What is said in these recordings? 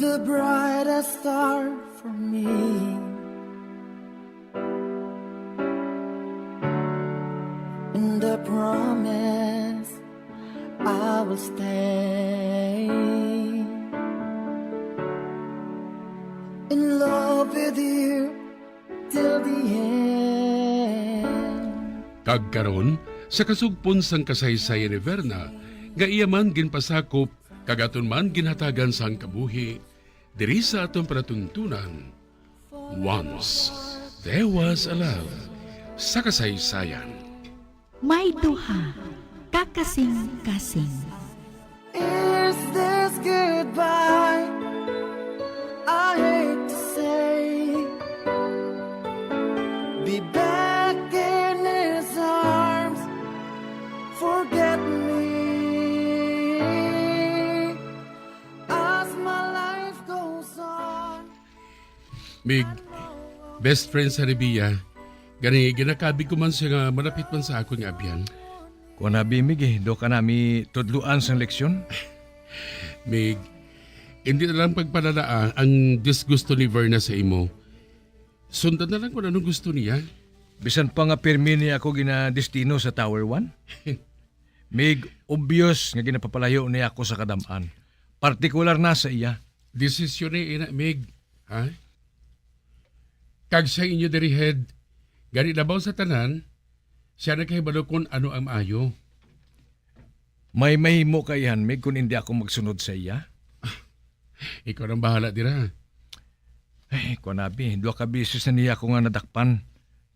the brightest star for me. And I promise I will stay in love with you till the end. Kagkaron, sa kasugpon sang kasaysayan ni Verna, nga iya man ginpasakop, kagaton man ginhatagan sang kabuhi, diri sa atong panatuntunan. Once, there was a love sa kasaysayan. May duha, kakasing-kasing. Is this goodbye? I hate to say. Be back in his arms. Forget me. As my life goes on. Mig, best friend sa Rebia, gani ginakabi ko man siya nga malapit man sa ako nga abyan. Kung nabimig do ka nami tudluan sang leksyon? Mig, hindi na lang pagpalalaan ang disgusto ni Verna sa imo. Sundan na lang kung anong gusto niya. Bisan pa nga pirmi niya ako ginadestino sa Tower 1? Mig, obvious nga ginapapalayo niya ako sa kadamaan. Partikular na sa iya. Desisyon ni ina, Mig. Ha? Kag sa inyo diri head, gani labaw sa tanan, siya na kahibalo kung ano ang maayo. May mahimo kayan, Mig, kung hindi ako magsunod sa iya? Ikaw nang bahala dira. Ay, kung nabi, dua ka beses na niya ako nga nadakpan.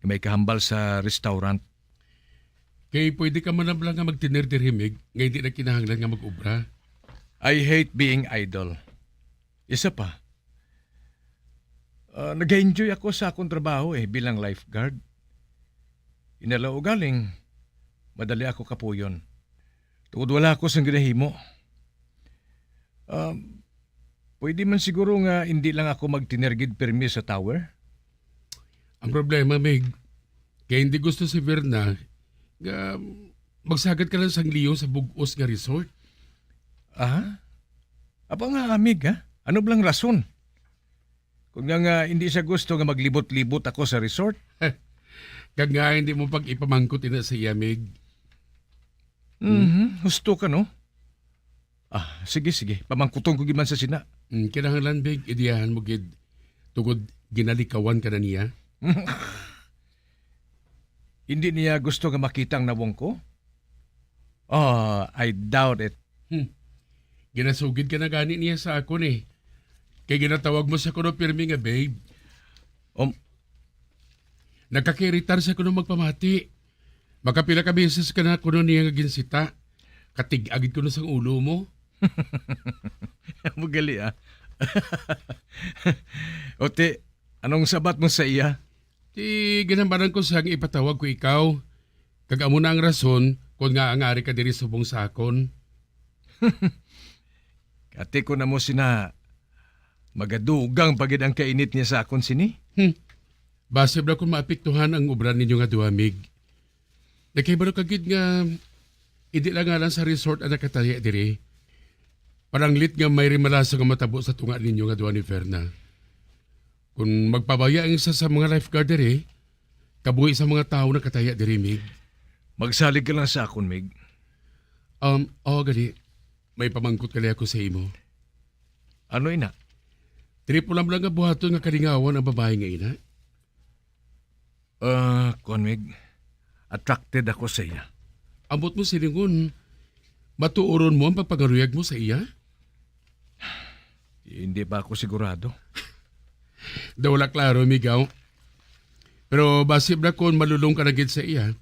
May kahambal sa restaurant. Kay pwede ka man lang nga magtiner diri, Mig, nga hindi na kinahanglan nga mag-ubra. I hate being idle. Isa pa, nag-enjoy ako sa akong trabaho bilang lifeguard. Inalaw galing, madali ako kapuyon. Tungod wala ako sa ginahimo. Pwede man siguro nga hindi lang ako magtinergid permi sa tower? Ang problema, Mig, kaya hindi gusto si Verna nga magsagad ka lang sang liyo sa bugos nga resort. Apa nga amig ha? Ano blang rason? Kung nga hindi siya gusto nga maglibot-libot ako sa resort? Kag nga hindi mo pag ipamangkot ina sa iya, Mig. Gusto ka no? Sige. Pamangkuton ko giman sa sina. Kinahanglan, Mig, idiyahan mo gid. Tugod ginalikawan ka na niya. Hindi niya gusto nga makita ang nawong ko? I doubt it. Ginasugid ka na gani niya sa akon eh. Kay ginatawag mo sa kuno pirmi nga, babe. Nagkakiritar sa kuno magpamati. Makapila ka beses ka na kuno niya nga ginsita. Katig-agid kuno sang ulo mo. Magali Ote, anong sabat mo sa iya? Ti ginambaran ko siyang ipatawag ko ikaw. Kag amo na ang rason kung nga ang ari ka diri subong sakon. Kati ko na mo sina magadugang pagid ang kainit niya sa akon sini. Basib na kung maapektuhan ang ubran ninyo nga duwamig. Nakibalo kagid nga hindi lang nga lang sa resort ang nakataya diri. Parang lit nga may rimalasa nga matabo sa tunga ninyo nga duwa ni Verna. Kung magpabaya ang isa sa mga lifeguard diri, kabuhi sa mga tao na kataya diri, Mig. Magsalig ka lang sa akon, Mig. Gali. May pamangkot kali ako sa imo. Ano ina? Tripo lang nga buhaton nga kalingawan ang babae nga ina. Mig. Attracted ako sa iya. Ambot mo silingon, matuoron mo ang pagpagaruyag mo sa iya? Hindi pa ako sigurado. Daw wala klaro, migaw. Pero basib na kung malulong ka na gid sa iya.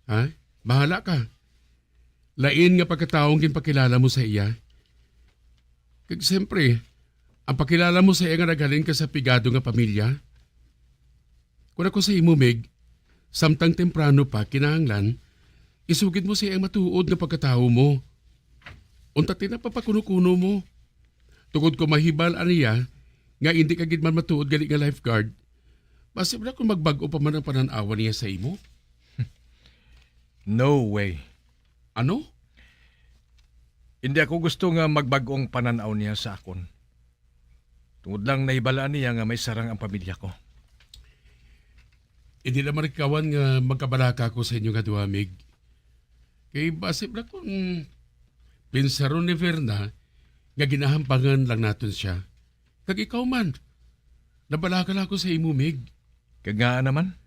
Ha? Bahala ka. Lain nga pagkataong ginpakilala mo sa iya. Kag siyempre, ang pakilala mo sa iya nga nagaling ka sa pigado nga pamilya. Kung ako sa imo, Mig, samtang temprano pa, kinahanglan, isugid mo sa iyang matuod nga pagkatao mo. Untatin na papakuno-kuno mo. Tungod ko mahibal aniya, nga hindi ka gid man matuod gali nga lifeguard, basib na kung magbago pa man ang pananawa niya sa imo. No way. Ano? Hindi ako gusto nga magbagong pananaw niya sa akon. Tungod lang nahibalaan niya nga may sarang ang pamilya ko. Hindi naman ikawan nga magkabalaka ko sa inyo nga duha, Mig. Kay basip na kung pinsaron ni Verna nga ginahampangan lang naton siya. Kag ikaw man, nabalaka na ako sa imo, Mig. Kagaan naman?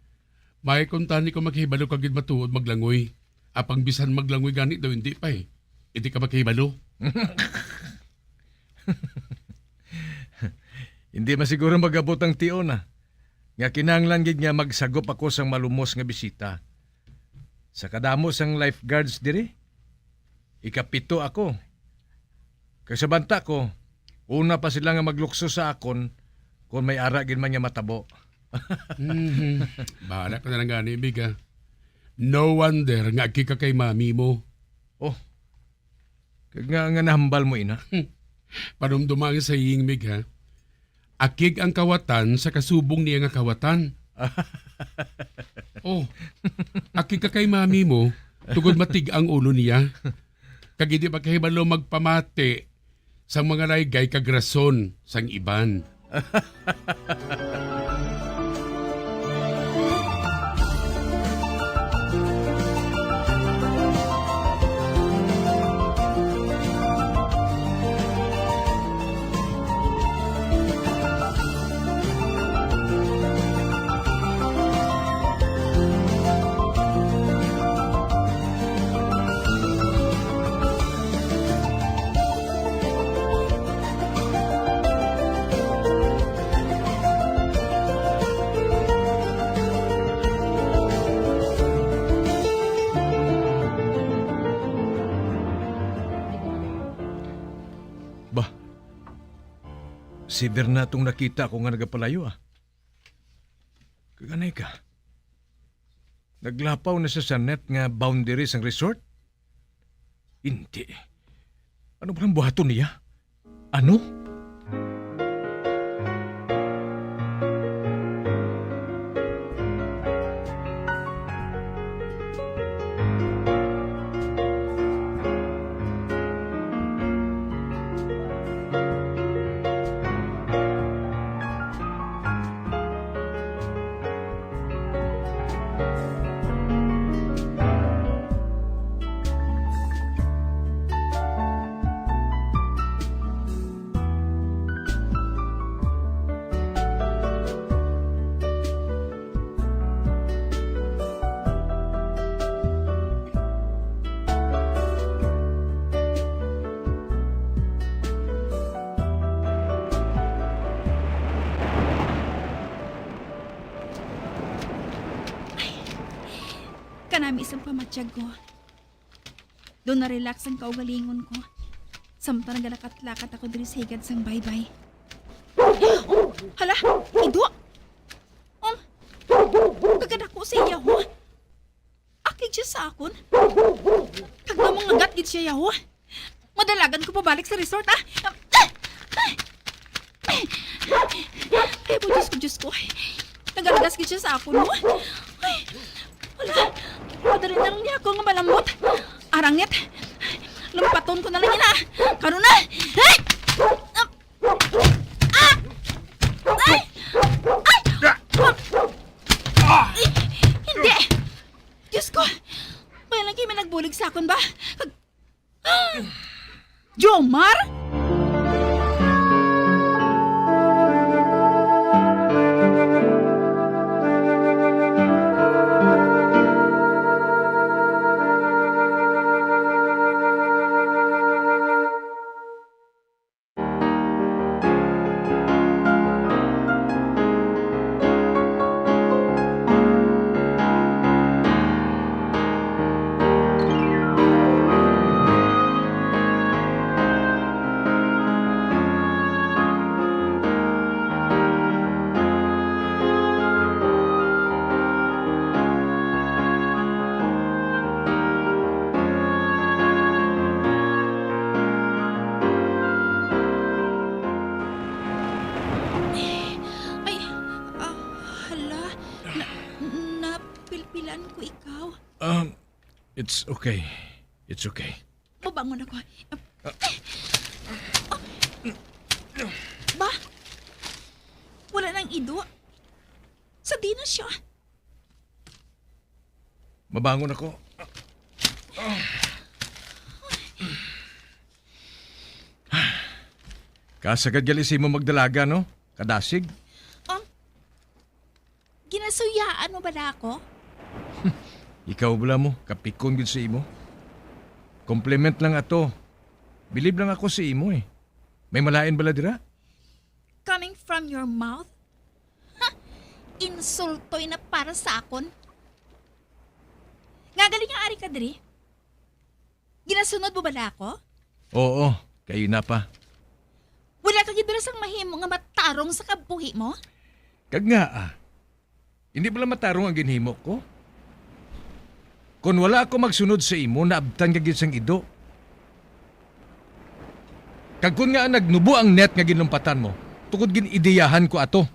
May kuntani ko maghibalo kagid matuod maglangoy. Apang bisan maglangoy gani daw hindi pa eh. Hindi ka maghibalo. Hindi masiguro magabot ang tiyon na. Nga kinahanglan gid nga magsagop ako sang malumos nga bisita. Sa kadamo sang lifeguards diri, ikapito ako. Kay sa banta ko, una pa sila nga maglukso sa akon kung may ara gid man nga matabo. Bahala ka na lang gani, Mig, ha? No wonder nga agki ka kay mami mo. Oh, kag nga nahambal mo ina. Panumdumang sa iying, Mig, ha? Akig ang kawatan sa kasubong niya nga kawatan. Oh, akig ka kay mami mo, tugod matig ang ulo niya. Kag hindi pa kahibalo magpamati sa mga laygay kag rason sang iban. Bah, si Bernatong nakita ko nga nagapalayo ah. Kaganay ka. Naglapaw na siya sa net nga boundaries ang resort? Hindi. Ano ba ang buhaton niya? Ano? Kanami isang pamatsyag ko. Doon na-relax ang kaugalingon ko. Samtang nagalakat-lakat ako diri sa higad sang baybay. Hala, ido! Kagad ako sa iya, ho? Akig siya sa akon. Kag namang nagat gid siya, ho? Madalagan ko pabalik sa resort, ah! Ay, po, Diyos ko. Nagalagas gid siya sa akon, ho? Ay, wala. Madali na lang niya ako nga malambot. Arangit. Lumpaton ko na lang yun, ah. Karoon na. Ay! Ay! Ay! Hindi. Diyos ko. May lang kayo may nagbulig sa akon ba? Jomar? Napilpilan ko ikaw. It's okay. It's okay. Mabangon ako. Ba? ang ido. Sa di na siya. Mabangon ako. Kasagad galisi mo magdalaga, no? Kadasig. Ginasuyaan mo ba na ako? Ikaw bala mo, kapikon gud sa imo. Compliment lang ato. Bilib lang ako sa imo eh. May malain bala dira? Coming from your mouth? Ha? Insultoy na para sa akon. Nga galing ang ari ka diri? Ginasunod mo ba na ako? Oo, kayo na pa. Wala ka gidulas ang mahimo nga matarong sa kabuhi mo? Kag nga hindi bala matarong ang ginhimo ko? Kung wala ako magsunod sa imo, naabtan ka gid sang ido. Kag kun nga nagnubo ang net nga ginumpatan mo, tukod gin ideyahan ko ato.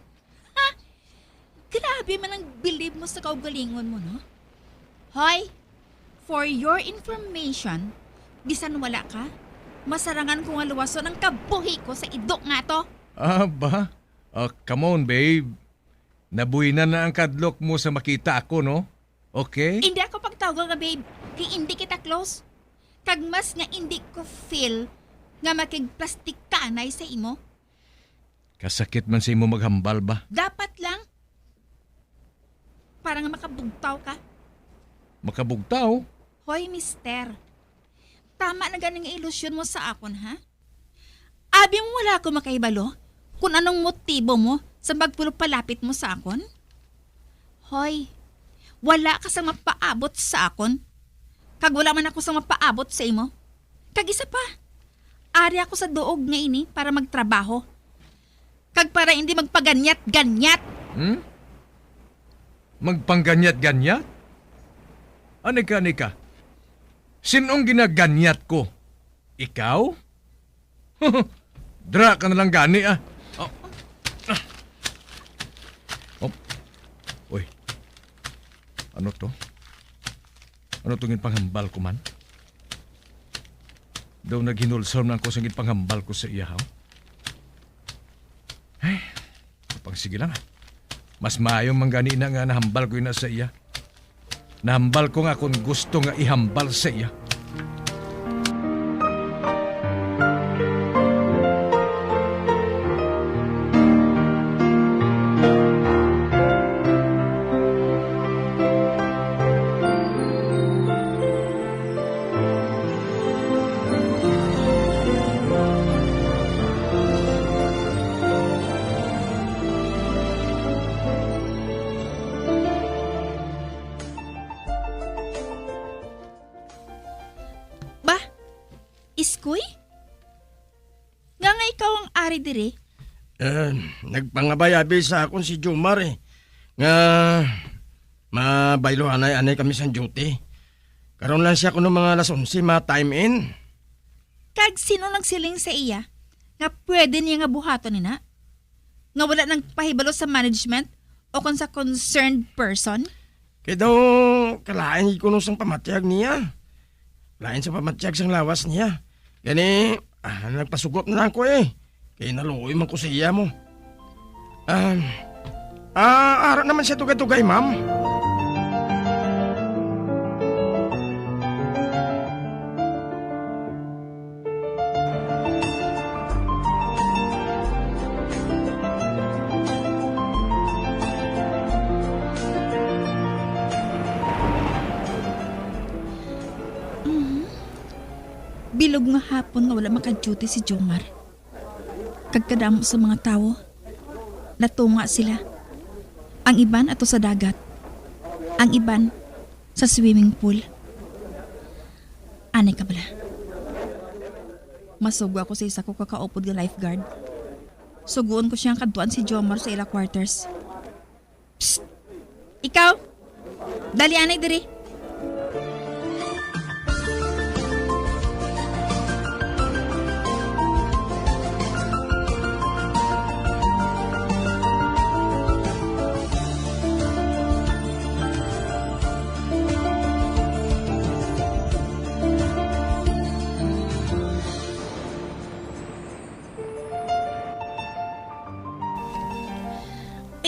Grabe man ang believe mo sa kaugalingon mo, no? Hoy, for your information, bisan wala ka, masarangan ko nga luwason ang kabuhi ko sa ido nga to. Ba? Come on, babe. Nabuhi na ang kadlok mo sa makita ako, no? Okay? Hindi ako pagtawag nga, babe. Kay hindi kita close. Kag mas nga hindi ko feel nga makigplastik kanay sa imo. Kasakit man sa imo maghambal ba? Dapat lang. Para nga makabugtaw ka. Makabugtaw? Hoy, mister. Tama na ganing ilusyon mo sa akon, ha? Abi mo wala ako makaibalo kung anong motibo mo sa magpulupalapit mo sa akon? Hoy, wala ka sa mapaabot sa akon. Kag wala man ako sa mapaabot sa imo. Kag isa pa, ari ako sa duog nga ini para magtrabaho. Kag para hindi magpaganyat-ganyat. Magpangganyat-ganyat? Anika. Sinong ginaganyat ko? Ikaw? Dra ka na lang gani Uy. Ano to? Ano tong panghambal ko man? Daw naghinulsam na ako sa panghambal ko sa iya, ha? Ay, kapag sige lang, mas maayong manggani na nga nahambal ko na sa iya. Nahambal ko nga kung gusto nga ihambal sa iya. Iskoy? Nga ikaw ang ari diri? Nagpangabayabi sa akon si Jomar eh. Nga mabaylo anay kami sa duty. Karon lang siya kuno mga alas 11 ma-time in. Kag sino nagsiling sa iya? Nga pwede niya nga buhaton nina? Nga wala nang pahibalo sa management o kung sa concerned person? Kaya daw kalain kuno sang pamatyag niya. Lain sa pamatyag sang lawas niya. Gani, nagpasugot na ako eh. Kaya naluoy man ko sa iya mo. Ara naman siya tugay-tugay, ma'am. Bilog nga hapon nga wala maka-duty si Jomar. Kagkadamo sa mga tao, natunga sila. Ang iban ato sa dagat. Ang iban sa swimming pool. Anay ka bala? Masugo ako sa isa ko kakaupod nga lifeguard. Suguon ko siyang kaduan si Jomar sa ila quarters. Psst! Ikaw! Dali anay diri!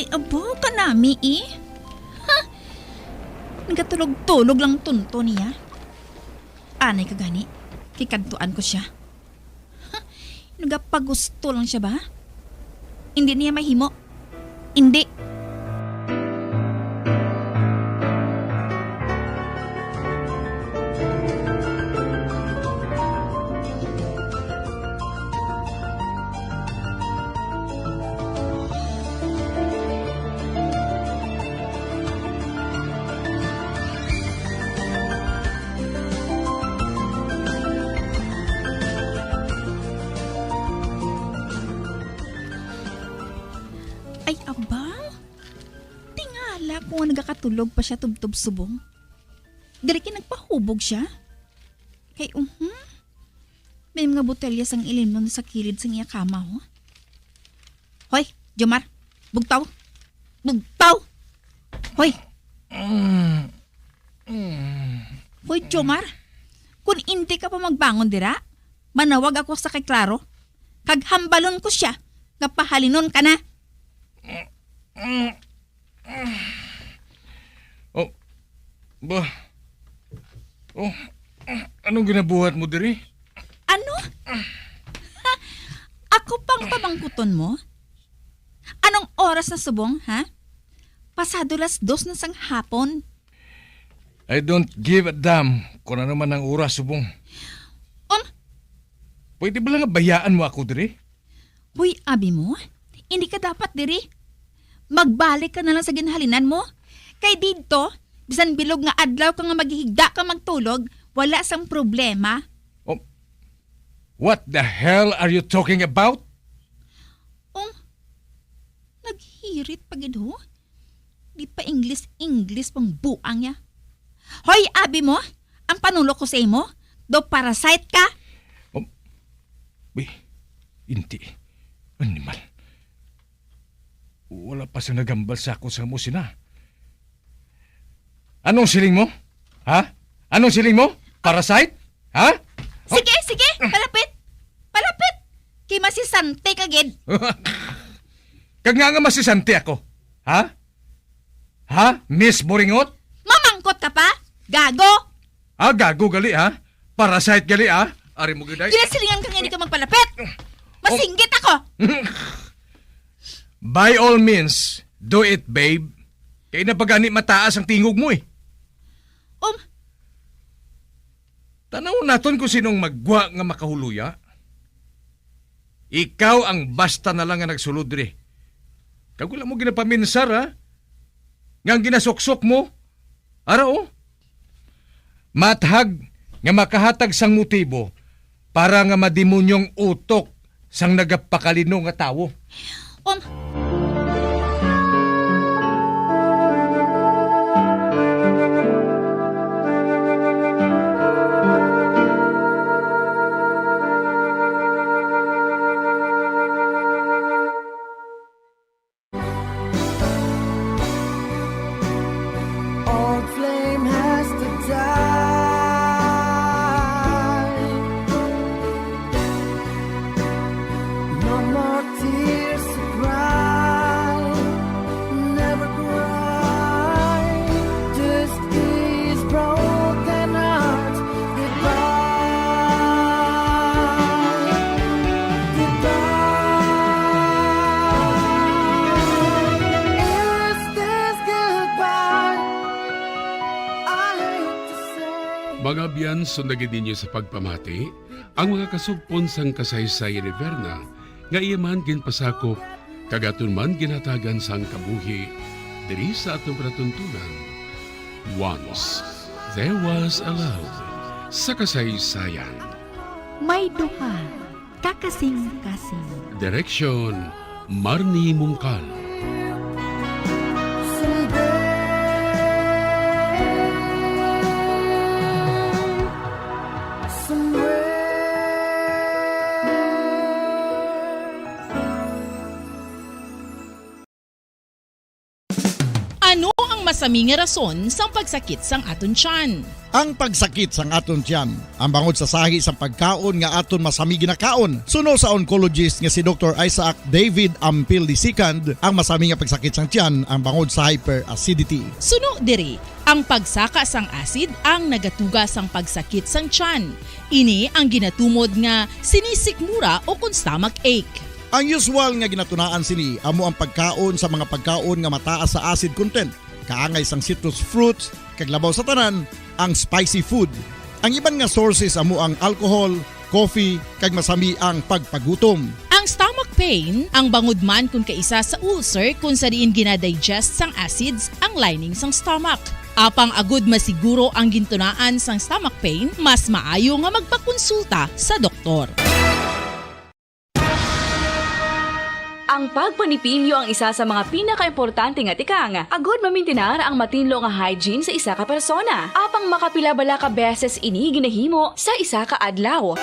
Ay, abo ka nami eh. Ha? Nagatulog-tulog lang tunto niya. Anay ka gani, kikantuan ko siya. Ha? Nagapagusto lang siya ba? Hindi niya mahimo. Hindi. Ay, abang. Tingala kung nagakatulog pa siya tubtob subong. Diri nagpahubog siya. Kay, may mga botelya sang ilim nun sa kilid sang iya kama, ho. Hoy, Jomar. Bugtaw. Bugtaw. Hoy. Hoy, Jomar. Kung hindi ka pa magbangon dira, manawag ako sa kay Claro. Kaghambalon ko siya. Napahalinon ka na. Oh, ba? Oh, anong ginabuhat mo diri? Ano? Ha? Ako pang pamangkuton mo? Anong oras na subong, ha? Pasado 2:00 na sang hapon. I don't give a damn kung ano man ang oras, subong. Pwede ba lang nga bayaan mo ako diri? Huy, abi mo, hindi ka dapat diri. Magbalik ka na lang sa ginhalinan mo. Kay dito, bisan bilog nga adlaw ka nga maghihigda ka magtulog, wala sang problema. Oh, what the hell are you talking about? Naghirit pa gid ho. Di pa English pang buang niya. Hoy, abi mo, ang panulo ko sa imo, do parasite ka. Hindi. Animal. Wala pa sa nagambal sa ako sa musina. Anong siling mo? Ha? Anong siling mo? Parasite? Ha? Sige, palapit. Palapit. Kay masisante ka gid. Kag nga masisante ako. Ha? Ha? Miss Moringot? Mamangkot ka pa? Gago. Gago gali ha? Parasite gali ha? Ari mo giday. Ginasilingan ka nga hindi ka magpalapit. Masinggit ako. By all means, do it, babe. Kaya na pagani mataas ang tingog mo eh. Tanaw naton kung sinong magwa nga makahuluya. Ikaw ang basta na lang nga nagsulod rin. Kagula mo ginapaminsar ha? Nga ang ginasuksok mo. Ara o? Mathag nga makahatag sang motibo para nga madimonyong utok sang nagapakalino nga tawo. Old flame has to die. No more tears to cry. Never cry. Just these broken hearts goodbye. Goodbye. Is this goodbye? I hate to say. Mga biyan, sundagin ninyo sa pagpamati, ang mga kasugpon sang kasaysayan ni Verna, nga iya man ginpasakop, kagaton man ginatagan sang kabuhi, diri sa atong panatuntunan. Once, there was a love sa kasaysayan. May duha, kakasing-kasing. Direksyon, Marnie Mungkal. Ano ang masami nga rason sang pagsakit sang aton tiyan. Ang pagsakit sang aton tiyan, ang bangod sa sahi sang pagkaon nga aton masami ginakaon. Suno sa oncologist nga si Dr. Isaac David Ampil II, ang masami nga pagsakit sang tiyan ang bangod sa hyperacidity. Suno diri, ang pagsaka sang acid ang nagatuga sang pagsakit sang tiyan. Ini ang ginatumod nga sinisikmura o kung stomach ache. Ang usual nga ginatunaan sini amo ang pagkaon sa mga pagkaon nga mataas sa acid content, kaangay sang citrus fruits, kag labaw sa tanan ang spicy food. Ang iban nga sources amo ang alcohol, coffee, kag masami ang pagpagutom. Ang stomach pain, ang bangod man kung kaisa sa ulcer kung sa diin ginadigest sang acids ang lining sang stomach. Apang agud masiguro ang gintunaan sang stomach pain, mas maayo nga magpakonsulta sa doktor. Ang pagpanipilyo ang isa sa mga pinaka-importante nga tikang. Agud mamintinar ang matinlo nga hygiene sa isa ka persona. Apang makapila-bala ka beses ini ginahimo sa isa ka adlaw.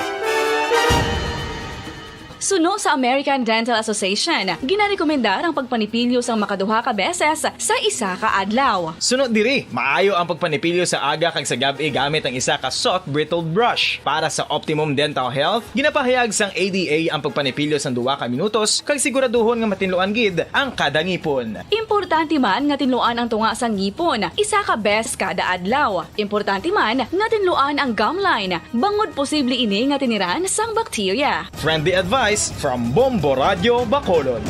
Suno sa American Dental Association, ginarekomendar ang pagpanipilyo sang makaduha ka beses sa isa ka adlaw. Sunod diri, maayo ang pagpanipilyo sa aga kag sa gabi gamit ang isa ka soft brittled brush. Para sa optimum dental health, ginapahayag sang ADA ang pagpanipilyo sang 2 ka minutos kag siguraduhon nga matinloan gid ang kada ngipon. Importante man nga tinluan ang tunga sang ngipon, isa ka beses kada adlaw. Importante man nga tinluan ang gum line, bangod posible ini nga tiniran sang bakterya. Friendly advice from Bombo Radio Bacolod.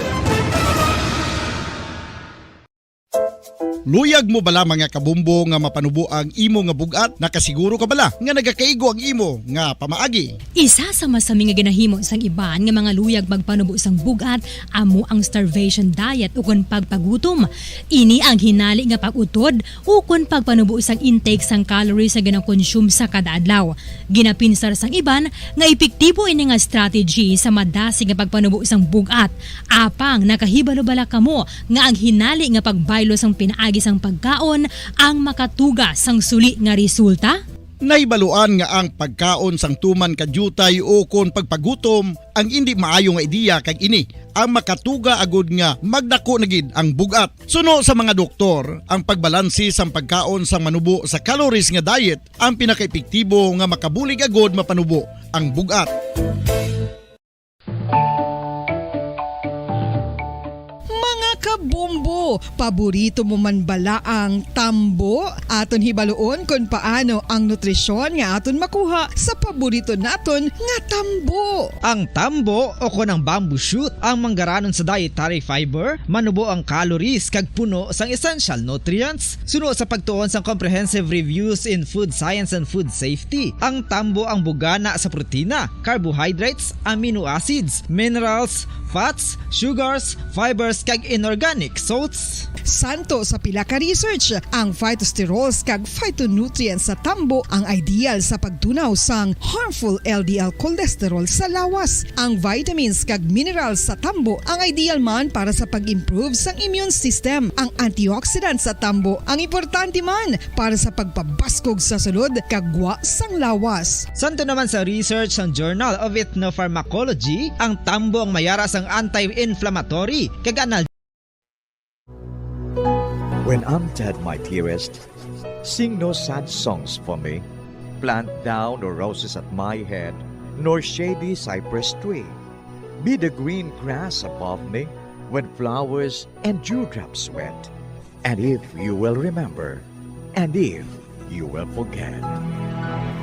Luyag mo bala mga kabumbo nga mapanubo ang imo nga bugat? Nakasiguro ka bala nga nagakaigo ang imo nga pamaagi? Isa sa masami nga ginahimo sang iban nga mga luyag magpanubo sang bugat amo ang starvation diet ukon pagpagutom. Ini ang hinali nga pag-utod ukon pagpanubo sang intake sang calories sa gina-consume sa kada adlaw. Ginapinsar sang iban nga epektibo ini nga strategy sa madasi nga pagpanubo sang bugat. Apang nakahibalo-bala kamo nga ang hinali nga pagbaylo sang pinaagi sang pagkaon ang makatuga sang suli nga resulta? Naibaluan nga ang pagkaon sang tuman kadyutay o kon pagpagutom ang hindi maayo nga ideya kag ini ang makatuga agud nga magdako na gid ang bugat. Suno sa mga doktor, ang pagbalansi sang pagkaon sang manubo sa calories nga diet ang pinakaepektibo nga makabulig agud mapanubo ang bugat. Kabumbo, paborito mo man bala ang tambo? Aton hibaluon kung paano ang nutrisyon nga aton makuha sa paborito naton nga tambo. Ang tambo o kon ang bamboo shoot ang manggaranon sa dietary fiber, manubo ang calories kag puno sang essential nutrients. Suno sa pagtuon sang comprehensive reviews in food science and food safety, ang tambo ang bugana sa protina, carbohydrates, amino acids, minerals, fats, sugars, fibers kag inorganic salts. Santo sa pila ka research, ang phytosterols kag phytonutrients sa tambo ang ideal sa pagtunaw sang harmful LDL cholesterol sa lawas. Ang vitamins kag minerals sa tambo ang ideal man para sa pag-improve sang immune system. Ang antioxidants sa tambo ang importante man para sa pagpabaskog sa sulod kag gwa sang lawas. Santo naman sa research ng Journal of Ethnopharmacology, ang tambo ang mayara sang anti-inflammatory kag analgesic. When I'm dead, my dearest, sing no sad songs for me. Plant down no roses at my head, nor shady cypress tree. Be the green grass above me, when flowers and dewdrops wet. And if you will remember, and if you will forget.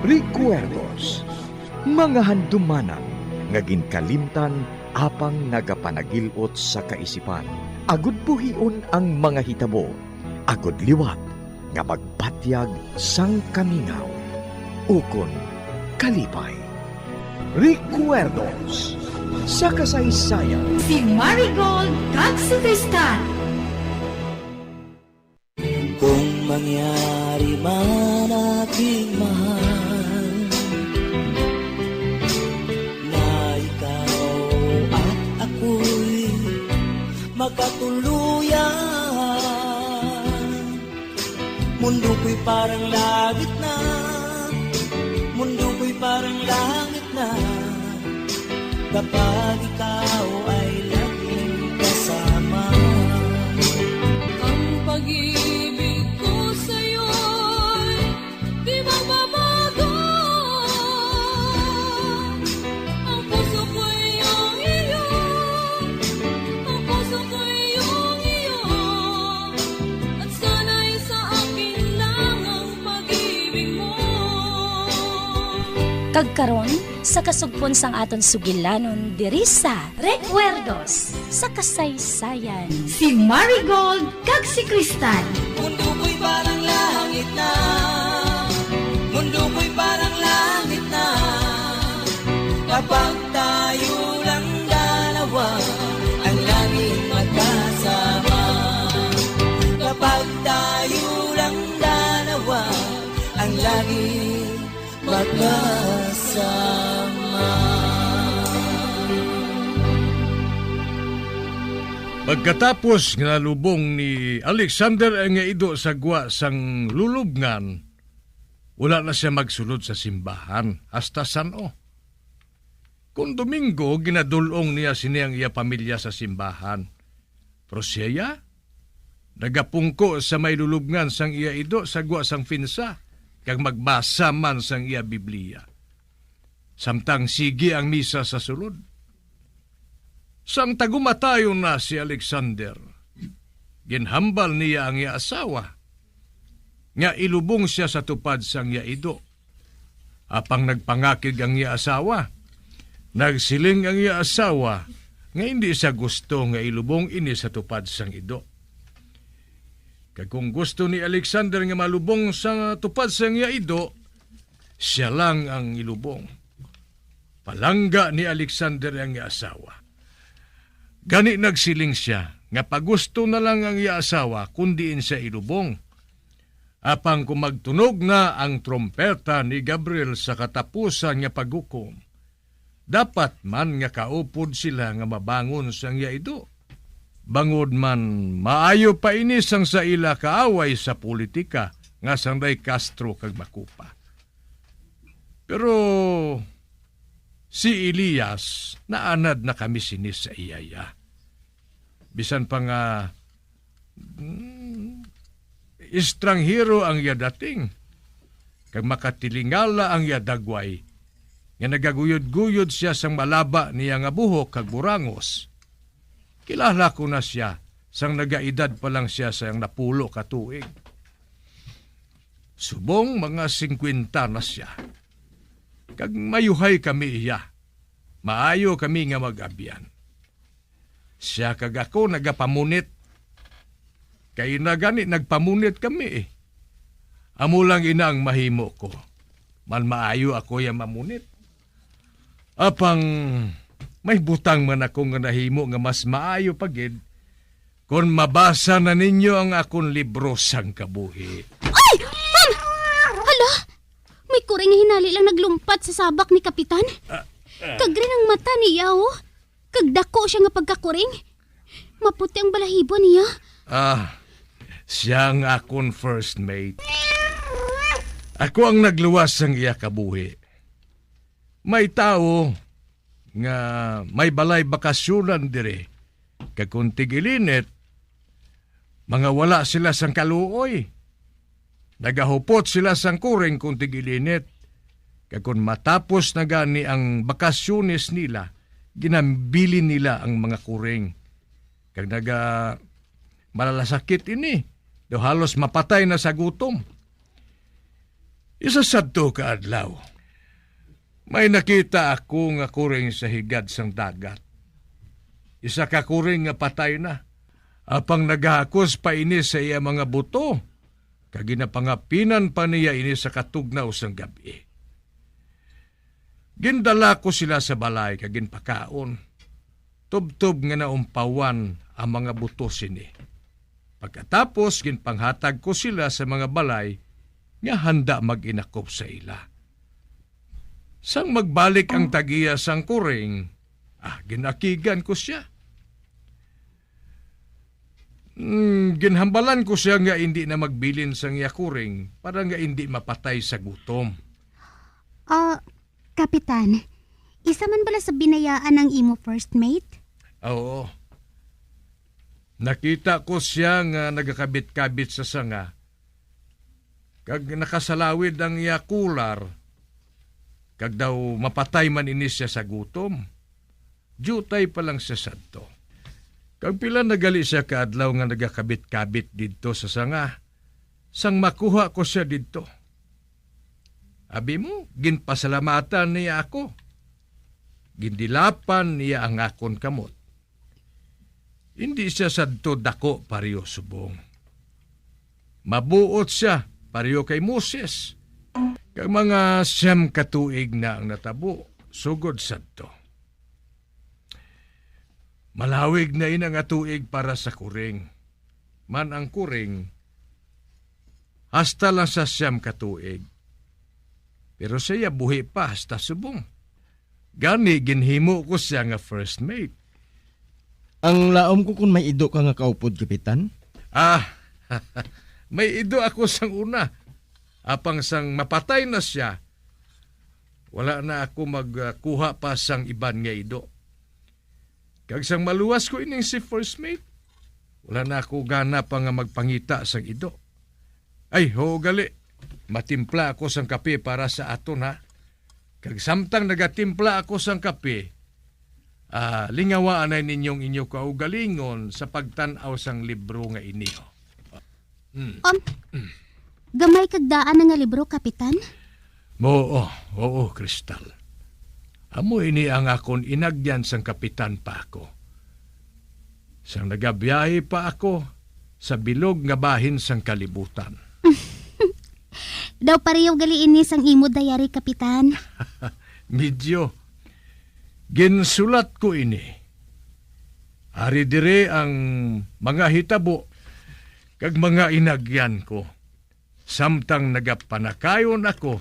Recuerdos, mga handumanan, nga ginkalimtan, apang nagapanagilot sa kaisipan. Agud buhion ang mga hitabo, agud liwat, nga magpatyag sang kamingaw. Ukon kalipay. Recuerdos sa kasaysayan. Si Marigold kag si Tristan. Kung mangyari man aking mahal na ikaw at ako'y magkatuluyan, mundo ko'y parang langit na, mundo ko'y parang langit na, kapag ikaw ay laging kasama. Ang pag-ibig Kag karon sa kasugpon sang aton sugilanon diri sa Recuerdos sa kasaysayan. Si Marigold kag si Kristal. Mundo ko'y parang langit na, mundo ko'y parang langit na, kapag tayo lang dalawa, ang laging magkasama. Kapag tayo lang dalawa, ang laging magkasama. Pagkatapos nga lubong ni Alexander ang ido sa gwa sang lulubngan, wala na siya magsulod sa simbahan hasta San-o. Kung Domingo, ginadulong niya siniyang iya pamilya sa simbahan. Pero siya, nagapungko sa may lulubngan sang iya ido sa gwa sang finsa, kag magbasa man sang iya Biblia. Samtang sige ang misa sa sulod. Sang tagumatayo na si Alexander, ginhambal niya ang iya asawa, nga ilubong siya sa tupad sang iya ido. Apang nagpangakig ang iya asawa, nagsiling ang iya asawa, nga hindi siya gusto nga ilubong ini sa tupad sang ido. Kag kung gusto ni Alexander nga malubong sa tupad sang iya ido, siya lang ang ilubong. Palangga ni Alexander ang iya asawa. Gani nagsiling siya, nga pagusto na lang ang iya asawa kundiin siya ilubong. Apang kung magtunog na ang trompeta ni Gabriel sa katapusan nga paghukom, dapat man nga kaupod sila nga mabangon sang iya ido. Bangod man, maayo pa ini sang sa ila kaaway sa politika nga sanday Castro kag Makupa. Pero si Elias, naanad na kami sinis sa iyaya. Bisan pa nga, estranghero ang iya dating. Kag makatilingala ang iya dagway, nga nagaguyod-guyod siya sang malaba niya nga buhok kag burangos. Kilala ko na siya, sang nagaedad pa lang siya sa napulo ka tuig. Subong mga 50 na siya. Kag mayuhay kami iya. Maayo kami nga mag-abyan. Siya kag ako nagapamunit. Kay na gani nagpamunit kami eh. Amo lang ina ang mahimo ko. Man maayo ako yung mamunit. Apang may butang man ako nga nahimo nga mas maayo pagid kung mabasa na ninyo ang akong libro sang kabuhi. Ay! Ma'am! Hala! May kuring nga hinali lang naglumpat sa sabak ni Kapitan. Kagrin ang mata niya, oh. Kagdako siya nga pagkakuring. Maputi ang balahibo niya. Siya ang akong first mate. Ako ang nagluwas sang iya kabuhi. May tao nga may balay bakasyonan dire. Kag kung tigilinit, mga wala sila sang kaluoy. Nagahupot sila sang kuring kung tigilinit. Kag kung matapos na gani ang bakasyones nila, ginambili nila ang mga kuring. Kag malalasakit ini, do halos mapatay na sa gutom. Isa sadto ka adlaw. May nakita ako nga kuring sa higad sang dagat. Isa ka kuring nga patay na. Apang nagahakos pa ini sa iya mga buto. Kag ginapangapinan pa niya ini sa katugnaw sang gabi. Gindala ko sila sa balay kag ginpakaon. Tubtob nga naumpawan ang mga buto sini. Pagkatapos ginpanghatag ko sila sa mga balay nga handa mag-inakop sa ila. Sang magbalik ang tagiya sang kuring, ginakigan ko siya. Ginhambalan ko siya nga hindi na magbilin sang iya kuring para nga hindi mapatay sa gutom. Kapitan, isa man bala sa binayaan ng imo first mate? Oo. Nakita ko siya nga nagakabit-kabit sa sanga. Kag nakasalawid ang iya kular. Kag daw mapatay man ini siya sa gutom. Jutay pa lang siya sadto. Kag pila nagali siya kaadlaw nga nagakabit-kabit didto sa sanga. Sang makuha ko siya didto. Abi mo, ginpasalamatan niya ako. Gindilapan niya ang akon kamot. Hindi siya sadto dako pariyo subong. Mabuot siya pariyo kay Moses. Kag mga 9 katuig na ang natabo, sugod sadto. Malawig na inang atuig para sa kuring. Man ang kuring, hasta lang sa 9 katuig. Pero siya buhi pa hasta subong. Gani ginhimo ko siya nga first mate. Ang laom ko kung may ido ka nga kaupod, Kapitan. May ido ako sang una. Apang sang mapatay na siya, wala na ako magkuha pa sang iban nga ido. Kag sang maluwas ko ining si first mate, wala na ako gana pa nga magpangita sang ido. Ay, ho gali, matimpla ako sang kape para sa aton ha. Kag samtang nagatimpla ako sang kape, lingawaan na ninyong inyo kaugalingon sa pagtanaw sang libro nga iniho. Gamay kag daan nga libro, Kapitan? Oo, Kristal. Amo ini ang akon inagyan sang kapitan pa ako. Sang nagabiyahe pa ako sa bilog nga bahin sang kalibutan. Daw pareho gali ini sang imo dayari, Kapitan. Medyo. Ginsulat ko ini. Ari dire ang mga hitabo kag mga inagyan ko. Samtang nagapanakayon ako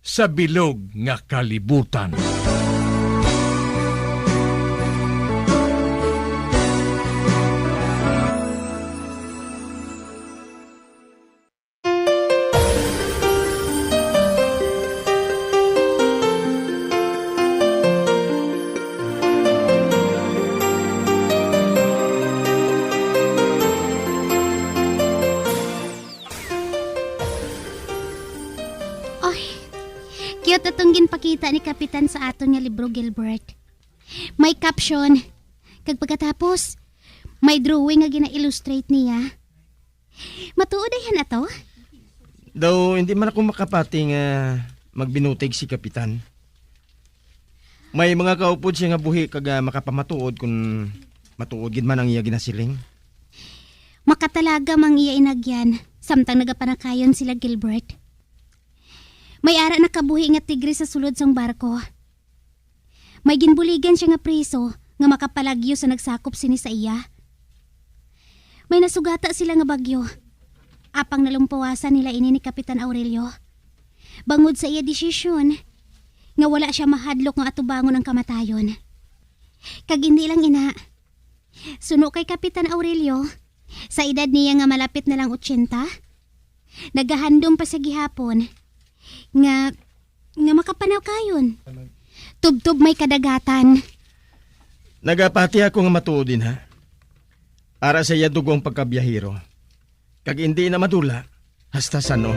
sa bilog nga kalibutan. Cute atong ginpakita ni Kapitan sa aton nga libro, Gilbert. May caption. Kag pagkatapos, may drawing nga gina-illustrate niya. Matuod yan ato? Daw hindi man ako makapati nga magbinutig si Kapitan. May mga kaupod siya nga buhi kag makapamatuod kung matuod gid man ang iya ginasiling. Makatalaga mang iya inagyan, samtang nagapanakayon sila, Gilbert. May ara nakabuhi nga tigre sa sulod sang barko. May ginbuligan siya nga priso nga makapalagyo sa nagsakop sini sa iya. May nasugata sila nga bagyo. Apang nalumpawasan nila ini ni Kapitan Aurelio. Bangod sa iya desisyon nga wala siya mahadlok nga atubangon ang kamatayon. Kag hindi lang ina. Suno kay Kapitan Aurelio, sa edad niya nga malapit na lang 80, nagahandom pa sa gihapon nga makapanaw kayon. Tubtob may kadagatan. Nagapati ako nga matuod din ha. Ara sa iya dugong pagkabiyahiro. Kag hindi na madula, hasta sano.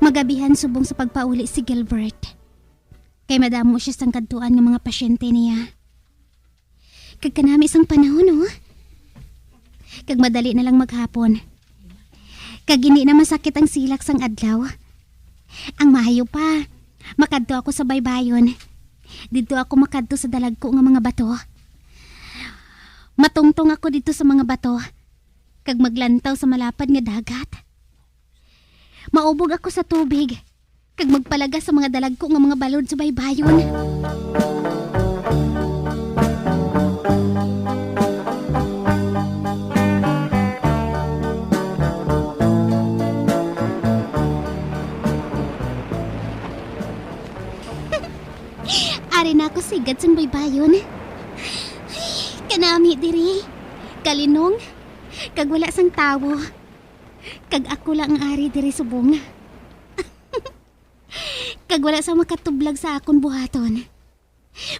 Magabihan subong sa pagpauli si Gilbert. Kay madamo siya sang kadtuan ng mga pasyente niya. Kag kanami sang panahon, oh. Kag madali na lang maghapon. Kag hindi na masakit ang silak sang adlaw. Ang mahayo pa, makadto ako sa baybayon. Dito ako makadto sa dalagko nga mga bato. Matungtong ako dito sa mga bato. Kag maglantaw sa malapad nga dagat. Maubog ako sa tubig, kag magpalaga sa mga dalagko nga mga balod sa baybayon. Ari na ako sigad sa baybayon. Kanami diri, kalinong, kag wala sang tawo. Kag ako lang ang ari diri subong. Kag wala sa makatublag sa akon buhaton.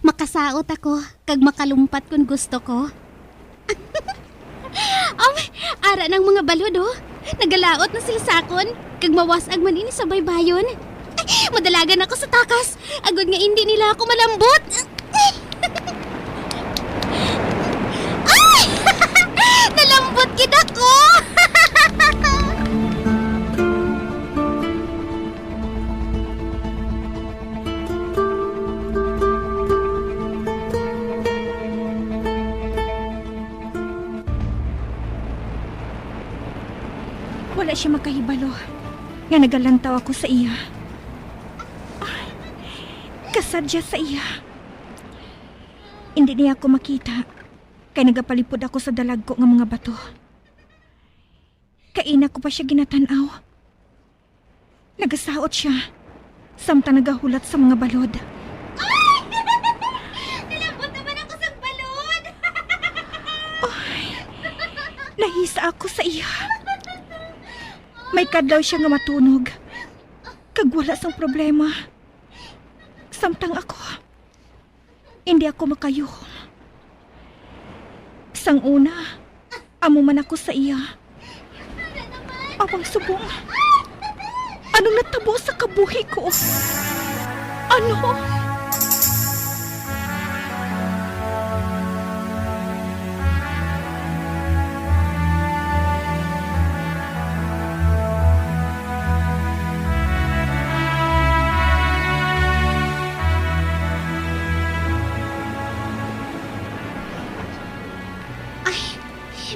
Makasaot ako, kag makalumpat kung gusto ko. Ara ng mga balod, oh. Nagalaot na sila sakon. Kag mawasag man ini sa baybayon. Ay, madalagan ako sa takas. Agod nga hindi nila ako malambot. Ay! Nalambot kita ko! Wala siya makahibalo nga nagalantaw ako sa iya. Ay, kasadya sa iya. Hindi niya ako makita kay nagapalipod ako sa dalag ko nga mga bato. Kaina ko pa siya ginatanaw. Nagasaot siya samtang nagahulat sa mga balod. Nalambot naman ako sa balod! Ay, nahisa ako sa iya. May kadlaw siya nga matunog. Kag wala sang problema. Samtang ako, hindi ako makayuhom. Sang una, amo man ako sa iya. Abang subong, ano natabo sa kabuhi ko? Ano?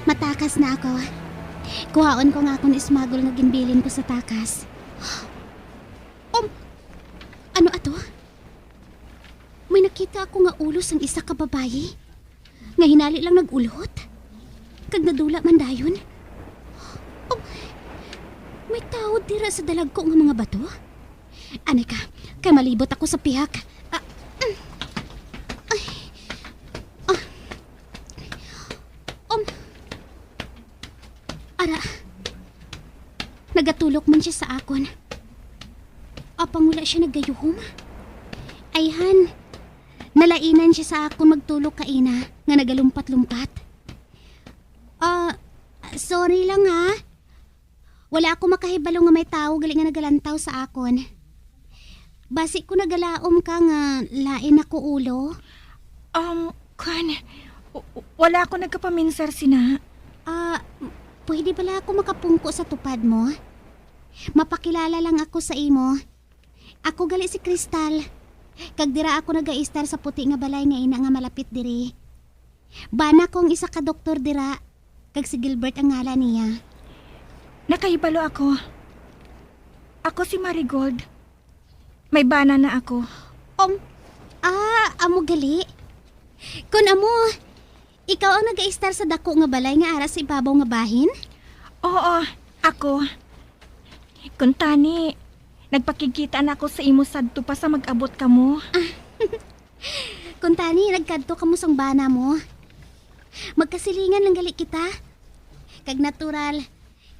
Matakas na ako. Kuhaon ko nga akong ismagol nga ginbilin ko sa takas. Ano ato? May nakita ako nga ulos ang isa ka babayi. Nga hinali lang nagulhot. Kag nadula man dayon. May tao dira sa dalag ko nga mga bato. Anay ka, kay malibot ako sa pihak. Ara, nagatulok man siya sa akon. Apang wala siya naggayuhom. Ayhan, nalainan siya sa akon magtulok kaina nga nagalumpat-lumpat. Sorry lang ha. Wala ako makahibalo nga may tao gali nga nagalantaw sa akon. Basi ko nagalaom ka nga lain ako ulo. Wala ako nagkapaminsar sina. Pwede bala ako makapungko sa tupad mo? Mapakilala lang ako sa imo. Ako gali si Crystal. Kag dira ako nagaistar sa puti nga balay nga ina nga malapit diri. Bana kong isa ka doktor dira. Kag si Gilbert ang ngalan niya. Nakahibalo ako. Ako si Marigold. May bana na ako. Amo gali. Kun amo, ikaw ang nag-aistar sa dako nga balay nga ara sa ibabaw nga bahin? Oo, ako. Kung tani, nagpakikita na ako sa imo sadto pa sa mag-abot ka mo. Kung tani, nagkadto ka mo sang bana mo. Magkasilingan lang gali kita. Kag natural,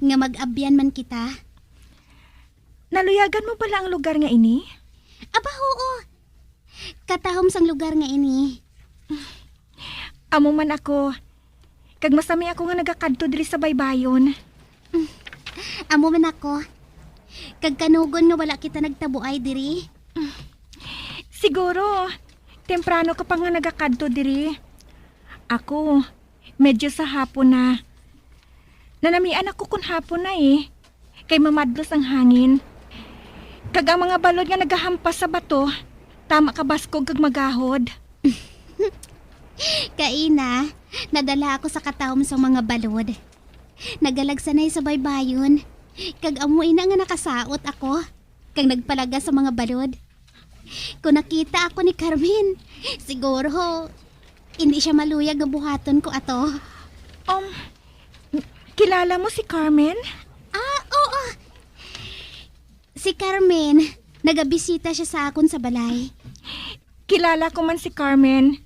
nga mag-abyan man kita. Naluyagan mo pala ang lugar nga ini? Aba, oo. Katahom sang lugar nga ini. Amo man ako. Kag masami ako nga nagakadto diri sa baybayon. Amo man ako. Kag kanugon nga wala kita nagtabuay diri. Siguro, temprano ka pa nga nagakadto diri. Ako, medyo sa hapon na. Nanamian ako kun hapon na eh. Kay mamadlos ang hangin. Kag ang mga balod nga nagahampas sa bato, tama ka baskog kag magahod. Kaina, nadala ako sa katahom sa mga balod. Nagalagsanay sa baybayon. Kag amoy na nga nakasaot ako. Kag nagpalaga sa mga balod. Kung nakita ako ni Carmen, siguro hindi siya maluyag ang buhaton ko ato. Kilala mo si Carmen? Oo. Si Carmen, nagabisita siya sa akon sa balay. Kilala ko man si Carmen.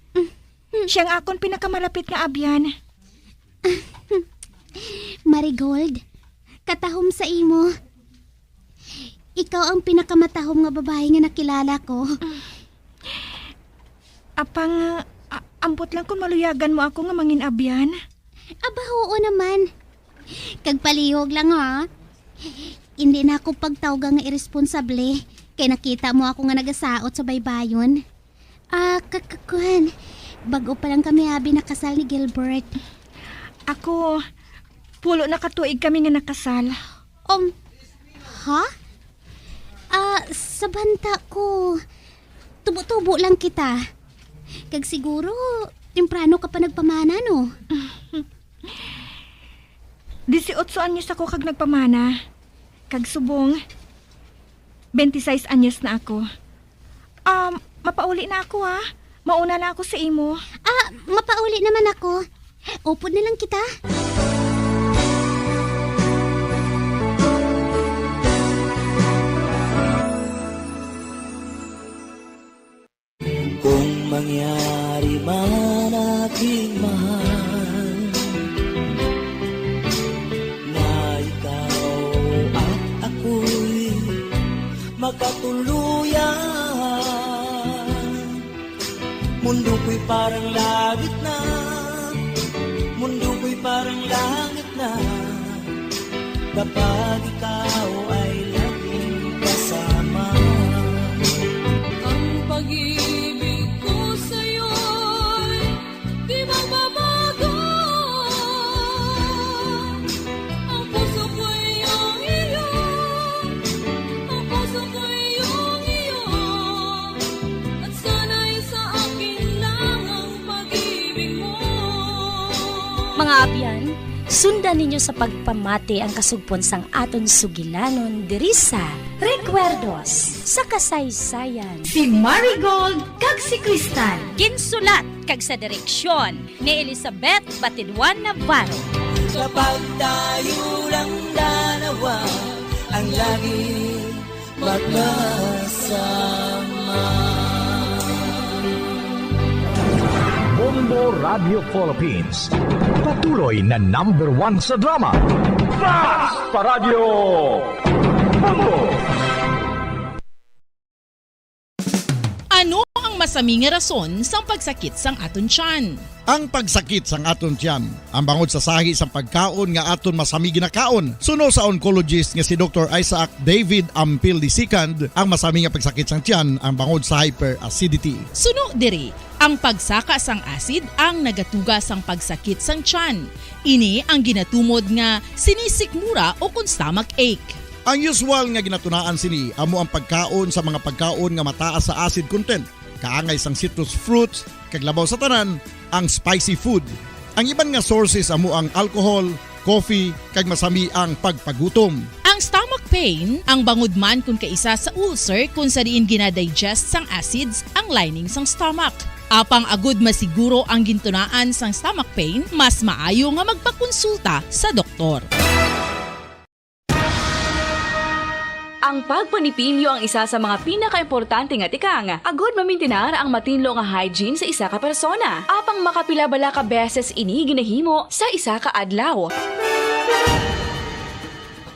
Siyang akon pinakamalapit nga abyan. Marigold, katahom sa imo. Ikaw ang pinakamatahom nga babae nga nakilala ko. Apang, ambot lang kung maluyagan mo ako nga mangin abyan. Aba, oo naman. Kag palihog lang ha. Hindi na ako pagtawga nga irresponsable. Kay nakita mo ako nga nagasaot sa baybayon. Kakakuhan. Bago pa lang kami habi nakasal ni Gilbert. Ako, pulo na katuig kami nga nakasal. Ha? Sa banta ko, tubo-tubo lang kita. Kag siguro, temprano ka pa nagpamana, no? 18 anyos ako kag nagpamana. Kag subong, 26 anyos na ako. Mapauli na ako ha. Mauna na ako sa imo. Mapauli naman ako. Upod na lang kita. Kung mangyari man aking mahal na ikaw at ako'y magkatuluyan, mundo ko'y parang langit na, mundo ko'y parang langit na, kapag ikaw ay laging kasama. Ang pag-ibig ko sa'yo'y di magbabago. Ang puso ko'y iyong iyo, ang puso ko'y iyong iyo, at sana'y sa akin lang ang pag-ibig mo. Mga abyan, sundan ninyo sa pagpamati ang kasugpon sang aton sugilanon diri sa Recuerdos sa kasaysayan. Si Marigold kag si Crystal. Ginsulat kag sa direksyon ni Elizabeth Batidwan Navarro. Kapag tayo lang dalawa ang lagi magkasama. Bombo Radio Philippines. Patuloy na #1 sa drama. Basta Radio Bombo! Ano ang masaming nga rason sang pagsakit sang aton tiyan? Ang pagsakit sang aton tiyan, ang bangod sa sahi sang pagkaon nga aton masami ginakaon. Suno sa oncologist nga si Dr. Isaac David Ampil II, ang masami nga pagsakit sang tiyan ang bangod sa hyperacidity. Suno diri, ang pagsaka sang acid ang nagatuga sang pagsakit sang tiyan. Ini ang ginatumod nga sinisikmura o kung stomach ache. Ang usual nga ginatunaan sini amo ang pagkaon sa mga pagkaon nga mataas sa acid content, kaangay sang citrus fruits, kag labaw sa tanan ang spicy food. Ang iban nga sources amo ang alcohol, coffee, kag masami ang pagpagutom. Ang stomach pain ang bangod man kung kaisa sa ulcer kung sa diin ginadigest sang acids ang lining sang stomach. Apang agud masiguro ang gintunaan sang stomach pain, mas maayo nga magpakonsulta sa doktor. Ang pagpanipilyo ang isa sa mga pinaka-importante nga tikang. Agud mamintinar ang matinlo nga hygiene sa isa ka persona. Apang makapila-bala ka beses ini ginahimo sa isa ka adlaw.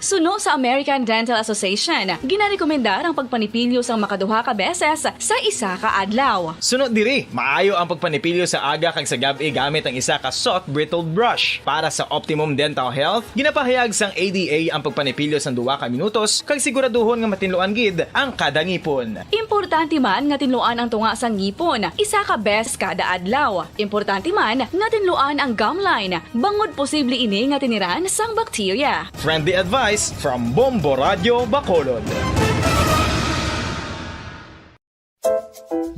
Suno sa American Dental Association, ginarekomendar ang pagpanipilyo sang makaduha ka beses sa isa ka adlaw. Sunod diri, maayo ang pagpanipilyo sa aga kag sa gabi gamit ang isa ka soft brittled brush. Para sa optimum dental health, ginapahayag sang ADA ang pagpanipilyo sang 2 ka minutos kag siguraduhon nga matinluan gid ang kada ngipon. Importante man nga tinluan ang tunga sang ngipon, isa ka beses kada adlaw. Importante man nga tinluan ang gum line, bangod posible ini nga tiniran sang bakterya. Friendly advice from Bombo Radio Bacolod.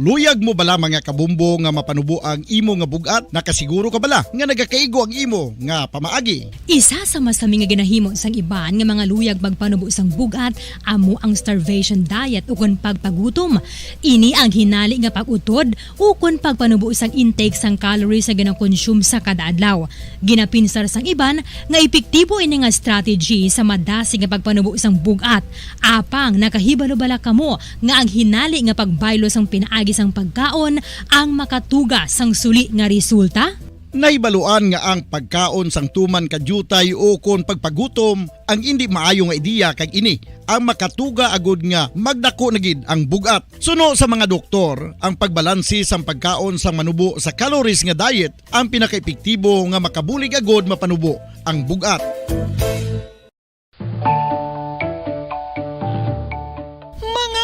Luyag mo bala mga kabumbo nga mapanubo ang imo nga bugat? Nakasiguro ka bala nga nagakaigo ang imo nga pamaagi? Isa sa masami nga ginahimo sang iban nga mga luyag magpanubo sang bugat amo ang starvation diet ukon pagpagutom. Ini ang hinali nga pag-utod ukon pagpanubo sang intake sang calories sa gina-consume sa kada adlaw. Ginapinsar sang iban nga epektibo ini nga strategy sa madasig nga pagpanubo sang bugat. Apang nakahibalo bala kamo nga ang hinali nga pagbaylo sang pinaagi sang pagkaon ang makatuga sang suli nga resulta? Naibaluan nga ang pagkaon sang tuman kadyutay o kon pagpagutom ang hindi maayo nga ideya kag ini ang makatuga agud nga magdako na gid ang bugat. Suno sa mga doktor, ang pagbalansi sang pagkaon sang manubo sa calories nga diet ang pinakaepektibo nga makabulig agud mapanubo ang bugat.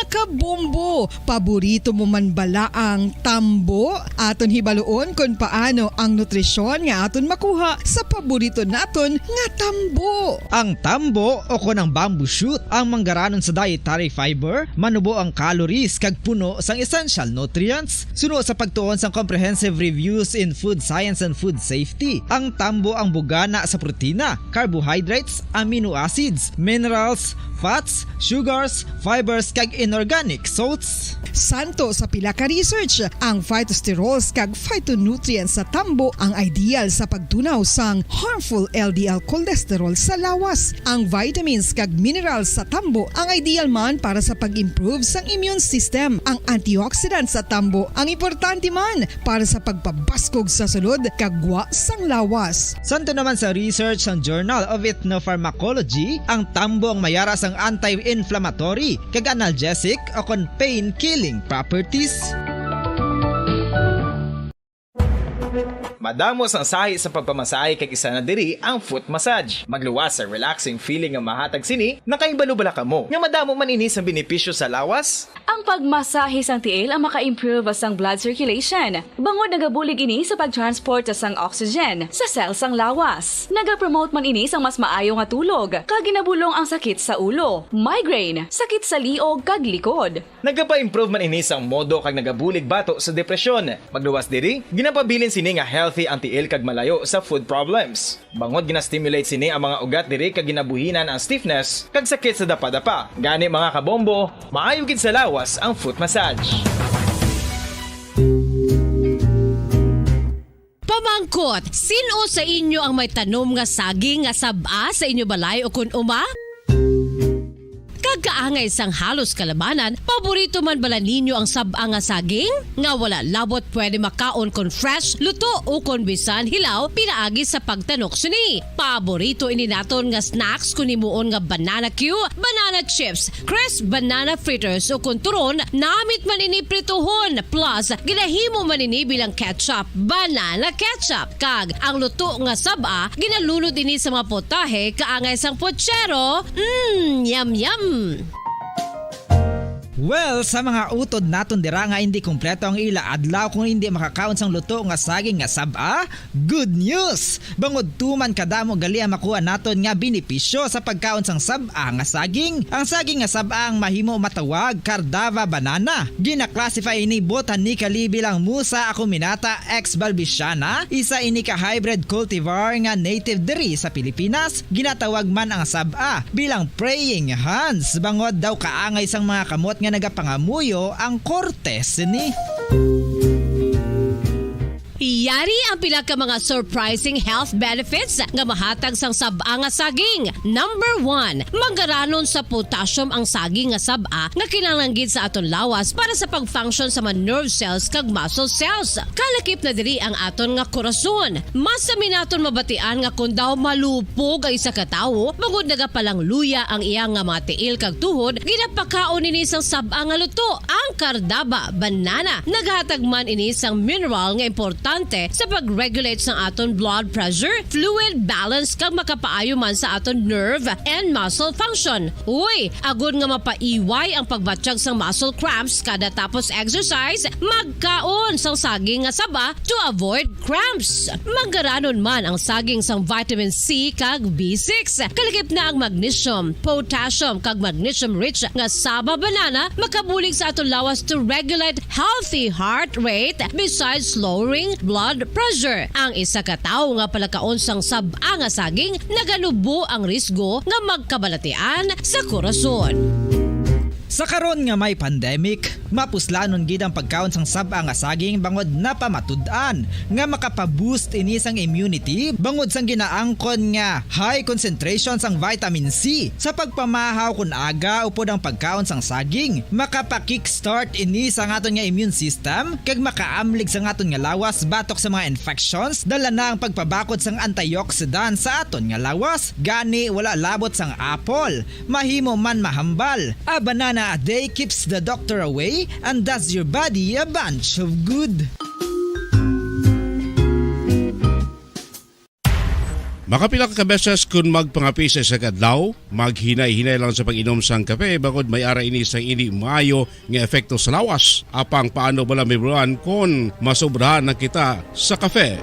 Kabombo, paborito mo man bala ang tambo? Aton hibaluon kung paano ang nutrisyon nga aton makuha sa paborito naton nga tambo. Ang tambo o kon ang bamboo shoot ang manggaranon sa dietary fiber, manubo ang calories kag puno sang essential nutrients. Suno sa pagtuon sang comprehensive reviews in food science and food safety, ang tambo ang bugana sa protina, carbohydrates, amino acids, minerals, fats, sugars, fibers kag inorganic salts. Santo sa pila ka research, ang phytosterols kag phytonutrients sa tambo ang ideal sa pagtunaw sang harmful LDL cholesterol sa lawas. Ang vitamins kag minerals sa tambo ang ideal man para sa pag-improve sang immune system. Ang antioxidants sa tambo ang importante man para sa pagpabaskog sa sulod kag gwa sang lawas. Santo naman sa research ng Journal of Ethnopharmacology, ang tambo ang mayara sang anti-inflammatory kag analgesic o kon pain-killing properties. Madamos ang sahi sa pagpamasahe kag isa na diri ang foot massage. Magluwas sa relaxing feeling nga mahatag sini, nakaibalo-bala ka mo. Nga madamo man ini sa benepisyo sa lawas. Ang pagmasahe sang tiil ang maka-improve sang blood circulation. Bangod nagabulig ini sa pag-transport sang oxygen sa cells sang lawas. Nagapromote man ini sang mas maayo nga tulog, kag ginabulong ang sakit sa ulo, migraine, sakit sa liog kag likod. Nagapa-improve man ini sang modo kag nagabulig bato sa depresyon. Magluwas diri, ginapabilin sini nga healthy ang tiil kag malayo sa food problems. Bangod gina-stimulate sini ang mga ugat diri kag ginabuhinan ang stiffness kag sakit sa dapa-dapa. Gani mga kabombo, maayo gid sa lawas ang foot massage. Pamangkot, sino sa inyo ang may tanom nga saging nga saba sa inyo balay o kun uma? Kagaangay sang halos kalabanan, paborito man bala ninyo ang saba nga saging? Nga wala labot pwede makaon kon fresh, luto o kon bisan hilaw, pinaagi sa pagtanok sini. Paborito ini naton nga snacks kun himuon nga banana Q, banana chips, crisp banana fritters o kun turon, namit man ini prituhon, plus ginahimo man ini bilang ketchup, banana ketchup. Kag ang luto nga saba, ginalunod ini sa mga potahe kaangay sang pochero. Yum yum. Well, sa mga utod naton dira nga hindi kumpleto ang ila adlaw kung hindi makakaon sang luto nga saging nga saba, good news! Bangod tuman kadamo gali ang makuha naton nga benepisyo sa pagkaon sang saba nga saging. Ang saging nga saba ang mahimo matawag Cardava banana. Gina-classify ini botanically bilang Musa acuminata ex balbisiana, isa ini ka hybrid cultivar nga native diri sa Pilipinas. Ginatawag man ang saba bilang praying hands. Bangod daw kaangay sang mga kamot nga nagapangamuyo ang kortes ni. Yari ang pila ka mga surprising health benefits nga mahatag sang saba nga saging. Number 1, manggaranon sa potassium ang saging nga saba nga kinahanglan gid sa aton lawas para sa pag-function sa mga nerve cells kag muscle cells. Kalakip na diri ang aton nga korason. Mas sa minaton mabatian nga kun daw malupog ang isa ka tawo, bangod nagapalang luya ang iyang nga mga tiil kag tuhod, ginapakaon ini sang saba nga luto, ang Cardava banana. Naghatag man ini sang mineral nga importante sa pag-regulate sa aton blood pressure, fluid balance kag makapaayo man sa aton nerve and muscle function. Uy, agud nga mapaiway ang pagbatsyag sang muscle cramps kada tapos exercise, magkaon sang saging nga saba to avoid cramps. Manggaranon man ang saging sang vitamin C kag B6. Kalakip na ang magnesium, potassium kag magnesium rich nga saba banana makabulig sa aton lawas to regulate healthy heart rate besides lowering blood pressure. Ang isa ka tawo nga palakaon sang saba nga saging naganubo ang risgo nga magkabalatian sa korason. Sa karon nga may pandemic, mapuslanon gid ang pagkaon sang sab-a nga saging bangod napamatud-an nga makapaboost ini sang immunity bangod sang ginaangkon nga high concentration sang vitamin C sa pagpamahaw kun aga upod ang pagkaon sang saging makapa-kickstart ini sa aton nga immune system kag makaamlig sa aton nga lawas batok sa mga infections dala na ang pagpabakod sang antioxidant sa aton nga lawas gani wala labot sang apple mahimo man mahambal a banana a day keeps the doctor away and does your body a bunch of good. Makapila ka beses kung magpangapi sa kadlaw, maghinay-hinay lang sa pag-inom sang kape bagod may ara ini sang ini maayo nga epekto sa lawas. Apang paano bala mibruan kung masobrahan na kita sa kape?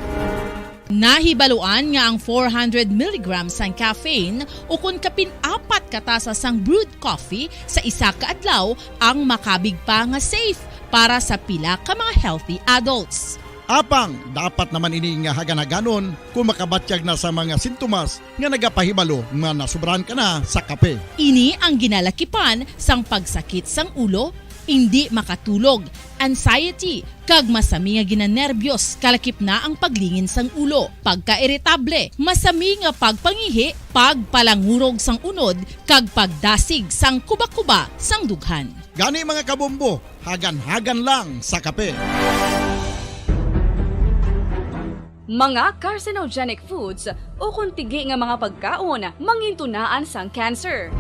Nahibaluan nga ang 400 mg sang caffeine o kung kapin-apat katasa sang brewed coffee sa isa ka adlaw ang makabig pa nga safe para sa pila ka mga healthy adults. Apang, dapat naman ini nga haganaganon kung makabatyag na sa mga sintomas nga nagapahibalo nga nasubrahan ka na sa kape. Ini ang ginalakipan sang pagsakit sang ulo, hindi makatulog, anxiety, kag masami nga ginanerbiyos, kalakip na ang paglingin sang ulo, pagka-irritable, masami nga pagpangihi, pagpalangurog sang unod, kag pagdasig sang kuba-kuba sang dughan. Gani mga kabombo, hagan-hagan lang sa kape. Mga carcinogenic foods o kuntigi nga mga pagkaon mangintunaan sang cancer.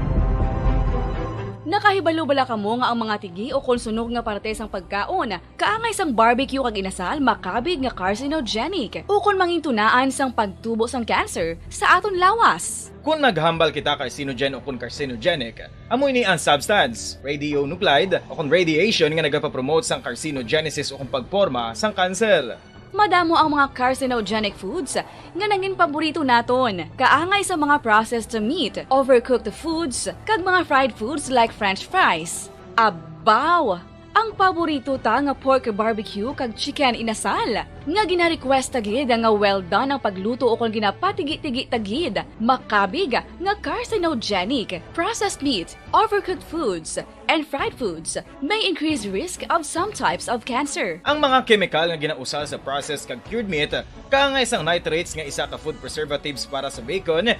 Nakahibalo bala kamo nga ang mga tigi o konsunog nga parte sang pagkaon kaangay sang barbecue kag inasal makabig nga carcinogenic o kon mangintunaan sang pagtubo sang cancer sa aton lawas. Kung naghambal kita carcinogen o kung carcinogenic, amoy ni ang substance, radionuclide o kung radiation nga nagapapromote sang carcinogenesis o kung pagporma sang cancer. Madamo ang mga carcinogenic foods nga nangin paborito naton. Kaangay sa mga processed meat, overcooked foods, kag mga fried foods like french fries. Abaw! Ang paborito ta nga pork barbecue kag chicken inasal. Nga gina-request tagid nga well done ang pagluto o kung ginapatigi-tigi tagid. Makabig nga carcinogenic, processed meat, overcooked foods, and fried foods may increase risk of some types of cancer. Ang mga chemical nga ginausal sa processed kag cured meat, kaangay sang nitrates nga isa ka food preservatives para sa bacon,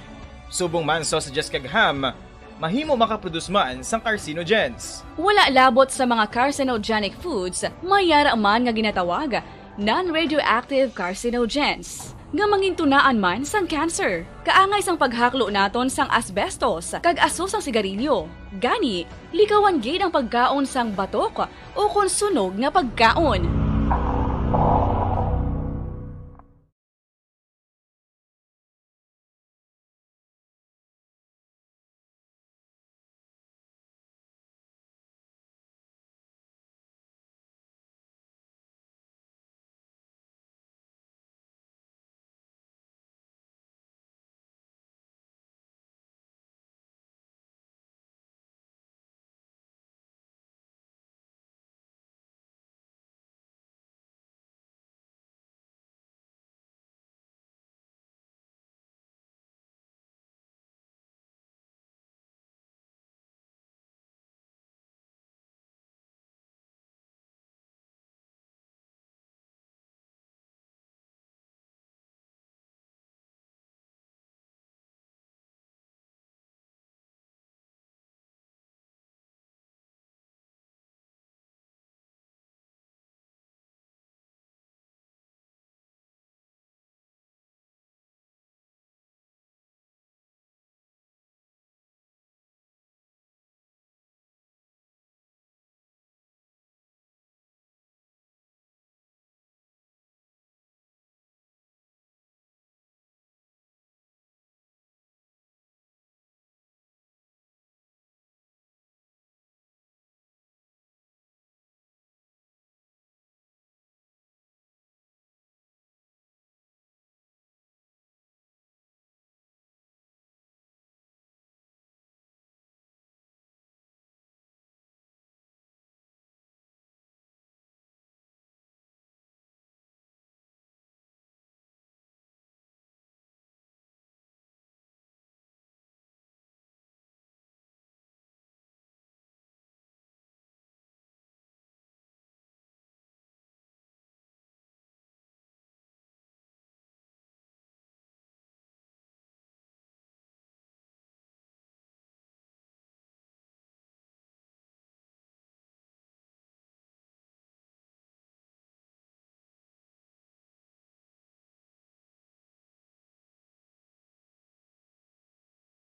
subong man sausages kag ham, mahimo makaproduce man sang carcinogens. Wala labot sa mga carcinogenic foods, mayara man nga ginatawag non-radioactive carcinogens nga mangintunaan man sang cancer. Kaangay sang paghaklo naton sang asbestos kag aso sang sigarilyo. Gani, likawan gid ang pagkaon sang batok o konsunog nga pagkaon.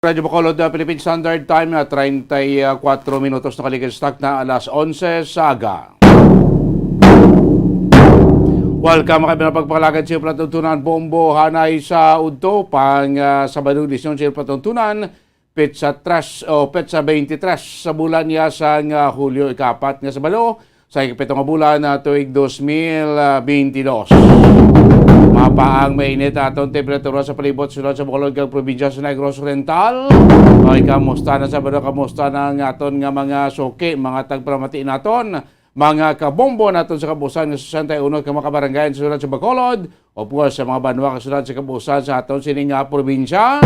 Radyo Bacolod, Philippine Standard Time na 34 minutos na kaligid-stock na alas 11 saga. Welcome kami na pagpalagad sa Platuntunan Bombo Hanay sa Udto pang Sabado edisyon sa Platuntunan Petsa 23 sa bulan niya sa Hulyo 4 nga Sabado sa ikapitong bulan na tuig 2022. Mapa ang mainit aton temperatura sa palibot sulod sa Bacolod kag probinsya sa Negros Oriental. Ay kamusta na Sabado, kamusta na ang aton nga mga suki, mga tagpramati naton, mga kabombo naton sa kabusan nga 61 ka mga kabarangayan sulod sa Bacolod o puwas sa mga banwa kasulod sa kabusan sa aton sining nga probinsya.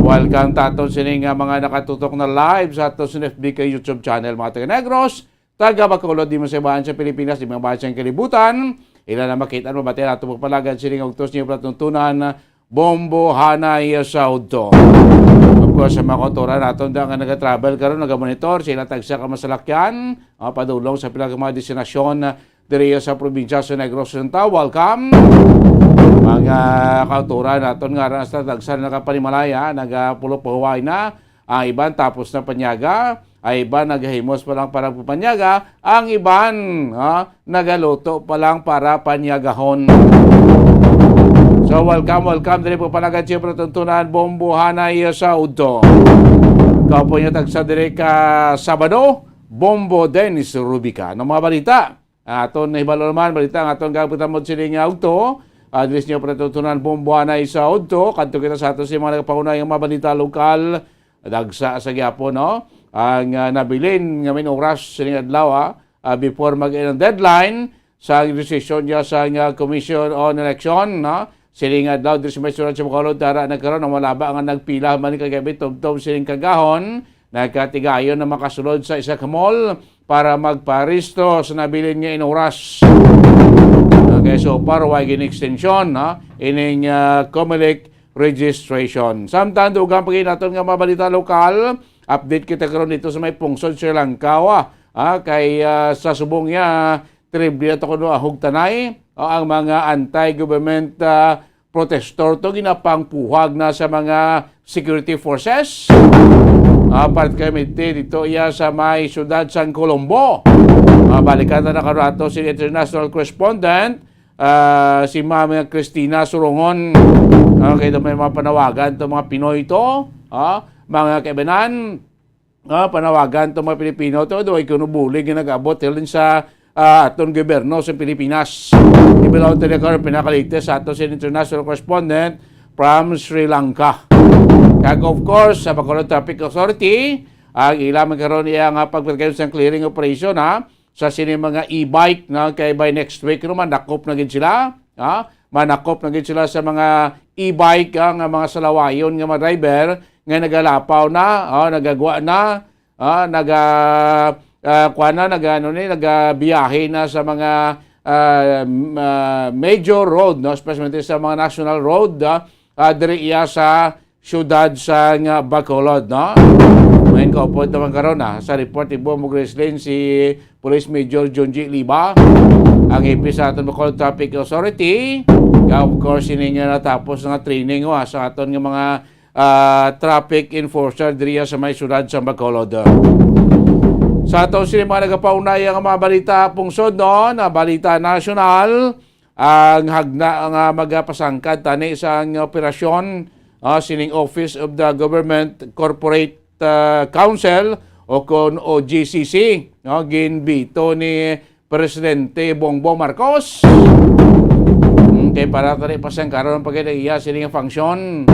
Welcome taton sining nga mga nakatutok na live sa aton sa FB kay YouTube channel mga taga Negros, taga Bacolod, di masabahan sa Pilipinas, di mga bahan sa kalibutan. Ilan na makita mo bati nato pagpalagan sining ugtos niyo platuntunan Bombo Hanay sa Udto. Of course, sa mga kontora naton nga naga-travel karon naga-monitor sila tagsa ka masalakyan, padulong sa pila ka mga destinasyon diri sa probinsya sa Negros Oriental. Welcome. Mga kontora naton nga ras tagsa nakapanimalaya, nagapulo-puhuway na ang iban tapos na panyaga. Ay iba naghahimos pa lang para panyaga, ang iban nagaluto pa lang para panyagahon. So welcome diri po palagan siya Platuntunan Bombo Hanay sa Udto. Kaupo niya tagsa diri ka Sabado, Bombo Dennis Rubica. No mga balita, aton nahibalo naman balita ang aton gabutan mo sining Udto. Adres niya Platuntunan Bombo Hanay sa Udto. Kadto kita sa aton si mga nagapaunay ang mga balita lokal dagsa sa gyapon no. Ang nabilin nga min oras sining adlaw before mag-end deadline sa decision niya sa Commission on Election no sining adlaw diri sa Metro sa Bacolod tara nagkaroon ng malaba nga nagpila man kagabi tugtog sining kagahon nagkatigayon na makasulod sa isa ka mall para magparisto sa nabilin nga inoras. Okay, so para why gin extension ining COMELEC registration. Samtang dugang pagin naton nga mga balita lokal. Update kita karon dito sa may pungsod Sri Lanka kay sa subong niya triple to kuno hugtanay ang mga anti-government protestor to ginapangpuhag na sa mga security forces. Part kami dito iya sa may syudad San Colombo. Balikan na karato si international correspondent si Ma'am Cristina Surongon. Kaya may mga panawagan to mga Pinoy to. Mga kaibanan, panawagan itong mga Pilipino ito, doon ay kinubulig na nag-abot din sa atong gobyerno sa Pilipinas. Ibilaw ito na pinakalites sa ato sa international correspondent from Sri Lanka. Kag of course, sa Bacolod Traffic Authority, ang ilang magkaroon niya nga pagpagkaroon sa clearing operation sa sini mga e-bike na kay by next week naman, nakop na gid sila. Manakop na gid sila sa mga e-bike ang mga salawayon nga mga driver nga nagalapaw na, nagagwa na, nagabiyahe na sa mga major road, no, especially sa mga national road, diri iya sa syudad sa Bacolod, no. Main ko po naman karon sa report ibo mo Graceland si Police Major John G. Liba, ang IP sa aton Bacolod Traffic Authority. Of course, ini nga natapos nga training sa aton nga mga traffic enforcer diriya sa may syudad sa Bacolod. Sa aton sila mga nagapaunay ang mga balita pungsod noon, balita nasyonal, ang hagna nga magapasangkad tani sa operasyon sining Office of the Government Corporate Council o kon OGCC, ginbito ni Presidente Bongbong Marcos. Kay para tari pasang karon pagkaiya sining function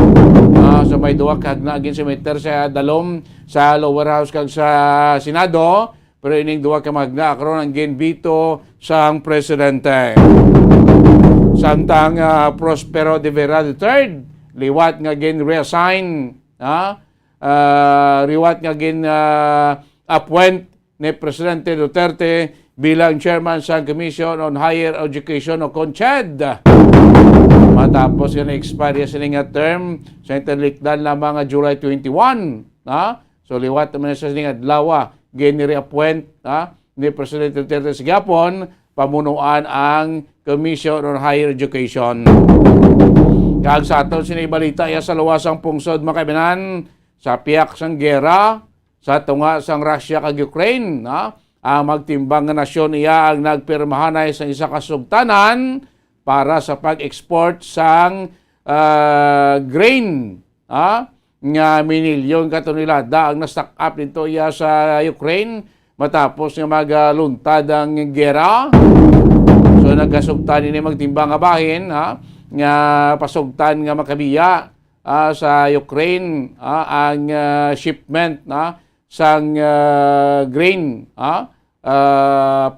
sa may duwa kag na agin meter sa dalom sa lower house kag sa Senado, pero ining duwa ka magna karon ang ginbito sang presidente. Samtang Prospero de Vera III liwat nga gin reassign liwat nga gin appoint ni Presidente Duterte bilang chairman sa Commission on Higher Education o CONCHED. Matapos yung expire sining term sa interlikdan na mga July 21. So liwat naman sa sining adlaw gini-reappoint ni Presidente Duterte sa Gapon pamunuan ang Commission on Higher Education. Kag sa aton sinibalita iya sa luwasang pungsod mga kaibigan sa piyak sang gera sa tunga sang Russia kag Ukraine, ang magtimbang nga nasyon iya ang nagpirmahanay sa isa ka sugtanan para sa pag-export sang grain, nga minilyon katonelada ang na-stock up dito iya sa Ukraine matapos nga magluntad ang gera. So nagkasugtan ini magtimbang nga bahin, nga pasugtan nga makabiya sa Ukraine ang shipment sang grain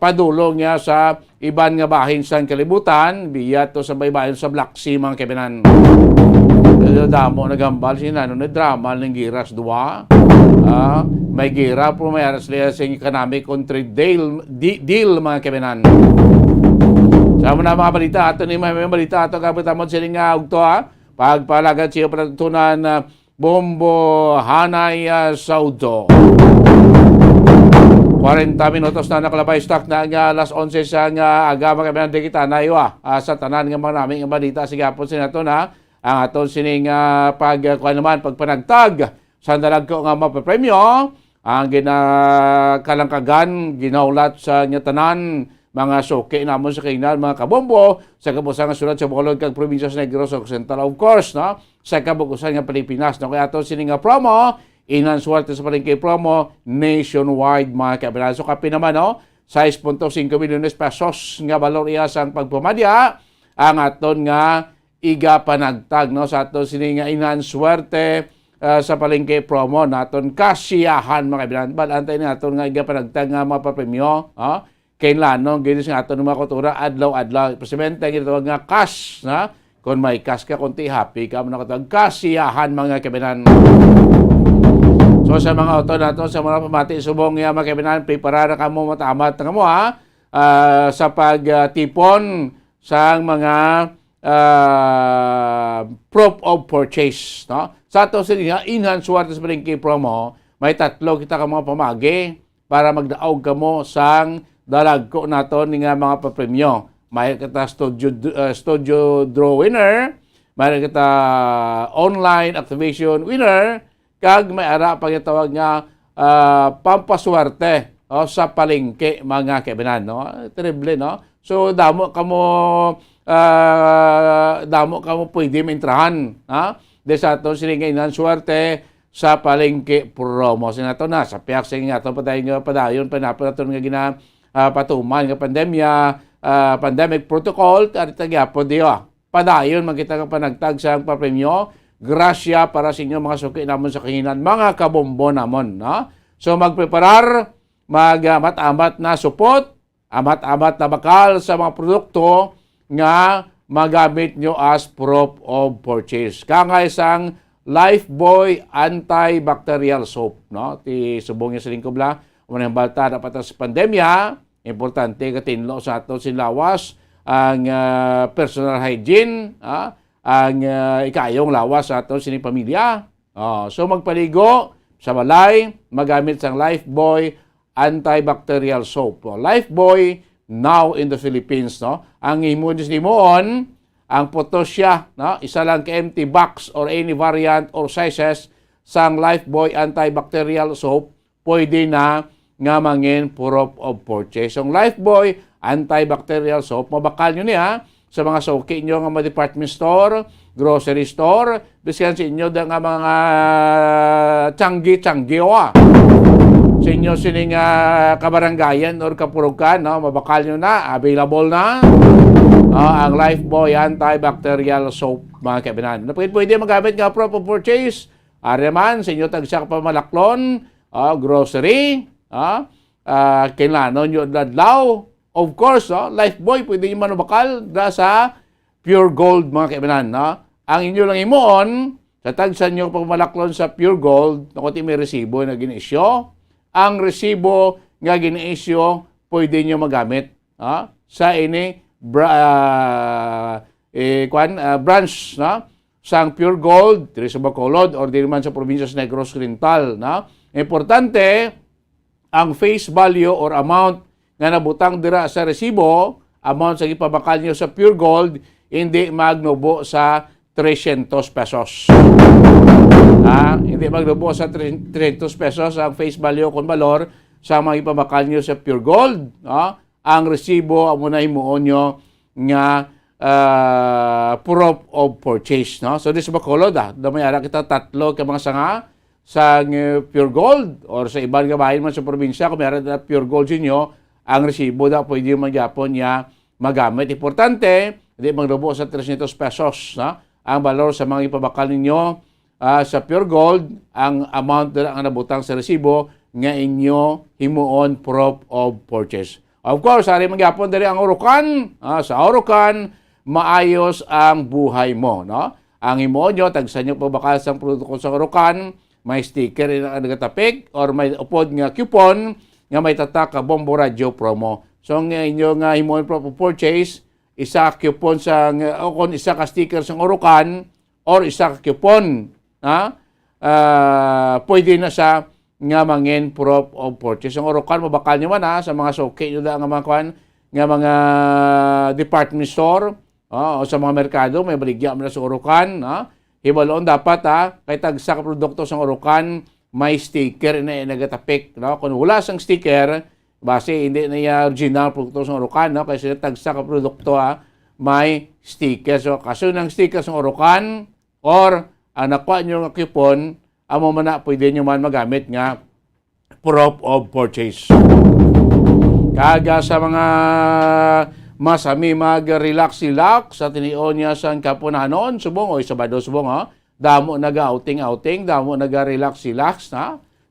padulong niya sa iban nga bahin sa kalibutan biya to sa baybayin sa Black Sea mga kaibigan. Damo nagambal sina no drama ng giras duwa. May gira po may aras liya sa economic country deal mga kaibigan. Sama na mga balita ato ni may balita ato kapitamon sila nga ugto pagpalagad siya patutunan bombo hanay saudo. 40 minutos na nakalabay stock na nga alas 11 sa nga aga mga kaibigan di kita na iwa sa tanan nga mga naming balita sigapon sila to na ang aton sining pagpanagtag sa dalag ko nga mapapremyo ang ginakalangkagan ginaulat sa tanan mga suki namon sa kainan mga kabombo sa kabusang sulat sa Bacolod kag probinsya sa Negros Occidental of course sa kabukusan nga Pilipinas kaya aton sining promo inan swerte sa palengke promo nationwide mga kaibigan. So kapi naman 6.5 milyones pesos nga balor iya sang pagpamadya ang aton nga iga panagtag sa aton sini nga inan swerte sa palengke promo naton kasiyahan mga kaibigan. Balantay ni aton nga iga panagtag nga mapapremyo kailanong gini sa aton mga kultura adlaw-adlaw. Presidente ginatawag nga cash kung may cash ka kunti happy ka mo nakatawag kasiyahan mga kaibigan. So sa mga auto nato sa mga pamati subong mga kaibigan prepara ka mo matamat nga mo sa pagtipon sa mga proof of purchase sa ato sila inhan swerte sa palengke promo may tatlo kita ka mga pamagi para magdaog ka mo sang dalag ko naton nga mga papremyo. May kita studio draw winner, may kita online activation winner, kag may ara pagitawag nga pampaswerte sa palengke mga kaibigan terrible so damo kamo pwede maintrahan de sa aton siling inan swerte sa palengke promo sinato na sa piyak sing aton padayon panaton nga patuman nga pandemic protocol at tagyapon diyo. Padayon magkita nga panagtag sa papremyo. Grasya para sa inyo mga suki namon sa kahinan, mga kabombo namon. So magpreparar, mag-amat-amat na support, amat-amat na bakal sa mga produkto nga magamit nyo as proof of purchase. Kangay sang Lifebuoy antibacterial soap. Ti subong niya sa lingkod la. Umanang balta dapat sa pandemya. Importante katinlo sa ato sinlawas ang personal hygiene, ang ikayong lawas sa ato sining pamilya. So magpaligo sa balay, magamit sang Lifebuoy antibacterial soap. Lifebuoy now in the Philippines. Ang imunis ni moon, ang potosya, isa lang ka empty box or any variant or sizes sang Lifebuoy antibacterial soap, pwede na nga mangin proof of purchase. Ang Lifebuoy antibacterial soap, mabakal nyo niya sa mga suki nyo nga mga department store, grocery store, biskan sa inyo nga mga tiyanggi-tiyanggi sa inyo sining kabarangayan or kapurugan, mabakal nyo na, available na ang Lifebuoy antibacterial soap mga kaibigan. Pwede magamit nga proof of purchase, ariman sa inyo tagsak pamalaklon, grocery, kailangan nyo dadlaw. Of course, Lifebuoy, pwede nyo manubakal sa Pure Gold, mga kaibigan. Ang inyo lang imoon, sa tagsan nyo pagmalaklon sa Pure Gold, nakuti may resibo na ginisyo. Ang resibo nga ginisyo, pwede nyo magamit sa ini branch sang Pure Gold, diri sa Bacolod, or diri man sa probinsya sa Negros Oriental. Importante, ang face value or amount nga nabutang dira sa resibo, amount sa ipabakal nyo sa Pure Gold, hindi magnubo sa 300 pesos. Hindi maglubo sa 300 pesos ang face value kung valor sa mga ipabakal nyo sa Pure Gold. Ang resibo ang muna himuon nyo nga proof of purchase. No? So, this bakulod, damayara kita tatlo ka mga sanga sa Pure Gold or sa ibang gabahin man sa probinsya, kung meron na Pure Gold ninyo, ang resibo pwede yung magyapon niya magamit. Importante, hindi maglubo sa 300 pesos. Ang valor sa mga ipabakal ninyo sa Pure Gold, ang amount na ang nabutang sa resibo nga inyo himuon proof of purchase. Of course, ari magyapon diri ang Orocan. Sa Orocan, maayos ang buhay mo. No? Ang himuon nyo, tagsan nyo pabakal sa produkto sa Orocan, may sticker na nagatapik or may upod nga coupon nga may tatak ka Bombo Radio promo. So, ang inyo nga himuon proof of purchase, isa coupon sa o kung isa ka sticker sa Orocan or isa ka coupon, pwede na sa nga mangin proof of purchase. Ang Orocan, mabakal nyo man sa mga soke nyo nga mga kwan, nga mga department store o sa mga merkado, may baligya mo na sa Orocan. Hibaloon dapat kay tagsa ka produkto sa Orocan, may sticker na nagatapik. No? Kung wala sang sticker, base hindi na yung original produkto sa Orocan, no? Kasi tagsa ka produkto may sticker. So, kaso ng sticker sa Orocan or ang nakuha nyo ng coupon, amo man na pwede nyo man magamit nga proof of purchase. Kaga sa mga masami mag-relax sa tinion niya sa kapunanon, subong o Sabado subong, damo naga-outing, damo naga-relax,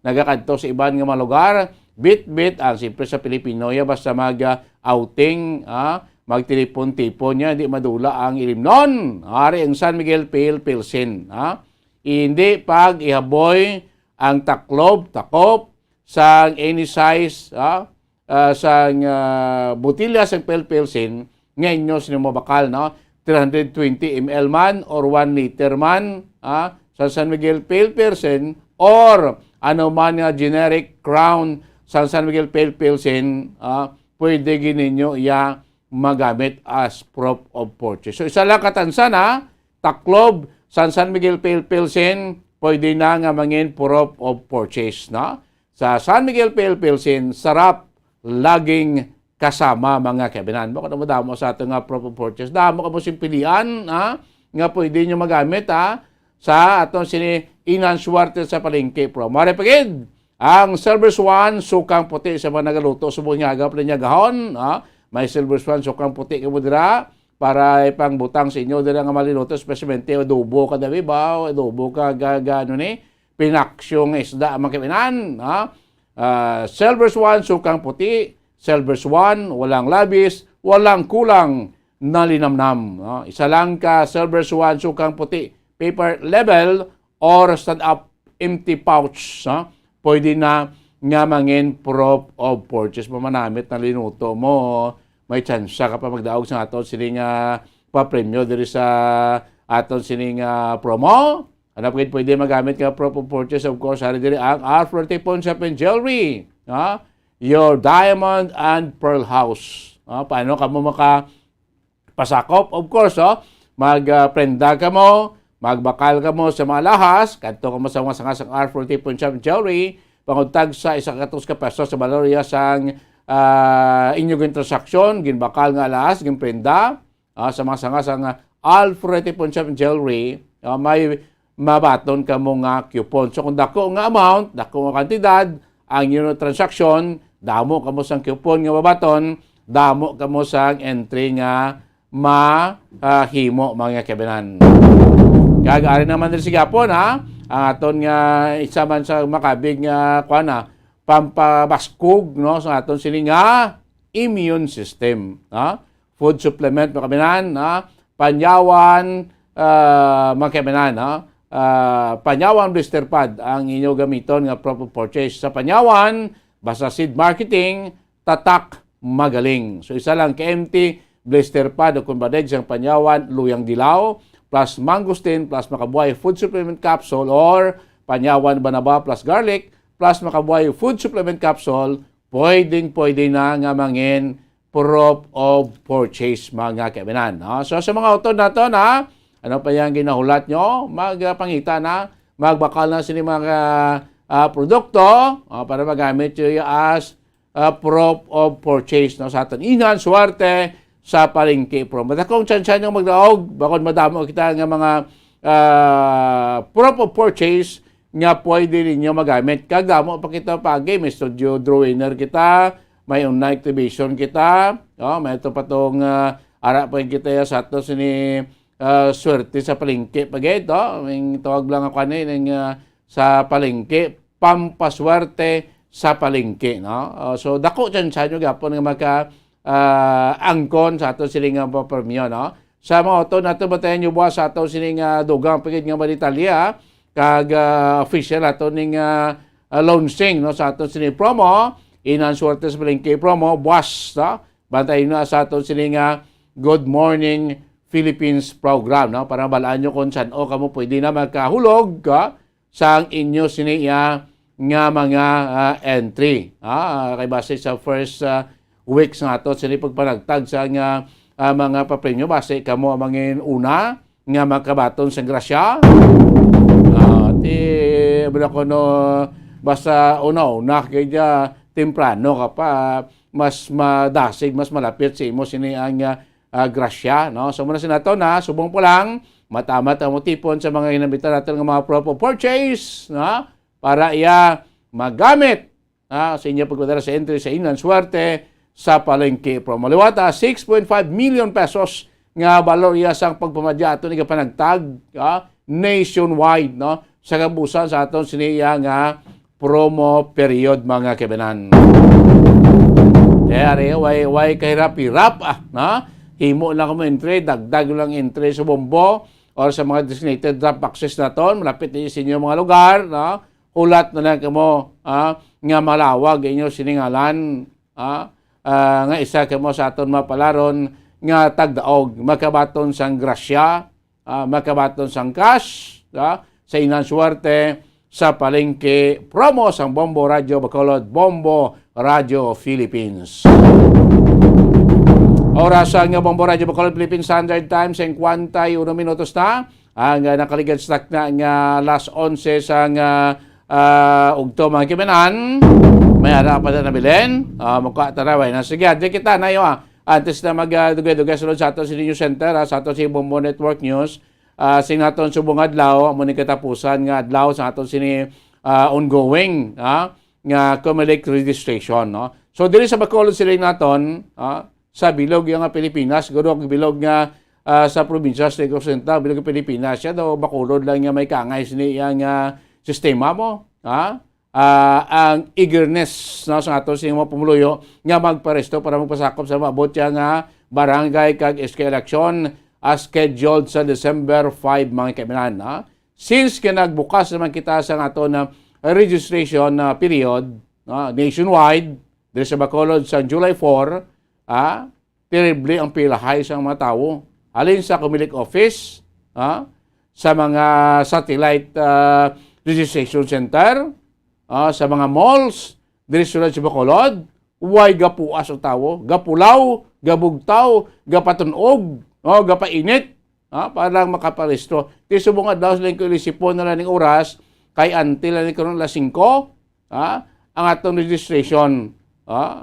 nagakadto sa iban nga mga lugar, bit ang siyempre sa Pilipino, basta mag-outing, magtilipon-tipon niya, hindi madula ang ilimnon. Ari ang San Miguel Pale Pilsen. Hindi pag ihaboy ang taklob, takop, sa any size, sa butilya sa Pale Pilsen, ngayon nyo sinumabakal, 320 ml man or 1 liter man, sa San Miguel Pale Pilsen or ano man nga generic Crown sa San Miguel Pale Pilsen, pwede gininyo magamit as proof of purchase. So isa lang katansan, taklob sa San Miguel Pale Pilsen, pwede na nga mangin proof of purchase. Sa San Miguel Pale Pilsen, sarap laging kasama mga kabinan. Baka na madamo sa ating proof of purchase. Damo ka mo simpilian, nga pwede nyo magamit sa atong Inan Suarte sa palengke. Pro maripagid, ang Silver Swan, sukang puti sa mga nagaluto, subong niya agap na niya gahon. May Silver Swan, sukang puti ka mo dira para ipang butang sa inyo dira nga maliluto, especialmente adobo ka dabi ba, adobo ka gano ni pinaksyong isda mga kabinan. Silver Swan, sukang puti, Silver Swan, walang labis, walang kulang na linamnam. Isa lang ka Silver Swan, sukang puti, paper label or stand-up empty pouch. Pwede na nga mangin proof of purchase. Mamanamit na linuto mo, may chance ka pa magdaog sa aton sining pa-premyo diri sa aton sining promo. Ano pwede magamit ka proof of purchase, of course, hari diri ang R40 Pawn Shop and Jewelry. Your Diamond and Pearl House. Paano ka mo makapasakop? Of course, magprenda ka mo, magbakal ka mo sa mga lahas, kanto ka mo sa mga sangasang R40 Pawn Shop and Jewelry, panguntag sa 100 pesos sa balorya sang inyong transaksyon, ginbakal nga lahas, ginprenda, sa mga sangasang R40 Pawn Shop and Jewelry, may mabaton ka mo nga coupon. So kung dako nga amount, dako nga kantidad, ang inyong transaksyon, damo ka mo sang coupon nga mabaton, damo ka mo sang entry nga mahimo mga kabinan. Kagari naman din si Gapon, ang aton nga isa man sa makabig nga pampabaskog, sa aton siling immune system. Food supplement mga kabinan, panyawan mga kabinan, panyawan blister pad ang inyo gamiton nga proof of purchase. Sa panyawan, basta seed marketing, tatak magaling. So isa lang KMT blister pad o kung badeg siyang panyawan, luyang dilaw, plus mangosteen, plus makabuhay food supplement capsule or panyawan banaba plus garlic, plus makabuhay food supplement capsule, pwede na nga mangin proof of purchase mga kabinan. So sa mga auto nato ano pa yang ginahulat nyo, magpangita na, magbakal na sini mga produkto para magamit nyo as proof of purchase no, sa aton inan, swerte sa palengke pro. Matakong tsansyan yung magdaog, bakit madamo kita nga mga proof of purchase nga pwede ninyo magamit. Kagdamo pa kita pagi, may studio drawinner kita, may online activation kita, may ito pa itong ara pa kita sa ato sini swerte sa palengke pagi ito. May tawag lang ako sa palengke, pampaswerte sa palengke. No? So dako dyan sa inyo gapon nga maka angkon sa ato siling papremyo. No? Sa mga auto nato batayan nyo buha sa ato siling dugang pagid nga Manitalya, kag official ato ning launching no sa ato sini promo inan swerte sa palengke promo buwas no bantayin na sa ato sini Good Morning Philippines program no para balaan nyo kung saan kamo pwede na magkahulog sa inyo sini nga mga entry kay base sa first weeks nga ato sini pagpanagtag sa mga papremyo base kamo amangin una nga makabaton sa grasya. Basta una-una kaya temprano ka pa mas madasig, mas malapit sa imo sini ang grasya. No? So muna sinato na, subong po lang, matamat ang motipon sa mga inabitan natin ng mga proof of purchase no? Para magamit sa inyo pagpadala sa entry sa inan swerte sa palengke pro. Maliwata, 6.5 million pesos nga balor sang pagpamadya ato ni kapanagtag nationwide no sa kabusan sa aton siniya nga promo period mga kebenan. Kaya way kahirap-hirap na himo lang mo entry, dagdag lang entry sa bombo or sa mga designated drop boxes naton malapit ni sa inyo mga lugar no ulat na lang kamo nga malawag inyo siningalan nga isa kamo sa aton mapalaron nga tagdaog makabaton sang grasya makabaton sang cash sa inan swerte sa palengke promo sang Bombo Radio Bacolod, Bombo Radio Philippines. Oras ang Bombo Radio Bacolod Philippines Standard Time 51 minutos na. Ang nakaligad stock na nga last 11 sang ugto mga kimenan. May ara pa na nabilin. Mukha taraway na sige. Di kita na yun antes na mag-dugay-dugay sunod sa ato sa News Center sa ato si Bombo Network News. Sing aton subong adlaw amo ni katapusan nga adlaw sa aton sini ongoing nga COMELEC registration no. So diri sa Bacolod sila naton sa bilog nga Pilipinas guro bilog nga sa probinsya sa Negros Occidental bilog nga Pilipinas siya daw Bacolod lang nga may kaangay sini nga sistema mo ang eagerness no, sa aton sini mga pumuluyo nga magparesto para magpasakop sa maabot nga barangay kag SK election scheduled sa December 5 mga kaibigan. Since nagbukas naman kita sa ato na registration period nationwide, dito sa Bacolod sa July 4, terribly ang pilahay sa mga tao. Alin sa COMELEC office, sa mga satellite registration center, sa mga malls, dito sa Bacolod, huwag gapuas ang tao, gapulaw, gabugtaw, gapatunog, gapainit para lang makaparestro. Di subong adlaw sila ko ilisipon na lang ng oras kay until na karon la 5 ang atong registration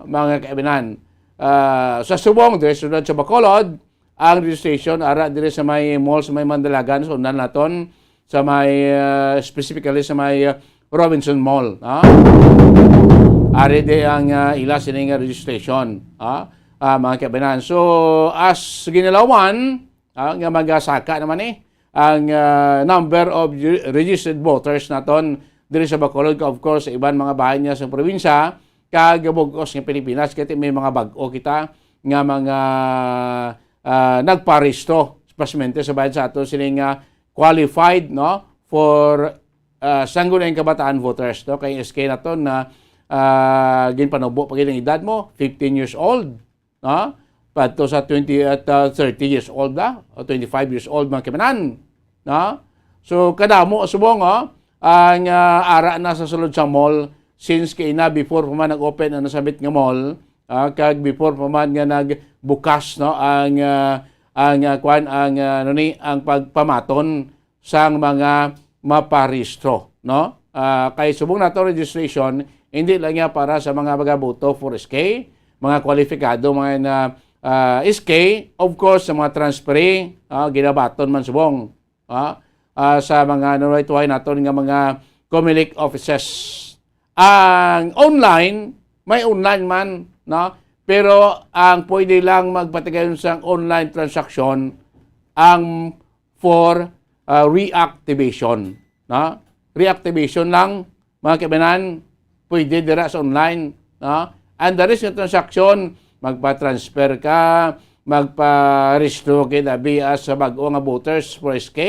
mga kaibigan. Sa subong dire sunod sa Bacolod ang registration ara dire sa may malls may Mandalagan so nan naton sa may specifically sa may Robinson Mall ari de ang ila sining registration mga kaibigan. So, as ginalawan, nga magasaka naman ang number of registered voters naton diri sa Bacolod, of course, sa ibang mga bahay niya sa probinsya, kagabugos ng Pilipinas, kasi may mga bag-o kita nga mga nagparesto, especially sa bayan sa ato, siling qualified no, for sanggunang kabataan voters. No? Kaya SK naton na ginpanubo pag ilang edad mo, 15 years old, pato sa 20 at 30 years old o 25 years old mga kimanan. So kadamo subong ang ara na sa sulod sa mall since kay na before pa man nag-open ang nasabit nga mall kag before pa man nga nagbukas no ang ang pagpamaton sang mga maparehistro, no? Kay subong nato registration hindi lang niya para sa mga magaboto for SK, mga kwalifikado mga na SK, of course sa mga transferee, ginabaton man subong sa mga right naton nga mga COMELEC offices. Ang online, may online man, no? Pero ang pwede lang magpatigayon sa online transaction ang for reactivation. No? Reactivation lang, mga kaibigan, pwede dira sa online. No? And the rest ng transaction, magpa-transfer ka, magpa-restore ka sa bago nga voters for SK,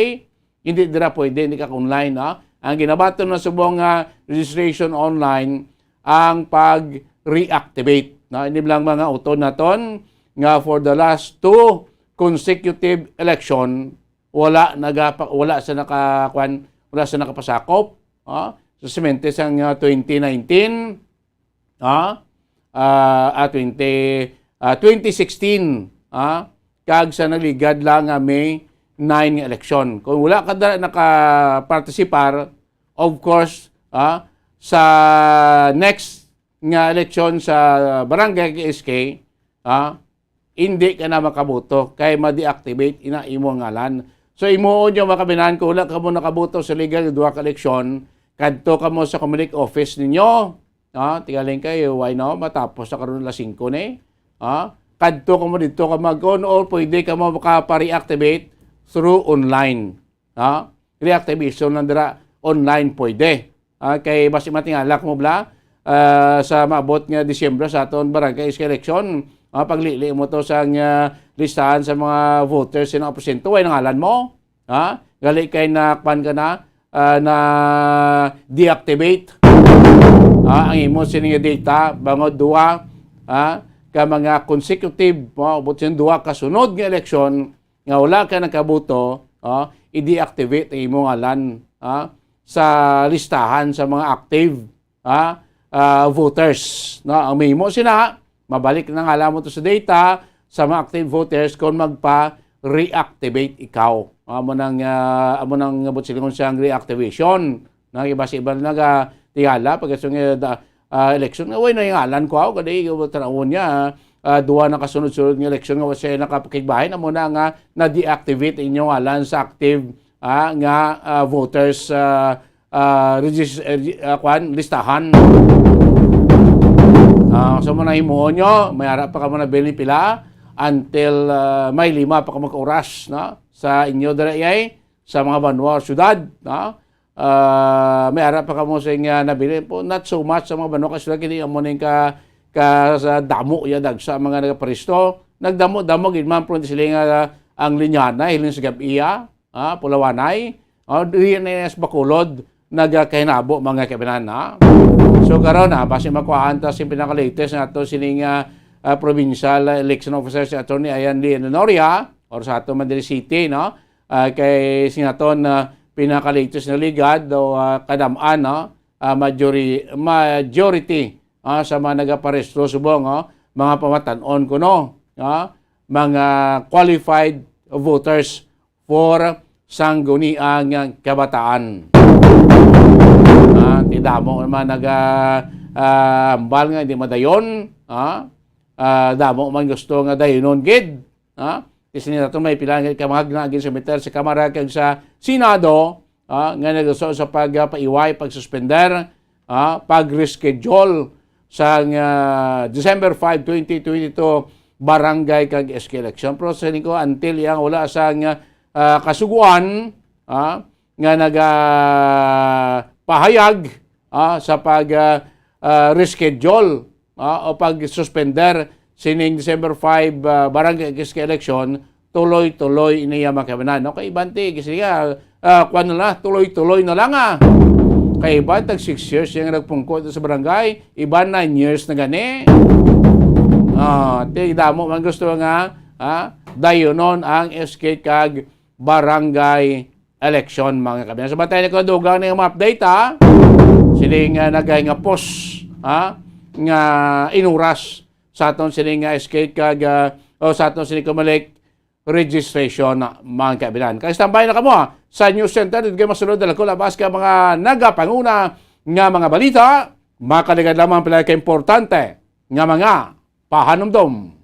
hindi dira pwede, hindi ka online. No? Ang ginabaton na subong registration online, ang pag-reactivate. No, ini lang mga uton naton nga for the last 2 consecutive election wala sa nakapasakop sa semente sang 2019 2016 kag sa nagligad lang May 9 election. Kung wala ka nakapartisipar, of course sa next nga eleksyon sa barangay SK, hindi ka na makaboto kay ma-deactivate ina imo ngalan. So imuon yung makabinan ko wala ka mo nakaboto sa legal duwa ka eleksyon, kadto ka mo sa COMELEC office ninyo. Tigaling kayo, why no? Matapos sa karon la 5 ni. Kadto ka mo dito ka mag-on or pwede ka mo maka-reactivate through online. Reactivation lang dira online pwede. Kay basi matingalak mo bla sa maabot nga Disyembre sa aton barangay election, paglili mo to sa listahan sa mga voters sa porsyento ay nangalan mo, gali kay na kwan ka na deactivate ang imo sining data bangod duwa ka mga consecutive ubot sin duwa ka sunod nga election nga wala ka nakaboto, i-deactivate ang imo ngalan sa listahan sa mga active voters. No? Ang memo sina, mabalik na nga mo to sa data sa mga active voters kung magpa-reactivate ikaw. Amo nang butsilingon siyang reactivation. Ibas ibang tigala pag election. Uy, nangalan ko ako. Kasi tanawon niya, duwa na kasunod-sunod ng election nga siya nakapakigbahin. Amo na nga na-deactivate inyong alan sa active voters listahan. So muna himuon nyo, may harap pa ka muna pila until may 5 pa ka magka-oras sa inyo darayay sa mga banwa o syudad. May harap pa ka mo sa inyo nabili po, not so much sa mga banwa kasi hindi mo na sa damo yadag sa mga nagaparisto. Nagdamo-damo, ginman po sila nga ang linyana, hilin sa gabiya, pulawanay, diyan na sa Bacolod, nagkahinabo mga kabinan. So karon base makuhaan ta sin pinaka-latest na ato sining provincial election officer si Attorney Ayan Lee Noria or sa ato Manila City, no? Kay sinaton pinaka-latest na ligad o kadamaan, majority sa mga nagaparesto subong mga pamatanon kuno, mga qualified voters for sangguniang kabataan. Damo naman hambal nga hindi madayon, damo man gusto nga dayonon gid, kasi nito may pila ka mga ginagin sa meter sa Kamara kag sa Senado, nga nagso sa pagpaiway, pagsuspender, pag-reschedule sa December 5, 2022 barangay kag SK election process niko until yang wala sa kasuguan nga pahayag sa pag-reschedule o pag-suspender sining December 5 barangay SK election, tuloy-tuloy iniya makabanan. Okay, Bante, kasi tuloy-tuloy na lang Kay iba, tag 6 years yung nagpungkot sa barangay, iba 9 years na gani. Damo man gusto nga, dayonon ang SK kag barangay election mga kabinan. So batay na ko dugang na yung update siling nagay nga post nga inuras sa aton siling SK kag sa aton siling COMELEC registration mga kaibigan. Kaya standby na kamo sa News Center. Dito kayo masunod na ko labas ka mga nagapanguna nga mga balita. Makaligad lamang pala ka-importante nga mga pahanumdom.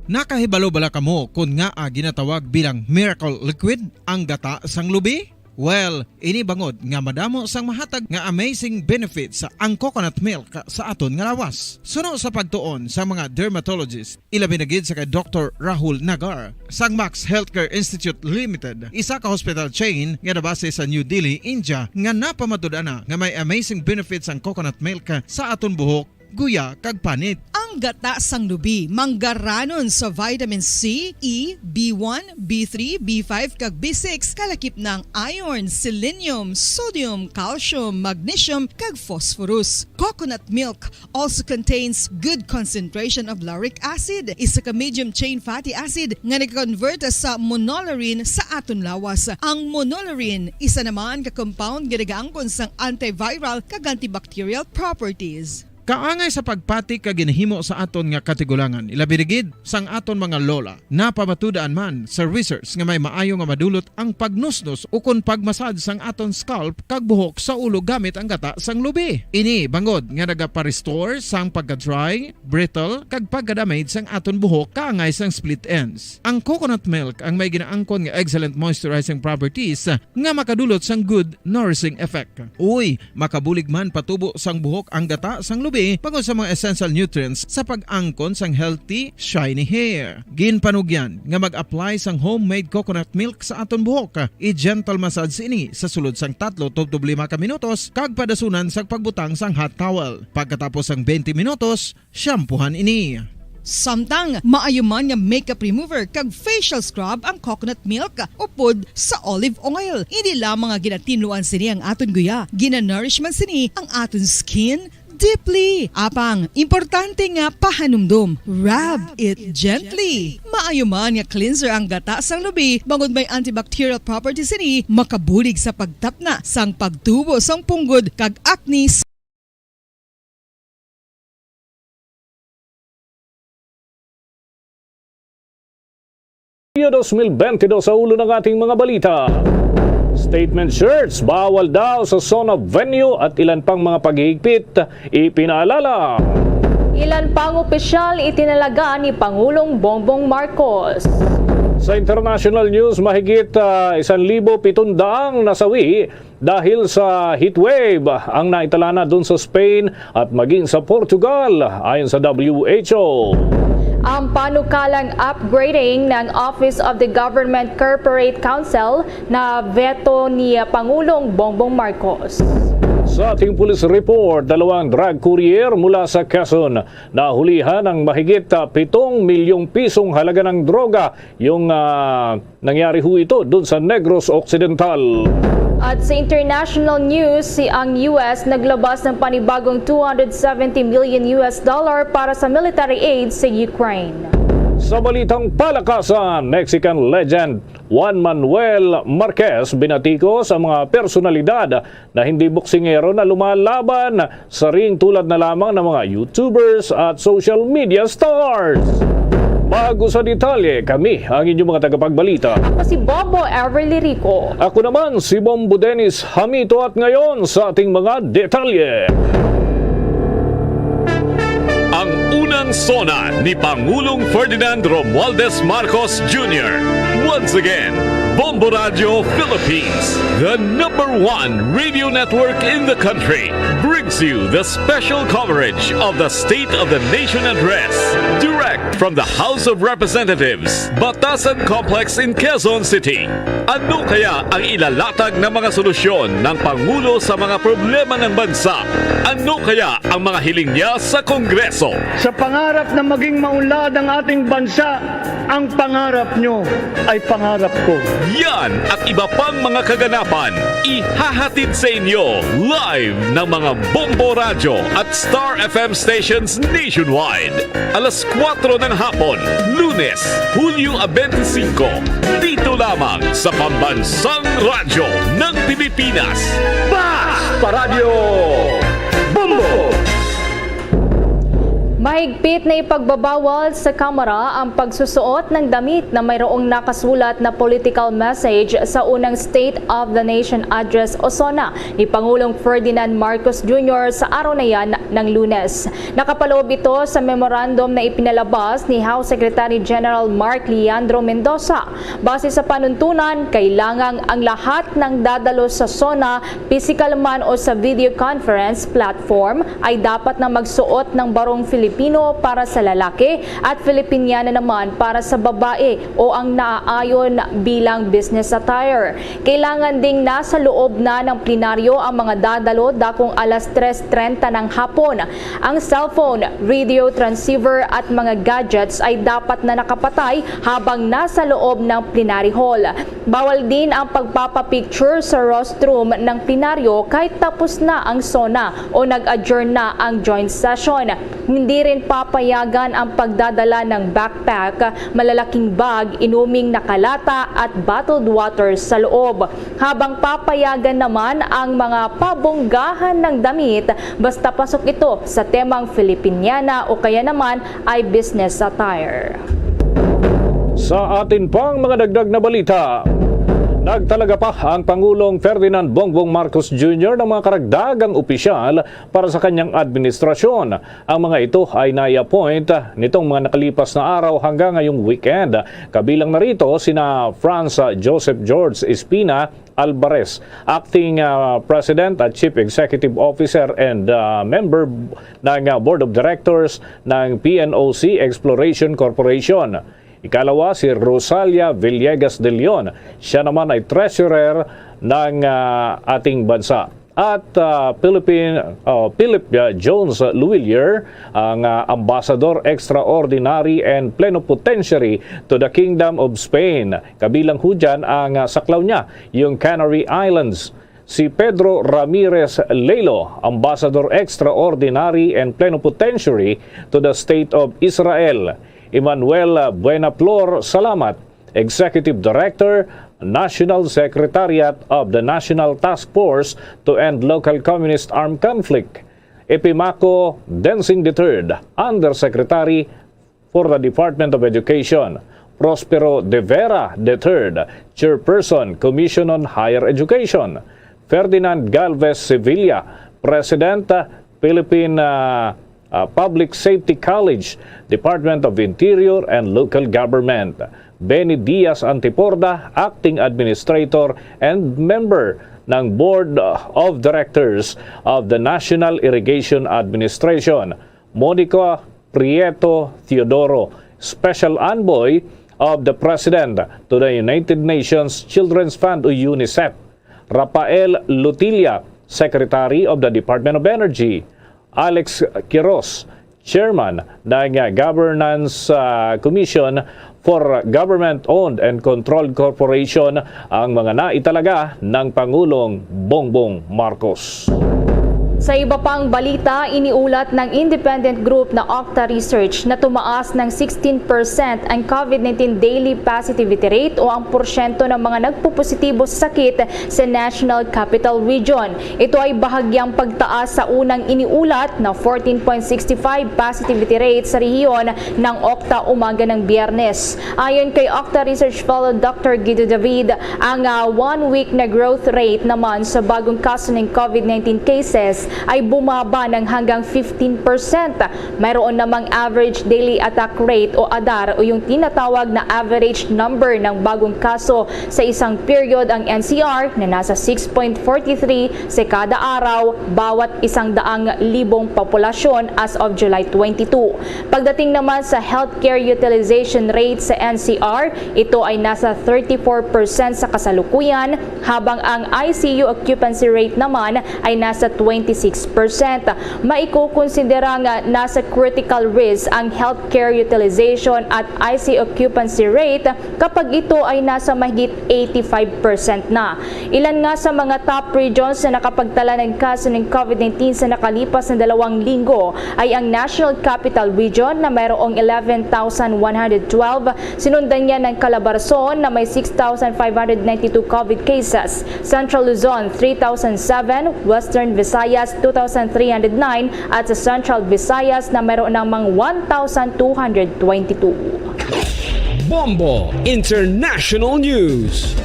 Nakahibalo bala kamo kung nga ginatawag bilang miracle liquid ang gata sang lubi? Well, ini bangod nga madamo sang mahatag nga amazing benefits sa ang coconut milk sa aton nga lawas. Suno sa pagtuon sa mga dermatologist, ilabi na gid sa kay Dr. Rahul Nagar sang Max Healthcare Institute Limited, isa ka hospital chain nga nabase sa New Delhi, India, nga napamatud-ana nga may amazing benefits ang coconut milk sa aton buhok, guya kag panit. Ang gata sang lubi manggaranon sa vitamin C, E, B1, B3, B5 kag B6 kalakip ng iron, selenium, sodium, calcium, magnesium kag phosphorus. Coconut milk also contains good concentration of lauric acid, isa ka medium chain fatty acid nga nag-convert sa monolaurin sa aton lawas. Ang monolaurin isa naman ka compound nga nagaangkon sang antiviral kag antibacterial properties. Kaangay sa pagpati ka ginahimo sa aton nga katigulangan, ilabirigid sang aton mga lola, napamatudaan man sa research nga may maayo nga madulot ang pagnusnos o kon pagmasad sang aton scalp kag buhok sa ulo gamit ang gata sang lubi. Ini bangod nga nagapa-restore sang pagka-dry, brittle kag pagka-damage sang aton buhok kaangay sang split ends. Ang coconut milk ang may ginaangkon nga excellent moisturizing properties nga makadulot sang good nourishing effect. Uy, makabulig man patubo sang buhok ang gata sang lubi pagod sa mga essential nutrients sa pag-angkon sang healthy, shiny hair. Ginpanugyan nga mag-apply sang homemade coconut milk sa aton buhok. I-gentle massage ini sa sulod sang 3 to 5 ka minutos kag padasunan sa pagbutang sang hot towel. Pagkatapos sang 20 minutos, shampoohan ini. Samtang maayuman nga makeup remover kag facial scrub ang coconut milk upod sa olive oil. Hindi lamang nga ginatinluan sini ang aton guya, ginanourishman sini ang aton skin deeply. Apang, importante nga pahanumdum. Rub it gently. Maayuman nga cleanser ang gata sang lubi, bangod may antibacterial properties ini, makabulig sa pagtapna sang pagtubo sang punggod kag acne. 2022 sa ulo ng ating mga balita. Statement shirts, bawal daw sa zone of venue at ilan pang mga paghihigpit ipinaalala. Ilan pang opisyal itinalaga ni Pangulong Bongbong Marcos. Sa international news, mahigit 1,700 nasawi dahil sa heatwave ang naitala na doon sa Spain at maging sa Portugal ayon sa WHO. Ang panukalang upgrading ng Office of the Government Corporate Council na veto ni Pangulong Bongbong Marcos. Sa ating police report, 2 drug courier mula sa Quezon nahulihan ng mahigit 7 milyong pisong halaga ng droga. Yung nangyari ho ito doon sa Negros Occidental. At sa international news, ang US naglabas ng panibagong $270 million para sa military aid sa Ukraine. Sa balitang palakasan, Mexican legend Juan Manuel Marquez binatiko sa mga personalidad na hindi boksingero na lumalaban sa ring tulad na lamang ng mga YouTubers at social media stars. Bago sa detalye, kami ang inyong mga tagapagbalita. Ako si Bobo Everly Rico. Ako naman si Bombo Dennis Hamito at ngayon sa ating mga detalye. Ang unang sona ni Pangulong Ferdinand Romualdez Marcos Jr. Once again, Bombo Radio Philippines, the #1 radio network in the country, brings you the special coverage of the State of the Nation Address, direct from the House of Representatives, Batasan Complex in Quezon City. Ano kaya ang ilalatag na mga solusyon ng Pangulo sa mga problema ng bansa? Ano kaya ang mga hiling niya sa Kongreso? Sa pangarap na maging maunlad ang ating bansa, ang pangarap nyo ay pangarap ko. Yan at iba pang mga kaganapan, ihahatid sa inyo live ng mga Bombo Radio at Star FM stations nationwide. Alas 4 ng hapon, Lunes, Hulyo 25, dito lamang sa Pambansang Radyo ng Pilipinas. Basta Radio Bombo! Mahigpit na ipagbabawal sa Kamara ang pagsusuot ng damit na mayroong nakasulat na political message sa unang State of the Nation Address o SONA ni Pangulong Ferdinand Marcos Jr. sa araw na yan ng Lunes. Nakapaloob ito sa memorandum na ipinalabas ni House Secretary General Mark Leandro Mendoza. Base sa panuntunan, kailangang ang lahat ng dadalo sa SONA, physical man o sa video conference platform ay dapat na magsuot ng barong Filipino para sa lalaki at Filipiniana naman para sa babae o ang naaayon bilang business attire. Kailangan ding nasa loob na ng plenaryo ang mga dadalo dakong alas 3:30 ng hapon. Ang cellphone, radio transceiver at mga gadgets ay dapat na nakapatay habang nasa loob ng plenary hall. Bawal din ang pagpapapicture sa rostrum ng plenaryo kahit tapos na ang SONA o nag-adjourn na ang joint session. Hindi rin papayagan ang pagdadala ng backpack, malalaking bag, inuming nakalata at bottled water sa loob. Habang papayagan naman ang mga pabonggahan ng damit basta pasok ito sa temang Filipiniana o kaya naman ay business attire. Sa atin pang mga dagdag na balita, nagtalaga pa ang Pangulong Ferdinand Bongbong Marcos Jr. ng mga karagdagang opisyal para sa kanyang administrasyon. Ang mga ito ay nai-appoint nitong mga nakalipas na araw hanggang ngayong weekend. Kabilang na rito sina Franz Joseph George Espina Alvarez, Acting President at Chief Executive Officer and member ng Board of Directors ng PNOC Exploration Corporation. Ikalawa, si Rosalia Villegas de Leon. Siya naman ay treasurer ng ating bansa. At Philip Jones Luwilier, ang Ambassador Extraordinary and Plenipotentiary to the Kingdom of Spain. Kabilang ho dyan ang saklaw niya, yung Canary Islands. Si Pedro Ramirez Lelo, Ambassador Extraordinary and Plenipotentiary to the State of Israel. Emmanuel Buenaflor Salamat, Executive Director, National Secretariat of the National Task Force to End Local Communist Armed Conflict. Epimaco Densing III, Undersecretary for the Department of Education. Prospero De Vera III, Chairperson, Commission on Higher Education. Ferdinand Galvez Sevilla, President, Philippine Public Safety College, Department of Interior and Local Government. Benny Diaz Antiporda, Acting Administrator and member ng Board of Directors of the National Irrigation Administration. Monica Prieto Teodoro, Special Envoy of the President to the United Nations Children's Fund o UNICEF. Rafael Lutilla, Secretary of the Department of Energy. Alex Quiros, Chairman ng Governance Commission for Government-Owned and Controlled Corporation, ang mga naitalaga ng Pangulong Bongbong Marcos. Sa iba pang balita, iniulat ng independent group na Octa Research na tumaas ng 16% ang COVID-19 daily positivity rate o ang porsyento ng mga nagpupositibo sa sakit sa National Capital Region. Ito ay bahagyang pagtaas sa unang iniulat na 14.65 positivity rate sa rehiyon ng Octa umaga ng Biyernes. Ayon kay Octa Research Fellow Dr. Guido David, ang 1 week na growth rate naman sa bagong kaso ng COVID-19 cases ay bumaba ng hanggang 15%. Mayroon namang average daily attack rate o ADAR o yung tinatawag na average number ng bagong kaso sa isang period ang NCR na nasa 6.43 sa kada araw bawat 100,000 populasyon as of July 22. Pagdating naman sa healthcare utilization rate sa NCR, ito ay nasa 34% sa kasalukuyan habang ang ICU occupancy rate naman ay nasa 26%. Maikukonsidera nga nasa critical risk ang healthcare utilization at ICU occupancy rate kapag ito ay nasa mahigit 85% na. Ilan nga sa mga top regions na nakapagtala ng kaso ng COVID-19 sa nakalipas na 2 linggo ay ang National Capital Region na mayroong 11,112, sinundan niya ng Calabarzon na may 6,592 COVID cases, Central Luzon 3,007, Western Visayas Visayas 2,309 at sa Central Visayas na mayroon namang 1,222. Bombo International News.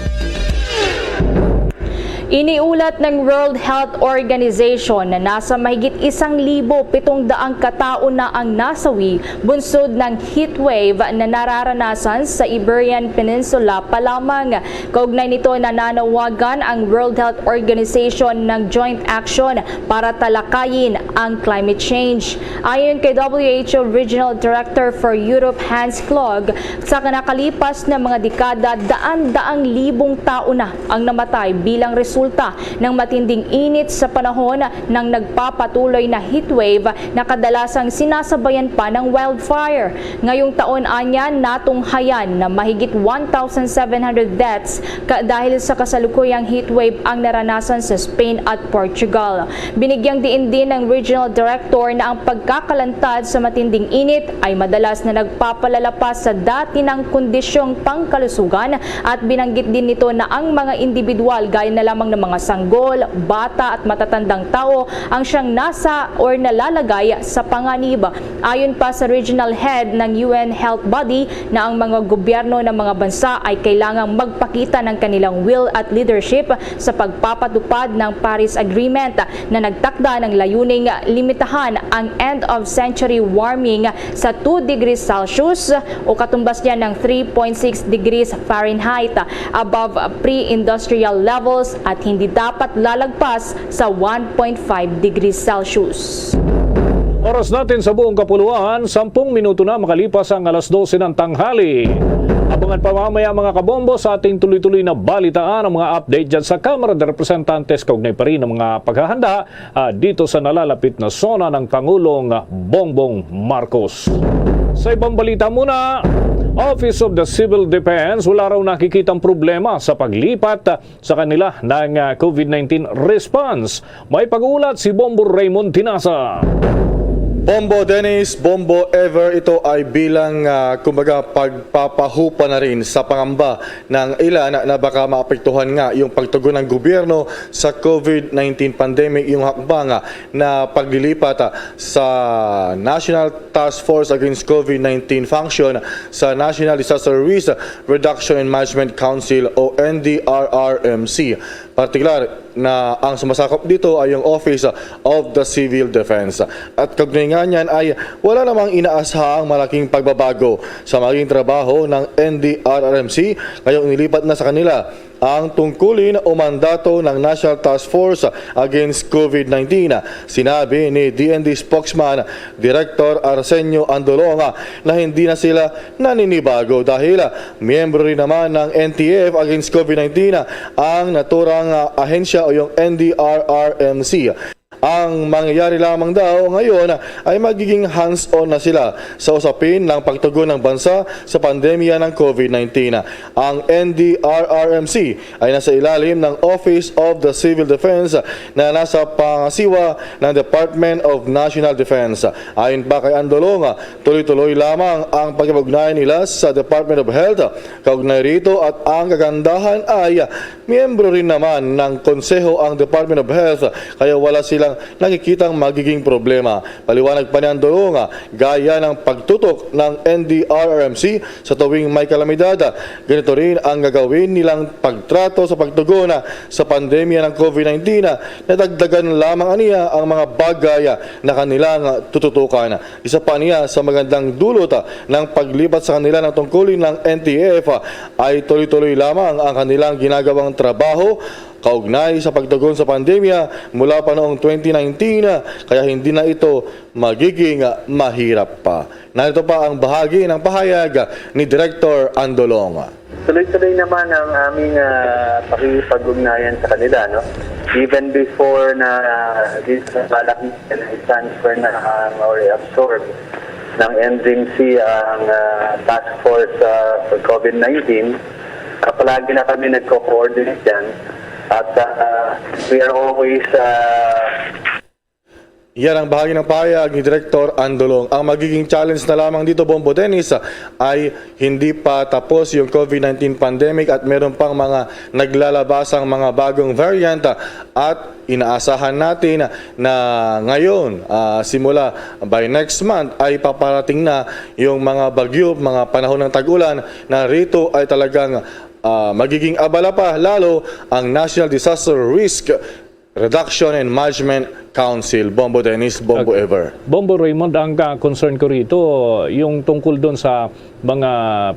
Iniulat ng World Health Organization na nasa mahigit 1,700 katao na ang nasawi bunsod ng heatwave na nararanasan sa Iberian Peninsula pa lamang. Kaugnay nito, nananawagan ang World Health Organization ng joint action para talakayin ang climate change. Ayon kay WHO Regional Director for Europe Hans Klug, sa nakalipas na mga dekada, daan-daang libong tao na ang namatay bilang resulta ng matinding init sa panahon ng nagpapatuloy na heatwave na kadalasang sinasabayan pa ng wildfire. Ngayong taon anya, natunghayan na mahigit 1,700 deaths dahil sa kasalukuyang heatwave ang naranasan sa Spain at Portugal. Binigyang diin din ng Regional Director na ang pagkakalantad sa matinding init ay madalas na nagpapalala pa sa dati ng kondisyong pangkalusugan at binanggit din nito na ang mga individual gaya na lamang ng mga sanggol, bata at matatandang tao ang siyang nasa or nalalagay sa panganib. Ayon pa sa regional head ng UN Health Body na ang mga gobyerno ng mga bansa ay kailangang magpakita ng kanilang will at leadership sa pagpapatupad ng Paris Agreement na nagtakda ng layuning limitahan ang end-of-century warming sa 2 degrees Celsius o katumbas niya ng 3.6 degrees Fahrenheit above pre-industrial levels at hindi dapat lalagpas sa 1.5 degrees Celsius. Oras natin sa buong kapuluan, 10 minuto na makalipas ang alas 12 ng tanghali. Abangan pa mamaya mga kabombo sa ating tuloy-tuloy na balitaan ang mga update dyan sa Kamara de Representantes, kaugnay pa rin ang mga paghahanda dito sa nalalapit na sona ng Pangulong Bongbong Marcos. Sa ibang balita muna, Office of the Civil Defense wala raw nakikitang problema sa paglipat sa kanila ng COVID-19 response. May pag-uulat si Bombo Raymond Tinasa. Bombo Dennis, Bombo Ever, ito ay bilang kumbaga pagpapahupa na rin sa pangamba ng ilan na baka maapektuhan nga yung pagtugon ng gobyerno sa COVID-19 pandemic, yung hakbang na paglilipat sa National Task Force Against COVID-19 function sa National Disaster Risk Reduction and Management Council o NDRRMC. Partikular na ang sumasakop dito ay yung Office of the Civil Defense. At kaugnay nga niyan ay wala namang inaasahang malaking pagbabago sa maging trabaho ng NDRRMC. Ngayong inilipat na sa kanila ang tungkulin o mandato ng National Task Force Against COVID-19. Sinabi ni DND spokesman Director Arsenio Andolonga na hindi na sila naninibago dahil miyembro rin naman ng NTF Against COVID-19 ang naturang ahensya o yung NDRRMC. Ang mangyayari lamang daw ngayon ay magiging hands-on na sila sa usapin ng pagtugon ng bansa sa pandemya ng COVID-19. Ang NDRRMC ay nasa ilalim ng Office of the Civil Defense na nasa pangasiwa ng Department of National Defense. Ayon pa kay Andolonga, tuloy-tuloy lamang ang pagkipag-ugnayan nila sa Department of Health. Kaugnay rito at ang kagandahan ay miyembro rin naman ng konseho ang Department of Health kaya wala silang nakikitang magiging problema. Paliwanag pa ni Andolonga, gaya ng pagtutok ng NDRRMC sa tuwing may kalamidad, ganito rin ang gagawin nilang pagtrato sa pagtugon sa pandemya ng COVID-19 na dagdagan lamang niya ang mga bagay na kanilang tututukan. Isa pa niya sa magandang dulot ng paglipat sa kanila ng tungkulin ng NTF ay tuloy-tuloy lamang ang kanilang ginagawang trabaho kaugnay sa pagtugon sa pandemya mula pa noong 2019 kaya hindi na ito magiging mahirap pa. Narito pa ang bahagi ng pahayag ni Director Andolonga. Tuloy-tuloy naman ang aming pakipag-ugnayan sa kanila. No? Even before na this malaki na transfer na or absorb ng NDRRMC ang task force for COVID-19, palagi na kami nagko-coordinate yan. At we are always Yan ang bahagi ng pahayag ni Director Andolong. Ang magiging challenge na lamang dito, Bombo Dennis, ay hindi pa tapos yung COVID-19 pandemic at meron pang mga naglalabasang mga bagong variant at inaasahan natin na ngayon, simula by next month ay paparating na yung mga bagyo, mga panahon ng tag-ulan na rito ay talagang magiging abala pa lalo ang National Disaster Risk Reduction and Management Council. Bombo Dennis, Bombo Ever. Bombo Raymond, ang concern ko rito, yung tungkol doon sa mga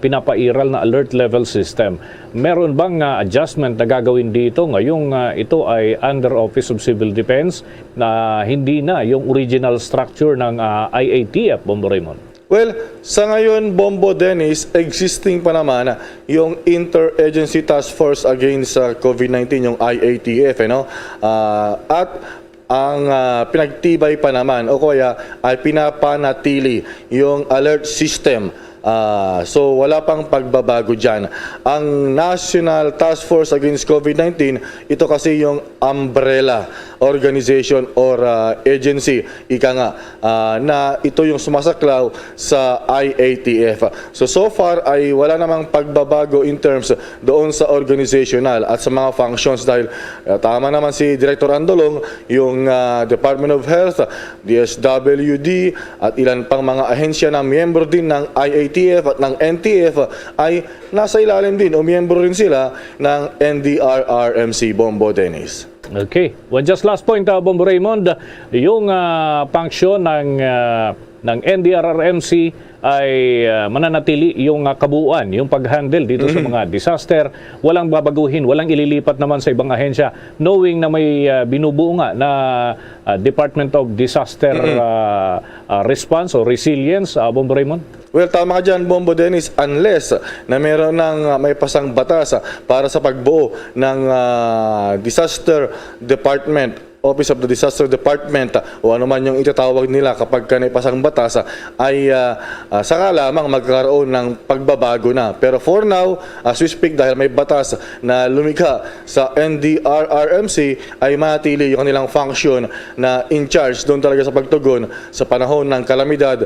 pinapairal na alert level system. Meron bang adjustment na gagawin dito ngayong ito ay under Office of Civil Defense na hindi na yung original structure ng IATF, Bombo Raymond? Well, sa ngayon, Bombo Dennis, existing pa naman yung Interagency Task Force Against COVID-19, yung IATF, at ang pinagtibay pa naman o kaya ay pinapanatili yung alert system. So wala pang pagbabago dyan. Ang National Task Force Against COVID-19, ito kasi yung umbrella organization or agency, ika nga, na ito yung sumasaklaw sa IATF. So far ay wala namang pagbabago in terms doon sa organizational at sa mga functions dahil tama naman si Director Andolong, yung Department of Health, DSWD at ilan pang mga ahensya na miyembro din ng IATF at ng NTF ay nasa ilalim din o miyembro rin sila ng NDRRMC, Bombo Dennis. Okay. Well, just last point, Bombo Raymond, yung function ng NDRRMC ay mananatili yung kabuuan, yung pag-handle dito sa mga disaster. Walang babaguhin, walang ililipat naman sa ibang ahensya, knowing na may binubuo nga na Department of Disaster Response or Resilience, Bombo Raymond? Well, tama ka dyan, Bombo Dennis, unless na meron ng may pasang batas para sa pagbuo ng Disaster Department, Office of the Disaster Department o ano man yung itatawag nila kapag may pasang batas ay saka lamang magkaroon ng pagbabago na. Pero for now, as we speak, dahil may batas na lumikha sa NDRRMC ay manatili yung kanilang function na in charge doon talaga sa pagtugon sa panahon ng kalamidad,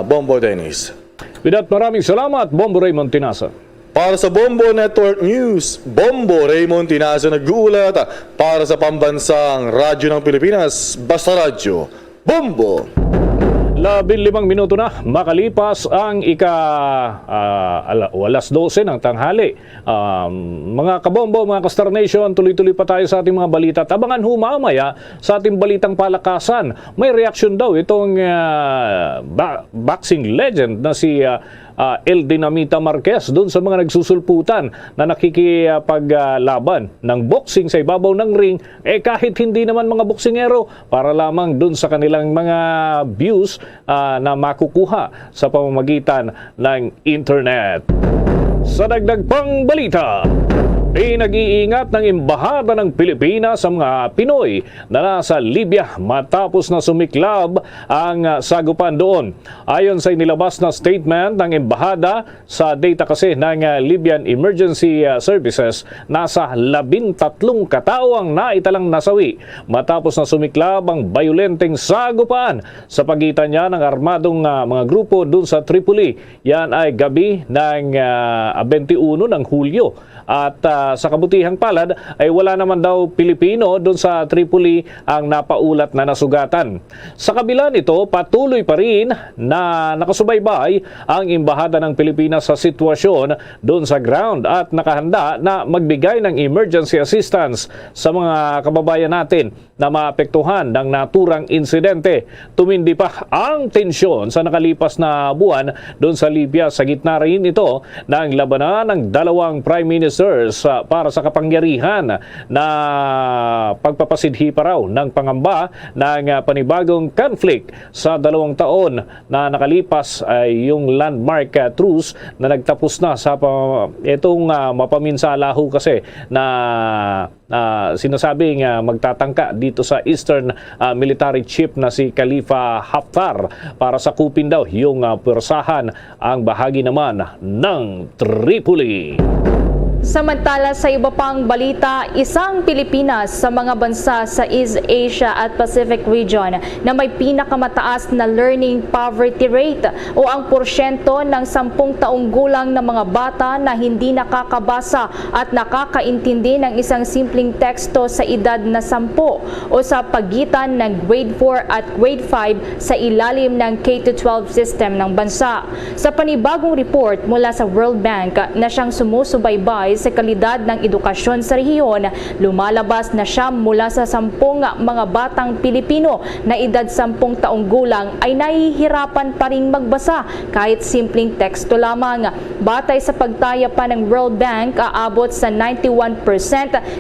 Bombo Dennis. With that, maraming salamat, Bombo Raymond Tinasa. Para sa Bombo Network News, Bombo Raymond Tinasa nag-uulat para sa pambansang radyo ng Pilipinas, Basta Radyo, Bombo! 15 minuto na makalipas ang alas 12 ng tanghali. Mga kabombo, mga ka-Star Nation, tuloy-tuloy pa tayo sa ating mga balita. Tabangan humamaya sa ating balitang palakasan. May reaksyon daw itong boxing legend na si El Dinamita Marquez doon sa mga nagsusulputan na nakikipaglaban ng boxing sa ibabaw ng ring, kahit hindi naman mga boksingero, para lamang doon sa kanilang mga views na makukuha sa pamamagitan ng internet. Sa dagdag pang balita, nag-iingat ng Embahada ng Pilipinas sa mga Pinoy na nasa Libya matapos na sumiklab ang sagupan doon. Ayon sa inilabas na statement ng Embahada, sa data kasi ng Libyan Emergency Services, nasa 13 katao ang naitalang nasawi matapos na sumiklab ang bayolenteng sagupan sa pagitan niya ng armadong mga grupo doon sa Tripoli. Yan ay gabi ng 21 ng Hulyo. At sa kabutihang palad ay wala naman daw Pilipino doon sa Tripoli ang napaulat na nasugatan. Sa kabila nito, patuloy pa rin na nakasubaybay ang Embahada ng Pilipinas sa sitwasyon doon sa ground at nakahanda na magbigay ng emergency assistance sa mga kababayan natin na maapektuhan ng naturang insidente. Tumindi pa ang tensyon sa nakalipas na buwan doon sa Libya, sa gitna rin ito ng labanan ng dalawang Prime Ministers para sa kapangyarihan na pagpapasidhi pa raw ng pangamba ng panibagong conflict sa 2 taon na nakalipas ay yung landmark truce na nagtapos na sa itong mapaminsalaho kasi na sinasabing magtatangka dito sa Eastern Military Chief na si Khalifa Haftar para sakupin daw yung pwersahan ang bahagi naman ng Tripoli. Samantala sa iba pang balita, isang Pilipinas sa mga bansa sa East Asia at Pacific region na may pinakamataas na learning poverty rate o ang porsyento ng 10 taong gulang na mga bata na hindi nakakabasa at nakakaintindi ng isang simpleng teksto sa edad na 10 o sa pagitan ng grade 4 at grade 5 sa ilalim ng K-12 system ng bansa. Sa panibagong report mula sa World Bank na siyang sumusubaybay sa kalidad ng edukasyon sa rehiyon, lumalabas na siya mula sa 10 mga batang Pilipino na edad 10 taong gulang ay nahihirapan pa ring magbasa kahit simpleng teksto lamang. Batay sa pagtaya pa ng World Bank, aabot sa 91%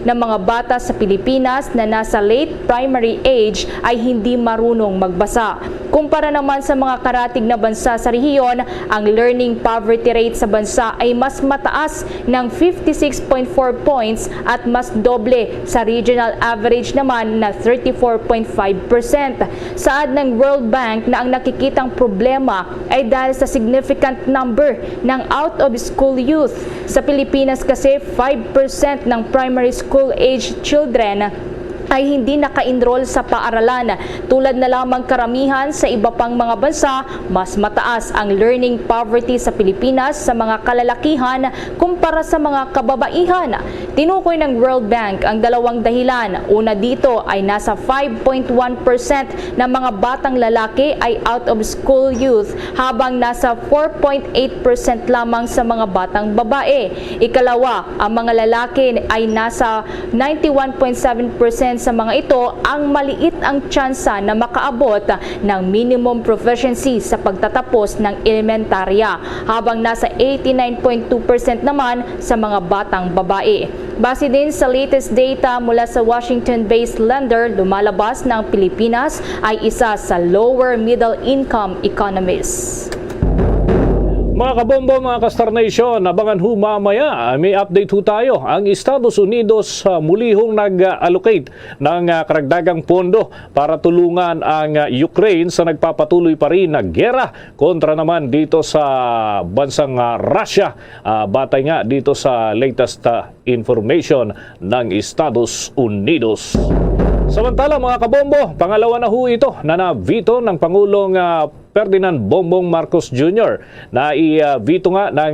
ng mga bata sa Pilipinas na nasa late primary age ay hindi marunong magbasa. Kumpara naman sa mga karatig na bansa sa rehiyon, ang learning poverty rate sa bansa ay mas mataas ng 56.4 points at mas doble sa regional average naman na 34.5%. Saad ng World Bank na ang nakikitang problema ay dahil sa significant number ng out-of-school youth. Sa Pilipinas kasi 5% ng primary school age children ay hindi naka-enroll sa paaralan. Tulad na lamang karamihan sa iba pang mga bansa, mas mataas ang learning poverty sa Pilipinas sa mga kalalakihan kumpara sa mga kababaihan. Tinukoy ng World Bank ang dalawang dahilan. Una dito ay nasa 5.1% ng mga batang lalaki ay out-of-school youth habang nasa 4.8% lamang sa mga batang babae. Ikalawa, ang mga lalaki ay nasa 91.7% sa mga ito ang maliit ang tsansa na makaabot ng minimum proficiency sa pagtatapos ng elementarya, habang nasa 89.2% naman sa mga batang babae. Base din sa latest data mula sa Washington-based lender, lumalabas na ang Pilipinas ay isa sa lower middle income economies. Mga kabombo, mga ka-Star Nation, abangan ho mamaya. May update ho tayo. Ang Estados Unidos muli hong nag-allocate ng karagdagang pondo para tulungan ang Ukraine sa nagpapatuloy pa rin na gera kontra naman dito sa bansang Russia. Batay nga dito sa latest information ng Estados Unidos. Samantala mga kabombo, pangalawa na ho ito na na-veto ng Pangulong Ferdinand Bongbong Marcos Jr. na i-veto nga ng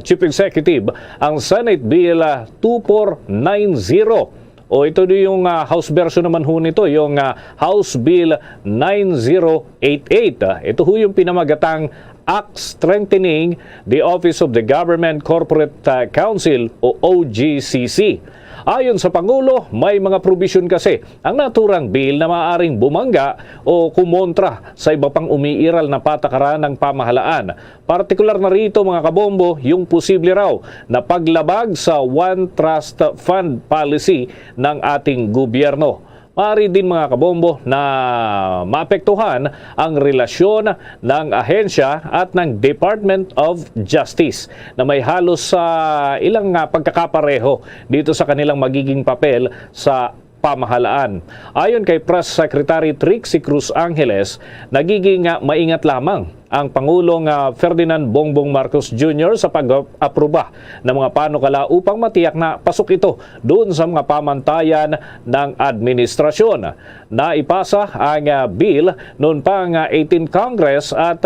Chief Executive ang Senate Bill 2490. O ito yung House version naman ho nito, yung House Bill 9088. Ito ho yung pinamagatang Act Strengthening the Office of the Government Corporate Council o OGCC. Ayon sa Pangulo, may mga provision kasi ang naturang bill na maaaring bumangga o kumontra sa iba pang umiiral na patakaran ng pamahalaan. Partikular na rito mga kabombo, yung posible raw na paglabag sa One Trust Fund policy ng ating gobyerno. Maaari din mga kabombo na maapektuhan ang relasyon ng ahensya at ng Department of Justice na may halos sa ilang pagkakapareho dito sa kanilang magiging papel sa pamahalaan. Ayon kay Press Secretary Trixie Cruz Angeles, nagiging maingat lamang ang Pangulong Ferdinand Bongbong Marcos Jr. sa pag-aproba ng mga panukala upang matiyak na pasok ito doon sa mga pamantayan ng administrasyon. Naipasa ang bill noon pang 18 Congress at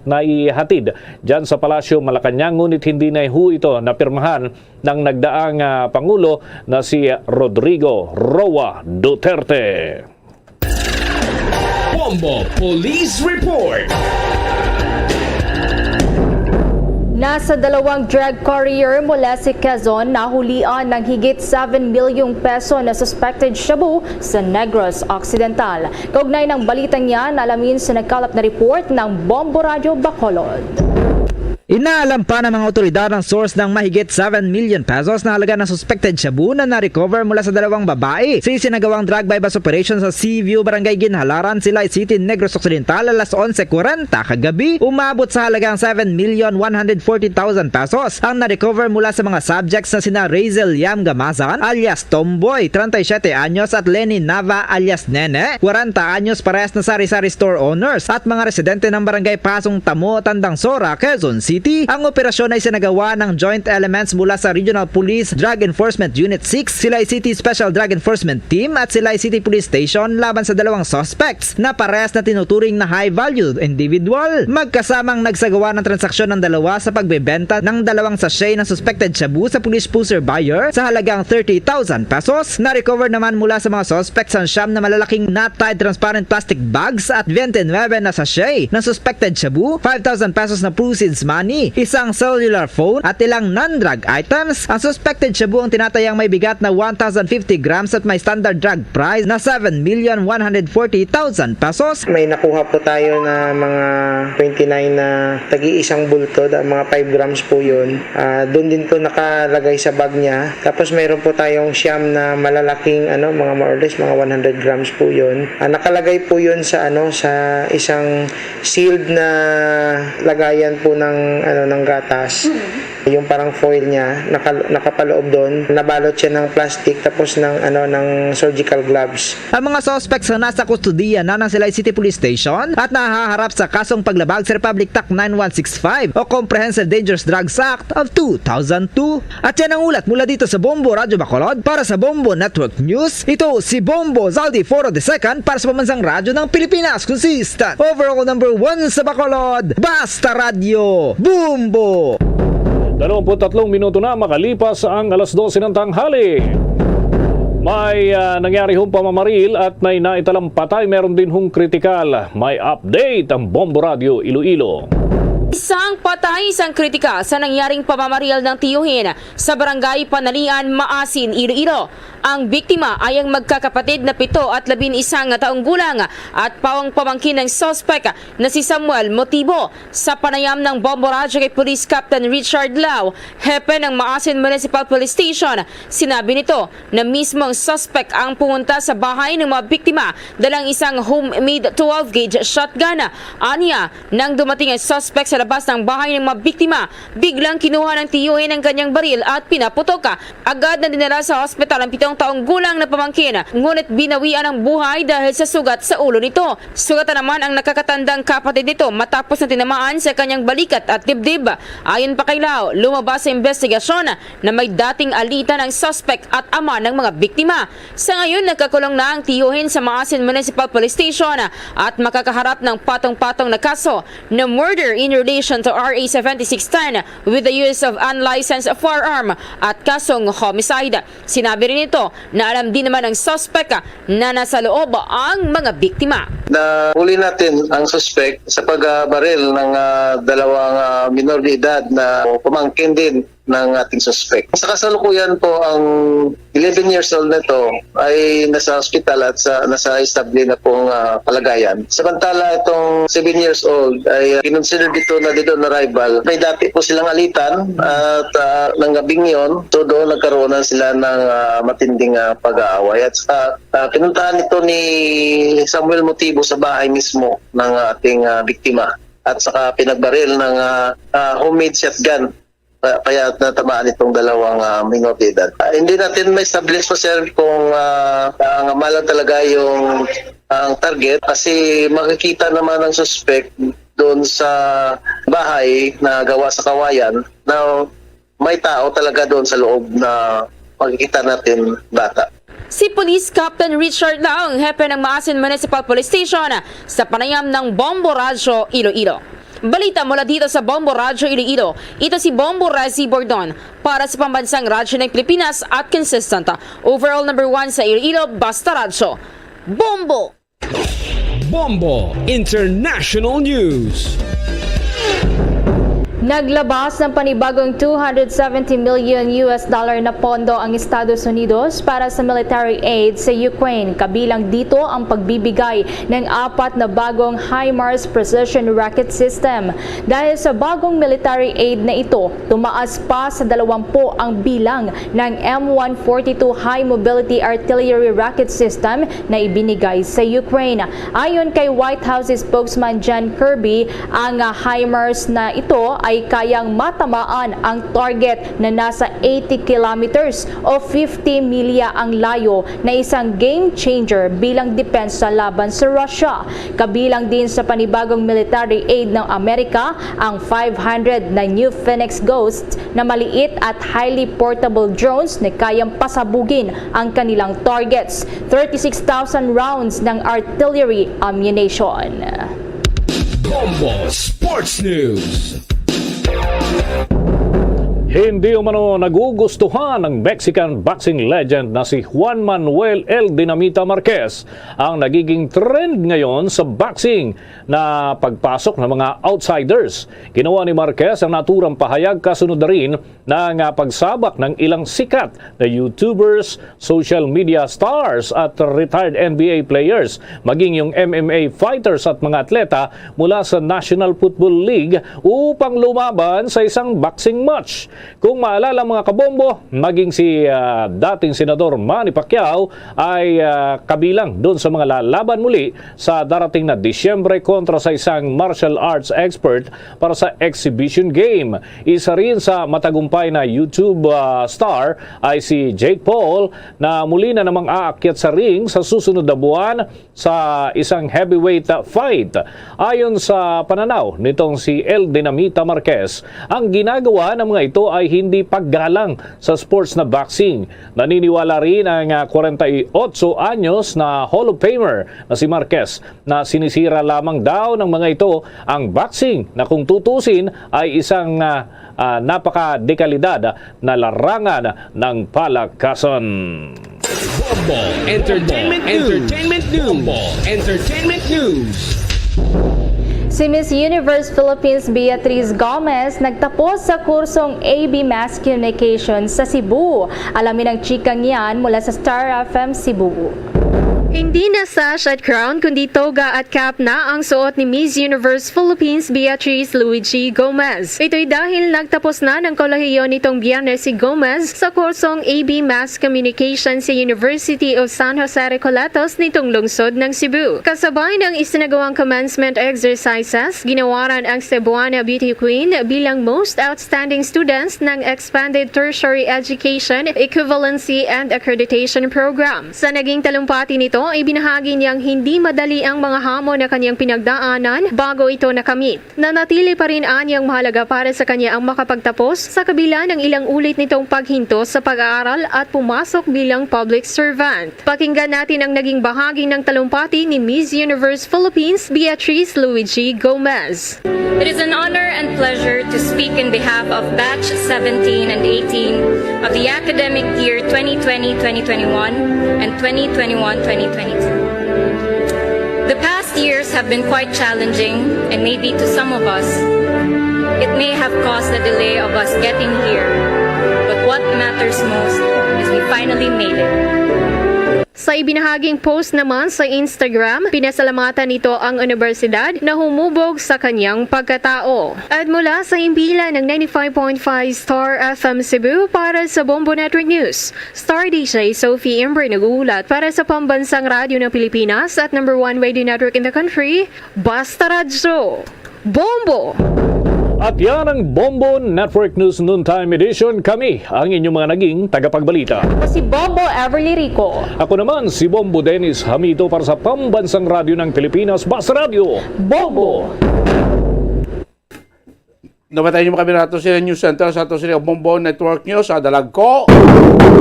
naihatid dyan sa Palasyo Malacanang, ngunit hindi na ito napirmahan ng nagdaang Pangulo na si Rodrigo Roa Duterte. Bombo Police Report. Nasa 2 drug courier mula si Quezon nahulian ng higit 7 milyong peso na suspected shabu sa Negros Occidental. Kaugnay ng balitang yan, alamin sa nagkalap na report ng Bombo Radio Bacolod. Inaalam pa ng mga otoridad ang source ng mahigit 7 million pesos na halaga ng suspected shabu na na-recover mula sa 2 babae. Sa isinagawang drug bypass operation sa Seaview, Barangay Ginhalaran, Silay City, Negros Occidental, alas 11:40 kagabi, umabot sa halagang 7,140,000 pesos ang na-recover mula sa mga subjects na sina Razel Yam Gamazan alias Tomboy, 37 anyos at Lenny Nava alias Nene, 40 anyos, parehas na sari-sari store owners at mga residente ng Barangay Pasong Tamo, Tandang Sora, Quezon City. City. Ang operasyon ay sinagawa ng joint elements mula sa Regional Police Drug Enforcement Unit 6, Silay City Special Drug Enforcement Team at Silay City Police Station laban sa dalawang suspects na parehas na tinuturing na high-value individual. Magkasamang nagsagawa ng transaksyon ng dalawa sa pagbebenta ng dalawang sachet ng suspected shabu sa police pusher buyer sa halagang 30,000 pesos. Na-recover naman mula sa mga suspects ang siyam na malalaking not-tied transparent plastic bags at 29 na sachet ng suspected shabu, 5,000 pesos na proceeds money, isang cellular phone at ilang non-drug items. Ang suspected shabu ang tinatayang may bigat na 1,050 grams at may standard drug price na 7,140,000 pesos. May nakuha po tayo na mga 29 na tagi-isang bulto, mga 5 grams po yun. Doon din po nakalagay sa bag niya. Tapos mayroon po tayong siyam na malalaking mga more or less mga 100 grams po yun. Nakalagay po yun sa sa isang sealed na lagayan po ng gatas. Yung parang foil niya nakapaloob doon. Nabalot siya ng plastic tapos ng surgical gloves. Ang mga suspects na nasa kustudiya na ng Silay City Police Station at nahaharap sa kasong paglabag sa Republic Act 9165 o Comprehensive Dangerous Drugs Act of 2002. At yan ang ulat mula dito sa Bombo Radio Bacolod para sa Bombo Network News. Ito si Bombo Zaldi Foro II para sa Pambansang Radyo ng Pilipinas. Consistent overall number 1 sa Bacolod. Basta Radio Bombo. 23 minuto na makalipas ang alas 12 ng tanghali. May nangyari hong pamamaril at may naitalang patay. Meron din hong kritikal. May update ang Bombo Radio Iloilo. Isang patay, isang kritika sa nangyaring pamamaril ng tiyuhin sa barangay Panalian, Maasin, Iloilo. Ang biktima ay ang magkakapatid na 7 at 11 taong gulang at pawang pamangkin ng suspect na si Samuel Motibo. Sa panayam ng Bombo Radio kay Police Captain Richard Lau, hepe ng Maasin Municipal Police Station, sinabi nito na mismong suspect ang pumunta sa bahay ng mga biktima dalang isang homemade 12-gauge shotgun. Anya, nang dumating ang suspect sa labas ng bahay ng mga biktima, biglang kinuha ng tiyuhin ang kanyang baril at pinaputok. Agad na dinala sa hospital ang 7 taong gulang na pamangkin, ngunit binawian ang buhay dahil sa sugat sa ulo nito. Sugatan naman ang nakakatandang kapatid nito matapos na tinamaan sa kanyang balikat at dibdib. Ayon pa kay Lau, lumabas sa investigasyon na may dating alitan ng suspect at ama ng mga biktima. Sa ngayon, nagkakulong na ang tiyuhin sa Maasin Municipal Police Station at makakaharap ng patong-patong na kaso na murder in relation to RA 7610 with the use of unlicensed firearm at kasong homicide. Sinabi rin ito na alam din naman ng suspect na nasa loob ang mga biktima. Nahuli natin ang suspect sa pagbaril ng dalawang minor de edad na pamangkin din ng ating suspect. Sa kasalukuyan po, ang 11 years old na ito ay nasa hospital at nasa estable na pong kalagayan. Samantala, itong 7 years old ay kinonsider dito na dead on arrival. May dati po silang alitan at ng gabing yun, so doon nagkaroon na sila ng matinding pag-aaway. At pinuntahan ito ni Samuel Motibo sa bahay mismo ng ating biktima at saka pinagbaril ng homemade shotgun. Kaya natamaan itong dalawang minor de edad. Hindi natin may establish po, sir, kung malang talaga yung ang target kasi makikita naman ng suspect doon sa bahay na gawa sa kawayan na may tao talaga doon sa loob na makikita natin bata. Si Police Captain Richard Lau, hepe ng Maasin Municipal Police Station, sa panayam ng Bombo Radio Iloilo. Balita mula dito sa Bombo Radio Iloilo. Ito si Bombo Rezi Bordon para sa Pambansang Radyo ng Pilipinas at consistent overall number 1 sa Iloilo, Basta Radio. Bombo! Bombo International News. Naglabas ng panibagong $270 million na pondo ang Estados Unidos para sa military aid sa Ukraine. Kabilang dito ang pagbibigay ng 4 na bagong HIMARS precision rocket system. Dahil sa bagong military aid na ito, tumaas pa sa 20 ang bilang ng M142 high mobility artillery rocket system na ibinigay sa Ukraine. Ayon kay White House spokesman John Kirby, ang HIMARS na ito ay ay kayang matamaan ang target na nasa 80 kilometers o 50 milya ang layo na isang game changer bilang depensa laban sa Russia. Kabilang din sa panibagong military aid ng Amerika ang 500 na new Phoenix Ghosts na maliit at highly portable drones na kayang pasabugin ang kanilang targets. 36,000 rounds ng artillery ammunition. Bombo Sports News. Hindi umano nagugustuhan ng Mexican boxing legend na si Juan Manuel El Dinamita Marquez ang nagiging trend ngayon sa boxing na pagpasok ng mga outsiders. Ginawa ni Marquez ang naturang pahayag kasunod na rin ng pagsabak ng ilang sikat na YouTubers, social media stars at retired NBA players, maging yung MMA fighters at mga atleta mula sa National Football League upang lumaban sa isang boxing match. Kung maalala mga kabombo, maging si dating Senador Manny Pacquiao ay kabilang doon sa mga lalaban muli sa darating na Disyembre kontra sa isang martial arts expert para sa exhibition game. Isa rin sa matagumpay na YouTube star ay si Jake Paul na muli na namang aakyat sa ring sa susunod na buwan sa isang heavyweight fight. Ayon sa pananaw nitong si El Dinamita Marquez, ang ginagawa ng mga ito ay hindi paggalang sa sports na boxing. Naniniwala rin ang 48 anyos na Hall of Famer na si Marquez na sinisira lamang daw ng mga ito ang boxing na kung tutusin ay isang napakadekalidad na larangan ng palakasan. Bombo Entertainment News. Si Miss Universe Philippines Beatriz Gomez nagtapos sa kursong AB Mass Communication sa Cebu. Alamin ang chikang yan mula sa Star FM Cebu. Hindi na sash at crown kundi toga at cap na ang suot ni Miss Universe Philippines Beatriz Luigi Gomez. Ito'y dahil nagtapos na ng kolehiyon nitong Biyernes si Gomez sa kursong AB Mass Communication sa University of San Jose Recoletos nitong lungsod ng Cebu. Kasabay ng isinagawang commencement exercises, ginawaran ang Cebuana Beauty Queen bilang most outstanding students ng Expanded Tertiary Education, Equivalency and Accreditation Program. Sa naging talumpati nito, ay binahagi niyang hindi madali ang mga hamon na kanyang pinagdaanan bago ito nakamit. Nanatili pa rin anyang mahalaga para sa kanya ang makapagtapos sa kabila ng ilang ulit nitong paghinto sa pag-aaral at pumasok bilang public servant. Pakinggan natin ang naging bahagi ng talumpati ni Miss Universe Philippines Beatriz Luigi Gomez. It is an honor and pleasure to speak in behalf of Batch 17 and 18 of the academic year 2020-2021 and 2021-2022. The past years have been quite challenging, and maybe to some of us, it may have caused a delay of us getting here. But what matters most is we finally made it. Sa ibinahaging post naman sa Instagram, pinasalamatan nito ang universidad na humubog sa kanyang pagkatao. At mula sa himpilan ng 95.5 Star FM Cebu para sa Bombo Network News, Star DJ Sophie Imbre naguulat para sa Pambansang Radyo ng Pilipinas at #1 radio network in the country, Basta Radyo. Bombo! At yan ang Bombo Network News Noontime Edition. Kami ang inyong mga naging tagapagbalita. Si Bombo Everly Rico. Ako naman si Bombo Dennis Hamito para sa Pambansang Radyo ng Pilipinas, Basta Radio. Bombo! Namatay niyo kami nato sa News Center sa ato sa Bombo Network News sa dalag ko.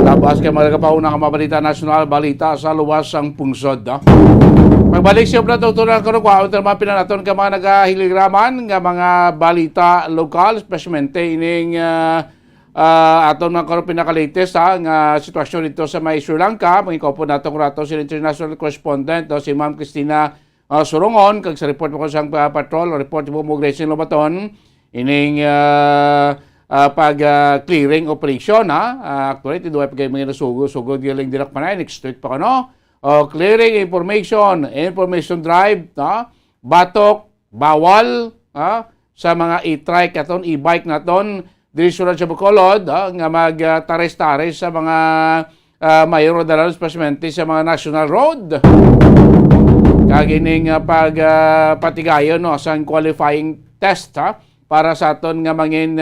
Tapos kay mga kapaunang mabalita nasyonal, balita sa luwas ang pungsod. Pagbalik siya na tutunan ko kwa unter mga pinanaton ka mga nagahiligraman nga mga balita lokal, especially ining aton mga pinaka-latest nga sitwasyon dito sa may Sri Lanka. Mangikaw po nato ko nato si international correspondent si Ma'am Christina Surongon kag sa report mo ko sang patrol report mo mo Gracie Lobaton ining pag-clearing operation actually tiduay pagay mga nasugod galing direct pa na next street pa kano clearing information drive batok bawal sa mga e-trike naton e-bike naton diri sa Bacolod nga mag-tares-tares sa mga mayor dalan especially sa mga national road kagining pagpatigayon sa qualifying test para sa aton nga mangin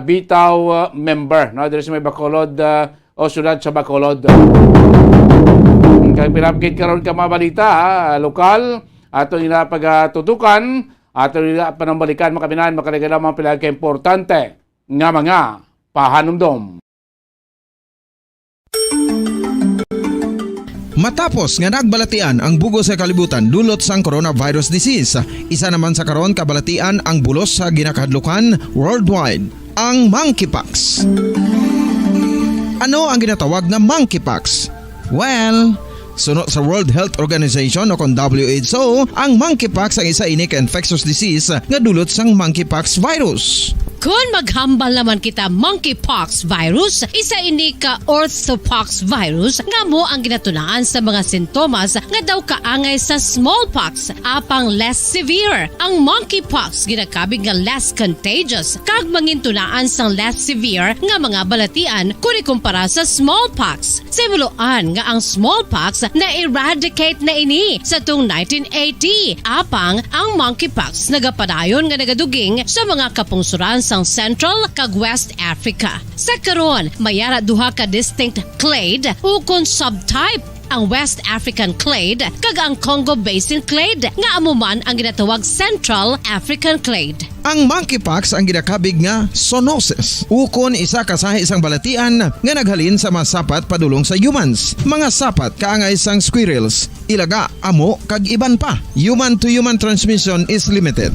bitaw member, no? Diri sa may Bacolod o syudad sa Bacolod. Kaya pinapakit karon ka mga balita, lokal, ato nila pagtutukan, ato nila panambalikan makabinan, makalagay mga pilag ka importante nga mga pahanumdom. Matapos nga nagbalatian ang bugo sa kalibutan dulot sang coronavirus disease, isa naman sa karon kabalatian ang bulos sa ginakahadlukan worldwide, ang monkeypox. Ano ang ginatawag na monkeypox? Well, sunod sa World Health Organization o kung WHO, ang monkeypox ang isa ini ka infectious disease nga dulot sang monkeypox virus. Kung maghambal naman kita monkeypox virus, isa ini ka orthopox virus nga mo ang ginatunaan sa mga sintomas nga daw kaangay sa smallpox, apang less severe. Ang monkeypox ginakabig nga less contagious kag mangintunaan sang less severe nga mga balatian kung ikumpara sa smallpox. Simuloan nga ang smallpox na eradicate na ini sa tung 1980, apang ang monkeypox nagapadayon nga nagaduging sa mga kapungsuran sa Central kag West Africa. Sa karon, mayara duha ka distinct clade ukon subtype, ang West African clade kag ang Congo Basin clade nga amuman ang ginatawag Central African clade. Ang monkeypox ang ginakabig nga zoonosis, ukon isa kasahi isang balatian nga naghalin sa mga sapat padulong sa humans. Mga sapat kaangay sang squirrels, ilaga, amo kag iban pa. Human to human transmission is limited.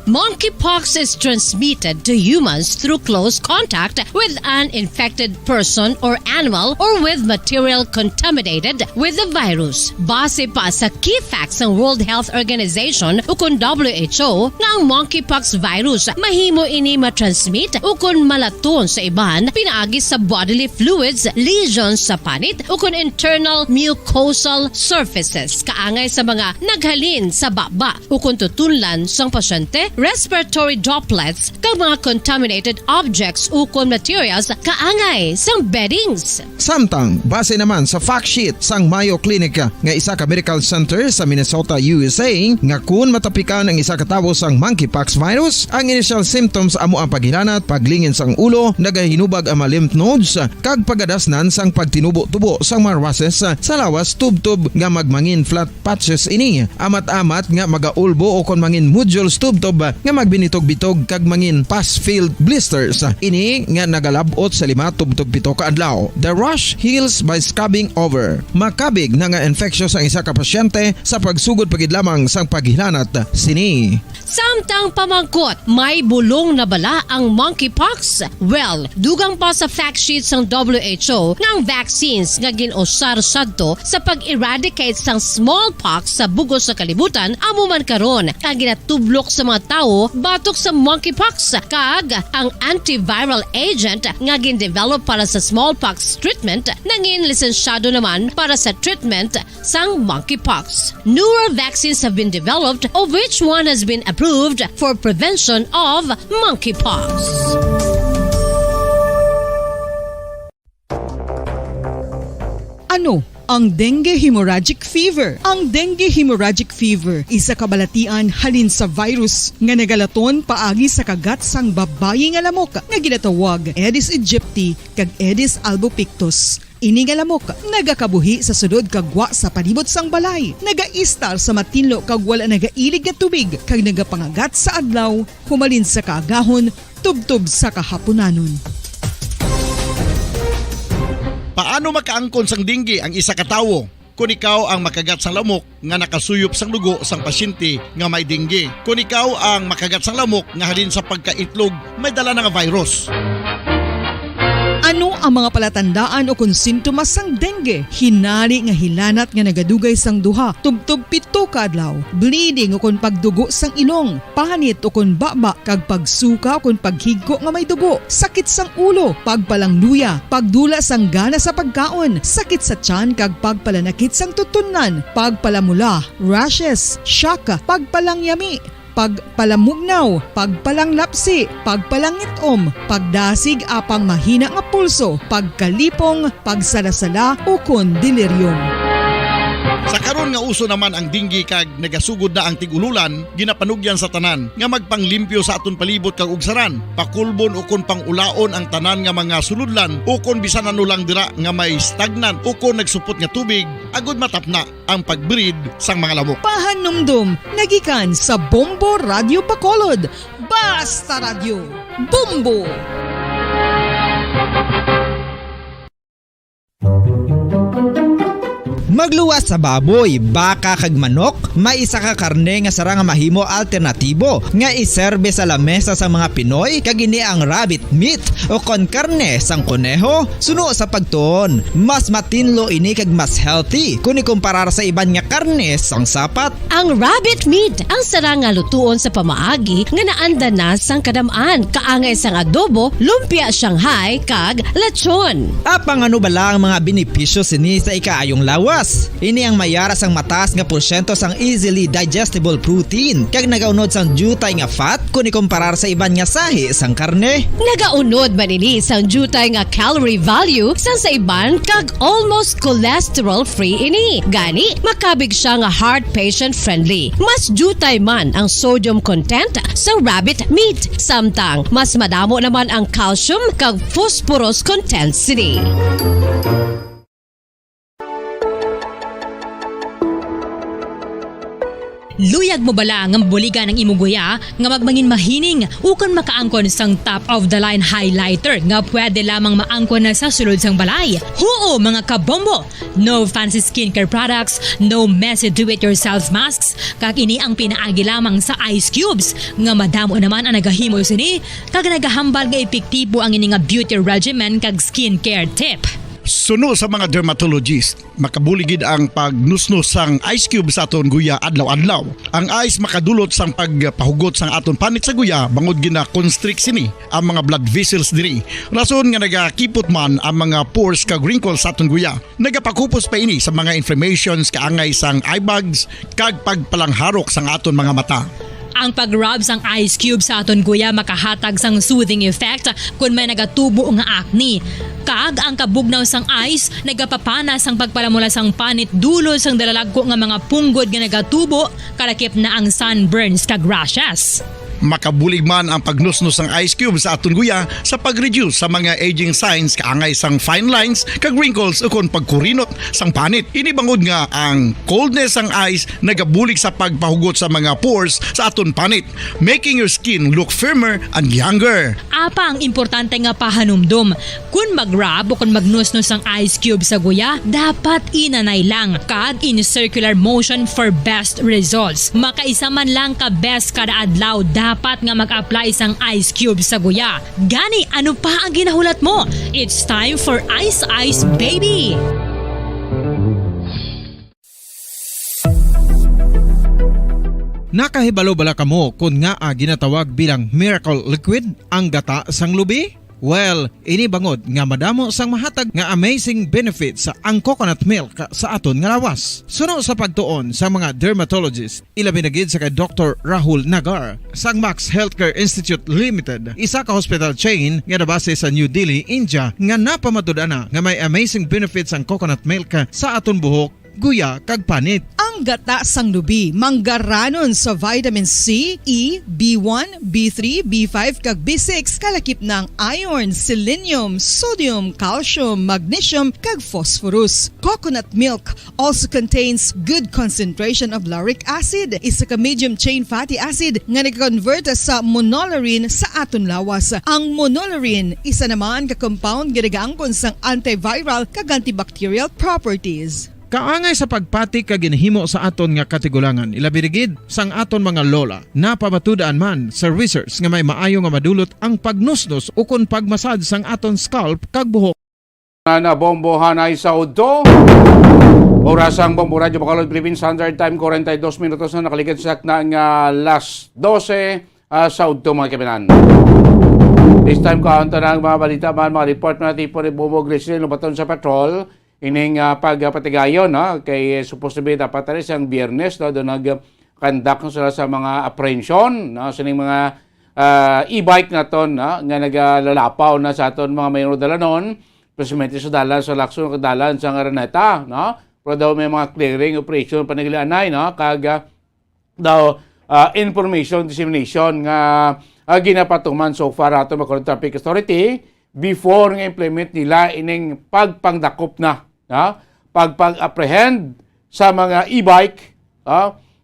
Monkeypox is transmitted to humans through close contact with an infected person or animal or with material contaminated with the virus. Base pa sa key facts ng World Health Organization ukon WHO nga ang monkeypox virus mahimo ini matransmit ukon malaton sa iban pinaagi sa bodily fluids, lesions sa panit ukon internal mucosal surfaces kaangay sa mga naghalin sa baba ukon tutunlan sang pasyente, respiratory droplets kag mga contaminated objects ukon materials kaangay sang beddings. Samtang base naman sa fact sheet sang Mayo Clinic nga isa ka medical center sa Minnesota, USA, nga kun matapikan ang isa ka tawo sang monkeypox virus, ang initial symptoms amo ang paghilanat, paglingin sang ulo, nagahinubag ang mga lymph nodes kag pagadasnan sang pagtinubo-tubo sang mga rashes sa lawas tubtob nga magmangin flat patches ini, amat-amat nga magaulbo o kon mangin nodules tubtob nga magbinitog-bitog kag mangin pus-filled blisters. Ini nga nagalabot sa 5-7 ka adlaw. The rash heals by scabbing over. Makabig na nga infectious ang isa ka pasyente sa pagsugod pagid lamang sang paghilanat sini. Samtang pamangkot, may bulong na bala ang monkeypox? Well, dugang pa sa fact sheets ng WHO ng vaccines nga ginusar sadto sa pag-eradicate sang smallpox sa bugos sa kalibutan, amuman karon ang ginatublok sa mga tao batok sa monkeypox kag ang antiviral agent nga gin-develop para sa smallpox treatment nangin lisensyado naman para sa treatment sang monkeypox. Newer vaccines have been developed, of which one has been approved for prevention of monkeypox. Ano ang dengue hemorrhagic fever? Ang dengue hemorrhagic fever isa kabalatian halin sa virus nga nagalaton paagi sa kagat sang babayi nga lamok nga ginatawag Aedes aegypti kag Aedes albopictus. Ini nga lamok nagakabuhi sa sudod kagwa sa palibot sang balay, nagaistar sa matinlo kag wala nagailig nga tubig kag nagapangagat sa adlaw, humalin sa kaagahon, tubtob sa kahaponanon. Paano makaangkon sang dengue ang isa ka tawo? Kung ikaw ang makagat sang lamok nga nakasuyop sang dugo sang pasyente nga may dengue. Kung ikaw ang makagat sang lamok nga halin sa pagkaitlog may dala nga virus. Ano ang mga palatandaan o kung sintomas sang dengue? Hinari nga hilanat nga nagadugay sang duha, tubtob 7 ka adlaw, bleeding o kung pagdugo sang ilong, panit o kung baba, kag pagsuka o kung paghigko nga may dugo, sakit sang ulo, pagpalangluya, pagdula sang gana sa pagkaon, sakit sa tiyan kag pagpalanakit sang tutunan, pagpalamula, rashes, shock, pagpalangyami, pagpalamugnaw, pagpalanglapsi, pagpalangitom, pagdasig apang mahina nga pulso, pagkalipong, pagsalasala o kon delirium. Sa karon nga uso naman ang dinggi kag nagasugod na ang tigululan, ginapanugyan sa tanan nga magpanglimpyo sa aton palibot kag ugsaran, pakulbon ukon pangulaon ang tanan nga mga suludlan ukon bisan ano lang dira nga may stagnan ukon nagsupot nga tubig agud matapna ang pagbreed sang mga lamok. Pahanumdum, nagikan sa Bombo Radio Bacolod. Basta Radio, Bombo! Magluwas sa baboy, baka kag manok, may isa ka karne nga sara nga mahimo alternatibo nga iserbe sa lamesa sa mga Pinoy kag ini ang rabbit meat o kon karne sang kuneho. Suno sa pagtuon, mas matinlo ini kag mas healthy kung ikumparar sa iban nga karne sang sapat. Ang rabbit meat ang sara nga lutuon sa pamaagi nga naanda na sang kadamaan, kaangay sang adobo, lumpia Shanghai kag lechon. Apang ano bala ang mga benepisyo sini sa ikaayong lawas? Ini ang mayara sang mataas nga porsyento sang easily digestible protein kag nagaunod sang jutay nga fat kung ikumparar sa iban nga sahi sang karne. Nagaunod man ini sang jutay nga calorie value sang sa iban kag almost cholesterol free ini. Gani makabig siya nga heart patient friendly. Mas jutay man ang sodium content sa rabbit meat, samtang mas madamo naman ang calcium kag phosphorus content sini. Luyag mo bala nga buligan ng imong guya nga magmangin mahining ukon makaangkon sang top of the line highlighter nga pwede lamang maangkon na sa sulod sang balay. Huo mga kabombo! No fancy skincare products, no messy do-it-yourself masks, kag ini ang pinaagi lamang sa ice cubes nga madamo naman ang nagahimo sini kag nagahambal nga epektibo ang ini nga beauty regimen kag skincare tip. Suno sa mga dermatologist, makabuligid ang pagnusnos sang ice cube sa aton guya adlaw-adlaw. Ang ice makadulot sang pagpahugot sang aton panit sa guya bangod gina-constrict sini ang mga blood vessels diri. Rason nga nagakipot man ang mga pores kag wrinkles sa aton guya. Nagapakupos pa ini sa mga inflammations kaangay sang eye bags kag pagpalangharok sang aton mga mata. Ang pag-rub sang ice cube sa aton guya makahatag sang soothing effect kung may nagatubo nga acne. Kag ang kabugnaw sang ice nagapapana sang pagpalamula sang panit dulo sang dalalagko nga mga punggod nga nagatubo kalakip na ang sunburns kag rashes. Makabulig man ang pagnusnos ng ice cube sa aton guya sa pag-reduce sa mga aging signs kaangay sang fine lines kag wrinkles ukon pagkurinot sang panit. Ini bangod nga ang coldness sang ice nagabulig sa pagpahugot sa mga pores sa aton panit, making your skin look firmer and younger. Apa ang importante nga pahanumdum, kung mag-rub o kung magnusnos ang ice cube sa guya, dapat inanay lang kag in circular motion for best results. Makaisa man lang ka best kada adlaw, dapat nga mag-apply sang ice cube sa guya. Gani, ano pa ang ginahulat mo? It's time for Ice Ice Baby! Nakahibalo bala kamo kung nga ginatawag bilang miracle liquid ang gata sang lubi? Well, ini bangod nga madamo sang mahatag nga amazing benefit sa ang coconut milk sa aton nga lawas. Suno sa pagtuon sa mga dermatologist, ilabi na gid sa kay Dr. Rahul Nagar sang Max Healthcare Institute Limited, isa ka hospital chain nga nabase sa New Delhi, India, nga napamatud-ana nga may amazing benefits ang coconut milk sa aton buhok, guya kag panit. Ang gata sang lubi manggaranon sa vitamin C, E, B1, B3, B5 kag B6 kalakip ng iron, selenium, sodium, calcium, magnesium kag phosphorus. Coconut milk also contains good concentration of lauric acid, isa ka medium chain fatty acid nga nag-convert sa monolaurin sa aton lawas. Ang monolaurin isa naman ka compound nga nagaangkon sang antiviral kag antibacterial properties. Kaangay sa pagpati kag ginhimo sa aton nga katigulangan, ilabirigid sang aton mga lola, napamatudan man sa research nga may maayo nga madulot ang pagnusnos ukon pagmasad sang aton scalp kag buhok. Na Bombo Hanay sa Udto. Oras ang Bombo Radio Bacolod Philippines Standard Time, 42 minutos na nakaligid sa ng last 12 sa Udto mga kabinan. This time kaunta na ang mga balita, mga report na tipo ni Bombo Grizzly lumaton sa patrol. Ining pagpatigayon kay supposed to be dapat rin siyang Biyernes doon nag-conduct sila sa mga apprehension sa mga e-bike na ton nga naglalapaw na sa aton mga mayroon dala noon precisamente sa dalan sa Lacson dalan sa Araneta pero daw may mga clearing operation pa nagilanay, no? Kag daw information dissemination nga ginapatuman so far ato Bacolod Traffic Authority before nga implement nila ining pagpangdakop na, pagpag-apprehend sa mga e-bike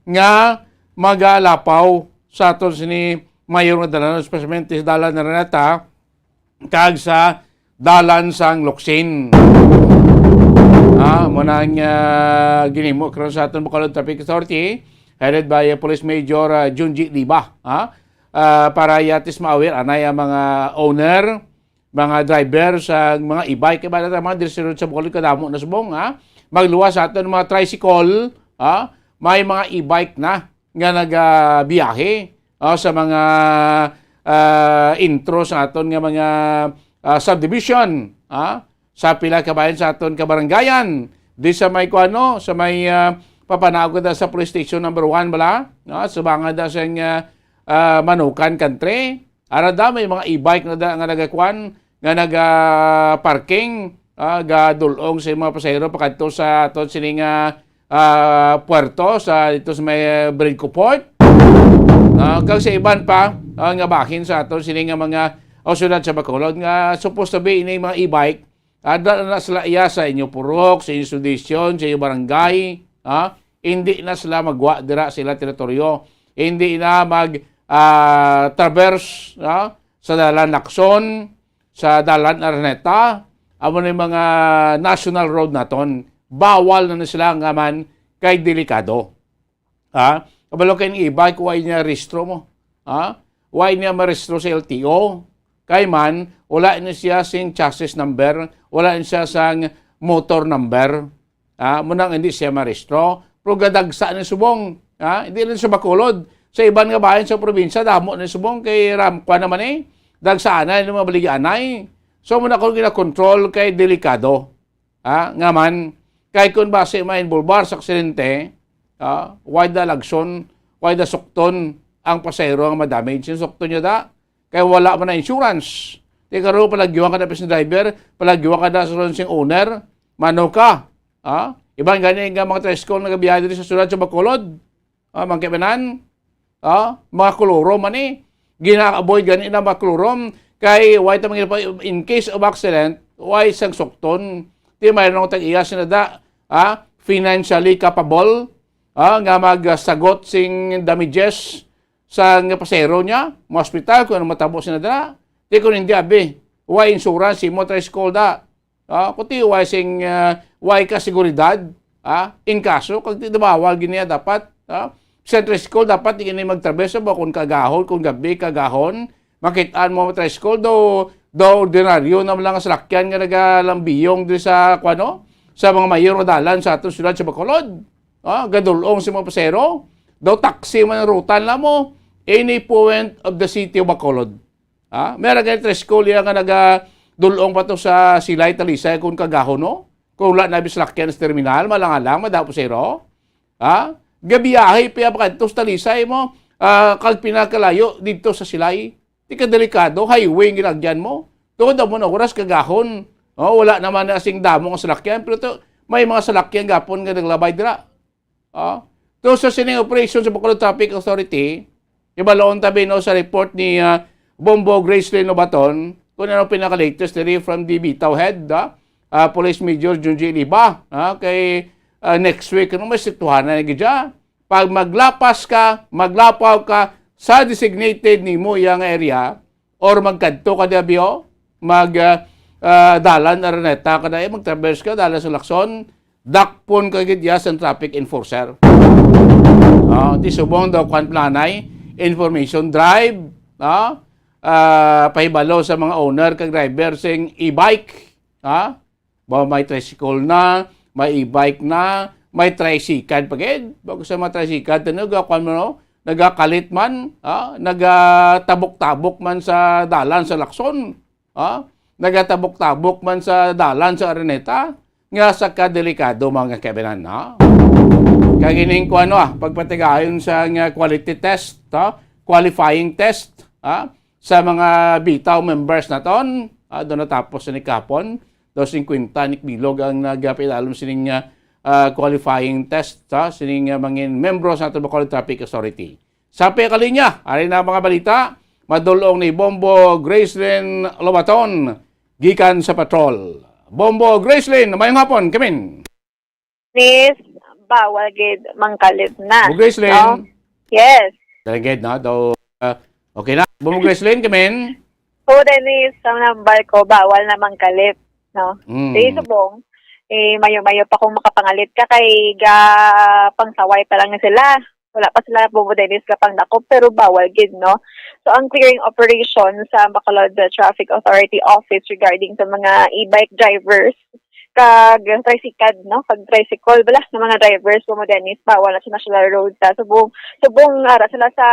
nga magalapaw sa aton sini mayor nga dalan, especially sa dalan na Renata kag sa dalan sang Locsin. Munang ginimo karon sa aton Bacolod Traffic Authority headed by Police Major Junji Liba, para yatis ma-aware anay ang mga owner, mga driver sa mga e-bike kay bala mga direksyon sa Bacolod kadamo na subong, magluwas sa aton mga tricycle, may mga e-bike na nga nagabiyahe sa mga intro sa aton nga mga subdivision, sa pila kabayan sa aton kabarangayan di sa may kuano sa may papanawag da sa police station number 1 bala, sa banga da sa Manukan country ara da may mga e-bike na nga nagakuan nga naga-parking gadulong sa mga pasahero pakadto sa aton sining puerto sa dito sa may Brinco Port, kag sa iban pa nga bahin sa aton sining mga osyudad sa Bacolod nga supposed to be ini mga e-bike na sila iya sa inyo purok, sa inyo sudisyon, sa inyo barangay, hindi na sila magwa dira sila teritoryo, hindi na traverse sa dalan Lacson, sa dalan Araneta, amo na yung mga national road naton, bawal na sila nga man kay delikado. Kabalo kay e-bike, why niya restro mo? Why niya marestro sa LTO? Kay man, wala na siya sing chassis number, wala na siya sang motor number. Munang hindi siya marestro. Pero gadagsa na subong. Hindi rin sa Bacolod. Sa iban nga bayan sa probinsya, damo na subong kay Ramkwa naman Dagsa na yung mga baliganay. So muna kung gina-control kay delikado. Nga man, kay kung base ma-involvar sa aksidente, why da lagson, why da sukton ang pasahero ang madamage. Yung sukton nyo da, kaya wala man na insurance. Di karoon palagyiwan ka na sa driver, palagyiwan ka na sa sing owner, mano ka. Ibang ganyan nga mga tricycle na gabiyahe dito sa sulad sa Bacolod. Mga kibanan, mga kloro man gina-avoid ganyan na mga klorom. Kay why tamang in case of accident, why sang sukton. Di mayroon tag-iya sinada, financially capable, nga magsagot sing damages sa pasero niya, mga hospital, kung ano matabo siya na dala. Di kung hindi, why insurance, mo tricycle da. Kuti, why ka seguridad, in kaso, kung di bawal giniya dapat, sa tricycle, dapat di gini magtrabeso ba kung kagahon, kung gabi kagahon, makitaan mo tricycle, do ordinaryo na lang salakyan nga nagalambiyong di sa, sa mga mayor na dalan sa atong siyudad sa Bacolod. Gadulong si mga pasero, daw taxi man ang rutan na mo, any point of the city of Bacolod. Meron ganyan tricycle nga nagadulong pa to sa Silay, Talisay kung kagahon, no? Kung wala na bislakyan sa terminal, malang-alang, madapo zero. Gabiyahe, piya pa kanto sa Talisay mo, kag pinakalayo dito sa Silay. Di ka delikado, highway yung ginagyan mo. Doon mo na oras kagahon. Wala naman na asing damo ang salakyan, pero to, may mga salakyan gapon nga naglabay dira. To sa sining operation sa Bacolod Traffic Authority, ibaloon tabi sa report ni Bombo Grace Linobaton, kung ano pinaka-latest from the Bitaw Head, Police Major Junji Liba, kay next week, may situhan na nagidya. Pag maglapaw ka sa designated ni mo yung area, or magkadto ka diabyo, dalan Araneta ka na, mag-traverse ka, dalan sa Lacson, dakpon ka gidya sa traffic enforcer. Di subong daw kwan planay, information drive, pahibalo sa mga owner kag driver sing e-bike, may tricycle na, may e-bike na, may tricycle pagid. Bago sa mga tricycle, nagakalit man, nagatabok-tabok man sa dalan sa Lacson, nagatabok-tabok man sa dalan sa Araneta, nga sa kadelikado mga kabinan. Kagining ko pagpatigayon sa quality test, qualifying test, sa mga bitaw members naton, doon natapos ni Kapon, 250 ni Bilog ang nagapit alam sining qualifying test sa sining mangin membro sa ato Bacolod Traffic Authority. Sa kalinya, ari na mga balita, madulong ni Bombo Gracelyn Lobaton gikan sa patrol. Bombo Gracelyn, mayong hapon, kamin. Please, bawal gid mangkalit na. Bombo Gracelyn. No? Yes. Talagid na, daw. Okay na. Bombo Gracelyn, kamin. So, Dennis, sa number ko, bawal na mangkalit. No? Di subong, mayo-mayo pa kung makapangalit ka kay pangsaway pa lang sila. Wala pa sila Dennis kapang dakop, pero bawal gid, no? So, ang clearing operation sa Bacolod Traffic Authority Office regarding sa mga e-bike drivers, kag tricycle, no? Kag tricycle, bala, ng mga drivers, Dennis, bawal na sa National Road sa subong ara sila sa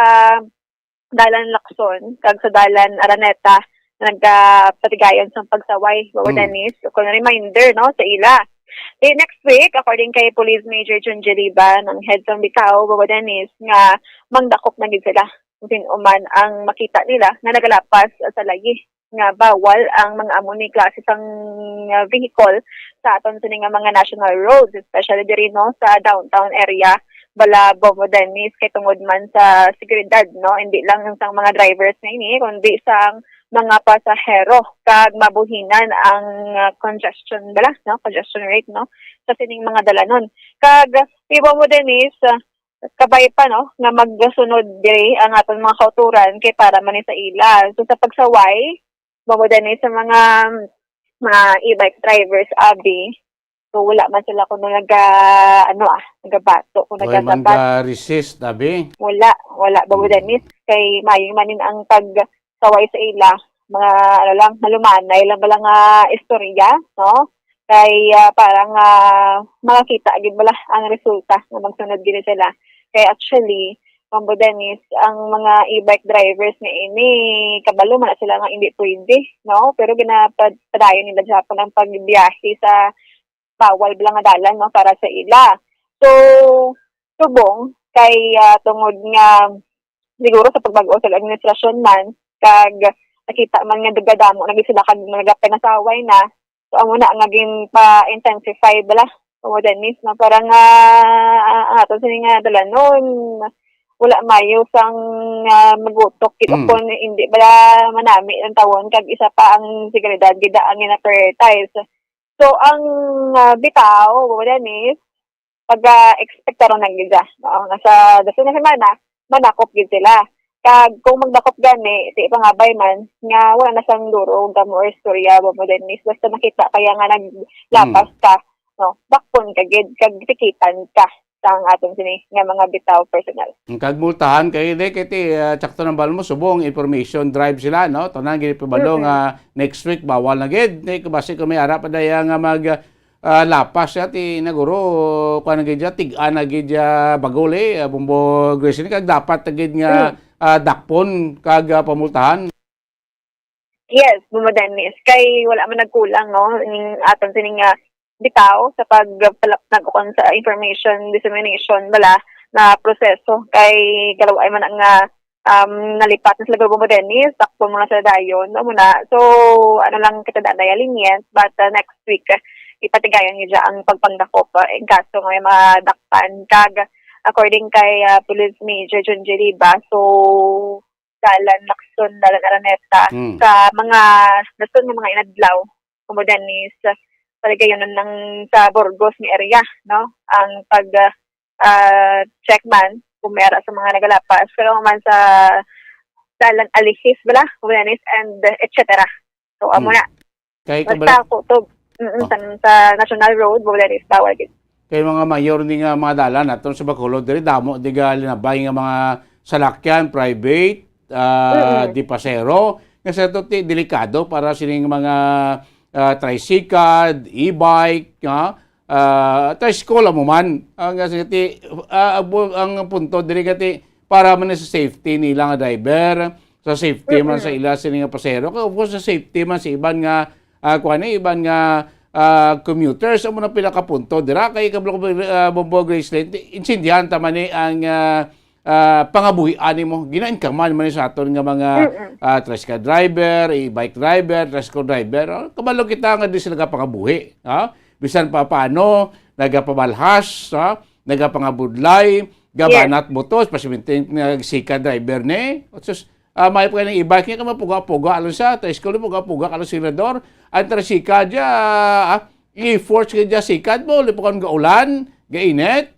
Dalan Lacson, kag sa Dalan Araneta, na nagpatigayon sa pagsaway, Dennis. So, kung reminder, no, sa ila. Next week, according kay Police Major John Jeriba ng Heads ng Bicao, Dennis, nga mangdakop na gid sila. Kung uman ang makita nila na nagalapas sa lagi nga bawal ang mga amuni klase sang vehicle sa aton sining nga mga national roads, especially diri no sa downtown area bala Dennis kay tungod man sa seguridad, no, hindi lang sang mga drivers na ini kundi sang mga pasahero kag mabuhinan ang congestion bala, no, congestion rate, no, sa sining mga dalanon. Kag ibo Dennis, kabay pa, no, nga magsunod diri ang aton mga kauturan kay para man sa ila. So sa pagsaway Dennis sa mga e-bike drivers abi, so wala man sila kung nagabato kung nagasabat. Resist abi. Wala Dennis kay mayo manin ang pagsaway sa ila, mga malumanay lang bala nga istorya, no? Kay parang makakita agad bala ang resulta na magsunod gid sila. Kay actually Dennis, ang mga e-bike drivers na ini, kabalo man sila nga hindi pwede, no? Pero ginapadayon nila Japon ang pagbiyahe sa bawal bala nga dalan, no, para sa ila. So, subong, kay tungod nga, siguro sa pagbago sa administrasyon man, kag nakita man nga dugadamo, naging sila kag nagapinasaway na, so amo na ang naging pa-intensify bala, Dennis, no? Parang ato sila nga dalanon, wala mayo sang magutok kito kung hindi bala manami ang tawon kag isa pa ang seguridad gid ang gina-prioritize. So ang bitaw Dennis pag expectaron na gid no, nasa daso na semana manakop gid sila. Kag kung magdakop gani di pangabay man nga wala na sang duro gamo or istorya Dennis, basta nakita kaya nga naglapas ka, no, bakpon ka gid kag tikitan ka ang aton sini nga mga bitaw personal. Ang kagmultahan kay kiti tsakto ng balmo subong information drive sila, no, tanan gid pabalo nga next week bawal na gid ni base ko may ara pa daya nga mag lapas ti naguro kuan gid tig-an na gid bagole Bombo Gracelyn kag dapat gid nga dakpon kag pamultahan. Yes, Dennis, kay wala man nagkulang, no, ning aton sini nga bitaw sa pagpalapnag kon sa information dissemination bala na proseso kay galaway man ang nalipat na sila Bombo Dennis, takpo mo na sa dayon muna. So ano lang kita dadaya lenient, but next week ipatigayon niya ang pagpangdakop in kaso may madakpan kag according kay Police Major John Jeriba, so Dalan Lacson, Dalan Araneta sa mga dason ng mga inadlaw Bombo Dennis gayon ng sa Burgos ni area, no, ang pag check man kung meron sa mga nagalapas pero man sa Dalan Alihis bala Dennis and etc. So amo na kay basta kutob sa National Road Dennis bawal gid kay mga mayor ni nga mga dalan aton sa Bacolod diri damo diga linabay nga mga salakyan private di pasero kasi ito delikado para sining mga tricycle, e-bike, tricycle mo man. Ang punto diri kati para man sa safety nila nga driver, sa safety man sa ila sila nga pasero, kung sa safety man sa iban nga iban nga commuters amo na pila ka punto dira kay kablo Bombo Gracelyn insindihan ta man ang pangabuhian mo ginain ka man sa aton nga mga tricycle driver, e-bike driver, tricycle driver, kabalo kita nga di sila pangabuhi, ha? Bisan pa paano nagapabalhas, nagapangabudlay, gabanat butos, pasimintin nagsika driver ni. Sus, may pa ng e-bike niya ka mapuga-puga alon sa, ta school puga-puga alon senador, ang trasika dya, i-force ka dya sikad mo, lipukan ga ulan, ga init,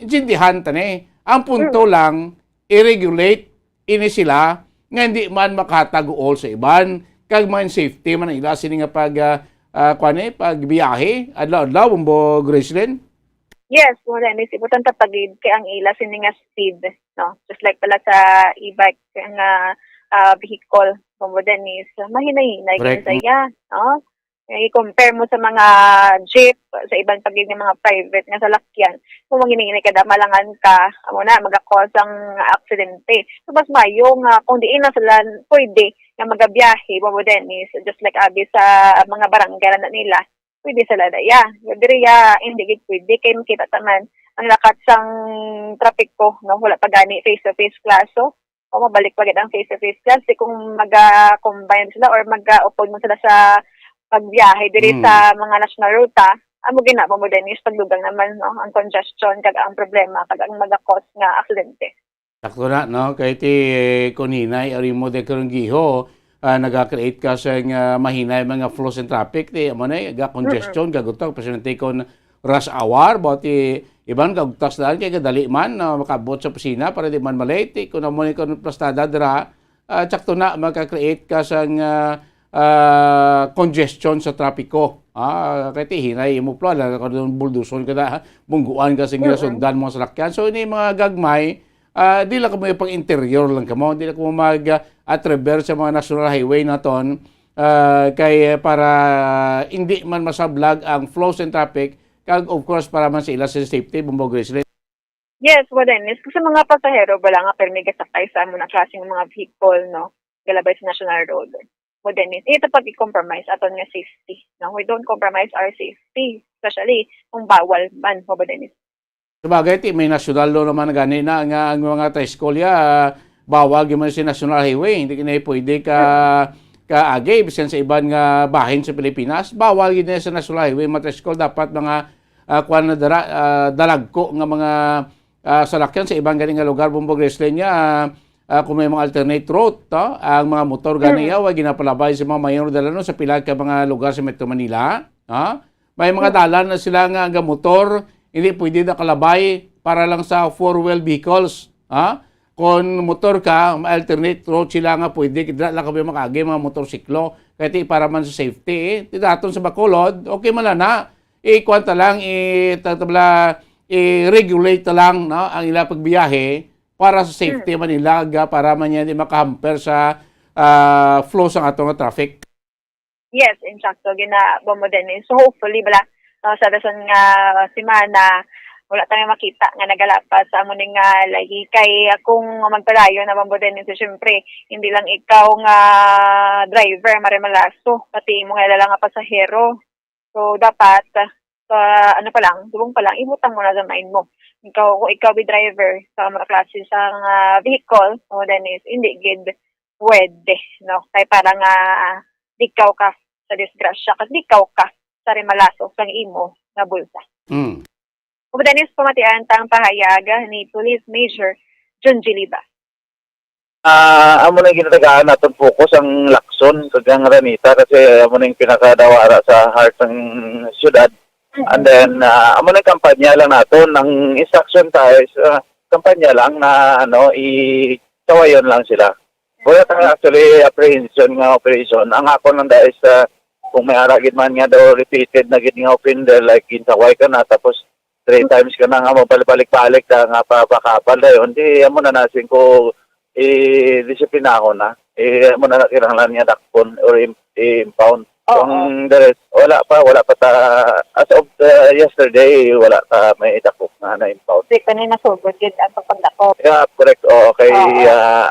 intindihan tani. Ang punto lang, i-regulate ini sila, nga hindi man makataguol sa iban, kag man safety man ang ila sini nga pagbiyahe, adlaw-adlaw, Bombo Gracelyn. Yes, mo rin. Isibutan tapagid kay ang ila sini nga speed, no? Just like pala sa e-bike nga vehicle, mo din is mahina-hinay sa iya, no? I-compare mo sa mga jeep, sa ibang pagig ng mga private nga salakyan, kung manginingin ka malangan ka, amo na magakos ang aksidente. So mas mayo nga kung diin na sila pwede nga magabiyahe, mo din is just like abi sa mga barangay na nila, pwede sila daya. Diriya hindi gid pwede kay makita taman ang lakat sang trapiko, no? Wala pa gani face-to-face klaso. O mabalik pa gid ang face-to-face class kung maga-combine sila or maga-upod mo sila sa pagbiyahe diri sa mga national ruta. Amo ginaba mo din is pagdugang naman, no? Ang congestion kag ang problema kag ang maga-cause nga aksidente. Sakto na, no? Kaya ti kuninay, ari mo de karong giho, nag-create ka sa mahinay mga flows and traffic, ti amo na, congestion, gagutog, pasyente kon rush hour, bati iban kagutag daan kay kadali man makabot sa opisina para di man malate. Kung amo ni kon plastada dira, sakto na magka-create ka sa congestion sa trapiko. Kaya hinay mo pala, bulduson ka na, bungguan ka sa sundan mo sa lakyan. So, ini mga gagmay, di lang kamo yung pang-interior lang kamo, di lang kamo mag-atrever sa mga national highway na ton, kay para hindi man masablag ang flows and traffic, kag of course para man sa ila sa safety, Bombo Gracelyn. Yes, Dennis, kasi mga pasahero ba lang nga permiga sakay sa mga klaseng mga vehicle, no? Galabay sa national road. Mo Dennis, ito pag i-compromise aton nga safety. No? We don't compromise our safety, especially kung bawal man, mo ba Dennis? Sabagay, may national law naman gani na nga ang mga tricycle bawal gyud man sa national highway, hindi kinay pwede kaagay bisan sa iban nga bahin sa Pilipinas, bawal gyud sa national highway mga tricycle, dapat mga kuan na dalagko nga mga salakyan sa ibang ganing nga lugar. Bombo Gracelyn kung may mga alternate route, ang mga motor gani way ginapalabay sa mga mayor dalano sa pila ka mga lugar sa Metro Manila. May mga dalan na sila nga motor hindi pwede na kalabay para lang sa four-wheel vehicles. Kung motor ka, alternate route sila nga pwede, kaya lang kami makagay mga motorsiklo, kaya para man sa safety. Tidaton sa Bacolod, okay man na. Kwanta lang, i-regulate lang, no, ang ila pagbiyahe para sa safety man nila, para man yan di makahamper sa flow sa atong traffic. Yes, in fact, so ginabo mo din. So hopefully, sa dasan nga simana, wala tayong makita nga nagalapas sa amuning nga lagi. Kay kung magpalayo naman mo din, so syempre, hindi lang ikaw nga driver, marimalaso, pati mo nga lang nga pasahero. So dapat, subong pa lang, ibutang mo na sa mind mo. Kung ikaw be driver sa mga klase sa vehicle, so then is hindi gid pwede, no? Kaya parang dikaw ka sa disgrasya, kasi dikaw ka sa rimalaso sa imo na bulsa. Kung Dennis, pamatian tang pahayag ni Police Major John Giliba. Amo na ginatagaan natin focus ang Lacson sa Ranita kasi amo na yung pinakadawara sa heart ng syudad. And then, amo na kampanya lang natin. Ang instruction tayo is kampanya lang na i-tawayon lang sila. Wala tayong actually apprehension nga operation. Ang ako lang dahil is kung may aragid man nga daw repeated na gid nga offender like insaway ka na tapos 3 times ka na nga mabalik-balik ka nga papakapal dayon. Di amo na nasin ko i-disiplina ako na. Amo na nakiranglan niya dakpon or impound. Kung the rest, wala pa as of yesterday, wala pa may dakop na impound. Kasi kanina sugod gid ang pagdakop. Yeah, correct. Okay,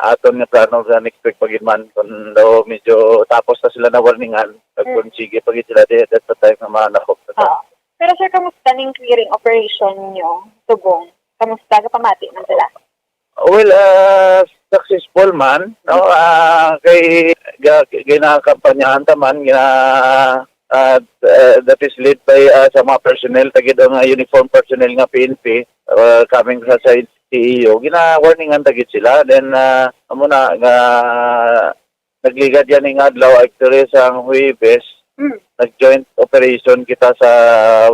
aton nga plano sa next week pagidman kung daw medyo tapos na sila na warningan. Kung sige pagid sila at the time na manakop. Pero sir, kamusta ning clearing operation nyo, Tubong? Kamusta? Kapamati man sila? Well, successful man, no? Kay ginakampanyahan taman, that is led by sa mga personnel, tagid ang uniform personnel nga PNP, coming sa CEO, gina-warningan tagid sila. Then, amo na, nagligad yan ng adlaw, actually, sa Huwebes, nag-joint operation kita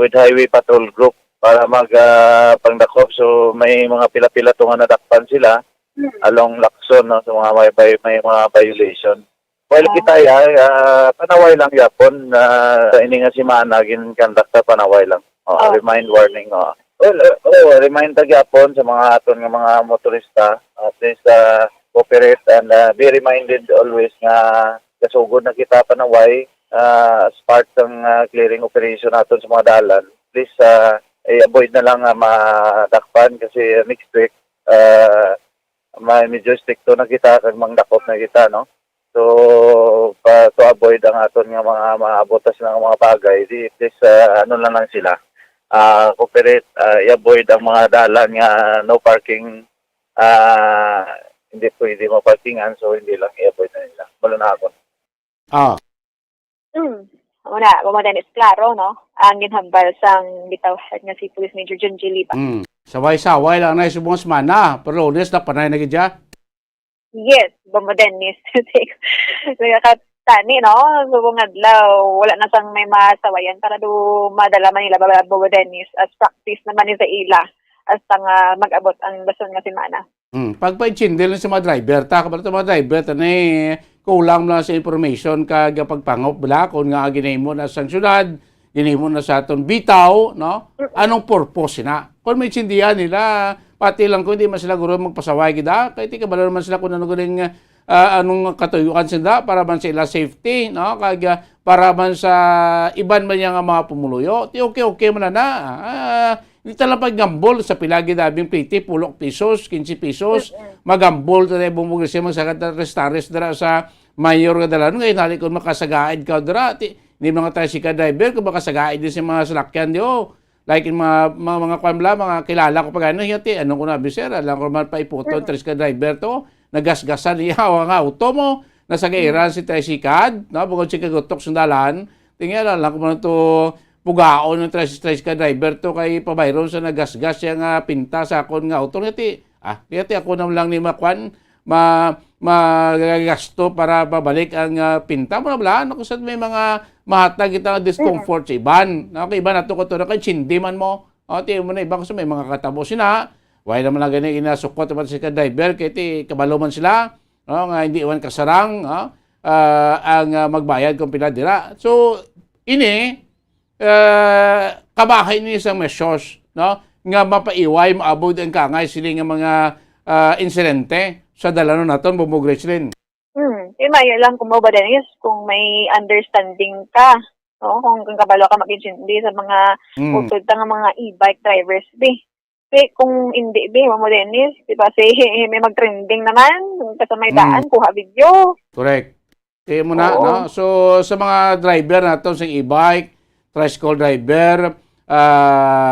with Highway Patrol Group para pangdakop. So, may mga pila-pila tunga nadakpan sila along Lacson, no? So, may mga violation. While kita panaway lang yapon sa ini nga si Mana ginconduct panaway lang. Remind warning. Remind tag yapon sa mga aton nga mga motorista at least cooperate and be reminded always nga kasugod na kita panaway as part ng clearing operation naton sa mga dalan. Please avoid na lang madakpan kasi next week may medyo stricto na kita kag mangdakop na kita, no? So, to avoid ang aton nga mga maabotas ng mga bagay, this ano lang sila, cooperate, i-avoid ang mga dalan nga no parking, hindi pwede maparkingan, so hindi lang i-avoid na nila. Wala na ako. Una, is klaro, no? Ang ginhambal sang bitawhan nga si Police Major John G. Liba. Saway-saway lang na subong semana, pero lunes na panay na gidya. Yes, Dennis. Tani, no? Subong adlaw, wala na sang may masawayan para do madala man nila Dennis as practice naman ni sa ila as mag-abot ang bason nga semana. Pagpa-chindel sa mga driver, kabalat mga driver, kulang lang sa information kag pagpangop bala kung nga ginay mo na sa syudad, ginay mo na sa aton bitaw, no? Anong purpose na? Kung may chindihan nila, pati lang kung hindi man sila guro magpasaway gida, kaya di kabalo naman sila kung ano galing anong katuyuan sila para man sa ila safety, no? Kaya para man sa iban man yung mga pumuluyo, di okay man na. Hindi talaga paggambol sa pilagi dabing pliti, pulok pesos, 15 pesos, magambol tayo bumugay siya magsagat na restaurant dara sa mayor nga dalan. Ngayon, nali kung makasagaid ka dara, hindi mga tayo si driver, kung makasagaid din sa mga salakyan, di like in mga kwamla, mga kilala ko pag ano, hiyati, anong ko nabi sir, alam ko naman pa iputo, tres ka driver to, nagasgasan niya, ang auto mo, nasa gairan si Tresikad, no, bukod si kagutok sundalan, tingnan, alam ko man to, pugaon ng tres ka driver to kay pabayron sa nagasgas yung pinta sa akon nga auto, hiyati ako naman lang ni Makwan, magagasto para pabalik ang pinta mo na bala, no, kasi may mga mahatag kita discomfort sa iban. Okay, iban nato ko to na kay chindiman mo. O, tiyo mo na iban kasi may mga katabo sila. Why naman lang ganyan inasukot naman si driver kaya kabalo man sila. No, nga hindi iwan kasarang ang magbayad kung pinadira. So, ini kabahay ni isang measures, no, nga mapaiway, maabod ang kangay sila nga mga insidente sa dalano naton bumugreslin. Mayo lang kung Dennis, kung may understanding ka, no? Kung kabalo ka mag-intindi sa mga utod nga mga e-bike drivers, kung hindi, Dennis, diba, may mag-trending naman, kasi may daan, kuha video. Correct. Kaya mo na, no? So, sa mga driver naton sa e-bike, tricycle driver,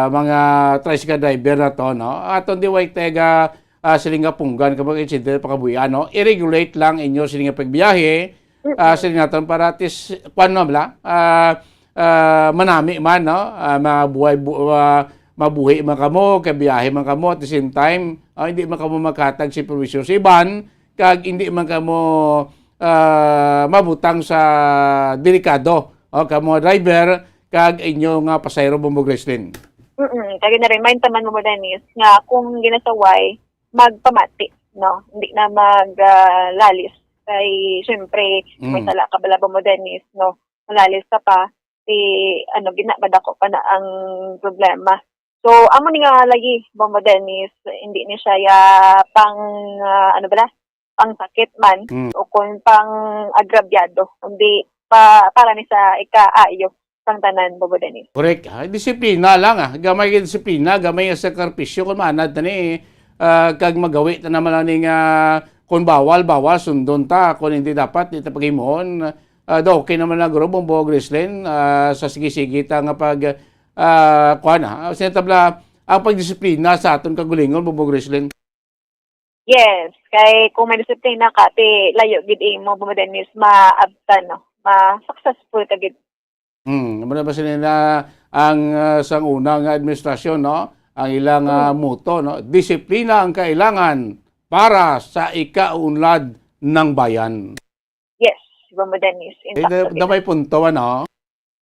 mga tricycle driver na to, no? Aton di way tega silinga punggan kapag incident pakabuya, no? I-regulate lang inyo silinga pagbiyahe, silinga naton para tis kuan bla, manami man, no? Mabuhi man kamo, kabiyahe man kamo at the same time, hindi man kamo makatag si provision sa iban, kag hindi man kamo mabutang sa delikado, kamo driver, kag inyo nga pasayro bumugreslin. Kaya na-remind taman mo Dennis nga kung ginasaway, magpamati, no? Hindi na maglalis. Kay, syempre, may tala ka bala mo Dennis, no? Malalis ka pa, ginabadako pa na ang problema. So, amo ni nga lagi, Bombo Dennis, hindi ni siya pang pang sakit man, o kung pang agrabyado, hindi para ni sa ikaayo sang tanan, Bobo Dennis. Correct. Disiplina lang, gamay yung disiplina, gamay yung sakripisyo, kung maanad na kag magawi na naman ning kung bawal, sundon ta, kung hindi dapat, hindi ta pag-imon, okay naman na guro, Bombo Grislin, sa sige-sige ta nga pag sinatabla, ang pagdisiplina sa aton kagulingon, Bombo Grislin. Yes, kay kung may disiplina ka, layo gid mo, Bombo Dennis, ma-abtan, no? Ma-successful ka gid Ano ba sila na ang sang unang administrasyon, no? Ang ilang muto, no? Disiplina ang kailangan para sa ikaunlad ng bayan. Yes, Bombo Dennis. May punto, ano?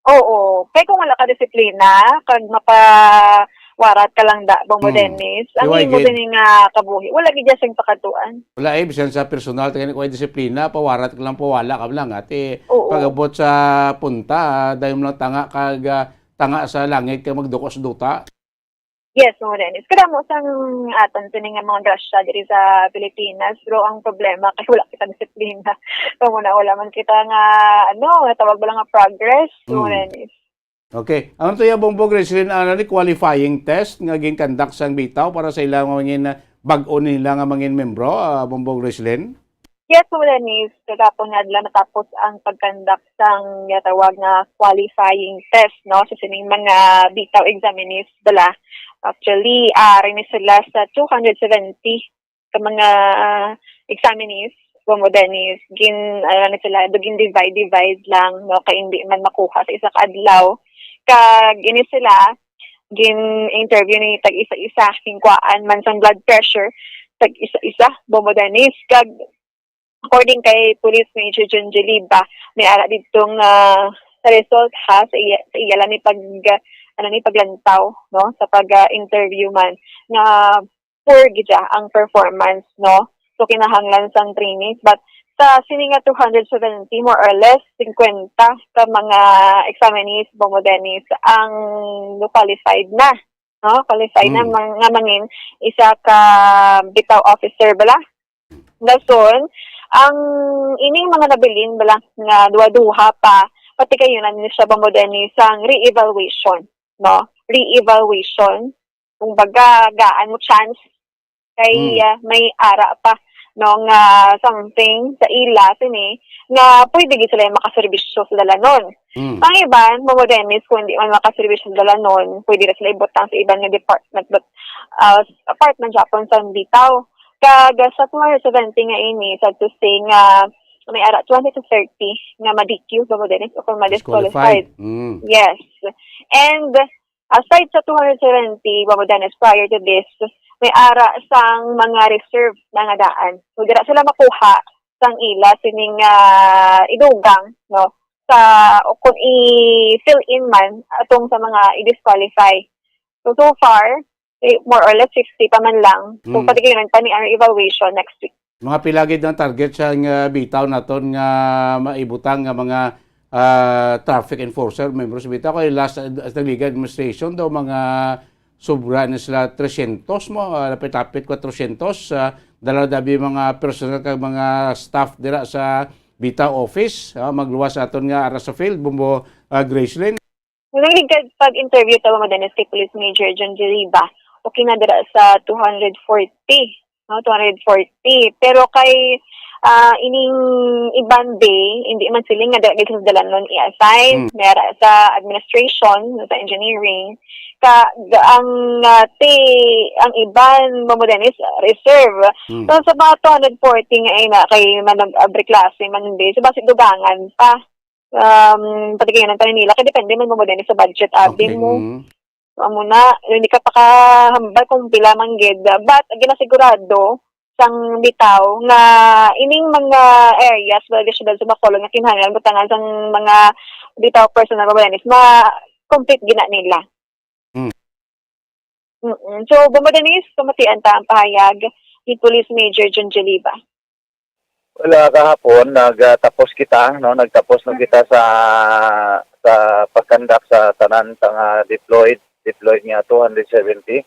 Oo. Kaya kung wala ka disiplina, kag mapawarat ka lang Bombo Dennis, ang Iway, imo din nga kabuhi. Wala gid sing pakatuan. Wala bisan sa personal tayo ko disiplina, pawarat ka lang pawala ka lang ate. Oo. Pagabot sa punta, dahil mo lang tanga kag tanga sa langit ka magdukos duta. Yes, Bombo Dennis. Kada mo sang aton sining nga mga grasya diri sa Pilipinas, pero ang problema kay wala kita disiplina. So muna wala man kita nga tawag ba lang nga progress, Bombo Dennis. Okay. Ano to yung Bombo Grizzlin, ni qualifying test nga ginkandak sang bitaw para sa ilang mga bag-o nila nga mga membro, Bombo Grizzlin? Yes, Bombo Dennis. Kagapon nga adla natapos ang pagkandak sang tawag nga qualifying test, no? Sa sining mga bitaw examinees dala. Actually, rin sila sa 270 ka mga examinees, Bombo Dennis. Sila, divide lang, no? Kaya hindi man makuha sa isa kaadlaw. Kag ini sila, interview ni tag isa-isa, hingkwaan man sang blood pressure, tag isa-isa, Bombo Dennis. Kag according kay Police Major John Jeliba, may ara ditong sa result ha, sa iya lang ni paglantaw, no, sa pag-interview man nga poor gidya ang performance, no. So kinahanglan sang trainings, but sa sininga 270 more or less 50 ka mga examinees, Bombo Dennis, ang qualified na, no, qualified na nga mangin isa ka bitaw officer bala. Dason ang ining mga nabilin bala nga duha-duha pa pati kayo na siya, Bombo Dennis, ang re-evaluation, no? Re-evaluation. Kung baga, gaan mo chance kay may ara pa, no? Nga something sa ila, sini, nga pwede sila makaservisyo sa dalanon. Ang iban, Bombo Dennis, kung hindi man makaservisyo sa dalanon, pwede na sila ibutang sa iban nga department, but apart man Japan sa bitaw. Kag sa 270 nga ini, sad to say nga may ara 20 to 30 nga ma-DQ, Bombo Dennis, o kung ma-disqualified. Yes. And aside sa 270, Bombo Dennis, prior to this, may ara sang mga reserve na nga daan. So, dira sila makuha sang ila sining idugang, no? O kung i-fill in man atong sa mga i-disqualify. So far, more or less 60 pa man lang. So, pati kayo pa ni our evaluation next week. Mga pilagid ng target sa bitaw naton nga maibutang nga mga traffic enforcer members bitaw kay last Liga Administration daw mga sobra na sila 300 mo lapit-lapit 400 dalaw dabi mga personal kag mga staff dira sa bitaw office magluwas aton nga ara sa field, Bombo Gracelyn. Nagligad pag-interview tawa madanas kay Police Major John Jeliba, okay na dira sa 240. No, 240. Pero kay ining iban day, hindi man sila nga dahil sa dalanon i-assign. Mera sa administration, sa engineering. Ang iban, Bombo Dennis, reserve. So sa mga 240 nga ay na kay manag-abri klase man day. So basit dugangan pa. Pati kayo ng nila. Kaya depende man, Bombo Dennis, sa budget abin mo. Muna, hindi ka pa kahambal kung pila manggid. But, ginasigurado sang bitaw nga ining mga areas wala siya sa Bacolod nga kinahanglan butangan sang mga bitaw personal Bombo ma-complete gina nila. So, Bombo Dennis, kumatian ta ang pahayag ni Police Major John Jeliba. Wala kahapon, nagtapos kita, no? Nagtapos na kita sa pagkandak sa tanan nga deployed nga 270.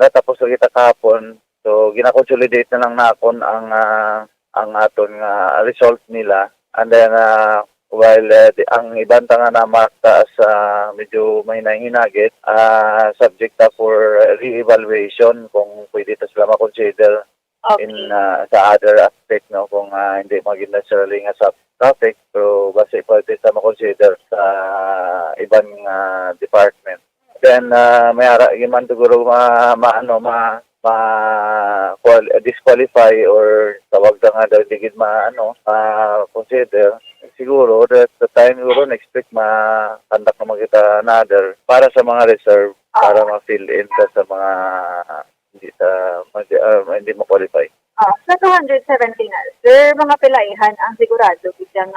Natapos na kita kahapon. So gina-consolidate na lang nakon ang aton nga result nila. And then while ang ibang nga na markta as medyo may nahinagit, subject na for re-evaluation kung pwede ta sila ma-consider in sa other aspect, no, kung hindi maging necessarily nga sa traffic, pero basta pwede sa ma-consider sa ibang department. Then may ara man siguro disqualify or tawag na nga daw digid consider siguro that the time siguro next week ma-conduct naman kita another para sa mga reserve para ma-fill in ka sa mga hindi ma-qualify. Sa 270 na, sir, mga pilaihan ang sigurado bidyang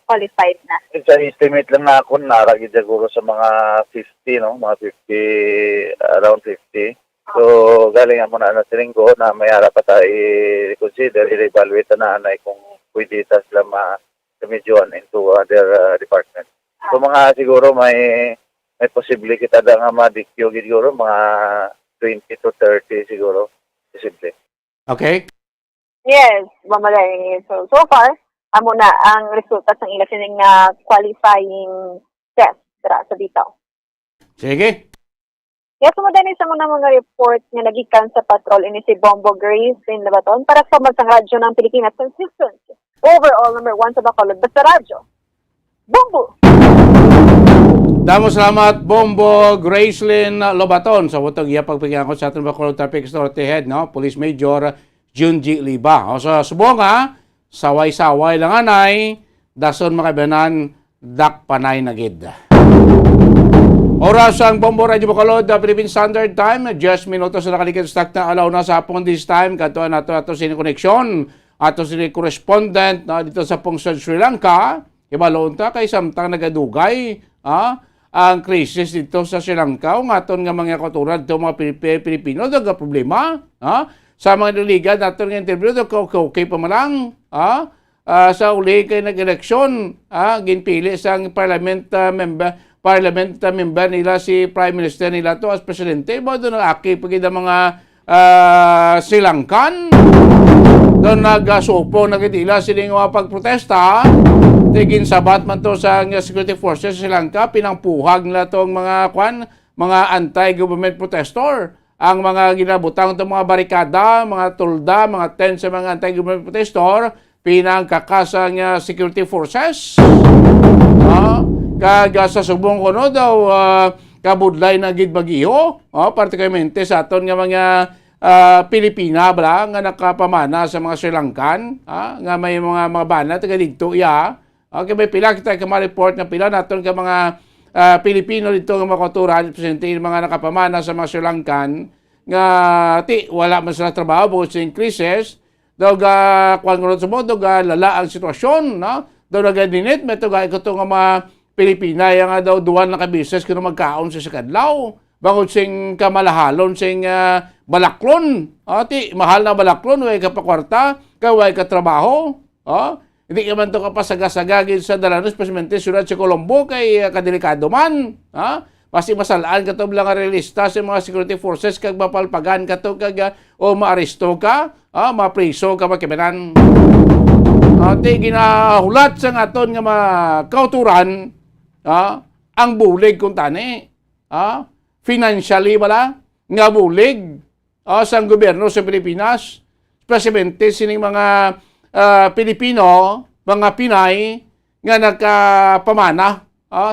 qualified na. Sa estimate lang na ako, naragid siguro sa mga 50, no? Mga 50, around 50. So, galing mo na siling ko na may harap pa tayo i-consider, i-evaluate na anay kung pwede sila ma-medyoan into other departments. So, mga siguro may posible kita na nga ma-DQ siguro, mga 20 to 30 siguro, posible. Okay? Yes, mamalay. So far, amo na ang resulta ng ila sining qualifying test sa bitaw. Sige. Yes, mo din isa mo na mga report nga nagikan sa patrol ini si Bombo Grace in Labaton para sa magsang radyo ng Pilipinas consistent. Overall, number 1 sa Bacolod, basta radyo. Bombo! Damo salamat Bombo Gracelyn Lobaton sa utog iya pagpigyan ko sa ating Bacolod Traffic Authority Head, no? Police Major Junji Liba. O sa subong saway-saway lang anay, dason makabanan dak panay na gid. Oras ang Bombo Radio Bacolod, Philippine Standard Time, 10 minutos na nakalikid stock na alaw na sa hapon this time. Katuan nato sini connection ato sini correspondent na dito sa Pungsod, Sri Lanka. Ibaloon ta kay samtang nagadugay ang krisis dito sa Sri Lanka, ang aton nga mga kauturan dito mga Pilipino, daga problema, sa mga diligan, aton nga interview, okay pa malang, sa uli kay nag-eleksyon, ginpili sa parliament member nila si Prime Minister nila to as presidente, ba doon nag-aki pagid ang mga Sri Lankan, doon nag-supo, nagitila siling mga pagprotesta, tigin sabat man to sa security forces sa Sri Lanka, pinangpuhag nila tong mga mga anti-government protestor. Ang mga ginabutang itong mga barikada, mga tulda, mga tent sa mga anti-government protestor, pinangkakasang security forces. Kag sa subong ko no daw, kabudlay na gid magiho, partikularmente sa aton nga mga Pilipina bala nga nakapamana sa mga Sri Lankan, nga may mga bana taga dito okay, may pila kita ma-report nga pila naton ka mga Pilipino dito nga makuturan presente mga nakapamana sa mga Sri Lankan nga wala man sila trabaho bukod sa increases daw kung sa modo lala ang sitwasyon, no? Daw nagadinit may ito nga mga Pilipina nga daw duwan na ka-business kung magkaon sa kadlaw bangod sing kamalahalon sing balaklon, mahal na balaklon, way ka pakwarta, way ka trabaho, hindi ka man ito kapasagasagagin sa dalanos, especially sunod sa Colombo, kay kadelikado man. Pasti masalaan ka ito lang realista sa mga security forces, kag mapalpagan ka ito, o maaresto ka, mapriso ka makibanan. Ginahulat sa aton nga mga kauturan, ang bulig kung tani. Financially wala, nga bulig sa gobyerno sa Pilipinas, especially sining mga Pilipino, mga Pinay, nga nagkapamana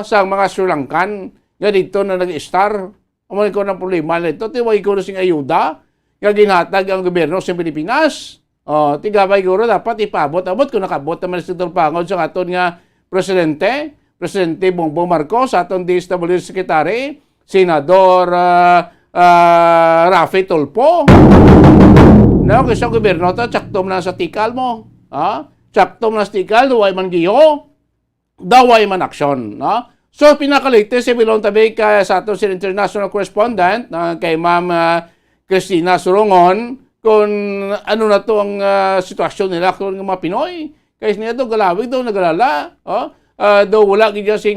sa mga Sri Lankan, nga dito na nag-star. Amoy ko ng problema nito, tiwag ko na sing ayuda, nga ginhatag ang gobyerno sa Pilipinas. Tigabay ko dapat ipabot-abot kung nakabot naman sa pangod sa aton nga Presidente Bongbong Marcos, aton DSWD Secretary, Senador Rafi Tulfo. No, kasi ang gobyerno ito, tsaktom na sa tikal mo. Tsaktom na sa tikal, duway man giyo, daway man aksyon. No? So, pinaka-latest, bilong tabi sa ato si international correspondent, kay Ma'am Cristina Sorongon, kung ano na to ang sitwasyon nila kung mga Pinoy. Kaya niya ito, galawig daw, nagalala. Daw wala gaya sing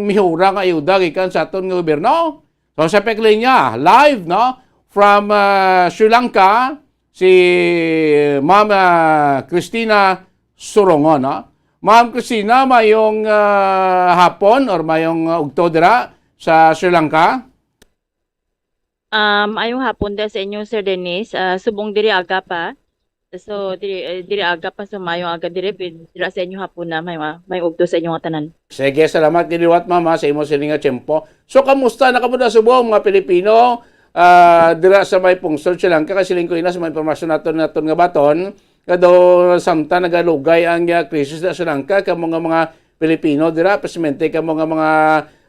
mihura nga ayuda gikan sa aton nga gobyerno. So sa pekli niya, live no from Sri Lanka, si Ma'am Cristina Sorongon. No? Ma'am Cristina, mayong hapon or mayong ugto dira sa Sri Lanka? Ayong hapon da sa inyo, Sir Dennis. Subong diri aga pa. So, diri aga pa sumayong aga diri sa inyo hapon na may ugto sa inyong tanan. Sige, salamat giliwat mama sa imo siling nga tiyempo. So, kamusta na kamuda subong mga Pilipino dira sa may pungsod Sri Lanka kasi lingko ina sa mga impormasyon naton nga baton kado samta nagalugay ang krisis sa Sri Lanka kamo nga mga Pilipino dira presidente kamo nga mga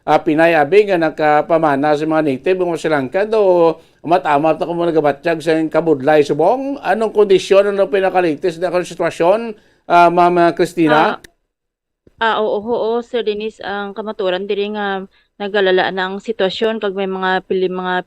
Pinay abi nga nakapamana sa mga native ng Sri Lanka do umat-amat na kamo nagabatsyag sa kabudlay subong anong kondisyon anong pinakaligtas na sitwasyon Ma'am Christina? Oo, Sir Dennis, ang kamaturan diri nga nagalalaan ang sitwasyon kag may mga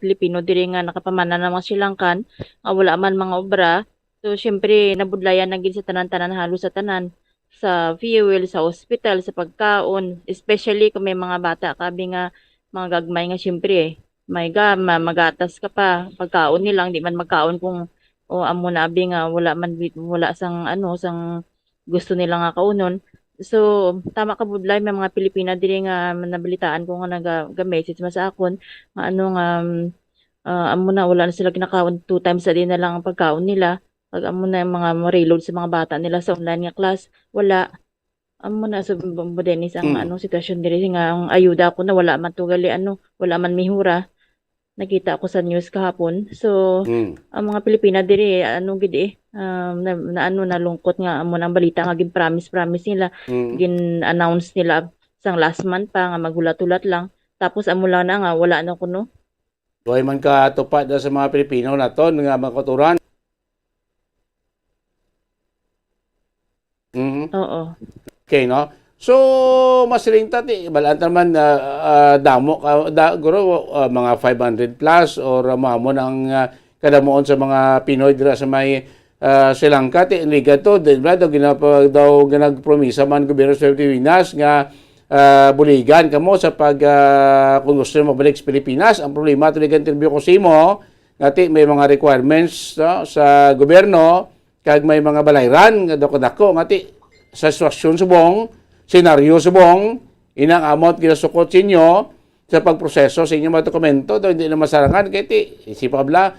Pilipino diri nga nakapamana ng mga Sri Lankan, wala man mga obra. So syempre nabudlayan na gid sa tanan-tanan halos sa tanan sa fuel, sa hospital, sa pagkaon, especially kung may mga bata kabi nga mga gagmay nga syempre may magatas ka pa pagkaon nilang di man magkaon kung amo na abi nga wala sang gusto nila nga kaunon. So, tama ka budlay may mga Pilipina diri nga nabalitaan ko nga naga-message man sa akon nga amo na wala na sila kinakaon 2 times a day na lang ang pagkaon nila. Pag amo na yung mga reload sa mga bata nila sa online nga class, wala. Amo na so Dennis ang sitwasyon diri nga ang ayuda ko na wala man tugali wala man mihura. Nakita ko sa news kahapon. So, ang mga Pilipina diri gid nalungkot nga amo nang balita nga gin promise nila, gin-announce nila sang last month pa nga maghulat-hulat lang. Tapos amo lang na nga wala na kuno. Duay man ka tupad sa mga Pilipino naton nga makaturan. Oo. Okay, no? So, masiling tati, balaan naman damo, guro, mga 500 plus or mamon ang kadamuon sa mga Pinoy dira sa may Sri Lanka. Liga to, daw ginagpromisa man gobyerno sa Pilipinas nga buligan kamo sa kung gusto nyo mabalik sa Pilipinas. Ang problema, tuligan interview ko sa imo, ngati may mga requirements sa gobyerno, kag may mga balayran, dako-dako, ngati sa sitwasyon subong, senaryo subong, inang amount ginasukot sa inyo sa pagproseso sa inyong mga dokumento, daw hindi na masarangan, kaya isipabla,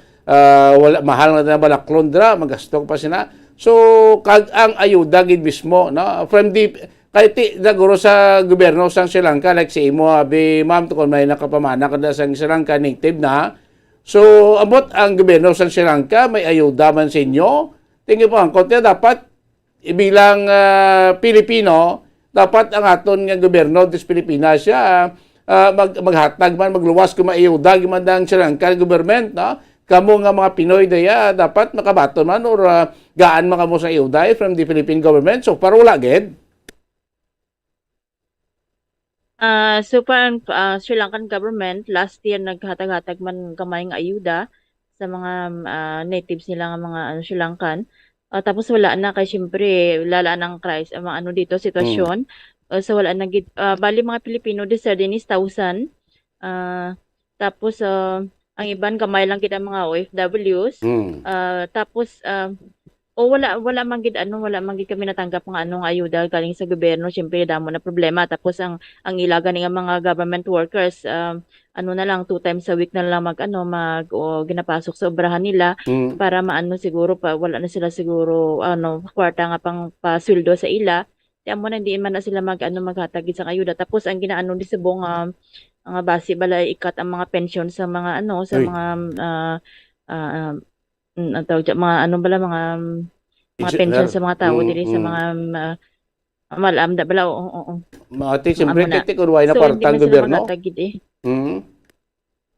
wala, mahal na balaklon dra, magasto pa sila. So, kag ang ayuda gid mismo, no? From the, kahit naguro sa gobyerno sa Sri Lanka, like si imo, abi, ma'am, kung may nakapamana kada sa Sri Lanka, native na, so, amot ang gobyerno sa Sri Lanka, may ayuda man sa inyo, tingin po, ang konti dapat, bilang Pilipino, dapat ang aton nga gobyerno des Pilipinas siya maghatag man magluwas kung maiudag man ang Sri Lanka government, no? Kamo nga mga Pinoy daya dapat makabaton man or gaan man kamo sa iuday from the Philippine government. So para wala gid. So parang Sri Lankan government last year naghatag-hatag man kamay nga ayuda sa mga natives nila nga mga Sri Lankan. Tapos wala na kay syempre lala ng crisis ang dito sitwasyon. So wala na bali mga Pilipino di sa Dennis 1,000. Tapos ang iban kamay lang kita mga OFWs. Tapos wala man gid kami natanggap ng ayuda galing sa gobyerno. Syempre damo na problema. Tapos ang ilaga nga mga government workers na lang 2 times a week na lang ginapasok sa obrahan nila para siguro pa wala na sila siguro kwarta nga pang pasweldo sa ila. Kaya mo na hindi man na sila maghatag sa ayuda. Tapos ang ginaano di subong ang base bala ikat ang mga pension sa mga sa mga mga pension sa mga tao diri sa mga malamda bala Mati siyempre kiti kunway na partang gobyerno.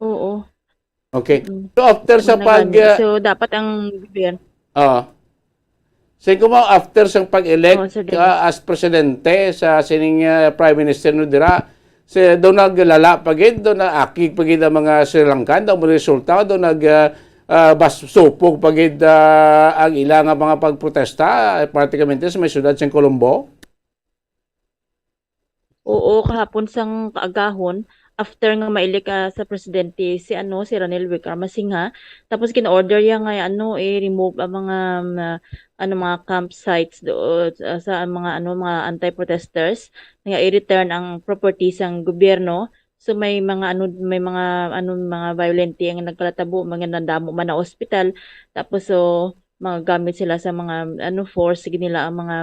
Oo. Okay. So after sa so dapat ang gobyerno say ko mo after sa pag-elect as presidente sa sining Prime Minister no dira do naglala pagid do na akig pagid ang mga Sri Lankan daw mo resulta do supog pagid ang ilang mga pagprotesta pratikamente sa may syudad sa Colombo. Oo, kahapon sang kaagahon after nga mailik sa presidente si Ranil Wickremesinghe, tapos kin-order niya nga i-remove ang mga mga campsites do sa mga mga anti-protesters nga i-return ang property sang gobyerno. So may mga mga violente ang nagkalatabo, mga nandamo man na ospital, tapos so mga gamit sila sa mga force nila ang mga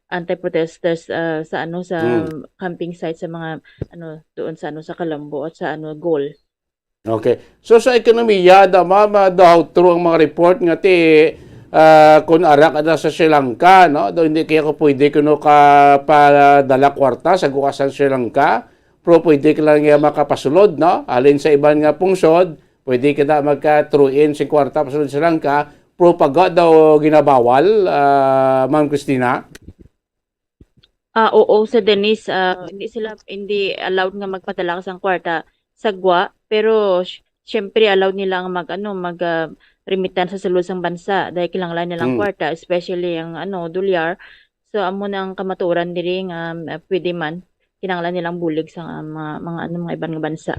anti-protesters sa camping site sa mga doon sa Colombo at sa Gol. Okay. So sa ekonomiya daw true ang mga report nga kung arak na sa Sri Lanka, no? Do hindi kaya ko pwede kuno ka padala kwarta sa gukasan Sri Lanka, pero pwede ka lang makapasulod, no? Alin sa ibang nga pungsod, pwede ka na magka-true-in sa kwarta pasulod sa Sri Lanka, pero pag daw ginabawal, Ma'am Christina? Oo, sa Denise, hindi allowed nga magpadala sa kwarta sa GWA, pero syempre allowed nila ang remittance sa sulod bansa dahil kailangan nilang kwarta, especially ang dolyar. So amo nang kamaturan diri nga pwede man kinahanglan nilang bulig sa mga ibang nga bansa.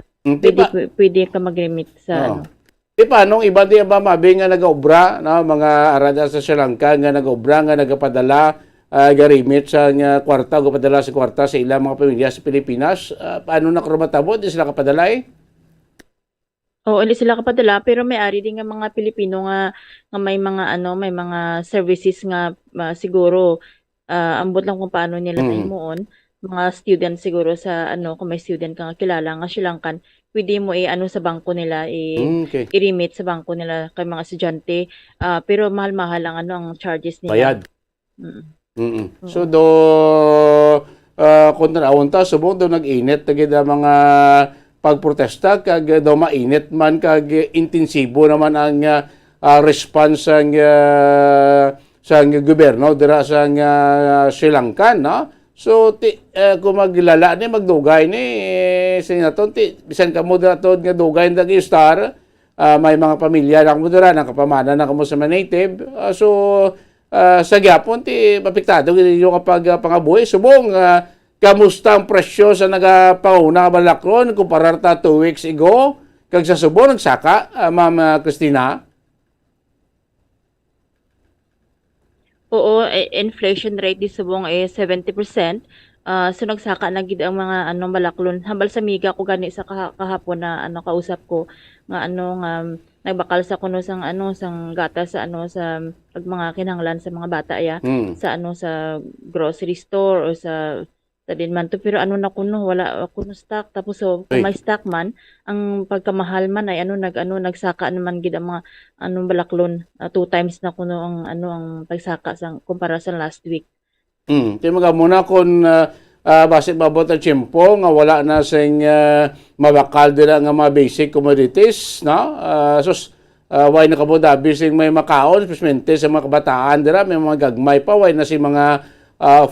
Pwede ka mag-remit sa Paano iba di ba mabi nga nag-obra, no? Mga arada sa Sri Lanka nga nag-obra nga nagapadala garimit sa kwarta, gapadala sa kwarta sa ilang mga pamilya sa Pilipinas. Paano nakarumatabo? Di sila kapadala Oo, hindi sila kapadala pero may ari din nga mga Pilipino nga may mga services nga siguro ambot lang kung paano nila himuon. Mga student siguro sa kung may student ka nga kilala nga Sri Lankan, pwede mo sa bangko nila i-remit sa bangko nila kay mga estudyante. Pero mahal-mahal ang ang charges nila. Bayad. So kontraawon ta subong do nag-init tagid mga pagprotesta kag daw mainit man kag intensibo naman ang response sang gobyerno dira sa Sri Lanka, no? So kung maglala ni magdugay ni sinaton bisan kamo dira tod nga dugay dagi star, may mga pamilya na kamo dira nakapamana na kamo sa mga native. Sa gyapon mapiktado yung kapag pangabuhi subong kamusta ang presyo sa nagapanguna ka balakron kumparar ta 2 weeks ago kag sa Subo nagsaka, Ma'am Christina? Oo, inflation rate di Subong 70%. So nagsaka na gid ang mga balaklon. Hambal sa miga ko gani sa kahapon na kausap ko nga nagbakal sa kuno sang sang gata sa sa mga kinahanglan sa mga bata sa sa grocery store o sa din man to pero na kuno wala kuno stock tapos kung may stock man ang pagkamahal man ay nagsaka naman gid ang mga balaklon 2 times na kuno ang pagsaka sa kumpara sa last week. Kaya magamuna kung basit babot ang tiyempo nga wala na sing mabakal dila nga mga basic commodities, no? Why na kamo dabi sing may makaon, especially sa mga kabataan dira may mga gagmay pa why na si mga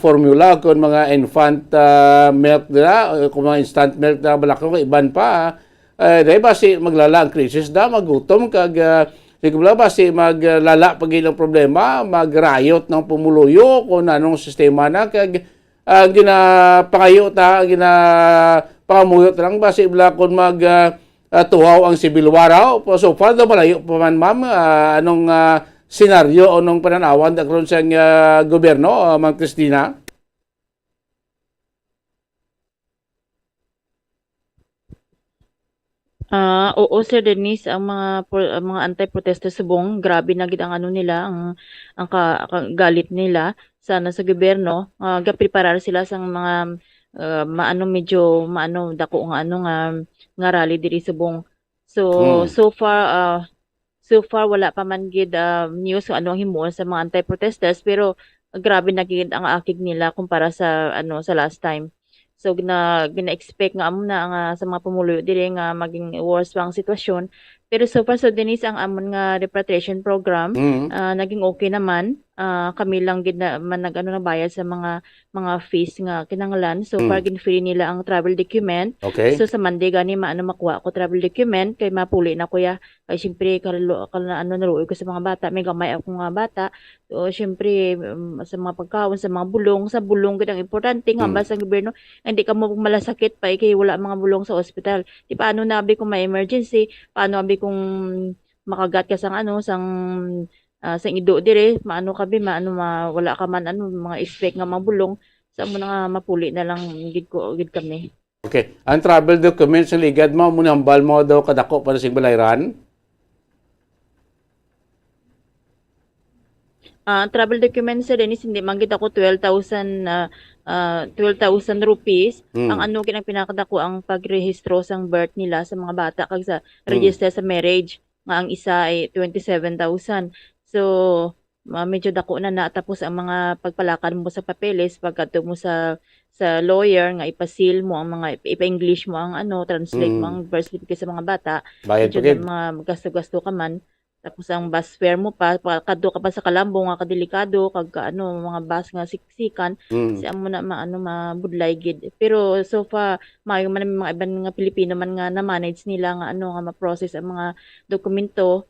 formula kung mga infant milk dira, kung mga instant milk na balakong iban pa. Dahil basi maglala ang krisis da, magutom kag siguro basi maglala pag ilang problema, mag-riot ng pumuluyo kung anong sistema na kag ginapangayo ta, ginapangamuyot lang basi kung tuhaw ang sibil waraw. So far daw malayo pa man, ma'am, anong senaryo o nung pananawan dagron sa gobyerno, Ma'am Christina? Oo Sir Denise, ang mga anti-protester Subong, grabe na gid ang nila, ang galit nila sana sa gobyerno. Gapreparar sila sa mga medyo dako nga rally diri Subong. So far wala pa man gid news kung ang himuon sa mga anti-protesters pero grabe na gid ang akig nila kumpara sa sa last time. So gina-expect nga na sa mga pumuluyo diri nga maging worse pa ang sitwasyon. Pero so far so Denise ang amon nga repatriation program naging okay naman. Kami lang gid na man nagbayad sa mga fees nga kinahanglan. So far gin-free nila ang travel document. Okay. So sa Monday gani makuha ko travel document kay mapuli na kuya. Kay syempre naruoy ko sa mga bata, may gamay ako nga bata. So syempre sa mga pagkaon, sa mga bulong, gid ang importante nga ba sa gobyerno hindi ka mo malasakit pa kay wala mga bulong sa ospital. Di paano nabi kung may emergency, paano abi kung makagat ka sang sa ido dire, wala ka man mga expect nga mga bulong sa mo nga mapuli na lang gid kami. Okay. Ang travel documents sa ligad mo muna hambal mo daw kadako para sa balayran? Travel documents sa Dennis, hindi man gid ako 12,000 rupees. Ang kinang pinakadako ang pagrehistro sang birth nila sa mga bata kag sa register sa marriage nga ang isa ay 27,000. So medyo dako na tapos ang mga pagpalakan mo sa papeles pagkadto mo sa lawyer nga ipasil mo ang mga ipa-English mo ang translate mo ang birth certificate sa mga bata. Bayad Medyo pa gid. na mga gasto-gasto ka man. Tapos ang bus fare mo pa kadto ka pa sa Kalambo nga kadelikado kag mga bus nga siksikan si amo na mabudlay gid. Pero so far maayo man ang mga ibang nga Pilipino man nga na manage nila nga nga ma-process ang mga dokumento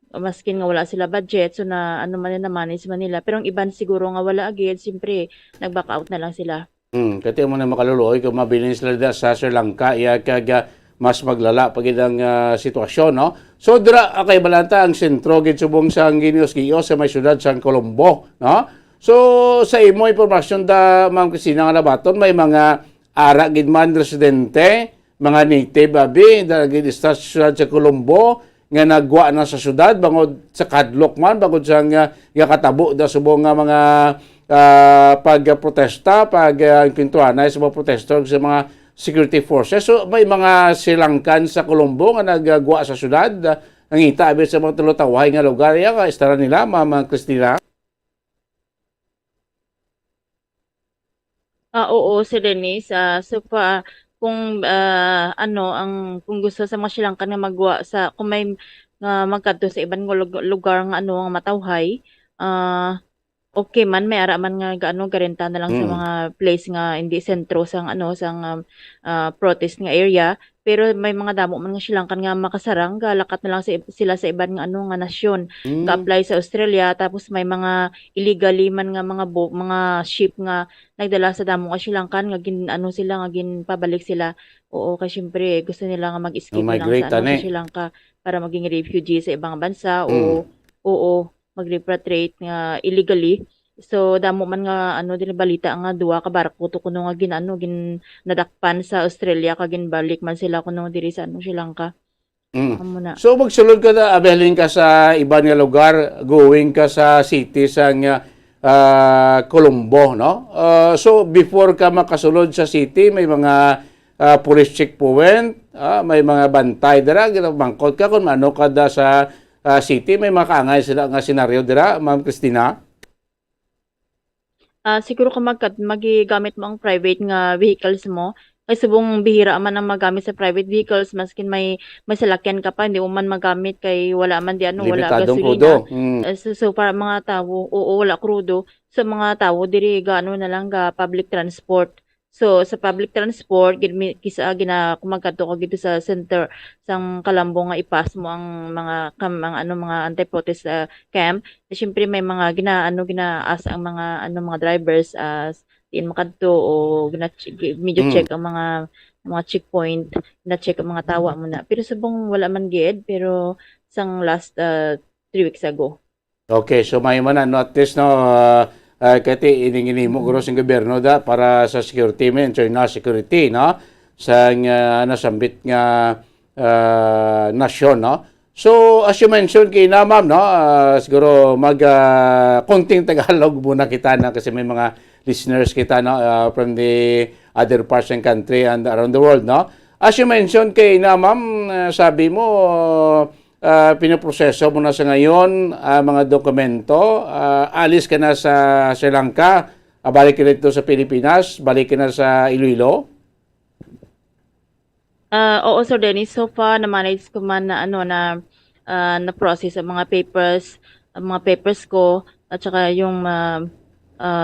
maskin nga wala sila budget so na man na manage man nila pero ang iban siguro nga wala agad siyempre nag-back out na lang sila. Kati mo na makaluluoy kung mabilin sila sa Sri Lanka kag mas maglala pag ang sitwasyon, no? So dira kay balanta ang sentro gid subong sang Ginios sa may syudad sang Colombo, no? So sa imo impormasyon da Ma'am Cristina nga nabaton may mga ara gid man residente, mga native abi da gid sa syudad sa Colombo nga nagwa na sa syudad bangod sa kadlok man bangod sang katabo da subong nga mga pagprotesta pintuanay sa mga protestor sa mga security forces. So may mga Sri Lankan sa Colombo nga nagagwa sa syudad nangita abi sa mga tulutawahay nga lugar ya nga istara nila Ma'am Cristina. Oo, si Denise. So kung kung gusto sa mga Sri Lankan nga magwa sa kung may magkadto sa ibang lugar nga nga matawhay, okay man may ara man nga garenta na lang sa mga place nga hindi sentro sang sang protest nga area pero may mga damo man nga Sri Lankan nga makasarang galakat na lang sila sa ibang nga nga nasyon ka-apply sa Australia tapos may mga illegally man nga mga ship nga nagdala sa damo nga Sri Lankan nga sila nga ginpabalik sila. Oo, kasi syempre gusto nila nga mag-escape lang sa sa Sri Lanka para maging refugee sa ibang bansa oo mag-repatriate nga illegally. So damo man nga din balita nga duwa ka barko to kuno nga nadakpan sa Australia kag ginbalik man sila kuno diri sa Sri Lanka. So magsulod ka na abelin ka sa iba nga lugar going ka sa city sang Colombo, no? So before ka makasulod sa city may mga police checkpoint, may mga bantay dira bangkot ka kung ano kada sa city may mga kaangay sila nga senaryo dira Ma'am Cristina. Siguro kung magigamit mo ang private nga vehicles mo kasi subong bihira man ang magamit sa private vehicles maskin may salakyan ka pa hindi mo man magamit kay wala man di wala gasolina. So para mga tawo wala krudo so mga tawo diri na lang ga public transport. So sa public transport kung magkadto ka gito sa center sang Kalambo nga ipas mo ang mga mga anti-protest camp. Siyempre may mga ginaas ang mga drivers diin makadto o medyo check ang mga checkpoint na-check ang mga tawa mo na. Pero subong wala man gid pero sang last 3 weeks ago. Okay, so may man notice no kati iningini mo guro sing gobyerno para sa security internal security no sa nasambit nga nasyon no. So as you mentioned kay na ma'am no siguro konting Tagalog muna kita na kasi may mga listeners kita no from the other parts ng country and around the world no. As you mentioned kay na ma'am sabi mo pinoproseso mo na sa ngayon mga dokumento, alis ka na sa Sri Lanka, balik ka dito sa Pilipinas, balik ka na sa Iloilo? Oo, Sir Dennis, so far na-manage ko man na na-process ang mga papers ko at saka yung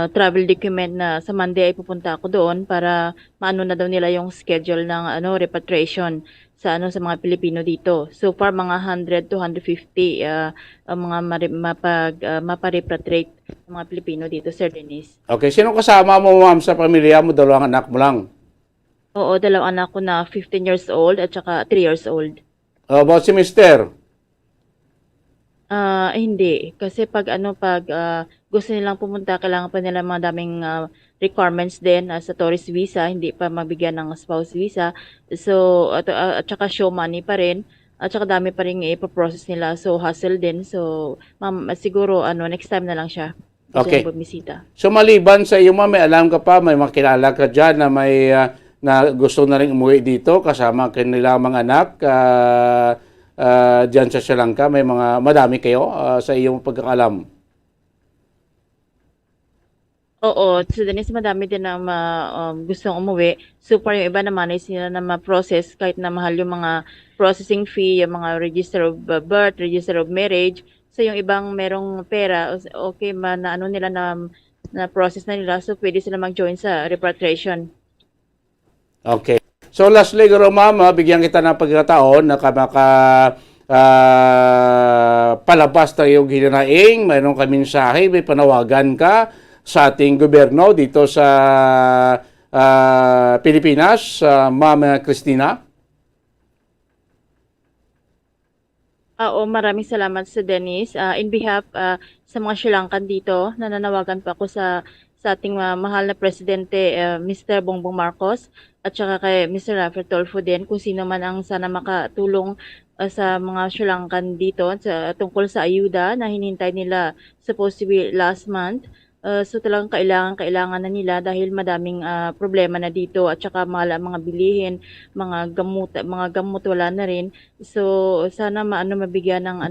travel document na sa Monday ay pupunta ako doon para na daw nila yung schedule ng repatriation sa mga Pilipino dito. So far mga 100 to 150 ang mga maparepatriate ng mga Pilipino dito, Sir Dennis. Okay, sino kasama mo ma'am sa pamilya mo? Dalawang anak mo lang? Oo, dalawang anak ko na 15 years old at saka 3 years old. About si Mister? Hindi. Kasi pag gusto nilang pumunta, kailangan pa nila mga daming requirements din sa tourist visa, hindi pa mabigyan ng spouse visa. So, at saka show money pa rin. At saka dami pa rin ipaprocess nila. So, hassle din. So, siguro next time na lang siya. Okay. Bumisita. So, maliban sa iyo ma'am, may alam ka pa, may makilala ka dyan na may na gusto na rin umuwi dito kasama kanila mga anak. dyan sa Sri Lanka? May mga madami kayo sa iyong pagkakalam? Oo, so Dennis, madami din na gustong umuwi. Super yung iba naman is sila na ma-process kahit na mahal yung mga processing fee, yung mga register of birth, register of marriage. So yung ibang merong pera, okay man na ano nila na process na nila, so pwede sila mag-join sa repatriation. Okay. So lastly, Guro Ma'am, bigyan kita ng pagkakataon na palabas tayo ginanaing, mayroon ka mensahe, may panawagan ka sa ating gobyerno dito sa Pilipinas, Ma'am Christina. Oo, maraming salamat sa Dennis. In behalf sa mga Sri Lankan dito, nananawagan pa ako sa ating mahal na presidente, Mr. Bongbong Marcos, at saka kay Mr. Rafael Tulfo din, kung sino man ang sana makatulong sa mga Sri Lankan dito tungkol sa ayuda na hinintay nila supposed to be last month. So talagang kailangan na nila dahil madaming problema na dito at saka mahal ang mga bilihin, mga gamot wala na rin. So sana mabigyan ng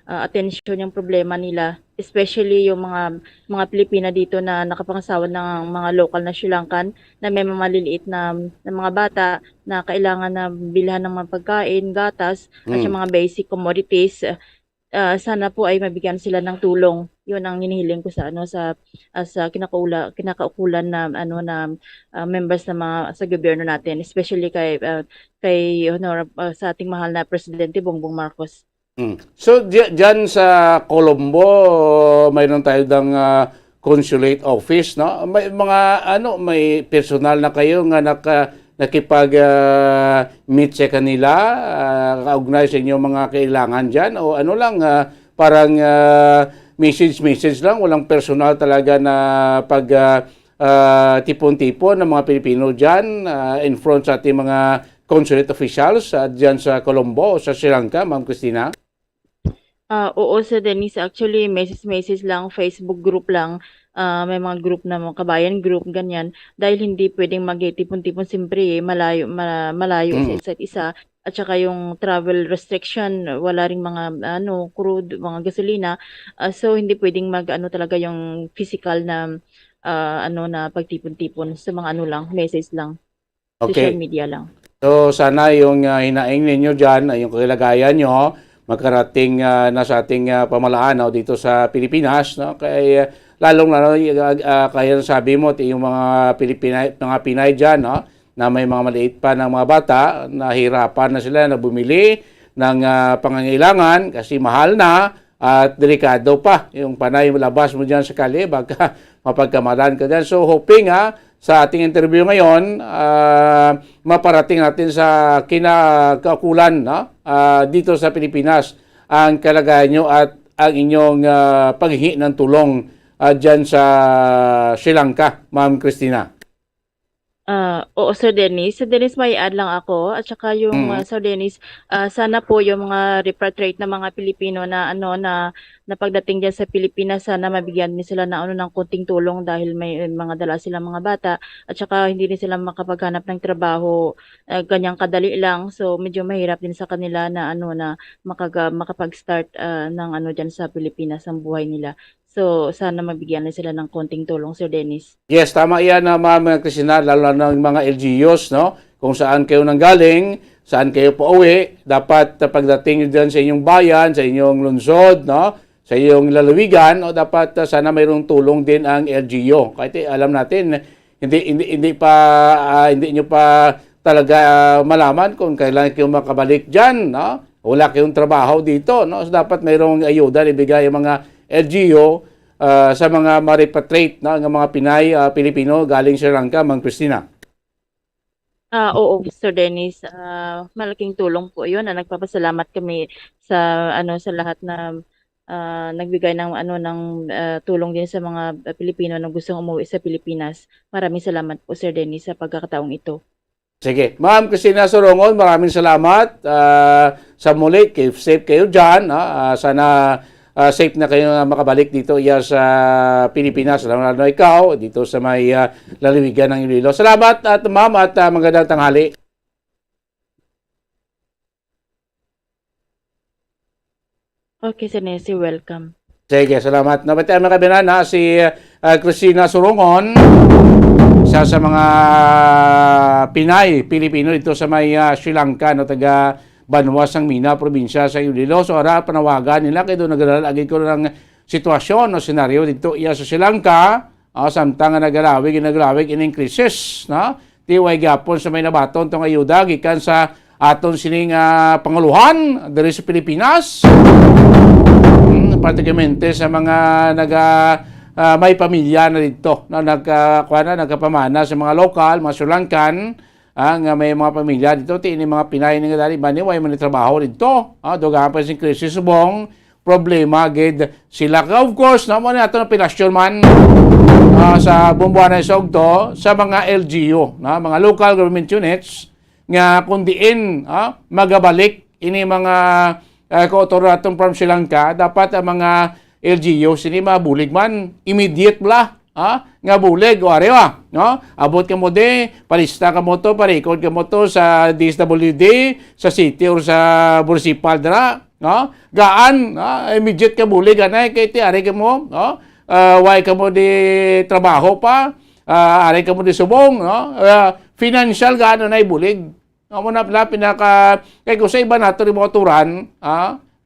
atensyon yung problema nila, especially yung mga Pilipina dito na nakapangasawa ng mga local na Sri Lankan na may mga maliliit na mga bata na kailangan na bilhan ng mga pagkain, gatas at yung mga basic commodities. Sana po ay mabigyan sila ng tulong. Yun ang hinihiling ko sa kinakaukulan na members na mga sa gobyerno natin, especially kay sa ating mahal na presidente Bongbong Marcos. So diyan sa Colombo, mayroon tayo ng consulate office, no? May mga may personal na kayo nga nakipag-meet sa kanila, kaugnay sa inyong mga kailangan dyan, o parang message lang, walang personal talaga na tipon-tipon ng mga Pilipino dyan in front sa ating mga consulate officials dyan sa Colombo o sa Sri Lanka, Ma'am Christina? Oo, sa Denise, actually, message lang, Facebook group lang. May mga group na mga kabayan group, ganyan. Dahil hindi pwedeng mag-tipon-tipon, siyempre, malayo sa isa't isa. At saka yung travel restriction, wala ring mga crude, mga gasolina. So hindi pwedeng talaga yung physical na na pagtipon-tipon sa mga lang, message lang. Okay. Social media lang. So sana yung hinaing ninyo dyan, yung kalagayan nyo, magkarating na sa ating pamalaan dito sa Pilipinas, no? Lalong kaya sabi mo, yung mga Pinay dyan, no? Na may mga maliit pa ng mga bata, nahirapan na sila na bumili ng pangangailangan kasi mahal na at delikado pa yung panay labas mo dyan sa kali, baka mapagkamalan ka dyan. So hoping sa ating interview ngayon, maparating natin sa kinakaukulan dito sa Pilipinas ang kalagayan nyo at ang inyong paghingi ng tulong dyan sa Sri Lanka, Ma'am Christina. Oo, Sir Dennis. Sir Dennis, may add lang ako. At saka yung, Sir Dennis, sana po yung mga repatriate na mga Pilipino na na pagdating dyan sa Pilipinas, sana mabigyan din sila ng konting tulong dahil may mga dala silang mga bata. At saka hindi din sila makapaghanap ng trabaho ganyang kadali lang. So medyo mahirap din sa kanila na makapag-start ng dyan sa Pilipinas ang buhay nila. So, sana mabigyan na sila ng konting tulong, Sir Dennis. Yes, tama yan, Ma'am Christina, lalo na ng mga LGUs, no? Kung saan kayo nanggaling, saan kayo pauwi, dapat pagdating nyo dyan sa inyong bayan, sa inyong lungsod, no? Sa inyong lalawigan, dapat sana mayroong tulong din ang LGU. Kahit alam natin, hindi nyo pa talaga malaman kung kailan kayo makabalik dyan, no? Wala kayong trabaho dito, no? So, dapat mayroong ayuda ibigay ang mga LGU sa mga ma-repatriate ng mga Pinay Pilipino galing Sri Lanka, Ma'am Christina. Oo, Sir Dennis, malaking tulong po 'yun. Nagpapasalamat kami sa sa lahat na nagbigay ng tulong din sa mga Pilipino na gustong umuwi sa Pilipinas. Maraming salamat po, Sir Dennis, sa pagkakataong ito. Sige. Ma'am Christina Sorongon, maraming salamat. Sa muli, keep safe kayo dyan. Sana safe na kayo makabalik dito sa Pilipinas, lalo na ikaw, dito sa may lalawigan ng Iloilo. Salamat at ma'am at magandang tanghali. Okay, Sir Nessie, welcome. Sige, salamat. Napatay mga kabinan na si Christina Surungon, isa sa mga Pinay, Pilipino dito sa may Sri Lanka, no, taga Banwas ng Mina, probinsya sa Iloilo. So, panawagan nila, kaya doon naglalagay ko ng sitwasyon o senaryo dito iya sa Sri Lanka, samtang naglalawig ining krisis, no? Tiway gapon sa may nabaton itong ayuda, gikan sa aton sining panguluhan, dari sa Pilipinas, particularmente sa mga may pamilya na dito na nagkapamana sa mga lokal, mga Sri Lankan, ang may mga pamilya dito, tiini mga Pinay nga dali bani way man trabaho dito. Dugaan pa sing krisis subong problema gid sila. Of course, namo na ato na pinasyon man sa Bumbwana Isogto sa mga LGU, mga local government units nga kundiin magabalik ini mga kautoratong from Sri Lanka, dapat ang mga LGU sini mabulig man immediate bla nga bulig o arewa, no? Abot ka mo de, palista ka mo to, parecord ka mo to sa DSWD, sa city or sa municipal dara, no? Gaan, immediate ka bulig anay kay ti are ka mo, no? Why ka mo di trabaho pa, are ka mo di subong, no? Financial gaano na ibulig. Amo na pinaka kay ko sa iba nato ri mga turan,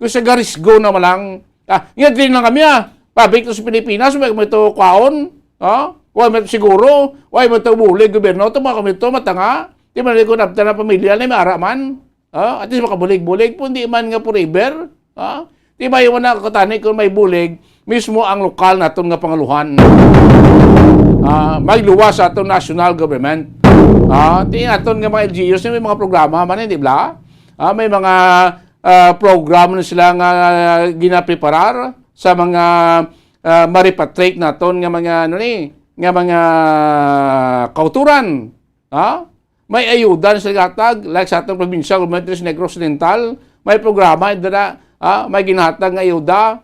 kung sa garisgo na malang, nga din lang kami pabrik to sa Pilipinas, may mo ito kwaon, why mo siguro, why mo ito bulig, gobyerno, ito mga kami ito, matanga, di man ko napta na pamilya na may araman, at least makabulig-bulig, po hindi man nga forever, di ba yung nakakatani kung may bulig, mismo ang lokal na itong nga pangaluhan, magluwas sa itong national government, tingnan aton nga mga LGUs, may mga programa man, di ba? May mga program na sila nga ginapreparar sa mga maripatrick naton nga mga nga mga kauturan. May ayuda sa gatag like sa atong probinsya Government Negros Occidental, may programa dira, may ginhatag nga ayuda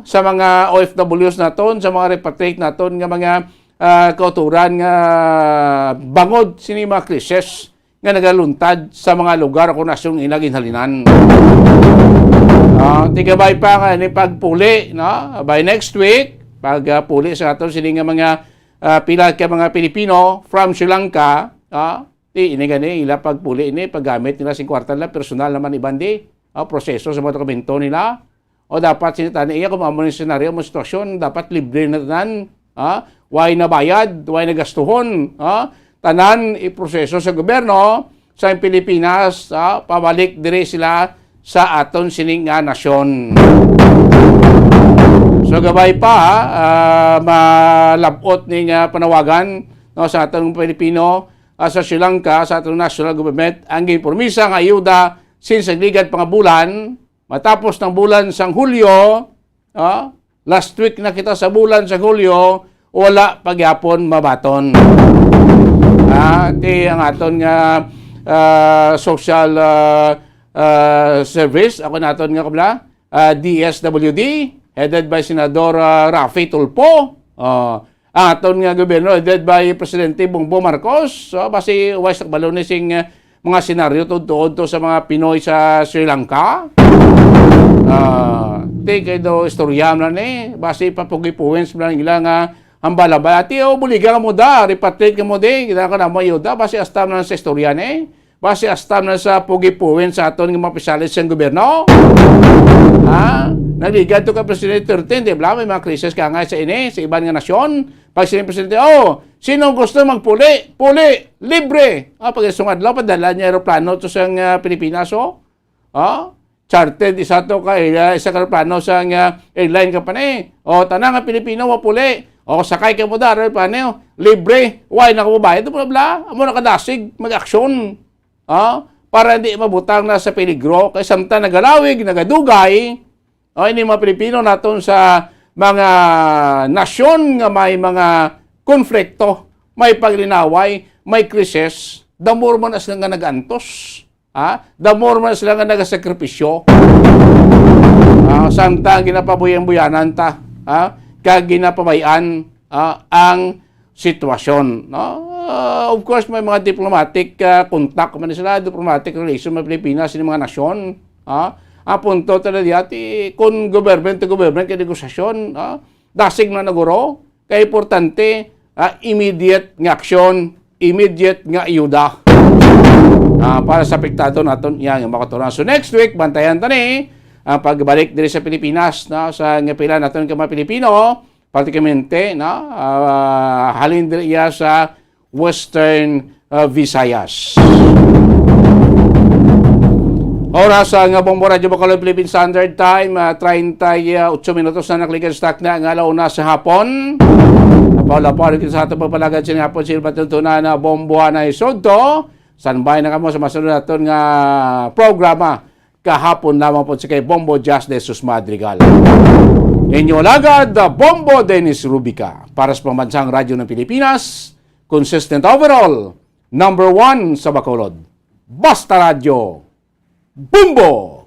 sa mga OFWs naton, sa mga repatriate naton nga mga kauturan nga bangod sini mga krisis nga nagaluntad sa mga lugar kung nasyong inaginhalinan. Tigabay pa nga ni pagpuli, no? By next week, pagpuli sa aton sini nga mga pila ka mga Pilipino from Sri Lanka, ini gani ila pagpuli ini paggamit nila sing kwarta nila personal naman ibandi, proseso sa mga dokumento nila. O dapat sinitani iya kung amo ni senaryo mo sitwasyon, dapat libre na tanan, why na bayad, why na gastuhon, tanan iproseso sa gobyerno sa Pilipinas, pabalik dire sila sa aton sining nga nasyon. So gabay pa malabot ning panawagan, no, sa aton Pilipino sa Sri Lanka, sa aton national government ang gipormisa nga ayuda since nagligad pa nga bulan matapos ng bulan sang Hulyo, last week na kita sa bulan sa Hulyo, wala pagyapon mabaton. Ang aton nga social service, ako naton nga kabla, DSWD, headed by Senador Rafi Tulfo. Ang aton nga gobyerno, headed by Presidente Bongbong Marcos. Basi wais nakbalo ni sing mga senaryo tuod to sa mga Pinoy sa Sri Lanka. Kay do istorya na ni, basi papugi-puwens lang nila nga ang balabay. Ati, buliga ka mo da, repatriate ka mo di, kita ka na mo ayuda, basi astam na sa istorya ni, basi astam na sa pugi-puwens sa aton ng mga pisalis sa gobyerno. Nagligad to ka Presidente 13, di ba? May mga krisis ka nga sa ini, sa ibang nga nasyon. Pag sila Presidente, sino gusto magpuli? Puli! Libre! Pag isungadlaw, padala niya aeroplano to sa Pilipinas, chartered isa to ka, isa ka aeroplano sa airline ka pa ni. Tanang nga Pilipino, mapuli. Sakay ka mo da, aeroplano, libre. Why, nakababayad? Ito bla, amo nakadasig, mag-aksyon. Para hindi mabutang na sa peligro, kay samtang nagalawig, nagadugay, ini mga Pilipino naton sa mga nasyon nga may mga konflikto, may paglinaway, may krisis, the more man na sila nga nag-antos, the more man na sila nga nagasakripisyo, samtang ginapabuyang-buyanan ta, kag ginapabayan ang sitwasyon. Of course, may mga diplomatic contact man sila, diplomatic relation ng Pilipinas sa mga nasyon. punto talaga ti kung government to government kay negosasyon, dasig na naguro, kay importante immediate nga aksyon, immediate nga ayuda. Para sa apektado naton yang makaturan. So next week bantayan tani ang pagbalik diri sa Pilipinas na sa ngapila naton mga Pilipino, praktikamente halin diri sa Western Visayas. Oras nga Bombo Radio Bacolod Philippine Standard Time, 38 minutos na naklikan stock na nga alauna sa hapon. Napawala rin sa ating pagpalagad siya hapon silba tuntunan na Bombohan na isodto. Sanbay na kamo sa masunod natin nga programa kahapon lamang po si kay Bombo Jazz de Sus Madrigal. Inyo lagad, Bombo Dennis Rubica para sa pambansang radyo ng Pilipinas, consistent overall, number 1 sa Bacolod. Basta Radio Bombo!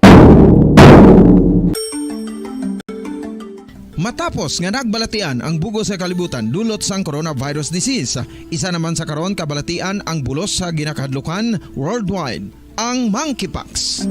Matapos nga nagbalatian ang bugo sa kalibutan dulot sang coronavirus disease, isa naman sa karon kabalatian ang bulos sa ginakahadlukan worldwide, ang monkeypox.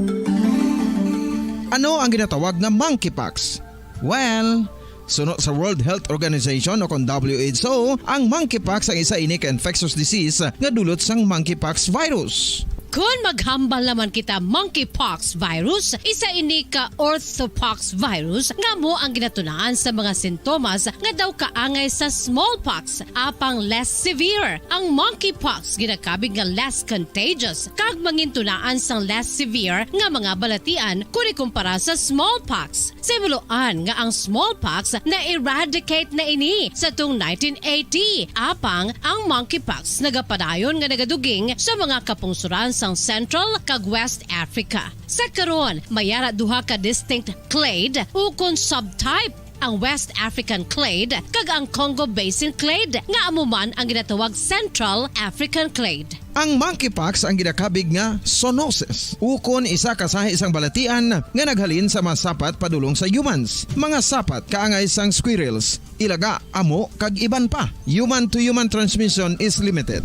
Ano ang ginatawag na monkeypox? Well, sunod sa World Health Organization o kung WHO, ang monkeypox ang isa ini ka infectious disease nga dulot sang monkeypox virus. Kung maghambal naman kita monkeypox virus, isa ini ka orthopox virus nga mo ang ginatunaan sa mga sintomas nga daw kaangay sa smallpox, apang less severe. Ang monkeypox ginakabig nga less contagious kag mangintunaan sang less severe nga mga balatian kung ikumpara sa smallpox. Simuloan nga ang smallpox na eradicate na ini sa tung 1980, apang ang monkeypox nagapadayon nga nagaduging sa mga kapungsuran sang Central kag West Africa. Sa karon, mayara duha ka distinct clade ukon subtype, ang West African clade kag ang Congo Basin clade nga amuman ang ginatawag Central African clade. Ang monkeypox ang ginakabig nga zoonosis, ukon isa kasahi isang balatian nga naghalin sa mga sapat padulong sa humans. Mga sapat kaangay sang squirrels, ilaga, amo kag iban pa. Human to human transmission is limited.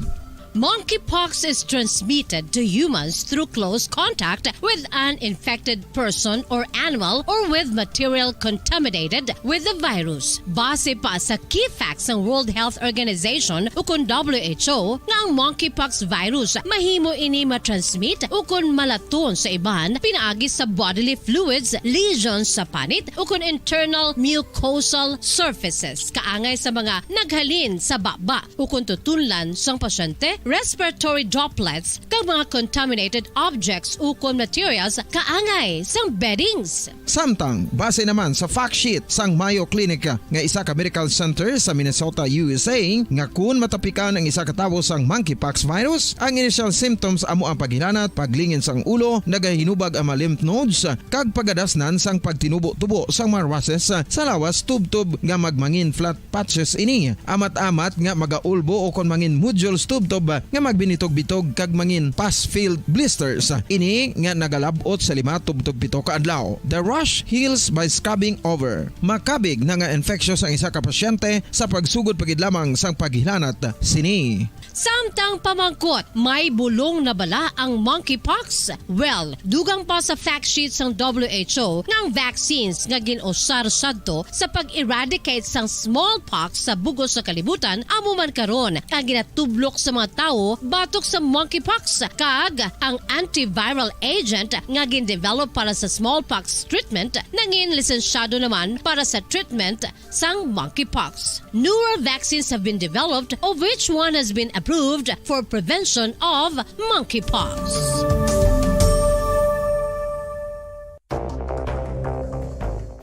Monkeypox is transmitted to humans through close contact with an infected person or animal or with material contaminated with the virus. Base pa sa key facts ng World Health Organization ukon WHO nga ang monkeypox virus mahimo ini matransmit ukon malaton sa iban pinaagi sa bodily fluids, lesions sa panit ukon internal mucosal surfaces kaangay sa mga naghalin sa baba ukon tutunlan sang pasyente, respiratory droplets kag mga contaminated objects ukon materials kaangay sang beddings. Samtang, base naman sa fact sheet sang Mayo Clinic nga isa ka medical center sa Minnesota, USA, nga kun matapikan ang isa ka tawo sang monkeypox virus, ang initial symptoms amo ang paghilanat, paglingin sang ulo, nagahinubag ang mga lymph nodes, kag pagadasnan sang pagtinubo-tubo sang mga rashes sa lawas tub-tub nga magmangin flat patches ini. Amat-amat nga magaulbo o kon mangin nodules tub-tub nga magbinitog-bitog kag mangin pus-filled blisters. Ini nga nagalabot sa 5-7 ka adlaw. The rash heals by scabbing over. Makabig na nga infectious ang isa ka pasyente sa pagsugod pagid lamang sang paghilanat sini. Samtang pamangkot, may bulong na bala ang monkeypox? Well, dugang pa sa fact sheet sang WHO nga ang vaccines nga ginusar sadto sa pag-eradicate sang smallpox sa bugos sa kalibutan amo man karon kag ginatublok sa mga tawo batok sa monkeypox kag ang antiviral agent nga gin-develop para sa smallpox treatment nangin lisensyado naman para sa treatment sang monkeypox. Newer vaccines have been developed of which one has been approved for prevention of monkeypox.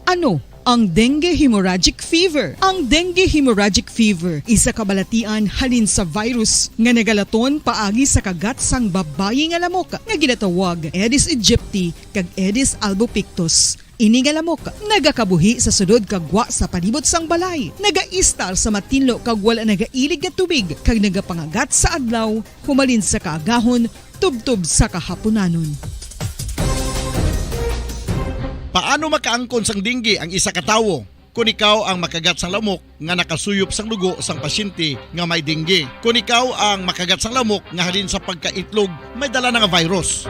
Ano ang dengue hemorrhagic fever? Ang dengue hemorrhagic fever isa kabalatian halin sa virus nga nagalaton paagi sa kagat sang babayi nga lamok nga ginatawag Aedes aegypti kag Aedes albopictus. Ini nga lamok nagakabuhi sa sudod kagwa sa palibot sang balay, nagaistar sa matinlo kag wala nagailig nga tubig kag nagapangagat sa adlaw humalin sa kaagahon tubtub sa kahaponanon. Paano makaangkon sang dengue ang isa ka tawo? Kung ikaw ang makagat sang lamok nga nakasuyop sang dugo sang pasyente nga may dengue. Kung ikaw ang makagat sang lamok nga halin sa pagkaitlog may dala nga virus.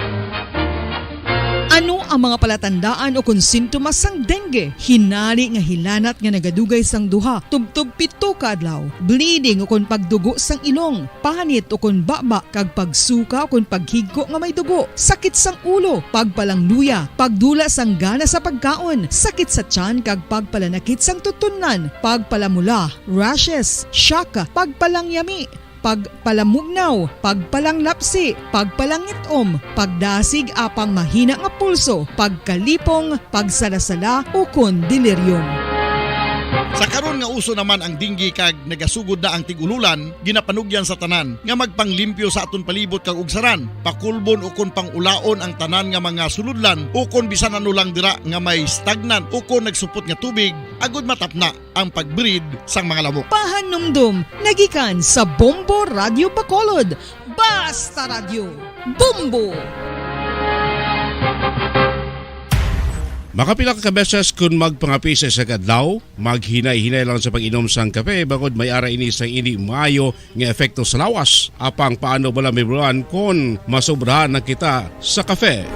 Ano ang mga palatandaan o kung sintomas sang dengue. Hinali nga hilanat nga nagadugay sang duha, tubtog 7 ka adlaw. Bleeding o kung pagdugo sang ilong, panit o kung baba kag pagsuka o kung paghigko nga may dugo, sakit sang ulo, pagpalangluya, pagdula sang gana sa pagkaon, sakit sa tiyan kag pagpalanakit sang tutunan, pagpalamula, rashes, shock, pagpalangyami, pagpalamugnaw, pagpalanglapsi, pagpalangitom, pagdasig apang mahina nga pulso, pagkalipong, pagsalasala o kun delirium. Sa karon nga uso naman ang dinggi kag nagasugod na ang tigululan, ginapanugyan sa tanan nga magpanglimpyo sa aton palibot kag ugsaran, pakulbon o kon pangulaon ang tanan nga mga suludlan o kon bisan ano lang dira nga may stagnan o kon nagsupot nga tubig, agud matapna ang pagbreed sang mga lamok. Pahanumdum, nagikan sa Bombo Radio Bacolod. Basta Radio, Bombo! Makapila ka beses kung magpangapisa sa kadlaw, maghinay-hinay lang sa pag-inom sang kape bagod may ara ini sang ini maayo nga epekto sa lawas. Apang paano bala mibruan kung masobrahan na kita sa kape.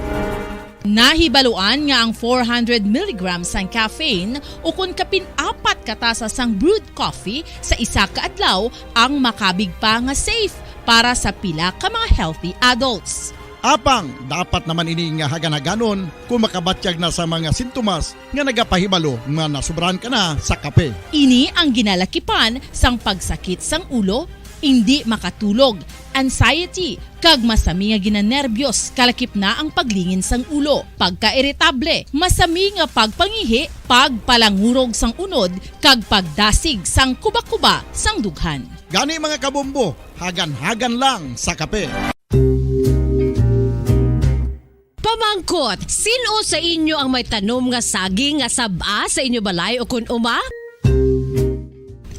Nahibaluan nga ang 400 mg sang caffeine o kung kapin-4 katasa sang brewed coffee sa isa ka adlaw ang makabig pa nga safe para sa pila ka mga healthy adults. Apang, dapat naman ini nga hagan-haganon kung makabatyag na sa mga sintomas nga nagapahibalo nga nasubrahan ka na sa kape. Ini ang ginalakipan sang pagsakit sang ulo, hindi makatulog, anxiety, kag masami nga ginanerbiyos, kalakip na ang paglingin sang ulo, pagka-irritable, masami nga pagpangihi, pagpalangurog sang unod, kag pagdasig sang kuba-kuba sang dughan. Gani mga kabombo, hagan-hagan lang sa kape. Pamangkot, sino sa inyo ang may tanom nga saging nga saba sa inyo balay o kun uma?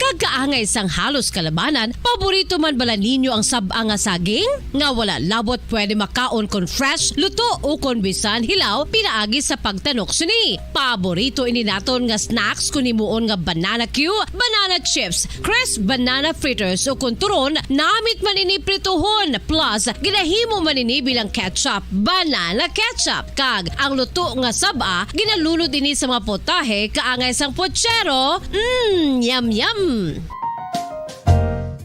Kagkaangay sang halos kalabanan, paborito man bala ninyo ang saba nga saging? Nga wala labot pwede makaon kon fresh, luto o kon bisan hilaw, pinaagi sa pagtanok suni. Paborito ini naton nga snacks kun himuon nga banana Q, banana chips, crisp banana fritters o kun turon, namit man ini prituhon, plus ginahimo man ini bilang ketchup, banana ketchup. Kag ang luto nga saba, ginalulod ini sa mga potahe kaangay sang pochero. Yum yum!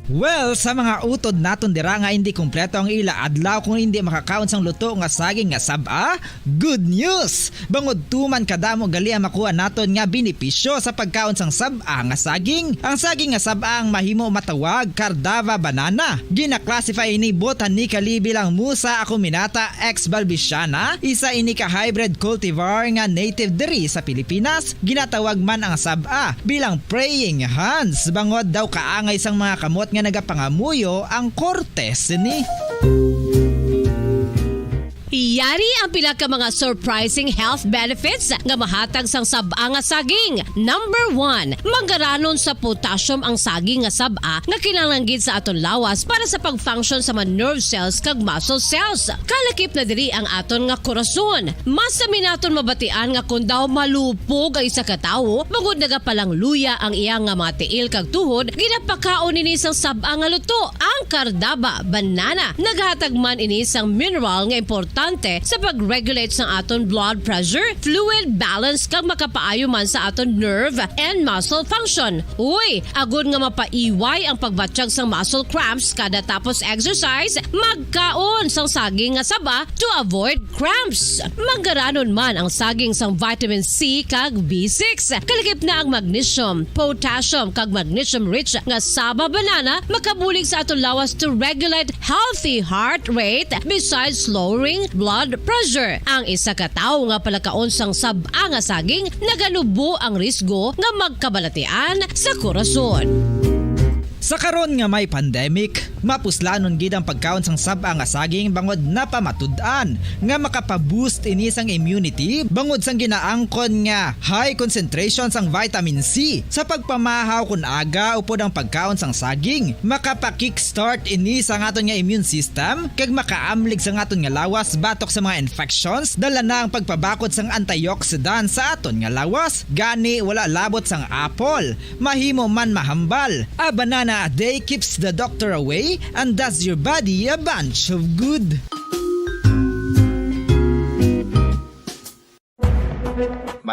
Well, sa mga utod naton dira nga hindi kumpleto ang ila adlaw kung hindi makakaon sang luto nga saging nga saba, good news! Bangod tuman kadamo gali ang makuha naton nga benepisyo sa pagkaon sang saba nga saging. Ang saging nga saba ang mahimo matawag Cardava banana. Gina-classify ini botanically bilang Musa acuminata ex balbisiana, isa ini ka hybrid cultivar nga native diri sa Pilipinas. Ginatawag man ang saba bilang praying hands. Bangod daw kaangay sang mga kamot nga nagapangamuyo ang kortes ni. Yari ang pila ka mga surprising health benefits nga mahatag sang saba nga saging. Number 1, manggaranon sa potassium ang saging nga saba nga kinahanglan sa aton lawas para sa pag-function sa mga nerve cells kag muscle cells. Kalakip na diri ang aton nga korason. Mas sa minaton mabatian nga kun daw malupog ang isa ka tawo, bangod nagapalang luya ang iyang nga mga tiil kag tuhod, ginapakaon ini sang saba nga luto, ang Cardava banana. Naghatag man ini sang mineral nga importante sa pag-regulate sa aton blood pressure, fluid balance kag makapaayo man sa aton nerve and muscle function. Uy, agud nga mapaiway ang pagbatsyag sang muscle cramps kada tapos exercise, magkaon sang saging nga saba to avoid cramps. Manggaranon man ang saging sang vitamin C kag B6. Kalakip na ang magnesium, potassium kag magnesium rich nga saba banana makabulig sa aton lawas to regulate healthy heart rate besides lowering blood pressure. Ang isa ka tawo nga palakaon sang saba nga saging nagalubo ang risgo nga magkabalatian sa korason. Sa karon nga may pandemic, mapuslanon gid ang pagkaon sang saba nga saging bangod napamatud-an nga makapaboost ini sang immunity bangod sang ginaangkon nga high concentration sang vitamin C. Sa pagpamahaw kun aga upod ang pagkaon sang saging, makapa-kickstart ini sa aton nga immune system kag makaamlig sa aton nga lawas batok sa mga infections, dala na ang pagpabakod sang antioxidant sa aton nga lawas. Gani wala labot sang apple, mahimo man mahambal. A banana a day keeps the doctor away and does your body a bunch of good.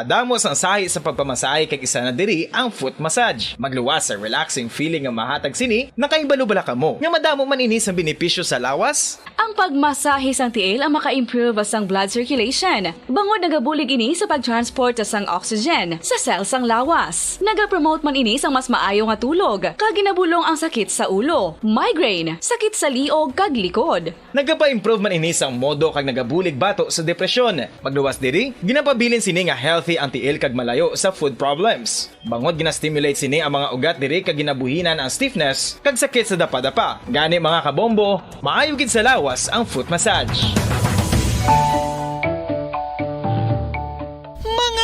madamo sang sahi sa pagpamasahe kag isa na diri ang foot massage. Magluwas sa relaxing feeling nga mahatag sini, nakaibalo bala kamo. Nga madamo man ini sa benepisyo sa lawas. Ang pagmasahe sang tiil ang maka-improve sang blood circulation. Bangod nagabulig ini sa pag-transport sang oxygen sa cells sang lawas. Nagapromote man ini sang mas maayo nga tulog, kag ginabulong ang sakit sa ulo, migraine, sakit sa liog kag likod. Nagapa-improve man ini sang modo kag nagabulig bato sa depresyon. Magluwas diri, ginapabilin sini nga healthy ang tiil kag malayo sa food problems. Bangod gina-stimulate sini ang mga ugat diri kag ginabuhinan ang stiffness kag sakit sa dapa-dapa. Gani mga kabombo, maayo gid sa lawas ang foot massage.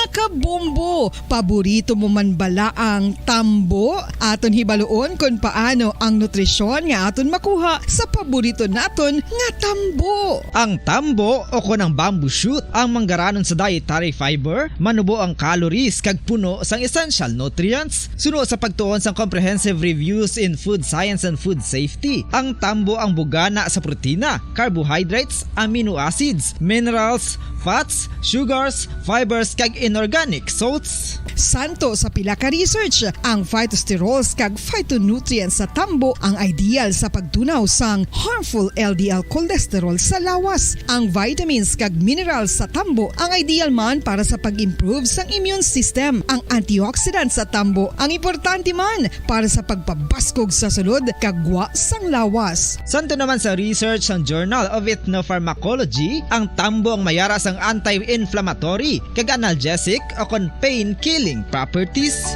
Kabombo, paborito mo man bala ang tambo? Aton hibaloon kung paano ang nutrisyon nga aton makuha sa paborito naton nga tambo. Ang tambo o kon ang bamboo shoot ang manggaranon sa dietary fiber, manubo ang calories kag puno sang essential nutrients. Suno sa pagtuon sang comprehensive reviews in food science and food safety, ang tambo ang bugana sa protina, carbohydrates, amino acids, minerals, fats, sugars, fibers kag inorganic salts. Santo sa pila ka research, ang phytosterols kag phytonutrients sa tambo ang ideal sa pagtunaw sang harmful LDL cholesterol sa lawas. Ang vitamins kag minerals sa tambo ang ideal man para sa pag-improve sang immune system. Ang antioxidants sa tambo ang importante man para sa pagpabaskog sa sulod kag wa sang lawas. Santo naman sa research ng Journal of Ethnopharmacology, ang tambo ang mayara sang anti-inflammatory kag analgesic o kon pain-killing properties.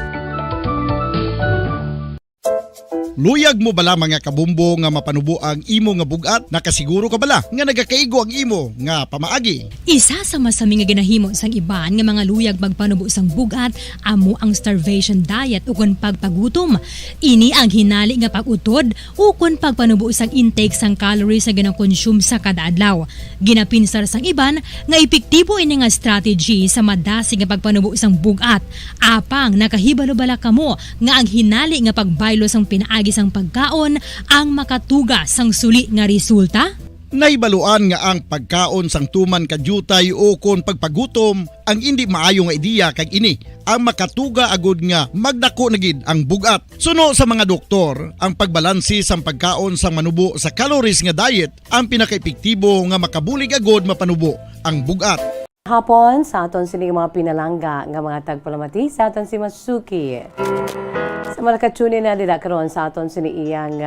Luyag mo bala mga kabumbo nga mapanubo ang imo nga bugat? Nakasiguro ka bala nga nagakaigo ang imo nga pamaagi? Isa sa masami nga ginahimo sang iban nga mga luyag magpanubo sang bugat amo ang starvation diet ukon pagpagutom. Ini ang hinali nga pag-utod ukon pagpanubo sang intake sang calories sa gina-consume sa kada adlaw. Ginapinsar sang iban nga epektibo ini nga strategy sa madasig nga pagpanubo sang bugat. Apang nakahibalo bala kamo nga ang hinali nga pagbaylo sang pinaagi sang pagkaon ang makatuga sang suli nga resulta? Naibaluan nga ang pagkaon sang tuman kadyutay o kon pagpagutom ang hindi maayo nga ideya kag ini ang makatuga agud nga magdako na gid ang bugat. Suno sa mga doktor, ang pagbalansi sang pagkaon sang manubo sa calories nga diet ang pinakaepektibo nga makabulig agud mapanubo ang bugat. Hapon sa aton sining mga pinalangga nga mga tagpalamati sa aton si Masuki. Sa malakatsunin na dila karon sa aton siniiyang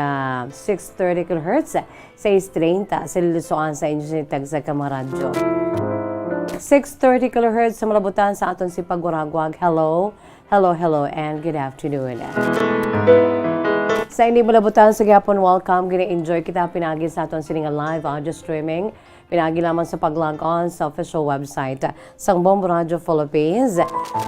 630 kHz 630 sa lilusoan sa inyo sinitag sa Kamaradyo. 630 kHz sa malabutan sa aton si Pagwaragwag. Hello, hello, hello, and good afternoon. Sa hindi malabutan sa Gapon, welcome. Gina-enjoy kita pinagi sa aton sining live audio streaming. Pinagi lamang sa pag-log on sa official website sang Bombo Radio Philippines,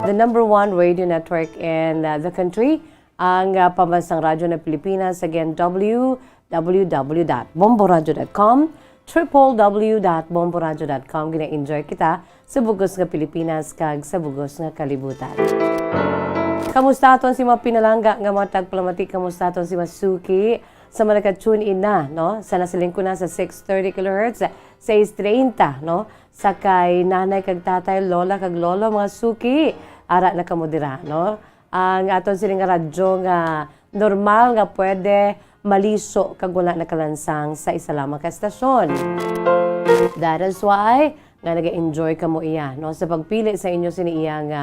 the #1 radio network in the country, ang pambansang radyo ng Pilipinas. Again, www.bomboradio.com, www.bomboradio.com. Gina-enjoy kita sa bugos nga Pilipinas kag sa bugos nga kalibutan. Kamusta aton si mga pinalangga nga mga tagpalamati? Kamusta aton si Masuki? Sa mga tune in na, no? Sa nasiling ko na sa 630 kHz, 630, no? Sa kay nanay kag tatay, lola kag lolo, mga suki, ara na kamudira, no? Ang aton siling radyo nga normal nga pwede maliso kag wala na kalansang sa isa lamang ka estasyon. That is why nga nag-enjoy ka mo iya, no? Sa pagpili sa inyo siniiyang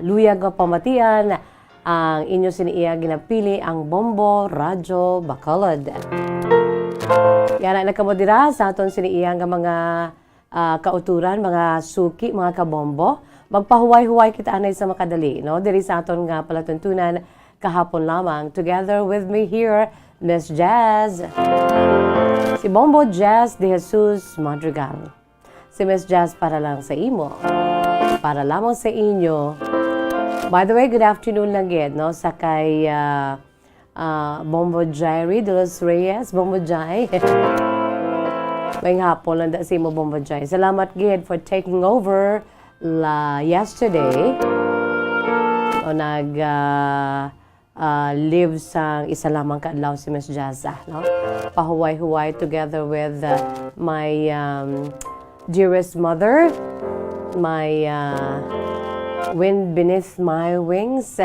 luyag nga pamatian, ang inyo siniiya ginapili ang Bombo Radio Bacolod. Yan ang nakamodira sa aton siniiya nga mga kauturan, mga suki, mga kabombo. Magpahuway-huway kita anay sa makadali, no? Diri sa aton nga palatuntunan kahapon lamang. Together with me here, Miss Jazz. Si Bombo Jazz de Jesus Madrigal. Si Miss Jazz para lang sa imo. Para lamang sa inyo. By the way, good afternoon lang gid, no? Sa kay Bombo Jairi de los Reyes, Bombo Jai. May hapon lang da si mo, Bombo Jai. Salamat gid for taking over yesterday. O live sang isa lamang kaadlaw si Miss Jazza, no? Pahuway-huway together with my dearest mother, my wind beneath my wings,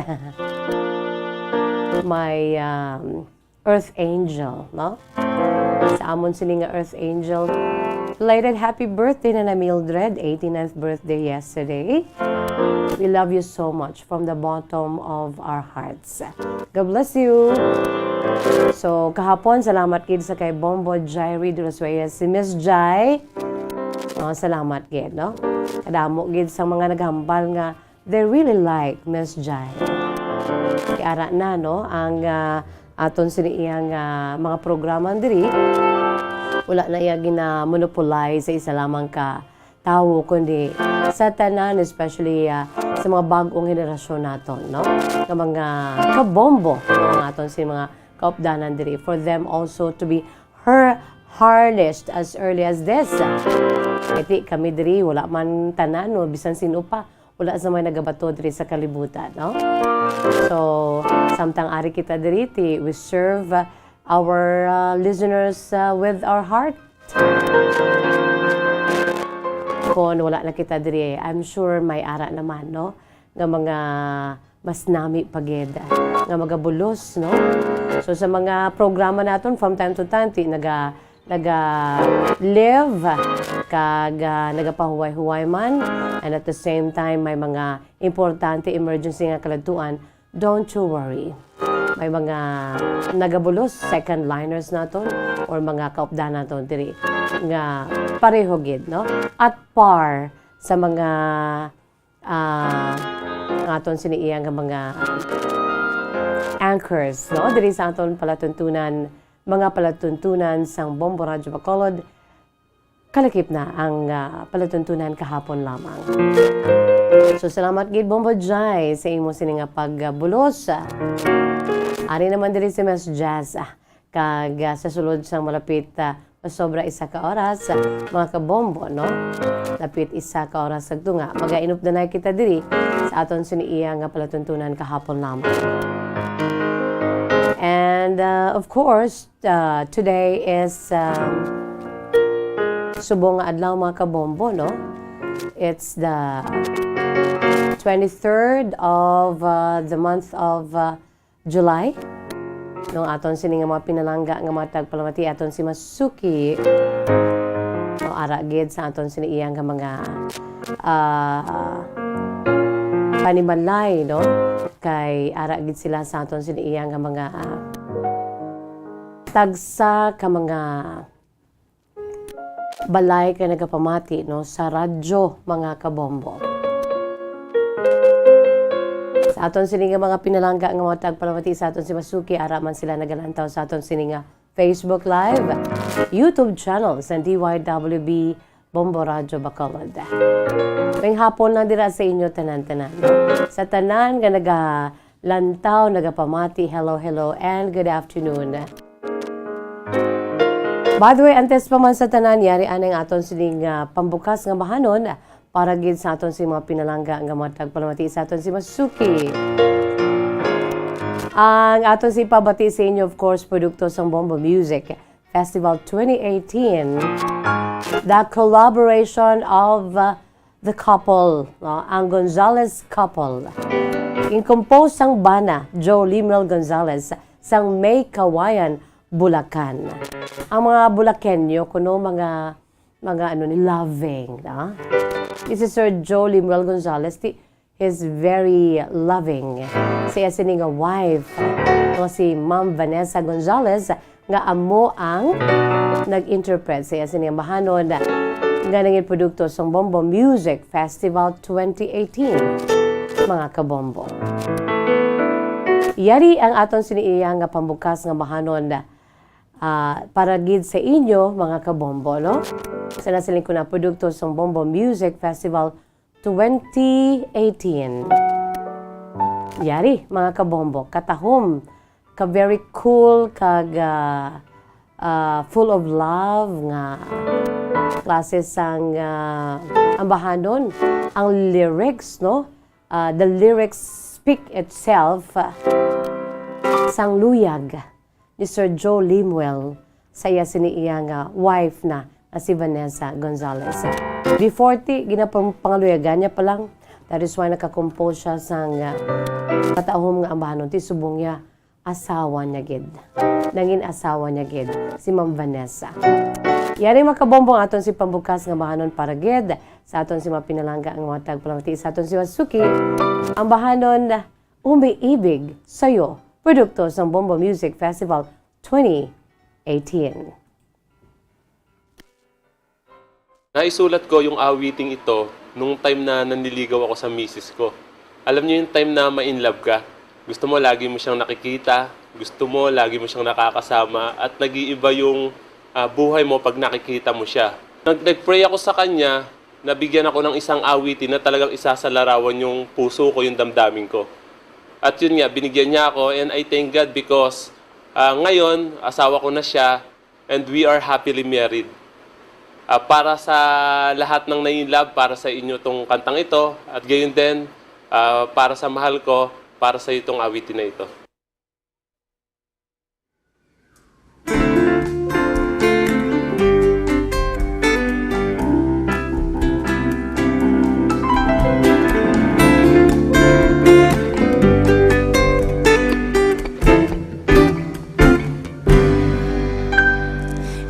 my earth angel, no? Sa amon sini nga earth angel, belated happy birthday na Mildred, 89th birthday yesterday. We love you so much from the bottom of our hearts. God bless you. So, kahapon, salamat gid sa kay Bombo Jairi de los Reyes. Si Miss Jai, salamat gid, no? Kadamo gid sa mga naghambal nga they really like Miss Jai. Kaya na, no? Ang aton siniyang mga programa diri, wala na iya gina-monopolize sa isa lamang ka tao, kundi sa tanan, especially sa mga bagong henerasyon naton, no? Ng mga kabombo, no? Aton si mga kaupdanan diri, for them also to be harnessed as early as this. Iti kami diri, wala man tanan, no? Bisan sino pa, wala sa may nagabato diri sa kalibutan, no? So, samtang ari kita diri, we serve our listeners with our heart. Kung wala na kita diri, I'm sure may ara naman, no? Nga mga mas nami pagid, nga magabulos, no? So sa mga programa naton from time to time, naga-live, kag nagapahuway-huway man, and at the same time, may mga importante emergency nga kaladtuan, don't you worry. May mga nagabulos, second liners naton, or mga kaupdan naton diri nga pareho gid, no? At par sa mga aton siniiya nga mga anchors, no? Diri sa aton palatuntunan, mga palatuntunan sang Bombo Radyo Bacolod, kalakip na ang palatuntunan kahapon lamang. So salamat gid Bombo Jai sa imo sini nga pagbulos. Ari naman diri si Miss Jazz, kag sa sulod sang malapit sobra isa ka oras, mga kabombo, no? Lapit isa ka oras sa tunga. Magainup na kita diri sa aton siniiya nga palatuntunan kahapon lamang. And of course, today is subong nga adlaw mga kabombo, no? It's the 23rd of the month of July. Nung aton sini nga mga pinalangga nga matag palamati aton si Masuki. O ara gid sa aton sini iyang nga mga panimalay, no? Kay ara gid sila sa aton sini iyang nga mga tagsa ka mga balay kay nagapamati, no, sa radyo mga kabombo. Sa aton sini nga mga pinalangga nga mga tagpalamati sa aton si Masuki, ara man sila nagalantaw sa aton sini nga Facebook Live, YouTube channel sa DYWB Bombo Radyo Bacolod. May hapon lang dira sa inyo tanan-tanan, no? Sa tanan nga nagalantaw, nagapamati, hello and good afternoon. By the way, antes pa man sa tanan, yari anang aton sining pambukas nga bahanon para gid sa aton si mga pinalangga nga matag palamati sa aton si Masuki. Ang aton si pabati sa inyo, of course, produkto sang Bombo Music Festival 2018. The collaboration of the couple, ang Gonzalez couple. In-compose sang bana, Joe Limuel Gonzalez, sang May Kawayan, Bulacan. Ang mga Bulakenyo, kuno mga ano ni loving, na? This is Sir Joe Limuel Gonzalez. He's very loving. Siya sini nga wife, si Ma'am Vanessa Gonzalez, nga amo ang nag-interpret. Siya sini nga mahanon nga nangin produkto sa Bombo Music Festival 2018. Mga kabombo. Yari ang aton siniiya nga pambukas nga mahanon para gid sa inyo, mga kabombo, no? Sa nasiling ko na produkto sa Bombo Music Festival 2018. Yari, mga kabombo, katahom, ka very cool, kag full of love, nga klase sang ambahanon. Ang lyrics, no? The lyrics speak itself sang luyag ni Sir Joe Limuel, saya siniiya nga wife na si Vanessa Gonzalez. Before ti, ginapangaluyagan niya pa lang. That is why nakakompose siya sa katahom nga ambahanon. Ti subong niya, asawa niya gid. Nangin asawa niya gid, si Ma'am Vanessa. Yari makabombong aton si pambukas nga bahanon para gid. Sa aton si mapinalangga ang mga tagpalamati. Sa aton si Wasuki, ang bahanon umiibig sa'yo. Produkto sa Bombo Music Festival 2018. Naisulat ko yung awiting ito nung time na nanliligaw ako sa misis ko. Alam niyo yung time na ma-inlove ka? Gusto mo lagi mo siyang nakikita, gusto mo lagi mo siyang nakakasama, at nag-iiba yung buhay mo pag nakikita mo siya. Nag-pray ako sa kanya, nabigyan ako ng isang awitin na talagang isasalarawan yung puso ko, yung damdamin ko. At yun nga, binigyan niya ako, and I thank God because ngayon, asawa ko na siya, and we are happily married. Para sa lahat ng na-inlove, para sa inyo tong kantang ito, at gayon din, para sa mahal ko, para sa itong awitin na ito.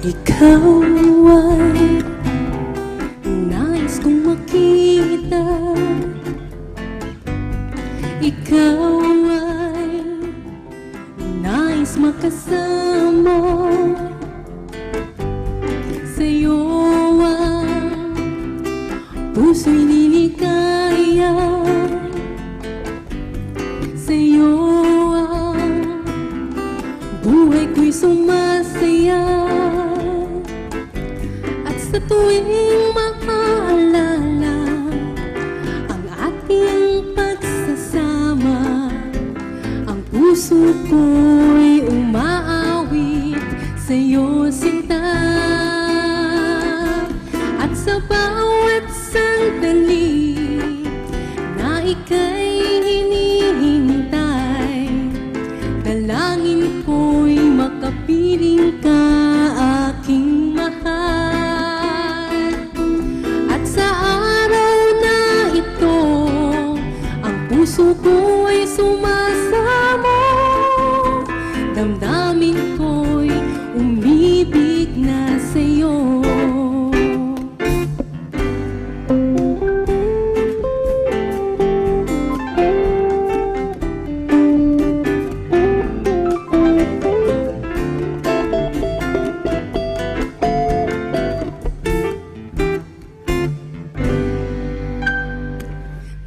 Ikaw ay nais kong makita. Ikaw ay nais makasama. Sa'yo ang puso'y niligaya. Sa'yo ang buhay ko'y sumasaya. Sa tuwing makaalala ang ating pagsasama, ang puso ko'y umaawit sa'yo, sinta. At sa bawat sandali na ika'y hinihintay, dalangin ko'y makapiling ka, aking mahal. Puso ko ay sumasamo, damdamin ko'y umibig na sa'yo.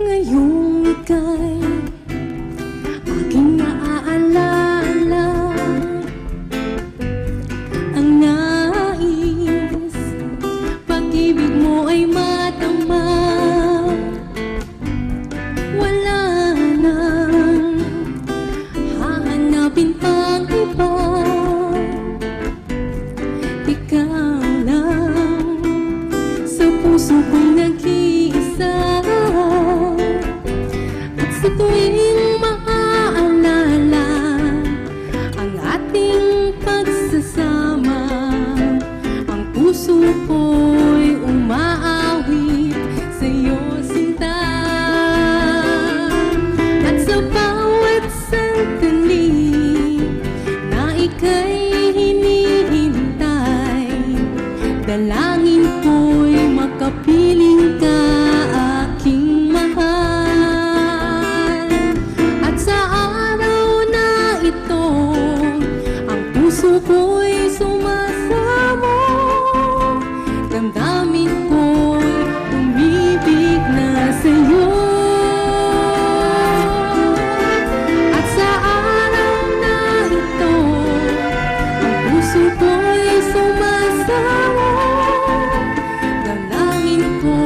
Ngayon ika'y aking naaalala. Ang nais, pag-ibig mo ay matama. Wala nang hahanapin pang iba. Ikaw lang sa puso ko'y nag-iisa. Sa tuwing maaalala ang ating pagsasama, ang puso ko'y umaawit sa'yo, sinta. At sa bawat sandali na ika'y hinihintay, dalangin ko'y makapiling ka, aking mahal. Puso ko'y sumasamo, damdamin ko'y umibig na sa'yo. At sa araw na ito, ang puso ko'y sumasamo, dalangin ko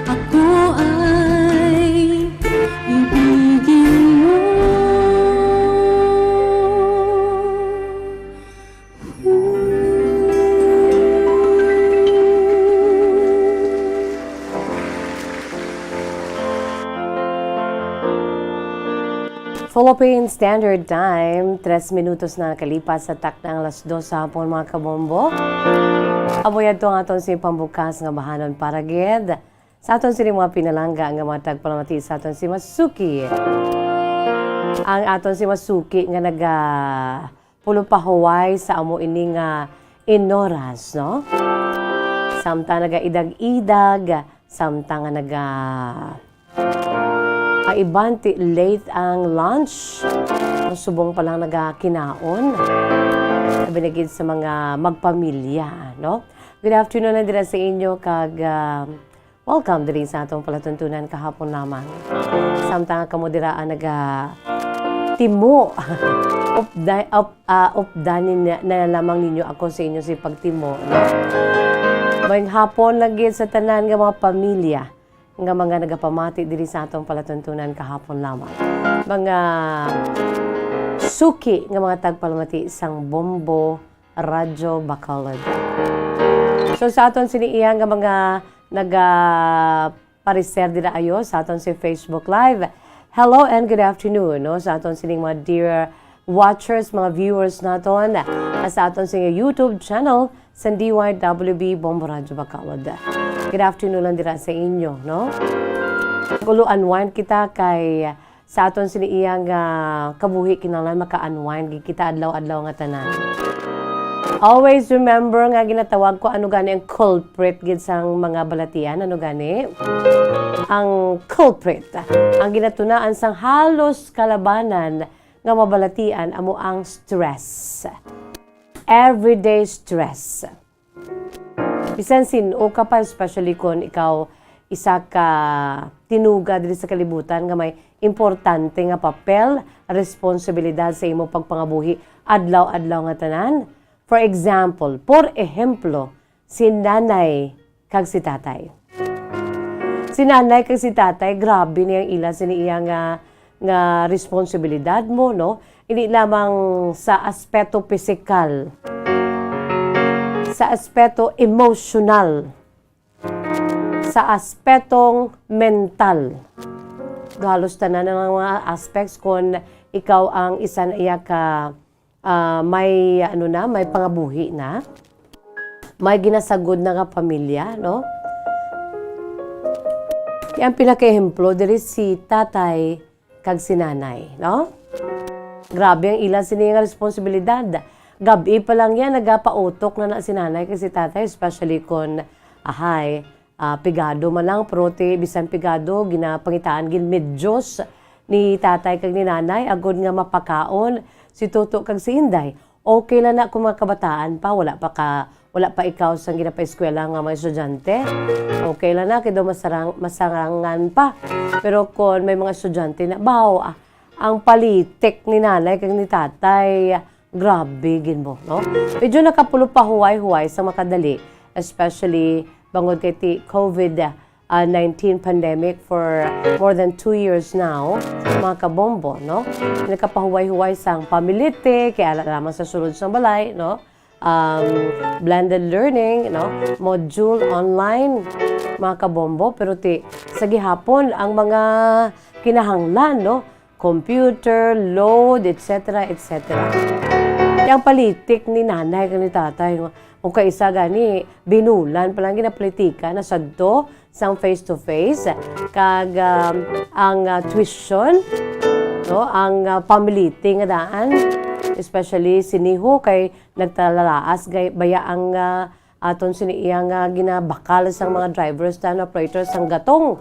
ako ay ibigin mo. Philippine Standard Time, 3 minutos na nakalipas sa tak ng alas 2 sa hapon, mga kabombo. Amo yan to ang aton si pambukas nga bahanon para gid. Sa aton sini mga pinalangga nga mga tagpalamati sa aton si Masuki. Ang aton si Masuki nga naga pulupahuway sa amo ini nga inoras, no? Samtang naga idag-idag, samtang nga naga aibanti late ang lunch. Subong pa lang naga kinaon. Sabi na gid sa mga magpamilya, no? Good afternoon na dira sa inyo kag welcome diri sa atong palatuntunan kahapon lamang. Samtang kamo dira naga timo. Updanin na lamang ninyo ako sa inyo si pagtimo. No? Mayang hapon lagi sa tanan nga mga pamilya nga mga nagapamati diri sa atong palatuntunan kahapon lamang. Mga suki nga mga tagpalamati sang Bombo, Radyo, Bacolod. So sa aton siniiya nga mga nagapariser dira ayo sa aton si Facebook Live. Hello and good afternoon, no? Sa aton sining mga dear watchers, mga viewers naton sa aton sining YouTube channel sa DYWB Bombo Radyo Bacolod. Good afternoon lang dira sa inyo, no? Kulo-unwind kita kay sa aton siniiyang kabuhi kinahanglan maka-unwind kita adlaw-adlaw nga tanan. Always remember nga ginatawag ko ano gani ang culprit gid sang mga balatian, ano gani? Ang culprit, ang ginatunaan sang halos kalabanan nga mabalatian amo ang stress. Everyday stress. Bisan sino ka pa, especially kung ikaw isa ka tinuga diri sa kalibutan nga may importante nga papel, responsibilidad sa imo pagpangabuhi adlaw-adlaw nga tanan. For example, si nanay kag si tatay. Si nanay kag si tatay, grabe niyang ila siniiya nga responsibilidad mo, no? Hindi lamang sa aspeto pisikal, sa aspeto emotional, sa aspetong mental. Halos tanan ng mga aspects kung ikaw ang isa na iya ka may may pangabuhi na, may ginasagod na nga pamilya, no? Yang pinaka-ehemplo diri si tatay kag si nanay, no? Grabe ang ilan sini nga responsibilidad. Gabi pa lang yan nagapautok na si nanay kag si tatay, especially kung pigado man lang prote bisan pigado ginapangitaan gin medyos ni tatay kag ni nanay agod nga mapakaon si Toto kag si Inday. Okay lang na kung mga kabataan pa, wala pa ikaw sa ginapa-eskwela nga mga estudyante. Okay lang na, kaya masarangan pa. Pero kung may mga estudyante na, ang palitik ni nanay kag ni tatay, grabe gin mo, no? Medyo nakapulo pa huway-huway sa makadali, especially bangod kay COVID-19 pandemic for more than 2 years now, mga kabombo, no? Nakapahuway-huway sang pamilite, kaya lamang sa sulod sa balay, no? Blended learning, no? Module online, mga kabombo, pero sa gihapon, ang mga kinahanglan, no? Computer, load, etc., etc. Yang palitik ni nanay kag ni tatay, kung kaisa gani binulan pa lang ginapolitika na sadto sang face-to-face kag ang tuition, no, ang pamiliti nga daan, especially siniho kay nagtalalaas baya ang aton siniiya nga ginabakal sang mga drivers and operators sang gatong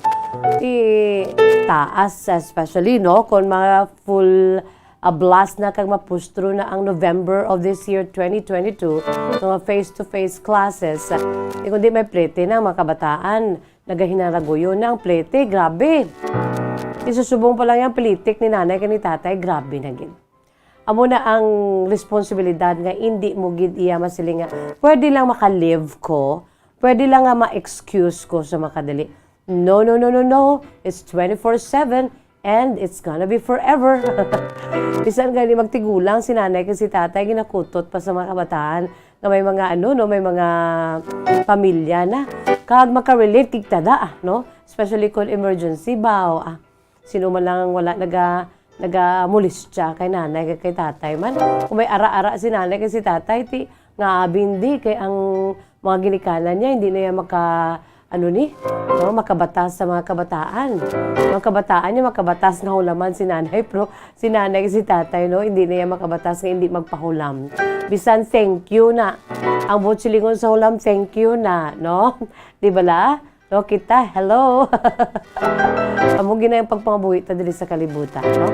taas, especially no kon mga full blast na kag mapustro na ang November of this year 2022 mga face-to-face classes. Kundi may plete na mga kabataan, nagahinaragoyo na ang plete, grabe. Isusubong pa lang yung politik ni nanay kag ni tatay, grabe na gid. Amo na ang responsibilidad nga hindi mo gid iya masilinga. Pwede lang makalive ko, pwede lang nga ma-excuse ko sa makadali. No. It's 24/7 and it's gonna be forever. Bisan gani magtigulang si nanay kasi si tatay ginakutot pa sa mga kabataan nga may mga may mga pamilya na kag maka-relate kig tada, no? Especially kung emergency sino man lang wala nagamulistya kay nanay kay tatay man. Kung may ara-ara si nanay kay si tatay nga bindi kay ang mga ginikanan niya, hindi na yan makabatas sa mga kabataan. Mga kabataan niya, makabatas na hulaman si nanay, pero si nanay si tatay, no, hindi na yan makabatas na hindi magpahulam. Bisan, thank you na. Ang butsilingon sa hulam, thank you na, no? Di ba la? No, kita, hello. Amo gina yung pagpangabuhi ta dili sa kalibutan, no?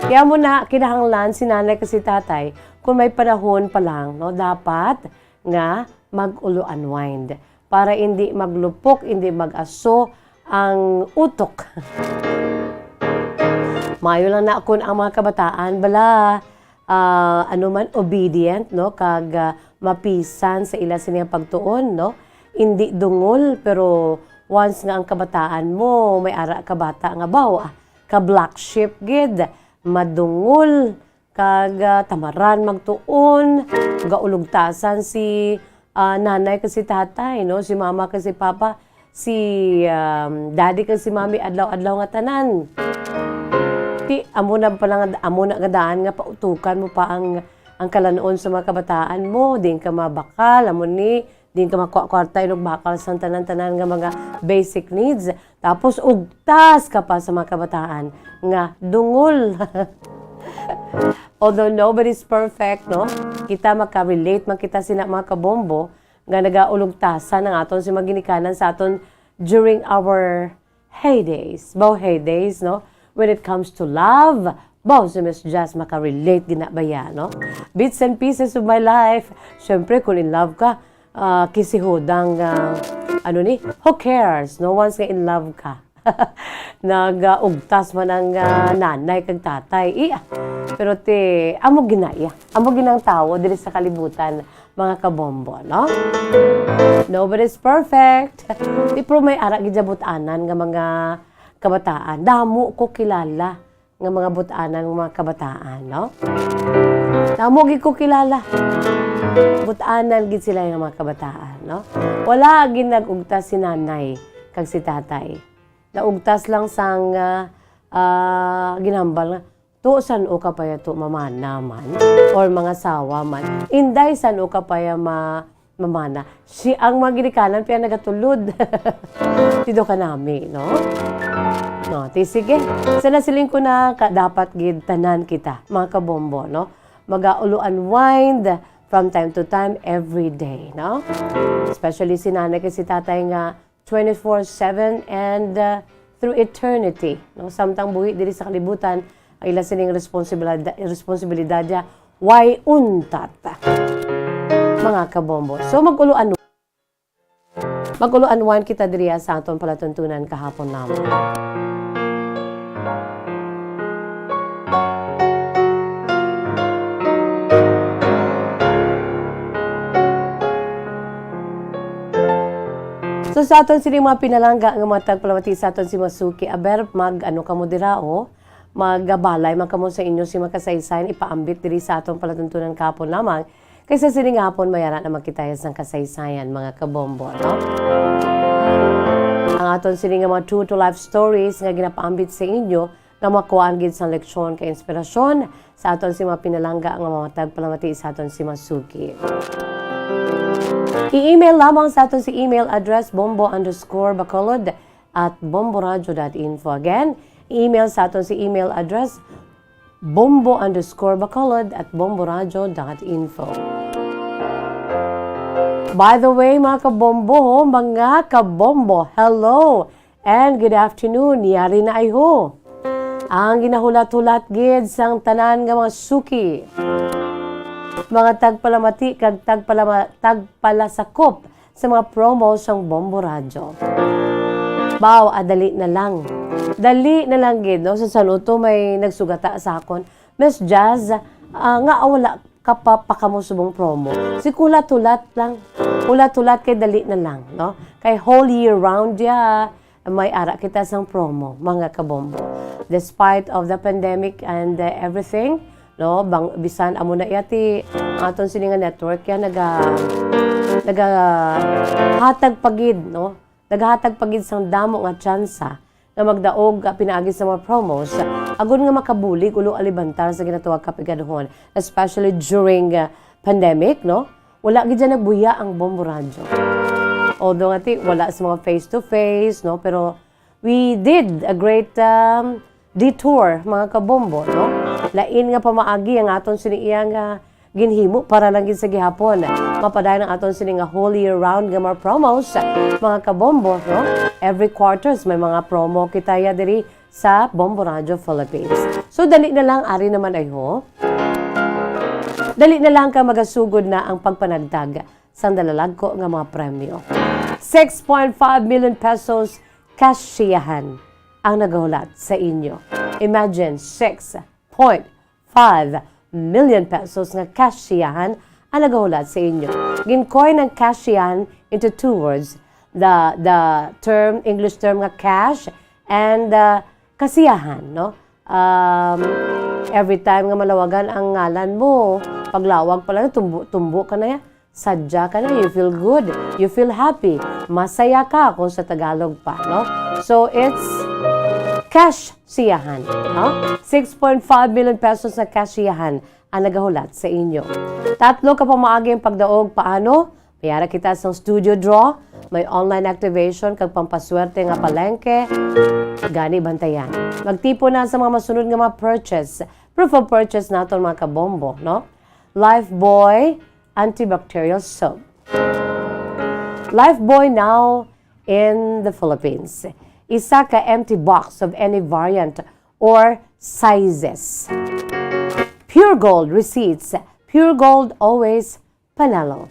Kaya mo na kinahanglan si nanay kasi tatay, kung may panahon pa lang, no, dapat nga mag-ulo unwind para hindi maglupok, hindi mag-aso ang utok. Mayo lang na ako ang mga kabataan, bala, obedient, no, kag mapisan sa ila siniyang pagtuon, no? Hindi dungol, pero once nga ang kabataan mo, may ara ka bata nga baw, ka black sheep gid, madungol, kag tamaran magtuon, gaulugtasan si nanay kasi tatay, no? Si mama kasi papa, si daddy kasi mami adlaw-adlaw nga tanan. Amo na gadaan nga pautukan mo pa ang kalanoon sa mga kabataan mo, din ka mabakal, din ka makwarta inog bakal sa tanan-tanan nga mga basic needs. Tapos ugtas ka pa sa mga kabataan nga dungol. Although nobody's perfect, no? Kita makarelate, makita sina mga kabombo nga nagaulugtasan ng aton si maginikanan sa aton during our heydays. Heydays, no? When it comes to love, si Miss Jazz makarelate ginabaya, no? Bits and pieces of my life. Siyempre, kung in love ka, kisihudang, who cares? No, once nga in love ka. Nag-ugtas man ang nanay kag tatay. Pero amo ginaya. Amo ginang tao diri sa kalibutan, mga kabombo, no? Nobody's perfect. Pero may ara gid butanan nga mga kabataan. Damo ko kilala nga mga butanan ng mga kabataan, no? Damo gid ko kilala. Butanan gid sila nga mga kabataan, no? Wala gid nag-ugtas si nanay kag si tatay. Naugtas lang sang ginambal nga, to san o kapaya to mamana man, or mga sawa man. Inday san o kapaya mamana. Si ang mga ginikanan piya nagatulod. Tido ka nami, no? No, sige. Sana siling ko na dapat gid tanan kita, mga kabombo, no? Mag-ulo unwind from time to time, every day, no? Especially si nanay kasi tatay nga 24/7 and through eternity. No? Samtang buhi diri sa kalibutan, ang ila sining responsibilidad niya, why untat? Mga kabombo. So mag-ulo unwind kita diri sa aton palatuntunan kahapon naman. So sa aton sini mga pinalangga nga mga tagpalamati sa aton si Masuki aber kamo dira magabalay man kamo sa inyo si makasaysayan ipaambit diri sa aton palatuntunan kahapon lamang kaysa sini nga hapon mayara na magkitayas ng kasaysayan mga kabombo, no? Ang aton sini nga mga true to life stories nga ginapaambit sa inyo nga makuhaan gid sa leksyon kay inspirasyon sa aton si mga pinalangga nga mga tagpalamati sa aton si Masuki. I-email lamang sa aton si email address bombo_bacolod@bomboradio.info. Again, email sa aton si email address bombo_bacolod@bomboradio.info. By the way, mga kabombo, hello and good afternoon. Yari na ay ho. Ang ginahulat-hulat gid sang tanan nga mga suki. Mga tagpalamati kag tagpalasakop sa mga promo sang Bombo Radio. Adali na lang. Dali na lang gid, no? Sa saluto may nagsugata sa akon, Miss Jazz, nga wala ka pa kamo subong promo. Si kulat-tulat lang. Kulat-tulat kay dali na lang, no? Kay whole year round ya may ara kita sang promo, mga kabombo. Despite of the pandemic and everything, no, bisan amo na yati aton sini nga network ya nagahatag pagid, no? Nagahatag pagid sang damo nga tsansa nga magdaog pinaagi sa mga promos agon nga makabulig ulo alibantar sa ginatuwag kapigaduhon, especially during pandemic, no? Wala gid nagbuya ang Bombo Radio. Although nga wala sa mga face-to-face, no? Pero we did a great detour, mga kabombo, no? Lain nga pamaagi ang aton siniya nga ginhimo para lang gid sa gihapon. Mapadayon ang aton sini nga whole year round nga mga promos, mga kabombo, no? Every quarters may mga promo kitaya diri sa Bombo Radio Philippines. So dali na lang ari naman ay ho. Dali na lang ka magasugod na ang pagpanagdag sang dalalagko nga mga premyo. 6.5 million pesos kasyahan ang nagahulat sa inyo. Imagine 6.5 million pesos nga kasyahan ang nagahulat sa inyo. Ginkoy ng kasyahan into two words. The term, English term nga cash and kasiyahan, no? Every time nga malawagan ang ngalan mo, paglawag pa lang, tumbo ka na yan. Sadya ka na, you feel good, you feel happy, masaya ka kung sa Tagalog pa, no? So, it's cash siyahan, no? 6.5 million pesos na cash siyahan ang nagahulat sa inyo. 3 ka pa maagi ang pagdaog, paano? Mayara kita sa studio draw, may online activation, kag pampaswerte nga palengke, gani bantayan. Magtipo na sa mga masunod nga mga purchase. Proof of purchase naton mga kabombo, no? Lifebuoy antibacterial soap. Lifebuoy now in the Philippines. Isa ka empty box of any variant or sizes. Pure Gold receipts. Pure Gold always panalo.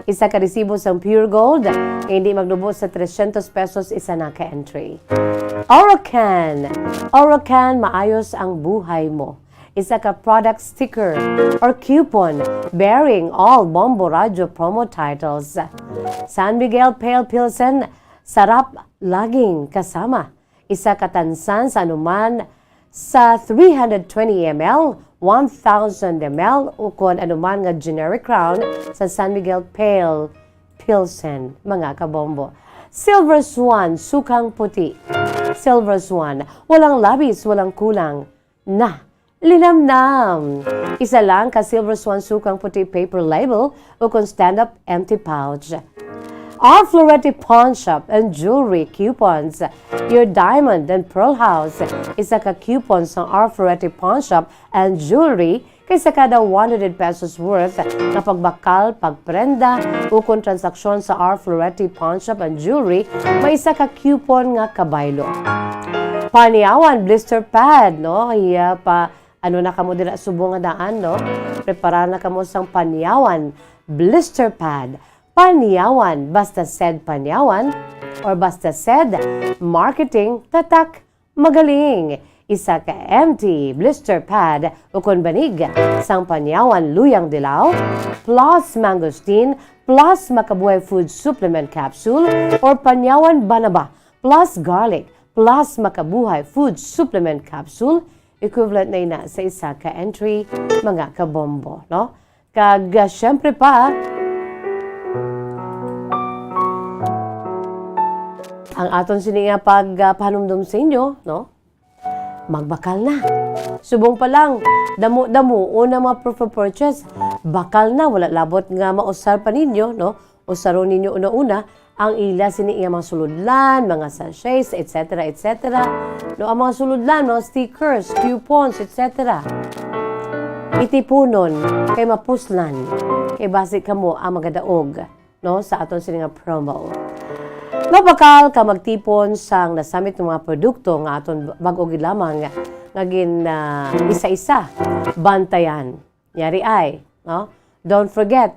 Isa ka resibo sa Pure Gold, hindi magdubo sa 300 pesos isa na ka-entry. Orocan. Orocan, maayos ang buhay mo. Isa ka product sticker or coupon bearing all Bombo Radio promo titles. San Miguel Pale Pilsen, sarap laging kasama. Isa ka tansan sa anuman sa 320 ml, 1,000 ml, o kung anuman nga generic crown sa San Miguel Pale Pilsen, mga kabombo. Silver Swan, sukang puti. Silver Swan, walang labis, walang kulang. Na, linamnam. Isa lang ka Silver Swan sukang puti paper label o kung stand-up empty pouch. Our Florete Pawn Shop and Jewelry coupons. Your Diamond and Pearl House. Isa ka coupons ng Our Florete Pawn Shop and Jewelry kaysa kada 100 pesos worth na pagbakal, pagprenda o kung transaksyon sa Our Florete Pawn Shop and Jewelry, may isa ka coupon nga kabaylo. Paniawan blister pad, no? Iya pa ano na kamo dira subong nga daan, no? Prepara na kamo sang Paniawan blister pad. Paniawan, basta said Paniawan or basta said marketing tatak magaling. Isa ka empty blister pad o kun banig sang Paniawan luyang dilaw plus mangosteen plus makabuhay food supplement capsule or Paniawan banaba plus garlic plus makabuhay food supplement capsule equivalent na ina sa isa ka entry, mga kabombo, no? Kag syempre pa ang aton sininga pagpanumdum sa inyo, no? Magbakal na. Subong pa lang, damo-damo, una mga proof of purchase, bakal na, wala labot nga mausar pa ninyo, no? Usaron ninyo una-una, ang ila sininga mga suludlan, mga sachets, etc., etc. No, ang mga suludlan, mga stickers, coupons, etc. Itipunon, kay mapuslan, kay basi kamo ang magadaog, no? Sa aton sininga promo. Mapakal ka magtipon sang nasamit ng mga produkto nga aton bag-o gid lamang ngagin isa-isa bantayan. Yari ay, no? Don't forget,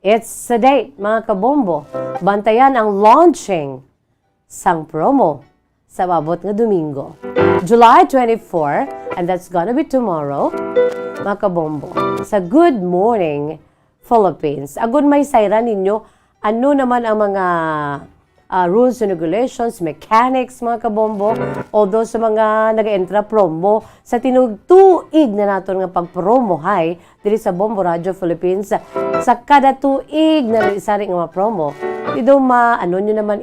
it's a date, mga kabombo. Bantayan ang launching sang promo sa babot nga Domingo. July 24, and that's gonna be tomorrow, mga kabombo. Sa Good Morning Philippines. Agon may sayra ninyo, ano naman ang mga rules and regulations, mechanics, mga kabombo. Although sa mga nag-entra promo, sa tinugtuig na nato nga pag-promo hay, diri sa Bombo Radio Philippines, sa kada tuig na isari nga mga promo, ito ano nyo naman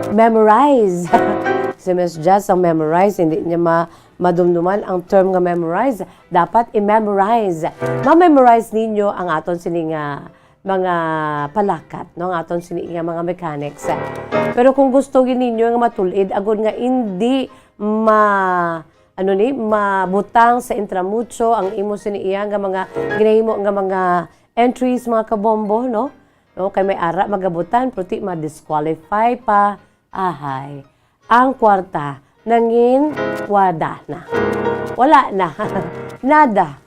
memorize Si Ms. Jazz ang memorize, hindi niya madumduman ang term nga memorize. Dapat i-memorize. Ma-memorize ninyo ang aton sining mga palakat, no? Ang aton sining mga mechanics. Pero kung gusto ninyo nga matulid, agod nga hindi mabutang sa intramucho ang imo siniya nga mga ginahimo nga mga entries, mga kabombo, no? No, kay may ara magabutan, puti ma-disqualify pa. Ahay. Ang kwarta, nangin wada na. Wala na. Nada.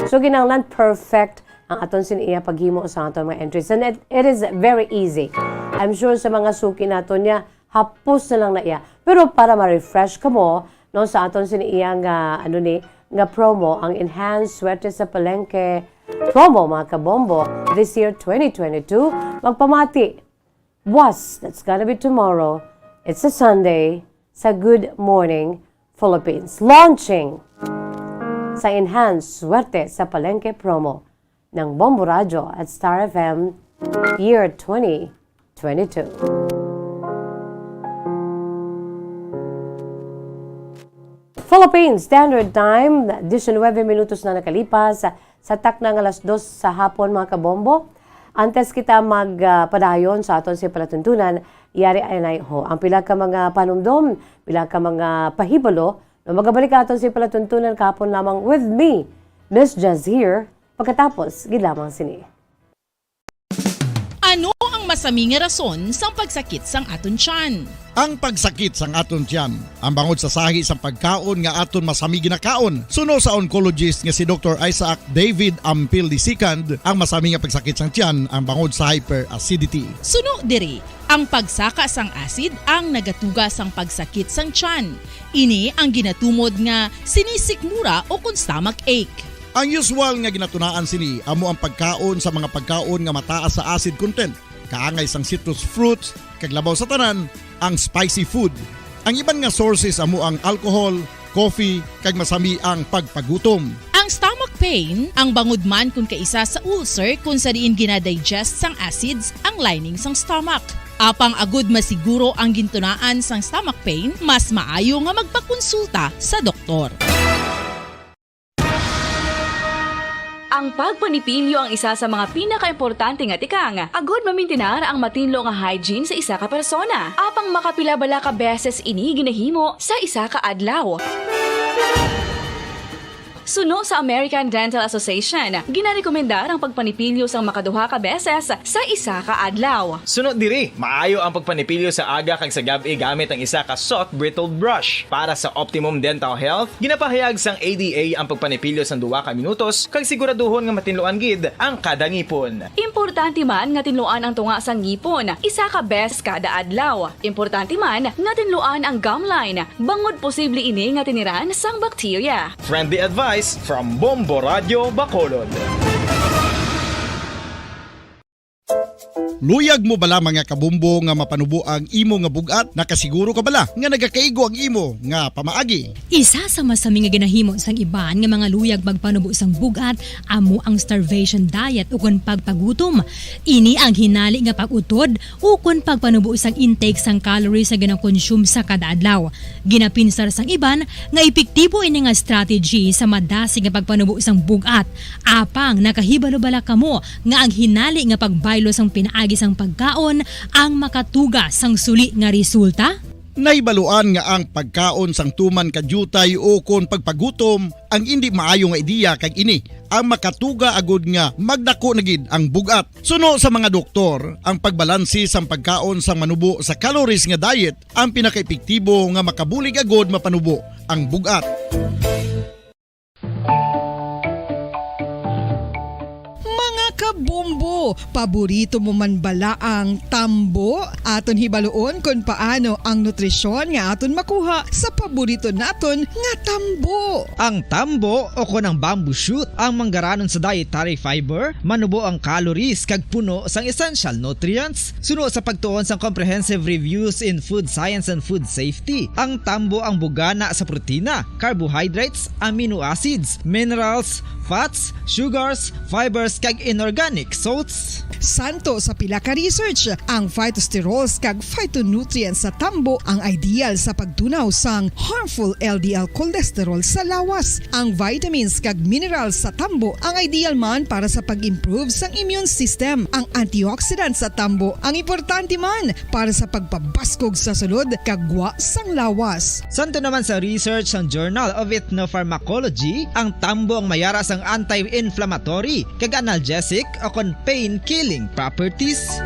So, ginanglan perfect ang aton siniya paghimo sa aton mga entries. And it is very easy. I'm sure sa mga suki naton niya, hapos na lang na iya. Pero para ma-refresh ka mo, no, sa aton siniya nga promo, ang Enhanced Swerte sa Palengke promo, mga kabombo, this year 2022, magpamati. Was, that's gonna be tomorrow. It's a Sunday sa Good Morning Philippines. Launching sa Enhanced Swerte sa Palengke promo ng Bombo Radyo at Star FM year 2022. Philippine Standard Time, 19 minutos na nakalipas sa takna ng alas 2 sa hapon, mga kabombo. Antes kita magpadayon sa aton si palatuntunan, yari ay ho ang pila ka mga panumdom, pila ka mga pahibalo, na magabalik aton si palatuntunan kapon lamang with me, Miss Jazz here, pagkatapos gilamang sini. Ano ang masaming nga rason sang pagsakit sang aton tiyan? Ang pagsakit sang aton tiyan, ang bangod sa sahi sang pagkaon nga aton masami ginakaon. Suno sa oncologist nga si Dr. Isaac David Ampil II, ang masami nga pagsakit sang tiyan ang bangod sa hyperacidity. Suno diri, ang pagsaka sang acid ang nagatuga sang pagsakit sang tiyan. Ini ang ginatumod nga sinisikmura o kung stomach ache. Ang usual nga ginatunaan sini amo ang pagkaon sa mga pagkaon nga mataas sa acid content. Kaangay sang citrus fruits, kaglabaw sa tanan, ang spicy food. Ang iban nga sources amo ang alcohol, coffee, kag masami ang pagpagutom. Ang stomach pain, ang bangod man kung kaisa sa ulcer kung sa diin ginadigest sang acids ang lining sang stomach. Apang agud masiguro ang gintunaan sang stomach pain, mas maayo nga magpakonsulta sa doktor. Ang pagpanipilyo ang isa sa mga pinaka-importante nga tikang. Agod mamintinar ang matinlo nga hygiene sa isa ka persona. Apang makapila-bala ka beses ini ginahimo sa isa ka adlaw. Suno sa American Dental Association, ginarekomendar ang pagpanipilyo sang makaduha ka beses sa isa ka adlaw. Sunod diri, maayo ang pagpanipilyo sa aga kag sa gabi gamit ang isa ka soft brittle brush. Para sa optimum dental health, ginapahayag sang ADA ang pagpanipilyo sang 2 ka minutos kag siguraduhon nga matinluan gid ang kada ngipon. Importante man nga tinluan ang tunga sang ngipon, isa ka beses kada adlaw. Importante man nga tinluan ang gum line, bangod posible ini nga tiniran sang bakterya. Friendly advice from Bombo Radio Bacolod. Luyag mo bala mga kabumbo nga mapanubo ang imo nga bugat? Nakasiguro ka bala nga nagakaigo ang imo nga pamaagi? Isa sa masami nga ginahimo sang iban nga mga luyag magpanubo sang bugat amo ang starvation diet ukon pagpagutom. Ini ang hinali nga pag-utod ukon pagpanubo sang intake sang calories sa gina-consume sa kada adlaw. Ginapinsar sang iban nga epektibo ini nga strategy sa madasig nga pagpanubo sang bugat. Apang nakahibalo-bala kamo nga ang hinali nga pagbaylo sang pinaagi sang pagkaon ang makatuga sang suli nga resulta? Naibaluan nga ang pagkaon sang tuman kadyutay o kon pagpagutom ang hindi maayo nga ideya kag ini ang makatuga agud nga magdako na gid ang bugat. Suno sa mga doktor, ang pagbalansi sang pagkaon sang manubo sa calories nga diet ang pinakaepektibo nga makabulig agud mapanubo ang bugat. Kabombo, paborito mo man bala ang tambo? Aton hibaluon kung paano ang nutrisyon nga aton makuha sa paborito naton nga tambo. Ang tambo o konang bamboo shoot ang manggaranon sa dietary fiber, manubo ang calories kag puno sang essential nutrients. Suno sa pagtuon sang comprehensive reviews in food science and food safety. Ang tambo ang bugana sa protina, carbohydrates, amino acids, minerals, fats, sugars, fibers kag inorganic salts. Santo sa pila ka research, ang phytosterols kag phytonutrients sa tambo ang ideal sa pagtunaw sang harmful LDL cholesterol sa lawas. Ang vitamins kag minerals sa tambo ang ideal man para sa pag-improve sang immune system. Ang antioxidants sa tambo ang importante man para sa pagpabaskog sa sulod kag gwa sang lawas. Santo naman sa research ng Journal of Ethnopharmacology, ang tambo ang mayara sang anti-inflammatory kag analgesic o kon pain-killing properties.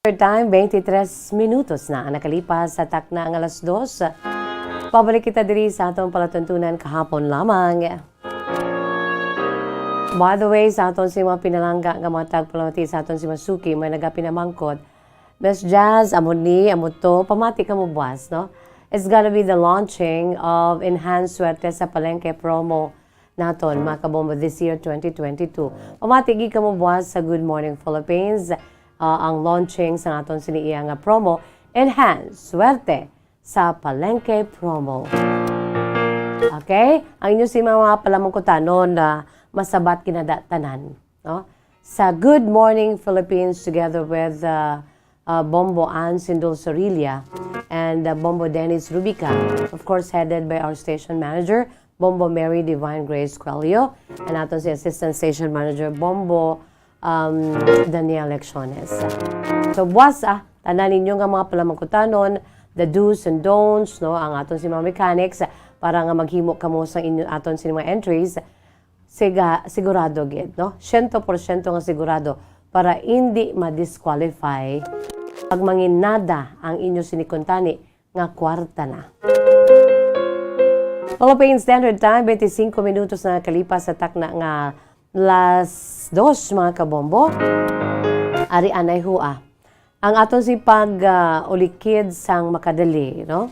Time, 23 minutos na ang nakalipas sa takna ang alas 2. Pabalik kita diri sa atong palatuntunan kahapon lamang. By the way, sa aton si mga pinalangga nga matag palamati sa aton si Masuki, may nagapinamangkot. Miss Jazz, amon to, pamati ka mo buwas, no? It's gonna be the launching of Enhanced Suerte sa Palengke promo naton, mga kabombo, this year 2022. Pamati gi ka mo buwas sa Good Morning Philippines, ang launching sa aton siniiya nga promo, Enhanced Suerte sa Palengke promo. Okay? Ang inyo si mga palamangkotanon na masabat kinadatanan, no? Sa Good Morning Philippines together with Bombo Ann Sindol Sorilia and Bombo Dennis Rubica, of course headed by our station manager Bombo Mary Divine Grace Quelio and aton si assistant station manager Bombo Daniel Lecciones. So buwas tanan ninyo nga mga palamangkutanon, the do's and don'ts, no, ang aton si mga mechanics para nga maghimo kamo sa inyo aton si mga entries. Sigurado gid, no? 100% nga sigurado para hindi ma-disqualify pag manginada ang inyo sinikuntani nga kwarta na. Philippine Standard Time, 25 minutos na kalipas sa takna nga las 2 mga kabombo. Ari anay hua. Ang aton si pag-ulikid sang makadali, no?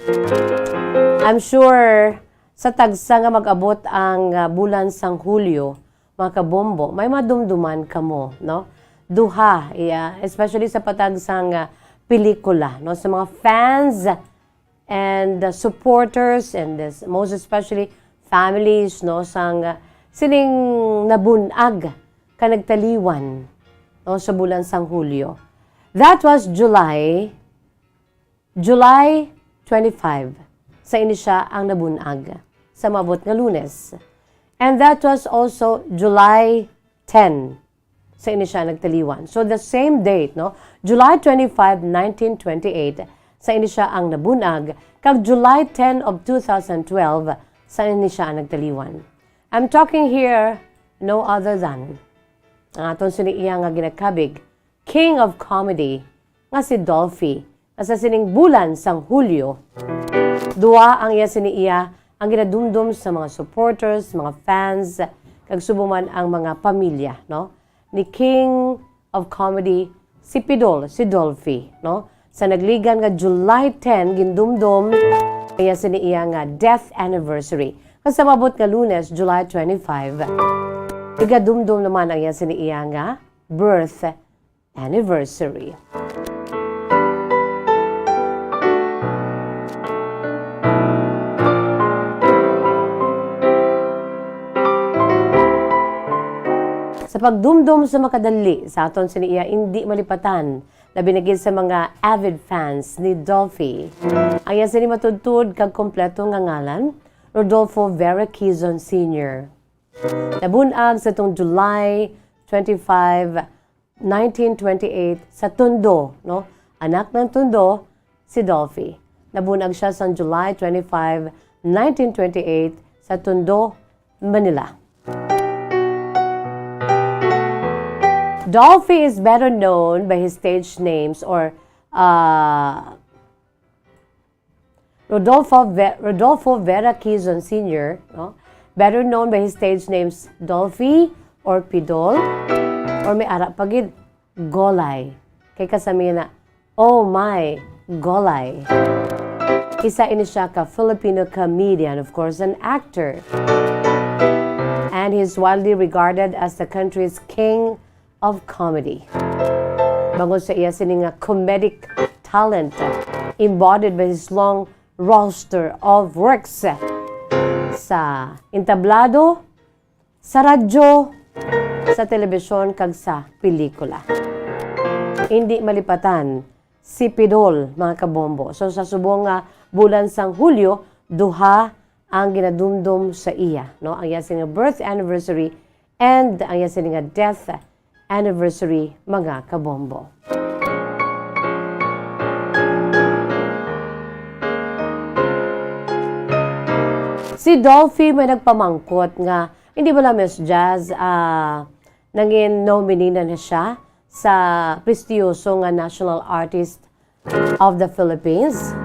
I'm sure sa tagsa nga mag-abot ang bulan sang Hulyo, mga kabombo, may madumduman kamo, no? Duha, especially sa patagsang pelikula, no? Sa mga fans and supporters and most especially families, no? Sang sining nabunag ka nagtaliwan, no? Sa bulan sang Hulyo. That was July 25. Sa ini siya ang nabunag sa mabot nga Lunes. And that was also July 10. Sa ini siya nagtaliwan. So the same date, no? July 25, 1928, sa ini siya ang nabunag. Kag July 10 of 2012, sa ini siya ang nagtaliwan. I'm talking here no other than ang aton siniiya nga ginakabig, King of Comedy, nga si Dolphy, nga sa sining bulan sang Hulyo. Dua ang iya siniiya ang ginadumdum sa mga supporters, mga fans, kag subuman ang mga pamilya, no? Ni King of Comedy, si Pidol, si Dolphy, no? Sa nagligan nga July 10, gindumdum iya siniiya nga death anniversary. Kasi mabot nga Lunes, July 25, igadumdum naman ang iya siniiya nga birth anniversary. Sa pagdumdum sa makadali, sa aton siniiya hindi malipatan, labi na gid sa mga avid fans ni Dolphy. Ang iya sini matudtud kag kompleto nga ngalan, Rodolfo Vera Quezon Sr. Nabunag sa tong July 25, 1928 sa Tondo, no? Anak ng Tondo, si Dolphy. Nabunag siya sa July 25, 1928 sa Tondo, Manila. Dolphy is better known by his stage names or Rodolfo Vera Quezon Sr., no? Better known by his stage names Dolphy or Pidol, or may ara pagid Golay. Kay kasami na, oh my, Golay. Isa ini siya ka Filipino comedian, of course, an actor. And he's widely regarded as the country's king of comedy. Bangod sa iya sining comedic talent embodied by his long roster of works sa entablado, sa radyo, sa telebisyon kag sa pelikula. Hindi malipatan si Pidol, mga kabombo. So sa subong nga bulan sang Hulyo, duha ang ginadumdum sa iya, no? Ang iya nga birth anniversary and ang iya nga death anniversary, mga kabombo. Si Dolphy may nagpamangkot nga hindi ba Miss Jazz nangin nominee na siya sa prestiyoso nga National Artist of the Philippines.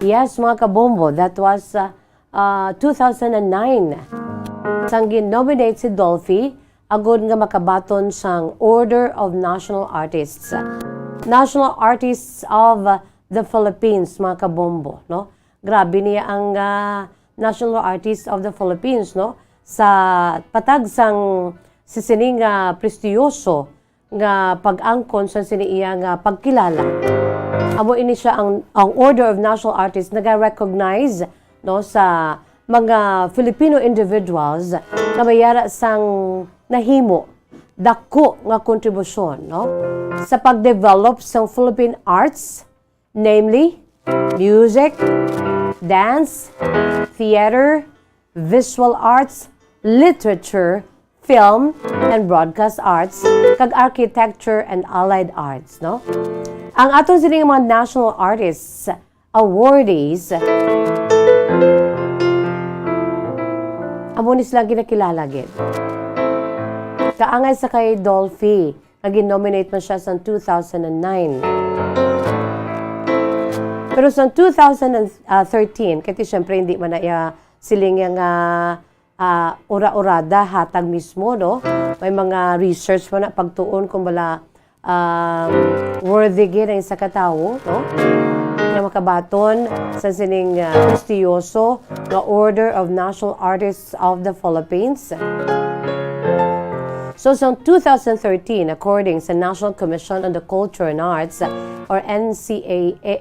Yes, mga kabombo, that was 2009. Sang gin-nominate si Dolphy agud nga makabaton sang Order of National Artists. National Artists of the Philippines, mga kabombo, no? Grabe niya ang National Artist of the Philippines, no? Sa patag sang sisining prestiyoso nga pag-angkon sa siniya nga pagkilala. Amo ini siya ang Order of National Artists naga-recognize, no, sa mga Filipino individuals na mayara sang nahimo dako nga kontribusyon, no, sa pag-develop sang Philippine arts, namely music, dance, theater, visual arts, literature, film and broadcast arts, kag architecture and allied arts, no? Ang aton sining mga national artists awardees amo ni sila ginakilala gid. Kaangay sa kay Dolphy, nag-nominate man siya sa 2009. Pero sa 2013, kaya siyempre hindi man na siling yung ura-urada hatag mismo, no? May mga research pa na pagtuon kung bala worthy gid ang isa katao, no? Na makabaton sa sining prestiyoso na Order of National Artists of the Philippines. So, sa 2013, according sa National Commission on the Culture and Arts, or NCCA,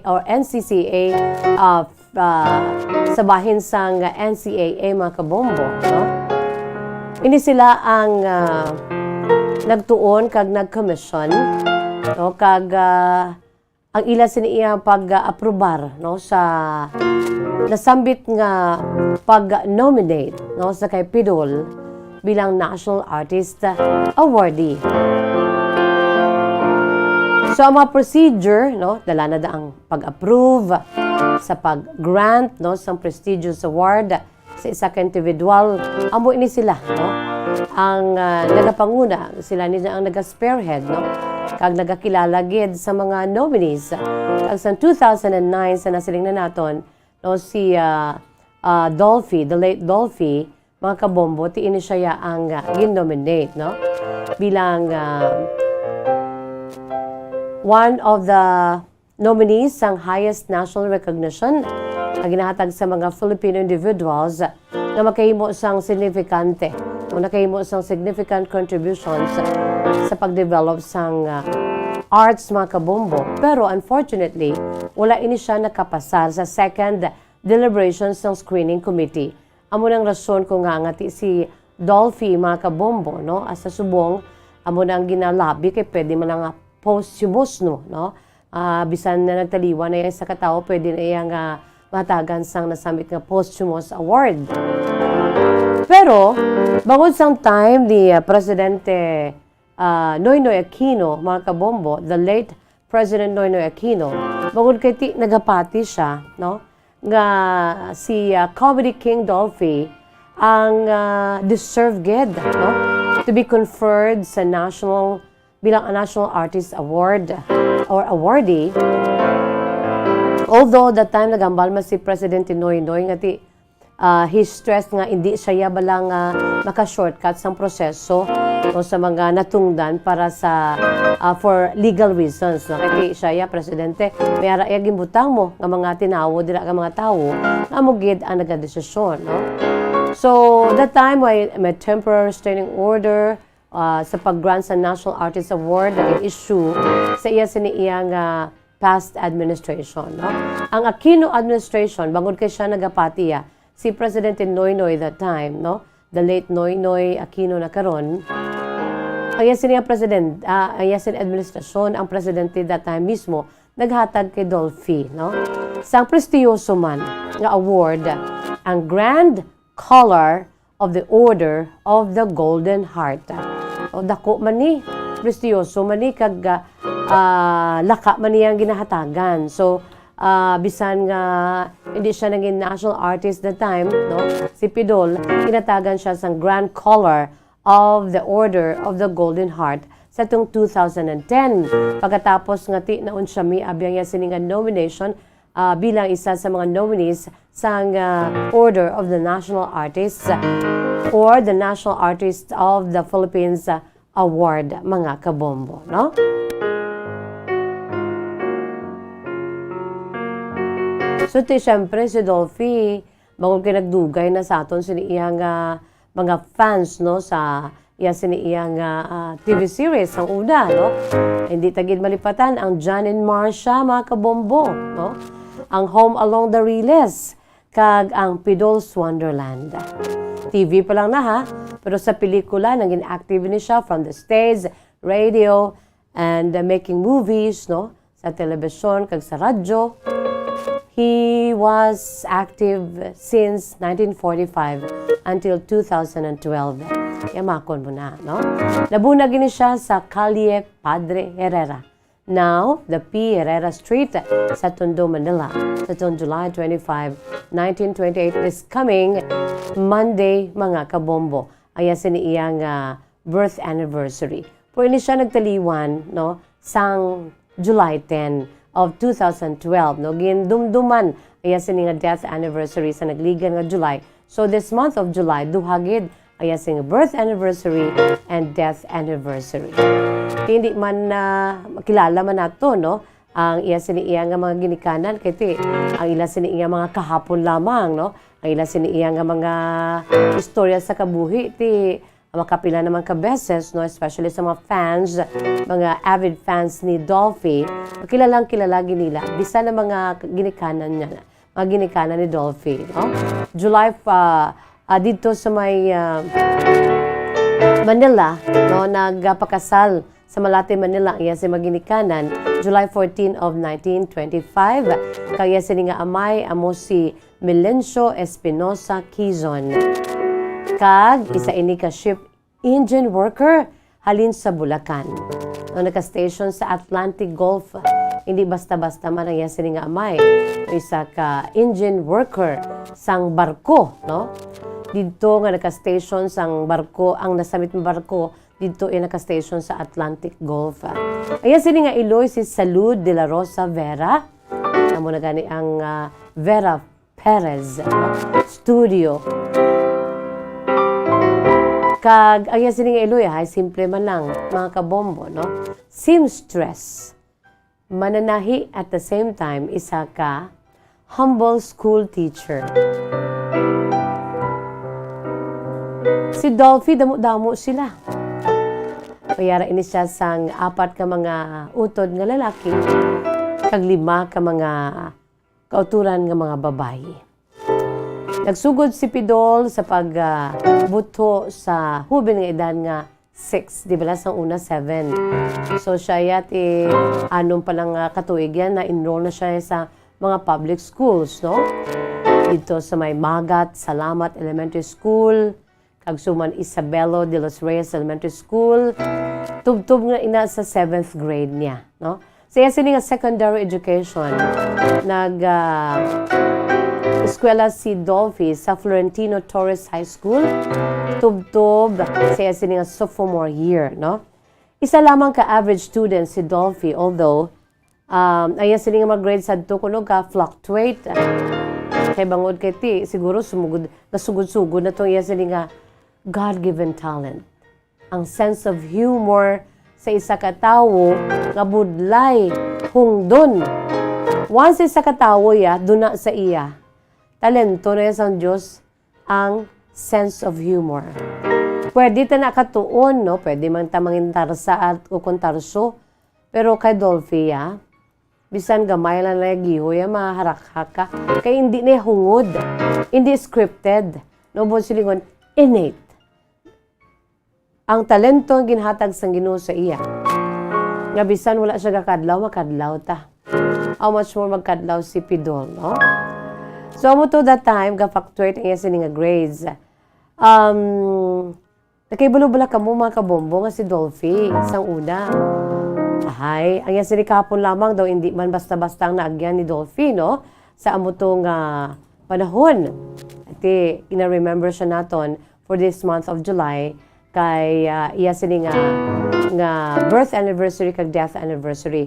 sa bahin sang NCAA, mga kabombo, no? Ini sila ang nagtuon kag nag-commission, no? Kag ang ila siniya pag-aprobar, no, sa nasambit nga pag-nominate, no, sa kay Pidol bilang National Artist Awardee. So, ang mga procedure, no, dala na ang pag-approve sa pag-grant, no, sa prestigious award sa isa ka individual. Amo ini sila, no, ang nagapanguna, sila nila ang naga-spearhead, no, kag nagakilala gid sa mga nominees. Kag sa 2009 sa nasiling na naton, no, si Dolphy, the late Dolphy, mga kabombo, tiin siya ang gin-nominate, no, bilang one of the nominees sang highest national recognition na ginahatag sa mga Filipino individuals na makahimo sang significante o nakahimo sang significant contributions sa pag-develop sang arts, mga kabombo. Pero unfortunately, wala ini siya nakapasar sa second deliberations ng screening committee. Amo nang rason kung nga ngati si Dolphy, mga kabombo, no, asa subong amo nang ginalabi kay pwede man nga posthumous, no, bisan na nagtaliwa na yan sa katao, pwede na yang matagan sang nasamit nga posthumous award. Pero bangod sang time ni Presidente Noynoy Aquino, mga kabombo, the late President Noynoy Aquino, bangod kay nagapati siya, no, nga si Comedy King Dolphy ang deserve gid, no, to be conferred sa national bilang a National Artist Award or awardee. Although that time nagambal man si President Noynoy nga he stressed nga hindi siya balang maka-shortcut sang proseso o sa mga natungdan para sa for legal reasons, no? Kaya siya presidente may ara gimbutang mo nga mga tinawo dira ka mga tawo nga mo gid ang nagadesisyon, no? So that time may temporary restraining order sa pag-grant sa National Artist Award na issue sa iya siniyang past administration, no? Ang Aquino administration bangod kay siya nagapatiya si Presidente Noynoy that time, no, the late Noynoy Aquino na karon. Ang yasin nga president, ang yasin administrasyon, ang presidente that time mismo, naghatag kay Dolphy, no? Sang prestiyoso man nga award, ang Grand Collar of the Order of the Golden Heart. O dako man ni, prestiyoso man ni, kag laka man niyang ginahatagan. So, bisan nga hindi siya naging national artist that time, no? Si Pidol, kinatagan siya sa Grand Collar of the Order of the Golden Heart sa itong 2010. Pagkatapos nga ti naun siya abiyang niya siningan nomination bilang isa sa mga nominees sa Order of the National Artists or the National Artist of the Philippines Award, mga kabombo, no? So, siyempre, si Dolphy, bagong kinagdugay na sa aton siniyang mga fans, no, sa siniyang TV series, ang una, no? Hindi tagid malipatan, ang John and Marcia, mga kabombo, no? Ang Home Along the Riles, kag ang Pidol's Wonderland. TV pa lang na, ha? Pero sa pelikula, naging active ni siya from the stage, radio, and making movies, no? Sa telebisyon, kag sa radyo. He was active since 1945 until 2012. Yamakon mo na, no? Nabunag ni siya sa Calle Padre Herrera. Now, the P. Herrera Street sa Tondo, Manila. Sa July 25, 1928 is coming Monday, mga kabombo. Ay iyang birth anniversary. Pero ini siya nagtaliwan, no? Sang July 10 of 2012, no? Gindumduman ay nga death anniversary sa nagligan nga July. So this month of July, duhagid ay birth anniversary and death anniversary. Hindi man makilala man nato, no? Ang iya nga mga ginikanan kay ang ila siniya mga kahapon lamang, no? Ang ila siniya nga mga istorya sa kabuhi makapila naman ka beses, no? Especially sa mga fans, mga avid fans ni Dolphy, kilalang kilala nila bisa na mga ginikanan niya, mga ginikanan ni Dolphy, no? July dito sa may Manila, no, nagpakasal sa Malate, Manila, iya si maginikanan July 14 of 1925, kaya sini nga amay amo si Melencio Espinosa Quizon. Kag isa ini ka ship engine worker halin sa Bulacan. No, naka-station sa Atlantic Gulf. Hindi basta-basta man ang sini nga amay. Isa ka engine worker sang barko, no? Dito nga naka-station sang barko, ang nasamit ng barko dito ay naka-station sa Atlantic Gulf. Ayan sini nga iloy si Salud de la Rosa Vera. Namo na gani ang Vera Perez studio. Kag ayan sini nga iloy ay simple man lang, mga kabombo, no? Seamstress. Mananahi at the same time isa ka humble school teacher. Si Dolphy, damo-damo sila. Kaya ini siya sang 4 ka mga utod nga lalaki, kag 5 ka mga kauturan nga mga babae. Nagsugod si Pidol sa pagbuto sa hubin nga edad nga 6, di ba sang una 7. So siya yati anong palang katuig yan na enroll na siya sa mga public schools, no? Dito sa may Magat, Salamat Elementary School, Kagsuman Isabelo de los Reyes Elementary School. Tub-tub nga ina sa 7th grade niya, no? So yan sini nga secondary education. Eskwela si Dolphy sa Florentino Torres High School. Tub-tub sa yan sini nga sophomore year, no? Isa lamang ka average student si Dolphy, although ayan sini nga mag-grade sa kuno ka fluctuate. Kay bangod kay ti siguro nasugod-sugod na tong yan sini nga God-given talent. Ang sense of humor sa isa ka tawo nga budlay hungdon. Once isa ka tawo duna sa iya. Talento na sa Diyos ang sense of humor. Pwede ta nakatuon, no? Pwede man ta mangin tarsa at ukontarso. Pero kay Dolphy, bisan gamay lang na gihoy, maharak-haka. Kay hindi na hungod. Hindi scripted. No, silingon, innate. Ang talento ang ginhatag sang Ginoo sa iya. Nga bisan wala siya kakadlaw, makadlaw ta. How much more magkadlaw si Pidol, no? So, mo to that time, ga-factuate ang iya sini nga grades. Nakibalo-bala ka mo mga kabombo nga si Dolphy, isang una. Ay, ang iya sini kahapon lamang daw, hindi man basta-basta ang naagyan ni Dolphy, no? Sa amo tong panahon. At ina-remember siya naton for this month of July, kay iya sini nga birth anniversary kag death anniversary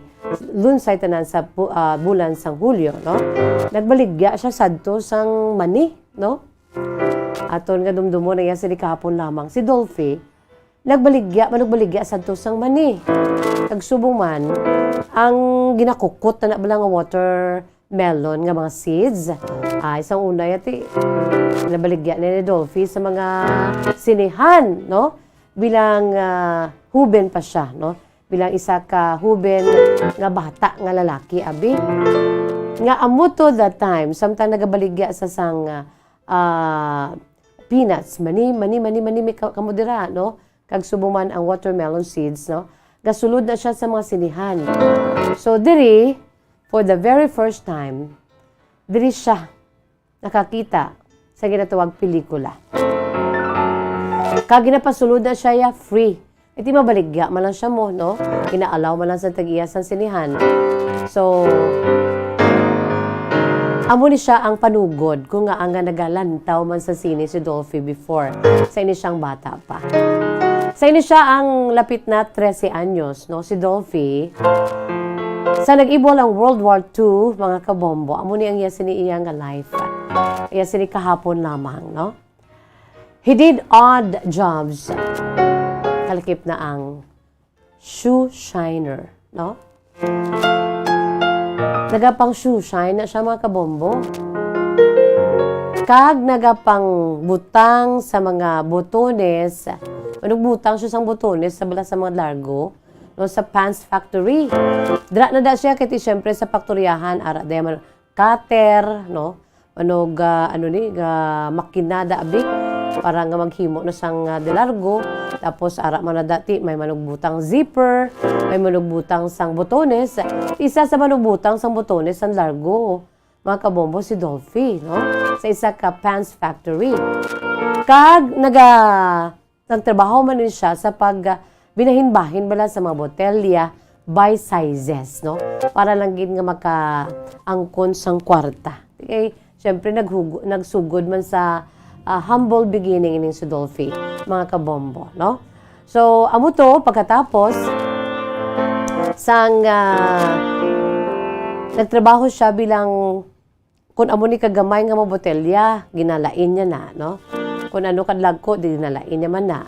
lunsay tanan sa bulan sang Hulyo, no? Nagbaligya siya sadto sang Mani, no? Aton nga dumdumo na iya sini kahapon lamang si Dolphy nagbaligya sadto sang Mani. Nagsubong man ang ginakukot na bala nga watermelon nga mga seeds. Isang una yati nabaligya ni Dolphy sa mga sinihan, no? Bilang huben pa siya, no? Bilang isa ka huben nga bata nga lalaki, abi. Nga amo to that time, samtang nagabaligya sa sang peanuts, mani may kamudira, no? Kag subuman ang watermelon seeds, no? Gasulod na siya sa mga sinihan. So, diri, for the very first time, diri siya nakakita sa ginatawag pelikula. Kag ginapasulod na siya free. Iti mabaligya man lang siya mo, no? Inaalaw man lang sa tag-iya sa sinihan. So, amo ni siya ang panugod kung nga ang nagalantaw man sa sine si Dolphy before. Sa ini siyang bata pa. Sa ini siya ang lapit na 13 anyos, no? Si Dolphy, sa nag-ibol ang World War II, mga kabombo, amo ni ang iyang life. Iya sini kahapon lamang, no? He did odd jobs. Kalakip na ang shoe shiner, no? Nagapang shoe shine na siya, mga kabombo. Kag nagapang butang sa mga botones. Manugbutang siya sang botones sa bala sa mga largo, no, sa pants factory. Dra na da siya kiti syempre sa faktoryahan ara day cutter, no? Manog makinada abi para nga maghimo na sang delargo. Tapos ara man na dati may manugbutang zipper, may manugbutang sang botones. Isa sa manugbutang sang botones sang largo, mga kabombo, si Dolphy, no? Sa isa ka pants factory. Kag nagtrabaho man din siya sa pag binahin-bahin bala sa mga botelya by sizes, no? Para lang gid nga makaangkon sang kwarta. Okay? Siyempre, nagsugod man sa humble beginning ining si Dolphy, mga kabombo, no? So, amo to, pagkatapos, sang nagtrabaho siya bilang, kung amo ni kagamay nga mga botelya, ginalain niya na, no? Kung ano kadlagko, dinalain niya man na.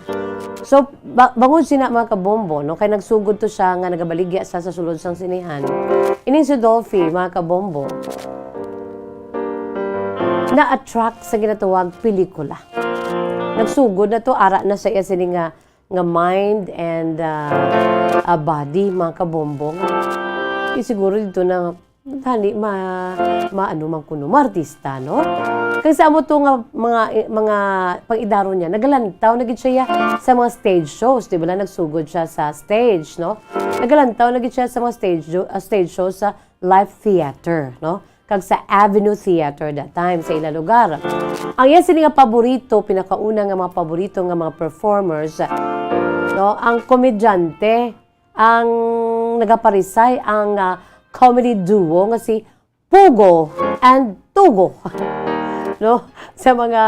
So, bangon sina mga kabombo, no? Kaya nagsugod to siya nga nagabaligya sa sulod sang sinihan. Ining si Dolphy, mga kabombo, na-attract sa ginatawag pelikula. Nagsugod na to, ara na sa iya sini nga mind and body, mga kabombo. Siguro dito na dali maano man kuno artista, no? Kasi amo to nga mga pang-idaro niya, nagalantaw na gid siya sa mga stage shows, di ba? Nagsugod siya sa stage, no? Nagalantaw na gid siya sa mga stage shows sa live theater, no? Kag sa Avenue Theater that time sa ilang lugar. Ang iya sini nga paborito, pinakauna nga mga paborito nga mga performers, no? Ang komedyante, ang nagaparisay ang comedy duo nga si Pugo and Tugo. No? Sa mga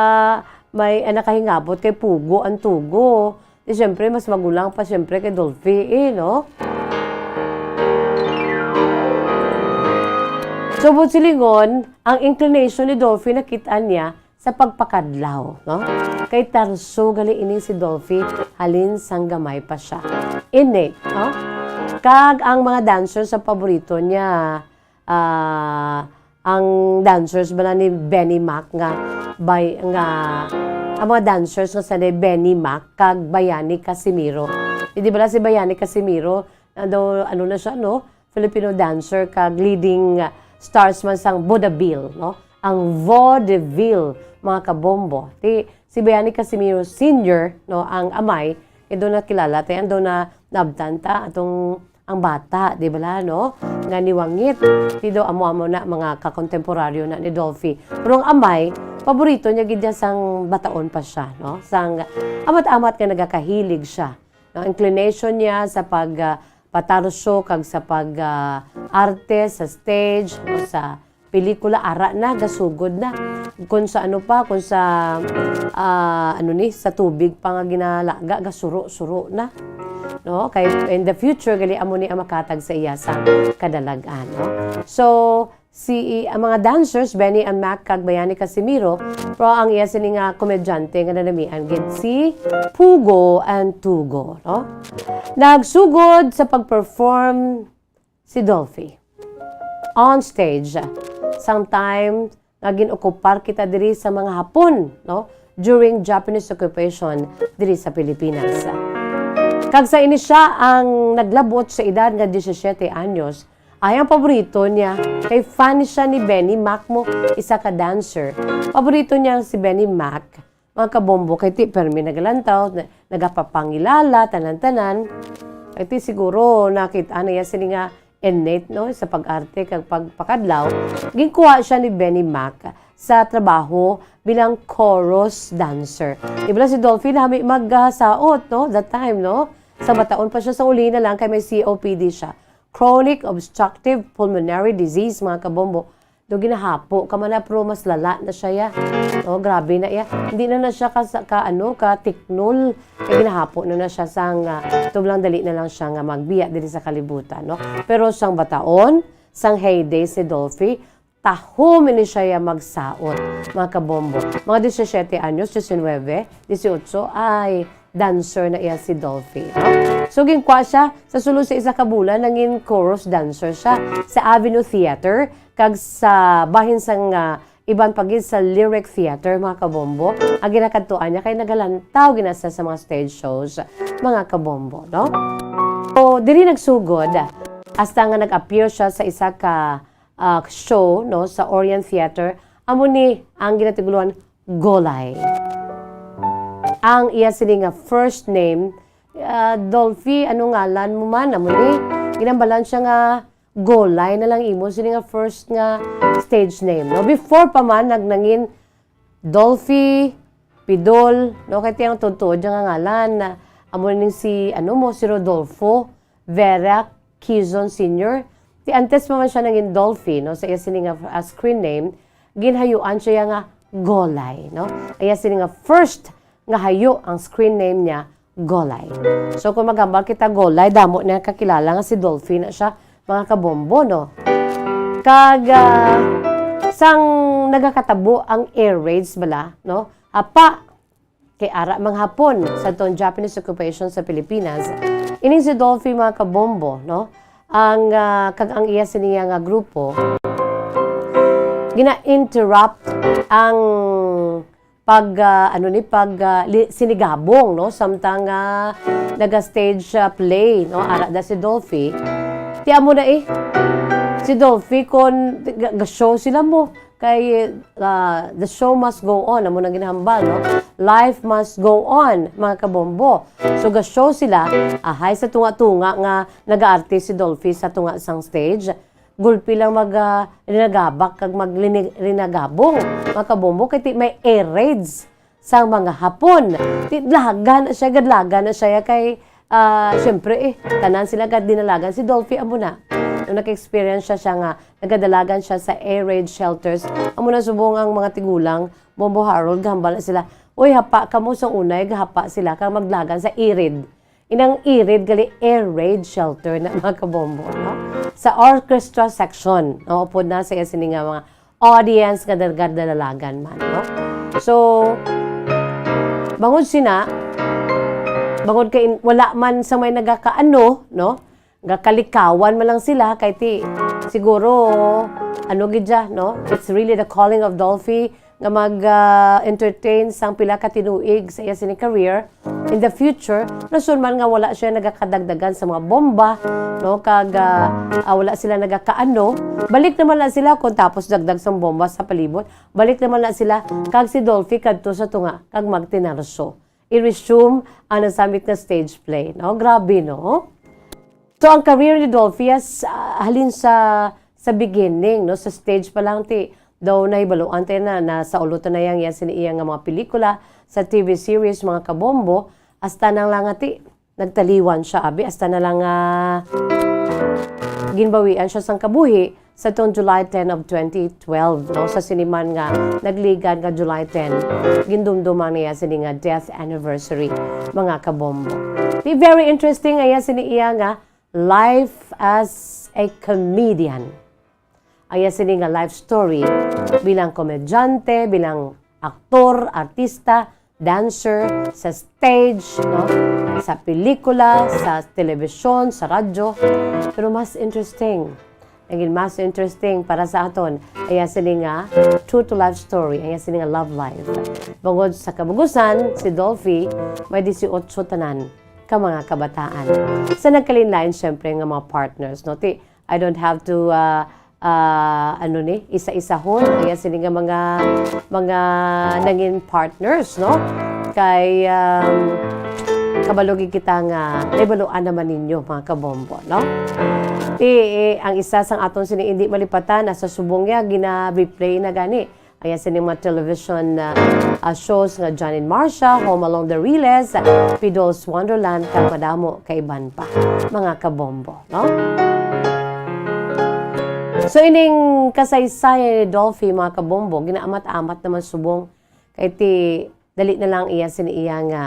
may nakahingabot kay Pugo ang Tugo. Di syempre mas magulang pa syempre kay Dolphy, no? So, silingon, ang inclination ni Dolphy nakitaan niya sa pagpakadlaw, no? Kay tarso gali ining si Dolphy, halin sang gamay pa siya. Innate, no? Kag ang mga dancers sa paborito niya, ang dancers bala ni Benny Mac nga ang mga dancers nga sa ni Benny Mac kag Bayani Casimiro. Di ba si Bayani Casimiro, ano na siya, no? Filipino dancer kag leading stars man sang vaudeville, no? Ang vaudeville, mga kabombo. Si Bayani Casimiro Sr., no, ang amay, doon na kilala, tayo doon na nabtanta, atong ang bata, di ba la, no? Nga niwangit. Tido amo-amo na mga kakontemporaryo na ni Dolphy. Pero ang amay, paborito niya gid sang bataon pa siya, no? Sang amat-amat nga nagakahilig siya. No? Inclination niya sa patarso kag sa arte sa stage o sa pelikula ara na gasugod na kung sa ano pa kung sa sa tubig pa nga ginalaga gasuro-suro na, no, kay in the future gali amo ni ang makatag sa iya sa kadalagan, no. So ang mga dancers Benny and Mac kag Bayani Casimiro, pero ang iya sini nga komedyante nga nanamian gid si Pugo and Tugo, no. Nagsugod sa pag-perform si Dolphy on stage. Sometimes naging okupar kita diri sa mga Hapon, no, during Japanese occupation diri sa Pilipinas. Kag sa ini siya ang naglabot sa edad nga 17 anyos, ay ang paborito niya, kay fan siya ni Benny Mac mo, isa ka dancer. Paborito niya si Benny Mac, mga kabombo, kay ti permi nagalantaw, nagapapangilala, tanan-tanan. Kay ti siguro nakita na yan sila nga innate, no, sa pag-arte kag pagpakadlaw. Ginkuha siya ni Benny Mac sa trabaho bilang chorus dancer. Ibala si Dolphy na magsaot, no, that time, no? Sa bataon pa siya sa uli na lang kay may COPD siya. Chronic Obstructive Pulmonary Disease, mga kabombo. Do ginahapo ka man na, pero mas lala na siya ya. No, grabe na ya. Hindi na siya ka-tiknol. Ginahapo na siya sang tublang dali na lang siya nga magbiya diri sa kalibutan, no. Pero sang bataon, sang heyday si Dolphy, tahom ni siya ya magsaot, mga kabombo. Mga 17 anyos, 19, 18 ay dancer na iya si Dolphy, no? So ginkwa siya sa sulod sa isa ka bulan nangin chorus dancer siya sa Avenue Theater kag sa bahin sang iban pagid sa Lyric Theater, mga kabombo. Ang ginakadtuan niya kay nagalantaw ginasa sa mga stage shows, mga kabombo, no? So diri nagsugod hasta nga nag-appear siya sa isa ka show, no, sa Orient Theater. Amo ni ang ginatiguluan Golay. Ang iya sini nga first name, Dolphy, ano ngalan mo man, amo ni, ginambalan siya nga Golay na lang imo, sini nga first nga stage name, no? Before pa man, nagnangin Dolphy, Pidol, no? Kaya tiyang tutuod yung nga ngalan, amo ning si Rodolfo Vera Quizon Sr. Ti antes pa man siya nangin Dolphy, no? Sa iya sini nga screen name, ginhayuan siya nga Golay, no? Iya sini nga first nga hayo ang screen name niya, Golay. So kung magambal kita Golay, damo na kakilala nga si Dolphy na siya, mga kabombo, no? Kag sang nagakatabo ang air raids bala, no? Apa kay ara mga Hapon sa ton Japanese occupation sa Pilipinas. Ining si Dolphy, mga kabombo, no? Ang kag ang iya siniya nga grupo gina-interrupt ang sinigabong, no, samtang naga-stage play, no, ara da si Dolphy. Tiyan mo na si Dolphy kon ga-show sila mo kay the show must go on, amo na ginahambal, no. Life must go on, mga kabombo. So ga-show sila, ahay sa tunga-tunga nga nag-aarte si Dolphy sa tunga sang stage. Gulpi lang rinagabak kag magrinagabong, mga kabombo, kay may air raids sa mga Hapon. Gadlaga na siya kay syempre tanan sila gad dinalagan si Dolphy amo na. Nung nag-experience siya nga nagadalagan siya sa air raid shelters, amo na subong ang mga tigulang Bombo Harold gahambal na sila. Uy, hapa kamo sa unay, gahapa sila kang maglagan sa irid. Inang irid gali air raid shelter na, mga kabombo, no? Sa orchestra section, no, upod na sa sini nga mga audience nga dalalagan man, no? So bangod kay wala man sa may nagakaano, no, gakalikawan man lang sila kay ti siguro gidya, no, it's really the calling of Dolphy nga mag-entertain sang pila ka tinuig sa iya sini career in the future, rason man nga wala siya nagakadagdagan sa mga bomba, no, kag wala sila nagakaano, balik naman na sila kung tapos dagdag sang bomba sa palibot, balik naman na sila kag si Dolphy kadto sa tunga kag magtinarso. I-resume ang nasamit na stage play, no? Grabe, no? So ang career ni Dolphy halin sa beginning, no, sa stage pa lang daw na ibaluan tayo na sa ulutan na yang iyang mga pelikula, sa TV series, mga kabombo, hasta nang lang nagtaliwan siya, abi, hasta na lang ginbawian siya sang kabuhi sa tuong July 10 of 2012, no, sa siniman nga nagligan nga July 10, gindumduman niya sini nga death anniversary, mga kabombo. Very interesting nga sini iya nga life as a comedian. Aya sini nga life story bilang komedyante, bilang aktor, artista, dancer, sa stage, no? Sa pelikula, sa telebisyon, sa radyo. Pero mas interesting, naging mas interesting para sa aton, aya sini nga true to life story, aya sini nga love life. Bangod sa kabugusan, si Dolphy may 18 tanan ka mga kabataan. Sa nagkalinlain, syempre nga mga partners, no? I don't have to isa-isahon, kaya sila nga mga naging partners, no? Kay kabalogin kita nga ibaluan naman ninyo, mga kabombo, no? Ang isa sang aton sini hindi malipatan sa subong niya gina-replay na gani. Kaya sini mga television shows nga John and Marcia, Home Along the Riles, Pidol's Wonderland, kag madamo kaiban pa, mga kabombo, no? So ining kasaysayan ni Dolphy, mga kabombo, ginaamat-amat naman subong kay dali na lang iya siniya nga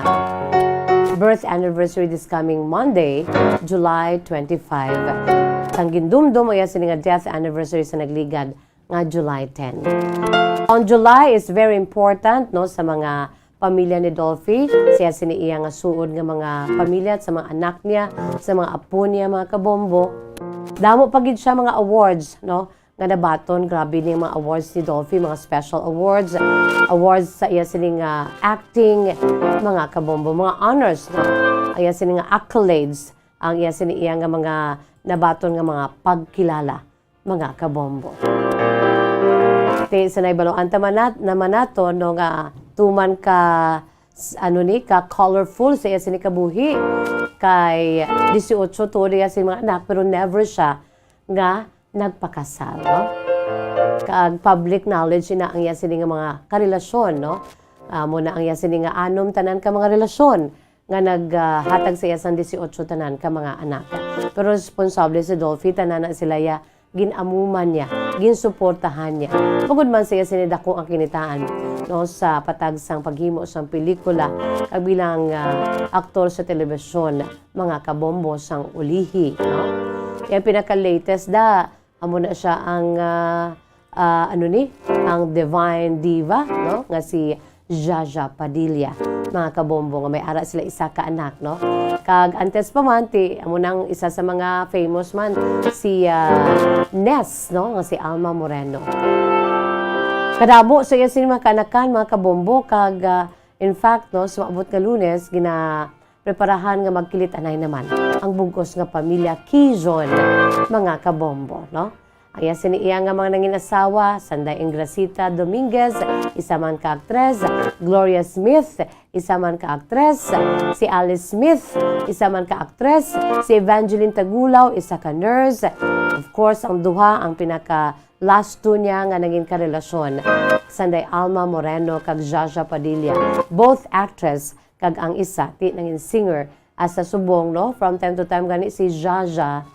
birth anniversary this coming Monday, July 25. Sang gindumdum iya sini nga death anniversary sa nagligad nga July 10. On July is very important, no, sa mga pamilya ni Dolphy. Siya siniya nga suod nga mga pamilya at sa mga anak niya, sa mga apo niya, mga kabombo. Damo pagid siya mga awards, no, nga nabaton. Grabe ni mga awards ni Dolphy, mga special awards, awards sa iya sining acting, mga kabombo, mga honors, no, iya sining accolades, ang iya siniya nga mga nabaton nga mga pagkilala, mga kabombo. Sa naibaluan naman nato, no, nga tuman ka colorful sa iya sini kabuhi. Kay 18 tuod iya si mga anak, pero never siya nga nagpakasal, no? Kag public knowledge na ang iya sini nga mga karelasyon, no? Muna ang iya sini nga anom tanan ka mga relasyon nga naghatag sa iya sang 18 tanan ka mga anak. Pero responsable si Dolphy, tanan na sila ya ginamuman niya, ginsuportahan niya. Bukod man siya sinidako ang kinitaan, no, sa patagsang paghimo sang pelikula kag bilang aktor sa telebisyon, mga kabombo sang ulihi, no. Yang pinaka-latest amo na siya ang ang divine diva, no, nga si Jaja Padilla, mga kabombo, nga may ara sila isa ka anak, no. Kag antes pa man amo nang isa sa mga famous man si Ness, no, nga si Alma Moreno. Kadamo sa iya sini mga kanakan, mga kabombo, kag in fact, no, sa maabot nga Lunes preparahan nga magkilit anay naman ang bugos nga pamilya Quezon, mga kabombo, no. Aya siniya nga mga nangin asawa, Sanday Ingracita Dominguez, isa man ka aktres, Gloria Smith, isa man ka aktres, si Alice Smith, isa man ka aktres, si Evangeline Tagulaw, isa ka nurse. Of course, ang duha, ang pinaka last two niya nga naging karelasyon, Sanday Alma Moreno kag Jaja Padilla. Both actress, kag ang isa, naging singer, asa subong, no? From time to time gani si Jaja,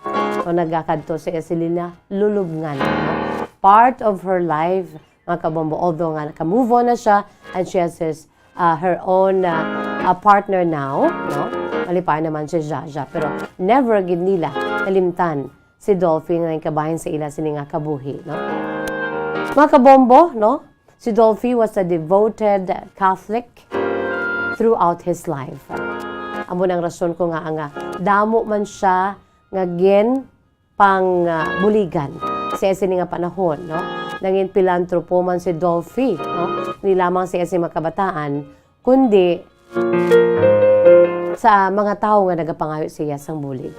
o nagakadto si Eselina Lulubngan, no? Part of her life, mga kabombo, although nga naka-move on na siya, and she has her own partner now, no? Malipay naman si Jaja, pero never gid nila nalimtan si Dolphy nga kabahin sa ila sini nga kabuhi, no? Mga kabombo, no? Si Dolphy was a devoted Catholic throughout his life. Amo nang rason ko nga damo man siya nga pang buligan sa sini nga panahon, no? nangin pilantropo man si Dolphy, no? Hindi lamang siya si makabataan, kundi sa mga tao nga nagapangayo siya sang bulig.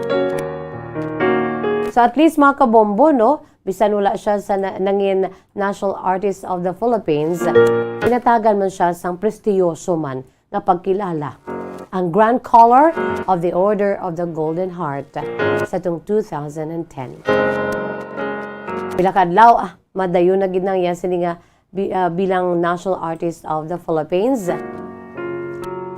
So at least mga kabombo, no? Bisan wala siya sa nangin National Artist of the Philippines, inatagan man siya sang prestiyoso man na pagkilala. Ang Grand Collar of the Order of the Golden Heart sa itong 2010. Pilakadlaw, madayo na gid nang yan sini nga bilang National Artist of the Philippines.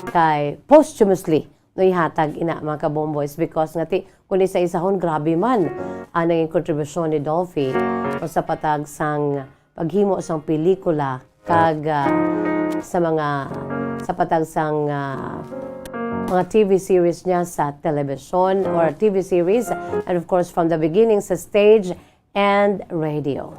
Kay posthumously no ihatag ina mga kabomboys because ngati kun isa isahon grabe man ang naging kontribusyon ni Dolphy o sa patag sang paghimo sang pelikula kag sa patag sang mga TV series niya sa television or TV series and of course from the beginning sa stage and radio.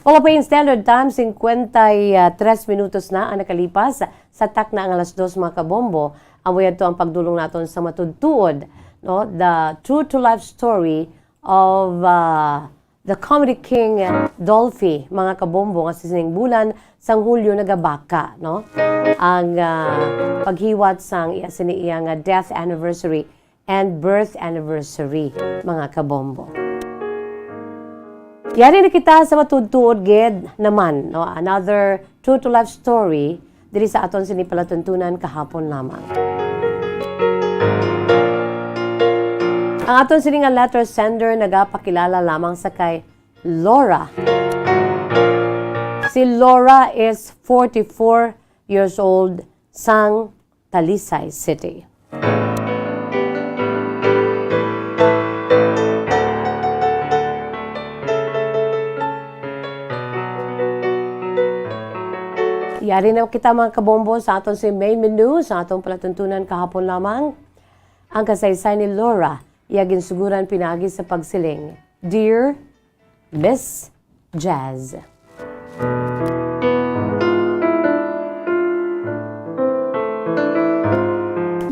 Philippine Standard Time, 53 minutos na ang nakalipas sa tak na ang 2:00 mga kabombo. Amoy ito ang pagdulong natin sa matudtuod, no? The true to life story of the comedy king Dolphy, mga kabombo, nga sining bulan sang Hulyo nagabaka, no? Ang paghiwat sang iya nga death anniversary and birth anniversary, mga kabombo. Yari na kita sa matudtuod gid naman, no? Another true to life story diri sa aton sinipalatuntunan kahapon lamang. Ang aton sini nga letter sender nagapakilala lamang sa kay Laura. Si Laura is 44 years old sang Talisay City. Yari na kita mga kabombo sa aton si main menu sa atong palatuntunan kahapon lamang. Ang kasaysay ni Laura, iyagin suguran pinagi sa pagsiling. Dear Miss Jazz.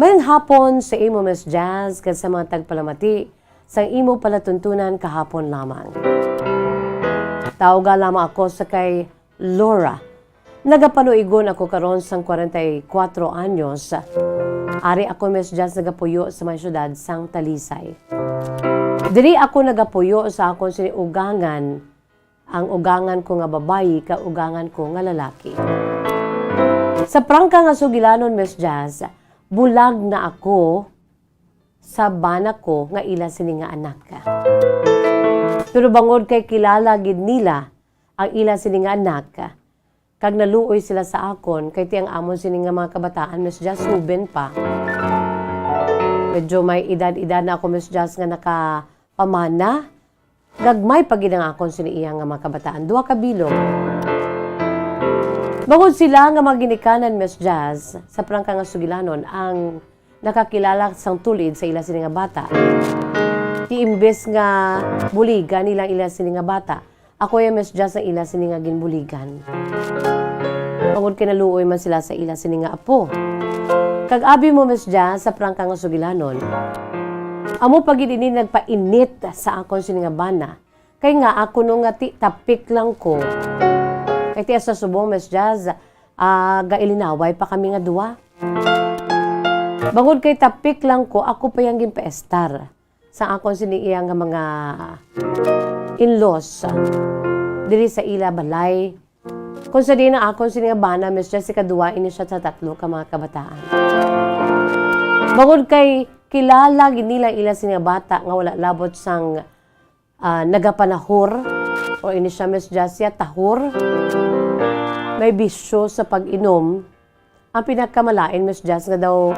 Mayang hapon sa imo Miss Jazz kad sa mga tagpalamati sa imo palatuntunan kahapon lamang. Tawga lamang ako sa kay Laura. Nagapanuigon ako karon sang 44 anyos. Ari ako Miss Jazz nagapuyo sa may syudad sang Talisay. Diri ako nagapuyo sa akong siniugangan. Ang ugangan ko nga babayi, ka ugangan ko nga lalaki. Sa prangka nga sugilanon Miss Jazz, bulag na ako sa bana ko nga ila sini nga anak ka. Pero bangod kay kilala gid nila ang ila sini nga anak ka. Kag naluoy sila sa akon, kay tiyang amon sini nga mga kabataan, Miss Jazz, suben pa. Medyo may edad-edad na ako, Miss Jazz, nga nakapamana. Gagmay pagidang akon sini iya nga mga kabataan. 2 kabilog. Bangod sila nga maginikanan, Miss Jazz, sa prangka nga sugilanon, ang nakakilala sang tulid sa ila sini nga bata. Ti imbes nga buligan nilang ila sini nga bata, ako yung Miss Jazz ang ila sini nga ginbuligan. Pagod kinaluoy man sila sa ila sini nga apo. Kag abi mo Miss Jazz sa prangka nga sugilanon. Amo pagid ini nagpainit sa akon sini nga bana. Kay nga ako no nga tapik lang ko. Kay ti sa subong Miss Jazz, gailinaway pa kami nga duwa. Bangod kay tapik lang ko, ako pa yang ginpaestar sa akon sini iya nga mga in-laws diri sa ila balay. Kung sa di na akong sini nga bana, Miss Jessica, duwain niya siya sa 3 ka mga kabataan. Bangod kay kilala ginila ila sini nga bata nga wala labot sang nagapanahor o ini siya Miss Jessia tahor. May bisyo sa pag-inom. Ang pinakamalain Miss Jess nga daw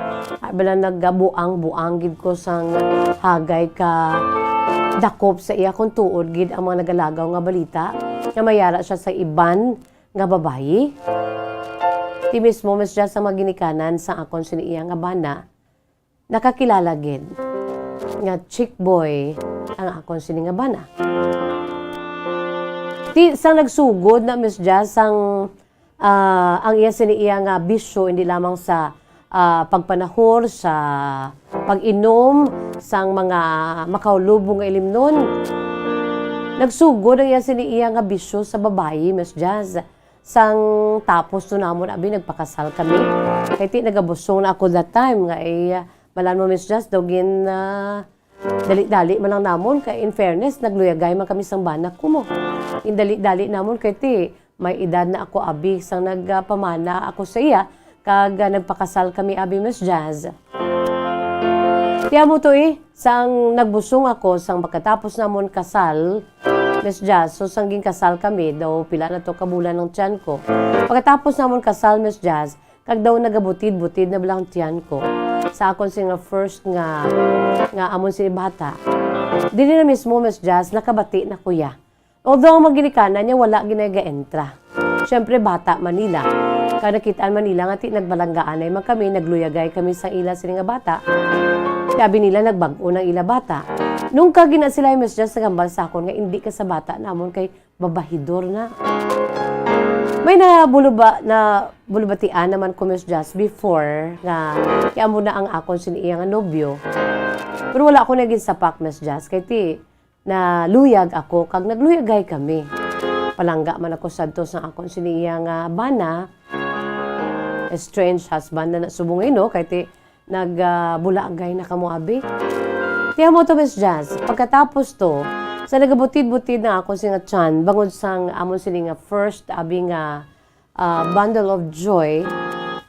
bala naggabuang-buang gid ko sang hagay ka dakop sa iya kung tuod gid ang mga nagalagaw nga balita nga mayara siya sa iban nga babayi. Ti mismo Miss Jazz ang maginikanan sa akon sini iya nga bana, nakakilala gid nga chick boy ang akon sini nga bana. Ti sang nagsugod na Miss Jazz ang iya sini iya nga bisyo hindi lamang sa pagpanahor, sa pag-inom sang mga makaulubong nga ilimnon. Nagsugod ang iya siniiya nga bisyo sa babayi, Miss Jazz. Sang tapos to namon abi nagpakasal kami. Kay ti nagabusong na ako that time nga malan mo Miss Jazz dogin dali-dali man lang namon kay in fairness nagluyagay man kami sang banak ko mo. In dali-dali namon kay ti may edad na ako abi sang nagpamana ako sa iya kag nagpakasal kami abi Miss Jazz. Kaya mo to sang nagbusong ako, sang pagkatapos namon kasal, Miss Jazz, so sangging kasal kami, daw pila na to kabulan ng tiyan ko. Pagkatapos namon kasal, Miss Jazz, kag daw nagabutid-butid na bilang tiyan ko. Sa akon nga first nga amon si bata. Dili na mismo, Miss Jazz, nakabati na kuya. Although maginikanan niya, wala ginaga-entra. Siyempre, bata, Manila. Kaya nakitaan Manila, nga ti nagbalanggaan ay man kami, nagluyagay kami sa ila sila nga bata. Sabi nila nagbago ng ila bata. Nung kagina sila yung Miss Jazz nagambal sa akon nga hindi ka sa bata namon kay babahidor na. May bulubatian naman ko Miss Jazz before nga kaya mo na ang akon siniya nga nobyo. Pero wala ako naging sapak Miss Jazz kay ti na luyag ako kag nagluyagay kami. Palangga man ako sadto sa akon siniya nga bana. Estranged husband na subungay no kay ti nagbulaagay na kamo abi. Tiya mo to Miss Jazz, pagkatapos to, sa nagabutid-butid na ako singa chan, bangod sang amon sila nga first abi nga bundle of joy,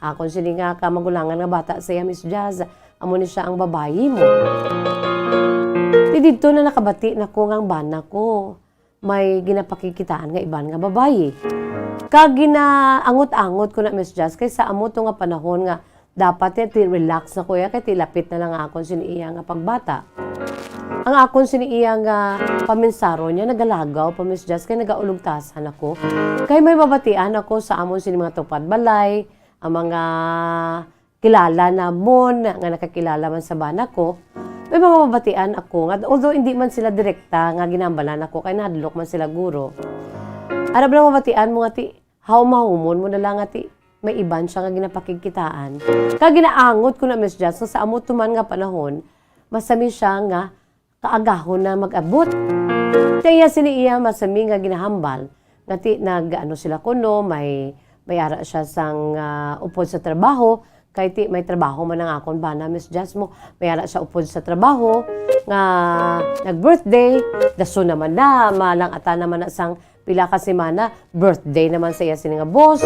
ako sila nga kamagulangan nga bata sa iya Miss Jazz, amon ni siya ang babayi mo. Di dito na nakabati na ko nga bana ko, may ginapakikitaan nga iban nga babayi. Kag ginaangot-angot ko na Miss Jazz, kaysa amo to nga panahon nga dapat relax na kuya kay tilapit na lang akon siniiya nga pagbata. Ang akon siniiya nga paminsaro niya nagalagaw pa Miss Jazz kay nagaulugtasan ako. Kay may mabatian ako sa amon sini mga tupad balay, ang mga kilala namon nga nakakilala man sa bana ko. May mga mabatian ako nga although hindi man sila direkta nga ginambalan ako kay nahadlok man sila guro. Arab lang mabatian mo nga ti haw-mahumon mo na lang nga ti may iban siya nga ginapakigkitaan. Kag ginaangot ko na Miss Jazz sa amo tuman nga panahon, masami siya nga kaagahon na mag-abot. Kaya siniiya masami nga ginahambal. Ngati nag-ano sila kuno, may ara siya sang upod sa trabaho, kay ti may trabaho man ang akon bana Miss Jazz mo, may ara siya upod sa trabaho, nga nag-birthday, daso naman na, malang ata naman na sang pila ka semana, birthday naman sa iya sila nga boss.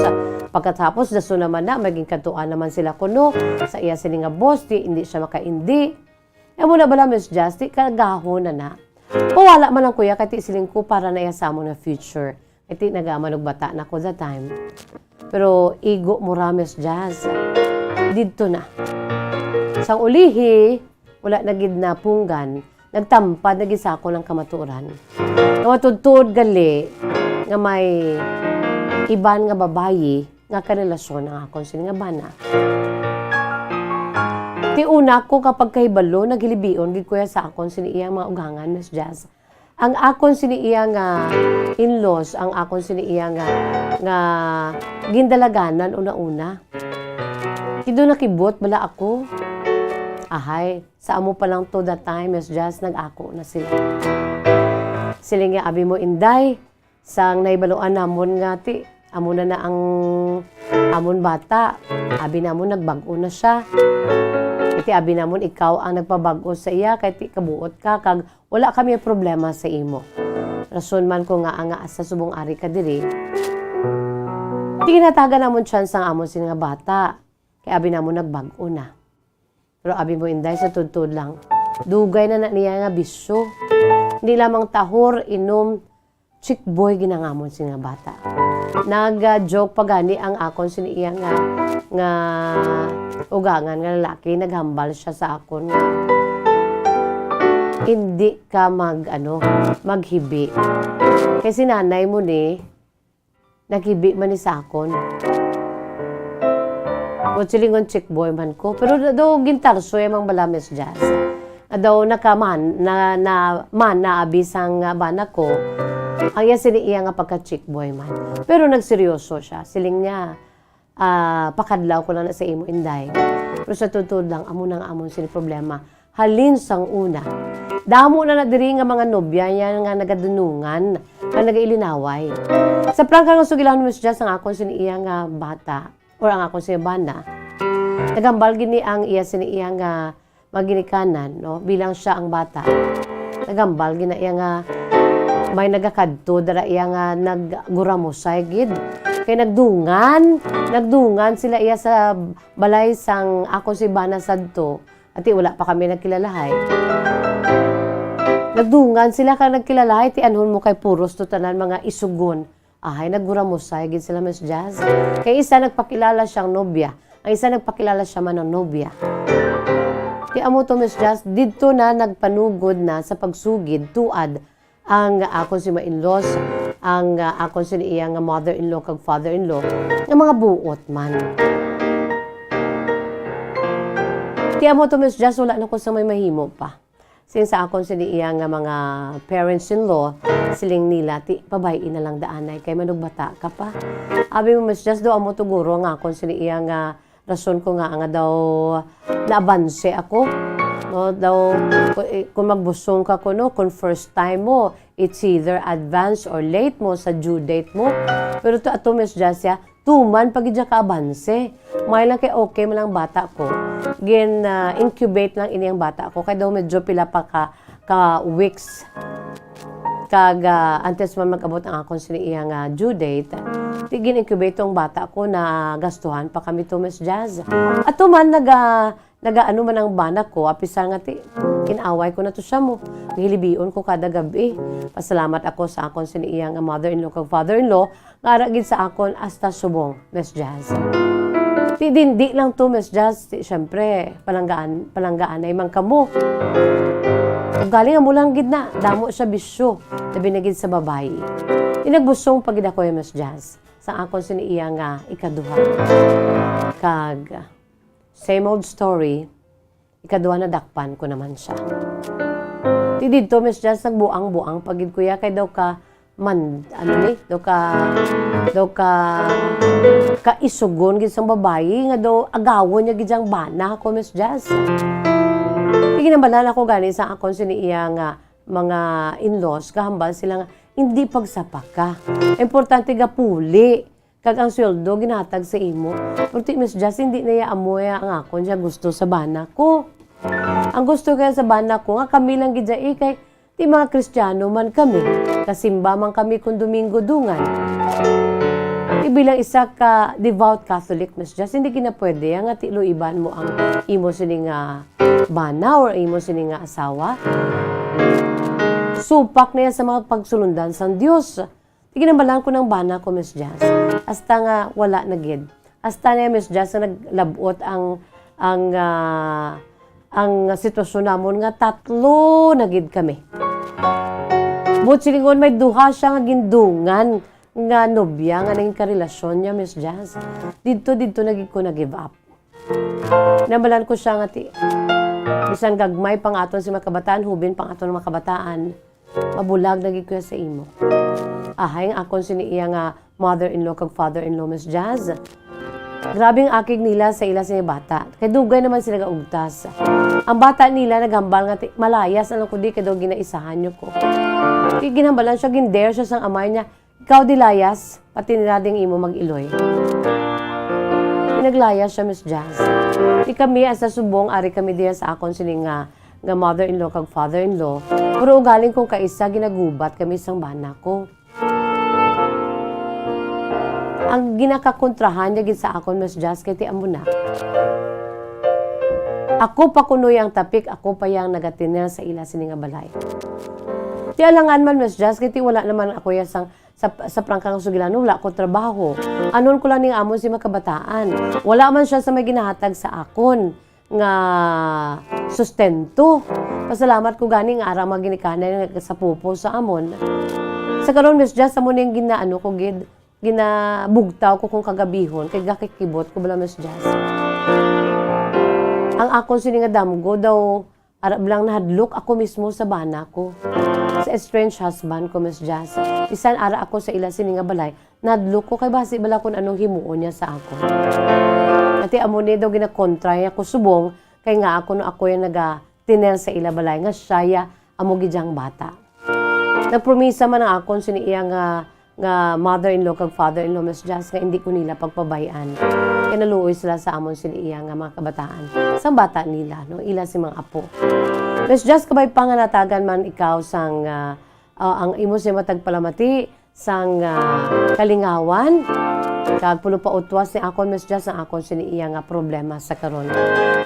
Pagkatapos, daso naman na, maging katuan naman sila kuno sa iya sila nga boss, hindi siya makaindi. E muna bala, Miss Jazz, di kagahon na. Pawala man lang kuya, kati siling ko para na iya sa mo na future. Kati nagamanog bata na ko that time. Pero igo mo ra, Miss Jazz. Dito na. Sang ulihi, wala nagid na punggan, nagtampad, nagisako ng kamaturan. Namatudtod gali, nga may iban nga babayi, nga karelasyon ang akon sila nga bana. Ti una ko kapag kahibalo, naghilibion, gid kuya sa akon sila iyang mga ugangan, Miss Jazz. Ang akon sila iyang in-laws, ang akon sila iyang nga gindalaganan una-una. Kido nakibot, bala ako. Ahay, sa amo pa lang to that time, Miss Jazz, nag-ako na sila. Sila nga, abi mo inday, sang naibaluan namon nga ti, amo na ang amon bata. Abi namon nagbago na siya. Iti abi namon ikaw ang nagpabago sa iya, kay ti kabuot ka, kag wala kami problema sa imo. Rason man ko nga ang asa subong ari ka diri. Di ginataga namon chance ang amon sila nga bata, kay abi namon nagbago na. Pero abi mo inday sa tudtod lang. Dugay na niya nga bisyo. Hindi lamang tahor, inom, chick boy ginangamon sila bata. Nag-joke pa gani ang akon siniya nga ugangan nga lalaki. Naghambal siya sa akon nga hindi ka maghibi. Kasi nanay mo ni, naghibi man ni sa akon. Silingon chick boy man ko. Pero daw gintarso yung mga balames Jazz. Daw nakaman na abisang bana ko. Ang iya siniiya nga pagka-chick boy man. Pero nagseryoso siya. Siling niya, pakadlaw ko lang na sa imo inday. Pero sa tutod lang, amon sini problema. halin sang una. Damo na diri nga mga nobya yan nga nagadunungan, nga nagailinaway. Sa prangka nga sugilan Miss Jazz ang akon siniya nga bata or ang akon siniya bana. Nagambal gini ang iya siniya nga maginikanan, no? Bilang siya ang bata. Nagambal gina iya nga may nagakadto dara iya nga nagguramosay gid. Kay nagdungan sila iya sa balay sang ako si bana sadto. Ati wala pa kami nagkilalahay. Nagdungan sila ka nagkilalahay, ti anhon mo kay puros to tanan mga isugon. Ahay, nagguramosay, gid sila Miss Jazz. Kay isa nagpakilala siyang nobya, ang isa nagpakilala siya man ng nobya. Ti amo to Miss Jazz, dito na nagpanugod na sa pagsugid, tuad, ang akon si ma-in-laws, ang akon si iya nga mother-in-law kag father-in-law, nga mga buot man. Ti amo to Miss Jazz, wala na ko sa may mahimo pa. Since sa akon sila iya nga mga parents-in-law, siling nila, ti pabayin na lang daanay, kay manugbata ka pa. Abi mo, Miss Jazz, do amo tuguro nga akon sila iya nga rason ko nga daw naabanse ako. No, daw, kung magbusong ka ko, no, kung first time mo, it's either advance or late mo sa due date mo. Pero to ato, Miss Jazz, ya, tuman pag idya ka abanse. May lang kay okay mo lang bata ko. Incubate lang ini ang bata ko. Kaya daw medyo pila pa ka weeks. Kag antes man mag-abot ang akong siniya nga due date. Incubate tong bata ko na gastuhan pa kami to Miss Jazz. At tuman nagaano man ang bana ko, apisan nga ti, kinaway ko na to siya mo. Hilibion ko kada gabi. Pasalamat ako sa akon siniya nga mother-in-law kag father-in-law, nga aragid sa akon hasta subong, Miss Jazz. Di lang to, Miss Jazz. Siyempre, palanggaan ay man kamo. Galing ang mulang gid na, damo siya bisyo, na binagid sa babae. Inagbusong pagid ako yung Miss Jazz, sa akon siniya nga ikaduha. Kag, same old story, ikaduha na dakpan ko naman siya. Di dito, Miss Jazz, nagbuang-buang pagid kuya, kay daw ka, daw ka isugon gid sang babae nga daw agawon niya gid ang bana ko Miss Jazz. Ginambalan ako gani sa akon siniya nga mga in-laws kahambal sila nga hindi pagsapak ka. Importante ga puli kag ang sweldo ginatag sa imo. Pero Miss Jazz hindi na amoy ang akon siya gusto sa bana ko. Ang gusto kaya sa bana ko nga kami lang gid kay di mga Kristiyano man kami, kasimba man kami kung Domingo dungan. Bilang isa ka devout Catholic, Miss Jazz, hindi kinapwede nga tilo iban mo ang imo sining bana or imo sining asawa. Supak na yan sa mga pagsulundan sa Diyos. Tiginambalan ko ng bana ko, Miss Jazz. Hasta nga wala na gid. Hasta na Miss Jazz na naglabot ang sitwasyon namon nga tatlo na gid kami. But silingon may duha siya nga gindungan nga nobya nga naging karelasyon niya, Miss Jazz. Dito naging ko na-give up. Nambalan ko siya nga isang gagmay pang aton si makabataan, hubin pang aton makabataan. Mabulag naging ko sa imo. Ahay nga akon siniya nga mother-in-law kag father-in-law, Miss Jazz. Grabe ang akig nila sa ila sa bata. Kaya dugay naman sila gaugtas. Ang bata nila nagambal nga malayas alam ko di kaya daw ginaisahan nyo ko. Ginambalan siya, ginder siya sang amay niya. Ikaw di layas, pati nilading imo mag-iloy. Pinaglayas siya, Miss Jazz. Di kami asa subong, ari kami diya sa akon sining nga mother-in-law kag father-in-law. Pero ugaling kong kaisa, ginagubat kami sang bana ko. Ang ginakakontrahan niya sa akon, Miss Jazz, kaya ti amo na. Ako pa kunoy ang tapik, ako pa yung nagatinel sa ila sininga balay. Ti alangan man, Miss Jazz, kaya ti wala naman ako yung sa prangkang sugilan, wala ko trabaho. Anon ko lang ning amon si makabataan. Wala man siya sa may ginahatag sa akon nga sustento. Pasalamat ko gani nga ara maginikana sa pupo sa amon. Sa karon, Miss Jazz, amon yung ginaano ko gid. Ginabugtaw ko kung kagabihon, kay gakikibot ko bala, Miss Jazz. Ang akon sininga damgo daw, arab lang nahadlok ako mismo sa bana ko. Sa estranged husband ko, Miss Jazz. Isan ara ako sa ila sininga balay, nahadlok ko kay basi bala kung anong himuon niya sa akon. Ati amo ni daw ginakontra niya ko subong, kay nga ako no ako yung tinel sa ila balay nga siya amo gidyang bata. Nagpromisa man ang akon siniya nga mother-in-law kag father-in-law Miss Jazz nga hindi ko nila pagpabayan. Kinaluoy sila sa amon siniya nga mga kabataan. Sang bata nila, no? Ila si mga apo. Miss Jazz, kabay pa nga natagan man ikaw sang ang imo si matagpalamati sang kalingawan. Kag pulo pa utwas ni akon Miss Jazz ang akon siniya nga problema sa karon.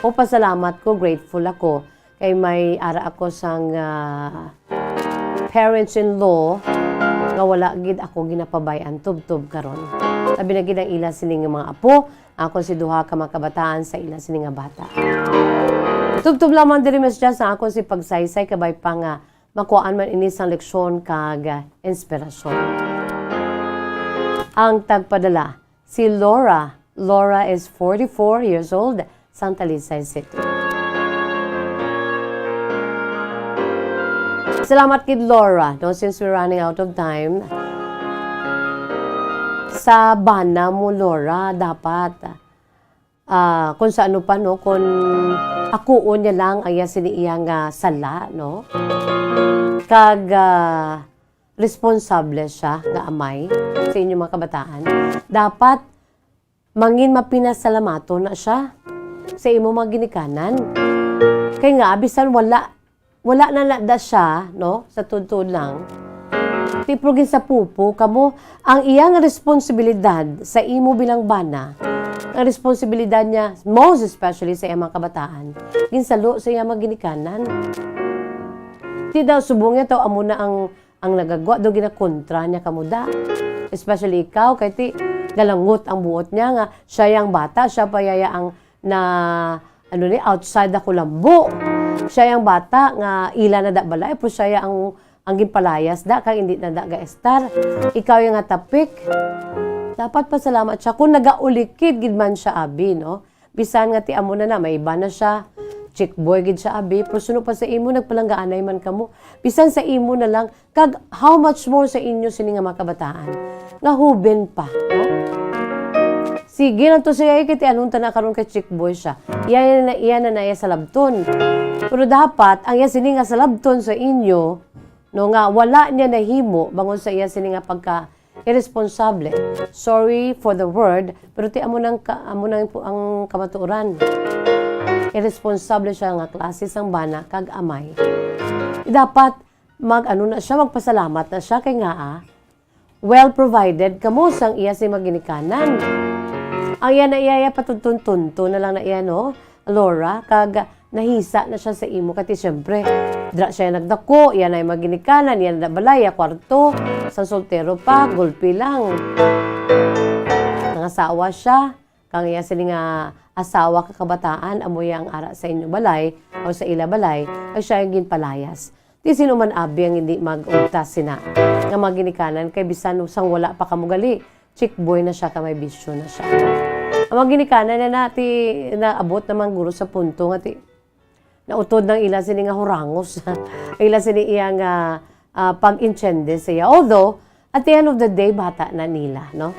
O pasalamat ko, grateful ako kay may ara ako sang parents-in-law nga wala gid ako ginapabayan tub-tub karon. Sabi na gid ang ila sining mga apo, ako si duha ka mga kabataan sa ila sining nga bata. Tub-tub lamang diri Miss Jazz ang ako si pagsaysay kabay pa nga makuhaan man ini sang leksyon kag inspirasyon. Ang tagpadala si Laura. Laura is 44 years old, Santa Talisay City. Salamat kid Laura, no, since we're running out of time. Sa bana mo Laura, dapat kung sa ano pa no, kung akuon niya lang aya siniya nga sala, no? Kag responsable siya nga amay sa inyong mga kabataan. Dapat mangin mapinasalamato na siya sa imo mga ginikanan. Kay nga abisan wala na nada siya, no? Sa tudtod lang. Tiprugin sa pupo, kamo, ang iyang responsibilidad sa imo bilang bana, ang responsibilidad niya, most especially sa iyang mga kabataan, ginsalo sa iyang mga ginikanan. Di daw, subong niya to, amo na ang nagagwa, do ginakontra niya kamuda. Especially ikaw, kay ti, galangot ang buot niya nga, siya yung bata, siya pa yaya ang outside ako lambo. Siya yung bata nga ila na da balay, pero siya ang ginpalayas da, kaya hindi na da ga-estar. Ikaw yung nga tapik. Dapat pasalamat siya. Kung nagaulikid, gid man siya abi, no? Bisan nga ti amo na may iba na siya. Chick boy gid siya abi, pero suno pa sa imo, nagpalanggaanay man kamo. Bisan sa imo na lang, kag how much more sa inyo sini nga mga kabataan. Nga huben pa, no? Sige lang to siya, kiti anong tanak karon kay chick boy siya. Iyan na naya sa labton. Pero dapat, ang iya sini nga sa labton sa inyo, no nga wala niya nahimo, bangon sa iya sini nga pagka irresponsable. Sorry for the word, pero ti amo nang ang kamatuoran. Irresponsable siya nga klase sang bana kag amay. Dapat magpasalamat na siya kay nga well provided kamo sang iya si maginikanan. Ang iya na iya patutuntunto na lang na iya, no? Laura, kag nahisa na siya sa imo. Kati siyempre, dra siya nagdako, iya na yung maginikanan, iya na balay, kwarto, sa soltero pa, gulpi lang. Nangasawa siya, kang iya sini nga asawa kakabataan, amoy ang ara sa inyo balay, o sa ila balay, ay siya yung ginpalayas. Di sino man abi ang hindi mag-untas sina nga maginikanan, kay bisan sang wala pa kamugali. Chick boy na siya, kamay bisyo na siya. Ang maginikanan na naabot naman guro sa punto nga ti nautod ng ila sini nga hurangos. Ila sini iya nga pag-inchende siya. Although, at the end of the day, bata na nila, no?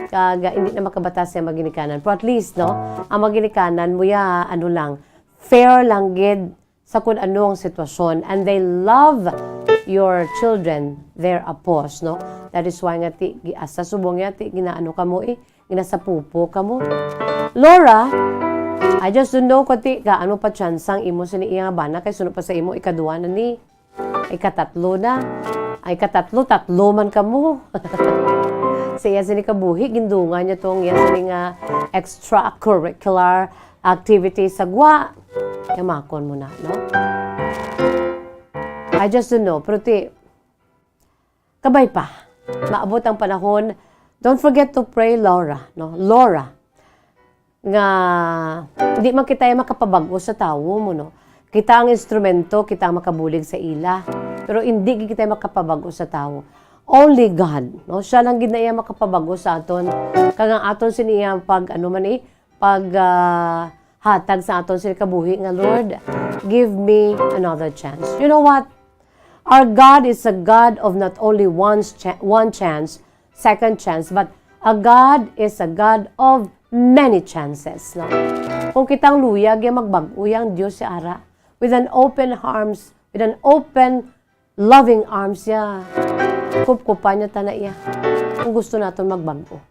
Kag hindi na makabata siya maginikanan. Pero at least, no, ang maginikanan mo ya, fair lang gid sa kung ano ang sitwasyon. And they love your children, their apos, no? That is why nga ti, asa subong nga ti, ginaano ka mo ginasapupo ka mo. Laura, I just don't know kati gaano pa chansang imo sa iya nga bana, kay sunod pa sa imo, ikaduwa na ni, ikatatlo na, ay tatlo man ka mo. Sa iya sini kabuhi, gindungan niya tong iya sini nga extracurricular activity sa gwa. Yamakon mo na, no? I just don't know, pero ti, kabay pa, maabot ang panahon. Don't forget to pray, Laura, no? Laura, nga hindi man kita makapabago sa tawo mo, no? Kita ang instrumento, kita ang makabulig sa ila, pero hindi kita makapabago sa tawo. Only God, no? Siya lang gid na iya makapabago sa aton. Kang aton siniya pag hatag sa aton sini kabuhi nga, Lord, give me another chance. You know what? Our God is a God of not only one chance, second chance, but a God is a God of many chances. No? Kung kitang luyag, magbag-uyang Diyos si Ara. with an open arms, with an open, loving arms siya. Kup-kupan niya tana iya. Kung gusto natin magbago.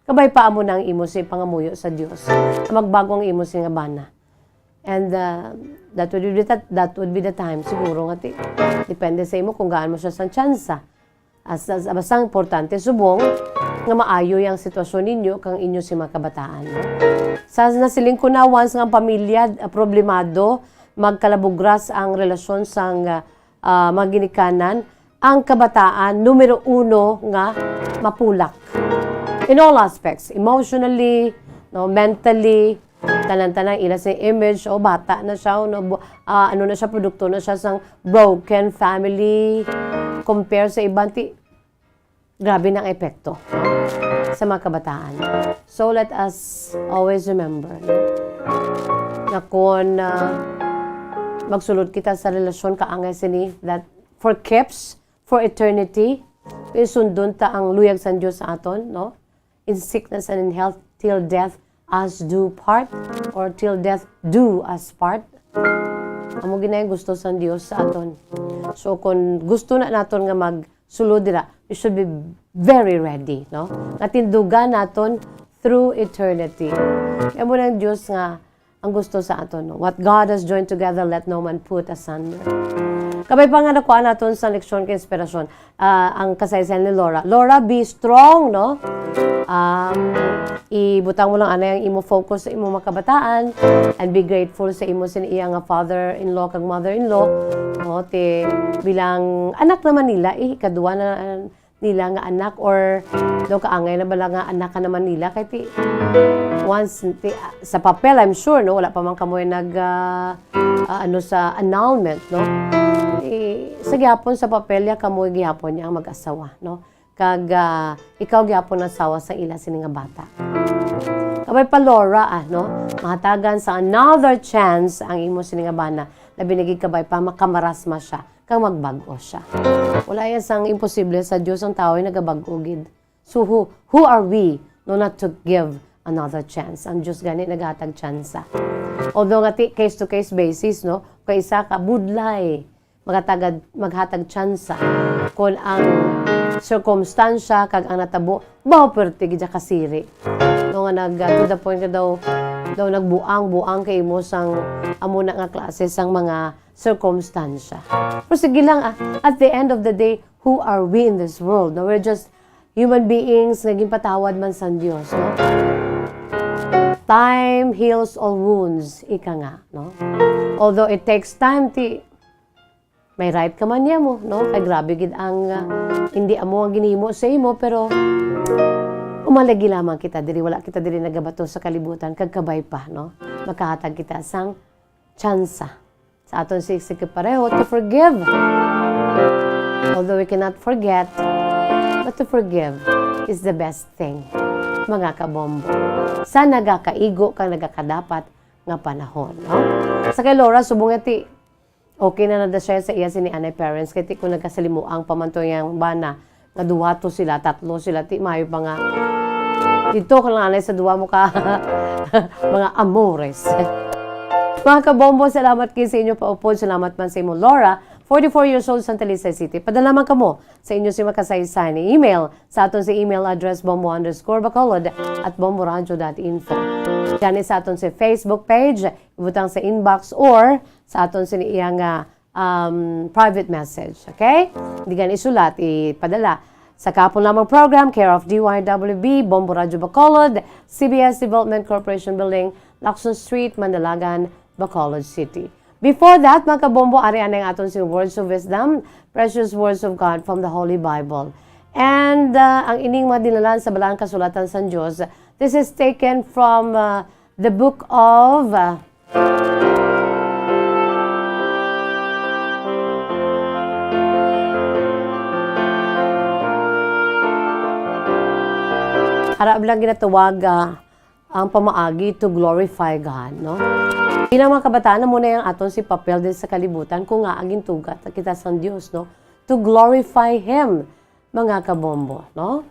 Kabay pa mo na ang imo si pangamuyo sa Dios. Magbago ang imo si nga bana. And that would be the time siguro nga ti. Depende sa imo kung gaano mo siya sang tsansa. Basta importante subong nga maayo yung sitwasyon ninyo kang inyo si mga kabataan. Sa nasiling ko na once nga pamilya problemado, magkalabugras ang relasyon sang mga ginikanan, ang kabataan numero 1 nga mapulak. In all aspects, emotionally, no, mentally, tanan-tanan ila sa image o bata na siya no, ano na siya produkto na siya sang broken family compare sa ibang grabe ng epekto sa mga kabataan. So let us always remember na kung magsulod kita sa relasyon kaangay sini that for keeps, for eternity, isundon ta ang luyag sa Diyos sa aton, no? In sickness and in health, till death us do part, or till death do us part. Amo ginay gusto sa Dios sa aton. So kung gusto na naton nga magsulod dira, we should be very ready, no? Natindugan naton through eternity. Amo nang Dios nga ang gusto sa aton, no? What God has joined together, let no man put asunder. Kabay pa nga nakuha naton sa leksyon kay inspirasyon, ang kasaysayan ni Laura. Laura, be strong, no? Ibutang mo lang ana yung imo focus sa imo mga kabataan and be grateful sa imo sin iya nga father-in-law kag mother-in-law, no? Bilang anak naman nila, kadua na nila nga anak or do kaangay na bala nga anak ka naman nila kay once sa papel I'm sure no wala pa man kamoy nag ano sa annulment, no? Sa gihapon sa papel ya kamoy gihapon niya ang mag-asawa, no? Kag ikaw gihapon asawa sa ila sini nga bata. Kabay pa Laura, no? Mahatagan sa another chance ang imo sini nga bana. Labi nagig kabay pa makamarasma siya kang magbago siya. Wala yan sang imposible sa Diyos ang tao ay nagabag-ugid. So who are we no not to give another chance? Ang Diyos gani naghatag tsansa. Although nga case-to-case basis, no? Kay isa ka budlay maghatag tsansa kung ang circumstansya kag ang natabo bao perti gid kasiri. No nga to the point ka daw nagbuang kay mo sang amo na nga klase sang mga circumstansya. Pero sige lang, at the end of the day, who are we in this world? No? We're just human beings, naging patawad man sa Diyos. No? Time heals all wounds, ika nga. No? Although it takes time, may right ka man niya mo. No? Kay grabe gid ang hindi amo ang ginimo sa imo, pero umalagi lamang kita diri, wala kita diri nagabato sa kalibutan, kagkabay pa. No? Makahatag kita sang tsansa sa aton siksik pareho to forgive. Although we cannot forget, but to forgive is the best thing, mga kabombo. Sa nagakaigo kang nagakadapat nga panahon. No? Sa kay Laura, subong iti, okay na nada siya sa iya sini anay parents, kaya kung nagkasalimuang pamantoy ang bana, nga duwato sila, tatlo sila, mayo pa nga, dito ka lang anay sa duwa mo ka, mga amores. Mga kabombo, salamat kayo sa inyo paupod. Salamat man sa inyo, Laura, 44 years old, Santa Lucia City. Padala man kamo sa inyo si makasaysayan ni email sa aton sa email address bombo_bacolod@bomborancho.info. Diyan sa aton sa Facebook page, ibutang sa inbox or sa aton sa iyang private message. Okay? Hindi gan isulat, ipadala. Sa kapon lamang program, care of DYWB, Bombo Radyo Bacolod, CBS Development Corporation Building, Lacson Street, Mandalagan, Bacolod City. Before that, mga kabombo, arian ang aton si Words of Wisdom, Precious Words of God from the Holy Bible. And ang ining madinalan sa balang kasulatan sa Diyos, this is taken from the book of harap lang ginatawag ang pamaagi to glorify God, no? Bilang mga kabataan na muna yung aton si papel din sa kalibutan kung nga aging tugat at kita sa Diyos, no? To glorify Him, mga kabombo, no?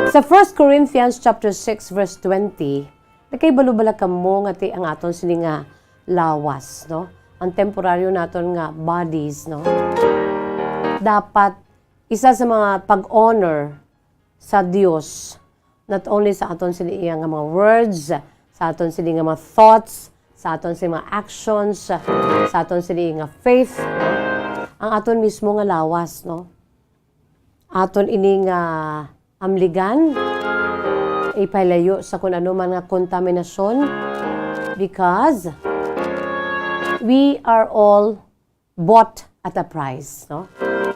Sa 1 Corinthians chapter 6 verse 20, Nakaibalo-bala ka mo nga ti ang aton sini nga lawas, no? Ang temporaryo naton nga bodies, no? Dapat isa sa mga pag-honor sa Dios, not only sa aton sini nga mga words, sa aton sini nga mga thoughts, sa aton sini mga actions, sa aton sini nga faith, no? Ang aton mismo nga lawas, no? Aton ini nga amligan, ipalayo sa kung ano man nga kontaminasyon, because we are all bought at a price, no?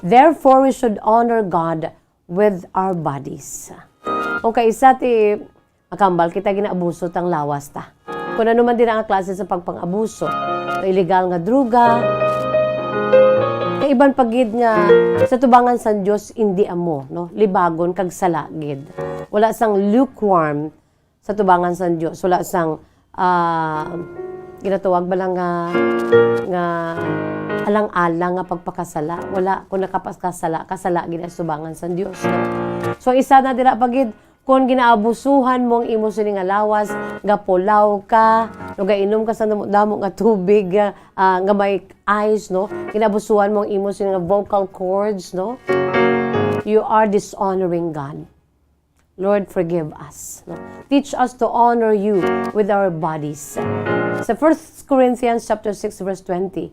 Therefore, we should honor God with our bodies. Kung kaisa ti makambal kita ginaabuso tang lawas ta. Kung ano man din ang klase sa pagpang-abuso, illegal nga druga, kaiban pagid nga sa tubangan sa Dios hindi amo, no? Libagon kag salagid. Wala sang lukewarm sa tubangan sa Dios. Wala sang ginatuwag ba lang nga alang-alang nga pagpakasala. Wala kung nakapagkasala, kasala gid sa tubangan sa Dios, no? So isa na dira pagid kung ginaabusuhan mong imo sini nga lawas, nga pulaw ka, no gainom ka sa damo nga tubig nga may ice, no? Ginaabusuhan mong imo sini nga vocal cords, no? You are dishonoring God. Lord, forgive us. No? Teach us to honor you with our bodies. Sa 1 Corinthians chapter 6 verse 20,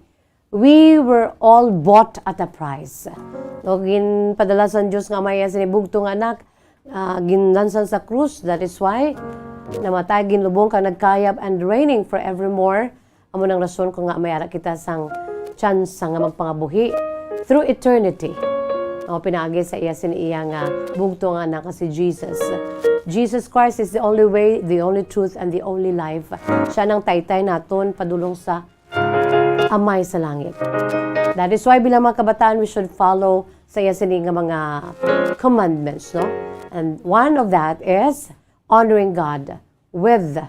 we were all bought at a price. No, ginpadala sa Diyos nga maya sinibugto nga anak, ginlansan sa krus. That is why namatay ginlubong ka nagkayab and reigning forevermore. Amo nang rason ko nga mayara kita sang chance nga magpangabuhi through eternity. O pinaagi sa iya siniya nga bugto nga anak si Jesus. Jesus Christ is the only way, the only truth, and the only life. Siya nang taytay naton padulong sa Amay sa langit. That is why bilang mga kabataan, we should follow sa iya sini nga mga commandments, no? And one of that is honoring God with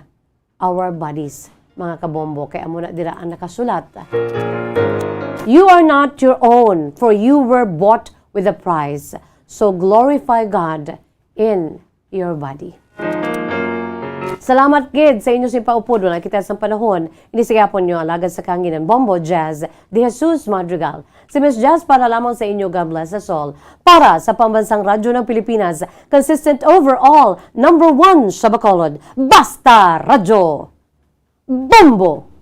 our bodies, mga kabombo. Kaya mo na dira ang nakasulat. You are not your own, for you were bought with a price. So glorify God in your body. Salamat gid sa inyo sa paupod na kita sa panahon. Inisigapon nyo alagad sa kanginan Bombo Jazz de Jesus Madrigal. Si Miss Jazz para lamang sa inyo, God bless us all. Para sa Pambansang Radyo ng Pilipinas, consistent overall, #1 sa Bacolod, Basta Radyo Bombo!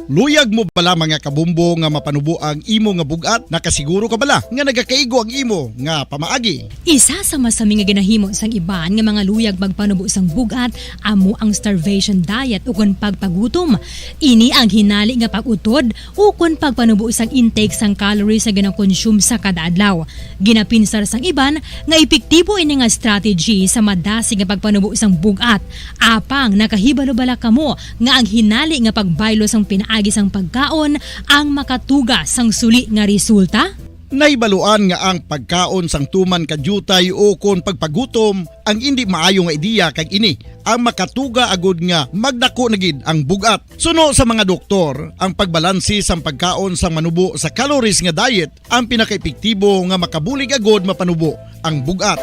Luyag mo bala mga kabumbo nga mapanubo ang imo nga bugat? Nakasiguro ka bala nga nagakaigo ang imo nga pamaagi? Isa sa masami nga ginahimo sang iban nga mga luyag magpanubo sang bugat amo ang starvation diet ukon pagpagutom. Ini ang hinali nga pag-utod ukon pagpanubo sang intake sang calories sa ginakonsume sa kada adlaw. Ginapinsar sang iban nga epektibo ini nga strategy sa madasig nga pagpanubo sang bugat. Apang nakahibalo-bala kamo nga ang hinali nga pagbaylo sang pinaagi sang pagkaon ang makatuga sang suli nga resulta? Naibaluan nga ang pagkaon sang tuman kadyutay o kon pagpagutom ang hindi maayo nga ideya kag ini ang makatuga agud nga magdako na gid ang bugat. Suno sa mga doktor, ang pagbalansi sang pagkaon sang manubo sa calories nga diet ang pinakaepektibo nga makabulig agud mapanubo ang bugat.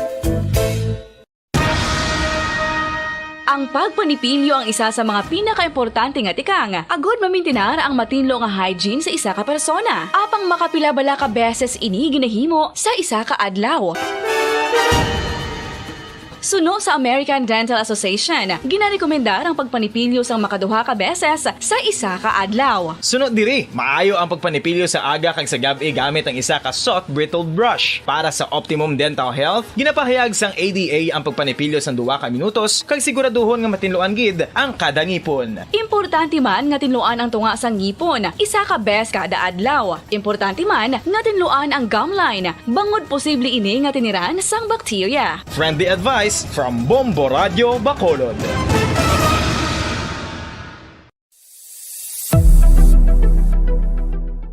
Ang pagpanipilyo ang isa sa mga pinaka-importante nga tikang. Agod mamintinar ang matinlo nga hygiene sa isa ka persona. Apang makapila-bala ka beses ini ginahimo sa isa ka adlaw. Suno sa American Dental Association, ginarekomendar ang pagpanipilyo sang makaduha ka beses sa isa ka adlaw. Sunod diri, maayo ang pagpanipilyo sa aga kag sa gabi gamit ang isa ka soft brittled brush. Para sa optimum dental health, ginapahayag sang ADA ang pagpanipilyo sang 2 ka minutos kag siguraduhon nga matinluan gid ang kada ngipon. Importante man nga tinluan ang tunga sang ngipon, isa ka bes kada adlaw. Importante man nga tinluan ang gum line, bangod posible ini nga tiniran sang bakterya. Friendly advice from Bombo Radio Bacolod.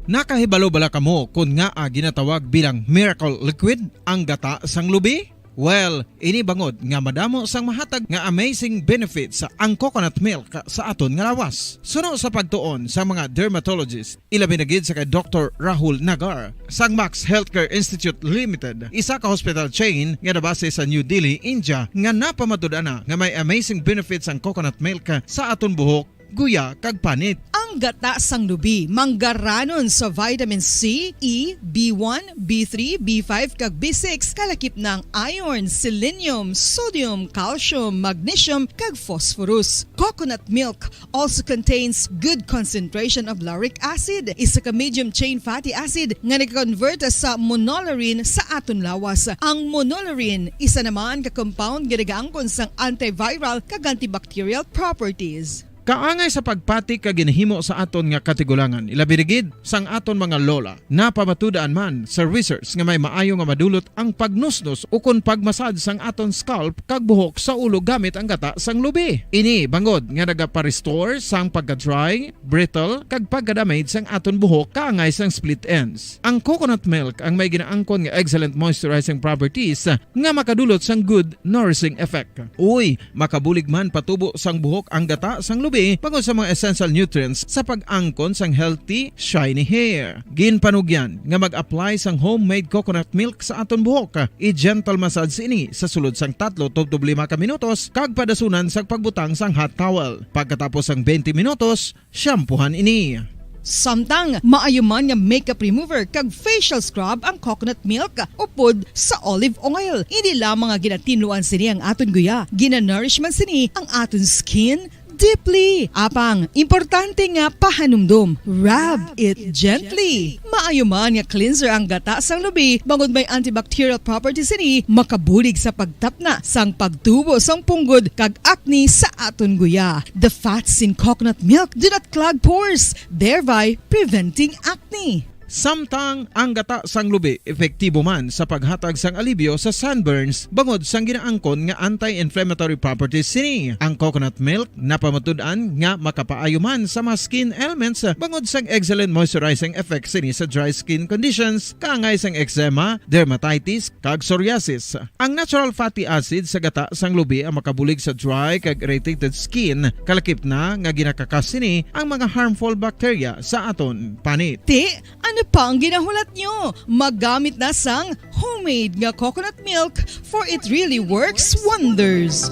Nakahibalo bala kamo kung nga ginatawag bilang miracle liquid ang gata sang lubi? Well, ini bangod nga madamo sang mahatag nga amazing benefits sa ang coconut milk sa aton nga lawas. Suno sa pagtuon sa mga dermatologist, ilabi na gid sa kay Dr. Rahul Nagar sang Max Healthcare Institute Limited, isa ka hospital chain nga nabase sa New Delhi, India, nga napamatud-ana nga may amazing benefits ang coconut milk sa aton buhok, guya kag panit. Ang gata sang lubi manggaranon sa vitamin C, E, B1, B3, B5 kag B6 kalakip ng iron, selenium, sodium, calcium, magnesium kag phosphorus. Coconut milk also contains good concentration of lauric acid, isa ka medium chain fatty acid nga nag-convert sa monolarin sa aton lawas. Ang monolarin isa naman ka compound nga nagaangkon sang antiviral kag antibacterial properties. Kaangay sa pagpati kag ginhimo sa aton nga katigulangan, ilabirigid sang aton mga lola, napamatudan man sa research nga may maayo nga madulot ang pagnusnos ukon pagmasad sang aton scalp kag buhok sa ulo gamit ang gata sang lubi. Ini bangod nga nagapa-restore sang pagka-dry, brittle kag pagka-damage sang aton buhok kaangay sang split ends. Ang coconut milk ang may ginaangkon nga excellent moisturizing properties nga makadulot sang good nourishing effect. Uy, makabulig man patubo sang buhok ang gata sang lubi bangod sa mga essential nutrients sa pag-angkon sang healthy, shiny hair. Ginpanugyan nga mag-apply sang homemade coconut milk sa aton buhok. I-gentle massage ini sa sulod sang 3 to 5 ka minutos kag padasunan sang pagbutang sang hot towel. Pagkatapos sang 20 minutos, shampoohan ini. Samtang maayo man nga makeup remover kag facial scrub ang coconut milk upod sa olive oil. Hindi lamang nga ginatinuan sini ang aton guya, gina-nourish man sini ang aton skin deeply. Apang, importante nga pahanumdum. Rub it gently. Maayo man nga cleanser ang gata sang lubi, bangod may antibacterial properties ini, makabulig sa pagtapna sang pagtubo sang punggod kag acne sa aton guya. The fats in coconut milk do not clog pores, thereby preventing acne. Samtang ang gata sang lubi epektibo man sa paghatag sang alibyo sa sunburns bangod sang ginaangkon nga anti-inflammatory properties sini. Ang coconut milk napamatud-an nga makapaayo man sa mga skin ailments bangod sang excellent moisturizing effect sini sa dry skin conditions kaangay sang eczema, dermatitis kag psoriasis. Ang natural fatty acid sa gata sang lubi ang makabulig sa dry kag irritated skin, kalakip na nga ginakakas sini ang mga harmful bacteria sa aton panit. Ano pa ang ginahulat nyo? Maggamit na sang homemade nga coconut milk for it really works wonders.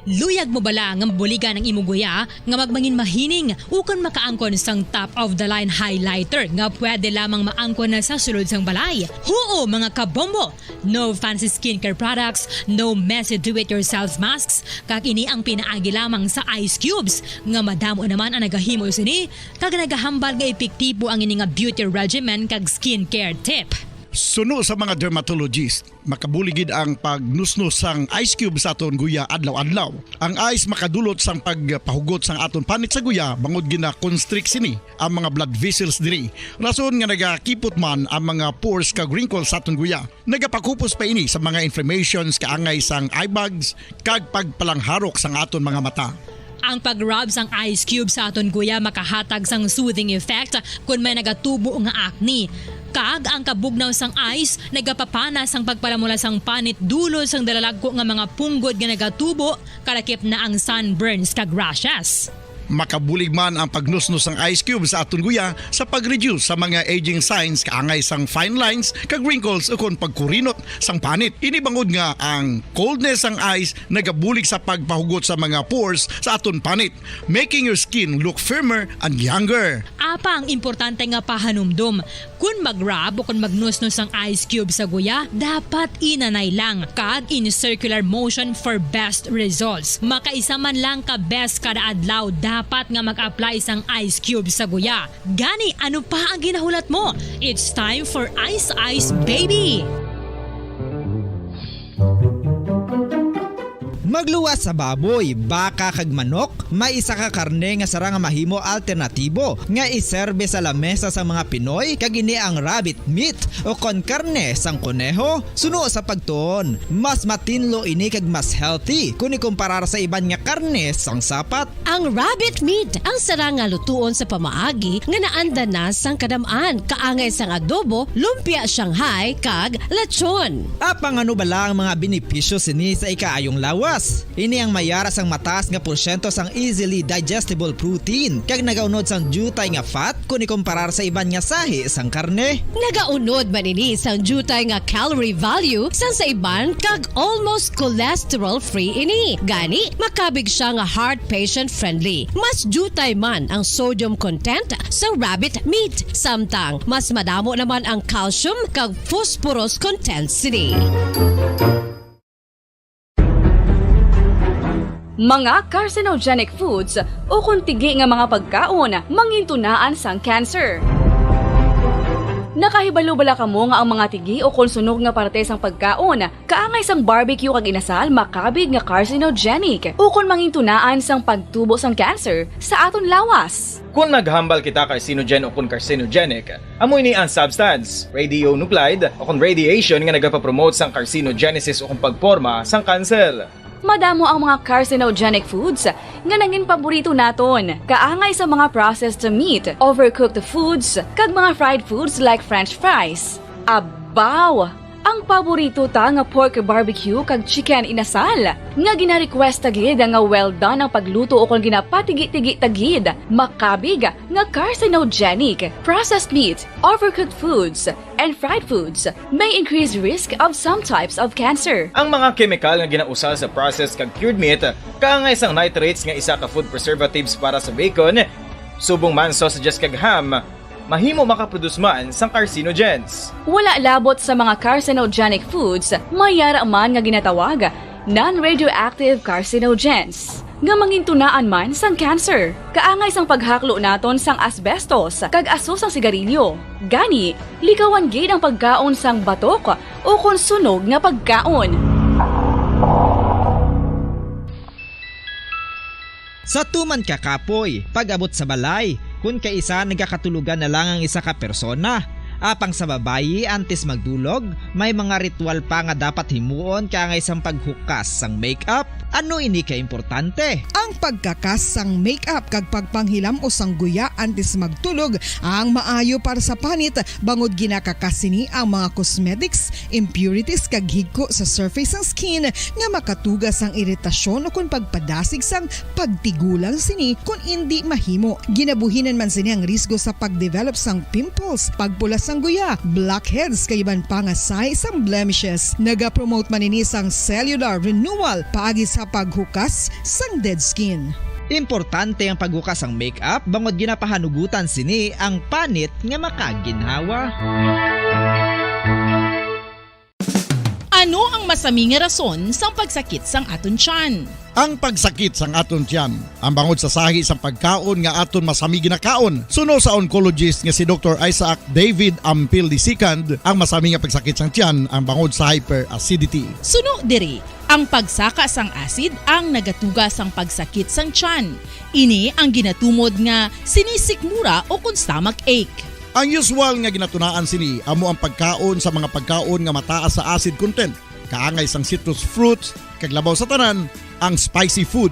Luyag mo bala nga mabuligan ang imong guya nga magmangin mahining ukon makaangkon sang top of the line highlighter nga pwede lamang maangkon na sa sulod sang balay. Huo mga kabombo! No fancy skincare products, no messy do-it-yourself masks, kag ini ang pinaagi lamang sa ice cubes nga madamo naman ang nagahimo sini kag nagahambal nga epektibo ang ini nga beauty regimen kag skincare tip. Suno sa mga dermatologist, makabuligid ang pagnusnos sang ice cube sa aton guya adlaw-adlaw. Ang ice makadulot sang pagpahugot sang aton panit sa guya bangod gina-constrict sini ang mga blood vessels diri. Rason nga nagakipot man ang mga pores kag wrinkles sa aton guya. Nagapakupos pa ini sa mga inflammations kaangay sang eye bags kag pagpalangharok sang aton mga mata. Ang pag-rub sang ice cube sa aton guya makahatag sang soothing effect kung may nagatubo nga acne. Kag ang kabugnaw sang ice nagapapana sang pagpalamula sang panit dulo sang dalalagko nga mga punggod nga nagatubo kalakip na ang sunburns kag rashes. Makabulig man ang pagnusnos ng ice cube sa aton guya sa pag-reduce sa mga aging signs kaangay sang fine lines kag wrinkles ukon pagkurinot sang panit. Ini bangod nga ang coldness sang ice nagabulig sa pagpahugot sa mga pores sa aton panit, making your skin look firmer and younger. Apang importante nga pahanumdum, kung mag-rub o kung magnusnos ang ice cube sa guya, dapat inanay lang kag in circular motion for best results. Makaisa man lang ka best kada adlaw, dapat nga mag-apply sang ice cube sa guya. Gani, ano pa ang ginahulat mo? It's time for Ice Ice Baby! Magluwas sa baboy, baka kag manok, may isa ka karne nga sara nga mahimo alternatibo nga iserbe sa lamesa sa mga Pinoy kag ini ang rabbit meat o kon karne sang kuneho. Suno sa pagtuon, mas matinlo ini kag mas healthy kung ikumparar sa iban nga karne sang sapat. Ang rabbit meat ang sara nga lutuon sa pamaagi nga naanda na sang kadamaan, kaangay sang adobo, lumpia Shanghai kag lechon. Apang ano bala ang mga benepisyo sini sa ikaayong lawas? Ini ang mayara sang mataas nga porsyento sang easily digestible protein kag nagaunod sang jutay nga fat kung ikumparar sa iban nga sahi sang karne. Nagaunod man ini sang jutay nga calorie value sang sa iban kag almost cholesterol free ini. Gani makabig siya nga heart patient friendly. Mas jutay man ang sodium content sa rabbit meat, samtang mas madamo naman ang calcium kag phosphorus content sini. Mga carcinogenic foods o kuntigi nga mga pagkaon mangintunaan sang cancer. Nakahibalo bala kamo nga ang mga tigi o konsunog nga parte sang pagkaon kaangay sang barbecue kag inasal makabig nga carcinogenic o kon mangintunaan sang pagtubo sang cancer sa aton lawas. Kung naghambal kita carcinogen o kung carcinogenic, amoy ni ang substance, radionuclide o kung radiation nga nagapapromote sang carcinogenesis o kung pagporma sang cancer. Madamo ang mga carcinogenic foods nga naging paborito naton. Kaangay sa mga processed meat, overcooked foods, kag mga fried foods like french fries. Abaw! Ang paborito ta nga pork barbecue kag chicken inasal. Nga gina-request tagid nga well done ang pagluto o kung ginapatigi-tigi-tagid. Makabig nga carcinogenic, processed meat, overcooked foods, and fried foods may increase risk of some types of cancer. Ang mga chemical nga ginausal sa processed kag cured meat, kaangay sang nitrates nga isa ka food preservatives para sa bacon, subong man sausages kag ham, mahimo makaproduce man sang carcinogens. Wala labot sa mga carcinogenic foods, mayara man nga ginatawag non-radioactive carcinogens nga mangintunaan man sang cancer. Kaangay sang paghaklo naton sang asbestos kag aso sang sigarilyo. Gani, likawan gid ang pagkaon sang batok o konsunog nga pagkaon. Sa tuman ka kapoy, pag-abot sa balay, kung kaisa nagkakatulugan na lang ang isa ka persona. Apang sa babayi antes magdulog, may mga ritual pa nga dapat himuon kaangay sang paghukas sang makeup. Ano ini ka importante? Ang pagkakas sang makeup kag pagpanghilam o sang guya antes magtulog ang maayo para sa panit bangod ginakakas sini ang mga cosmetics, impurities kag higko sa surface sang skin nga makatugas sang iritasyon o kung pagpadasig sang pagtigulang sini kung hindi mahimo. Ginabuhinan man sini ang risgo sa pagdevelop sang pimples, pagpula sang guya, blackheads kay iban pa nga size sang blemishes. Naga-promote man ini sang cellular renewal paagi sa paghukas sang dead skin. Importante ang paghukas sang makeup bangod ginapahanugutan sini ang panit nga makaginhawa. Ano ang masami nga rason sang pagsakit sang aton tiyan? Ang pagsakit sang aton tiyan, ang bangod sa sahi sang pagkaon nga aton masami ginakaon. Suno sa oncologist nga si Dr. Isaac David Ampil II, ang masami nga pagsakit sang tiyan ang bangod sa hyperacidity. Suno diri, ang pagsaka sang acid ang nagatuga sang pagsakit sang tiyan. Ini ang ginatumod nga sinisikmura o kung stomach ache. Ang usual nga ginatunaan sini amo ang pagkaon sa mga pagkaon nga mataas sa acid content, kaangay sang citrus fruits, kag labaw sa tanan ang spicy food.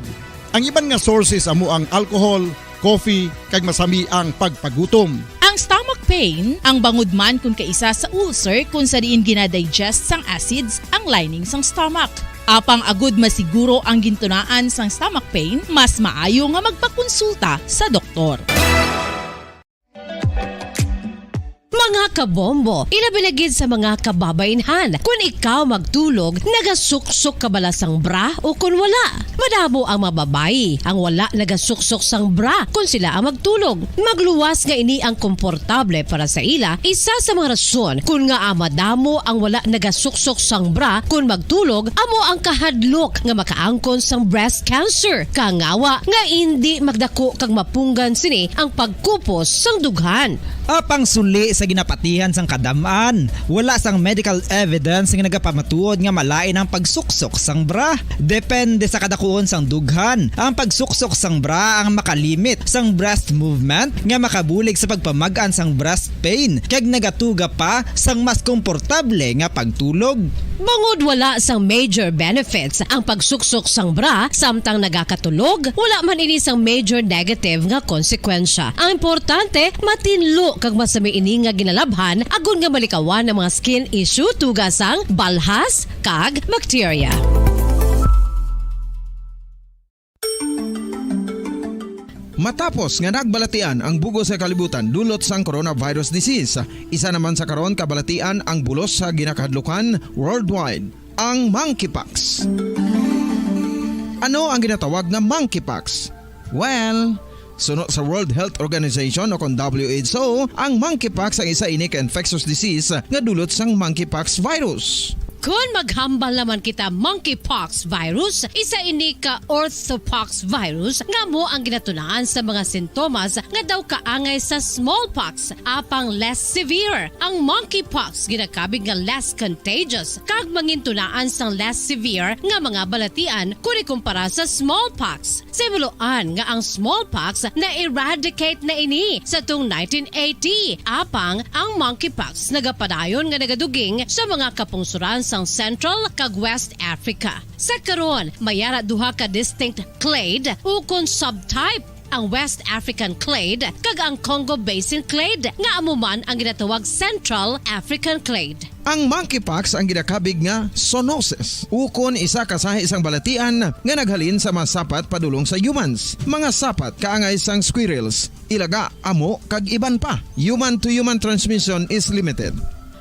Ang iban nga sources amo ang alcohol, coffee, kag masami ang pagpagutom. Ang stomach pain ang bangod man kung kaisa sa ulcer kung sa diin ginadigest sang acids ang lining sang stomach. Apang agud masiguro ang gintunaan sang stomach pain, mas maayo nga magpakonsulta sa doktor. Mga kabombo, ilabilagid sa mga kababainhan. Kung ikaw magtulog, nagasuksok ka bala sang bra o kung wala. Madamo ang mababayi, ang wala nagasuksok sang bra kung sila ang magtulog. Magluwas nga ini ang komportable para sa ila, isa sa mga rason kung nga madamo ang wala nagasuksok sang bra kung magtulog, amo ang kahadlok nga makaangkon sang breast cancer. Kangawa nga hindi magdako kag mapunggan sini ang pagkupos sang dughan. Apang suli sa ginapatay nabatihan sang kadamaan. Wala sang medical evidence nga nagapamatuod nga malain ang pagsuksok sang bra. Depende sa kadakuon sang dughan. Ang pagsuksok sang bra ang makalimit sang breast movement nga makabulig sa pagpamagan sang breast pain kag nagatuga pa sang mas komportable nga pagtulog. Bangod wala sang major benefits ang pagsuksok sang bra samtang nagakatulog, wala man ini sang major negative nga konsekwensya. Ang importante, matinlo kag masami ini nga ginalabhan agon nga malikawan ng mga skin issue tuga sang balhas kag bacteria. Matapos nga nagbalatian ang bugos sa kalibutan dulot sang coronavirus disease, isa naman sa karon kabalatian ang bulos sa ginakahadlukan worldwide, ang monkeypox. Ano ang ginatawag na monkeypox? Well, suno sa World Health Organization o kung WHO, ang monkeypox ang isa ini ka infectious disease nga dulot sang monkeypox virus. Kung maghambal naman kita monkeypox virus, isa ini ka orthopox virus nga mo ang ginatunaan sa mga sintomas nga daw kaangay sa smallpox, apang less severe. Ang monkeypox ginakabig nga less contagious kag mangintunaan sang less severe nga mga balatian kung ikumpara sa smallpox. Simuloan nga ang smallpox na eradicate na ini sa tung 1980, apang ang monkeypox nagapadayon nga nagaduging sa mga kapungsuran sang Central kag West Africa. Sa karon, mayara duha ka distinct clade ukon subtype, ang West African clade kag ang Congo Basin clade nga amuman ang ginatawag Central African clade. Ang monkeypox ang ginakabig nga zoonosis. Ukon isa kasahi isang balatian nga naghalin sa mga sapat padulong sa humans. Mga sapat kaangay sang squirrels, ilaga, amo kag iban pa. Human to human transmission is limited.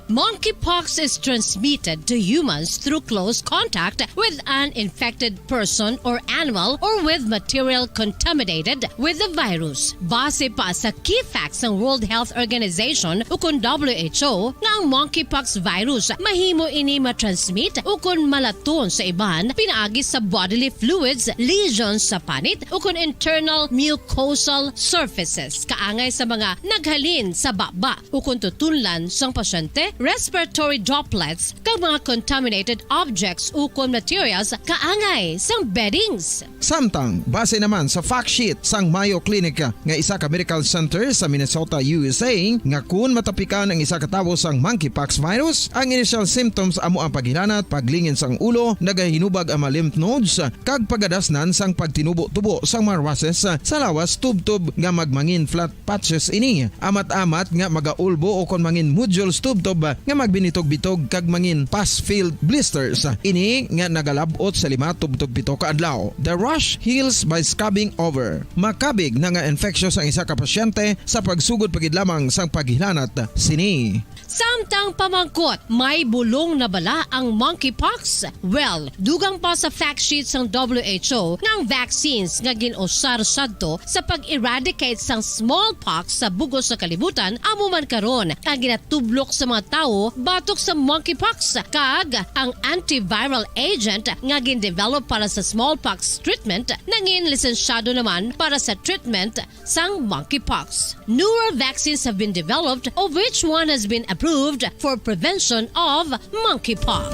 Monkeypox is transmitted to humans through close contact with an infected person or animal or with material contaminated with the virus. Base pa sa key facts ng World Health Organization ukon WHO nga ang monkeypox virus mahimo ini matransmit ukon malaton sa iban pinaagi sa bodily fluids, lesions sa panit ukon internal mucosal surfaces kaangay sa mga naghalin sa baba ukon tutunlan sang pasyente, respiratory droplets kag mga contaminated objects ukon materials kaangay sang beddings. Samtang, base naman sa fact sheet sang Mayo Clinic nga isa ka medical center sa Minnesota, USA, nga kun matapikan ang isa ka tawo sang monkeypox virus, ang initial symptoms amo ang paghilanat, paglingin sang ulo, nagahinubag ang mga lymph nodes, kag pagadasnan sang pagtinubo-tubo sang mga rashes sa lawas tubtob nga magmangin flat patches ini. Amat-amat nga magaulbo o kon mangin nodules tubtob nga magbinitog-bitog kag mangin pus-filled blisters. Ini nga nagalabot sa 5-7 ka adlaw. The rash heals by scabbing over. Makabig na nga infectious ang isa ka pasyente sa pagsugod pagid lamang sang paghilanat sini. Samtang pamangkot, may bulong na bala ang monkeypox? Well, dugang pa sa fact sheet sang WHO nga ang vaccines nga ginusar sadto sa pag-eradicate sang smallpox sa bugos sa kalibutan amo man karon ang ginatublok sa mga tao batok sa monkeypox kag ang antiviral agent nga gin-develop para sa smallpox treatment nangin lisensyado naman para sa treatment sang monkeypox. Newer vaccines have been developed of which one has been approved for prevention of monkeypox.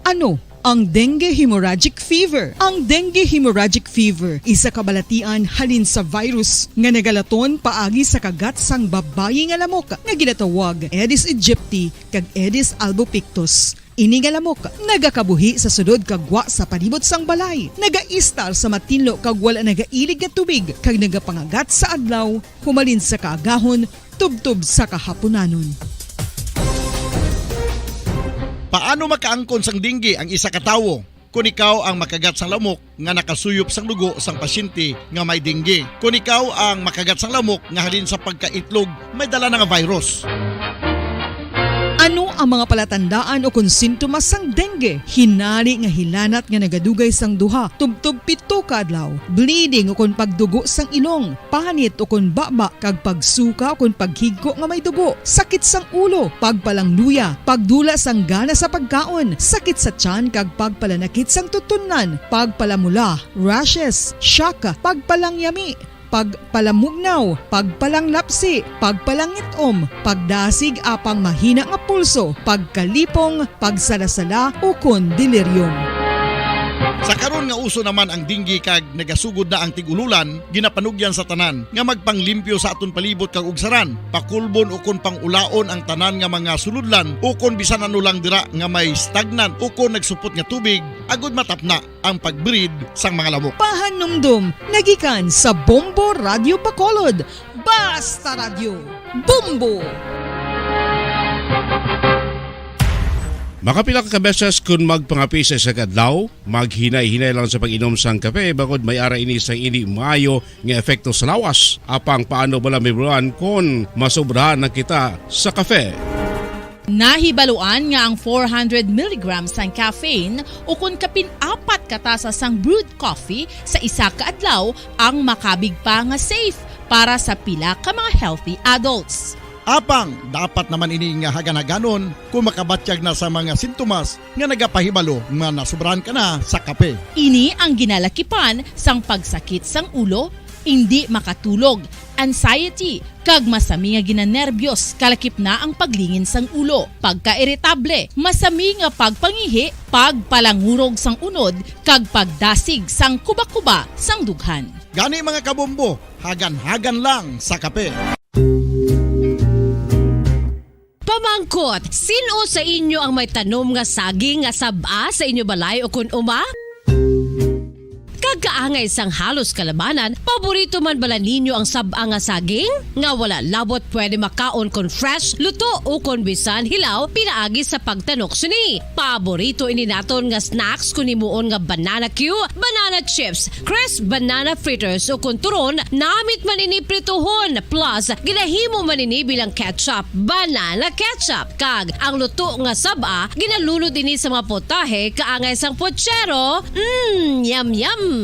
Ano ang dengue hemorrhagic fever? Ang dengue hemorrhagic fever isa kabalatian halin sa virus nga nagalaton paagi sa kagat sang babayi nga lamok nga ginatawag Aedes aegypti kag Aedes albopictus. Ini nga lamok nagakabuhi sa sudod kagwa sa palibot sang balay, nagaistar sa matinlo kag wala nagailig nga tubig kag nagapangagat sa adlaw humalin sa kaagahon tubtob sa kahaponanon. Paano makaangkon sang dengue ang isa ka tawo? Kung ikaw ang makagat sang lamok nga nakasuyop sang dugo sang pasyente nga may dengue. Kung ikaw ang makagat sang lamok nga halin sa pagkaitlog may dala nga virus. Ano ang mga palatandaan o konsintomas sang dengue? Hinari nga hilanat nga nagadugay sang duha, tubtob 7 ka adlaw, bleeding o kon pagdugo sang ilong, panit o kon baba, kag pagsuka o kon paghigko nga may dugo, sakit sang ulo, pagpalangluya, pagdula sang gana sa pagkaon, sakit sa tiyan kag pagpalanakit sang tutunan, pagpalamula, rashes, shock, pagpalangyami, pagpalamugnaw, pagpalanglapsi, pagpalangitom, pagdasig apang mahina nga pulso, pagkalipong, pagsalasala ukon delirium. Sa karon nga uso naman ang dinggi kag nagasugod na ang tigululan, ginapanugyan sa tanan nga magpanglimpyo sa aton palibot kag ugsaran, pakulbon ukon pangulaon ang tanan nga mga suludlan ukon bisan ano lang dira nga may stagnan ukon nagsupot nga tubig agud matapna ang pagbreed sang mga lamok. Pahanumdum, nagikan sa Bombo Radio Bacolod. Basta Radio, Bombo! Makapila ka beses kung magpangapi sa isa kadlaw, maghinay-hinay lang sa pag-inom sang kape bagod may ara ini sang hindi maayo nga epekto sa lawas. Apang paano bala mibuan kung masobrahan na kita sa kape. Nahibaluan nga ang 400 mg sang caffeine o kung kapin-apat katasa sang brewed coffee sa isa ka adlaw ang makabig pa nga safe para sa pila ka mga healthy adults. Apang dapat naman ini nga hagan-haganon kung makabatyag na sa mga sintomas nga nagapahibalo nga nasubrahan ka na sa kape. Ini ang ginalakipan sang pagsakit sang ulo, hindi makatulog, anxiety, kag masami nga ginanerbyos kalakip na ang paglingin sang ulo, pagka-iritable, masami nga pagpangihi, pagpalangurog sang unod, kag pagdasig sang kuba-kuba sang dughan. Gani mga kabombo, hagan-hagan lang sa kape. Pamangkot, sino sa inyo ang may tanom nga saging nga saba sa inyo balay o kun uma? Kagkaangay sang halos kalabanan, paborito man bala ninyo ang saba nga saging? Nga wala labot pwede makaon kon fresh, luto o kon bisan hilaw, pinaagi sa pagtanok suni. Paborito ini naton nga snacks kun himuon nga banana Q, banana chips, crisp banana fritters o kun turon, namit man ini prituhon, plus ginahimo man ini bilang ketchup, banana ketchup. Kag ang luto nga saba, ginalunod ini sa mga potahe kaangay sang pochero. Yum yum.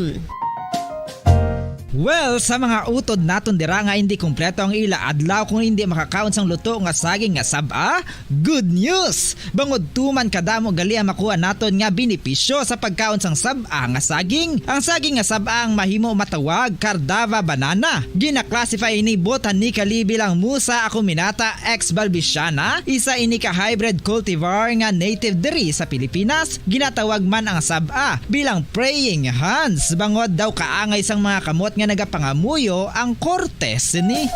Well, sa mga utod naton dira nga hindi kumpleto ang ila adlaw kung hindi makakaon sang luto nga saging nga saba, good news! Bangod tuman kadamo gali ang makuha naton nga benepisyo sa pagkaon sang saba nga saging. Ang saging nga saba ang mahimo matawag Cardava banana. Gina-classify ini botanically bilang Musa acuminata ex balbisiana, isa ini ka hybrid cultivar nga native diri sa Pilipinas. Ginatawag man ang saba bilang praying hands. Bangod daw kaangay sang mga kamot nga nagapangamuyo ang kortes ni.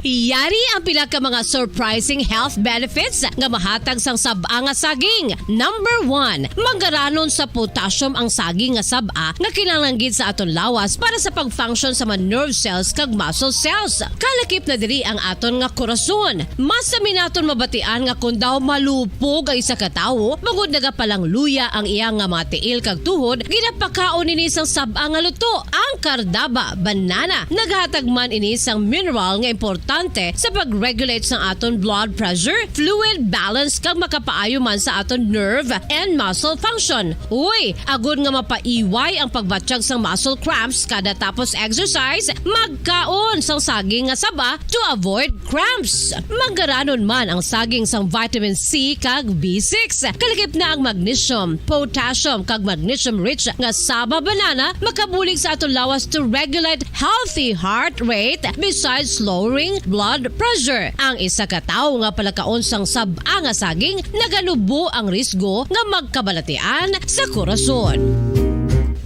Yari ang pila ka mga surprising health benefits nga mahatag sang saba nga saging. Number 1, manggaranon sa potassium ang saging nga saba nga kinahanglan sa aton lawas para sa pag-function sa mga nerve cells kag muscle cells. Kalakip na diri ang aton nga korason. Mas sa minaton mabatian nga kung daw malupog ang isa ka tawo, bangod nagapalang luya ang iyang nga mga tiil kag tuhod, ginapakaon ini sang saba nga luto, ang Cardava banana. Naghatag man ini sang mineral nga importante sa pag-regulate sa aton blood pressure, fluid balance kag makapaayo man sa aton nerve and muscle function. Uy, agud nga mapaiway ang pagbatsyag sang muscle cramps kada tapos exercise, magkaon sang saging nga saba to avoid cramps. Manggaranon man ang saging sang vitamin C kag B6. Kalakip na ang magnesium, potassium kag magnesium rich nga saba banana makabulig sa aton lawas to regulate healthy heart rate besides lowering blood pressure. Ang isa ka tawo nga palakaon sang saba nga saging nagalubo ang risgo nga magkabalatian sa korason.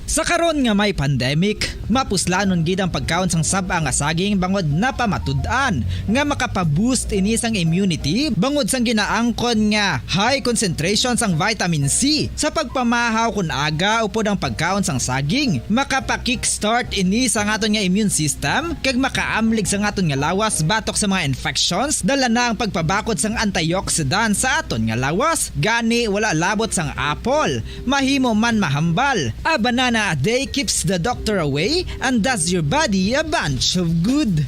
Sa karon nga may pandemic, mapuslanon gid ang pagkaon sang saba nga saging bangod napamatud-an nga makapaboost ini sang immunity bangod sang ginaangkon nga high concentration sang vitamin C. Sa pagpamahaw kun aga upod ang pagkaon sang saging, makapa-kickstart ini sa aton nga immune system kag makaamlig sa aton nga lawas batok sa mga infections. Dala na ang pagpabakod sang antioxidant sa aton nga lawas. Gani wala labot sang apple, mahimo man mahambal. A banana a day keeps the doctor away and does your body a bunch of good.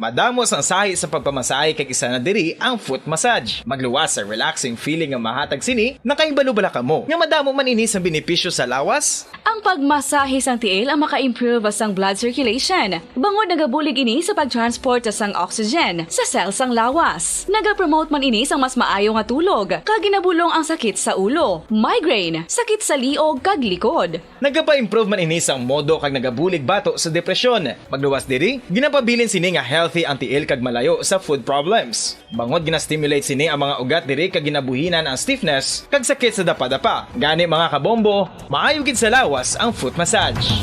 Madamos ang sahi sa pagpamasahe kay isa na diri ang foot massage. Magluwas sa relaxing feeling nga mahatag sini, nakaibalo-bala ka mo. Nga madamo man ini sa benepisyo sa lawas. Ang pagmasahe sang tiil ang maka-improve sang blood circulation. Bangod nagabulig ini sa pagtransport sang oxygen sa cells sang lawas. Nagapromote man ini sang mas maayo nga tulog, kag ginabulong ang sakit sa ulo, migraine, sakit sa liog kag likod. Nagapa-improve man ini sang modo kag nagabulig bato sa depresyon. Magluwas diri, ginapabilin sini nga healthy ang tiil kag malayo sa food problems. Bangod gina-stimulate sini ang mga ugat diri kag ginabuhinan ang stiffness kag sakit sa dapa-dapa. Gani mga kabombo, maayo gid sa lawas ang foot massage.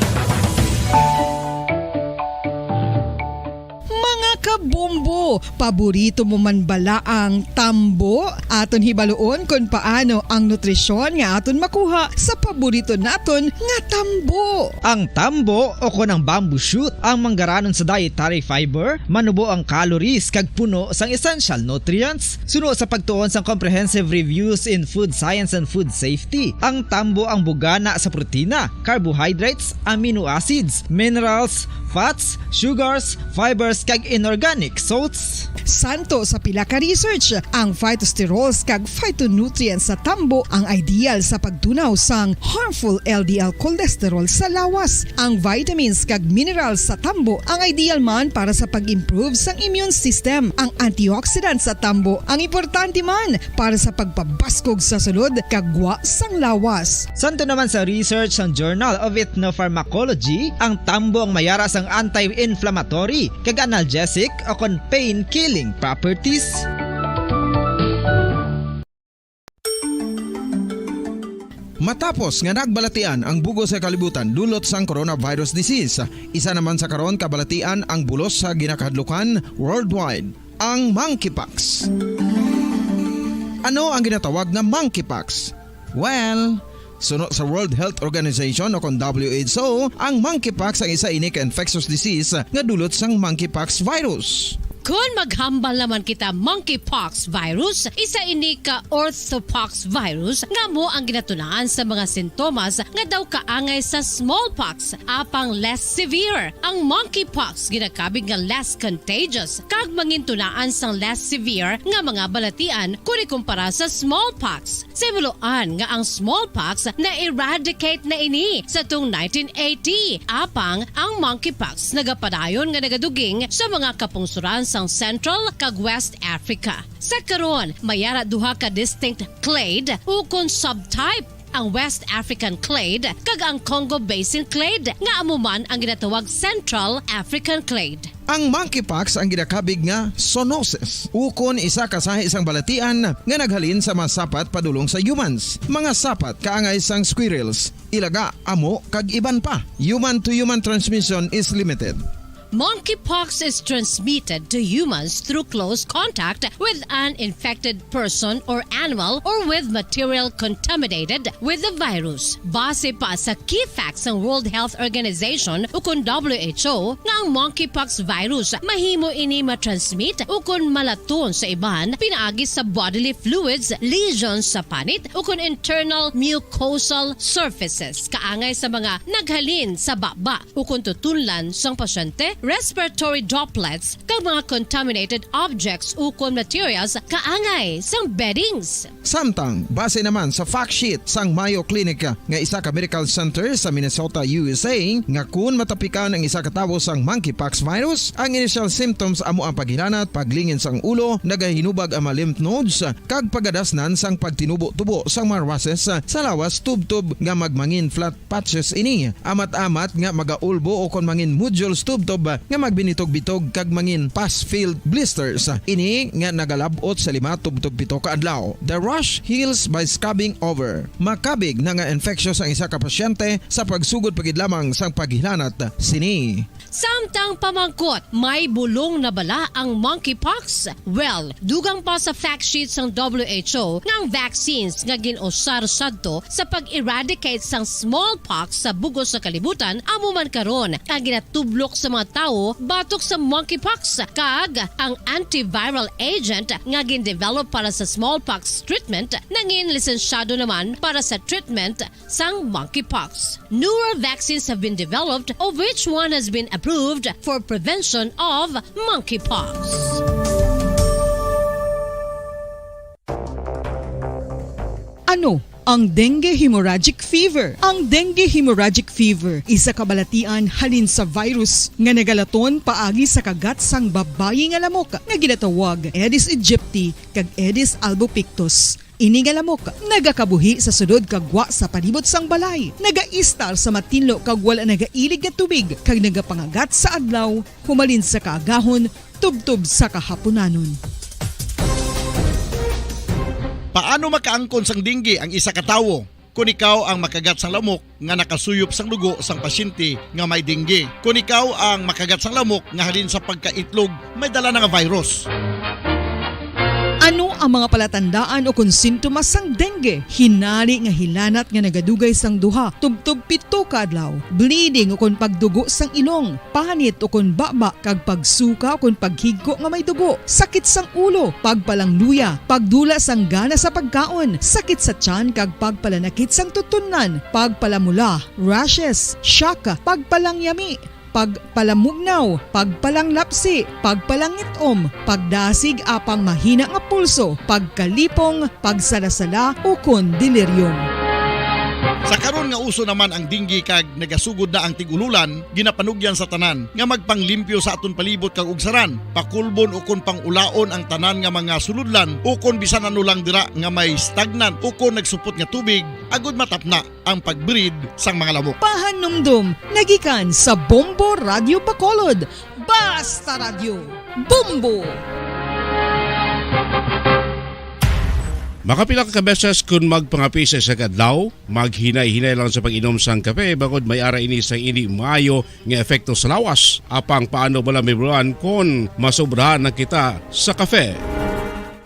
Mga kabombo, paborito mo man bala ang tambo? Aton hibaloon kung paano ang nutrisyon nga aton makuha sa paborito naton nga tambo. Ang tambo o kon ang bamboo shoot ang manggaranon sa dietary fiber, manubo ang calories kag puno sang essential nutrients. Suno sa pagtuon sang comprehensive reviews in food science and food safety. Ang tambo ang bugana sa protina, carbohydrates, amino acids, minerals, fats, sugars, fibers kag inorganic salts. Santo sa pila ka research, ang phytosterols kag phytonutrients sa tambo ang ideal sa pagtunaw sang harmful LDL cholesterol sa lawas. Ang vitamins kag minerals sa tambo ang ideal man para sa pag-improve sang immune system. Ang antioxidants sa tambo ang importante man para sa pagpabaskog sa sulod kag gwa sang lawas. Santo naman sa research ng Journal of Ethnopharmacology, ang tambo ang mayara sang anti-inflammatory kag analgesic o kon pain-killing properties. Matapos nga nagbalatian ang bugo sa kalibutan dulot sang coronavirus disease, isa naman sa karon kabalatian ang bulos sa ginakahadlukan worldwide, ang monkeypox. Ano ang ginatawag na monkeypox? Well, suno sa World Health Organization o kon WHO, ang monkeypox ang isa ini ka infectious disease nga dulot sang monkeypox virus. Kung maghambal naman kita monkeypox virus, isa ini ka orthopox virus nga mo ang ginatunaan sa mga sintomas nga daw kaangay sa smallpox apang less severe. Ang monkeypox ginakabig nga less contagious kag mangintunaan sang less severe nga mga balatian kung ikumpara sa smallpox. Simuloan nga ang smallpox na eradicate na ini sa tung 1980 apang ang monkeypox nagapadayon nga nagaduging sa mga kapungsuran sang Central kag West Africa. Sa karon, mayara duha ka distinct clade ukon subtype, ang West African clade kag ang Congo Basin clade nga amuman ang ginatawag Central African clade. Ang monkeypox ang ginakabig nga zoonosis. Ukon isa kasahi isang balatian nga naghalin sa mga sapat padulong sa humans. Mga sapat kaangay sang squirrels, ilaga, amo kag iban pa. Human to human transmission is limited. Monkeypox is transmitted to humans through close contact with an infected person or animal or with material contaminated with the virus. Base pa sa key facts ng World Health Organization ukon WHO nga ang monkeypox virus mahimo ini matransmit ukon malaton sa iban pinaagi sa bodily fluids, lesions sa panit ukon internal mucosal surfaces kaangay sa mga naghalin sa baba ukon tutunlan sang pasyente, respiratory droplets kag mga contaminated objects ukon materials kaangay sang beddings. Samtang, base naman sa fact sheet sang Mayo Clinic nga isa ka medical center sa Minnesota, USA, nga kun matapikan ang isa ka tawo sang monkeypox virus, ang initial symptoms amo ang paghilanat, paglingin sang ulo, nagahinubag ang mga lymph nodes, kag pagadasnan sang pagtinubo-tubo sang mga rashes sa lawas tub-tub nga magmangin flat patches ini. Amat-amat nga magaulbo o kon mangin nodules tub-tub nga magbinitog-bitog kag mangin pus-filled blisters. Ini nga nagalabot sa 5-7 ka adlaw. The rash heals by scabbing over. Makabig na nga infectious ang isa ka pasyente sa pagsugod pagid lamang sang paghilanat sini. Samtang pamangkot, may bulong na bala ang monkeypox? Well, dugang pa sa fact sheets ng WHO nga ang vaccines nga ginusar sadto sa pag-eradicate sang smallpox sa bugos sa kalibutan amo man karon ang ginatublok sa mga tawo batok sa monkeypox kag ang antiviral agent nga gin-develop para sa smallpox treatment nangin lisensyado naman para sa treatment sang monkeypox. Newer vaccines have been developed of which one has been approved for prevention of monkeypox. Ano ang dengue hemorrhagic fever? Ang dengue hemorrhagic fever isa kabalatian halin sa virus nga nagalaton paagi sa kagat sang babayi nga lamok nga ginatawag Aedes aegypti kag Aedes albopictus. Ini nga lamok nagakabuhi sa sudod kagwa sa palibot sang balay, nagaistar sa matinlo kag wala nagailig nga tubig kag nagapangagat sa adlaw humalin sa kaagahon tubtob sa kahaponanon. Paano makaangkon sang dengue ang isa ka tawo? Kung ikaw ang makagat sang lamok nga nakasuyop sang dugo sang pasyente nga may dengue. Kung ikaw ang makagat sang lamok nga halin sa pagkaitlog may dala nga virus. Ano ang mga palatandaan o kung sintomas sang dengue? Hinali nga hilanat nga nagadugay sang duha, tubtob 7 ka adlaw, bleeding o kung pagdugo sang ilong, panit o kung baba kag pagsuka o kung paghigko nga may dugo, sakit sang ulo, pagpalangluya, pagdula sang gana sa pagkaon, sakit sa tiyan kag pagpalanakit sang tutunan, pagpalamula, rashes, syaka, pagpalangyami, pagpalamugnaw, pagpalanglapsi, pagpalangitom, pagdasig apang mahina nga pulso, pagkalipong, pagsalasala o kon delirium. Sa karon nga uso naman ang dengue kag nagasugod na ang tigululan, ginapanugyan sa tanan nga magpanglimpyo sa aton palibot kag ugsaran, pakulbon o kon pangulaon ang tanan nga mga suludlan o kon bisan ano lang dira nga may stagnant o kon nagsupot nga tubig, agud matapna ang pagbreed sang mga lamok. Pahanumdum, nagikan sa Bombo Radio Bacolod. Basta Radio, Bombo! Makapila ka beses kung magpangapisa sa kadlaw, maghinay-hinay lang sa pag-inom sang kape bagod may ara ini sa hindi maayo nga epekto sa lawas. Apang paano bala may buwan kung masobrahan na kita sa kape.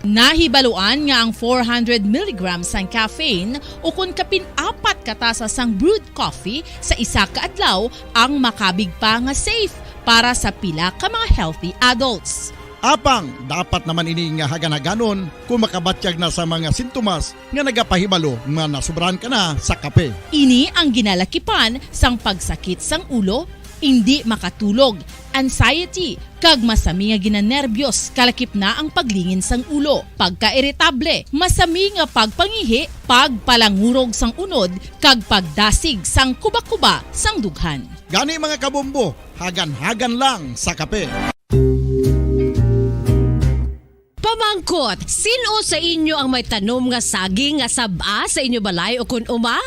Nahibaluan nga ang 400 mg sang caffeine o kung kapin-4 katasa sang brewed coffee sa isa ka adlaw ang makabig pa nga safe para sa pila ka mga healthy adults. Apang, dapat naman ini nga haganaganon kung makabatyag na sa mga sintomas nga nagapahibalo nga nasubrahan ka na sa kape. Ini ang ginalakipan sang pagsakit sang ulo, hindi makatulog, anxiety, kag masami nga ginanerbiyos kalakip na ang paglingin sang ulo, pagka-iritable, masami nga pagpangihi, pagpalangurog sang unod, kag pagdasig sang kuba-kuba sang dughan. Gani mga kabombo, hagan-hagan lang sa kape. Pamangkot, sino sa inyo ang may tanom nga saging nga saba sa inyo balay o kun uma?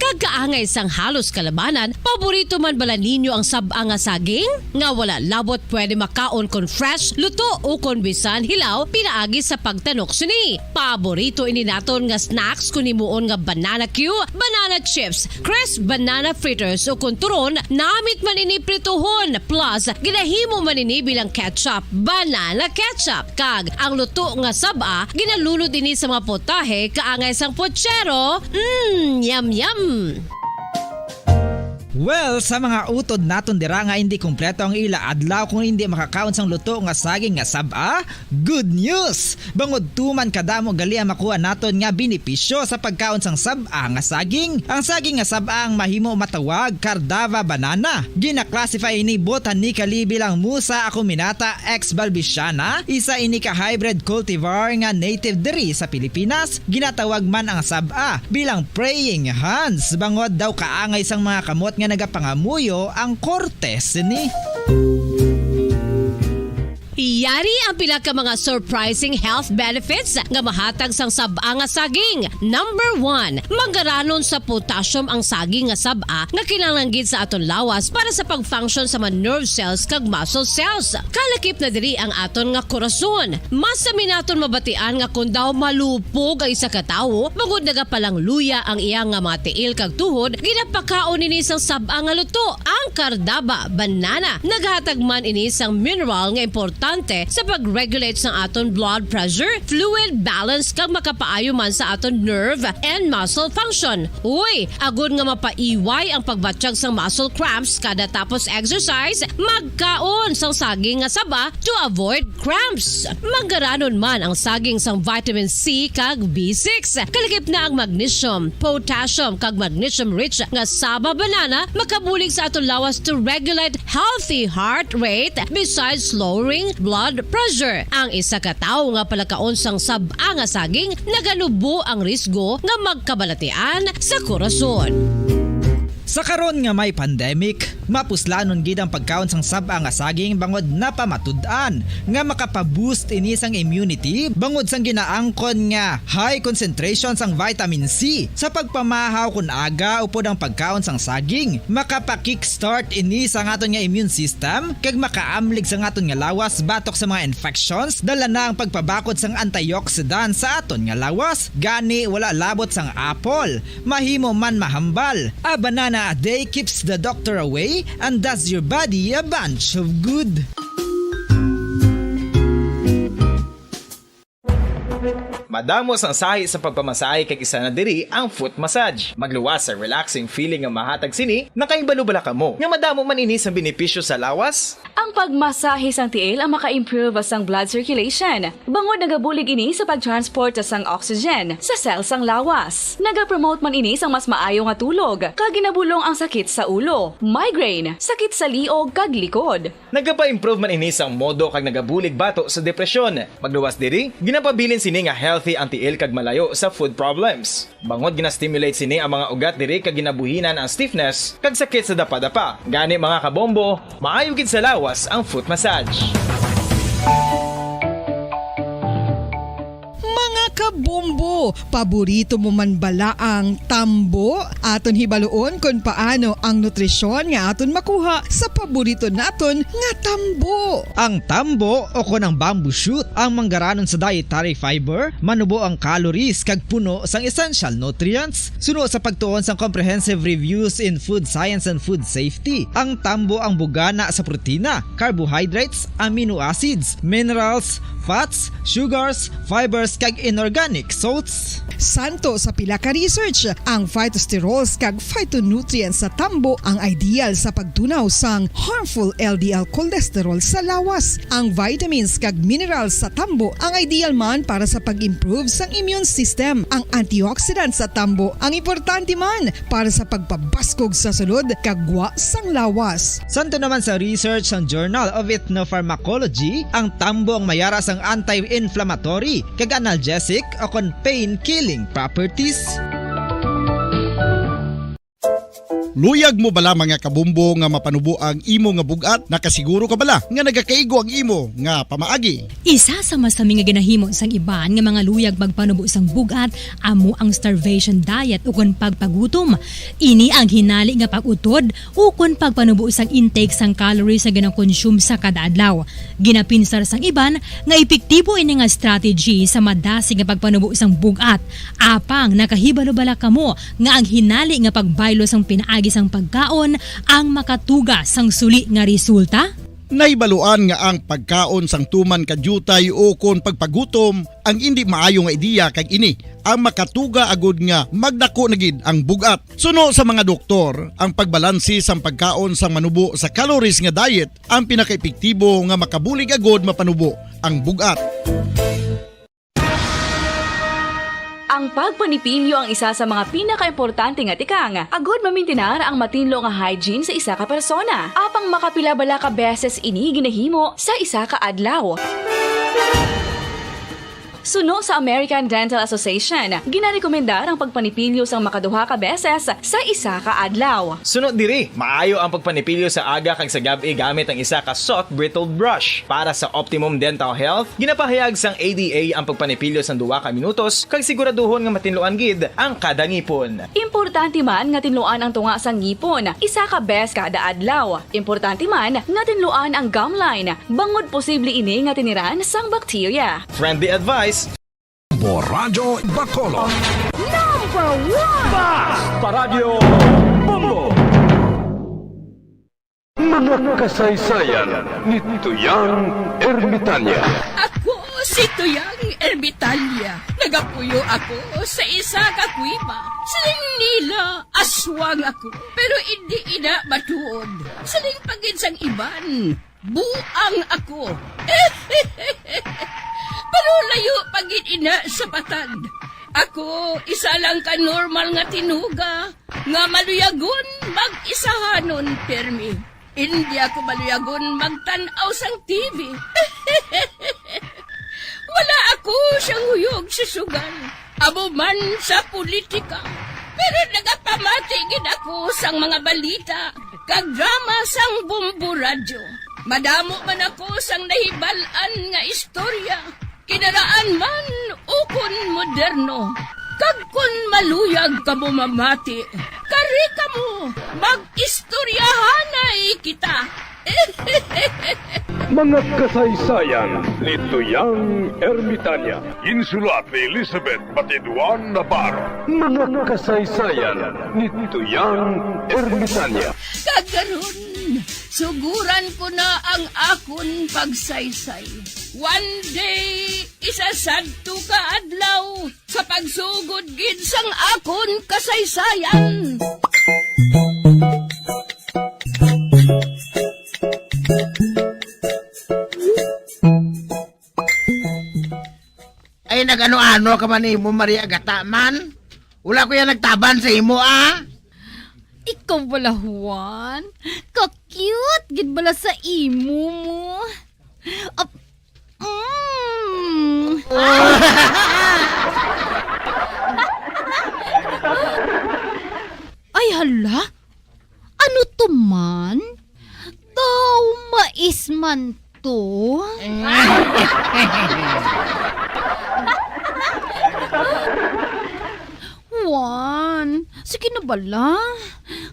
Kagkaangay sang halos kalabanan, paborito man bala ninyo ang saba nga saging? Nga wala labot pwede makaon kon fresh, luto o kon bisan hilaw, pinaagi sa pagtanok suni. Paborito ini naton nga snacks kun himuon nga banana Q, banana chips, crisp banana fritters o kun turon, namit man ini prituhon, plus ginahimo man ini bilang ketchup, banana ketchup. Kag ang luto nga saba, ginalunod ini sa mga potahe kaangay sang pochero. Yum yum. Well, sa mga utod naton dira nga hindi kumpleto ang ila adlaw kung hindi makakaon sang luto nga saging nga saba, good news! Bangod tuman kadamo gali ang makuha naton nga benepisyo sa pagkaon sang saba nga saging. Ang saging nga saba ang mahimo matawag Cardava banana. Gina-classify ini botanically bilang Musa acuminata ex balbisiana, isa ini ka hybrid cultivar nga native diri sa Pilipinas. Ginatawag man ang saba bilang praying hands. Bangod daw kaangay sang mga kamot nga nagapangamuyo ang kortes ni. Yari ang pila ka mga surprising health benefits nga mahatag sang saba nga saging. Number 1, manggaranon sa potassium ang saging nga saba nga kinahanglan gid sa aton lawas para sa pag-function sa mga nerve cells kag muscle cells. Kalakip na diri ang aton nga korason. Mas sa minaton mabatian nga kun daw malupog ang isa ka tawo, bangod nagapalang luya ang iyang nga mga tiil kag tuhod, ginapakaon ini sang saba nga luto, ang Cardava banana. Naghatag man ini sang mineral nga importante suwerte sa pag-regulate sa aton blood pressure, fluid balance kag makapaayo man sa aton nerve and muscle function. Uy, agud nga mapaiway ang pagbatsyag sa muscle cramps kada tapos exercise, magkaon sang saging nga saba to avoid cramps. Manggaranon man ang saging sang vitamin C kag B6. Kalagip na ang magnesium, potassium kag magnesium rich nga saba banana makabulig sa aton lawas to regulate healthy heart rate besides lowering blood pressure. Ang isa ka tawo nga palakaon sang saba nga saging naganubo ang risgo nga magkabalatian sa korason. Sa karon nga may pandemic, mapuslanon gid ang pagkaon sang saba nga saging bangod napamatud-an nga makapaboost ini sang immunity bangod sang ginaangkon nga high concentration sang vitamin C sa pagpamahaw kun aga upod ang pagkaon sang saging makapa-kickstart ini sa aton nga immune system kag makaamlig sa aton nga lawas batok sa mga infections dala na ang pagpabakod sang antioxidant sa aton nga lawas gani wala labot sang apple mahimo man mahambal a banana a day keeps the doctor away and does your body a bunch of good. Madamos ang sahi sa pagpamasahe kay isa na diri ang foot massage. Magluwas sa relaxing feeling nga mahatag sini, nakaibalo-bala ka mo. Nga madamo man ini sa benepisyo sa lawas. Ang pagmasahe sang tiil ang maka-improve sang blood circulation. Bangod nagabulig ini sa pag-transport sang oxygen sa cells sang lawas. Nagapromote man ini sang mas maayo nga tulog, kag ginabulong ang sakit sa ulo, migraine, sakit sa liog kag likod. Nagapa-improve man ini sa modo kag nagabulig bato sa depresyon. Magluwas diri, ginapabilin sini nga healthy ang tiil kag malayo sa food problems. Bangod gina-stimulate sini ang mga ugat diri kag ginabuhinan ang stiffness kag sakit sa dapa-dapa. Gani mga kabombo, maayo gid sa lawas ang foot massage. Kabombo, paborito mo man bala ang tambo? Aton hibaloon kung paano ang nutrisyon nga aton makuha sa paborito naton nga tambo. Ang tambo o kon ang bamboo shoot ang manggaranon sa dietary fiber, manubo ang calories kag puno sang essential nutrients. Suno sa pagtuon sang comprehensive reviews in food science and food safety, ang tambo ang bugana sa protina, carbohydrates, amino acids, minerals, fats, sugars, fibers kag inorganic salts. Santo sa pila ka research, ang phytosterols kag phytonutrients sa tambo ang ideal sa pagtunaw sang harmful LDL cholesterol sa lawas. Ang vitamins kag minerals sa tambo ang ideal man para sa pag-improve sang immune system. Ang antioxidants sa tambo ang importante man para sa pagpabaskog sa sulod kag gwa sang lawas. Santo naman sa research ng Journal of Ethnopharmacology, ang tambo ang mayara sang anti-inflammatory kag analgesic o kon pain-killing properties. Luyag mo bala mga kabumbo nga mapanubo ang imo nga bugat? Nakasiguro ka bala nga nagakaigo ang imo nga pamaagi? Isa sa masami nga ginahimo sang iban nga mga luyag magpanubo sang bugat amo ang starvation diet ukon pagpagutom. Ini ang hinali nga pag-utod ukon pagpanubo sang intake sang calories sa gina-consume sa kada adlaw. Ginapinsar sang iban nga epektibo ini nga strategy sa madasig nga pagpanubo sang bugat. Apang nakahibalo-bala kamo nga ang hinali nga pagbaylo sang pinaagi sang pagkaon ang makatuga sang suli nga resulta? Naibaluan nga ang pagkaon sang tuman kadyutay o kon pagpagutom ang hindi maayo nga ideya kag ini ang makatuga agud nga magdako na gid ang bugat. Suno sa mga doktor, ang pagbalansi sang pagkaon sang manubo sa calories nga diet ang pinaka-epektibo nga makabulig agud mapanubo ang bugat. Ang pagpanipilyo ang isa sa mga pinaka-importante nga tikang. Agod mamintinar ang matinlo nga hygiene sa isa ka persona. Apang makapila-bala ka beses ini ginahimo sa isa ka adlaw. Suno sa American Dental Association, ginarekomendar ang pagpanipilyo sang makaduha ka beses sa isa ka adlaw. Sunod diri, maayo ang pagpanipilyo sa aga kag sa gabi gamit ang isa ka soft brittled brush. Para sa optimum dental health, ginapahayag sang ADA ang pagpanipilyo sang 2 ka minutos kag siguraduhon nga matinluan gid ang kada ngipon. Importante man nga tinluan ang tunga sang ngipon, isa ka bes kada adlaw. Importante man nga tinluan ang gum line, bangod posible ini nga tiniran sang bakterya. Friendly advice, Radyo Bacolod. Number 1! Paradyo Bombo! Mga kasaysayan ni Tuyang Ermitanya. Ako si Tuyang Ermitanya. Nagapuyo ako sa isa ka kuiba. Siling nila, aswang ako. Pero hindi ina matuod. Siling paginsang iban, buang ako. Pero layo pagin ina sa patad. Ako, isa lang ka normal nga tinuga, nga maluyagon mag-isahanon permi. Hindi ako maluyagon magtanaw sang TV. Wala ako siyang huyog sa sugal, abo man sa politika. Pero nagapamatigid ako sang mga balita, kag drama sang Bombo Radyo. Madamo man ako sang nahibalan nga istorya, kinaraan man ukon moderno. Kag kun maluyag ka mo mamati, kari ka mo, mag-istoryahanay kita. Mga kasaysayan ni Tuyang Ermitanya. Insulat ni Elizabeth Batiduan Navarro. Mga kasaysayan ni Tuyang Ermitanya. Kagaron, suguran ko na ang akon pagsaysay. One day, isasadto ka adlaw sa pagsugod gid sang akon kasaysayan. Ay, nagano-ano ka man imo, Maria Gata, man? Wala ko yan nagtaban sa imo, ah? Ikaw bala, Juan. Ka-cute, gid bala sa imo mo. Ay, hala? Ano to man? Daw mais man to? Juan, sige na bala.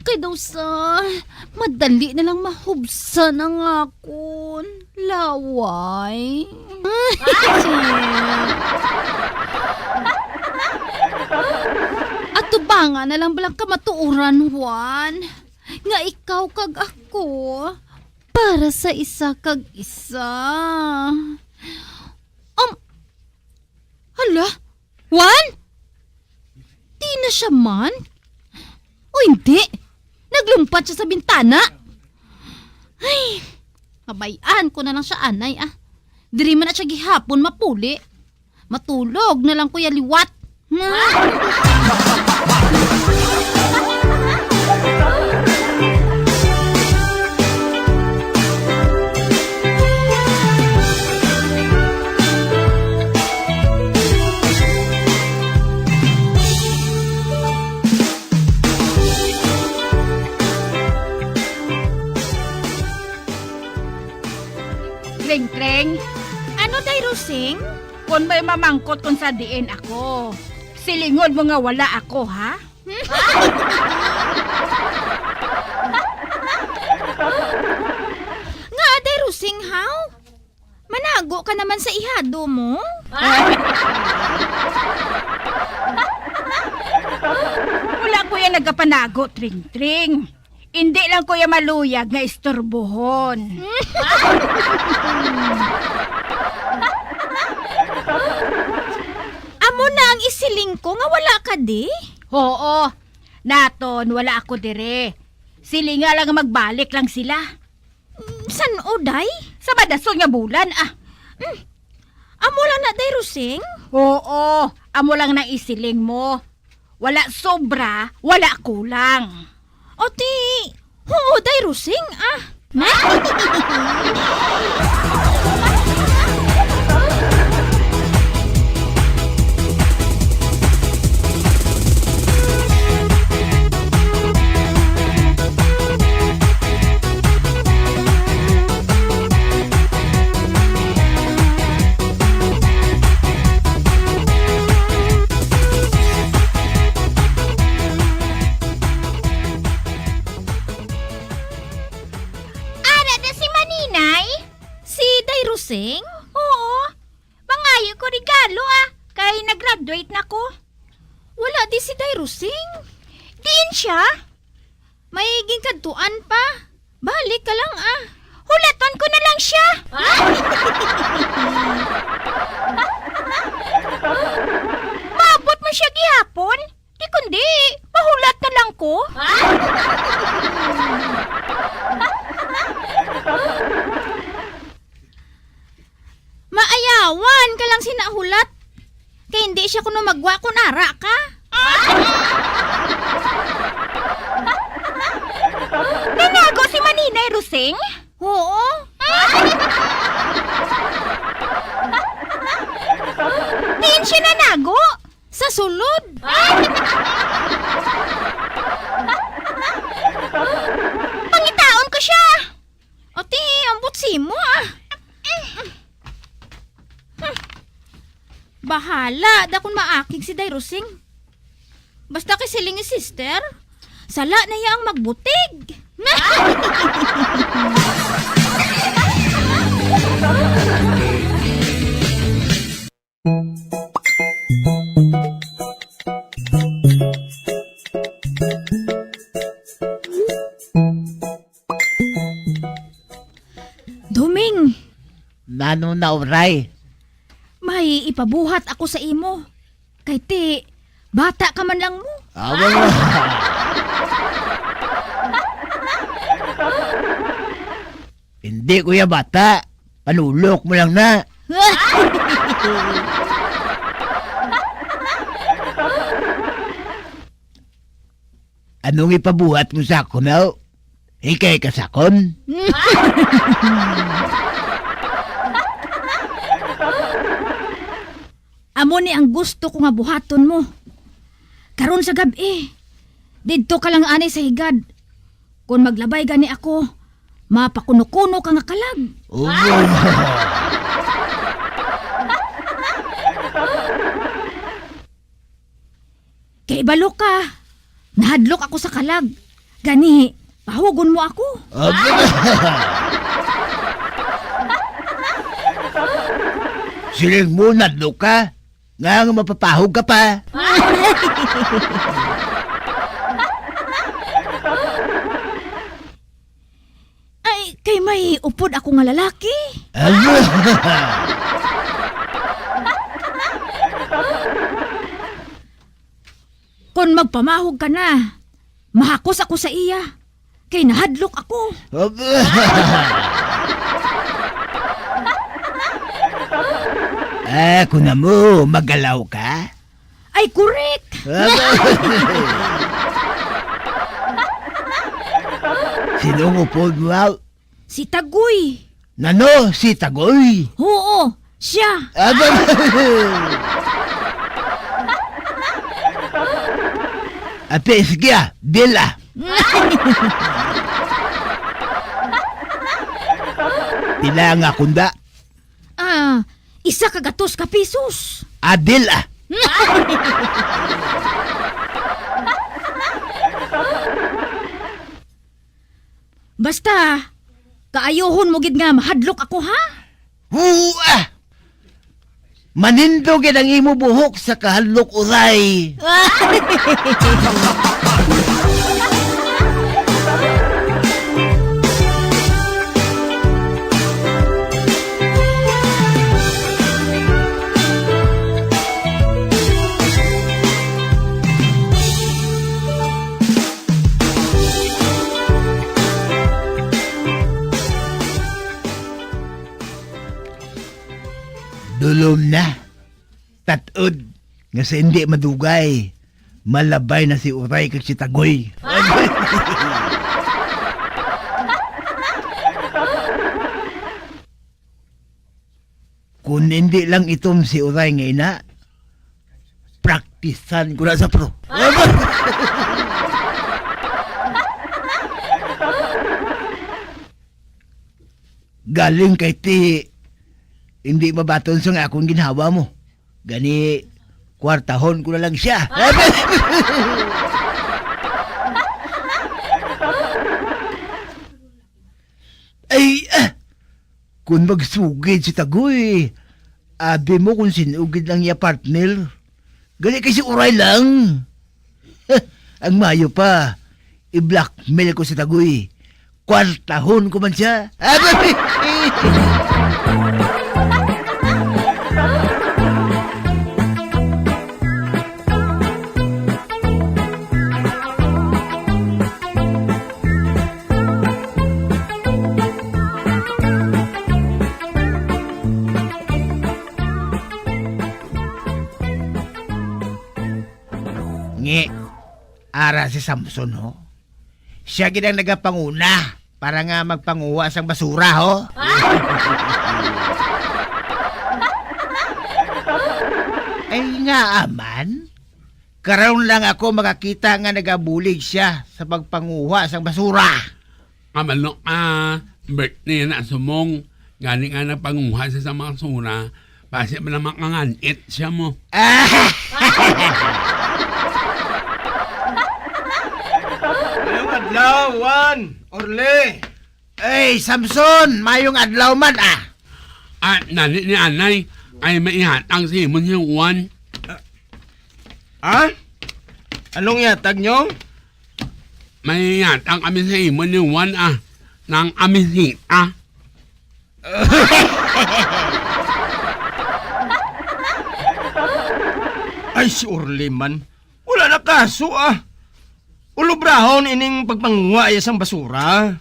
Kay daw sa madali na lang mahubsan ang akon laway. At tubangan na lang balang kamatuuran, Juan. Nga ikaw kag ako para sa isa kag isa. Hala? Juan? Di na siya man? O hindi? Naglumpat siya sa bintana? Ay, kabayan ko na lang siya, anay, ah. Diri man na siya gihapon mapuli. Matulog na lang kuya liwat. Kreng-kreng, ano day Rosing? Kung may mamangkot kung sa diin ako, silingod mo nga wala ako, ha? Nga day Rosing, how? Manago ka naman sa ihado mo? Wala ko yan nagapanago, tring-tring. Hindi lang ko yan maluyag nga istorbohon. Amo na ang isiling ko nga wala ka di? Oo, naton wala ako dire. Sili nga lang magbalik lang sila. San oday? Sa madason nga bulan, ah. Amo lang na day Rosing? Oo, amo lang na isiling mo. Wala sobra, wala kulang. O ti, oo day Rosing, ah. Rosing? Oo. Mangayo ko regalo, ah. Kay nag-graduate na ko. Wala di si Day Rosing. Diin siya? May ginkantuan pa. Balik ka lang ah. Hulatan ko na lang siya. Maabot mo siya gihapon? Di kundi, mahulat na lang ko. Maayawan ka lang sinahulat. Kaya hindi siya kuno magwa kung ara ka. Nanago si Maninay Rusing? Oo. Diin siya nanago? Sa sulod. Pangitaon ko siya. Oti, ambot mo ah. Bahala, dakon maakig si Dairosing. Basta kisiling ni sister, sala na yang magbutig. Duming, Nano na uray? may ipabuhat ako sa imo. Kay ti, bata ka man lang mo. Awang na. Hindi kuya bata. Panulok mo lang na. Anong ipabuhat mo sa ako na? Ikay kasakon? Amo ni ang gusto ko nga buhaton mo. Karon sa gabi, didto ka lang ani sa higad. Kung maglabay gani ako, mapakuno-kuno ka nga kalag. Kay balo ka, nahadlok ako sa kalag. Gani, pahugon mo ako. Siling mo nadlo ka? Nga mapapahog ka pa. Ay, kay may upod ako nga lalaki. Kung magpamahog ka na, mahakos ako sa iya. Kay nahadlok ako. Kung na mo, magalaw ka? Ay, correct! Sinong upod mo? Si Tagoy. Nano, si Tagoy? Oo, siya. Ape, sige ah, dila. Pila nga kunda? Isa kagatos ka pesos. Adil ah. Basta, kaayohon mo gid nga mahadlok ako ha? Huwa! Manindog ang imo buhok sa kahadlok uray. Dulom na. Tatod. Nga sa hindi madugay. Malabay na si Uray kag si Tagoy. Kung hindi lang itom si Uray nga ina, praktisan ko na sa pro. Galing kay ti hindi mabaton sa nga akong ginhawa mo. Gani, kwartahon ko na lang siya. Ay, kung magsugid si Tagoy, abi mo kung sinugid lang niya partner. Gani kasi Uray lang. Ang mayo pa, i-blackmail ko si Tagoy. Kwartahon ko man siya. Ngi, ara si Samson ho. Siya gid ang nagapanguna para nga magpanguha sang basura ho. Ay nga aman. Karon lang ako makakita nga nagabulig siya sa pagpanguha sang basura. Amalo birthday na sumong galing nga na panguha sa mga basura. Basi ba naman kanganit siya mo? Mayong adlaw, Juan, Orle. Ay, Samson, mayong adlaw man At nani ni anay ay maihatang si mo yung Juan. Anong yatag nyo? May ihatang kami sa imo ni Juan ng amisita. Ay, si Orle man. Wala na kaso Ulubrahon ining pagpanguha sang basura.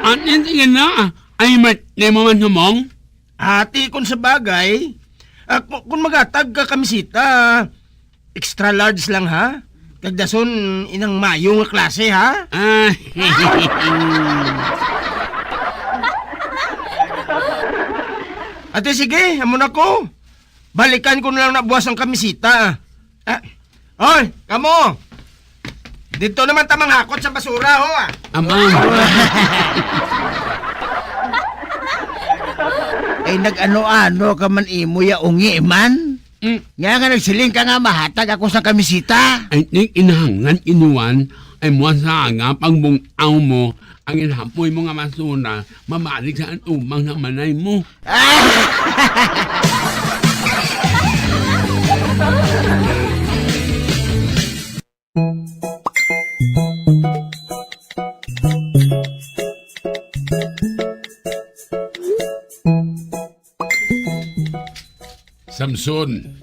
At hindi na ay birthday mo man sumong? Ati kung sa bagay, kung magatag ka kamisita, extra large lang ha? Kagdason inang mayo nga klase ha? Ate sige, amon ako. Balikan ko na lang nabuwas ang kamisita. Hoy, kamo! Dito naman tamang hakot sa basura ho Ay nag-ano-ano ka man imo ya ungi man? Nga nga nagsiling ka nga mahatag ako sa kamisita. Ay inahangan inuwan ay muwan sa nga pagbungaw mo ang inhapoy mo nga masuna mamalik sa umang na manay mo. Samson,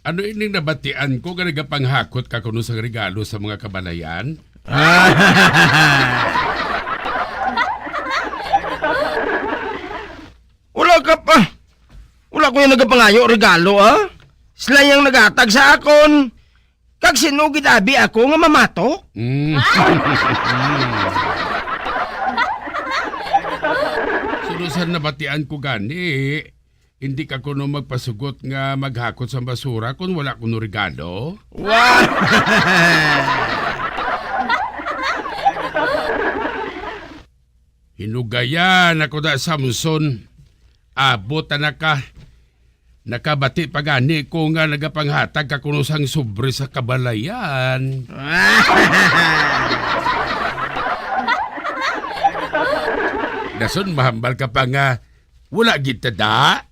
ano ining nabatian ko nga nagapanghakot ka kuno sa regalo sa mga kabalayan? Wala ka pa. Wala ko yung nagapangayo regalo Sila yung nagatag sa akon. Kag sinugid abi ako nga mamato. Sulusan nabatian ko gani. Hindi ka kuno magpasugot nga maghakot sa basura kung wala kuno regalo? Hinugayan ako da Samson. Abot na ka. Nakabati pa gani ko nga nagapanghatag ka kuno sang sobre sa kabalayan. Dason mahambal ka pa nga. Wala kita da.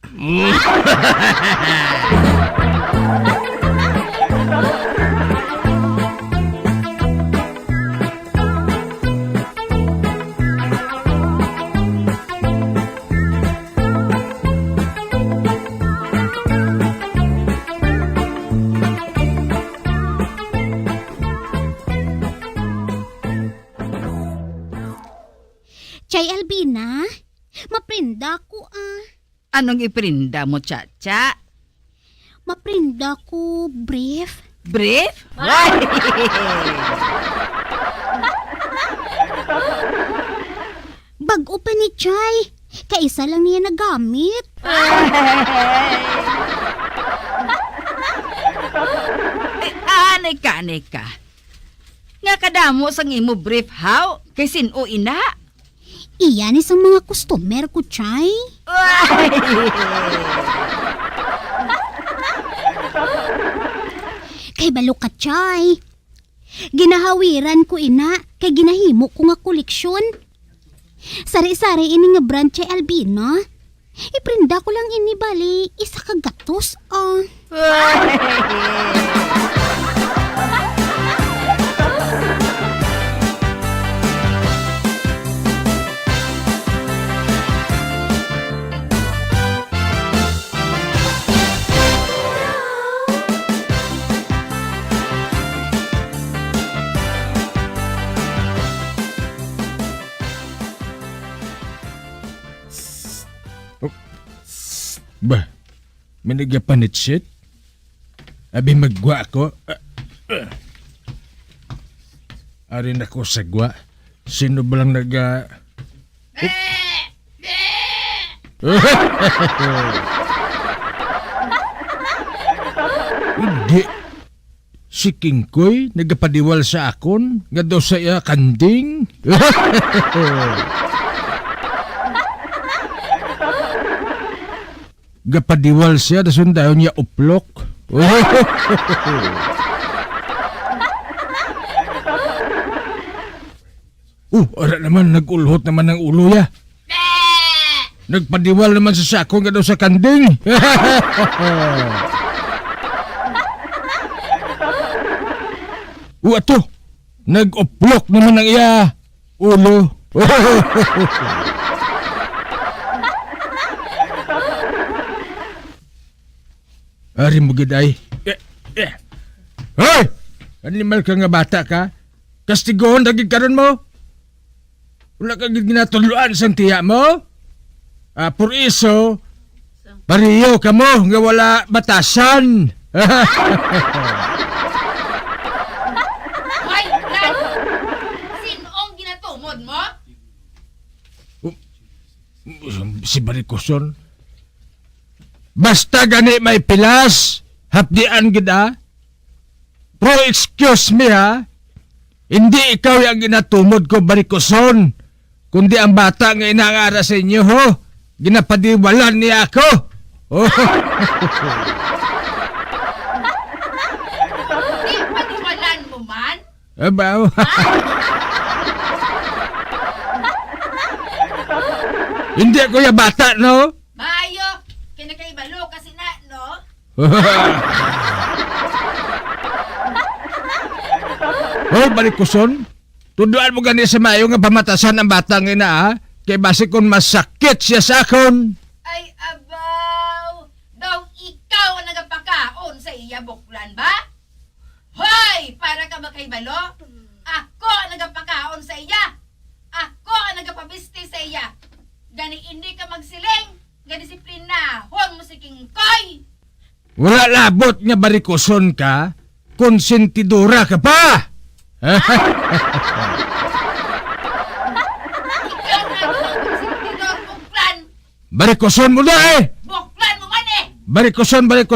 Chay Albina, maprinda ko Anong iprinda mo, Chacha? Maprinda ko brief. Brief? Bag-o pa ni Chay. Kaisa lang niya nagamit. Anay ka. Nga kadamo sang imo brief how? Kay sino ina? Iyan isang mga customer ko, Chay. Kay balo ka, Chay. Ginahawiran ko ina, kay ginahimo ko nga koleksyon. Sari-sari ini nga brand, Chay Albina. Iprinda ko lang ini bali, isa ka gatos, May nagapanitsit? Abi magwa ako? Arin ako sa gwa. Sino ba lang Hindi. Si Kingkoy nagapadiwal sa akon nga daw sa iya kanding. Gapadiwal siya dason dayon niya uplok. Ara naman nagulhot naman ng ulo ya. Nagpadiwal naman sa sakong nga daw sa kanding. Ato, nag-uplok naman ng iya ulo. Ari mo giday. Hoy! Animal ka nga bata ka? Kastigohon dagig karon mo? Wala ka ginatuluan sa tiya mo? Por iso, pariyo ka mo nga wala batasan. Hoy, Lan! Sinong ginatumod mo? Si Barikoson. Basta gani may pilas, hapdian gida. Pro excuse me ha. Hindi ikaw yung ginatumod ko, Barikoson. Kundi ang bata nga inaangara sa inyo ho. Ginapadiwalan niya ako. Oh. Di paniwalan mo man? Abaw. Hindi ako yung bata, no? Maayo, kinakaibalo kasi na, no? Oh, Barikoson. Tunduan mo gani sa mayo nga pamatasan ang batang ina, ha? Kaya basi kung masakit siya sa akon. Ay, abaw! Daw ikaw ang nagapakaon sa iya, buklan ba? Hoy! Para ka makaibalo? Ako ang nagapakaon sa iya! Ako ang nagapabiste sa iya! Gani hindi ka magsiling! Ganisiplina! Huwag mo si Kingkoy! Wala labot nga Barikoson ka, konsentidora ka pa! Ikaw na ang konsentidor, buklan! Barikoson mo na eh! Buklan mo man eh! Barikoson! Buklan!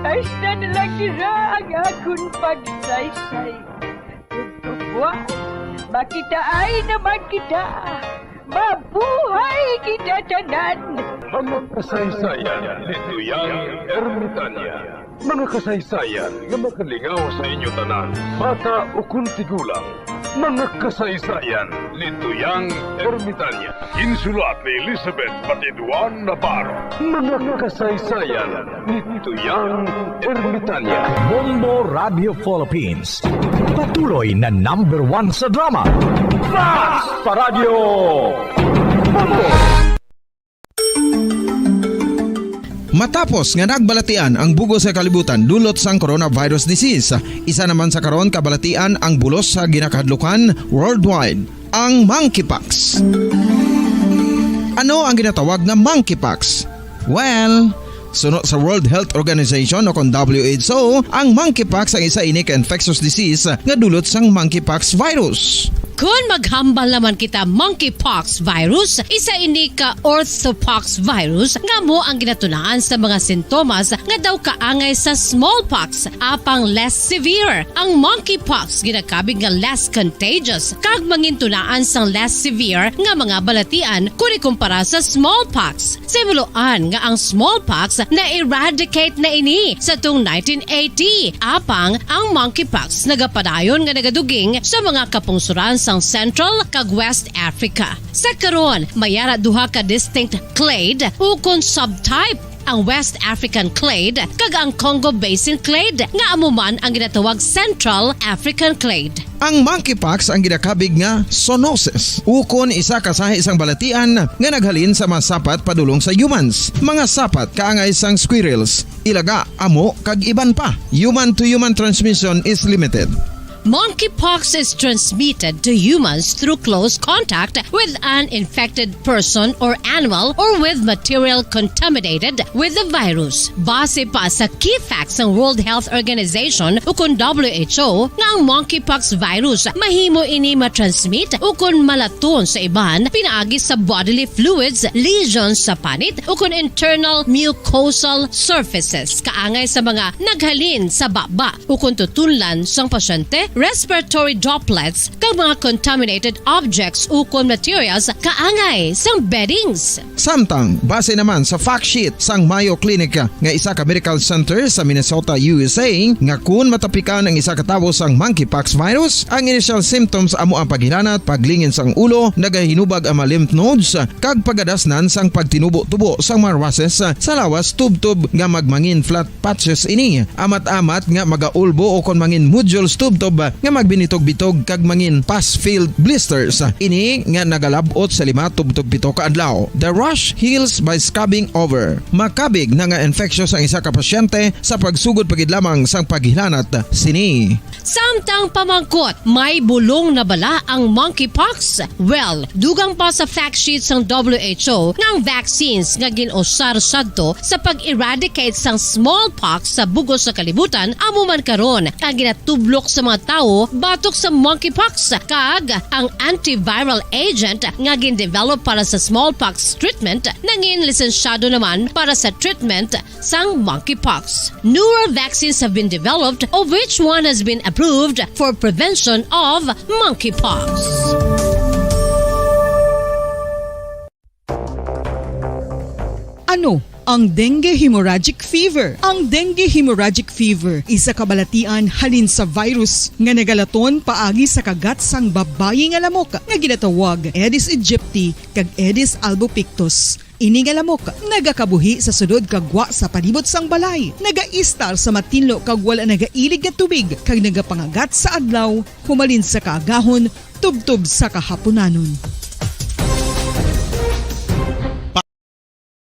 Ay, na lang nila ang akong pagsaysay. Kung buwan, makita ay naman kita. Mabuhay kita tanan. Mga kasaysayan ni Tuyang Ermitanya. Mga kasaysayan nga makalingaw sa inyo tanan, bata o kuntigulang. Mga kasaysayan ni Tuyang Ermitanya. Insulat ni Elizabeth Batiduan Navarro. Mga kasaysayan ni Tuyang Ermitanya. Bombo Radio Philippines. Patuloy na #1 sa drama. Fast Paradio! Matapos nga nagbalatian ang bugo sa kalibutan dulot sang coronavirus disease, isa naman sa karon kabalatian ang bulos sa ginakahadlukan worldwide, ang monkeypox. Ano ang ginatawag na monkeypox? Well, sunod sa World Health Organization o kung WHO, ang monkeypox ang isa ini ka infectious disease nga dulot sang monkeypox virus. Kung maghambal naman kita monkeypox virus, isa ini ka orthopox virus nga mo ang ginatunaan sa mga sintomas nga daw kaangay sa smallpox apang less severe. Ang monkeypox ginakabig nga less contagious kag mangintunaan sang less severe nga mga balatian kung ikumpara sa smallpox. Simuloan nga ang smallpox na-eradicate na ini sa tung 1980 apang ang monkeypox nagapadayon nga nagaduging sa mga kapungsuran sang Central kag West Africa. Sa karon, mayara duha ka distinct clade o kon subtype ang West African clade kag ang Congo Basin clade nga amuman ang ginatawag Central African clade. Ang monkeypox ang ginakabig nga zoonosis. Ukon isa ka sa isang balatian nga naghalin sa mga sapat padulong sa humans. Mga sapat kaangay sang squirrels, ilaga, amo kag iban pa. Human to human transmission is limited. Monkeypox is transmitted to humans through close contact with an infected person or animal or with material contaminated with the virus. Base pa sa key facts ng World Health Organization ukon WHO nga ang monkeypox virus mahimo ini matransmit ukon malaton sa iban pinaagi sa bodily fluids, lesions sa panit ukon internal mucosal surfaces kaangay sa mga naghalin sa baba ukon tutunlan sang pasyente, respiratory droplets kag mga contaminated objects ukon materials kaangay sang beddings. Samtang base naman sa fact sheet sang Mayo Clinic nga isa ka medical center sa Minnesota, USA nga kun matapikan ang isa ka tawo sang monkeypox virus, ang initial symptoms amo ang paghilanat, paglingin sang ulo, nagahinubag ang mga lymph nodes kag pagadasnan sang pagtinubo-tubo sang mga rashes sa lawas tub-tub nga magmangin flat patches ini. Amat-amat nga magaulbo o kon mangin nodules tub-tub nga magbinitog-bitog kag mangin pus-filled blisters. Ini nga nagalabot sa 5 tub-tub 7 ka adlaw. The rash heals by scabbing over. Makabig na nga infectious ang isa ka pasyente sa pagsugod pagid lamang sang paghilanat sini. Samtang pamangkot, may bulong na bala ang monkeypox? Well, dugang pa sa fact sheet sang WHO nga ang vaccines nga ginusar sadto sa pag-eradicate sang smallpox sa bugos sa kalibutan amo man karon ang ginatublok sa mga tao batok sa monkeypox kag ang antiviral agent nga gin-develop para sa smallpox treatment nangin lisensyado naman para sa treatment sang monkeypox. Newer vaccines have been developed of which one has been approved for prevention of monkeypox. Ano ang dengue hemorrhagic fever? Ang dengue hemorrhagic fever isa kabalatian halin sa virus nga nagalaton paagi sa kagat sang babayi nga lamok nga ginatawag Aedes aegypti kag Aedes albopictus. Ini nga lamok nagakabuhi sa sudod kagwa sa palibot sang balay, nagaistar sa matinlo kag wala nagailig nga tubig kag nagapangagat sa adlaw humalin sa kaagahon tubtub sa kahaponanon.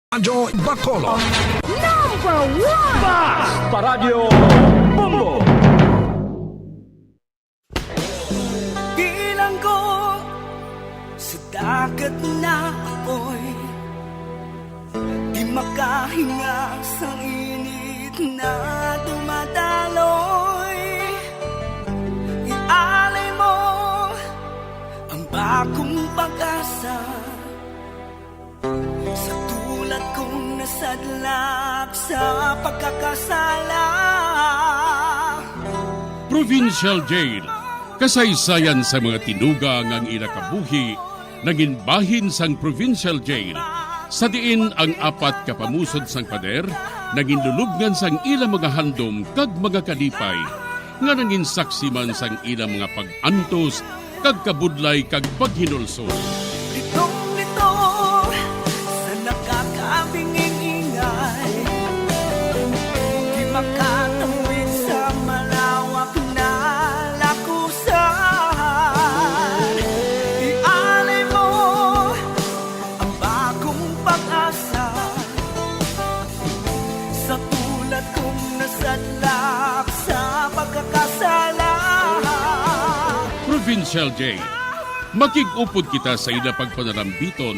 Radyo Bacolod. Number 1! Basta Radio Bongo. Bilang ko sa dagat na apoy, di makahinga sa init na dumadaloy. Ialay mo ang bagong pag-asa sa tulad kong nasadlak sa pagkakasala. Provincial Jail, kasaysayan sa mga tinugang ang inakabuhi, naging bahin sang Provincial Jail. Sa diin ang 4 kapamusod sang pader, naging lulubngan sang ilang mga handom kag mga kalipay, nga naging saksi man sang ilang mga pag-antos, kag kabudlay kag paghinulsol. Litong-lito sa nakakabinging ingay, di makatawid sa malawak na lakusan. Ialay mo ang bagong pag-asa sa tulad kong nasadlak sa pagkakasala. Provincial Jail, makig-upod kita sa ila pagpanarambiton,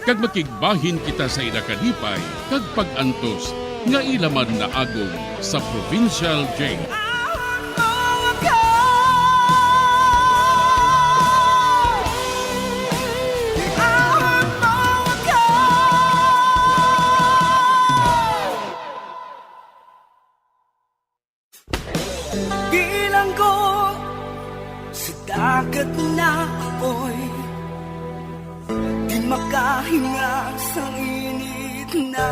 kag makigbahin kita sa ila kalipay, kag pag-antos, nga ilaman na agong sa Provincial Jail. Bilang ko sa dagat na apoy, di makahinga sa init na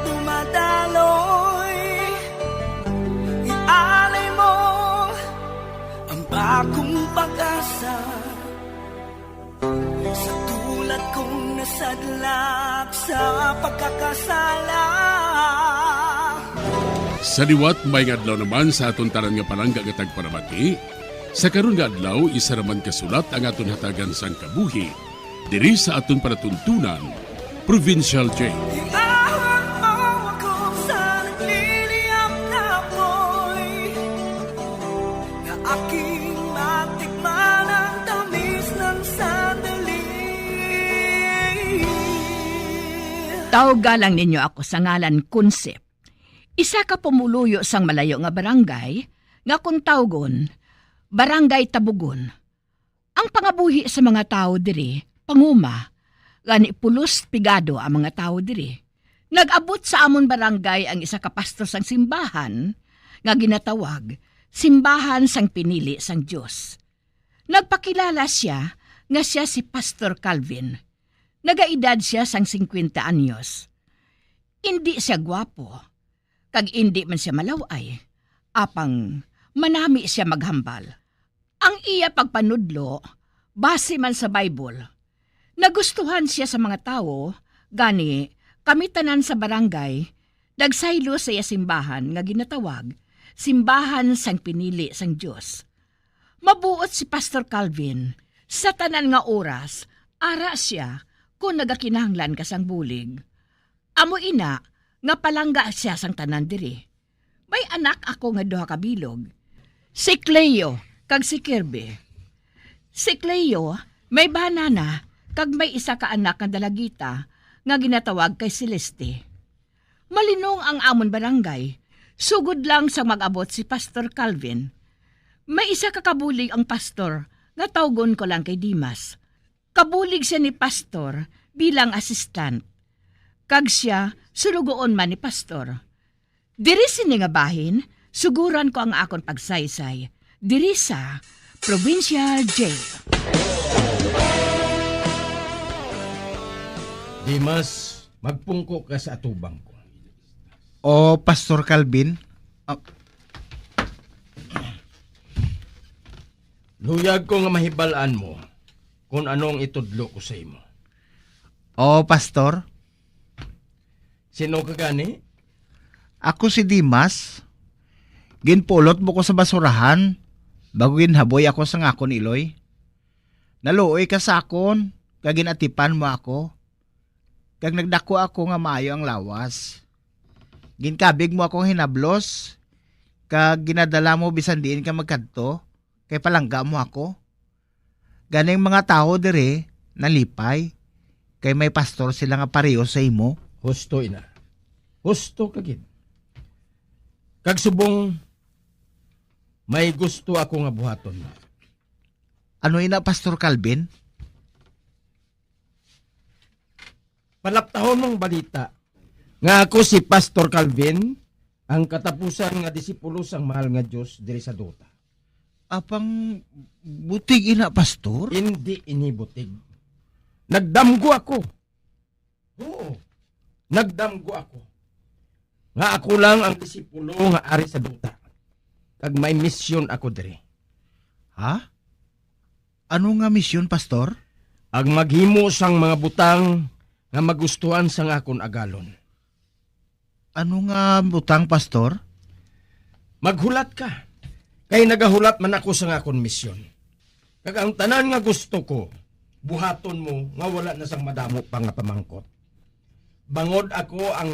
dumadaloy. Ialay mo ang bagong pag-asa sa tulad kong nasadlak sa pagkakasala. Sa liwat may nga adlaw naman sa aton tanan nga palangga nga tagparamati. Sa karon nga adlaw isa raman kasulat ang aton hatagan sang kabuhi diri sa aton panatuntunan Provincial Jail. Iahang mo ako sa nagliliyap na apoy na aking matikman ang tamis ng sandali. Tawgalang ninyo ako sa ngalan Konsep. Isa ka pumuluyo sang malayo nga barangay, nga kung tawgon, Barangay Tabugon. Ang pangabuhi sa mga tao diri, panguma, gani pulos pigado ang mga tao diri. Nag-abot sa amon barangay ang isa ka pastor sang simbahan, nga ginatawag, Simbahan sang Pinili sang Diyos. Nagpakilala siya nga siya si Pastor Calvin. Nagaedad siya sang 50 anyos. Hindi siya gwapo, kag hindi man siya malaway, apang manami siya maghambal. Ang iya pagpanudlo, base man sa Bible, nagustuhan siya sa mga tao, gani kami tanan sa barangay, nagsaylo sa iya simbahan nga ginatawag, Simbahan sang Pinili sang Diyos. Mabuot si Pastor Calvin, sa tanan nga oras, ara siya kung nagakinahanglan ka sang bulig. Amo ina, nga palangga siya sang tanan diri. May anak ako nga duha ka bilog. Si Cleo, kag si Kirby. Si Cleo, may banana, kag may isa ka anak nga dalagita, nga ginatawag kay Celeste. Malinong ang amon barangay, sugod lang sa mag-abot si Pastor Calvin. May isa ka kabulig ang pastor, nga tawgon ko lang kay Dimas. Kabulig siya ni Pastor bilang assistant. Kag siya, sulugoon man ni Pastor. Diri sini nga bahin, suguran ko ang akon pagsaysay. Diri sa Provincial Jail. Dimas, magpungko ka sa atubang ko. O, Pastor Calvin? Luyag ko nga mahibalaan mo kung anong itudlo ko sa imo. O, Pastor? Sino ka gani? Ako si Dimas. Ginpulot mo ko sa basurahan bago ginhaboy ako sa ngakon iloy. Naluoy ka sa akon, kag ginatipan mo ako. Kag nagdako ako nga maayo ang lawas. Ginkabig mo akong hinablos, kag ginadala mo bisan diin ka magkadto, kay palangga mo ako. Ganing mga tao dire, nalipay, kay may pastor sila nga pareho sa imo. Husto ina. Husto kagid. Kag subong may gusto ako nga buhaton. Ano ina, Pastor Calvin? Palaptahon mong balita nga ako si Pastor Calvin, ang katapusan nga disipulo sang mahal nga Dios diri sa duta. Apang butig ina, Pastor? Hindi ini butig. Nagdamgo ako. Oo. Nagdamgo ako. Nga ako lang ang disipulo nga ari sa duta. Kag may misyon ako diri. Ha? Ano nga misyon, Pastor? Ang maghimo sang mga butang nga magustuhan sang akon agalon. Ano nga butang, Pastor? Maghulat ka. Kay nagahulat man ako sa akon misyon. Kag ang tanan nga gusto ko, buhaton mo nga wala na sang madamo pa nga pamangkot. Bangod ako ang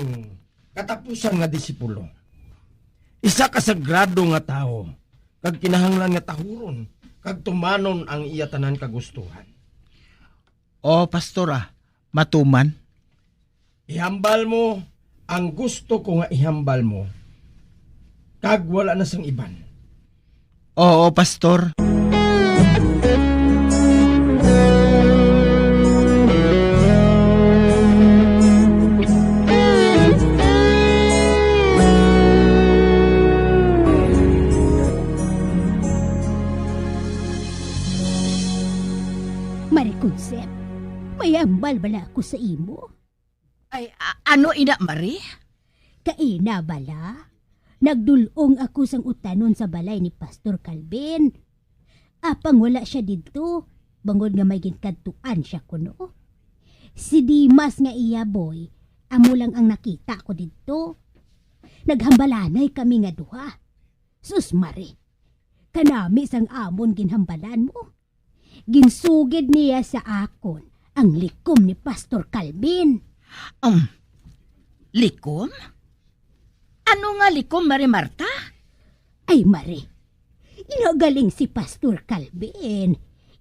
katapusan nga disipulo. Isa ka sagrado nga tao, kag kinahanglan nga tahuron, kag tumanon ang iya tanan kagustuhan. O, Pastor matuman. Ihambal mo ang gusto ko nga ihambal mo, kag wala na sang iban. Oo, Pastor. Marikonsep, may ambal bala ako sa imo? Ay, ano ina, Marie? Kaina bala? Nagdulong ako sang utanon sa balay ni Pastor Calvin. Apang wala siya dito, bangod nga may ginkantuan siya kuno. Si Dimas nga iya boy, amo lang ang nakita ko dito. Naghambalanay kami nga duha. Sus Mari, kanami sang amon ginhambalan mo. Ginsugid niya sa akon ang likom ni Pastor Calvin. Likom? Ano nga likom, Mari Marta? Ay Mari, inagaling si Pastor Calvin.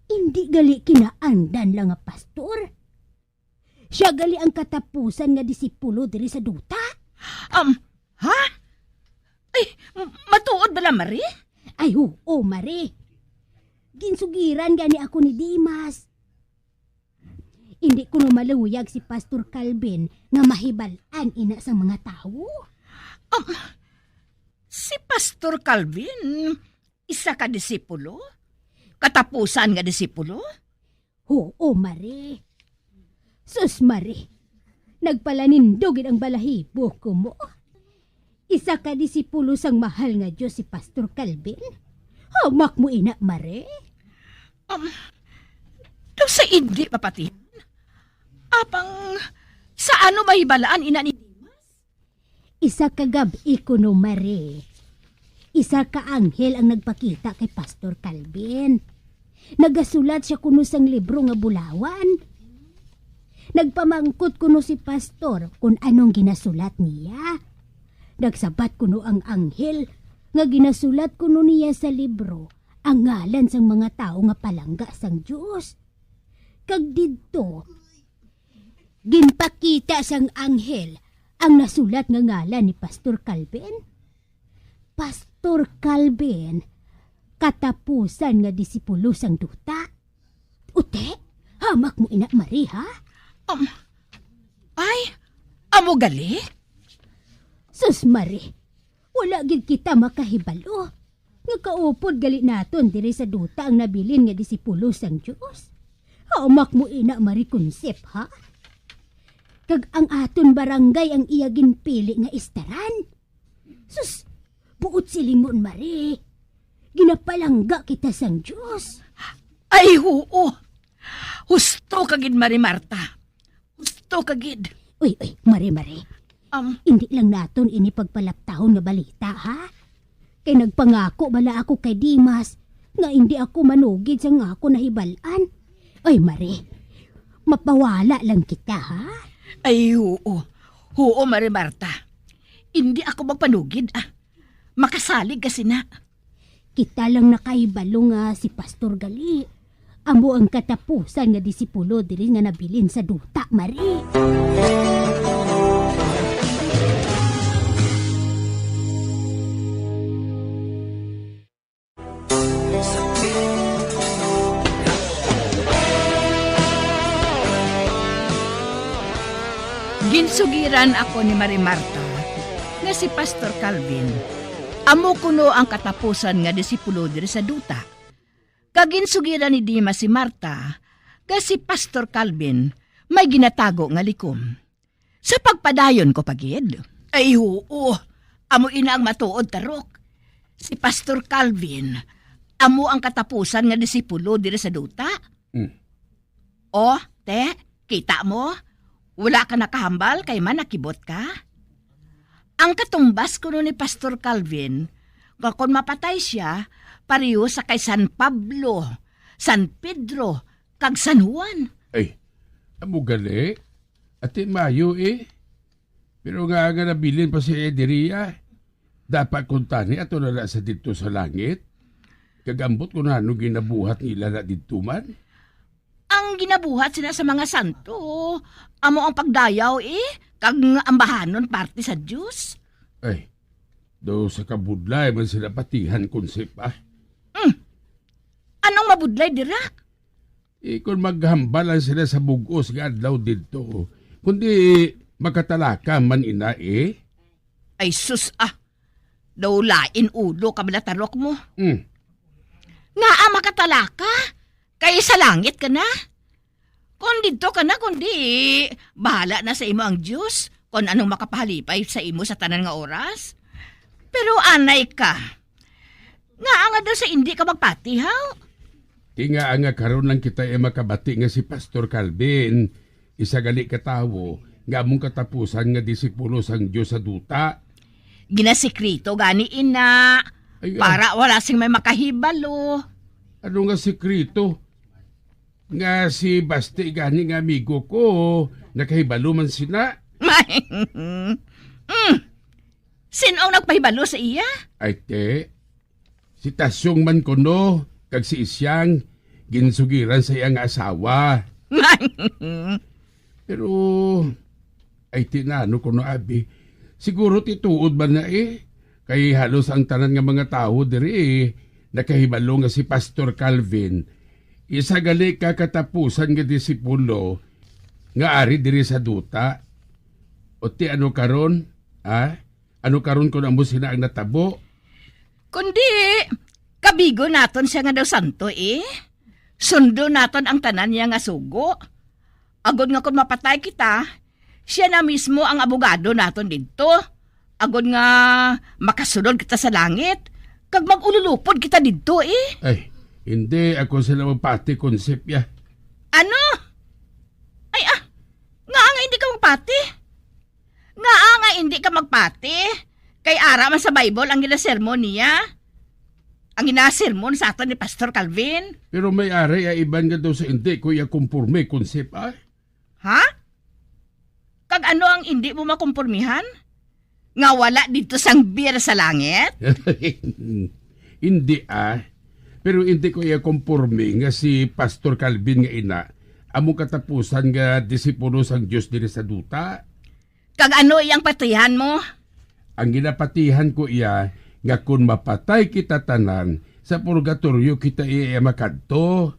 Hindi gali kinaandan lang nga pastor. Siya gali ang katapusan nga disipulo diri sa duta. Ha? Ay, matuod ba lang, Mari? Ay, oo, Mari. Ginsugiran gani ako ni Dimas. Hindi ko maluyag si Pastor Calvin nga mahibalan ina sa mga tao. Si Pastor Calvin, isa ka disipulo? Katapusan nga disipulo? Oo, Mari. Sus, Mari. Nagpalanindogin ang balahibo ko mo. Isa ka disipulo sang mahal nga Diyos si Pastor Calvin. Hamak mo ina, Mari. Daw sa hindi papati. Apang sa ano mahibalaan ina ni Dimas? Isa ka gabi ko no, Mari. Isa ka anghel ang nagpakita kay Pastor Calvin. Nagasulat siya kuno sang libro nga bulawan. Nagpamangkot kuno si Pastor kung anong ginasulat niya. Nagsabat kuno ang anghel nga ginasulat kuno niya sa libro ang ngalan sang mga tao nga palangga sang Diyos. Kag didto, ginpakita sang anghel ang nasulat nga ngalan ni Pastor Calvin. Pastor Calvin, katapusan nga disipulo sang duta. Ute, hamak mo ina Mari, ha? Ay, amo gali? Sus Mari, wala gid kita makahibalo. Nga kaupod gali naton diri sa duta ang nabilin nga disipulo sang Dios. Hamak mo ina Mari konsep, ha? Kag ang aton barangay ang iya ginpili nga istaran. Sus, buot silingon Mari. Ginapalangga kita sang Dios. Ay, oo. Husto kagid, Mari Marta. Husto kagid. Uy, Mari. Hindi lang naton ini pagpalaptahon nga balita, ha? Kay nagpangako bala ako kay Dimas nga hindi ako manugid sa nga ako nahibalan. Ay, Mari, mapawala lang kita, ha? Ay, oo. Oo, Mari Marta. Hindi ako magpanugid, Makasalig kasi na. Kita lang nakahibalo nga si Pastor Gali. Amo ang katapusan nga disipulo diri nga nabilin sa duta, Mari. Ginsugiran ako ni Mari Marta nga si Pastor Calvin. Amo kuno ang katapusan nga disipulo diri sa duta. Kaginsugiran ni Dimas si Marta nga si Pastor Calvin may ginatago nga likom. Sa pagpadayon ko pagid. Ay oo, amo ina ang matuod tarok. Si Pastor Calvin, amo ang katapusan nga disipulo diri sa duta. O, te, kita mo? Wala ka nakahambal kay man nakibot ka? Ang katumbas kuno ni Pastor Calvin, kung mapatay siya, pareho sa kay San Pablo, San Pedro, kag San Juan. Ay, amo gali. Ati mayo Pero nga nabilin pa si Ederia. Dapat kuntani ato na sa dito sa langit. Kagambot ko na ano ginabuhat nila na dito man. Ang ginabuhat sila sa mga santo, amo ang pagdayaw kag ambahanon parte sa Diyos. Ay, do sa kabudlay man sila patihan konsep Anong mabudlay dira? Kung maghambalan sila sa bugos nga adlaw dito, kundi makatalaka man ina Ay sus daw lain ulo kabalatarok mo. Nga makatalaka? Kaya sa langit ka na? Kung dito ka na, kundi bahala na sa imo ang Diyos kung anong makapahalipay sa imo sa tanan nga oras. Pero anay ka. Nga daw sa hindi ka magpatihaw. Tinga nga karon lang kita makabati nga si Pastor Calvin. Isa gali katawo nga among katapusan nga disipulo sang Diyos sa duta. Ginasikrito gani ina. Ay, Para wala sing may makahibalo. Ano nga sekreto? Nga si Basti gani nga amigo ko, nakahibalo man sina. Sino ang nagpahibalo sa iya? Ay te, si Tasyong man kuno, kag si Isyang, ginsugiran sa iyang asawa. Pero, ay tinano kuno abi, siguro tituod ba na kay halos ang tanan nga mga tao diri nakahibalo nga si Pastor Calvin, isa gali kakatapusan nga disipulo, nga ari diri sa duta. O ti ano karon? Ano karon kung amo sina ang natabo? Kundi, kabigo naton siya nga daw santo Sundo naton ang tanan niya nga sugo. Agod nga kung mapatay kita, siya na mismo ang abogado naton dito. Agod nga makasunod kita sa langit. Kag mag-ululupod kita dito Ay, hindi ako sila magpati konsep ya. Ano? Ay nga hindi ka magpati? Nga hindi ka magpati? Kay ara man sa Bible ang ginasermon niya? Ang ginasermon sa aton ni Pastor Calvin? Pero may ari ay iban nga daw sa hindi ko iya kumpurme konsep Ha? Kag ano ang hindi mo makumpurmihan? Nga wala dito sang beer sa langit? Hindi Pero hindi ko iya kumpurme nga si Pastor Calvin nga ina amo katapusan nga disipulo sang Dios diri sa duta. Kag ano iyang patihan mo? Ang ginapatihan ko iya nga kung mapatay kita tanan sa purgatorio kita iya makadto.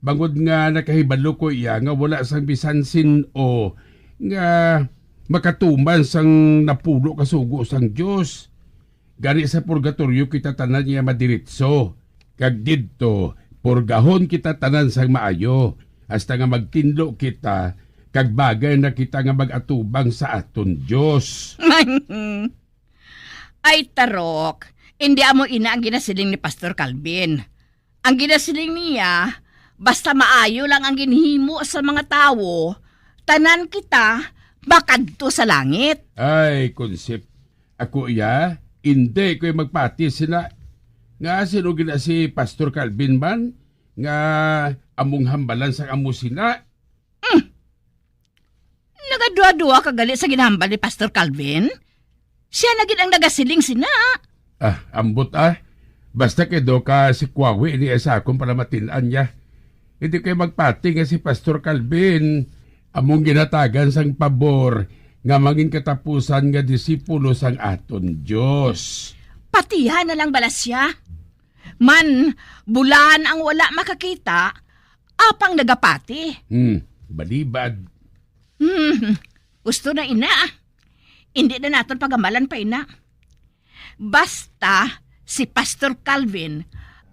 Bangod nga nakahibalo ko iya nga wala sang bisan sin-o nga makatuman sang napulo kasugo sang Dios. Gani sa purgatorio kita tanan niya madiritso. Kag didto purgahon kita tanan sang maayo hasta nga magtinlo kita kag bagay na kita nga mag-atubang sa aton Dios. Ay tarok, hindi amo ina ang ginasiling ni Pastor Calvin. Ang ginasiling niya, basta maayo lang ang ginhimo sa mga tao, tanan kita makadto sa langit. Ay, konsep. Ako iya, hindi ko magpati sila. Nga sino gina si Pastor Calvin man, nga among hambalan sa amo sina. Nagadua-dua kagali sa ginhambal ni Pastor Calvin? Siya na gid ang nagasiling sina. Ambot Basta kedo ka si Kwawi ni sa akong para matinan niya. Hindi kayo magpati nga si Pastor Calvin. Among ginatagan sang pabor nga maging katapusan nga disipulo sang aton Dios. Patihan na lang bala siya. Man, bulan ang wala makakita, apang nagapati. Balibad. Gusto na ina. Hindi na natin pagamalan pa ina. Basta si Pastor Calvin,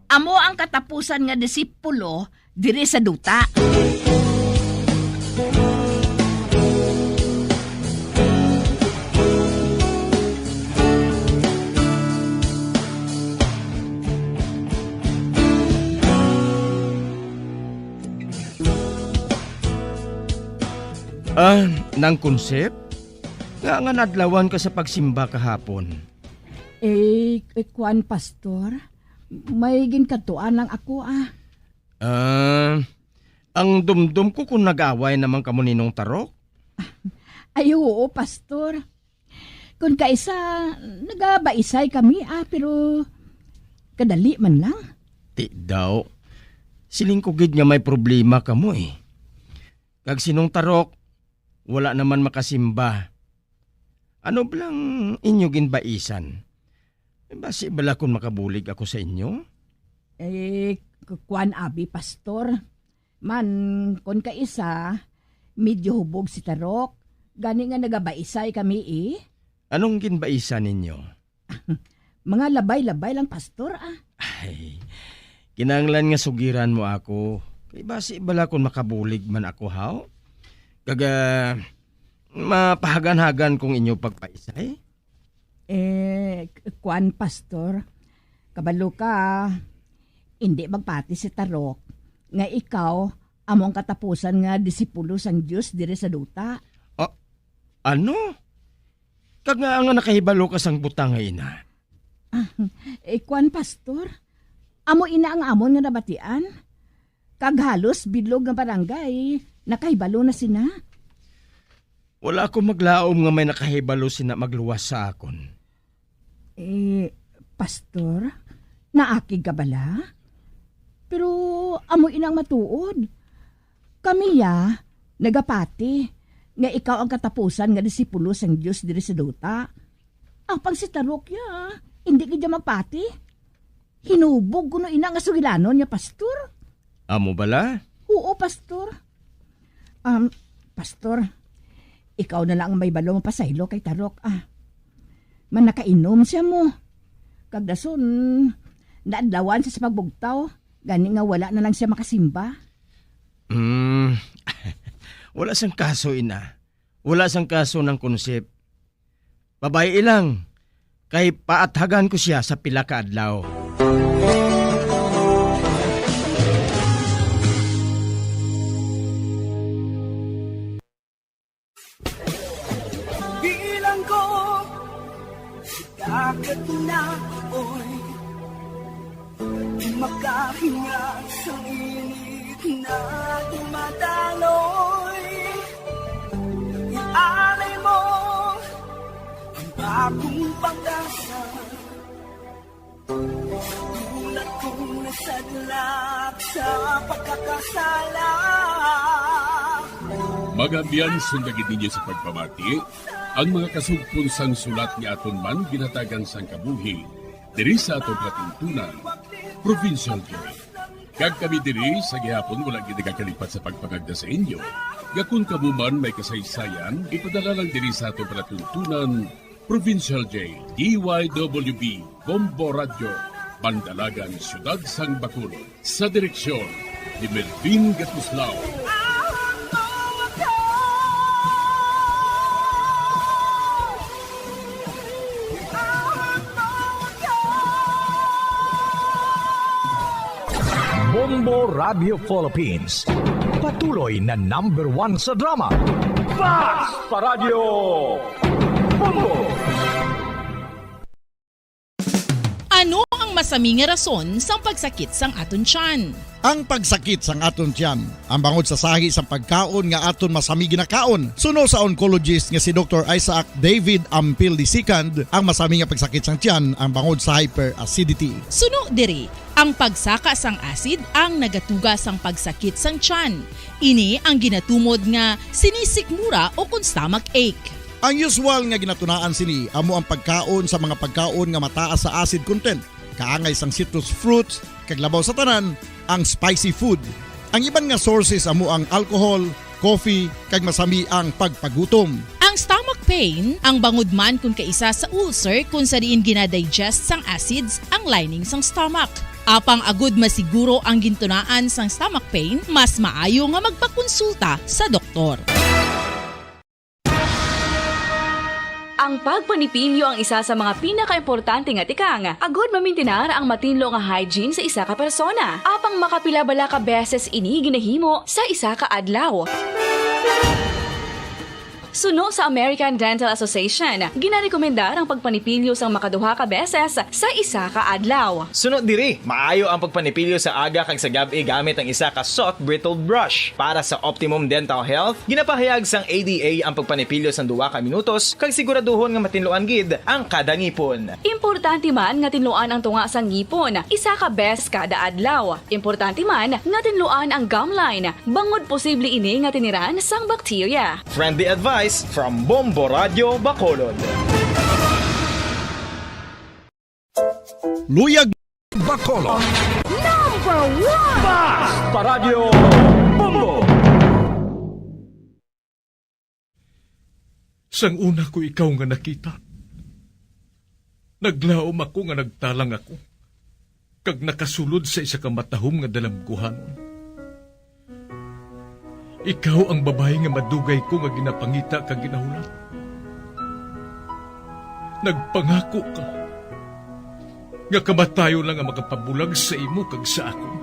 amo ang katapusan nga disipulo diri sa duta. Nang konsep? Nga nadlawan ka sa pagsimba kahapon. Kwan, Pastor, may ginkatuan lang ako Ang dumdum ko kung nag-away naman kamo ninong tarok? Ay, oo, Pastor. Kung kaisa, nagabaisay kami pero kadali man lang. Ti daw. Siling ko gid nga may problema kamo Kag sinong tarok, wala naman makasimba. Ano blang inyo ginbaisan? Basi bala kung makabulig ako sa inyo? Kwan abi, Pastor. Man, kung kaisa, medyo hubog si Tarok. Gani nga nagabaisay kami Anong ginbaisan ninyo? Mga labay-labay lang, Pastor Ay, kinanglan nga sugiran mo ako. Kay basi bala kung makabulig man ako haw? Kaga mapahagan-hagan kung inyo pagpaisay? Kwan, Pastor. Kabalo ka, hindi magpati si Tarok nga ikaw among katapusan nga disipulo sang Diyos dire sa duta. Ano? Kag nga nga nakahibalo ka sang butang nga ina. Kwan, pastor. Amo ina ang amon nga nabatian. Kag halos bilog nga barangay, nakahibalo na sina. Wala ako maglaom nga may nakahibalo sina magluwas sa akon. Pastor, naakig ka bala? Pero amo inang matuod. Kami nagapati, nga ikaw ang katapusan nga disipulo sang Diyos diri sa duta. Ang pagsitarook hindi ka magpati. Hinubog ko no ina nga sugilanon niya, pastor. Amo bala? Oo, pastor. Pastor, ikaw na lang ang may balo mapasaylo kay Tarok. Man nakainom siya mo. Kagdason, naadlawan siya sa pagbugtaw. Gani nga wala na lang siya makasimba. Wala sang kaso, ina. Wala sang kaso ng konsep. Babae ilang. Kay paathagan ko siya sa pila ka adlaw. Bilang ko dagat na apoy, makahinga sa init na dumadaloy. Ialay mo ang bagong pag-asa, tulad kong nasadlak sa pagkakasala. Magabiyan sundagin ninyo sa pagpamati ang mga kasugpon sang sulat ni aton man ginatagan sang kabuhi diri sa atong katuntunan, Provincial Joy. Kag kami diri sa gihapon wala gid nagakalipat sa pagpangagda sa inyo. Gakun kamo man may kasaysayan, ipadala lang diri sa atong katuntunan, Provincial J, DYWB, Bombo Radio, Bandalagan, Siyudad Sang Bacolod, sa direksyon ni Melvin Gatuslao. Bombo Radio Philippines. Patuloy na #1 sa drama. Fast Paradio Bombo! Ano ang masaming nga rason sang pagsakit sang aton tiyan? Ang pagsakit sang aton tiyan, ang bangod sa sahi sang pagkaon nga aton masami ginakaon. Suno sa oncologist nga si Dr. Isaac David Ampil II, ang masami nga pagsakit sang tiyan ang bangod sa hyperacidity. Suno diri, ang pagsaka sang acid ang nagatuga sang pagsakit sang tiyan. Ini ang ginatumod nga sinisikmura o kung stomach ache. Ang usual nga ginatunaan sini amo ang pagkaon sa mga pagkaon nga mataas sa acid content, kaangay sang citrus fruits, kag labaw sa tanan ang spicy food. Ang iban nga sources amo ang alcohol, coffee, kag masami ang pagpagutom. Ang stomach pain ang bangod man kung kaisa sa ulcer kung sa diin ginadigest sang acids ang lining sang stomach. Apang agud masiguro ang gintunaan sang stomach pain, mas maayo nga magpakonsulta sa doktor. Ang pagpanipilyo ang isa sa mga pinaka-importante nga tikang. Agod mamintinar ang matinlo nga hygiene sa isa ka persona. Apang makapila-bala ka beses ini ginahimo sa isa ka adlaw. Suno sa American Dental Association, ginarekomendar ang pagpanipilyo sang makaduha ka beses sa isa ka adlaw. Sunod diri, maayo ang pagpanipilyo sa aga kag sa gabi gamit ang isa ka soft brittle brush. Para sa optimum dental health, ginapahayag sang ADA ang pagpanipilyo sang 2 ka minutos kag siguraduhon nga matinluan gid ang kada ngipon. Importante man nga tinluan ang tunga sang ngipon, isa ka bes kada adlaw. Importante man nga tinluan ang gum line, bangod posible ini nga tiniran sang bakterya. Friendly advice from Bombo Radio Bacolod. Luyag Bacolod. #1 Fast Paradio Bombo! Sang una ko ikaw nga nakita, naglaom ako nga nagtalang ako, kag nakasulod sa isa ka matahom nga dalamguhanon. Ikaw ang babae nga madugay ko nga ginapangita kag ginahulat. Nagpangako ka nga kamatayo lang ang makapabulag sa imo kag sa akon.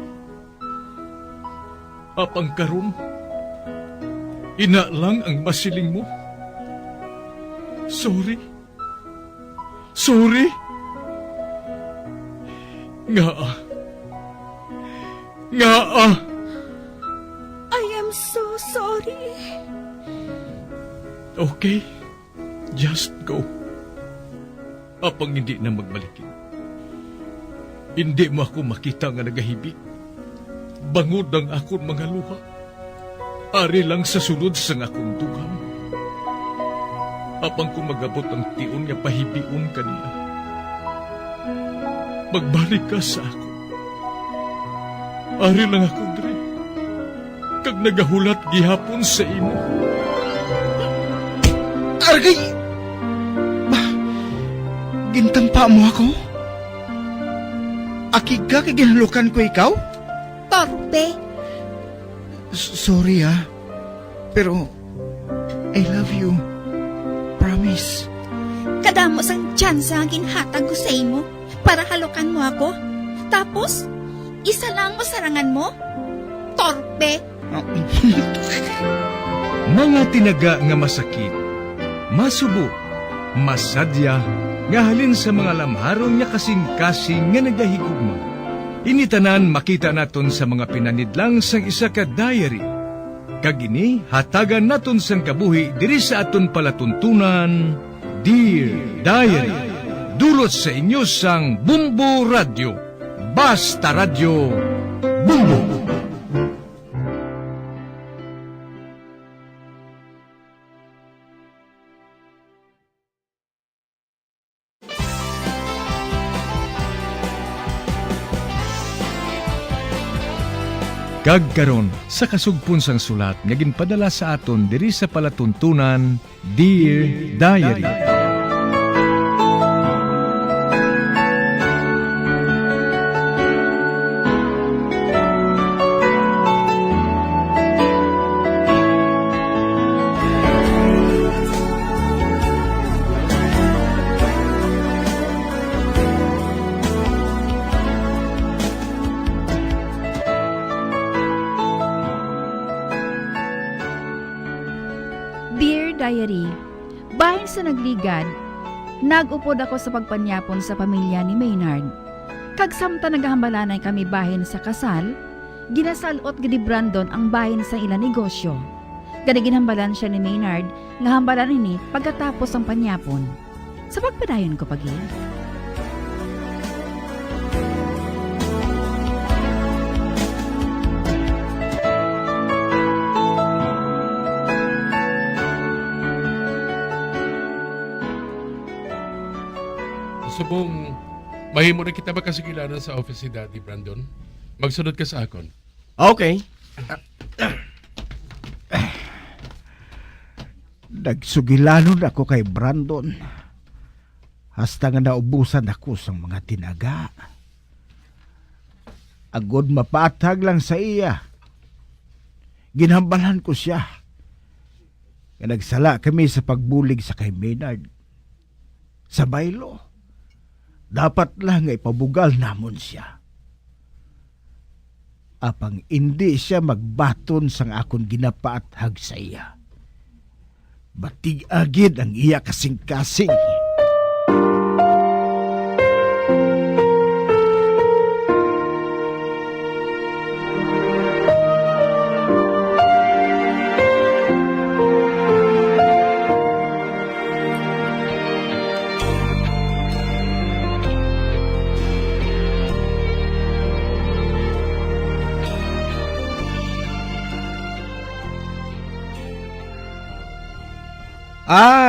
Apang karon, ina lang ang masiling mo. Sorry. Sorry. Nga. I am so sorry. Okay. Just go. Apang hindi na magbalikin. Hindi mo ako makita nga nagahibig. Bangod ang akong mga luha. Ari lang sa sulod sa akong dugang. Apang kung magabot ang tiun nga pahibiun kanila. Magbalik ka sa ako. Ari lang ako, Dre. Kag nagahulat gihapon sa imo. Argay! Gintampa mo ako? Akig ka kay ginalukan ko ikaw? Torpe. Sorry pero I love you. Promise. Kadamo sang tsansa ang ginhatag ko sa imo para halukan mo ako. Tapos, isa lang mo sarangan mo? Torpe. Mga tinaga nga masakit, masubo, masadya, nga halin sa mga lamharon nga kasing-kasing nga nagahigugma. Initanan makita naton sa mga pinanidlang sang isa ka diary. Kagini hatagan naton sang kabuhi diri sa aton palatuntunan, Dear Diary. Dulot sa inyo sang Bumbo Radio. Basta Radio Bumbo. Kagkaron sa kasugpon sang sulat nga ginpadala sa aton diri sa palatuntunan, Dear Diary. Dear Diary, bahin sa nagligad, nagupod ako sa pagpanyapon sa pamilya ni Maynard. Kagsamta naghambalanay kami bahin sa kasal, ginasalot gidi Brandon ang bahin sa ilang negosyo. Gada ginhambalan siya ni Maynard, nga hambalan ini pagkatapos ang panyapon. Sa pagpadayon ko pagi. Subong, mahimo na kita magkasigilanan sa office si Daddy Brandon. Magsunod ka sa akon. Okay. Nagsugilanon ako kay Brandon. Hasta nga naubusan ako sa mga tinaga. Agod mapatag lang sa iya. Ginhambalan ko siya. Nagsala kami sa pagbulig sa kay Maynard. Sa baylo. Dapat lang nga ipabugal namon siya. Apang hindi siya magbaton sang akong ginapaat hag sa iya. Batig agid ang iya kasing-kasing.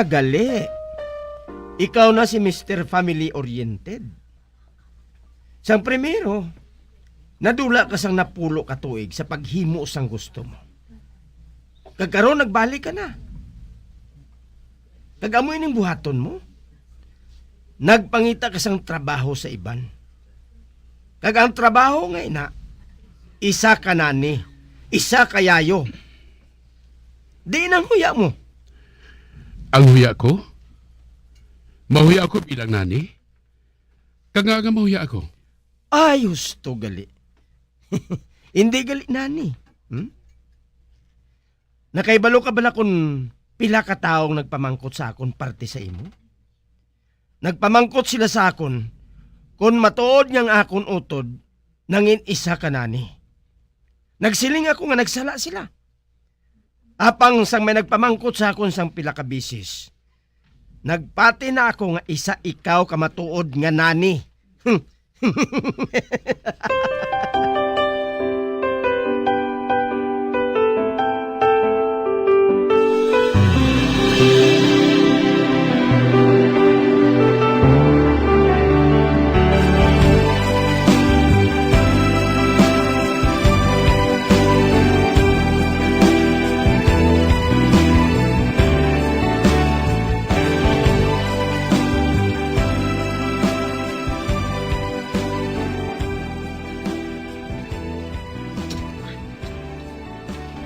Gali. Ikaw na si Mr. Family Oriented. Sang primero, nadula ka sang napulo katuig sa paghimo sang gusto mo. Kagkaroon nagbalik ka na. Kagamoy ning buhaton mo. Nagpangita ka sang trabaho sa iban. Kag ang trabaho nga ina, isa ka nani, isa kayayo. Di nang huya mo. Ang huya ko? Mahuya ako bilang nani? Kanga mahuya ako. Ayos to gali. Hindi gali nani. Nakaibalo ka ba na kung pila ka taong nagpamangkot sa akon parte sa imo? Nagpamangkot sila sa akon kung matuod niyang akon utod nangin isa kanani. Nagsiling ako nga nagsala sila. Apang sang may nagpamangkot sa akon sang pila ka bisis. Nagpati na ako nga isa ikaw kamatuod nga nani.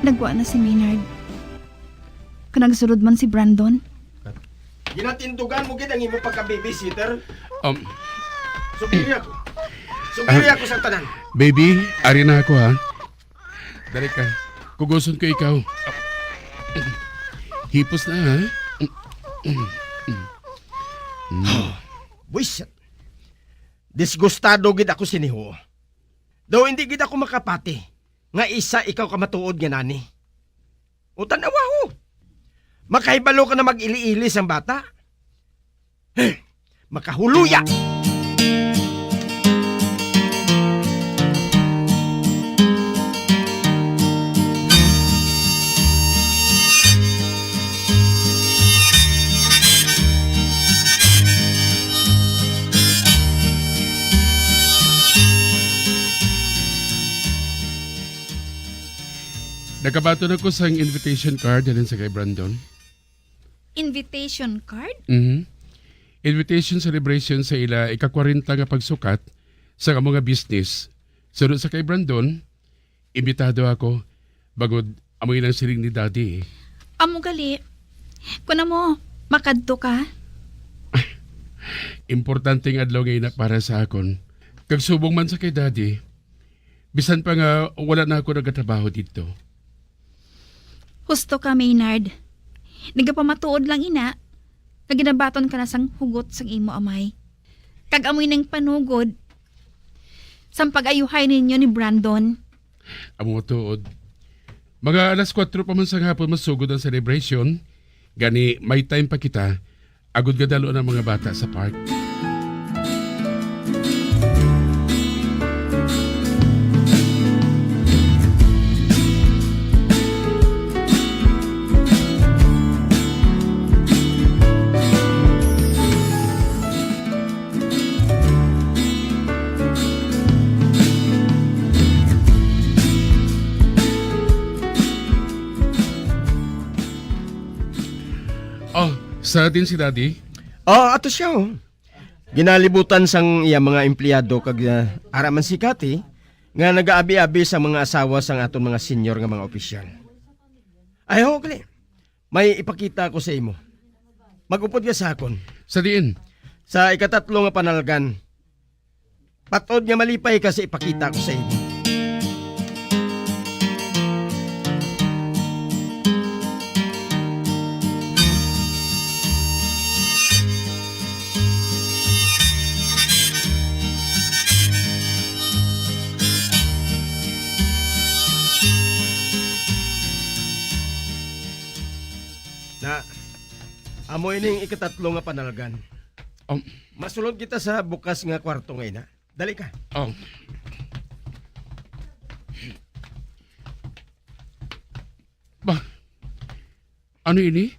Nagwa na si Maynard. Kanagsulod man si Brandon. Ginatindugan mo gid ang imo pagka-babysitter? Sugiri ako. Sugiri ako sa tanan. Baby, ari na ako ha. Dali ka. Kuguson ko ikaw. Hipos na ha. Buisit. Disgustado gid ako siniho. Daw hindi gid ako makapati. Nga isa ikaw kamatuod nga nani. Utan awaho. Makahibalo ka na mag-ili-ilis ang bata. Makahuluya. Nakabato na ko sa invitation card dalhin sa kay Brandon. Invitation card? Invitation celebration sa ila ika-40 nga pagsukat sa mga business. Sunod sa kay Brandon, imbitado ako bagod amoy ng siring ni Daddy. Amo gali. Kuna mo, makadto ka? Importanteng adlaw ngayon na para sa akon. Kag subong man sa kay Daddy, bisan pa nga wala na ako nagatrabaho dito. Husto ka, Maynard. Nagapamatuod lang ina. Kaginabaton ka na sang hugot sang imo amay. Kag-amoy ng panugod. Sang pag-ayuhay ninyo ni Brandon. Amo tuod. Mga alas 4 pa man sa hapon masugod ang celebration. Gani may time pa kita. Agud gadalo ng mga bata sa park. Sa atin si Daddy? Ato siya Ginalibutan sang iya mga empleyado kag araman si Kati nga nagaabi-abi sa mga asawa sang aton mga senior nga mga opisyal. Ay gali. May ipakita ko sa imo. Magupod ka sa akon. Sa diin? Sa ikatatlo nga panalgan. Patod nga malipay ka sa ipakita ko sa imo. Amoy ning ikatatlo nga panalgan. Masulod kita sa bukas nga kwarto ngayon, ha? Dali ka. Ba? Ano ini?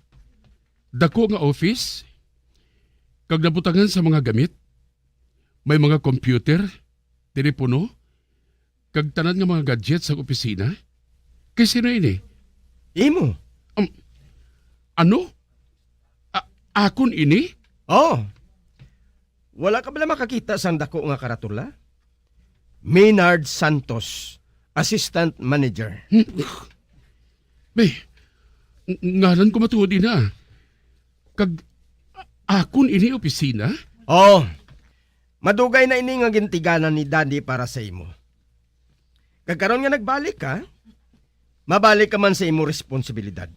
Dako nga office? Kag nabutangan sa mga gamit? May mga computer, telepono, kag tanan nga mga gadgets sa opisina? Kay sino ini? Imo. Ano? Akon ini? Wala ka bala makakita sang dako nga karatula? Maynard Santos, Assistant Manager. Ngalan ko matuod na. Kag akon ini opisina? Madugay na ini nga gintiganan ni Daddy para sa imo. Kagkaroon nga nagbalik ka, mabalik ka man sa imo responsibilidad.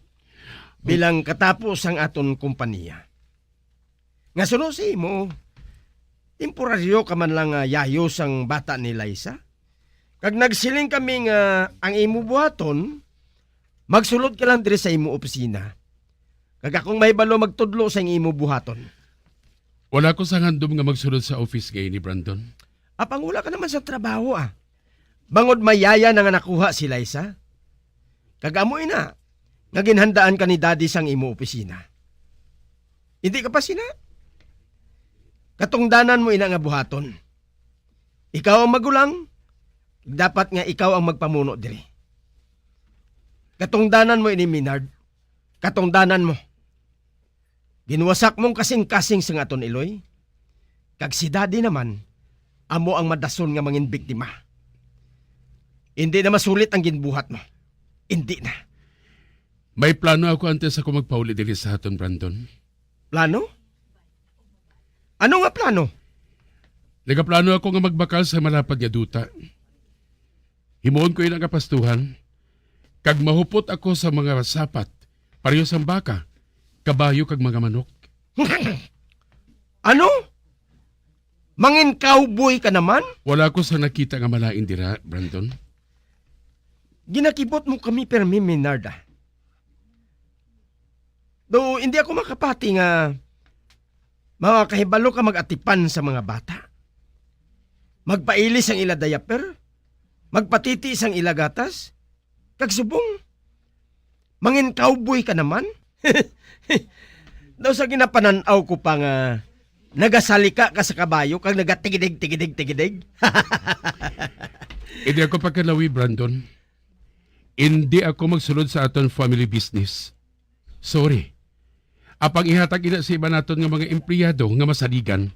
Bilang katapos ang aton kumpanya. Nga suno si mo, temporaryo ka man lang yayo sang bata ni Liza. Kag nagsiling kami nga ang imo buhaton, magsulod ka lang diri sa imo opisina. Kag akong mahibalo magtudlo sa imo buhaton. Wala ko sang handom nga magsunod sa office ngayon ni Brandon. Apang wala ka naman sa trabaho Bangod mayaya na nga nakuha si Liza. Kag amoy na, nga ginhandaan ka ni Daddy sang imo opisina. Hindi ka pa sina? Katungdanan mo ina nga buhaton. Ikaw ang magulang, dapat nga ikaw ang magpamuno diri. Katungdanan mo ini Maynard, katungdanan mo. Ginwasak mong kasing-kasing sa aton Iloy. Kag si Daddy naman, amo ang madason nga mangin biktima. Hindi na masulit ang ginbuhat mo. Hindi na. May plano ako antes ako magpauli dili sa aton, Brandon. Plano? Ano nga plano? Nagaplano ako nga magbakal sa malapad nga duta. Himuon ko ilang kapastuhan. Kag mahupot ako sa mga sapat, pareho sang baka, kabayo kag mga manok. Ano? Mangin cowboy ka naman? Wala ko sa nakita nga malain dira, Brandon. Ginakibot mo kami permi, Maynard. Do hindi ako makapati nga makakahibalo ka magatipan sa mga bata. Magpailis ang ila diaper, magpatiti sang ila gatas, kag subong. Mangin cowboy ka naman? Daw sa ginapananaw ko pa nga nagasalika ka sa kabayo kag nagatigidig. Hindi ako pagkalawi, Brandon. Hindi ako magsulod sa aton family business. Sorry. Apang ihatag ina sa iba naton nga mga empleyado nga masaligan,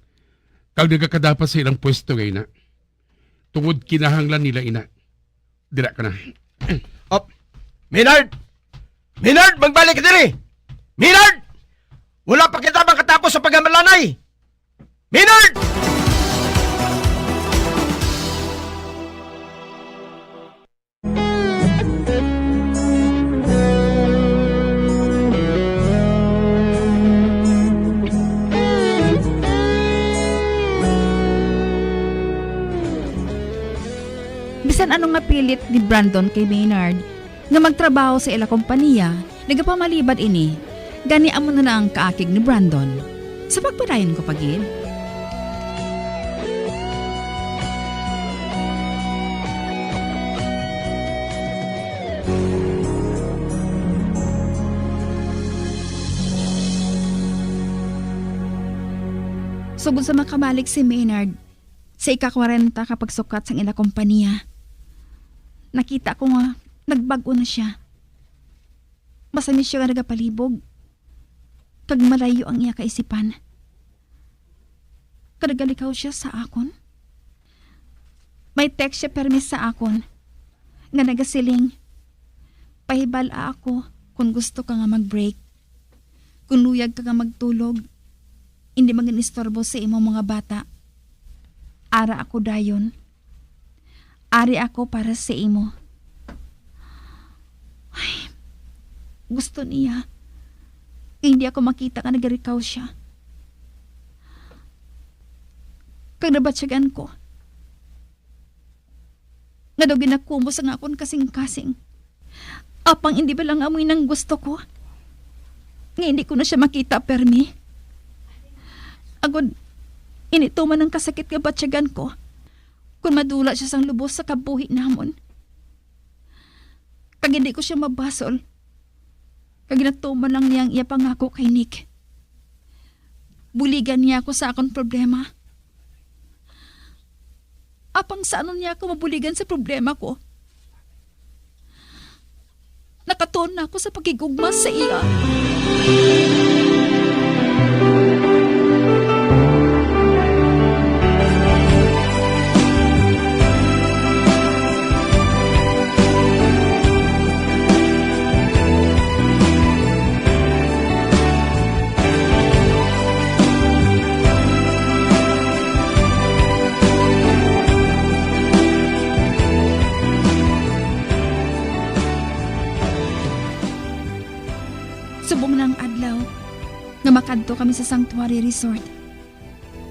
kag nagakadapat sa ilang pwesto ngayon na. Tungod kinahanglan nila ina. Dira ka na. Op! Maynard! Maynard! Magbalik ka diri! Maynard! Wala pa kita bang katapos sa pagamalanay! Maynard! Bisan anong napilit ni Brandon kay Maynard nga magtrabaho sa ila kompanya, nagapamalibad ini, gani amo na ang kaakig ni Brandon. Sa pagpadayon ko pagin. Sugod sa makabalik si Maynard sa ika-40 kapag sukat sang ila kompanya. Nakita ko nga, nagbago na siya. Masami siya nga nagapalibog. Kag malayo ang iya kaisipan. Kadagalikaw siya sa akon. May text siya permis sa akon. Nga nagasiling. Pahibala ako kung gusto ka nga mag-break. Kung luyag ka nga magtulog. Hindi mag-inistorbo sa imong mga bata. Ara ako dayon. Ari ako para sa imo. Ay, gusto niya. Hindi ako makita ka nagarikaw siya. Kag nabatsyagan ko. Nga daw ginakumos ang akon kasing-kasing. Apang hindi ba lang amoy ng gusto ko? Nga hindi ko na siya makita permi. Agod, inituman ng kasakit nga batsyagan ko. Kung madula siya sang lubos sa kabuhi namon. Kag hindi ko siya mabasol. Kag ginatuman lang niyang iya pangako kay Nick. Buligan niya ako sa akong problema. Apang saan niya ako mabuligan sa problema ko? Nakatuon na ako sa pagigugma sa iya. Subong ng adlaw, makadto kami sa Sanctuary Resort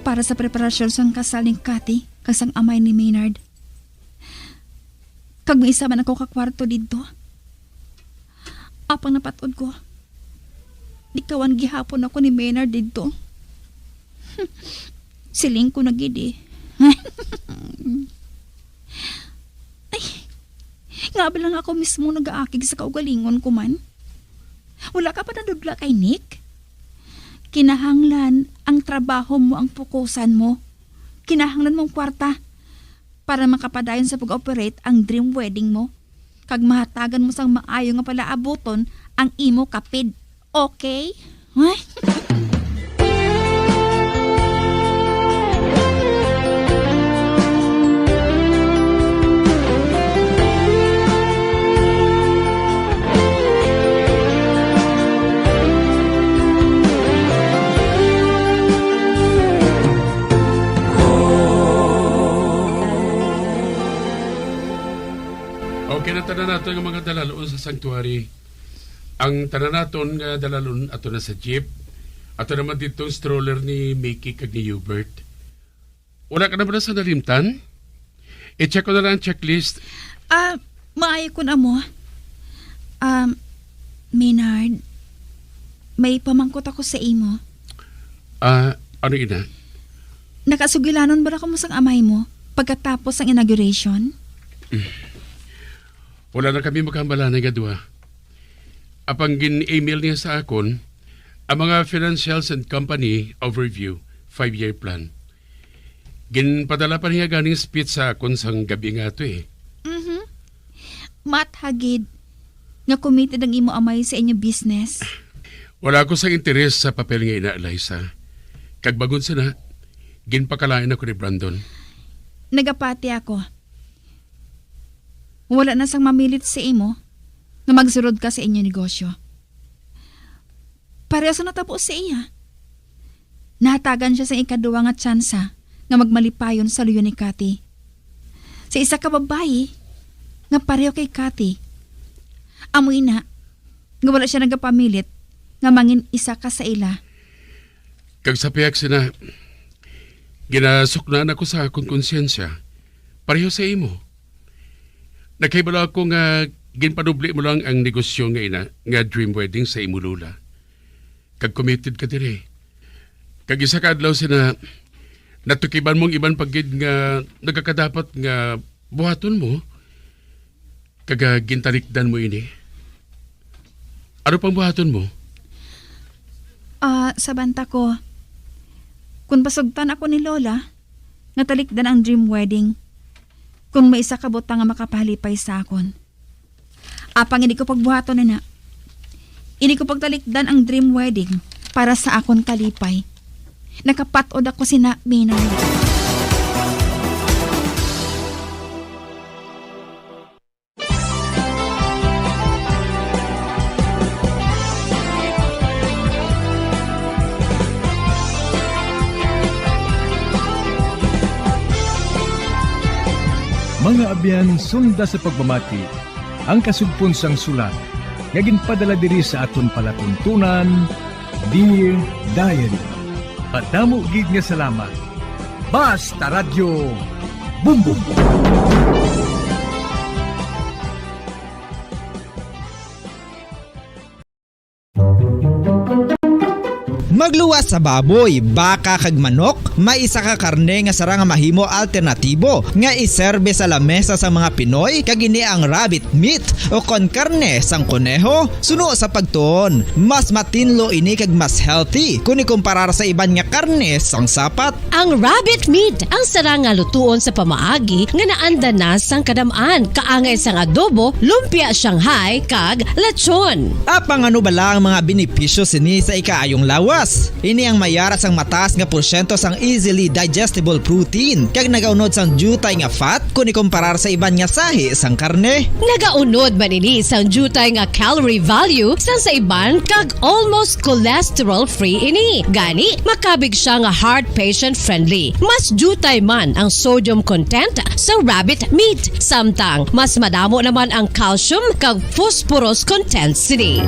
para sa preparasyon sang kasal ni Cathy kag sang amay ni Maynard. Kag miisa man ako kakwarto dito. Apang napatod ko, di kawan gihapon ako ni Maynard dito. Siling ko na gid. Ay, nga ba lang ako mismo nag-aakig sa kaugalingon ko man? Wala ka pa nadudla kay Nick? Kinahanglan ang trabaho mo ang pukusan mo. Kinahanglan mong kwarta para makapadayon sa pag-operate ang dream wedding mo. Kag mahatagan mo sang maayo nga pala abuton ang imo kapid. Okay? Ay? Okay na tanan nato ng mga dalalon sa sanctuary. Ang tanan naton nga dalalon ato na sa jeep. Ato naman ditong stroller ni Mickey kag ni Hubert. Wala ka na ba na sa nalimtan? I-check ko na lang ang checklist. Maayo ko na mo. Maynard, may pamangkot ako sa imo. Ano ina? Nakasugilanon ba ako mo sang amay mo pagkatapos ang inauguration? Wala na kami makambala na gadwa. Apang gin-email niya sa akon ang mga financials and company overview 5-year plan. Ginpadala pa niya ganing speech sa akon sang gabi nga to eh. Mat hagid nga committed ang imo amay sa inyo business. Wala ko sa interes sa papel nga ina, Eliza. Kag bagon sana, ginpakalain ako ni Brandon. Nagapati ako. Wala na sang mamilit sa imo na magsurod ka sa inyo negosyo. Pareho sa natapos sa iya. Nahatagan siya sa ikaduwa nga tsansa nga magmalipayon sa luyo ni Cathy. Sa isa ka babae nga pareho kay Cathy. Amoy na nga wala siya nagapamilit nga mangin isa ka sa ila. Kag sa piyak sina, ginasuknan ako sa akong konsyensya. Pareho sa imo. Nakaibala ako nga ginpadubli mo lang ang negosyo nga ina nga dream wedding sa imo lula. Kag committed ka dire. Kag isa ka adlaw sina natukiban mong iban pagid nga nagakadapat nga buhaton mo. Kag gintalikdan mo ini. Ano pang buhaton mo? Sa banta ko, kung pasugtan ako ni Lola, natalikdan ang dream wedding. Kung may isa ka butang nga makapahalipay sa akon. Apang hindi ko pagbuhaton na. Hindi ko pagtalikdan ang dream wedding para sa akon kalipay. Nakapatod ako sina Maynard. Mga abyan, sunda sa pagmamati, ang kasugpon sang sulat, nga ginpadala diri sa aton palatuntunan, Dear Diary. Padamo gid nga salamat. Basta Radio Bumbum. Magluwas sa baboy, baka kag manok, may isa ka karne nga sara nga mahimo alternatibo nga iserbe sa lamesa sa mga Pinoy kag ini ang rabbit meat o kon karne sang kuneho. Suno sa pagtuon, mas matinlo ini kag mas healthy kung ikumparar sa iban nga karne sang sapat. Ang rabbit meat ang sara nga lutuon sa pamaagi nga naanda na sang kadamaan, kaangay sang adobo, lumpia Shanghai kag lechon. Apang ano bala ang mga benepisyo sini sa ikaayong lawas? Ini ang mayara sang mataas nga porsyento sang easily digestible protein kag nagaunod sang jutay nga fat kung ikumparar sa iban nga sahi sang karne. Nagaunod man ini sang jutay nga calorie value sang sa iban kag almost cholesterol free ini. Gani makabig siya nga heart patient friendly. Mas jutay man ang sodium content sa rabbit meat, samtang mas madamo naman ang calcium kag phosphorus content sini.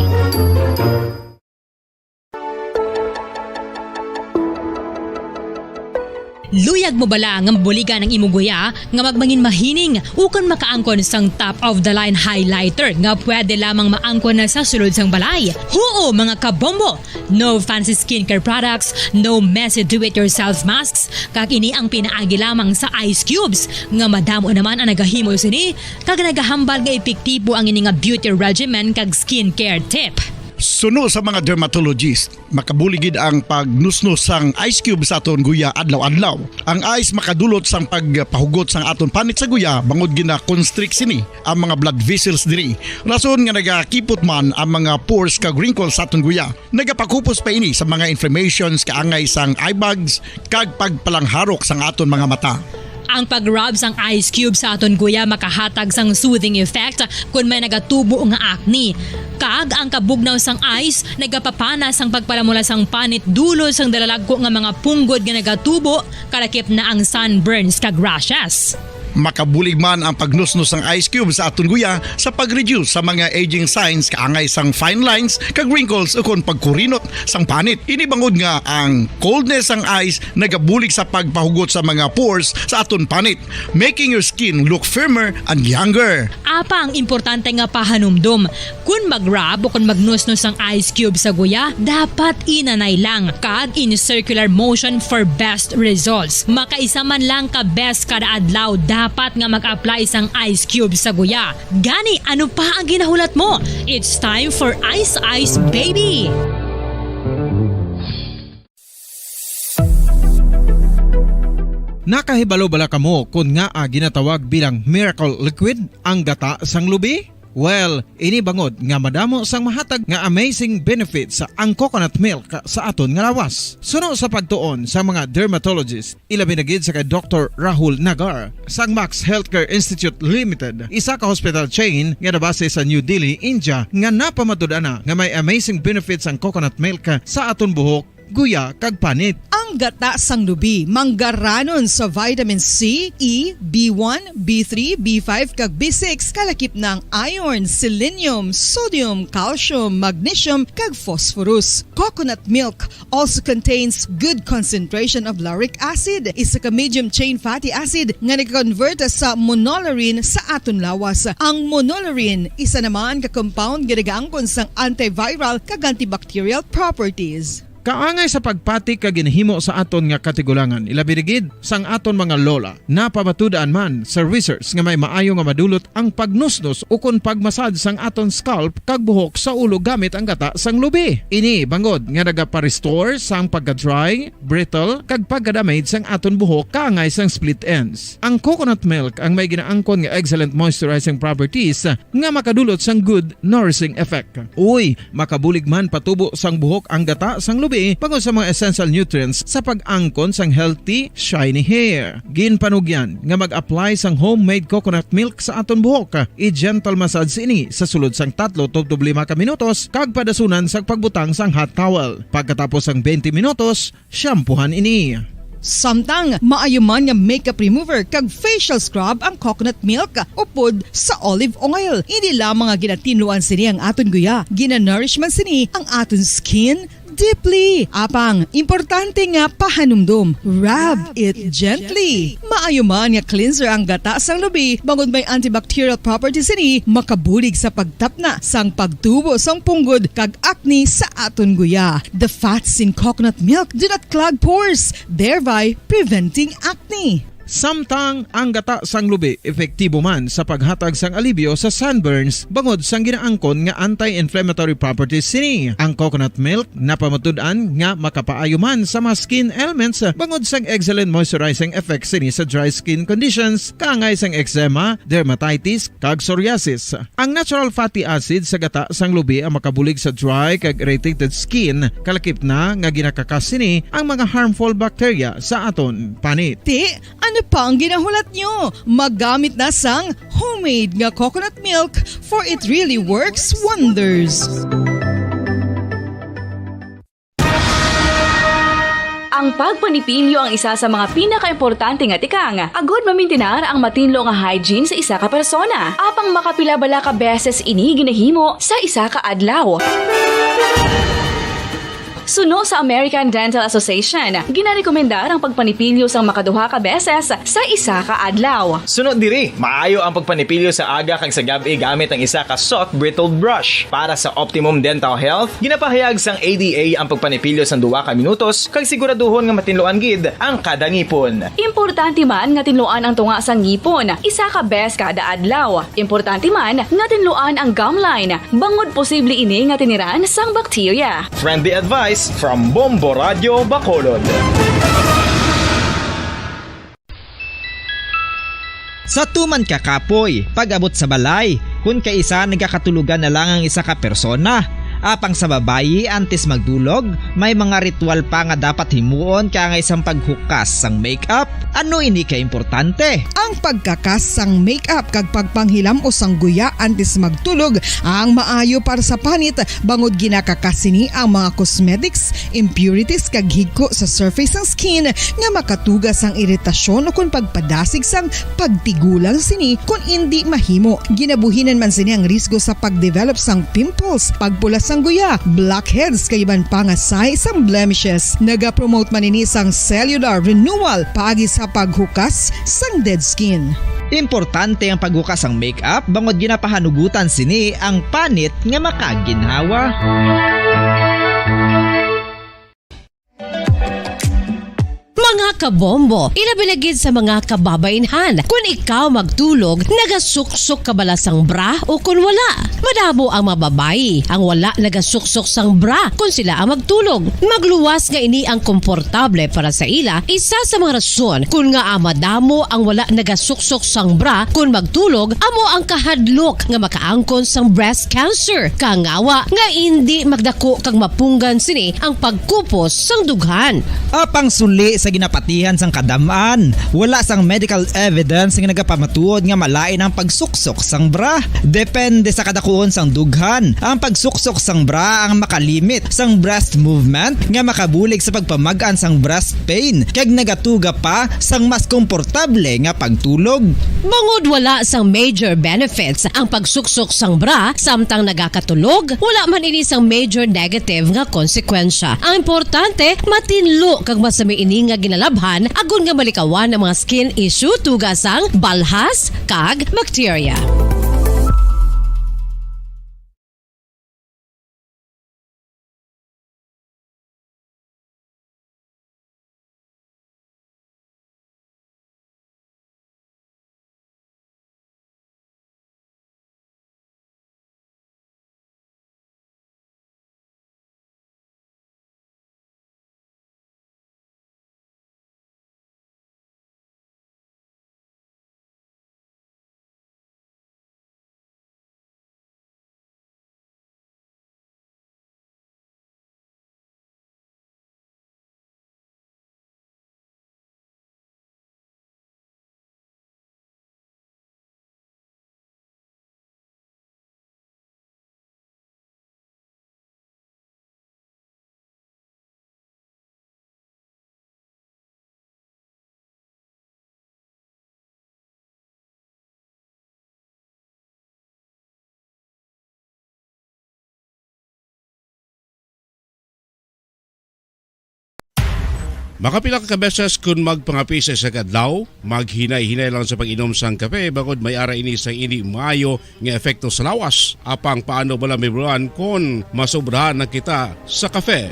Luyag mo bala nga buligan ng imong guya nga magmangin mahining ukon makaangkon sang top of the line highlighter nga pwede lamang maangkon na sa sulod sang balay. Huo mga kabombo! No fancy skincare products, no messy do-it-yourself masks, kag ini ang pinaagi lamang sa ice cubes nga madamo naman ang nagahimo sini kag nagahambal nga epektibo ang ini nga beauty regimen kag skincare tip. Suno sa mga dermatologist, makabuligid ang pagnusnos sang ice cube sa aton guya adlaw-adlaw. Ang ice makadulot sang pagpahugot sang aton panit sa guya bangod gina-constrict sini ang mga blood vessels diri. Rason nga nagakipot man ang mga pores kag wrinkles sa aton guya. Nagapakupos pa ini sa mga inflammations kaangay sang eye bags kag pagpalangharok sang aton mga mata. Ang pag-rub sang ice cube sa aton guya makahatag sang soothing effect kung may nagatubo nga acne. Kag ang kabugnaw sang ice nagapapana sang pagpalamula sang panit dulo sang dalalagko nga mga punggod nga nagatubo kalakip na ang sunburns kag rashes. Makabulig man ang pagnusnos ng ice cube sa aton guya sa pag-reduce sa mga aging signs kaangay sang fine lines kag wrinkles ukon pagkurinot sang panit. Ini bangod nga ang coldness sang ice nagabulig sa pagpahugot sa mga pores sa aton panit, making your skin look firmer and younger. Apa ang importante nga pahanumdum, kung mag-rub o kung magnusnos ang ice cube sa guya, dapat inanay lang kag in circular motion for best results. Makaisa man lang ka best kada adlaw dapat nga mag-apply sang ice cube sa guya. Gani, ano pa ang ginahulat mo? It's time for Ice Ice Baby! Nakahibalo bala kamo kung nga ginatawag bilang miracle liquid ang gata sang lubi? Well, ini bangod nga madamo sang mahatag nga amazing benefits sa ang coconut milk sa aton nga lawas. Suno sa pagtuon sa mga dermatologist, ilabi na gid sa kay Dr. Rahul Nagar sang Max Healthcare Institute Limited, isa ka hospital chain nga nabase sa New Delhi, India, nga napamatud-ana nga may amazing benefits ang coconut milk sa aton buhok, guya kag panit. Ang gata sang lubi manggaranon sa vitamin C, E, B1, B3, B5 kag B6 kalakip ng iron, selenium, sodium, calcium, magnesium kag phosphorus. Coconut milk also contains good concentration of lauric acid, isa ka medium chain fatty acid nga nag-convert sa monolarin sa aton lawas. Ang monolarin isa naman ka compound nga nagaangkon sang antiviral kag antibacterial properties. Kaangay sa pagpati ka ginhimo sa aton nga katigulangan, ilabirigid sang aton mga lola na pamatudaan man sa research nga may maayo nga madulot ang pagnusnos ukon pagmasad sang aton scalp kag buhok sa ulo gamit ang gata sang lubi. Ini bangod nga nagapa-restore sang pagka-dry, brittle kag pagka-damage sang aton buhok kaangay sang split ends. Ang coconut milk ang may ginaangkon nga excellent moisturizing properties nga makadulot sang good nourishing effect. Uy, makabulig man patubo sang buhok ang gata sang lubi pagod sa mga essential nutrients sa pag-angkon sang healthy, shiny hair. Ginpanugyan nga mag-apply sang homemade coconut milk sa aton buhok. I-gentle massage ini sa sulod sang 3 to 5 ka minutos kag padasunan sang pagbutang sang hot towel. Pagkatapos sang 20 minutos, shampoohan ini. Samtang maayuman nga makeup remover kag facial scrub ang coconut milk upod sa olive oil. Hindi lamang nga ginatinluan sini ang aton guya, gina-nourishman sini ang aton skin deeply. Apang, importante nga pahanumdum. Rub it gently. Maayuman nga cleanser ang gata sang lubi bangod may antibacterial properties ini makabulig sa pagtapna sang pagtubo sang punggod kag acne sa aton guya. The fats in coconut milk do not clog pores, thereby preventing acne. Samtang ang gata sang lubi epektibo man sa paghatag sang alibyo sa sunburns bangod sang ginaangkon nga anti-inflammatory properties sini. Ang coconut milk napamatud-an nga makapaayo man sa mga skin ailments bangod sang excellent moisturizing effects sini sa dry skin conditions kaangay sang eczema, dermatitis kag psoriasis. Ang natural fatty acid sa gata sang lubi ang makabulig sa dry kag irritated skin kalakip na nga ginakakas sini ang mga harmful bacteria sa aton panit. Ano pa ang ginahulat nyo? Maggamit na sang homemade nga coconut milk for it really works wonders. Ang pagpanipilyo ang isa sa mga pinaka-importante nga tikang. Agod mamintinar ang matinlo nga hygiene sa isa ka persona. Apang makapila bala ka beses ini ginahimo sa isa ka adlaw. Suno sa American Dental Association, ginarekomendar ang pagpanipilyo sang makaduha ka beses sa isa ka adlaw. Sunod diri, maayo ang pagpanipilyo sa aga kag sa gabi gamit ang isa ka soft brittled brush. Para sa optimum dental health, ginapahayag sang ADA ang pagpanipilyo sa 2 ka minutos kag siguraduhon nga matinluan gid ang kada ngipon. Importante man nga tinluan ang tunga sa ngipon, isa ka bes kada adlaw. Importante man nga tinluan ang gum line, bangod posible ini nga tiniran sang bakterya. Friendly advice from Bombo Radio Bacolod. Sa tuman ka kapoy, pag-abot sa balay, kung kaisa nagkakatulugan na lang ang isa ka persona. Apang sa babayi antes magdulog, may mga ritual pa nga dapat himuon ka nga isang paghukas sang makeup. Ano ini ka importante? Ang pagkakas sang makeup kag pagpanghilam o sang guya antes magtulog ang maayo para sa panit bangod ginakakasini ang mga cosmetics, impurities kag higko sa surface sang skin nga makatugas sang iritasyon o kung pagpadasig sang pagtigulang sini kung hindi mahimo. Ginabuhinan man sini ang risgo sa pagdevelop sang pimples, pagpula sang guya, blackheads kay iban pa nga size sang blemishes. Naga-promote man ini sang cellular renewal paagi sa paghukas sang dead skin. Importante ang paghukas ang makeup bangod ginapahanugutan sini ang panit nga makaginhawa. Mga kabombo, ilabilagid sa mga kababainhan. Kung ikaw magtulog, nagasuksok ka bala sang bra o kung wala. Madamo ang mababayi ang wala nagasuksok sang bra kung sila ang magtulog. Magluwas nga ini ang komportable para sa ila. Isa sa mga rason kung nga madamo ang wala nagasuksok sang bra kung magtulog, amo ang kahadlok nga makaangkon sang breast cancer. Kangawa nga hindi magdako kag mapunggan sini ang pagkupos sang dughan. Apang suli sa ginapatihan sang kadamaan, wala sang medical evidence nga nagapamatuod nga malain ang pagsuksok sang bra. Depende sa kadakuon sang dughan. Ang pagsuksok sang bra ang makalimit sang breast movement nga makabulig sa pagpamagaan sang breast pain kag nagatuga pa sang mas komportable nga pagtulog. Bangod wala sang major benefits ang pagsuksok sang bra samtang nagakatulog, wala man ini sang major negative nga konsekwensya. Ang importante, matinlo kag masami ini nga ginalabhan agon nga malikawan ang mga skin issue tugasang balhas kag bacteria. Makapila ka beses kung magpangapi sa kadlaw, maghinay-hinay lang sa pag-inom sang kape bagod may ara ini sa ini maayo nga epekto sa lawas. Apang paano bala mibruan kung masobrahan na kita sa kape.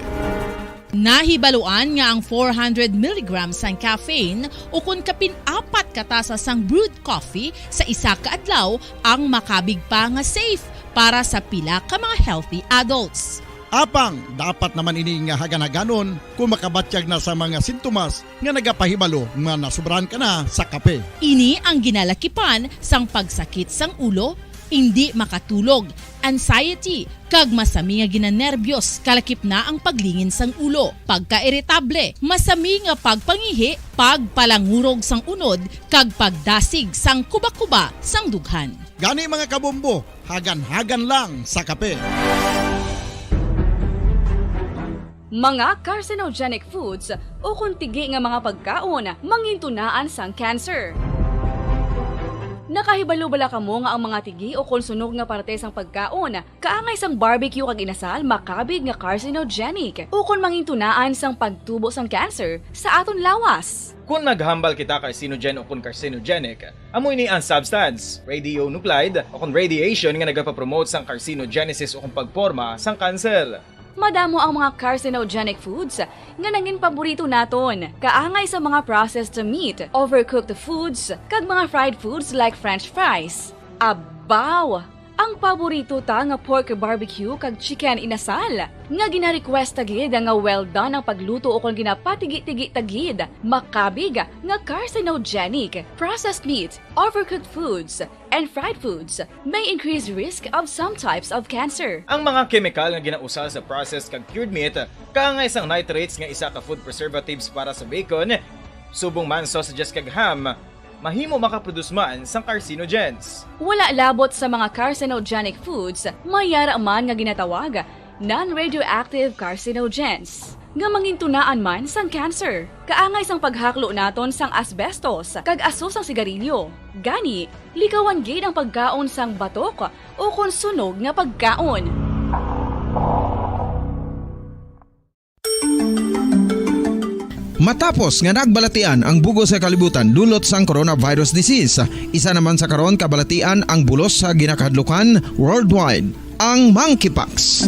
Nahibaluan nga ang 400 mg sang caffeine o kung kapin-4 katasa sang brewed coffee sa isa ka adlaw ang makabig pa nga safe para sa pila ka mga healthy adults. Apang, dapat naman ini nga haganaganon kung makabatyag na sa mga sintomas nga nagapahibalo nga nasubrahan ka na sa kape. Ini ang ginalakipan sang pagsakit sang ulo, hindi makatulog, anxiety, kag masami nga ginanerbiyos, kalakip na ang paglingin sang ulo, pagka-iritable, masami nga pagpangihi, pagpalangurog sang unod, kag pagdasig sang kuba-kuba sang dughan. Gani mga kabombo, hagan-hagan lang sa kape. Mga carcinogenic foods o kuntigi nga mga pagkaon mangintunaan sang cancer. Nakahibalo bala kamo nga ang mga tigi o konsunog nga parte sang pagkaon kaangay sang barbecue kag inasal makabig nga carcinogenic o kon mangintunaan sang pagtubo sang cancer sa aton lawas. Kung maghambal kita carcinogen o kung carcinogenic, amoy ni ang substance, radionuclide o kung radiation nga nagapapromote sang carcinogenesis o kung pagporma sang cancer. Madamo ang mga carcinogenic foods nga nangin paborito naton. Kaangay sa mga processed meat, overcooked foods, kag mga fried foods like french fries. Abaw! Ang paborito ta nga pork barbecue kag chicken inasal. Nga gina-request tagid nga well done ang pagluto o kung ginapatigi-tigi tagid. Makabig nga carcinogenic, processed meat, overcooked foods, and fried foods may increase risk of some types of cancer. Ang mga chemical nga ginausal sa processed kag cured meat, kaangay sang nitrates nga isa ka food preservatives para sa bacon, subong man sausages kag ham, mahimo makaproduce man sang carcinogens. Wala labot sa mga carcinogenic foods, mayara man nga ginatawag non-radioactive carcinogens nga mangintunaan man sang cancer. Kaangay sang paghaklo naton sang asbestos kag aso sang sigarilyo. Gani, likawan gid ang pagkaon sang batok o konsunog nga pagkaon. Matapos nga nagbalatian ang bugo sa kalibutan dulot sang coronavirus disease, isa naman sa karon kabalatian ang bulos sa ginakahadlukan worldwide, ang monkeypox.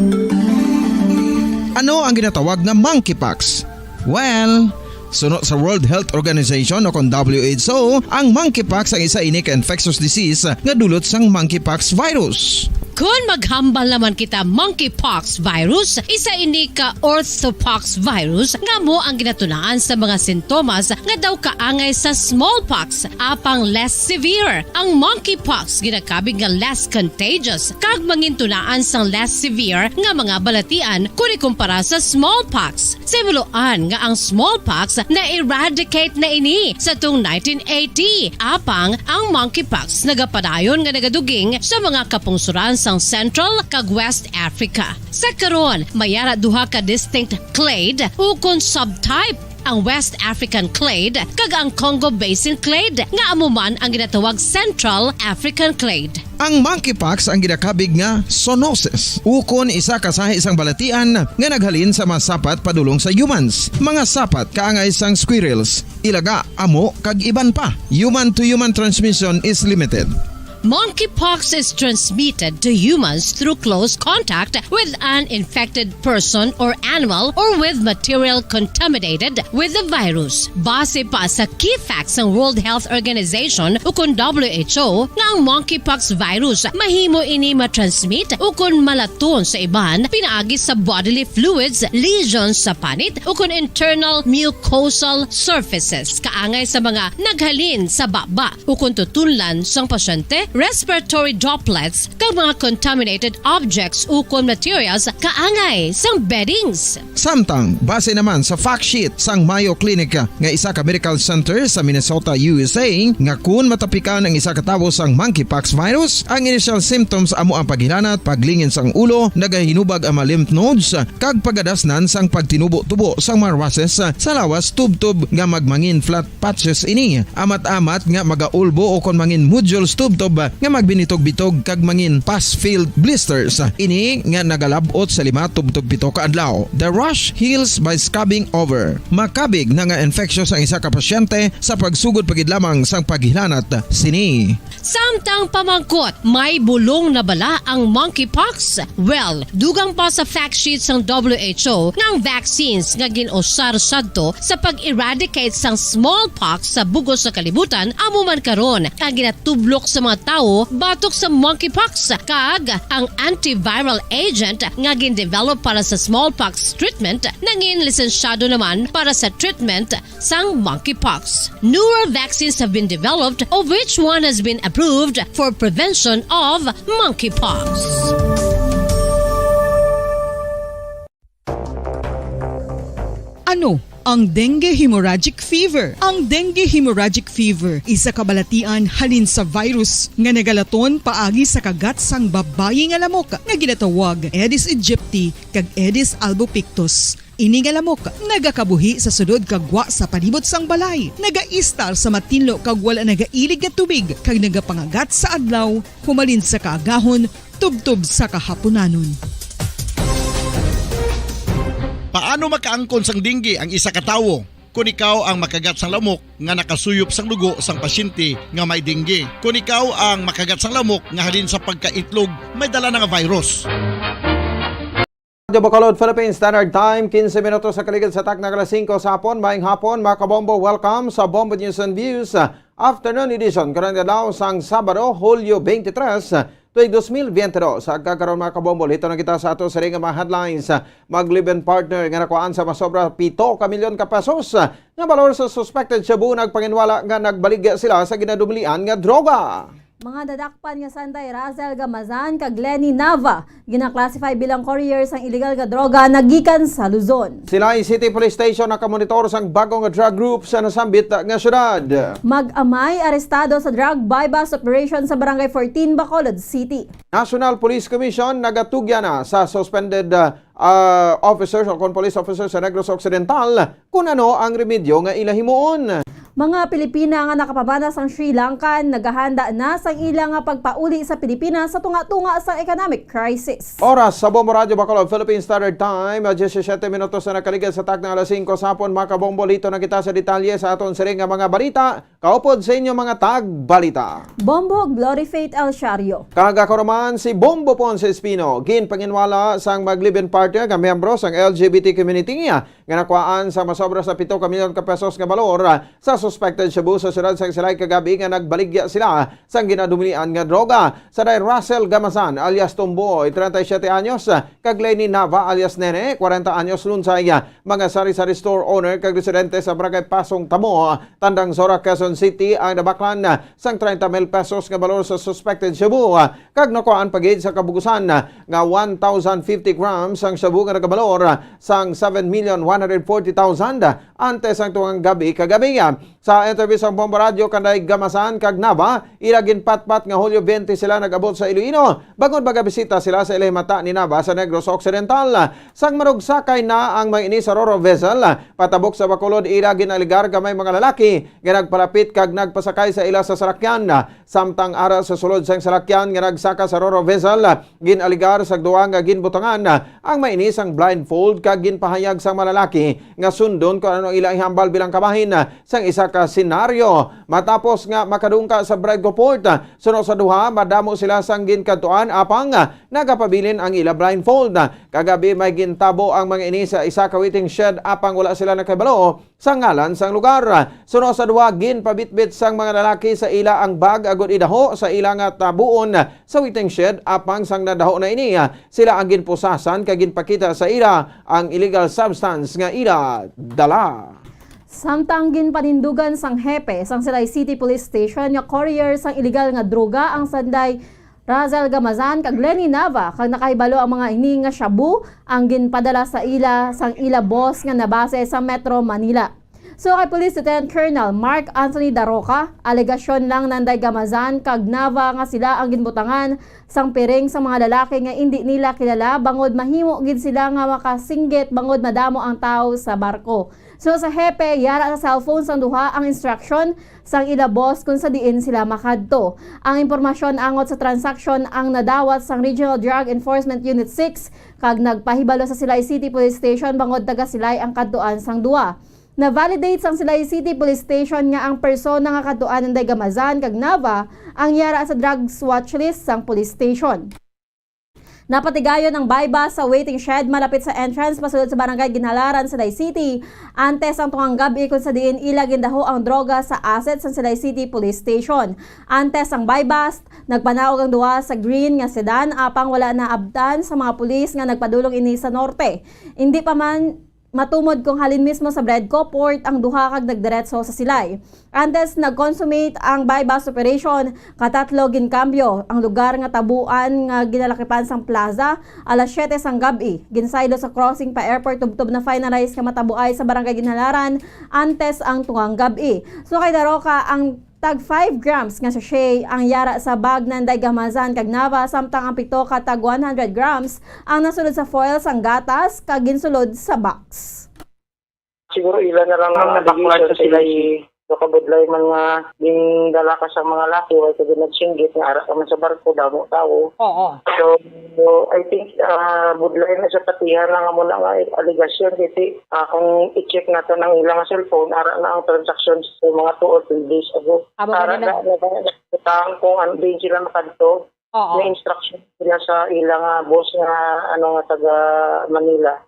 Ano ang ginatawag na monkeypox? Well, sunod sa World Health Organization o kung WHO, ang monkeypox ang isa ini ka infectious disease nga dulot sang monkeypox virus. Kung maghambal naman kita monkeypox virus, isa ini ka orthopox virus nga mo ang ginatunaan sa mga sintomas nga daw kaangay sa smallpox apang less severe. Ang monkeypox ginakabig nga less contagious kag mangintunaan sang less severe nga mga balatian kung ikumpara sa smallpox. Simuloan nga ang smallpox na-eradicate na ini sa tung 1980 apang ang monkeypox nagapadayon nga nagaduging sa mga kapungsuran sang Central kag West Africa. Sa karon, mayara duha ka distinct clade o kon subtype, ang West African clade kag ang Congo Basin clade nga amuman ang ginatawag Central African clade. Ang monkeypox ang ginakabig nga zoonosis. Ukon isa kasahi isang balatian nga naghalin sa mga sapat padulong sa humans. Mga sapat kaangay sang squirrels, ilaga, amo kag iban pa. Human to human transmission is limited. Monkeypox is transmitted to humans through close contact with an infected person or animal or with material contaminated with the virus. Base pa sa key facts ng World Health Organization o kung WHO nga ang monkeypox virus mahimo ini matransmit o kung malaton sa iban pinaagi sa bodily fluids, lesions sa panit o kung internal mucosal surfaces kaangay sa mga naghalin sa baba o kung tutunlan sang pasyente, respiratory droplets kag mga contaminated objects o materials kaangay sang beddings. Samtang, base naman sa fact sheet sang Mayo Clinic nga isa ka medical center sa Minnesota, USA, nga kun matapikan ang isa ka tawo sang monkeypox virus, ang initial symptoms amo ang paghilanat, paglingin sang ulo, nagahinubag ang mga lymph nodes, kag pagadasnan sang pagtinubo-tubo sang mga rashes sa lawas tub-tub nga magmangin flat patches ini. Amat-amat nga magaulbo o kon mangin nodules tub-tub nga magbinitog-bitog kag mangin pus-filled blisters. Ini nga nagalabot sa 5 tub-tub 7 ka adlaw. The rash heals by scabbing over. Makabig na nga infectious ang isa ka pasyente sa pagsugod pagid lamang sang paghilanat sini. Samtang pamangkot, may bulong na bala ang monkeypox? Well, dugang pa sa fact sheet sang WHO nga ang vaccines nga ginusar sadto sa pag-eradicate sang smallpox sa bugos sa kalibutan amo man karon ang ginatublok sa mga tao batok sa monkeypox kag ang antiviral agent nga gin-develop para sa smallpox treatment nangin lisensyado naman para sa treatment sang monkeypox. Newer vaccines have been developed of which one has been approved for prevention of monkeypox. Ano ang dengue hemorrhagic fever? Ang dengue hemorrhagic fever isa kabalatian halin sa virus nga nagalaton paagi sa kagat sang babayi nga lamok nga ginatawag Aedes aegypti kag Aedes albopictus. Ini nga lamok nagakabuhi sa sudod kagwa sa palibot sang balay. Nagaistar sa matinlo kag wala nagailig nga tubig kag nagapangagat sa adlaw humalin sa kaagahon tubtob sa kahaponanon. Paano makaangkon sang dinggi ang isa ka tawo? Kung ikaw ang makagat sang lamok nga nakasuyop sang dugo sang pasyente nga may dinggi. Kung ikaw ang makagat sang lamok nga halin sa pagkaitlog may dala nga virus. Radyo Bacolod, Philippine Standard Time, 15 minutos sa kaligid sa tak na alas 5 sa hapon. Maayong hapon, mga kabombo, welcome sa Bombo News and Views Afternoon Edition. Karang daw sang Sabado, Hulyo 23, 2022. Sa agkakaroon mga kabombo, ito na kita sa ato sa ring mga headlines. Mag-live-in partner nga nakuhaan sa masobra 7 milyon ka pesos nga balor sa suspected Shabu nagpanginwala nga nagbaligya sila sa ginadumilian nga droga. Mga dadakpan nga Sanday Razel Gamazan kag Lenny Nava gina-classify bilang couriers ang illegal nga droga nagikan sa Luzon. Sila City Police Station nakamonitor sang bagong drug group sa nasambit nga syudad. Mag-amay arestado sa drug buy-bust operation sa Barangay 14 Bacolod City. National Police Commission nagatugya na sa suspended officers o police officers sa Negros Occidental kung ano ang remedyo nga ilahimuon. Mga Pilipina nga nakapabana sang Sri Lanka naghahanda na sang ilang nga pagpauli sa Pilipinas sa tunga-tunga sa economic crisis. Oras sa Bombo Radio Bacolod, Philippine Standard Time, 17 minutos na nakaligid sa tak na alas 5 sa hapon. Mga kabombo, lito na kita sa detalye sa aton siring nga mga balita. Kaupod sa inyo mga tag-balita. Bombo Glory Faith El Shario. Kagakaroman si Bombo Ponce Espino, ginpanginwala sang mag-live-in partner nga miyembro sang LGBT community nga nakuhaan sa masobra sa 7 milyon ka pesos nga balor sa suspected Shabu sa syudad sang Silay kagabi nga nagbaligya sila sang ginadumilian nga droga. Sa day Russell Gamazan alias Tumboy, 37 anyos, kag Lenny Nava alias Nene, 40 anyos lunsay, mga sari-sari store owner kag residente sa Barangay Pasong Tamo, Tandang Sora, Quezon City ang nabaklan sang 30 mil pesos nga balor sa suspected Shabu kag nakuhaan pagid sa kabugusan nga 1,050 grams ang Shabu nga nagabalor sang 7,140,000 antes ang tuwang gabi kagabi. Sa interview sa Bombo Radio kanday Gamasan kag Nava, ilagin patpat nga Hulyo 20 sila nag-abot sa Iloilo. Bangod magabisita sila sa Ilimata ni Nava sa Negros Occidental. Sang marugsakay na ang may ini sa Roro vessel, patabok sa Bacolod ilagin aligar gamay mga lalaki nga nagpalapit kag nagpasakay sa ila sa salakyan. Samtang ara sa sulod sang salakyan nga nagsaka sa Roro vessel, ginaligar sa duwa nga ginbutangan ang may ini sang blindfold kag ginpahayag sang malalaki nga sundon kung ano ila ihambal bilang kabahin sang isa ka senaryo. Matapos nga makadungka sa Bradco Port, sunod sa duha madamo sila sang ginkantuan apang nagapabilin ang ila blindfold. Kagabi may gintabo ang mga ini sa isa ka waiting shed apang wala sila nakabalo sa ngalan sang lugar. Sunod sa duha ginpabitbit sang mga lalaki sa ila ang bag agud idaho sa ilang tabuon sa waiting shed apang sang nadaho na ini sila ang ginpusasan kag ginpakita sa ila ang illegal substance nga ila dala. Samtang ginpanindugan sang hepe sang Silay City Police Station nga courier sang illegal nga droga ang Sanday Razel Gamazan kag Lenny Nava kag nakahibalo ang mga ini nga Shabu ang ginpadala sa ila sang ila boss nga nabase sa Metro Manila. So kay Police Lieutenant Colonel Mark Anthony Daroca, alegasyon lang nanday Gamazan kag Nava nga sila ang ginbutangan sang piring sa mga lalaki nga hindi nila kilala bangod mahimo gid sila nga makasinggit bangod madamo ang tao sa barko. So sa hepe, yara sa cellphone sang duha ang instruction sang ila boss kung sa diin sila makadto. Ang impormasyon angot sa transaksyon ang nadawat sang Regional Drug Enforcement Unit 6 kag nagpahibalo sa Silay City Police Station bangod taga Silay ang kadtuan sang duha. Na-validate sang Silay City Police Station nga ang persona nga kadtuan ng Gamazan kag Nava ang yara sa drugs watch list sang police station. Napatigayon ang buy-bust sa waiting shed malapit sa entrance pasulod sa Barangay Ginhalaran, Silay City. Antes ang tungang gabi kung sa diin ilagin daho ang droga sa assets sa Silay City Police Station. Antes ang buy-bust, nagpanaog ang duwa sa green nga sedan apang wala na abtan sa mga pulis nga nagpadulong ini sa norte. Hindi pa man matumod kung halin mismo sa Bradco Port ang duha kag nagdiretso sa Silay. Antes nag-consummate ang buy-bust operation, katatlo ginkambyo ang lugar nga tabuan nga ginalakipan sang plaza alas 7 sang gabi. Ginsaylo sa crossing pa airport tubtob na finalize nga matabuay sa Barangay Ginhalaran antes ang tungang gabi. So kay Daroca ang tag 5 grams nga sachet ang yara sa bag ng Gamasan kag Nava samtang ang pito ka tag 100 grams ang nasulod sa foil sang gatas kag ginsulod sa box. Siguro ilan na lang ang nabaklan sa sila nakabudlay mga ding dala ka sa mga laki way kag nagsinggit nga ara ka man sa barko damo tao. Oo. So I think budlay na sa patihan nga mo na nga allegation kiti kung i-check nato ng ilang cellphone ara na ang transactions sa mga 2 or 3 days ago. Para na kung ano din sila makadto. May instruction sila sa ilang boss nga ano nga taga Manila.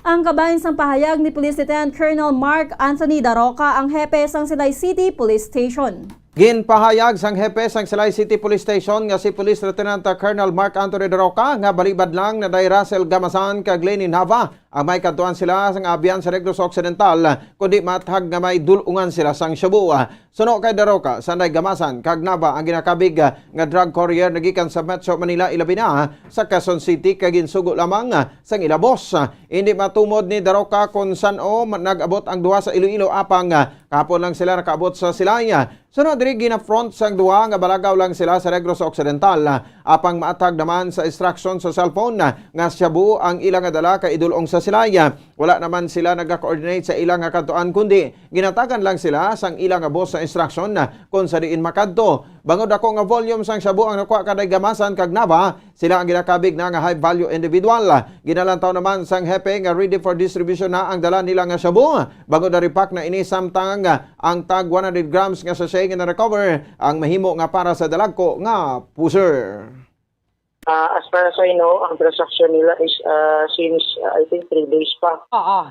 Ang kabahin sang pahayag ni Police Lieutenant Colonel Mark Anthony Daroca ang hepe sang Silay City Police Station. Ginpahayag sang hepe sang Silay City Police Station nga si Police Lieutenant Colonel Mark Anthony Daroca nga balibad lang na day Russell Gamasan kag Lenny Nava ang may kantuan sila sang abyan sa Negros Occidental kundi mathag nga may dulungan sila sang Cebu. Suno kay Daroca sanday Gamasan kag Nava ang ginakabig nga drug courier nagikan sa Metro Manila ilabi na sa Quezon City kag ginsugo lamang sang ilabos. Hindi matumod ni Daroca kung saan nag-abot ang duha sa Iloilo apang kapon lang sila nakaabot sa Silaya. Sunod diri gina-front sang duha nga balagaw lang sila sa Negros Occidental apang maatag naman sa instruction sa cellphone nga Cebu ang ilang dala kay idulong sa Silaya. Wala naman sila nagka-coordinate sa ilang kantuan kundi ginatagan lang sila sang ilang boss sa instruction kung sa diin makadto. Bangod ako nga volume sang Cebu ang nakuha kaday Gamasan kag Nava, sila ang ginakabig na nga high value individual. Ginalantaw naman sang hepe nga ready for distribution na ang dala nila nga Cebu. Bangod na ripak na ini samtang ang tag 100 grams nga sachet nga na-recover ang mahimo nga para sa dalagko nga puser. As far as I know, ang transaction nila is since I think 3 days pa.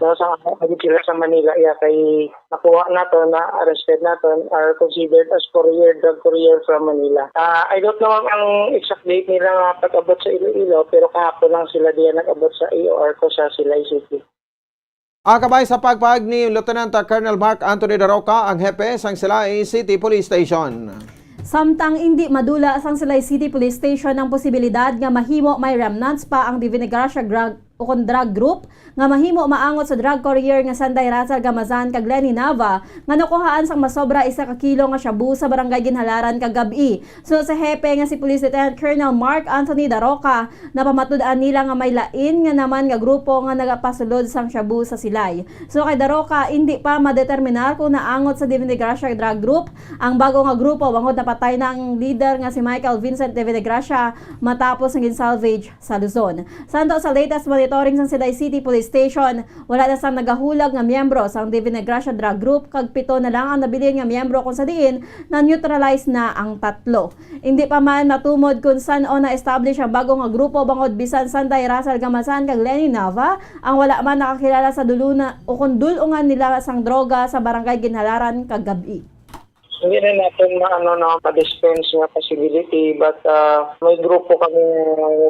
So, sa sila sa Manila, kay nakuha nato na arrested nato are considered as drug courier from Manila. I don't know ang exact date nila nga pag-abot sa Iloilo, pero kahapon lang sila diyan nag-abot sa AOR ko sa Silay City. Kabay sa pagpahag ni Lieutenant Colonel Mark Anthony Daroca ang hepe sang Silay City Police Station. Samtang hindi madula sang Silay City Police Station ang posibilidad nga mahimo may remnants pa ang Divina Gracia drug group nga mahimo maangot sa drug courier nga Sanday Russell Gamasan kag Lenny Nava nga nakuhaan sang masobra 1 kilo nga shabu sa barangay Ginhalaran kagabi. So sa hepe nga si Police Lieutenant Colonel Mark Anthony Daroca napamatud-an nila nga may lain nga naman nga grupo nga nagapasulod sang shabu sa Silay. So kay Daroca hindi pa madeterminar kung naangot sa Divina Gracia drug group ang bago nga grupo bangod napatay na ang leader nga si Michael Vincent Divina Gracia matapos ang ginsalvage sa Luzon. Santo sa latest monitoring sa Silay City Police Station, wala na sang nagahulag nga miyembro sang Divina Gracia Drug Group kag 7 na lang ang nabilin nga miyembro kung sa diin na neutralize na ang 3. Hindi pa man matumod kung saan na-establish ang bagong nga grupo bangod bisan Sanday Russell Gamasan kag Lenny Nava ang wala man nakakilala sa duluna o kung dulungan nila sang droga sa barangay Ginhalaran kagabi. Hindi na natin pa-dispense nga possibility but may grupo kami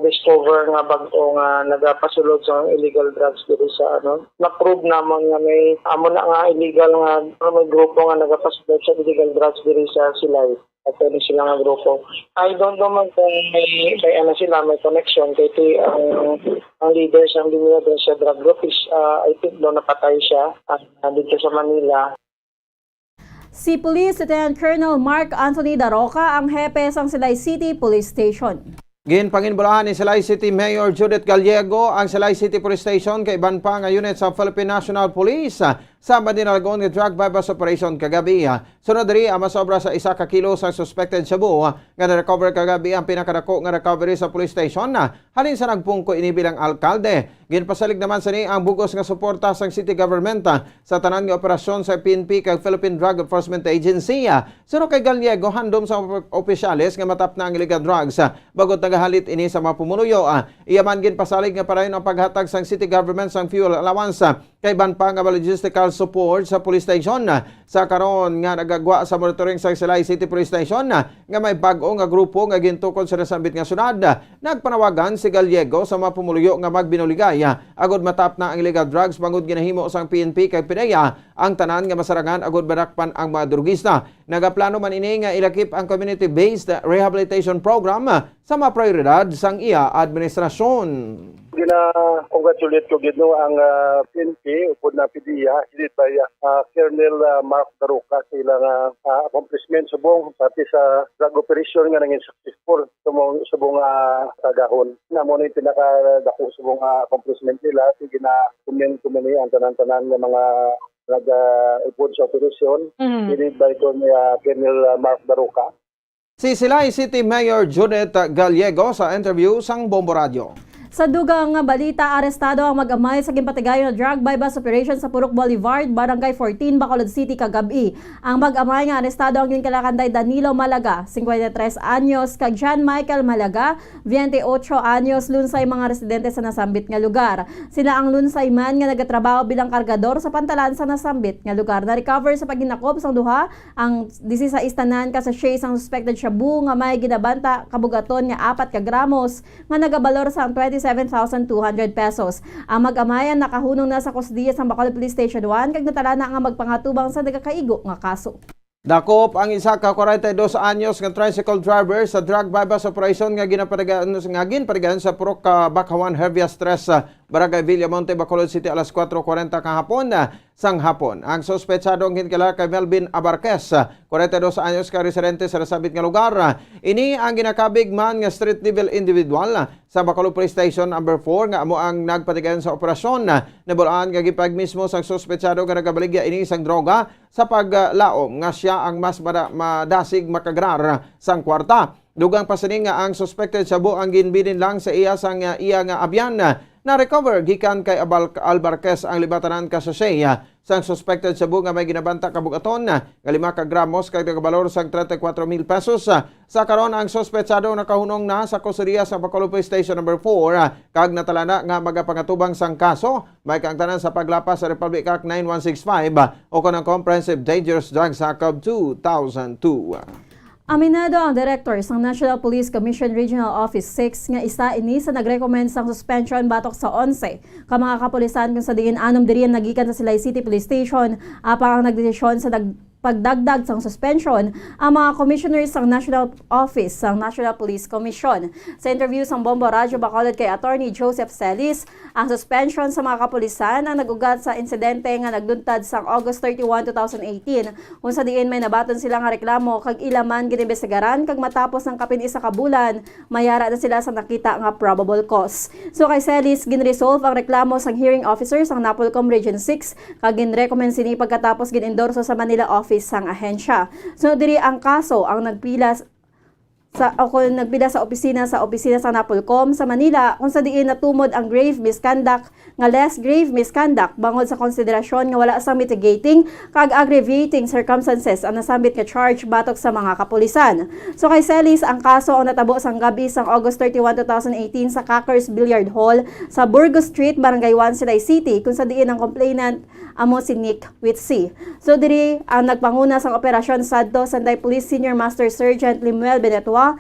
discover nga bago nga nagapasulod sa illegal drugs dito sa na-prove naman nga may amo na nga illegal nga may grupo nga nagapasulod sa illegal drugs dito sa Silay. At pwede sila nga grupo. I don't know man kung may sila, may connection kay ang leader sa Divina drug group is I think doon napatay siya dito sa Manila. Si Police Lieutenant Colonel Mark Anthony Daroca ang hepe sang Silay City Police Station. Ginpanginbulahan ni Silay City Mayor Judith Gallego ang Silay City Police Station kay iban pa nga unit sa Philippine National Police sa dinalagon nga drug bypass operation kagabi. Sunod diri ang masobra sa 1 kilo sa suspected shabu nga na-recover kagabi ang pinakadako nga recovery sa police station halin sa nagpungko ini bilang alkalde. Ginpasalig naman sa ni ang bugos nga suporta sang city government sa tanan nga operasyon sa PNP kag Philippine Drug Enforcement Agency. Sunod kay Gallego handom sa opisyales nga matap na ang illegal drugs bagot nagahalit ini sa mga pumunuyo. Iyaman ginpasalig nga parayon ang paghatag sang city government sang fuel allowance kay ban pa nga logistical support sa police station sa karon nga nagagwa sa monitoring sa Silay City Police Station nga may bag-o nga grupo nga gintukod sa nasambit nga sunad. Nagpanawagan si Gallego sa mga pumuluyo nga magbinuligay agod matap na ang illegal drugs bangod ginahimo sang PNP kay PIDEA ang tanan nga masarangan agud badakpan ang mga drugista. Nagaplano man ini nga ilakip ang community-based rehabilitation program sa mga prioridad sang iya administrasyon. Gina-congratulate ko gid no ang PNP upod na PDEA headed by Colonel Mark Daruca sa ilang accomplishment subong pati sa drug operation nga naging successful subong tagahon. Namo ni pinakadako subong accomplishment nila sige na kumeni ang tanan-tanan nga mga nag-upod sa operasyon headed by Colonel Mark Daruca. Si Silay City Mayor Judith Gallego sa interview sang Bombo Radio. Sa dugang balita, arestado ang mag-amay sa gimpatigayon na drug bypass operation sa Purok Boulevard, Barangay 14, Bacolod City, kagabi. Ang mag-amay nga arestado ang ginkalakantay Danilo Malaga, 53 anyos, kag John Michael Malaga, 28 anyos, lunsay mga residente sa nasambit nga lugar. Sila ang lunsay man nga nagatrabaho bilang kargador sa pantalan sa nasambit nga lugar. Na-recover sa paginakop sang duha ang 16 tanan ka sa sachet sang suspected shabu nga may ginabanta kabugaton nga 4 ka gramos nga nagabalor sa 27,200 pesos. Ang mag-amayan nakahunong na sa kusdiya sa Bacolod Police Station 1 kag natala na nga magpangatubang sa nagakaigo nga kaso. Dakop ang isa ka 42 anyos nga tricycle driver sa drug bypass operation nga ginapadagan sa Purok Bakawan Heavy Stress sa Barangay Villamonte, Bacolod City alas 4:40 kahapon sang hapon. Ang sospetsado ang ginkilala kay Melvin Abarquez, 42 anyos ka residente sa nasabit nga lugar. Ini ang ginakabig man nga street level individual sa Bacolod Police Station number 4 nga amo ang nagpatigayon sa operasyon. Nabulaan nga gipag mismo sang sospetsado nga nagabaligya ini isang droga sa paglaom nga siya ang mas madasig makagrar sang kwarta. Dugang pasining nga ang suspected shabu ang ginbidin lang sa iya sang iya nga abyan na recover gikan kay Albarquez ang libatanan ka sa siya sang suspected shabu nga may ginabanta kabugaton nga 5 ka gramos kag nagabalor sang 34,000 pesos. Sa karon ang suspetsado nakahunong na sa kusodiya sa Bacolod Police Station number 4 kag natalana nga magapangatubang sang kaso may kaangtanan sa paglapas sa Republic Act 9165 o kanang Comprehensive Dangerous Drugs Act of 2002. Aminado ang director ng National Police Commission Regional Office 6 nga isa ini sa nagrecommend sang suspension batok sa 11 ka mga kapulisan kung sa diin anom diriyan nagikan sa Silay City Police Station apang ang nagdesisyon sa pagdagdag sang suspension ang mga commissioners ng National Office ng National Police Commission. Sa interview sa Bombo Radio Bacolod kay Attorney Joseph Celis, ang suspension sa mga kapulisan ang nagugat sa insidente nga nagduntad sa August 31, 2018 kung sa diin may nabaton sila nga reklamo kag ilaman ginibestigaran kag matapos ng kapin isa ka bulan mayara na sila sa nakita nga probable cause. So kay Celis ginresolve ang reklamo sang hearing officers ng Napolcom Region 6 kag ginrecommend sini pagkatapos ginendorso sa Manila Office sang ahensya. So diri ang kaso ang nagpila sa opisina sa Napolcom sa Manila kung sa diin natumod ang grave misconduct nga less grave misconduct bangod sa konsiderasyon nga wala sang mitigating kag aggravating circumstances ang nasambit nga charge batok sa mga kapulisan. So kay Celis ang kaso ang natabo sang gabi sang August 31, 2018 sa Cackers Billiard Hall sa Burgos Street, Barangay 1, Silay City kung sa diin ang complainant amo si Nick Witsi. So diri ang nagpanguna sang operasyon sadto Sanday Police Senior Master Sergeant Limuel Benetua,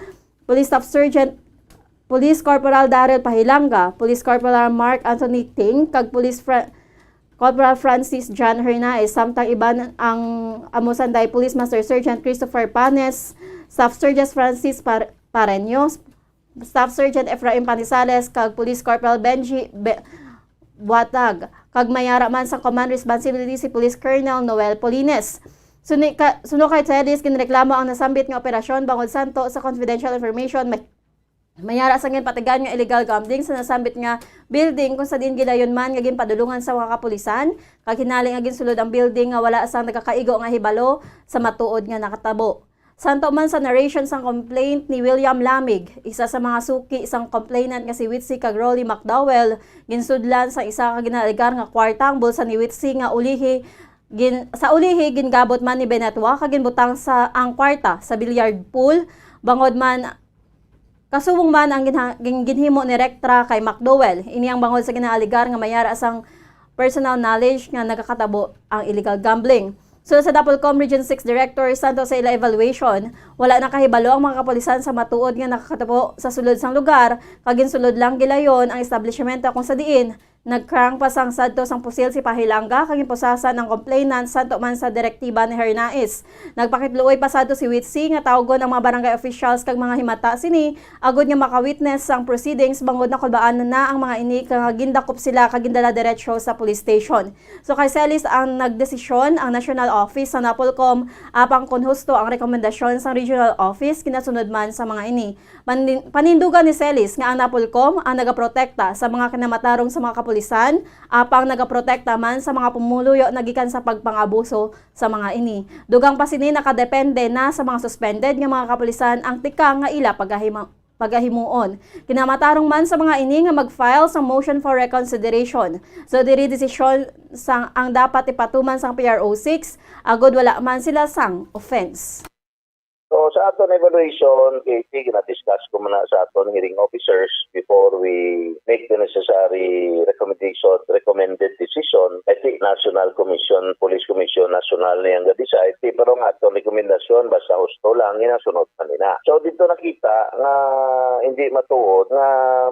Police Staff Sergeant Police Corporal Daryl Pahilanga, Police Corporal Mark Anthony Ting, kag Police Corporal Francis John Hernandez, samtang iban ang amo Sanday Police Master Sergeant Christopher Panes, Staff Sergeant Francis Pareño, Staff Sergeant Efraim Panisales, kag Police Corporal Benji Buatag, kag mayara man sa command responsibility si Police Colonel Noel Polines. Suno kay Celis ginreklamo ang nasambit nga operasyon bangod santo sa confidential information mayara sa ginpatigan nga illegal gambling sa nasambit nga building kung sa din gidayon man nga ginpadulungan sa mga kapulisan kag hinaling nga ginsulod ang building nga wala sang nagakaigo nga hibalo sa matuod nga nakatabo. Santo man sa narration sang complaint ni William Lamig, isa sa mga suki isang complainant nga si Witsi kag Rolly McDowell, ginsudlan sa isa ka ginaligar nga kwartang bulsa ni Witsi nga ulihi gingabot man ni Benetwa kag ginbutang sa ang kwarta sa billiard pool bangod man kasuwong man ang ginhimo ni Rectra kay McDowell. Ini ang bangod sa ginaligar nga mayara sang personal knowledge nga nagakatabo ang illegal gambling. So sa Napolcom Region 6 Director santo sa ila evaluation, wala na kahibalo ang mga kapulisan sa matuod nga nakakatabo sa sulod sang lugar, kag sulod lang gilayon ang establishmento kung sa diin Nagkrang pasang sadto sang pusil si Pahilanga kag imposasan ang complainant santo man sa direktiba ni Hernais. Nagpakitluoy pa sadto si Witsi nga tawgon ang mga barangay officials kag mga himata sini agud nga maka-witness sang proceedings bangod na kulbaan na ang mga ini kag gindakop sila kag gindala diretso sa police station. So kay Celis ang nagdesisyon ang National Office sa Napolcom apang kun husto ang rekomendasyon sang Regional Office kinasunod man sa mga ini. Panindugan ni Celis nga ang Napolcom ang nagaprotekta sa mga kinamatarong sa mga kapulisan apang nagaprotekta man sa mga pumuluyo nagikan sa pagpangabuso sa mga ini. Dugang pa sini nakadepende na sa mga suspended nga mga kapulisan ang tika nga ila pagahimuon. Kinamatarong man sa mga ini nga mag-file sa motion for reconsideration. So diri desisyon sang ang dapat ipatuman sang PRO 6 agud wala man sila sang offense. So sa aton evaluation, gina-discuss ko muna sa aton hearing officers before we make the necessary recommended decision. I think National Commission, Police Commission, National na yung decide. Pero ang aton rekomendasyon, basta husto lang, inasunod pa nila. So dito nakita nga hindi matuod nga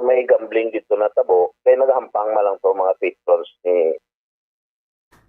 may gambling dito na tabo, kaya naghampang malang to mga patrons ni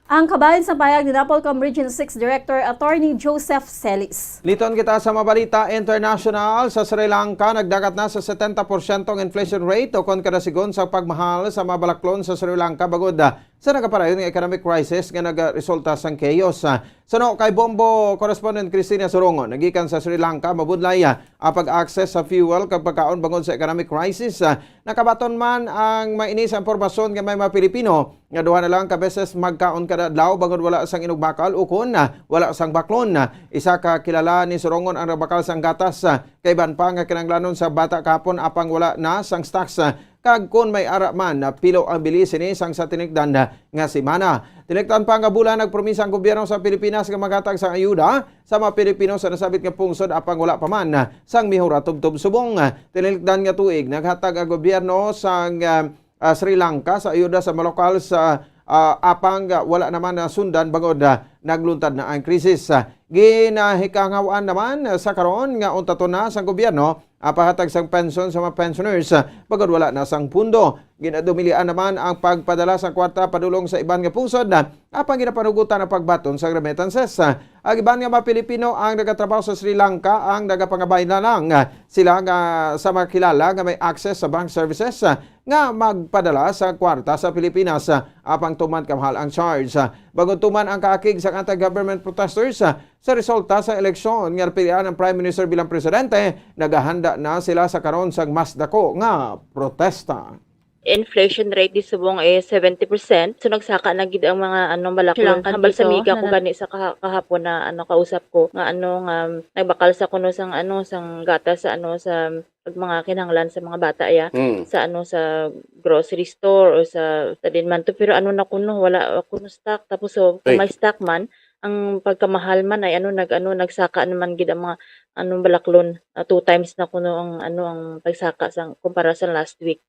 Ang kabahin sa payag ni Napolcom Region 6 Director Attorney Joseph Celis. Liton kita sa mabalita international. Sa Sri Lanka, nagdagat na sa 70% ang inflation rate o kon kada sigon sa pagmahal sa mabalaklon sa Sri Lanka bagod sa nagaparayon ng economic crisis nga nagresulta sang chaos. Sano kay Bombo correspondent Cristina Sorongo nagikan sa Sri Lanka mabudlay ang pag-access sa fuel kag pagkaon bangod sa economic crisis. Nakabaton man ang mainis ang impormasyon nga may mga Pilipino nga duha na lang ka beses magkaon kada adlaw bangod wala sang inugbakal o kun wala sang baklon. Isa ka kilala ni Sorongon ang bakal sang gatas kay ban pa nga kinanglanon sa bata kapon apang wala na sang stocks kag kun may ara man na pilo ang bilis ni sang sa tinigdan nga semana. Tinigdan pa nga bulan nagpromisa ang gobyerno sa Pilipinas nga maghatag sang ayuda sa mga Pilipino sa nasabit nga pungsod apang wala pa man sang mihura tubtob subong. Tinigdan nga tuig naghatag ang gobyerno sang Sri Lanka sa ayuda sa malokal sa apang wala naman na sundan bangod nagluntad na ang krisis. Ginahikangawaan naman sa karon nga untato na sang gobyerno pahatag sang pension sa mga pensioners bagod wala na sang pundo. Ginadumilian naman ang pagpadala sang kwarta padulong sa iban nga pungsod apang ginapanugutan ang pagbaton sa remittances. Ang iban nga mga Pilipino ang nagatrabaho sa Sri Lanka ang nagapangabay na lang sila nga sa mga kilala nga may access sa bank services nga magpadala sa kwarta sa Pilipinas apang tuman kamahal ang charge. Bagod tuman ang kaakig sa anti-government protesters sa resulta sa eleksyon nga pilian ng Prime Minister bilang presidente, naghahanda na sila sa karon sang mas dako nga protesta. Inflation rate di subong 70%. So nagsaka na gid ang mga malaklon. Hambal sa miga ko gani sa kahapon na kausap ko nga nagbakal sa kuno sang sang gata sa sa mga kinahanglan sa mga bata sa sa grocery store o sa dinman to pero na kuno wala kuno stock tapos so kung may stock man ang pagkamahal man ay nagsaka naman gid ang mga balaklon 2 times na kuno ang pagsaka sa kumpara sa last week.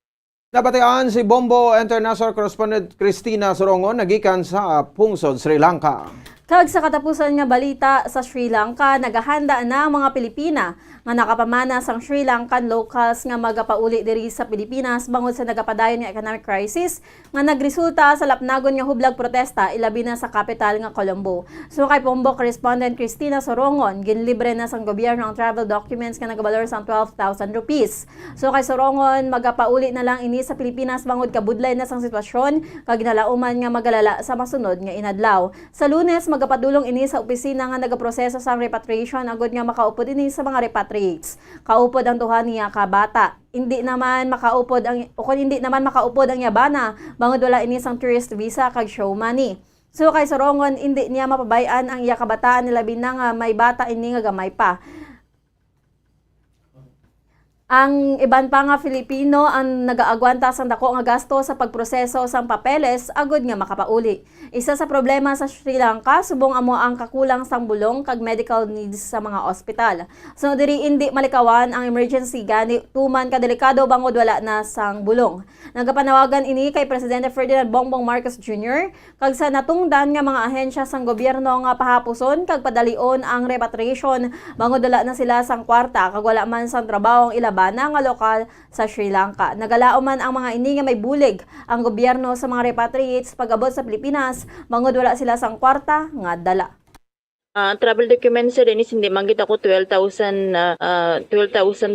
Nabatian si Bombo International Correspondent Cristina Sorongon nagikan sa pungsod Sri Lanka. Kag sa katapusan nga balita sa Sri Lanka, naghahanda na ang mga Pilipina nga nakapamana sang Sri Lankan locals nga magapauli diri sa Pilipinas bangod sa nagapadayon nga economic crisis nga nagresulta sa lapnagon nga hublag protesta ilabi na sa capital nga Colombo. So kay Bombo correspondent Cristina Sorongon, ginlibre na sang gobyerno ang travel documents nga nagabalor sang 12,000 rupees. So kay Sorongon, magapauli na lang ini sa Pilipinas bangod kabudlay na sang sitwasyon kag ginalauman nga magalala sa masunod nga inadlaw. Sa Lunes magapadulong ini sa opisina nga nagaproseso sang repatriation agud nga makaupod ini sa mga repatriates. Kaupod ang tuha niya ka bata. Hindi naman makaupod ang yabana bangod wala ini sang tourist visa kag show money. So kay Sorongon hindi niya mapabayan ang iya kabataan nila binang may bata ini nga gamay pa. Ang iban pa nga Filipino ang nagaagwanta sang dako nga gasto sa pagproseso sang papeles agud nga makapauli. Isa sa problema sa Sri Lanka subong amo ang kakulang sang bulong kag medical needs sa mga ospital. So diri hindi malikawan ang emergency gani tuman kadelikado bangod wala na sang bulong. Nagapanawagan ini kay Presidente Ferdinand Bongbong Marcos Jr. kag sa natungdan nga mga ahensya sang gobyerno nga pahapuson kag padalion ang repatriation bangod wala na sila sang kwarta kag wala man sang trabaho ang ilaba bana nga lokal sa Sri Lanka. Nagalao man ang mga ini nga may bulig ang gobyerno sa mga repatriates pag-abot sa Pilipinas, mangod wala sila sang kwarta nga dala. Travel documents sir, Dennis, hindi man kita ko 12,000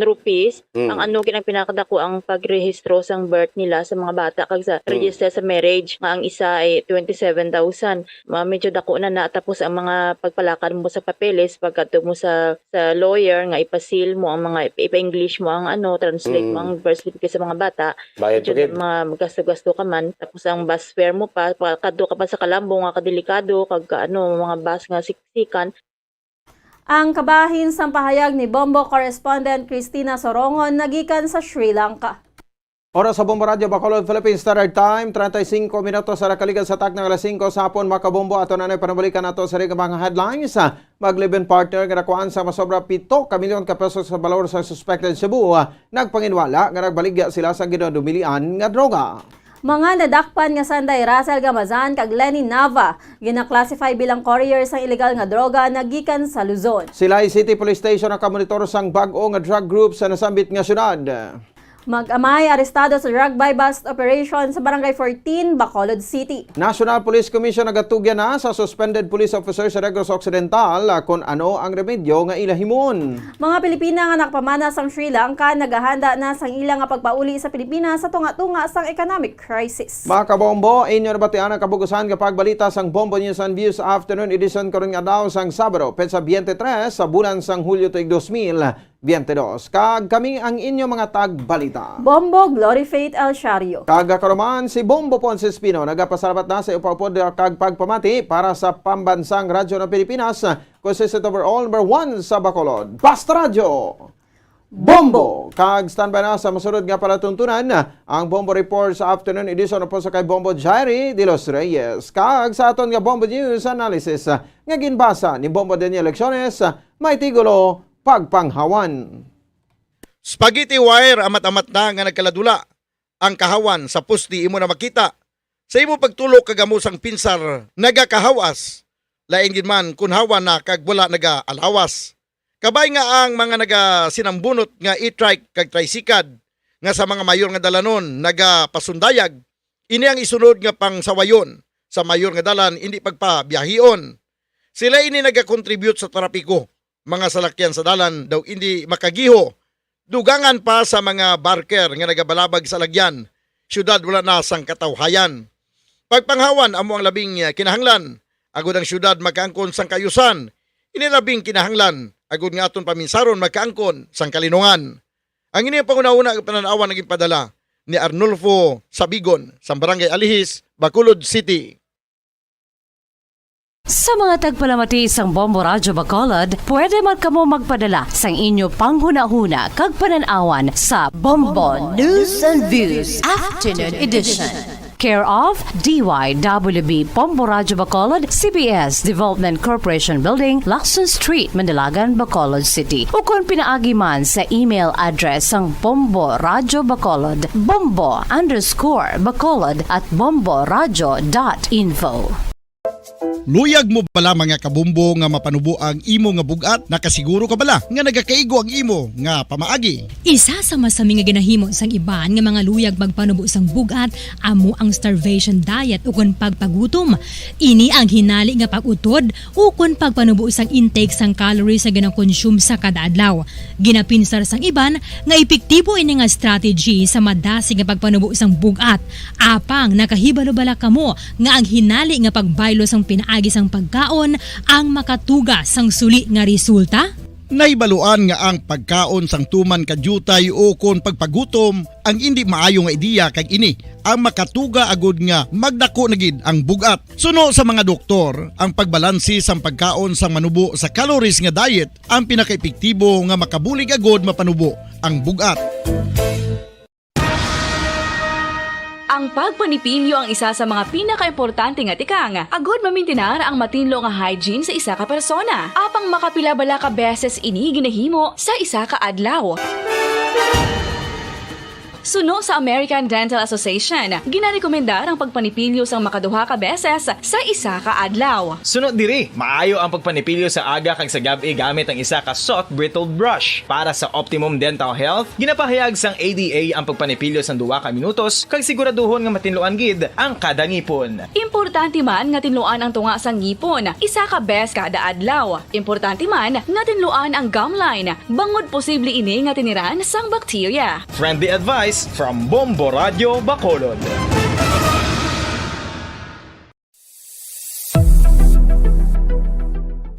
rupees. Ang ano kinang pinakadako ang pagrehistro sang birth nila sa mga bata kag sa register sa marriage nga ang isa ay 27,000. Medyo dako na tapos ang mga pagpalakad mo sa papeles pagkadto mo sa lawyer nga ipasil mo ang mga ipa-English mo ang translate mo ang birth certificate sa mga bata. Medyo mga gasto-gasto ka man tapos ang bus fare mo pa kadto ka pa sa Calamba nga kadelikado kag mga bus nga siksikan. Ang kabahin sa pahayag ni Bombo correspondent Christina Sorongon nagikan sa Sri Lanka. Oras sa Bombo Radio Bacolod Philippines Standard Time, 35 minutos sa rakaligan sa tag ng alas 5 sa hapon makabombo ato na panabalikan nato sa mga headlines sa Magliben partner nga nakuhaan sa masobra 7 ka milyon ka pesos sa balor sa suspected Cebu. Nagpanginwala nga nagbaligya sila sa ginadumilian nga droga. Mga nadakpan nga sanday Russell Gamazan kag Lenny Nava gina-classify bilang couriers ng illegal nga droga nagikan sa Luzon. Sila ay City Police Station ang kamonitor sang bag-o nga drug group sa nasambit nga syudad. Mag-amay arestado sa drug buy-bust operation sa Barangay 14, Bacolod City. National Police Commission nagatugyan na sa suspended police officer sa Negros Occidental kung ano ang remedyo nga ilahimon. Mga Pilipina nga nakapamana sang Sri Lanka naghahanda na sang ilang nga pagpauli sa Pilipinas sa tunga-tunga sang economic crisis. Mga kabombo, inyo na batian ang kabugusan kapag balita sang Bombo News and Views afternoon edition karon nga daw sang Sabado, petsa 23 sa bulan sang Hulyo tuig 2022. Kag kami ang inyo mga tagbalita. Bombo Glory Faith El Shario. Kagakaroman si Bombo Ponce Espino nagapasalamat na sa upapod kag pagpamati para sa pambansang radyo ng Pilipinas, consistent overall number 1 sa Bacolod. Basta Radyo! Bombo! Kag standby na sa masunod nga palatuntunan ang Bombo Report sa afternoon edition po sa kay Bombo Jairi de los Reyes. Kag sa aton nga Bombo News Analysis nga ginbasa ni Bombo Daniel Lecciones, may tigulo pagpanghawan. Spaghetti wire amat-amat na nga nagkaladula. Ang kahawan sa pusti imo na makita. Sa imo pagtulok kagamo sang pinsar nagakahawas. Lain gid man kun hawan na kag wala nagaalawas. Kabay nga ang mga nagasinambunot nga e-trike kag tricycad nga sa mga mayor nga dalanon nagapasundayag. Ini ang isunod nga pangsawayon sa mayor nga dalan hindi pagpabiyahion. Sila ini nagakontribute sa trapiko. Mga salakyan sa dalan daw hindi makagiho. Dugangan pa sa mga barker nga nagabalabag sa lagyan. Syudad wala na sang katawhayan. Pagpanghawan amo ang labing kinahanglan. Agud ang syudad magkaangkon sang kayusan. Inilabing kinahanglan. Agud nga aton paminsaron magkaangkon sang kalinungan. Ang ini pangunauna pananawan naging padala ni Arnulfo Sabigon sa Barangay Alihis, Bacolod City. Sa mga tagpalamati sang Bombo Radyo Bacolod, pwede man kamo magpadala sang inyo panghuna-huna kag pananawan sa Bombo News and Views Afternoon Edition. Care of DYWB Bombo Radyo Bacolod, CBS Development Corporation Building, Lacson Street, Mandalagan, Bacolod City. O kung pinaagi man sa email address sang Bombo Radyo Bacolod, bombo_bacolod@bomboradyo.info. Luyag mo bala mga kabumbo nga mapanubo ang imo nga bugat? Nakasiguro ka bala nga nagakaigo ang imo nga pamaagi? Isa sa masami nga ginahimo sang iban nga mga luyag magpanubo sang bugat amo ang starvation diet ukon pagpagutom. Ini ang hinali nga pag-utod ukon pagpanubo sang intake sang calories sa ginakonsume sa kada adlaw. Ginapinsar sang iban nga epektibo ini nga strategy sa madasig nga pagpanubo sang bugat. Apang nakahibalo bala kamo nga ang hinali nga pagbaylo sang pinaagi sang pagkaon ang makatuga sang suli nga resulta? Naibaluan nga ang pagkaon sang tuman kadyutay o kon pagpagutom ang hindi maayo nga ideya kag ini ang makatuga agud nga magdako na gid ang bugat. Suno sa mga doktor, ang pagbalansi sang pagkaon sang manubo sa calories nga diet ang pinakaepektibo nga makabulig agud mapanubo ang bugat. Ang pagpanipilyo ang isa sa mga pinaka-importante nga tikang. Agud mamintinar ang matinlo nga hygiene sa isa ka persona. Apang makapila-bala ka beses ini ginahimo sa isa ka adlaw. Suno sa American Dental Association, ginarekomendar ang pagpanipilyo sang makaduha ka beses sa isa ka adlaw. Sunod diri, maayo ang pagpanipilyo sa aga kag sa gabi gamit ang isa ka soft brittled brush. Para sa optimum dental health, ginapahayag sang ADA ang pagpanipilyo sang 2 ka minutos kag siguraduhon nga matinluan gid ang kada ngipon. Importante man nga tinluan ang tunga sang ngipon, isa ka bes kada adlaw. Importante man nga tinluan ang gum line, bangod posible ini nga tiniran sang bakterya. Friendly advice from Bombo Radio Bacolod.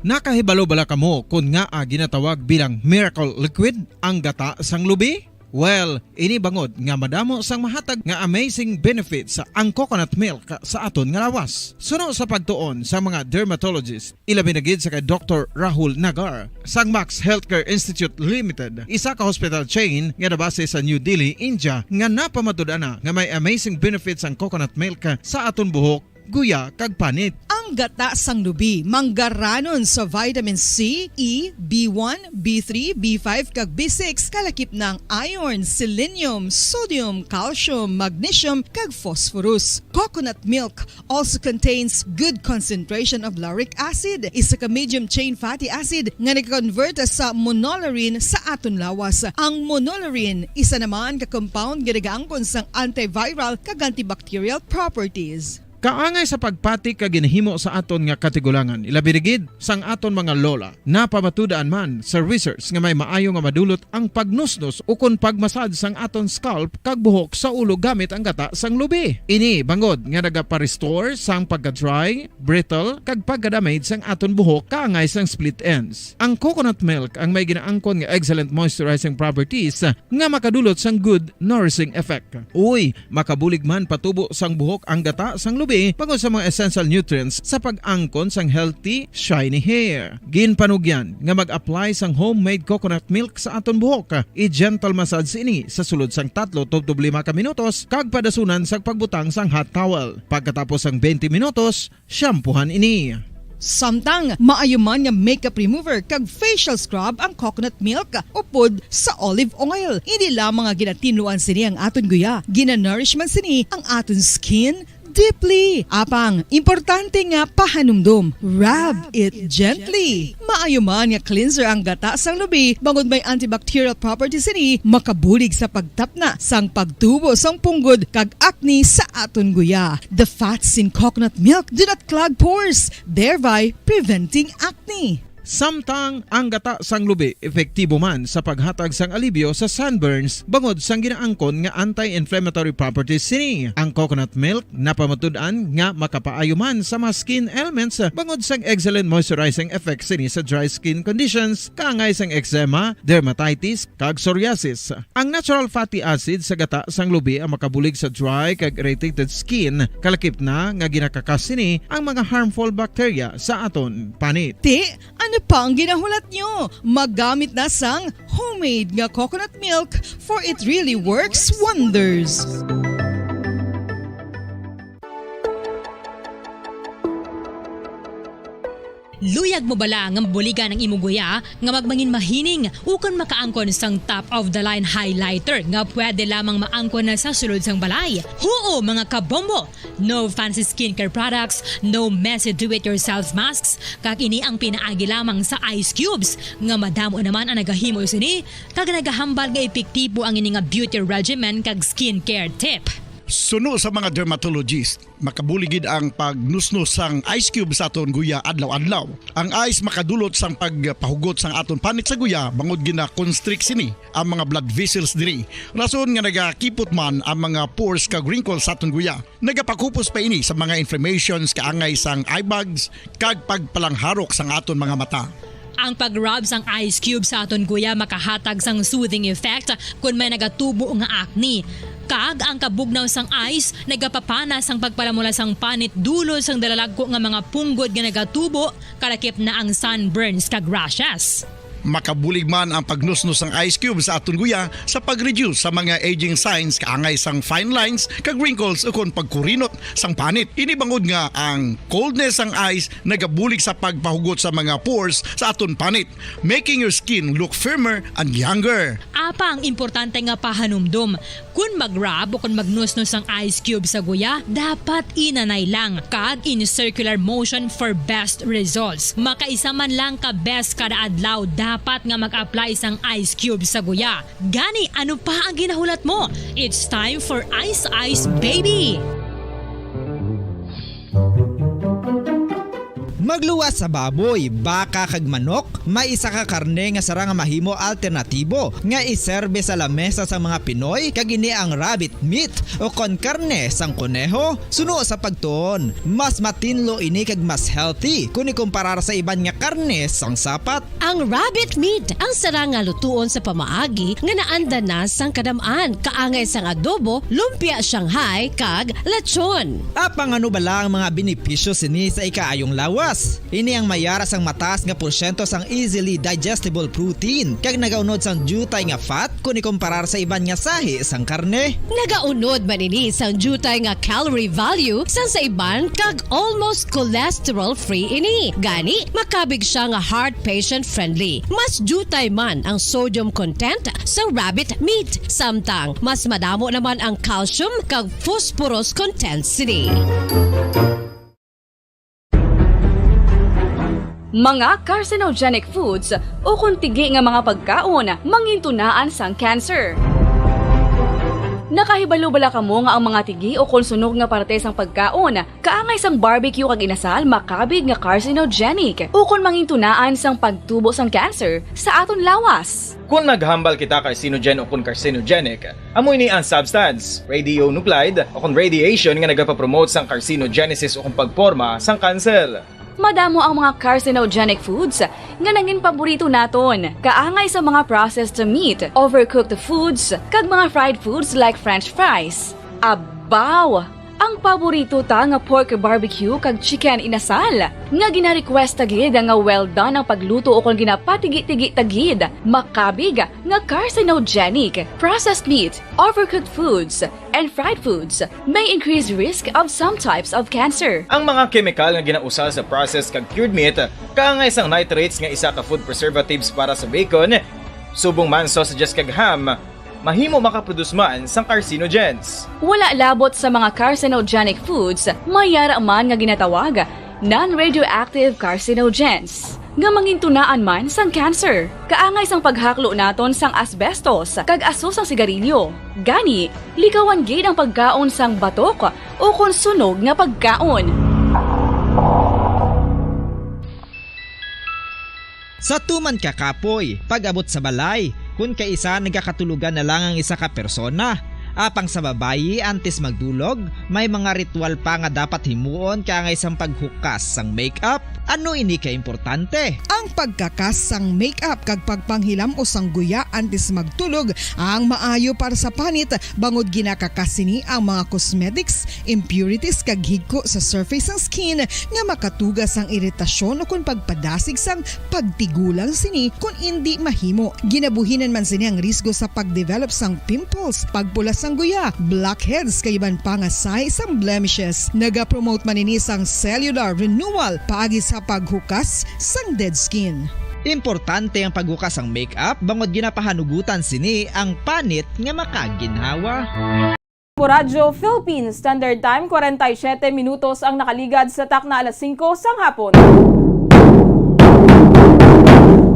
Nakahibalo bala kamo kung nga ginatawag bilang miracle liquid ang gata sang lubi? Well, ini bangod nga madamo sang mahatag nga amazing benefits sa ang coconut milk sa aton nga lawas. Suno sa pagtuon sa mga dermatologist, ilabi na gid sa kay Dr. Rahul Nagar sang Max Healthcare Institute Limited, isa ka hospital chain nga nabase sa New Delhi, India, nga napamatud-ana nga may amazing benefits ang coconut milk sa aton buhok, guya kag panit. Ang gata sang lubi manggaranon sa vitamin C, E, B1, B3, B5 kag B6 kalakip ng iron, selenium, sodium, calcium, magnesium kag phosphorus. Coconut milk also contains good concentration of lauric acid, isa ka medium chain fatty acid nga nag-convert sa monolarin sa aton lawas. Ang monolarin isa naman ka compound nga nagaangkon sang antiviral kag antibacterial properties. Kaangay sa pagpati ka ginahimo sa aton nga katigulangan, ilabirigid sang aton mga lola. Napamatudaan man sa research nga may maayo nga madulot ang pagnusnos o kon pagmasad sang aton scalp kag buhok sa ulo gamit ang gata sang lubi. Ini bangod nga nagapa-restore sang pagka-dry, brittle kag pagka-damage sang aton buhok kaangay sang split ends. Ang coconut milk ang may ginaangkon nga excellent moisturizing properties nga makadulot sang good nourishing effect. Uy, makabulig man patubo sang buhok ang gata sang lubi bangod sa mga essential nutrients sa pag-angkon sang healthy, shiny hair. Ginpanugyan nga mag-apply sang homemade coconut milk sa aton buhok. I-gentle massage ini sa sulod sang 3 to 5 ka minutos kag padasunan sang pagbutang sang hot towel. Pagkatapos sang 20 minutos, shampoohan ini. Samtang maayo man nga makeup remover kag facial scrub ang coconut milk upod sa olive oil. Hindi lamang nga ginatinluan sini ang aton guya, gina-nourish man sini ang aton skin deeply. Apang, importante nga pahanumdum. Rub it gently. Maayo man nga cleanser ang gata sang lubi, bangod may antibacterial properties ini, makabulig sa pagtapna sang pagtubo sang punggod kag acne sa aton guya. The fats in coconut milk do not clog pores, thereby preventing acne. Samtang ang gata sang lubi epektibo man sa paghatag sang alibyo sa sunburns bangod sang ginaangkon nga anti-inflammatory properties sini. Ang coconut milk napamatud-an nga makapaayo man sa mga skin ailments bangod sang excellent moisturizing effect sini sa dry skin conditions kaangay sang eczema, dermatitis kag psoriasis. Ang natural fatty acid sa gata sang lubi ang makabulig sa dry kag irritated skin, kalakip na nga ginakakas sini ang mga harmful bacteria sa aton panit. Ano pa ang ginahulat nyo? Magamit na sang homemade nga coconut milk for it really works wonders. Luyag mo bala nga mabuligan ang imong guya nga magmangin mahining ukon makaangkon sang top of the line highlighter nga pwede lamang maangkon na sa sulod sang balay. Huo mga kabombo! No fancy skincare products, no messy do-it-yourself masks, kag ini ang pinaagi lamang sa ice cubes nga madamo naman ang nagahimo sini kag nagahambal nga epektibo ang ini nga beauty regimen kag skincare tip. Suno sa mga dermatologist, makabuligid ang pagnusnos sang ice cube sa aton guya adlaw-adlaw. Ang ice makadulot sang pagpahugot sang aton panit sa guya bangod gina-constrict sini ang mga blood vessels diri. Rason nga nagakipot man ang mga pores kag wrinkles sa aton guya. Nagapakupos pa ini sa mga inflammations kaangay sang eye bags kag pagpalangharok sang aton mga mata. Ang pag-rub sang ice cube sa aton guya makahatag sang soothing effect kung may nagatubo nga acne. Kag ang kabugnaw sang ice nagapapana sang pagpalamula sang panit dulo sang dalalagko nga mga punggod nga nagatubo kalakip na ang sunburns kag rashes. Makabulig man ang pagnusnos ng ice cube sa aton guya sa pag-reduce sa mga aging signs kaangay sang fine lines kag wrinkles ukon pagkurinot sang panit. Ini bangod nga ang coldness sang ice nagabulig sa pagpahugot sa mga pores sa aton panit, making your skin look firmer and younger. Apa ang importante nga pahanumdum. Kung mag-rub o kung magnusnos ang ice cube sa guya, dapat inanay lang kag in circular motion for best results. Makaisa man lang ka best kada adlaw, dapat nga mag-apply sang ice cube sa guya. Gani, ano pa ang ginahulat mo? It's time for Ice Ice Baby! Magluwas sa baboy, baka kag manok, may isa ka karne nga sara nga mahimo alternatibo nga iserbe sa lamesa sa mga Pinoy kag ini ang rabbit meat o kon karne sang kuneho. Suno sa pagtuon, mas matinlo ini kag mas healthy kung ikumparar sa iban nga karne sang sapat. Ang rabbit meat ang sara nga lutuon sa pamaagi nga naanda na sang kadamaan, kaangay sang adobo, lumpia Shanghai kag lechon. Apang ano bala ang mga benepisyo sini sa ikaayong lawas? Ini ang mayara sang mataas nga porsyento sang easily digestible protein kag nagaunod sang jutay nga fat kung ikumparar sa iban nga sahi sang karne. Nagaunod man ini sang jutay nga calorie value sang sa iban kag almost cholesterol free ini. Gani makabig siya nga heart patient friendly. Mas jutay man ang sodium content sa rabbit meat, samtang mas madamo naman ang calcium kag phosphorus content sini. Mga carcinogenic foods o kuntigi nga mga pagkaon mangintunaan sang cancer. Nakahibalo bala kamo nga ang mga tigi o konsunog nga parte sang pagkaon kaangay sang barbecue kag inasal makabig nga carcinogenic o kon mangintunaan sang pagtubo sang cancer sa aton lawas. Kung naghambal kita carcinogen o kung carcinogenic, amoy ni ang substance, radionuclide o kung radiation nga nagapapromote sang carcinogenesis o kung pagporma sang cancer. Madamo ang mga carcinogenic foods nga naging paborito naton, kaangay sa mga processed meat, overcooked foods, kag mga fried foods like french fries. Abaw! Ang paborito ta nga pork barbecue kag chicken inasal nga gina-request tagid nga well done ang pagluto o kung ginapatigi-tigi tagid, makabig nga carcinogenic, processed meat, overcooked foods, and fried foods may increase risk of some types of cancer. Ang mga chemical nga ginausal sa processed kag cured meat, kaangay sang nitrates nga isa ka food preservatives para sa bacon, subong man sausages kag ham, mahimo makaproduce man sang carcinogens. Wala labot sa mga carcinogenic foods, mayara man nga ginatawag non-radioactive carcinogens nga mangintunaan man sang cancer. Kaangay sang paghaklo naton sang asbestos kag aso sang sigarilyo. Gani, likawan gid ang pagkaon sang batok o konsunog nga pagkaon. Sa tuman ka kapoy, pag-abot sa balay, kung kaisa nagkakatulugan na lang ang isa ka persona. Apang sa babayi antes magdulog, may mga ritual pa nga dapat himuon kaangay sang paghukas sang makeup. Ano ini ka importante? Ang pagkakas sang makeup kag pagpanghilam o sang guya antes magtulog ang maayo para sa panit bangod ginakakas sini ang mga cosmetics, impurities kag higko sa surface sang skin nga makatugas sang iritasyon o kung pagpadasig sang pagtigulang sini kung hindi mahimo. Ginabuhinan man sini ang risgo sa pagdevelop sang pimples, pagpula sang guya, blackheads kay iban pa nga size sang blemishes. Naga-promote man ini sang cellular renewal paagi sa paghukas sang dead skin. Importante ang paghukas sang makeup bangod ginapahanugutan sini ang panit nga makaginhawa. Radyo Philippines Standard Time 47 minutos ang nakaligad sa takna alas 5 sang hapon.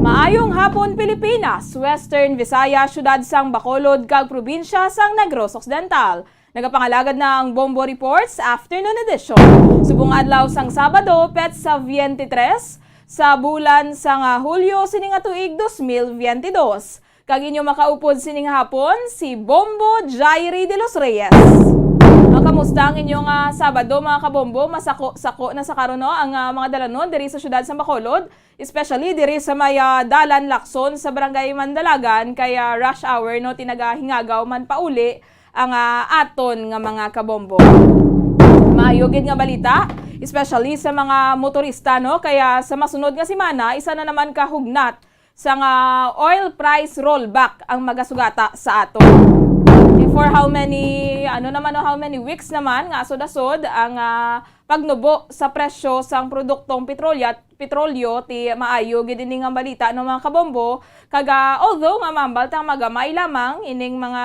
Maayong hapon Pilipinas, Western Visaya, syudad sang Bacolod kag probinsya sang Negros Occidental. Nagapangalagad na ang Bombo Reports Afternoon Edition. Subong adlaw sang Sabado, petsa 23 sa bulan sang Hulyo sining tuig 2022. Kag inyo makaupod sining hapon si Bombo Jairi de los Reyes. Kamusta ang inyong Sabado mga kabombo? Masako na sa karon ang mga dalanon diri sa syudad sa Bacolod, especially diri sa may dalan Lacson sa barangay Mandalagan kaya rush hour no tinagahingagaw man pauli ang aton nga mga kabombo. Maayogid nga balita, especially sa mga motorista no kaya sa masunod nga semana isa na naman kahugnat sa nga oil price rollback ang magasugata sa ato. For how many weeks naman nga asod-asod ang pagnubo sa presyo sang produktong petrolyo ti maayo gid ini nga balita no mga kabombo kaga although nga mambal tang magamay lamang ining mga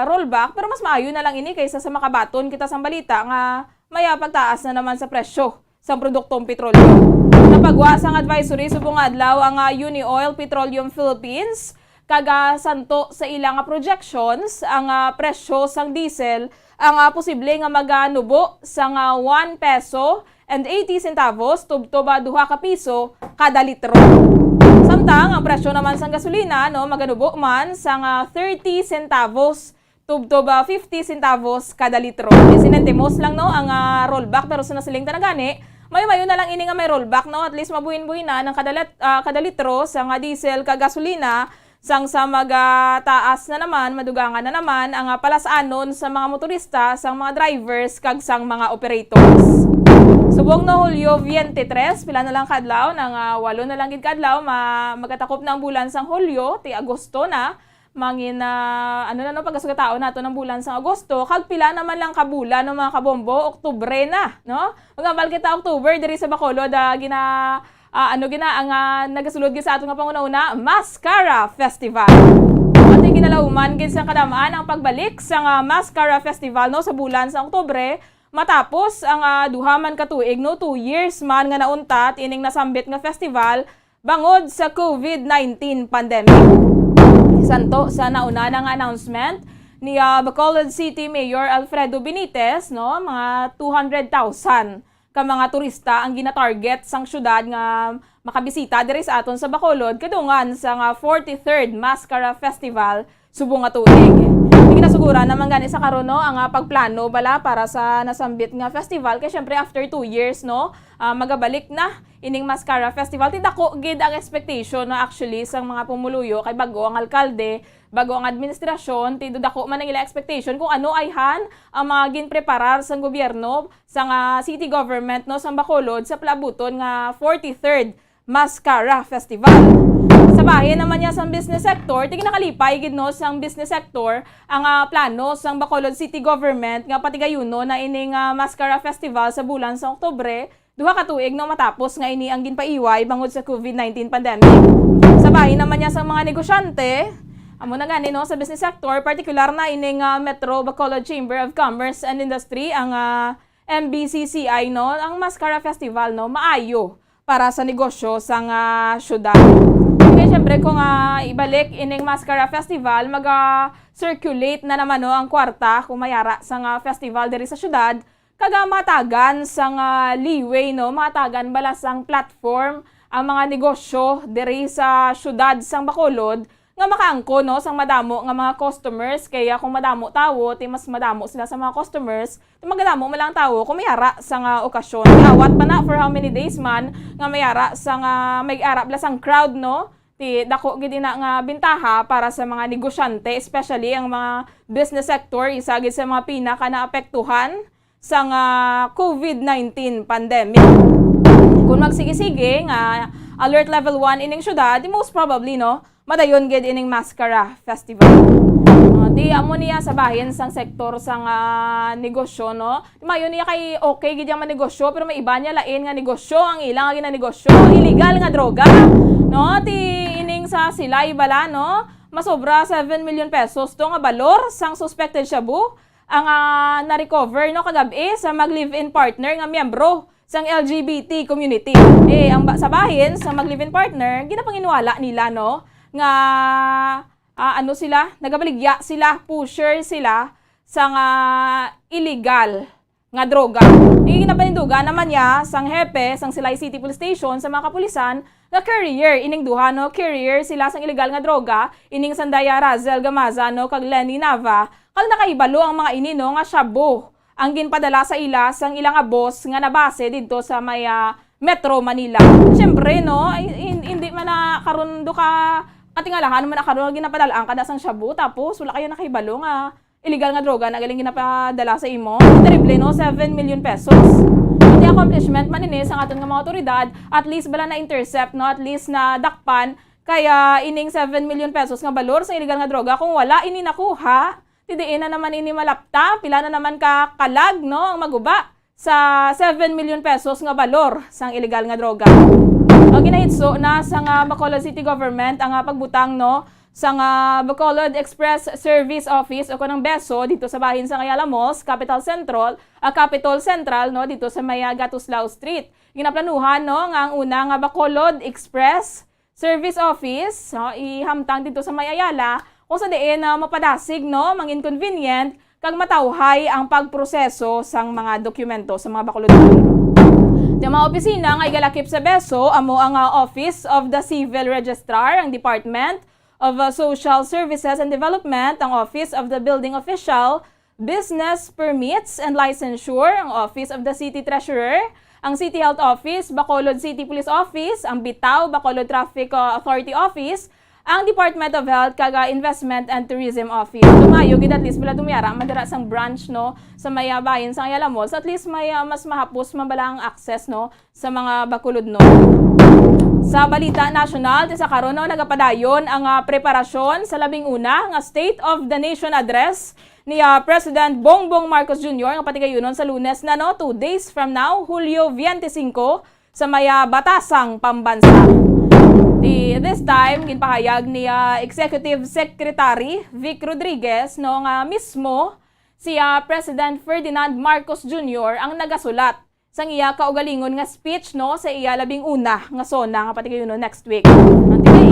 rollback pero mas maayo na lang ini kaysa sa makabaton kita sang balita nga maya pagtaas na naman sa presyo sang produktong petrolyo. Napagwa sang advisory subong adlaw ang Unioil Petroleum Philippines kaga santo sa ilang projections ang presyo sang diesel ang posible nga maganubo sa 1 peso and 80 centavos tubtob 2 ka piso kada litro. Samtang ang presyo naman sang gasolina no maganubo man sa 30 centavos tubtob 50 centavos kada litro. Sinentimos lang no ang rollback pero sinasiling tanagani mayo na lang ini nga may rollback no at least mabuhin-buhin na ng kada litro sa diesel kag gasolina sang sa magataas na naman, madugangan na naman ang palasanon sa mga motorista, sang mga drivers, kag sang mga operators. Subong no Hulyo 23, pila na lang kadlaw, nang 8 na lang gid kadlaw, magatakop na ang bulan sang Hulyo, ti Agosto na, mangin pagkasugataon nato ng bulan sang Agosto, kag pila naman lang kabulan ng mga kabombo, Oktubre na, no? Magambal kita Oktubre, diri sa Bacolod, nagasulod gid sa ato nga panguna-una, Mascara Festival. At ginalauman gid sa kadamaan ang pagbalik sa Mascara Festival no sa bulan sa Oktubre matapos ang duhaman ka tuig no 2 years man nga nauntat ining nasambit nga festival bangod sa COVID-19 pandemic. Santo sa nauna nga announcement ni Bacolod City Mayor Alfredo Benitez no mga 200,000 ka mga turista ang gina-target sang syudad nga makabisita diri sa aton sa Bacolod kadungan sa 43rd Mascara Festival subong nga tuig. Ginasugura naman gani sa karon no ang pagplano bala para sa nasambit nga festival kay syempre after 2 years no magabalik na ining Mascara Festival. Tidako gid ang expectation no actually sang mga pumuluyo kay bago ang alkalde, bago ang administrasyon, tidako man ang ila expectation kung ano ay ang mga ginpreparar sang gobyerno sang city government no sang Bacolod sa palabuton nga 43rd Mascara Festival. Sa bahin naman niya sang business sector, nakalipay gid no sang business sector ang plano sang Bacolod City Government nga patigayuno na ining Mascara Festival sa bulan sa Oktubre, 2 ka tuig no matapos nga ini ang ginpaiway bangod sa COVID-19 pandemic. Sa bahin naman niya sang mga negosyante, amo na gani no sa business sector, particular na ining Metro Bacolod Chamber of Commerce and Industry ang MBCCI no, ang Mascara Festival no maayo para sa negosyo sang syudad. Okay, syempre kung ibalik ining Mascara Festival, mag-circulate na naman no ang kwarta kung mayara sang festival diri sa syudad, kaga matagan sang leeway no, matagan bala sang platform ang mga negosyo diri sa syudad sang Bacolod nga makaangko no sang madamo nga mga customers kaya kung madamo tawo ti mas madamo sila sa mga customers ti magadamo man lang tawo kung mayara sang okasyon. Awat pa na for how many days man nga mayara sang may-ara bala sang crowd no ti dako gid na nga bintaha para sa mga negosyante especially ang mga business sector isa gid sa mga pinaka naapektuhan sang COVID-19 pandemic. Kung magsige-sige nga alert level 1 ining syudad, most probably no, madayon gid ining Mascara Festival. Di amo niya sa bahin sang sektor sang negosyo no. Mayon niya kay okay gid yang manegosyo pero may iba niya lain nga negosyo, ang ilang nga ginanegosyo, illegal nga droga. No, ti ining sa Silay bala no, masobra 7 million pesos to nga balor sang suspected shabu ang na-recover no kagabi sa mag-live-in partner nga miyembro sang LGBT community. Ang sa bahin sa mag-live-in partner, ginapanginwala nila no nga nagabaligya sila, pusher sila sa illegal nga droga. Ginapaninduga naman niya sang hepe sang Silay City Police Station sa mga kapulisan nga carrier ining duha no, carrier sila sang illegal nga droga ining Sandaya Razel Gamaza no kag Lenny Nava kag nakaibalo ang mga ini no nga shabu ang ginpadala sa ila sang ilang boss nga nabase didto sa may Metro Manila. Syempre no, hindi man na karon do ka katingalahan man na karon ginapadala ang kada sang shabu tapos wala kayo nakaibalo nga illegal nga droga na galing ginapadala sa imo. Terrible no, 7 million pesos. Iti accomplishment man ini sa aton nga mga otoridad, at least bala na intercept no, at least na dakpan Kaya ining 7 million pesos nga balor sa illegal nga droga kung wala ini nakuha, tidiin na naman ini malapta, pila na naman ka kalag no ang maguba sa 7 million pesos nga balor sang illegal nga droga. Ginahitso na sa Bacolod City Government ang pagbutang no sa Bacolod Express Service Office o kanang BESO dito sa bahin sa Ayala Malls, Capitol Central no dito sa may Gatuslao Street. Ginaplanuhan no nga ang una nga Bacolod Express Service Office no, ihamtang dito sa may Ayala kung sa diin mapadasig no mang inconvenient kag matawhay ang pagproseso sang mga dokumento sa mga Bacolod. Di mga opisina nga igalakip sa BESO amo ang Office of the Civil Registrar, ang Department of Social Services and Development, ang Office of the Building Official, Business Permits and Licensure, ang Office of the City Treasurer, ang City Health Office, Bacolod City Police Office, ang BITAW, Bacolod Traffic Authority Office, ang Department of Health, kaga Investment and Tourism Office. Tumayo, at least pala tumiyara, madara sang branch no, sa may bayan sa Ayala Malls, at least may mas mahapos, mabala ang access no, sa mga Bacolod no. Sa balita national, sa karon no, nagapadayon ang preparasyon sa labing una nga State of the Nation Address ni President Bongbong Marcos Jr. nga patigayunon sa Lunes na no, 2 days from now, Hulyo 25 sa may Batasang Pambansa. This time, ginpahayag ni Executive Secretary Vic Rodriguez no nga mismo si President Ferdinand Marcos Jr. ang nagasulat sang iya kaugalingon nga speech no sa iya labing una nga sona nga patigayunon next week.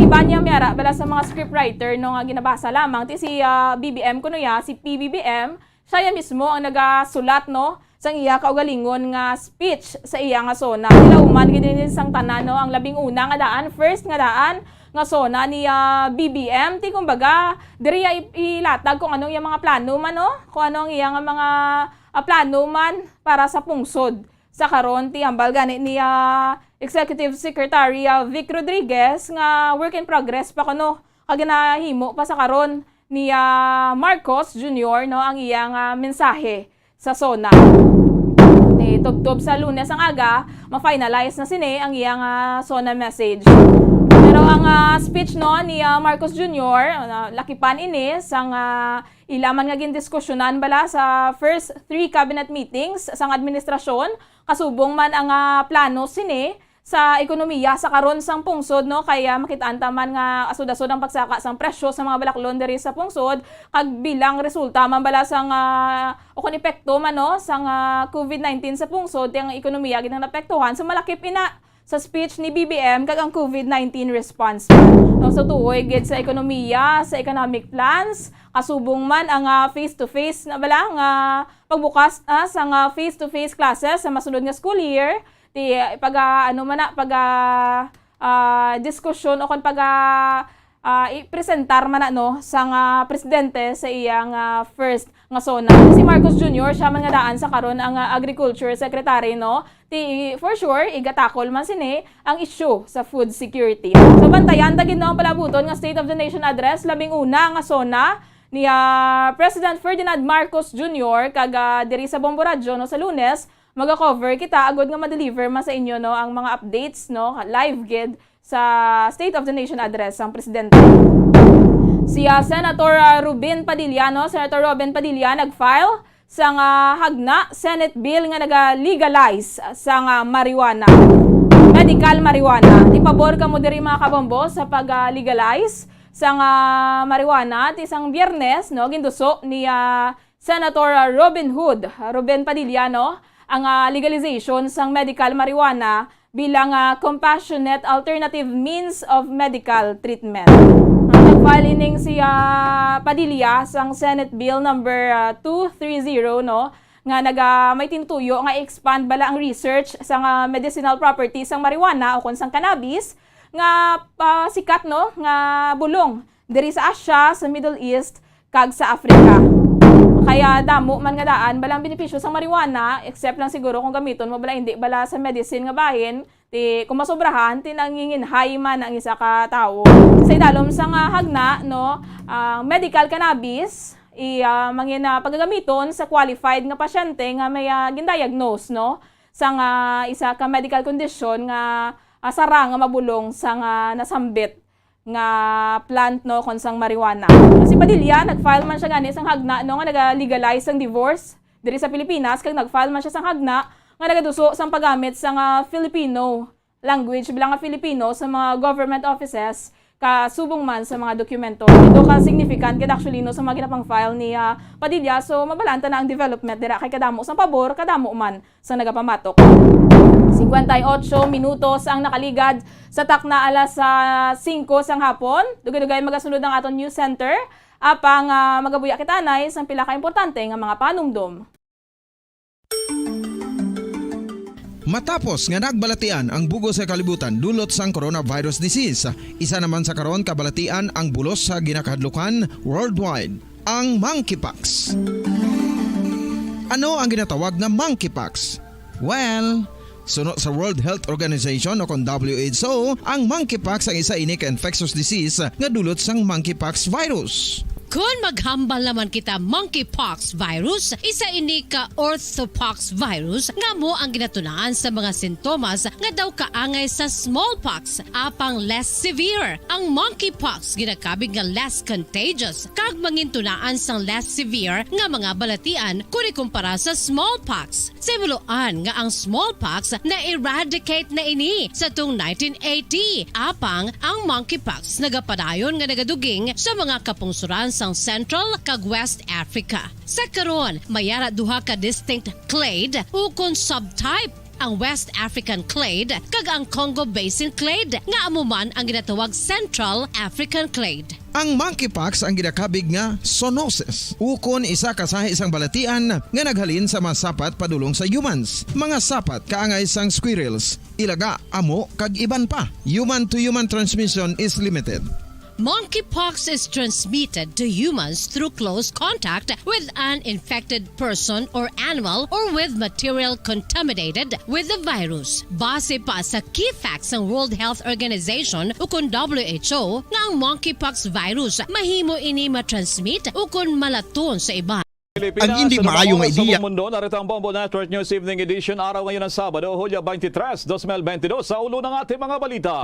Iba niya miyara bala sa mga scriptwriter no nga ginabasa lamang ti si BBM kuno ya si PBBM siya mismo ang nagasulat no sang iya kaugalingon nga speech sa iya nga sona. Ilauman gid din sang tanan no ang labing una nga daan, first nga daan nga sona ni BBM ti kumbaga diri ilatag kung anong iya mga plano man no, kung anong iya nga mga plano man para sa pungsod. Sa karon ti hambal gani ni Executive Secretary Vic Rodriguez nga work in progress pa kuno kag ginahimo pa sa karon ni Marcos Jr. no ang iyang mensahe sa SONA. Tubtob sa Lunes ang aga, ma-finalize na sini ang iyang SONA message. Pero ang speech no ni Marcos Jr. Lakipan ini sang ilaman nga gindiskusyonan bala sa first 3 cabinet meetings sang administrasyon kasubong man ang plano sini sa ekonomiya sa karon sang pungsod no kaya makitaan taman nga asud-asud ang pagsaka sang presyo sa mga balaklon diri sa pungsod kag bilang resulta man bala sang o kon epekto man no sang COVID-19 sa pungsod ang ekonomiya gid napektuhan so malakip ina sa speech ni BBM kag ang COVID-19 response. So tuoy gid sa ekonomiya, sa economic plans, kasubong man ang face-to-face na bala nga pagbukas sa face-to-face classes sa masunod nga school year. Di pag diskusyon o kon pag i-presentar man no sang presidente sa iyang first nga sona. Si Marcos Jr. siya man nga daan sa karon ang Agriculture Secretary no. Ti for sure igatakol man sini ang issue sa food security. So bantayan dagid no ang palabuton nga State of the Nation Address labing una nga sona ni President Ferdinand Marcos Jr. kag diri sa Bombo Radio no sa Lunes maga-cover kita agud nga ma-deliver man sa inyo no ang mga updates no live gid sa State of the Nation Address ang presidente. Si Senator Ruben Padilla no, Senator Ruben Padilla nag-file sang hagna Senate bill nga naga-legalize sang marijuana. Medical marijuana. Di pabor ka mo diri mga kabombo sa pag-legalize sang marijuana ti sang Biyernes no ginduso ni Senator Ruben Padilla no ang legalization sang medical marijuana bilang compassionate alternative means of medical treatment. Nag-file ining si Padilla sang Senate Bill number 230 no nga may tintuyo nga i-expand bala ang research sang medicinal properties sang marijuana o kon sang cannabis nga sikat no nga bulong diri sa Asia, sa Middle East kag sa Africa. Kaya damo man nga daan balang benepisyo sa marijuana except lang siguro kung gamiton mo bala hindi bala sa medicine nga bahin ti kung masobrahan ti nanginginhay man ang isa ka tawo. Sa idalom sang hagna no medical cannabis mangin paggagamiton sa qualified nga pasyente nga may gindiagnose no sang isa ka medical condition nga sarang nga mabulong sang nasambit nga plant no konsang marijuana. Si Padilla nag-file man siya gani sang hagna no nga naga-legalize ang divorce diri sa Pilipinas kag nag-file man siya sang hagna nga nagaduso sang paggamit sa Filipino language bilang nga Filipino sa mga government offices kasubong man sa mga dokumento. Ito ka significant kaya actually no sa mga ginapang file ni Padilla, so mabalanta na ang development dira kay kadamo sang pabor kadamo man sa nagapamatok. 58 minutos ang nakaligad sa takna alas 5 sang hapon. Dugay-dugay magasunod ang aton news center. Apang magabuya kitanay sang pila ka importante nga mga panumdom. Matapos nga nagbalatian ang bugo sa kalibutan dulot sang coronavirus disease, isa naman sa karon kabalatian ang bulos sa ginakahadlukan worldwide, ang monkeypox. Ano ang ginatawag na monkeypox? Well, sunod sa World Health Organization o kung WHO, ang monkeypox ang isa ini ka infectious disease nga dulot sang monkeypox virus. Kung maghambal naman kita monkeypox virus, isa ini ka orthopox virus nga mo ang ginatunaan sa mga sintomas nga daw kaangay sa smallpox, apang less severe. Ang monkeypox ginakabig nga less contagious kag mangintunaan sang less severe nga mga balatian kung ikumpara sa smallpox. Simuloan nga ang smallpox na eradicate na ini sa tung 1980, apang ang monkeypox nagapadayon nga nagaduging sa mga kapungsuran sang Central kag West Africa. Sa karon, mayara duha ka distinct clade ukon subtype, ang West African clade kag ang Congo Basin clade nga amuman ang ginatawag Central African clade. Ang monkeypox ang ginakabig nga zoonosis. Ukon isa kasahi isang balatian nga naghalin sa mga sapat padulong sa humans. Mga sapat kaangay sang squirrels, ilaga, amo kag iban pa. Human to human transmission is limited. Monkeypox is transmitted to humans through close contact with an infected person or animal or with material contaminated with the virus. Base pa sa key facts ng World Health Organization ukon WHO nga ang monkeypox virus mahimo ini matransmit ukon malaton sa iba. Ang hindi maayong idea. Sa mundo, narito ang Bombo Network News Evening Edition, araw ngayon ng Sabado, Hulyo 23, 2022, sa ulo ng ating mga balita.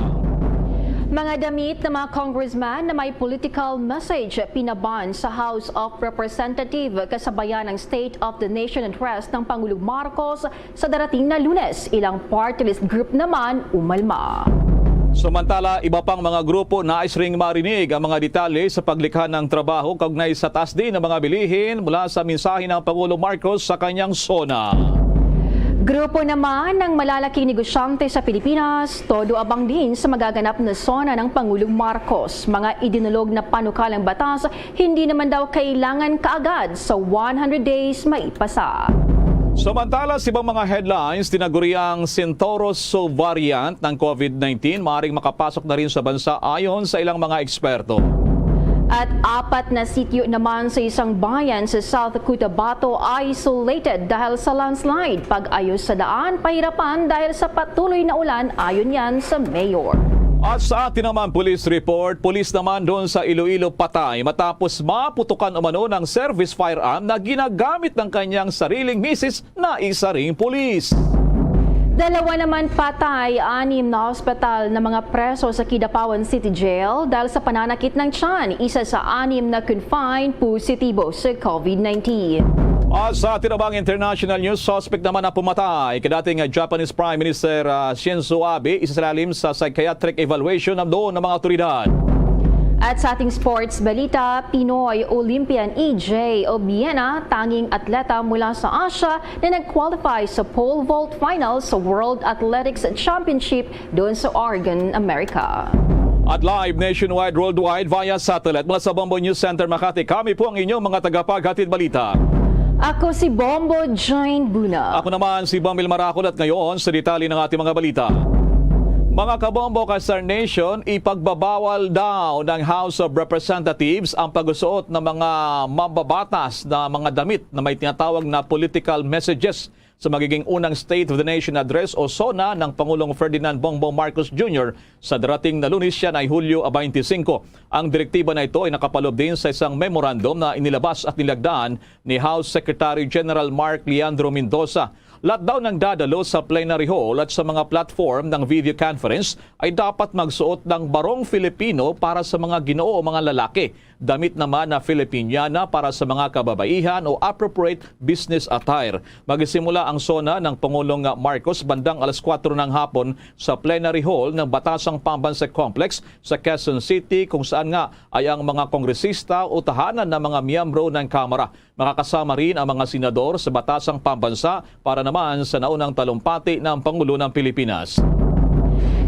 Mga damit ng mga congressman na may political message pinaban sa House of Representatives kasabayan ng State of the Nation address ng Pangulong Marcos sa darating na Lunes. Ilang party list group naman umalma. Samantala, iba pang mga grupo nais ring marinig ang mga detalye sa paglikha ng trabaho kaugnay sa taas din ng mga bilihin mula sa mensahe ng Pangulong Marcos sa kanyang SONA. Grupo naman ng malalaking negosyante sa Pilipinas, todo abang din sa magaganap na SONA ng Pangulong Marcos. Mga idinulog na panukalang batas, hindi naman daw kailangan kaagad sa 100 days maipasa. Samantala, sa ibang mga headlines, tinaguriang Centaurus variant ng COVID-19 maaaring makapasok na rin sa bansa ayon sa ilang mga eksperto. At 4 na sityo naman sa isang bayan sa South Cotabato isolated dahil sa landslide. Pag-ayos sa daan, pahirapan dahil sa patuloy na ulan ayon yan sa mayor. At sa atin naman police report, pulis naman doon sa Iloilo patay matapos maputukan umano ng service firearm na ginagamit ng kanyang sariling misis na isa ring pulis. 2 naman patay, 6 na hospital na mga preso sa Kidapawan City Jail dahil sa pananakit ng tiyan. Isa sa 6 na confined positibo sa COVID-19. At sa tinabang international news, suspect naman na pumatay kadating Japanese Prime Minister Shinzo Abe, isasalalim sa psychiatric evaluation ng doon ng mga otoridad. At sa ating sports balita, Pinoy Olympian EJ Obiena, tanging atleta mula sa Asia na nag-qualify sa pole vault final sa World Athletics Championship doon sa Oregon, America. At live nationwide, worldwide via satellite mula sa Bombo News Center Makati, kami po ang inyong mga tagapaghatid balita. Ako si Bombo Jane Buna. Ako naman si Bamil Maracol at ngayon sa detalye ng ating mga balita. Mga kabombo ka Star Nation, ipagbabawal daw ng House of Representatives ang pagsuot ng mga mababatas na mga damit na may tinatawag na political messages sa magiging unang State of the Nation Address o SONA ng Pangulong Ferdinand Bongbong Marcos Jr. sa darating na Lunes yan ay Hulyo 25. Ang direktiba na ito ay nakapalob din sa isang memorandum na inilabas at nilagdaan ni House Secretary General Mark Leandro Mendoza. Lahat daw ng dadalo sa plenary hall at sa mga platform ng video conference ay dapat magsuot ng barong Filipino para sa mga ginoo o mga lalaki. Damit naman na Filipiniana para sa mga kababaihan o appropriate business attire. Magsisimula ang SONA ng Pangulong Marcos bandang alas 4 ng hapon sa plenary hall ng Batasang Pambansa Complex sa Quezon City, kung saan nga ay ang mga kongresista o tahanan ng mga miyembro ng Kamara. Makakasama rin ang mga senador sa Batasang Pambansa para naman sa naunang talumpati ng Pangulo ng Pilipinas.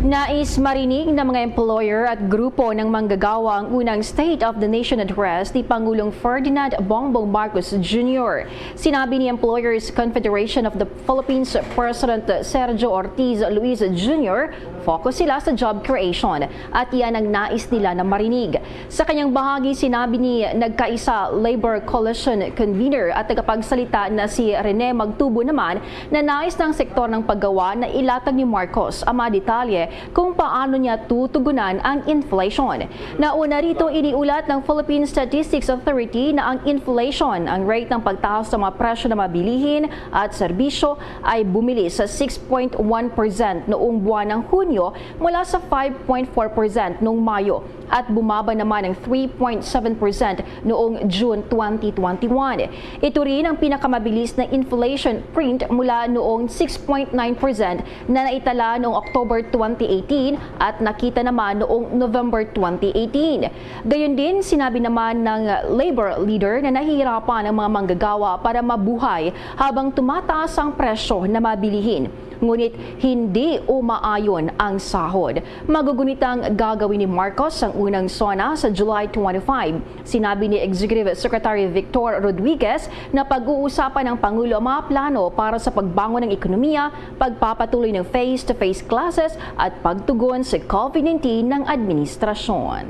Nais marinig ng mga employer at grupo ng manggagawa ang unang State of the Nation Address ni Pangulong Ferdinand Bongbong Marcos Jr. Sinabi ni Employers Confederation of the Philippines President Sergio Ortiz Luis Jr., focus sila sa job creation at iyan ang nais nila na marinig. Sa kanyang bahagi, sinabi ni nagkaisa Labor Coalition Convener at tagapagsalita na si Rene Magtubo naman na nais ng sektor ng paggawa na ilatag ni Marcos ang mga detalye kung paano niya tutugunan ang inflation. Nauna rito iniulat ng Philippine Statistics Authority na ang inflation, ang rate ng pagtaas sa mga presyo ng mga bilihin at serbisyo ay bumili sa 6.1% noong buwan ng Hunyo mula sa 5.4% noong Mayo at bumaba naman ng 3.7% noong June 2021. Ito rin ang pinakamabilis na inflation print mula noong 6.9% na naitala noong October 2018 at nakita naman noong November 2018. Gayon din, sinabi naman ng labor leader na nahihirapan ang mga manggagawa para mabuhay habang tumataas ang presyo na mabilihin. Ngunit hindi umaayon ang sahod. Magugunitang gagawin ni Marcos ang unang SONA sa July 25. Sinabi ni Executive Secretary Victor Rodriguez na pag-uusapan ng Pangulo ang mga plano para sa pagbangon ng ekonomiya, pagpapatuloy ng face-to-face classes at pagtugon sa COVID-19 ng administrasyon.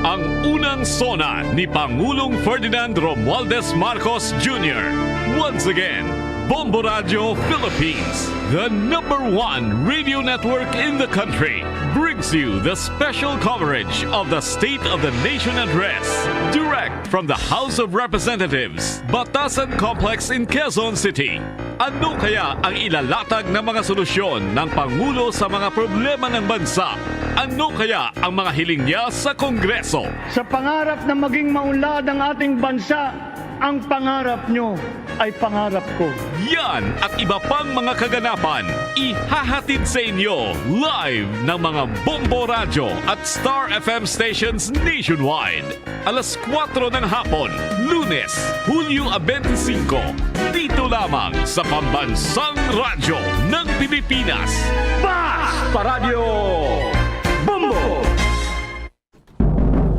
Ang unang SONA ni Pangulong Ferdinand Romualdez Marcos Jr. Once again, Bombo Radio Philippines, the #1 radio network in the country, brings you the special coverage of the State of the Nation Address, direct from the House of Representatives, Batasan Complex in Quezon City. Ano kaya ang ilalatag na mga solusyon ng Pangulo sa mga problema ng bansa? Ano kaya ang mga hiling niya sa Kongreso? Sa pangarap na maging maunlad ang ating bansa, ang pangarap nyo ay pangarap ko. Yan at iba pang mga kaganapan, ihahatid sa inyo live ng mga Bombo Radio at Star FM stations nationwide. Alas 4 ng hapon, Lunes, Hulyo 25, dito lamang sa Pambansang Radyo ng Pilipinas. Paradyo Bombo!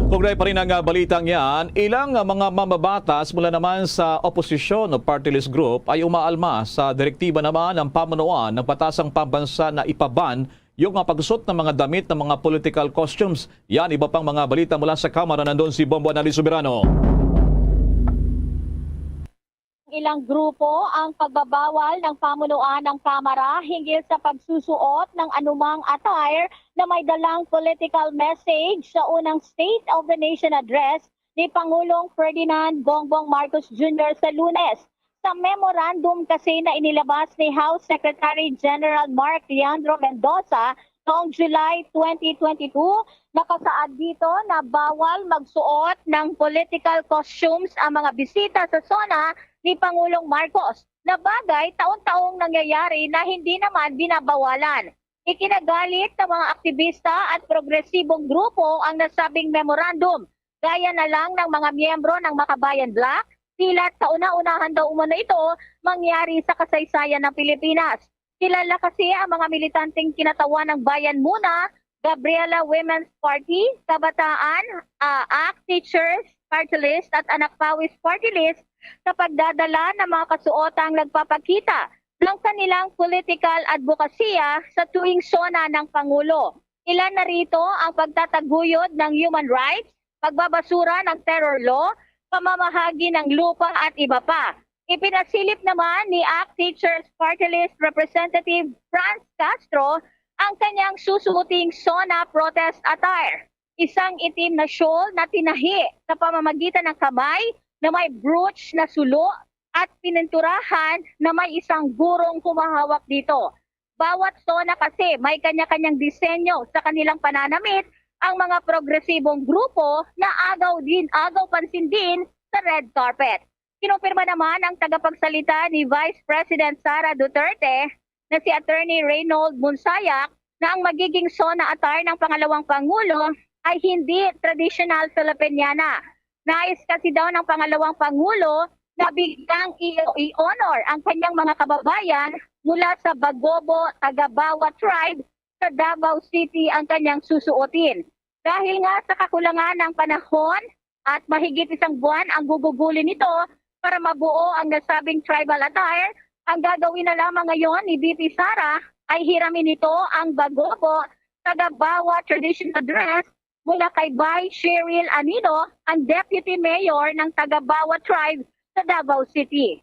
Kugnay pa rin ang balitang yan, ilang mga mambabatas mula naman sa oposisyon o party list group ay umaalma sa direktiba naman ng pamunuan ng Batasang Pambansa na ipaban yung pagsusot ng mga damit ng mga political costumes. Yan, iba pang mga balita mula sa Kamara. Nandun si Bombo Anali Soberano. Ilang grupo ang pagbabawal ng pamunuan ng Kamara hinggil sa pagsusuot ng anumang attire na may dalang political message sa unang State of the Nation Address ni Pangulong Ferdinand Bongbong Marcos Jr. sa Lunes. Sa memorandum kasi na inilabas ni House Secretary General Mark Leandro Mendoza noong July 2022, nakasaad dito na bawal magsuot ng political costumes ang mga bisita sa SONA ni Pangulong Marcos, na bagay taon-taong nangyayari na hindi naman binabawalan. Ikinagalit ng mga aktivista at progresibong grupo ang nasabing memorandum. Gaya na lang ng mga miyembro ng Makabayan Black, tila kauna-unahan daw umano ito mangyari sa kasaysayan ng Pilipinas. Kilala kasi ang mga militanteng kinatawan ng Bayan Muna, Gabriela Women's Party, Kabataan, ACT Teachers Party List at Anak Pawis Party List sa pagdadala ng mga kasuotang nagpapakita ng kanilang political advokasya sa tuwing SONA ng Pangulo. Ilan na rito ang pagtataguyod ng human rights, pagbabasura ng terror law, pamamahagi ng lupa at iba pa. Ipinasilip naman ni ACT Teachers Party List Representative Franz Castro ang kanyang susuoting SONA protest attire. Isang itim na shawl na tinahi sa pamamagitan ng kamay na may brooch na sulo at pininturahan na may isang gurong humahawak dito. Bawat zona kasi may kanya-kanyang disenyo sa kanilang pananamit ang mga progresibong grupo na agaw pansin din sa red carpet. Kinumpirma naman ang tagapagsalita ni Vice President Sara Duterte na si Attorney Reynold Munsayak na ang magiging zona attire ng pangalawang Pangulo ay hindi traditional Filipiniana. Nais kasi daw ng pangalawang Pangulo na biglang i-honor ang kanyang mga kababayan mula sa Bagobo, Tagabawa tribe sa Davao City ang kanyang susuotin. Dahil nga sa kakulangan ng panahon at mahigit isang buwan ang gugugulin nito para mabuo ang nasabing tribal attire, ang gagawin na lamang ngayon ni VP Sara ay hiramin nito ang Bagobo, Tagabawa traditional dress mula kay Bay Cheryl Anido, ang Deputy Mayor ng Tagabawa tribe sa Davao City.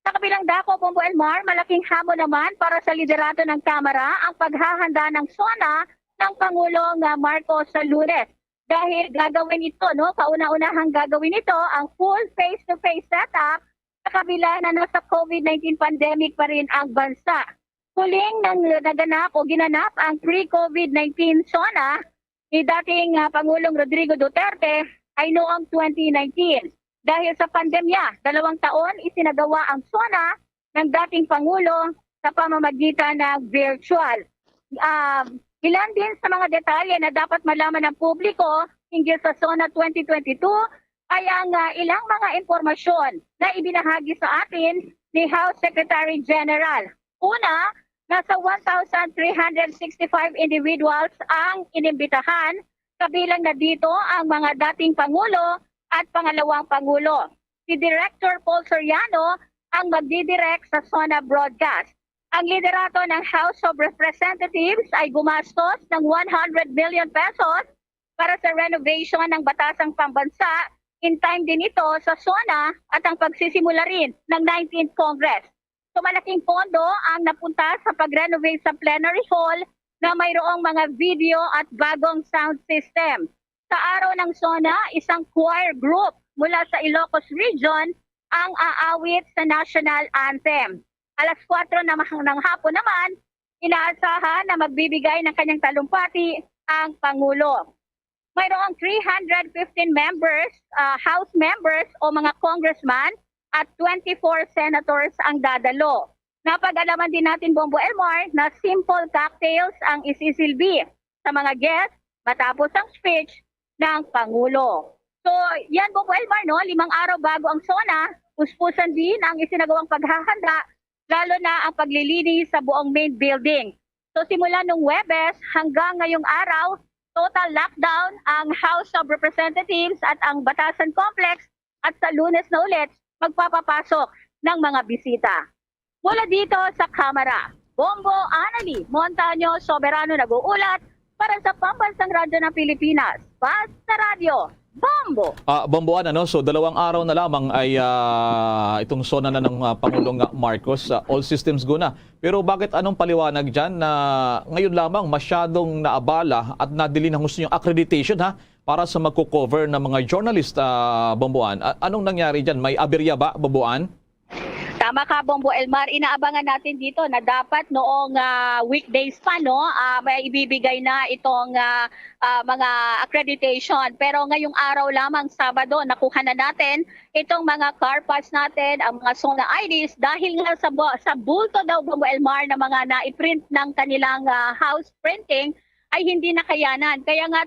Sa kabilang dako, Bombo Elmar, malaking hamon naman para sa liderato ng Kamara ang paghahanda ng SONA ng Pangulong Marcos sa Lunes. Dahil gagawin ito, kauna-unahang gagawin ito ang full face-to-face setup sa kabila na nasa COVID-19 pandemic pa rin ang bansa. Huling ginanap ang pre-COVID-19 SONA ni dating Pangulong Rodrigo Duterte ay noong 2019. Dahil sa pandemya, 2 taon isinagawa ang SONA ng dating Pangulo sa pamamagitan ng virtual. Ilan din sa mga detalye na dapat malaman ng publiko hinggil sa SONA 2022 ay ang ilang mga impormasyon na ibinahagi sa atin ni House Secretary General. Una, nasa 1,365 individuals ang inimbitahan, kabilang na dito ang mga dating Pangulo at pangalawang Pangulo. Si Director Paul Soriano ang magdidirect sa SONA broadcast. Ang liderato ng House of Representatives ay gumastos ng 100 billion pesos para sa renovation ng batasang pambansa. In time din ito sa SONA at ang pagsisimula rin ng 19th Congress. So malaking pondo ang napunta sa pag-renovate sa plenary hall na mayroong mga video at bagong sound system. Sa araw ng SONA, isang choir group mula sa Ilocos Region ang aawit sa national anthem. 4:00 ng hapon naman, inaasahan na magbibigay ng kanyang talumpati ang Pangulo. Mayroong 315 members, House members o mga congressman at 24 senators ang dadalo. Napag-alaman din natin, Bombo Elmar, na simple cocktails ang isisilbi sa mga guests matapos ang speech ng Pangulo. So, yan Bombo Elmar, 5 araw bago ang SONA, puspusan din ang isinagawang paghahanda, lalo na ang paglilinis sa buong main building. So simula nung Huwebes hanggang ngayong araw, total lockdown ang House of Representatives at ang Batasan Complex at sa Lunes na ulit magpapapasok ng mga bisita. Mula dito sa Kamara, Bombo Anali Montaño Soberano nag-uulat para sa Pambansang Radyo ng Pilipinas. Basta Radio, Bombo! Bomboan, so 2 araw na lamang ay itong SONA na ng Pangulong Marcos. All systems go na. Pero bakit anong paliwanag dyan na ngayon lamang masyadong naabala at nadili ng gusto yung accreditation para sa magko-cover ng mga journalist, Bomboan? Anong nangyari dyan? May aberya ba, Bomboan? Tama ka, Bombo Elmar. Inaabangan natin dito na dapat noong weekdays pa, may ibibigay na itong mga accreditation. Pero ngayong araw lamang, Sabado, nakuha na natin itong mga car pass natin, ang mga SONA IDs, dahil nga sa bulto daw, Bombo Elmar, na mga na-print ng kanilang house printing, ay hindi nakayanan. Kaya nga,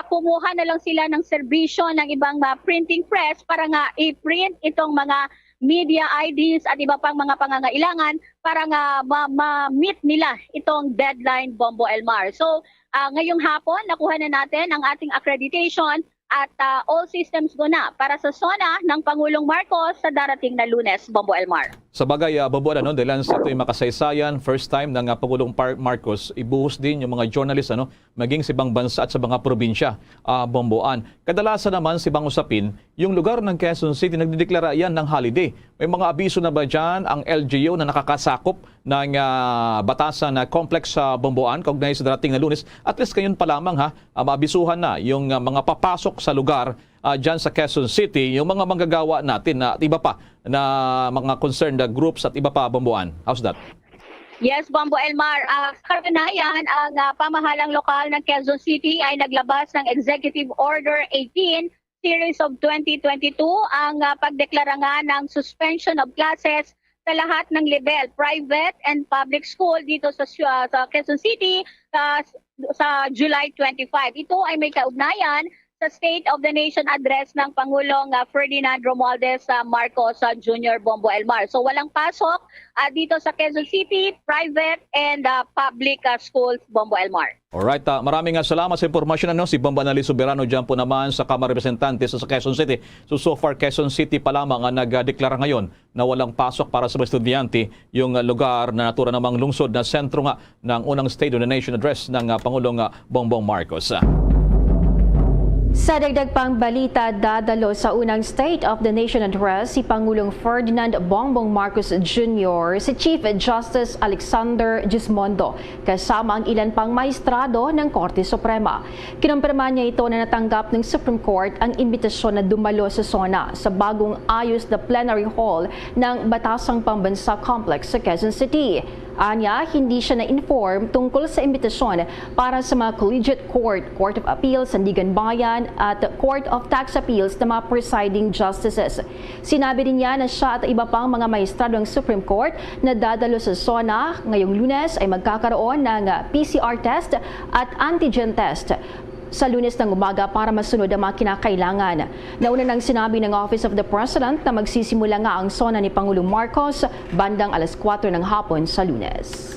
kumuha na lang sila ng serbisyo ng ibang printing press para nga i-print itong mga media IDs at iba pang mga pangangailangan para nga ma-meet nila itong deadline, Bombo Elmar. So, ngayong hapon, nakuha na natin ang ating accreditation at all systems go na para sa SONA ng Pangulong Marcos sa darating na Lunes, Bombo Elmar. Sa bagay, Bomboan, dahil ito yung makasaysayan, first time ng Pangulong Marcos, ibuhos din yung mga journalist, maging sa ibang bansa at sa mga probinsya, Bomboan. Kadalasan naman sa ibang usapin, yung lugar ng Quezon City, nagdideklara yan ng holiday. May mga abiso na ba dyan ang LGU na nakakasakop ng batasan na complex sa Bomboan kaugnay sa darating na Lunes. At least ngayon pa lamang mabisuhan na yung mga papasok sa lugar dyan sa Quezon City, yung mga manggagawa natin at iba pa na mga concerned groups at iba pa, Bomboan. How's that? Yes, Bombo Elmar. Katunayan, ang pamahalang lokal ng Quezon City ay naglabas ng Executive Order 18 Series of 2022 ang pagdeklara nga ng suspension of classes sa lahat ng level, private and public school dito sa Quezon City sa July 25. Ito ay may kaugnayan sa State of the Nation address ng Pangulong Ferdinand Romualdez Marcos Jr. Bombo Elmar. So walang pasok dito sa Quezon City, private and public schools, Bombo Elmar. Alright, maraming salamat sa impormasyon. Si Bombo Annalise Soberano dyan po naman sa Kamara Representante sa Quezon City. So far, Quezon City pa lamang ang nagdeklara ngayon na walang pasok para sa mga estudyante, yung lugar na natura namang lungsod na sentro nga ng unang State of the Nation address ng Pangulong Bongbong Marcos. Sa dagdag pang balita, dadalo sa unang State of the Nation address si Pangulong Ferdinand Bongbong Marcos Jr., si Chief Justice Alexander Gismondo, kasama ang ilan pang maestrado ng Korte Suprema. Kinumpirma niya ito na natanggap ng Supreme Court ang imbitasyon na dumalo sa SONA sa bagong ayos na plenary hall ng Batasang Pambansa Complex sa Quezon City. Anya, hindi siya na-inform tungkol sa imbitasyon para sa mga Collegiate Court, Court of Appeals, Sandigan Bayan at Court of Tax Appeals na mga presiding justices. Sinabi din niya na siya at iba pang mga maestrado ng Supreme Court na dadalo sa SONA ngayong Lunes ay magkakaroon ng PCR test at antigen test sa Lunes ng umaga para masunod ang mga kinakailangan. Nauna nang sinabi ng Office of the President na magsisimula nga ang SONA ni Pangulong Marcos bandang alas 4 ng hapon sa Lunes.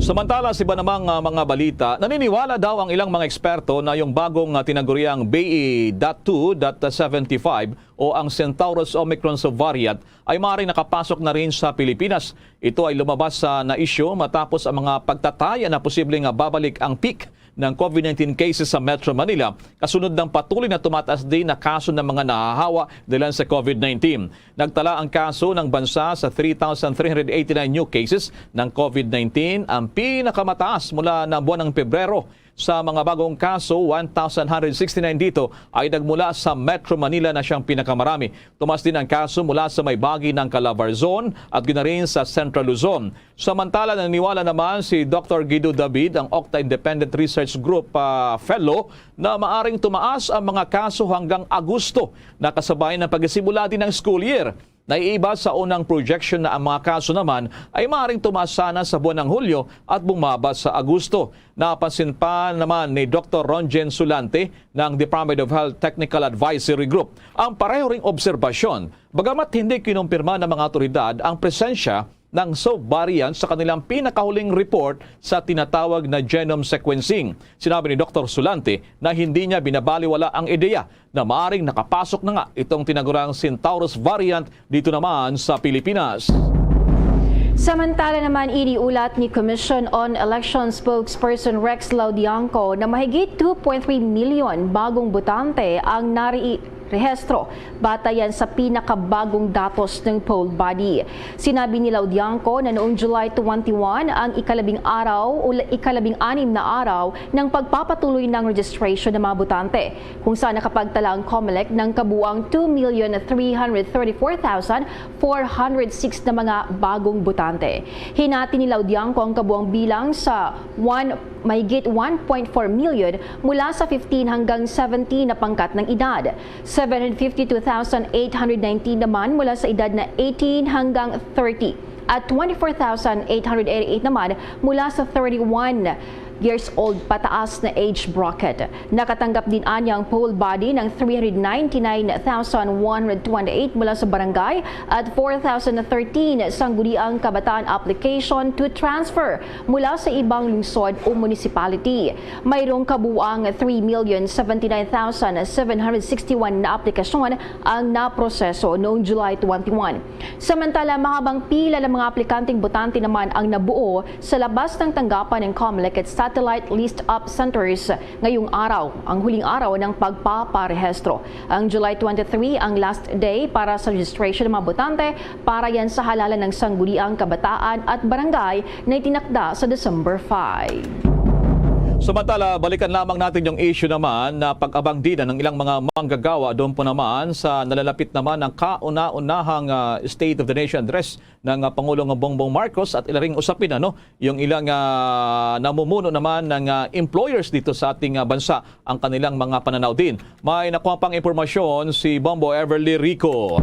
Samantala, sa iba namang mga balita, naniniwala daw ang ilang mga eksperto na yung bagong tinaguriang BA.2.75 o ang Centaurus Omicron subvariant ay maaaring nakapasok na rin sa Pilipinas. Ito ay lumabas na issue matapos ang mga pagtataya na posibleng babalik ang peak ng COVID-19 cases sa Metro Manila, kasunod ng patuloy na tumataas din na kaso ng mga nahahawa dahil sa COVID-19. Nagtala ang kaso ng bansa sa 3,389 new cases ng COVID-19, ang pinakamataas mula ng buwan ng Pebrero. Sa mga bagong kaso, 1,169 dito ay nagmula sa Metro Manila na siyang pinakamarami. Tumas din ang kaso mula sa may bahagi ng Calabarzon at ginarin sa Central Luzon. Samantala, naniniwala naman si Dr. Guido David, ang Octa Independent Research Group Fellow, na maaring tumaas ang mga kaso hanggang Agosto na kasabay ng pagsisimula din ng school year. Naiiba sa unang projection na ang mga kaso naman ay maaaring tumaas sana sa buwan ng Hulyo at bumaba sa Agosto. Napansin pa naman ni Dr. Ronjen Sulante ng Department of Health Technical Advisory Group ang pareho ring obserbasyon, bagamat hindi kinumpirma ng mga otoridad ang presensya ng subvariant sa kanilang pinakahuling report sa tinatawag na genome sequencing. Sinabi ni Dr. Sulante na hindi niya binabaliwala ang ideya na maaaring nakapasok na nga itong tinagurang Centaurus variant dito naman sa Pilipinas. Samantala naman, iniulat ni Commission on Election spokesperson Rex Laudianco na mahigit 2.3 milyon bagong botante ang rehistro batayan sa pinakabagong datos ng poll body. Sinabi ni Laudianco na noong July 21 ang ikalabing anim na araw ng pagpapatuloy ng registration ng mga botante, kung saan nakapagtala ang COMELEC ng kabuang 2,334,406 na mga bagong botante. Hinati ni Laudianco ang kabuang bilang sa mahigit 1.4 million mula sa 15 hanggang 17 na pangkat ng edad. 752,819 naman mula sa edad na 18 hanggang 30 at 24,888 naman mula sa 31 years old pataas na age bracket. Nakatanggap din anya ang poll body ng 399,128 mula sa barangay at 4,013 sangguniang kabataan application to transfer mula sa ibang lungsod o municipality. Mayroong kabuang 3,079,761 na aplikasyon ang naproseso noong July 21. Samantala, mahabang pila ng mga aplikanteng botante naman ang nabuo sa labas ng tanggapan ng COMELEC at satellite list-up centers ngayong araw, ang huling araw ng pagpaparehistro. Ang July 23 ang last day para sa registration ng mga botante para yan sa halalan ng sangguniang kabataan at barangay na itinakda sa December 5. Samantala, balikan lamang natin yung issue naman na pag-abang din ng ilang mga manggagawa doon po naman sa nalalapit naman ng kauna-unahang State of the Nation address ng Pangulong Bongbong Marcos at ilaring usapin yung ilang namumuno naman ng employers dito sa ating bansa ang kanilang mga pananaw din. May nakuha pang impormasyon si Bombo Everly Rico.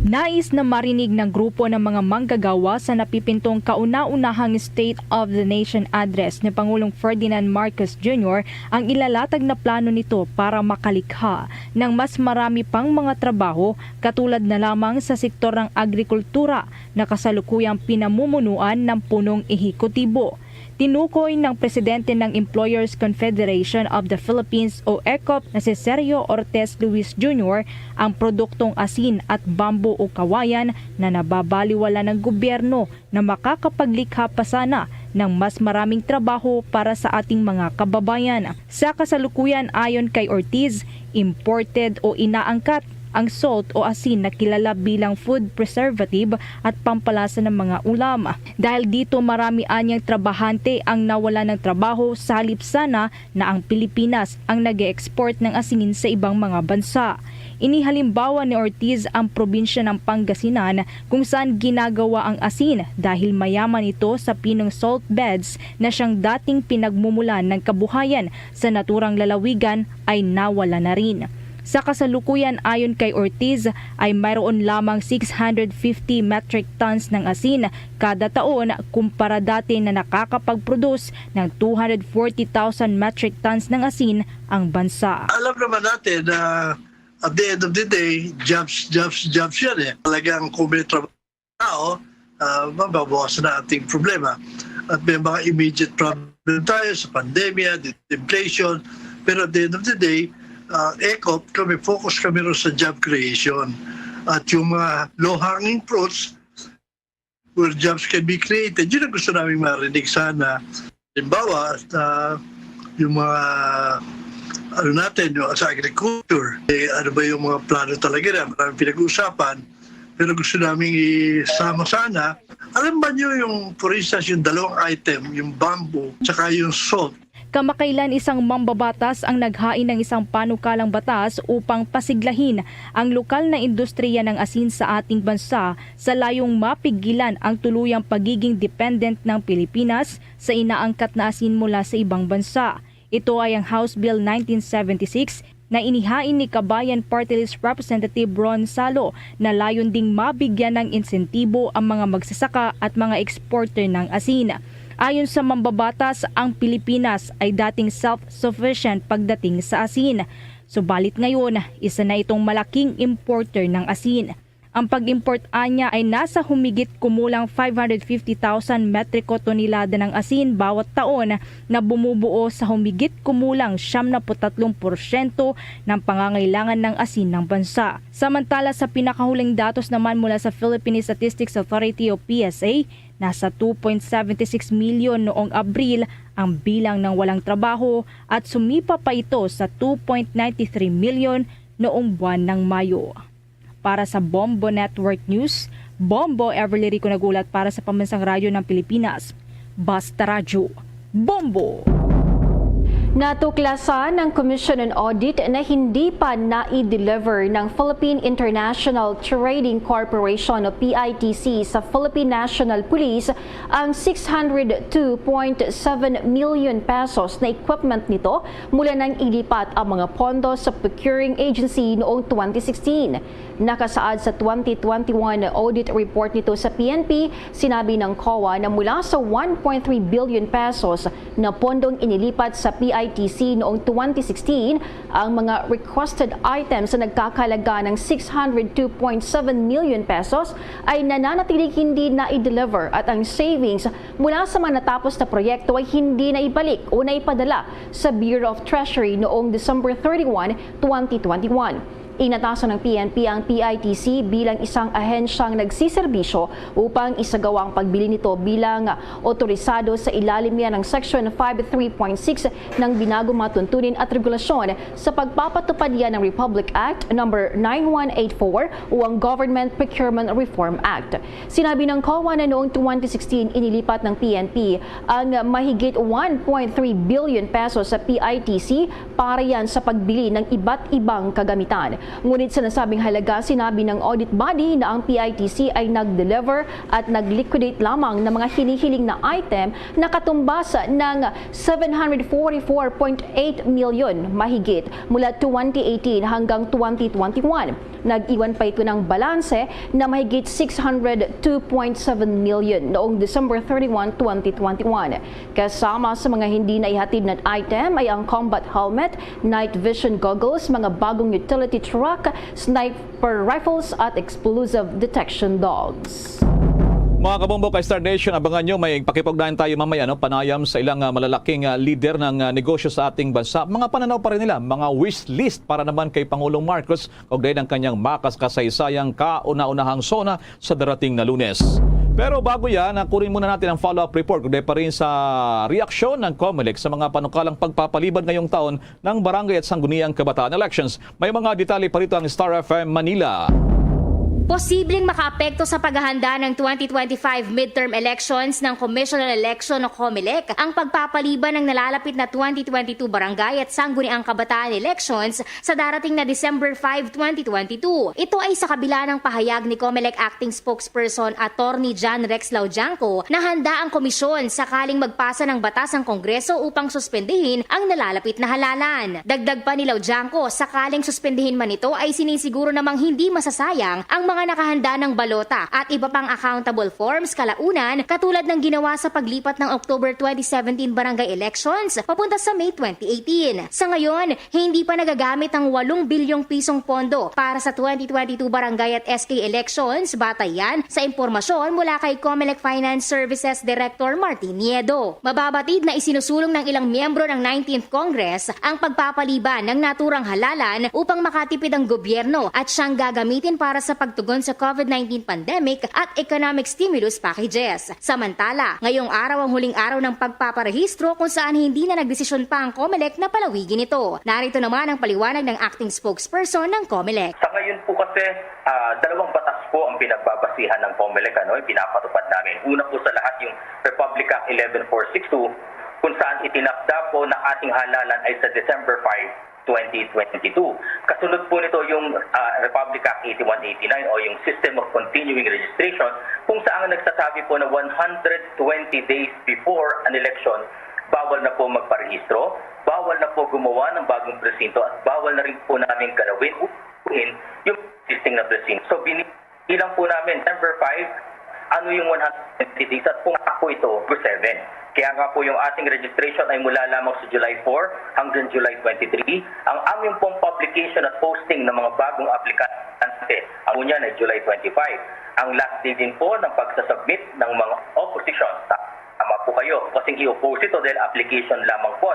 Nais na marinig ng grupo ng mga manggagawa sa napipintong kauna-unahang State of the Nation address ni Pangulong Ferdinand Marcos Jr. ang ilalatag na plano nito para makalikha ng mas marami pang mga trabaho katulad na lamang sa sektor ng agrikultura na kasalukuyang pinamumunuan ng punong ehekutibo. Tinukoy ng presidente ng Employers Confederation of the Philippines o ECOP na si Sergio Ortiz Luis Jr. ang produktong asin at bambu o kawayan na nababaliwala ng gobyerno na makakapaglikha pa sana ng mas maraming trabaho para sa ating mga kababayan. Sa kasalukuyan ayon kay Ortiz, imported o inaangkat ang salt o asin na kilala bilang food preservative at pampalasa ng mga ulam. Dahil dito marami anyang trabahante ang nawala ng trabaho sa halip sana na ang Pilipinas ang nag-export ng asinin sa ibang mga bansa. Inihalimbawa ni Ortiz ang probinsya ng Pangasinan kung saan ginagawa ang asin dahil mayaman ito sa pinong salt beds na siyang dating pinagmumulan ng kabuhayan sa naturang lalawigan ay nawala na rin. Sa kasalukuyan ayon kay Ortiz ay mayroon lamang 650 metric tons ng asin kada taon kumpara dati na nakakapag-produce ng 240,000 metric tons ng asin ang bansa. Alam naman natin na at the end of the day, jobs yan eh. Talagang kung may trabaho, mababawasan na ating problema. At may mga immediate problem tayo sa pandemya, inflation, pero at the end of the day, ECOP, focus kami rin sa job creation. At yung mga low-hanging fruits where jobs can be created, yun ang gusto namin marinig sana. Halimbawa, yung mga yung sa agriculture, ano ba yung mga plano talaga na maraming pinag-uusapan, pero gusto namin isama sana. Alam ba nyo yung, for instance, yung dalawang item, yung bamboo, tsaka yung salt. Kamakailan isang mambabatas ang naghain ng isang panukalang batas upang pasiglahin ang lokal na industriya ng asin sa ating bansa sa layong mapigilan ang tuluyang pagiging dependent ng Pilipinas sa inaangkat na asin mula sa ibang bansa. Ito ay ang House Bill 1976 na inihain ni Kabayan Party List Representative Ron Salo na layon ding mabigyan ng insentibo ang mga magsasaka at mga exporter ng asin. Ayon sa mambabatas, ang Pilipinas ay dating self-sufficient pagdating sa asin. Subalit ngayon, isa na itong malaking importer ng asin. Ang pag-import niya ay nasa humigit kumulang 550,000 metriko tonelada ng asin bawat taon na bumubuo sa humigit kumulang 73% ng pangangailangan ng asin ng bansa. Samantala sa pinakahuling datos naman mula sa Philippine Statistics Authority o PSA, nasa 2.76 milyon noong Abril ang bilang ng walang trabaho at sumipa pa ito sa 2.93 milyon noong buwan ng Mayo. Para sa Bombo Network News, Bombo Everly Rico nagulat para sa Pambansang Radyo ng Pilipinas. Basta Radyo, Bombo! Natuklasan ng Commission on Audit na hindi pa na-deliver ng Philippine International Trading Corporation o PITC sa Philippine National Police ang 602.7 million pesos na equipment nito mula nang ilipat ang mga pondo sa procuring agency noong 2016. Nakasaad sa 2021 audit report nito sa PNP, sinabi ng COA na mula sa 1.3 billion pesos na pondong inilipat sa PITC noong 2016, ang mga requested items na nagkakalaga ng 602.7 million pesos ay nananatiling hindi na i-deliver at ang savings mula sa mga natapos na proyekto ay hindi na ibalik o na ipadala sa Bureau of Treasury noong December 31, 2021. Inatasan ng PNP ang PITC bilang isang ahensyang nagsiserbisyo upang isagawa ang pagbili nito bilang otorisado sa ilalim niya ng Section 53.6 ng binagong mga tuntunin at regulasyon sa pagpapatupad yan ng Republic Act No. 9184 o ang Government Procurement Reform Act. Sinabi ng COA na noong 2016 inilipat ng PNP ang mahigit 1.3 billion pesos sa PITC para yan sa pagbili ng iba't ibang kagamitan. Ngunit sa nasabing halaga, sinabi ng audit body na ang PITC ay nag-deliver at nag-liquidate lamang ng mga hinihiling na item na katumbas ng 744.8 million mahigit mula 2018 hanggang 2021. Nag-iwan pa ito ng balanse na mahigit 602.7 million noong December 31, 2021. Kasama sa mga hindi na ihatid na item ay ang combat helmet, night vision goggles, mga bagong utility truck, sniper rifles at explosive detection dogs. Mga kabombo kay Star Nation, abangan nyo, may pakipugnayan tayo mamaya, panayam sa ilang malalaking leader ng negosyo sa ating bansa. Mga pananaw pa rin nila, mga wish list para naman kay Pangulong Marcos kaugnay ng kanyang makasaysayang kauna-unahang SONA sa darating na Lunes. Pero bago yan, kunin muna natin ang follow-up report kundi pa rin sa reaksyon ng COMELEC sa mga panukalang pagpapaliban ngayong taon ng Barangay at Sangguniang Kabataan Elections. May mga detalye pa rito ang Star FM Manila. Posibleng makaapekto sa paghahanda ng 2025 midterm elections ng Commissioner Election o COMELEC ang pagpapaliban ng nalalapit na 2022 Barangay at Sangguniang Kabataan Elections sa darating na December 5, 2022. Ito ay sa kabila ng pahayag ni COMELEC Acting Spokesperson Attorney John Rex Laujanco na handa ang komisyon sakaling magpasa ng batas ang Kongreso upang suspendihin ang nalalapit na halalan. Dagdag pa ni Laujanco, sakaling suspendihin man ito ay sinisiguro namang hindi masasayang ang mga nakahanda ng balota at iba pang accountable forms kalaunan katulad ng ginawa sa paglipat ng October 2017 barangay elections papunta sa May 2018. Sa ngayon, hindi pa nagagamit ang 8 bilyong pisong pondo para sa 2022 barangay at SK elections, batay yan sa impormasyon mula kay COMELEC Finance Services Director Martin Niedo. Mababatid na isinusulong ng ilang miyembro ng 19th Congress ang pagpapaliban ng naturang halalan upang makatipid ang gobyerno at siyang gagamitin para sa pagtugon sa COVID-19 pandemic at economic stimulus packages. Samantala, ngayong araw ang huling araw ng pagpaparehistro kung saan hindi na nagdesisyon pa ang COMELEC na palawigin ito. Narito naman ang paliwanag ng acting spokesperson ng COMELEC. Sa ngayon po kasi, dalawang batas po ang pinagbabasihan ng COMELEC, pinapatupad namin. Una po sa lahat yung Republic Act 11462 kung saan itinakda po na ating halalan ay sa December 5, 2022. Kasunod po nito yung Republic Act 8189 o yung System of Continuing Registration kung saan nagsasabi po na 120 days before an election, bawal na po magparehistro, bawal na po gumawa ng bagong presinto at bawal na rin po namin galawin yung existing na presinto. So binilang po namin December 5, ano yung 120 days at kung ako ito, 7. Kaya nga po yung ating registration ay mula lamang sa July 4 hanggang July 23. Ang aming pong publication at posting ng mga bagong aplikante, ang niyan ay July 25. Ang last day din po ng pagsasubmit ng mga opposition. Tama po kayo, kasing i-oppose ito dahil application lamang po.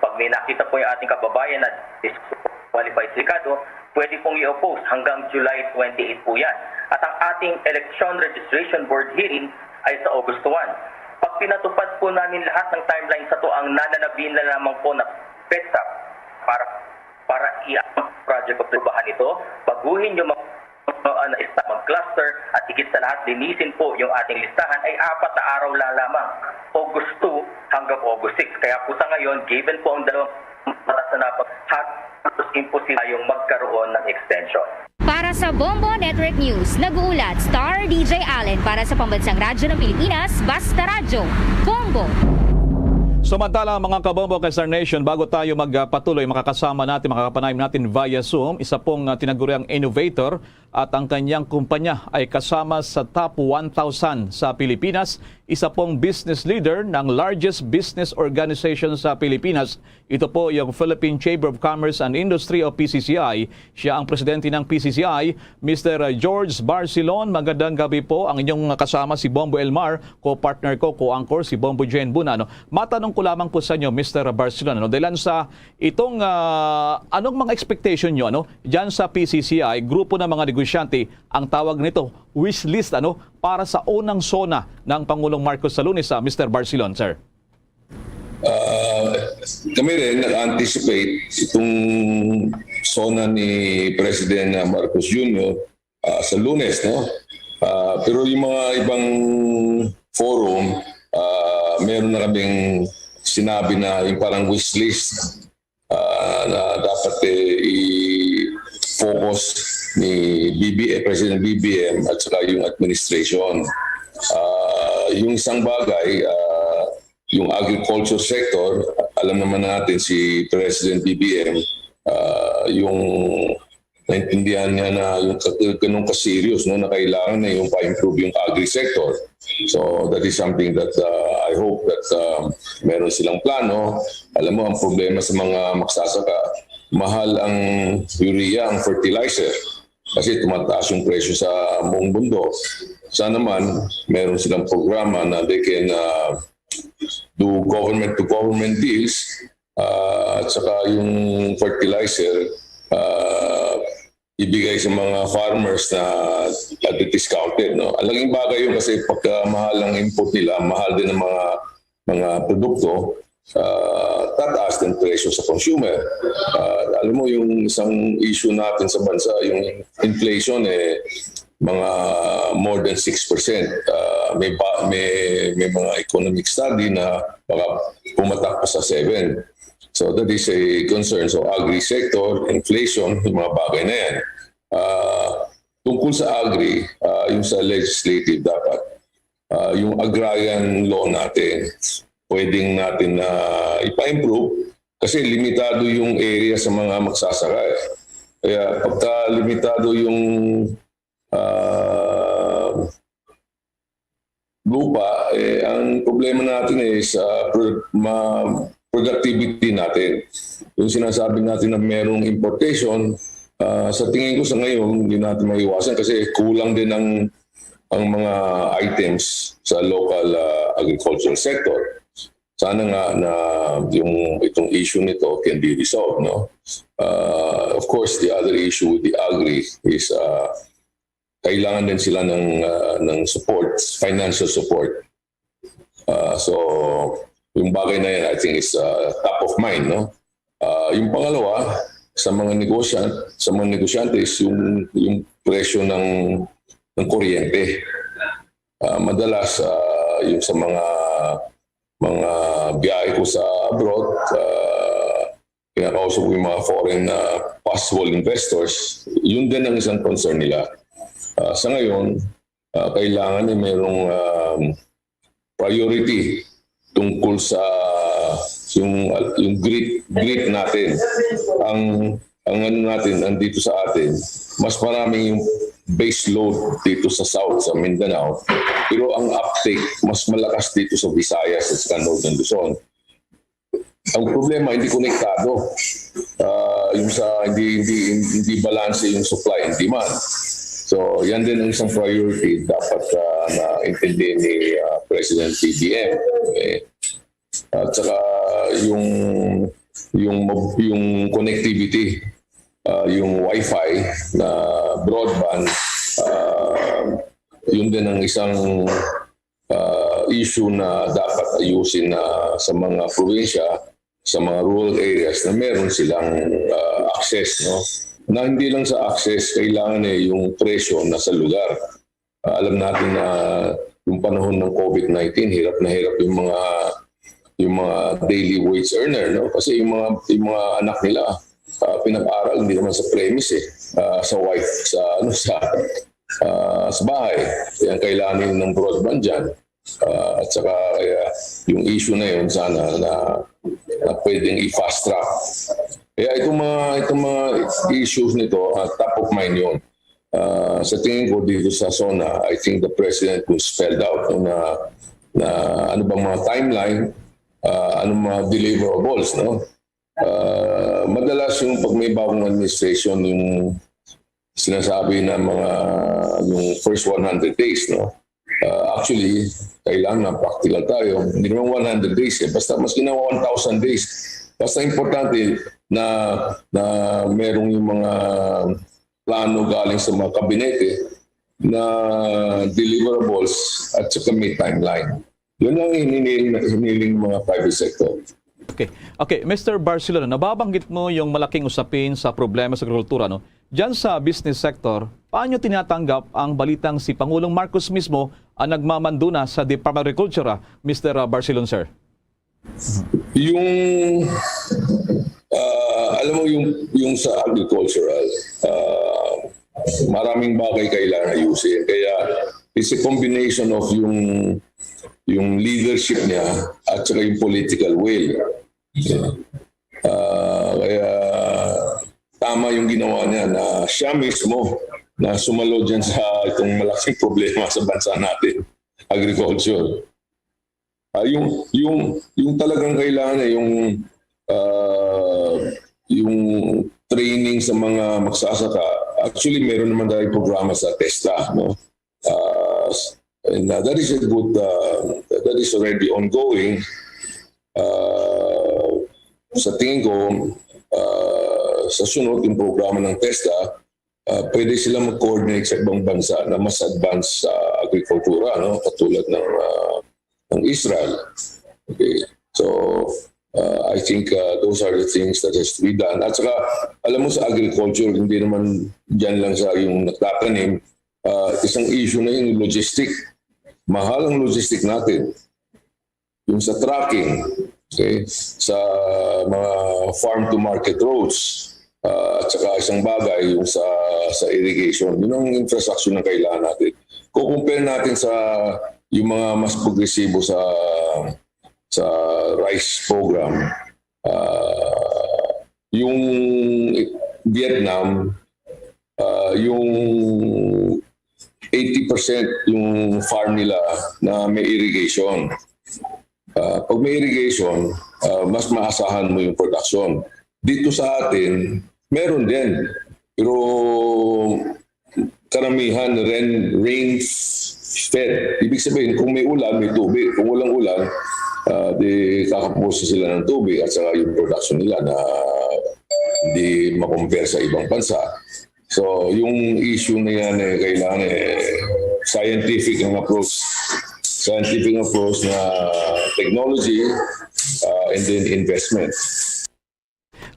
Pag may nakita po yung ating kababayan na disqualified sikado, pwede pong i-oppose hanggang July 28 po yan. At ang ating election registration board hearing ay sa August 1. Pag pinatupad po namin lahat ng timeline sa to, ang nananabin na lamang po na PETA para i-ang project of trubahan ito, baguhin yung mag-cluster at higit sa lahat, linisin po yung ating listahan ay 4 na araw lamang, August 2 hanggang August 6. Kaya po sa ngayon, given po ang dalawang batas na imposible yung magkaroon ng extension. Para sa Bombo Network News, nag-uulat Star DJ Allen para sa Pambansang Radyo ng Pilipinas, Basta Radyo, Bombo! Samantala mga kabombo kay Star Nation, bago tayo magpatuloy, makakasama natin, makakapanayam natin via Zoom, isa pong tinaguriang innovator at ang kanyang kumpanya ay kasama sa top 1,000 sa Pilipinas. Isa pong business leader ng largest business organization sa Pilipinas. Ito po yung Philippine Chamber of Commerce and Industry o PCCI. Siya ang presidente ng PCCI, Mr. George Barcelon. Magandang gabi po. Ang inyong kasama si Bombo Elmar, co-partner ko, co-anchor si Bombo Jen Bunano. Matanong ko lamang po sa inyo, Mr. Barcelona, dahil sa itong anong mga expectation nyo dyan sa PCCI, grupo ng mga negosyante, ang tawag nito, wish list para sa unang SONA ng Pangulong Marcos sa Lunes, Mr. Barcelona, sir? Kami rin nag-anticipate itong SONA ni President Marcos Jr. Sa Lunes, pero yung mga ibang forum, meron na kaming sinabi na yung parang wish list na dapat i-focus ni President BBM at saka yung administration. Yung isang bagay, yung agriculture sector, alam naman natin si President BBM, yung naintindihan niya na yung ganun ka-serious na kailangan na yung pa-improve yung agri-sector. So that is something that I hope that meron silang plano. Alam mo, ang problema sa mga magsasaka, mahal ang urea, ang fertilizer. Kasi tumataas yung presyo sa buong mundo. Sana naman, meron silang programa na they can do government-to-government deals at saka yung fertilizer ibigay sa mga farmers na discounted. Ang laging bagay yun kasi pagka mahal ang input nila, mahal din ang mga produkto, tataas din presyo sa consumer. Alam mo, yung isang issue natin sa bansa, yung inflation, mga more than 6%. May mga economic study na baka pumatak pa sa 7%. So that is a concern. So agri-sector, inflation, yung mga bagay na yan. Tungkol sa agri, yung sa legislative dapat, yung agrarian law natin, pwedeng natin na ipa-improve kasi limitado yung area sa mga magsasaka. Kaya pagka limitado yung lupa, ang problema natin is productivity natin. Yung sinasabi natin na merong importation, sa tingin ko sa ngayon, hindi natin maiwasan kasi kulang din ang mga items sa local agricultural sector. Sana nga na itong issue nito can be resolved. Of course, the other issue with the agri is kailangan din sila ng support, financial support. So, yung bagay na yan, I think is top of mind. Yung pangalawa, sa mga negosyante is yung presyo ng kuryente. Madalas, yung sa mga biyahe ko sa abroad, kinakausap ko yung mga foreign possible investors, yun din ang isang concern nila. Sa ngayon, kailangan mayroong priority tungkol sa yung grid natin. Ang ano natin andito sa atin, mas maraming yung base load dito sa South, sa Mindanao. Pero ang uptake mas malakas dito sa Visayas at sa Northern Luzon. Ang problema hindi konektado. Yung sa hindi balance yung supply and demand. So, yan din ang isang priority dapat na intindihin ni President BBM. At saka yung connectivity, yung Wi-Fi na broadband, yun din ang isang issue na dapat ayusin sa mga probinsya, sa mga rural areas na meron silang access, na hindi lang sa access, kailangan yung presyo na sa lugar. Alam natin na yung panahon ng COVID-19, hirap na hirap yung mga daily wage earner, kasi yung mga anak nila pinag-aral hindi naman sa premise sa wife sa bahay. Kaya kailangan ng broadband dyan. At saka yung issue na yun sana na pwedeng i-fast track. Kaya itong mga issues nito, top of mind yun. Sa tingin ko dito sa SONA, I think the President will spelled out na ano bang mga timeline, anong mga deliverables. Madalas yung pag may bagong administration, yung sinasabi na yung first 100 days, Actually, kailangan na practical tayo. Hindi naman 100 days eh. Basta mas ginawa 1,000 days. Basta importante na merong yung mga plano galing sa mga kabinete na deliverables at saka may timeline. Yun lang hiniling ng mga private sector. Okay, Mr. Barcelona, nababanggit mo yung malaking usapin sa problema sa agrikultura, no? Diyan sa business sector, paano tinatanggap ang balitang si Pangulong Marcos mismo ang nagmamanduna sa Department of Agriculture, Mr. Barcelona, sir? Yung alam mo yung sa agricultural, maraming bagay kailangan ayusin. Kaya it's a combination of yung leadership niya at saka yung political will. Kaya tama yung ginawa niya na siya mismo na sumalo dyan sa itong malaking problema sa bansa natin, agriculture. Yung talagang kailangan yung training sa mga magsasaka. Actually, meron naman tayong programa sa TESTA, no? And that is a good, that is already ongoing. Sa tingin ko, sa sunod yung programa ng TESTA, pwede sila mag-coordinate sa ibang bansa na mas advanced sa agrikultura, no? Katulad ng Israel. Okay. So, I think those are the things that has to be done. At saka, alam mo sa agriculture, hindi naman dyan lang sa yung nagtatanim, isang issue na yung logistic. Mahal ang logistic natin. Yung sa tracking, okay, sa mga farm-to-market roads, at saka isang bagay yung sa irrigation. Yun ang infrastructure na kailangan natin. Kukumpare natin sa yung mga mas progresibo sa rice program. Yung Vietnam, yung 80% yung farm nila na may irrigation. Pag may irrigation, mas maasahan mo yung production. Dito sa atin, meron din. Pero karamihan rain-fed. Ibig sabihin, kung may ulan, may tubig. Kung walang ulan, kakapuso sila ng tubig at saka yung production nila na hindi makompare sa ibang bansa. So, yung issue na yan, kailangan scientific ang approach. Scientific approach na technology and then investment.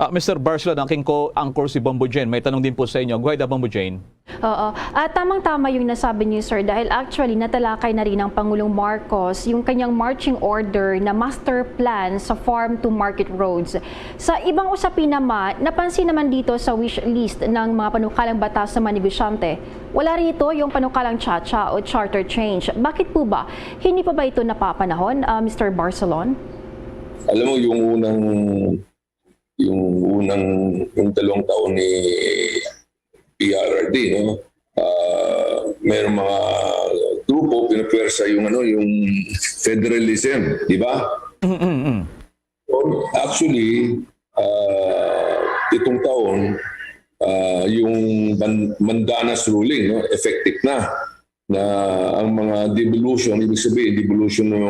Mr. Barcelona, angkor si Bombo Jane. May tanong din po sa inyo. Go ahead, Bombo Jane. Oo. Tamang-tama yung nasabi niyo, sir, dahil actually natalakay na rin ng Pangulong Marcos yung kanyang marching order na master plan sa farm-to-market roads. Sa ibang usapin naman, napansin naman dito sa wish list ng mga panukalang batas sa mga negosyante, wala rin ito yung panukalang chacha o charter change. Bakit po ba? Hindi pa ba ito napapanahon, Mr. Barcelona? Alam mo, yung 2 taon ni PRRD, no? Merong mga grupo pinapwersa yung federalism, di ba? Actually, itong taon yung Mandanas ruling, no? Effective na ang mga devolution, ibig sabihin devolution ng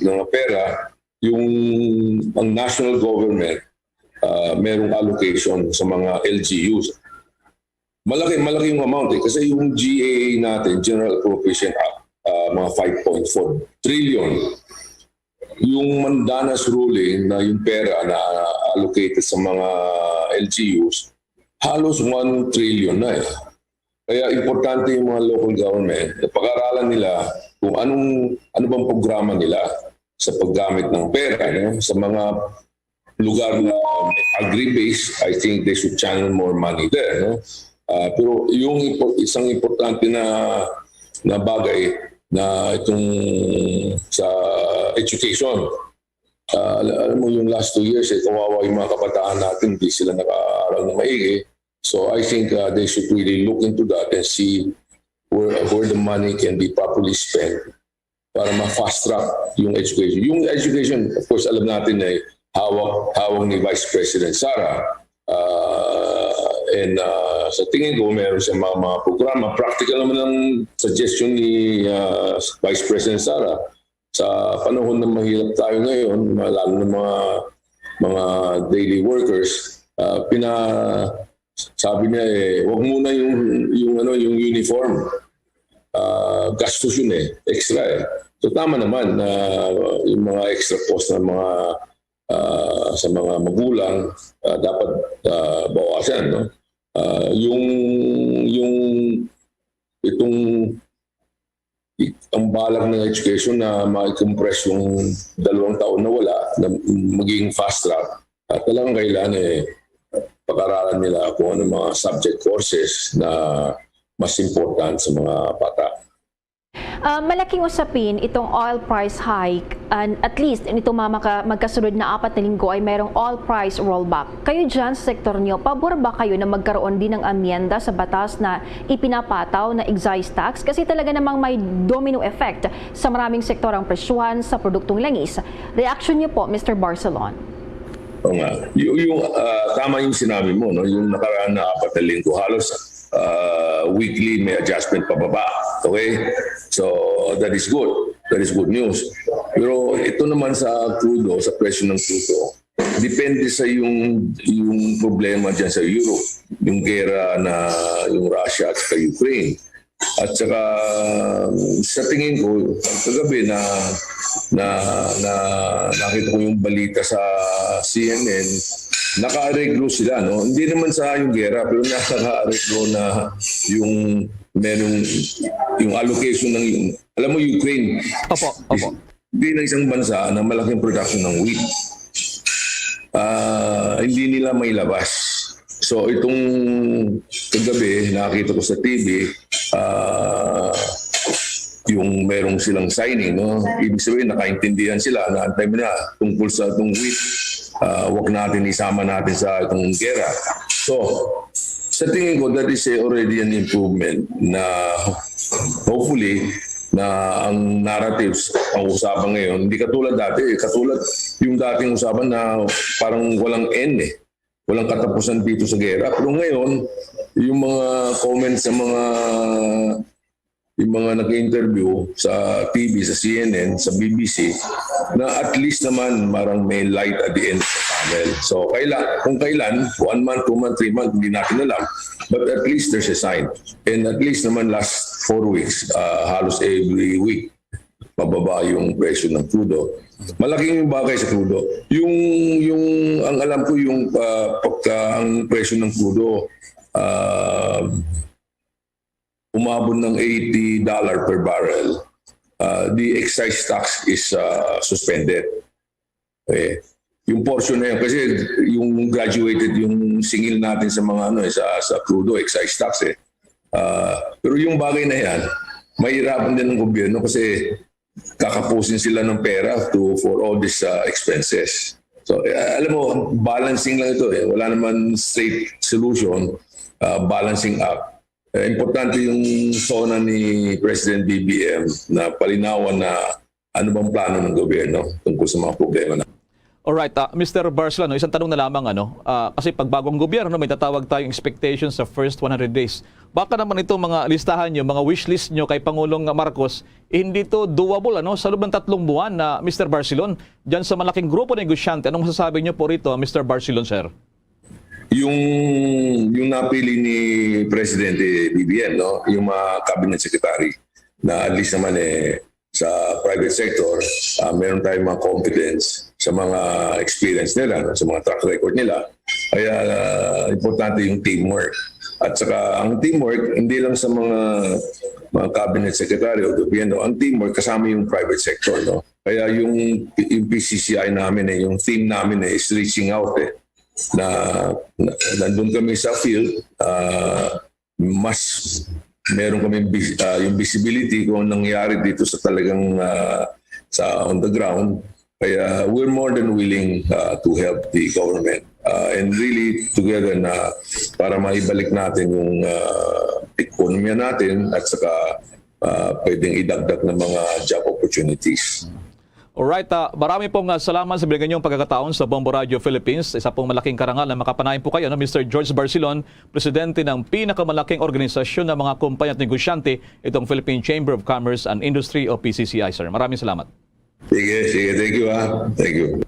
mga pera, ang national government merong allocation sa mga LGUs. Malaki yung amount kasi yung GAA natin, General Appropriation Act, mga 5.4 trillion. Yung Mandanas ruling na yung pera na allocated sa mga LGUs, halos 1 trillion na . Kaya importante yung mga local government na pag-aralan nila kung ano bang programa nila sa paggamit ng pera, no? Sa mga lugar na agri-based, I think they should channel more money there. No? Pero yung isang importante na bagay na itong sa education, alam mo yung last 2 years, kawawa yung mga kabataan natin, hindi sila naka-aaral na maigi. So I think they should really look into that and see where the money can be properly spent para ma-fast track yung education. Yung education, of course, alam natin na hawak ni Vice President Sara. And sa tingin ko, meron siya mga programa. Practical naman ang suggestion ni Vice President Sara. Sa panahon na mahirap tayo ngayon, lalo ng mga daily workers, sabi niya wag muna yung uniform. Gastos yun extra So tama naman na yung mga extra cost na sa mga magulang dapat bawasan, no? Ang balak ng education na ma-compress yung 2 taon na wala, na maging fast track, talagang kailangan pag-aralan nila kung ano mga subject courses na mas important sa mga bata. Malaking usapin itong oil price hike, and at least nitong magkasunod na 4 na linggo ay mayroong oil price rollback. Kayo dyan sa sektor nyo, pabor ba kayo na magkaroon din ng amyenda sa batas na ipinapataw na excise tax? Kasi talaga namang may domino effect sa maraming sektor ang presyuhan sa produktong langis. Reaction nyo po, Mr. Barcelon? Oo nga. Tama yung sinabi mo, no? Yung nakaraan na 4 na linggo, halos weekly may adjustment pababa. Okay? So that is good. That is good news. Pero ito naman sa crudo, sa presyo ng crudo, depende sa yung problema dyan sa Europe. Yung gera na yung Russia at sa Ukraine. At saka sa tingin ko, kagabi na nakita ko yung balita sa CNN, naka-areglo sila, no? Hindi naman sa yung gera, pero naka-areglo na yung merong yung allocation ng alam mo Ukraine. Opo. Hindi na isang bansa na malaking production ng wheat. Hindi nila mailabas. So itong kagabi nakita ko sa TV, yung merong silang signing, no? Ibig sabihin nakaintindihan sila na antay mo na tungkol sa itong wheat. Wag natin isama natin sa itong gera. So, sa tingin ko, that is already an improvement na hopefully na ang narratives, ang usapan ngayon, hindi katulad dati. Katulad yung dating usapan na parang walang end walang katapusan dito sa gera. Pero ngayon, yung mga comments sa yung mga nag-interview sa TV, sa CNN, sa BBC, na at least naman marang may light at the end of the tunnel. So kung kailan, 1 month, 2 months, 3 months, hindi natin alam. But at least there's a sign. And at least naman last 4 weeks, halos every week, pababa yung presyo ng crudo. Malaking bagay sa crudo. Ang alam ko yung ang presyo ng crudo, umabot ng $80 per barrel. The excise tax is suspended. Okay. Yung portion na yun, kasi yung graduated yung singil natin sa mga sa crudo, excise tax pero yung bagay na yan, mahirapan din ng gobyerno kasi kakapusin sila ng pera for all these expenses. So alam mo, balancing lang ito Wala naman straight solution, balancing up. Importante yung SONA ni President BBM na palinawan na ano bang plano ng gobyerno tungkol sa mga problema na. Alright, Mr. Barcelon, isang tanong na lamang kasi pag bagong gobyerno may tatawag tayong expectations sa first 100 days. Baka naman itong mga listahan nyo, mga wish list nyo kay Pangulong Marcos, hindi to doable sa loob ng 3 buwan na Mr. Barcelon, dyan sa malaking grupo ng negosyante. Anong masasabi nyo po rito, Mr. Barcelon, sir? Yung napili ni Presidente BBM, no? Yung mga cabinet secretary na at least naman sa private sector, meron tayong mga competence sa mga experience nila, sa mga track record nila. Kaya importante yung teamwork. At saka ang teamwork, hindi lang sa mga cabinet secretary o gobyerno, ang teamwork kasama yung private sector. No? Kaya yung PCCI namin, yung theme namin is reaching out na nandun kami sa field, mas meron kami yung visibility kung nangyari dito sa talagang sa on the ground. Kaya we're more than willing to help the government and really together na para maibalik natin yung ekonomiya natin at saka pwedeng idagdag ng mga job opportunities. Alright, marami pong salamat sa binigyan niyong pagkakataon sa Bombo Radio Philippines. Isa pong malaking karangal na makapanayan po kayo, Mr. George Barcilon, presidente ng pinakamalaking organisasyon ng mga kumpanya at negosyante, itong Philippine Chamber of Commerce and Industry o PCCI, sir. Maraming salamat. Sige. Thank you. Thank you.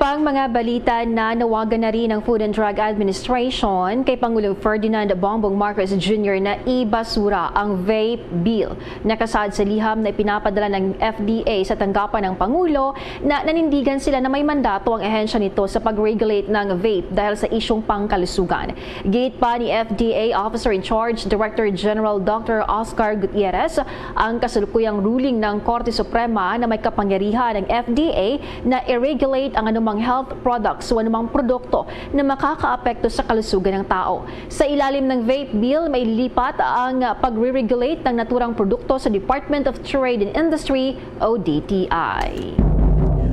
Pang mga balita na nawagan na rin ng Food and Drug Administration kay Pangulong Ferdinand Bongbong Marcos Jr. na ibasura ang vape bill na kasaad sa liham na ipinapadala ng FDA sa tanggapan ng Pangulo na nanindigan sila na may mandato ang ehensya nito sa pag-regulate ng vape dahil sa isyong pangkalusugan. Gate pa ni FDA Officer in Charge Director General Dr. Oscar Gutierrez ang kasalukuyang ruling ng Korte Suprema na may kapangyarihan ng FDA na i-regulate ang anumang health products o anumang produkto na makakaapekto sa kalusugan ng tao. Sa ilalim ng vape bill, may lipat ang pagre-regulate ng naturang produkto sa Department of Trade and Industry o DTI.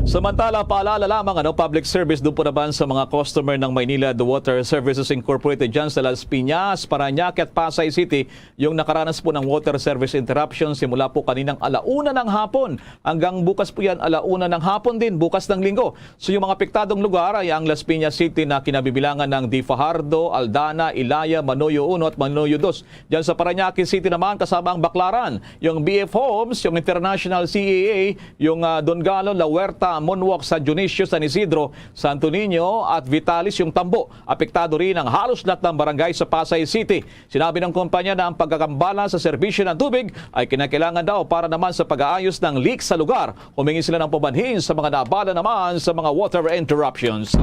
Samantala, paalala lamang public service doon po naman sa mga customer ng Maynila The Water Services Incorporated dyan sa Las Piñas, Parañaque at Pasay City yung nakaranas po ng water service interruption simula po kaninang 1:00 ng hapon hanggang bukas po yan 1:00 ng hapon din, bukas ng linggo. So yung mga apektadong lugar ay ang Las Piñas City na kinabibilangan ng Di Fajardo, Aldana, Ilaya, Manoyo 1 at Manoyo 2. Dyan sa Parañaque City naman kasama ang Baclaran, yung BF Homes, yung International CAA, yung Don Galo, La Huerta, Monwalk, San Dionisio, San Isidro, Santo Niño at Vitalis yung Tambo. Apektado rin ang halos lahat ng barangay sa Pasay City. Sinabi ng kumpanya na ang pagkakambala sa serbisyo ng tubig ay kinakailangan daw para naman sa pag-aayos ng leak sa lugar. Humingi sila ng pamanhin sa mga naabala naman sa mga water interruptions.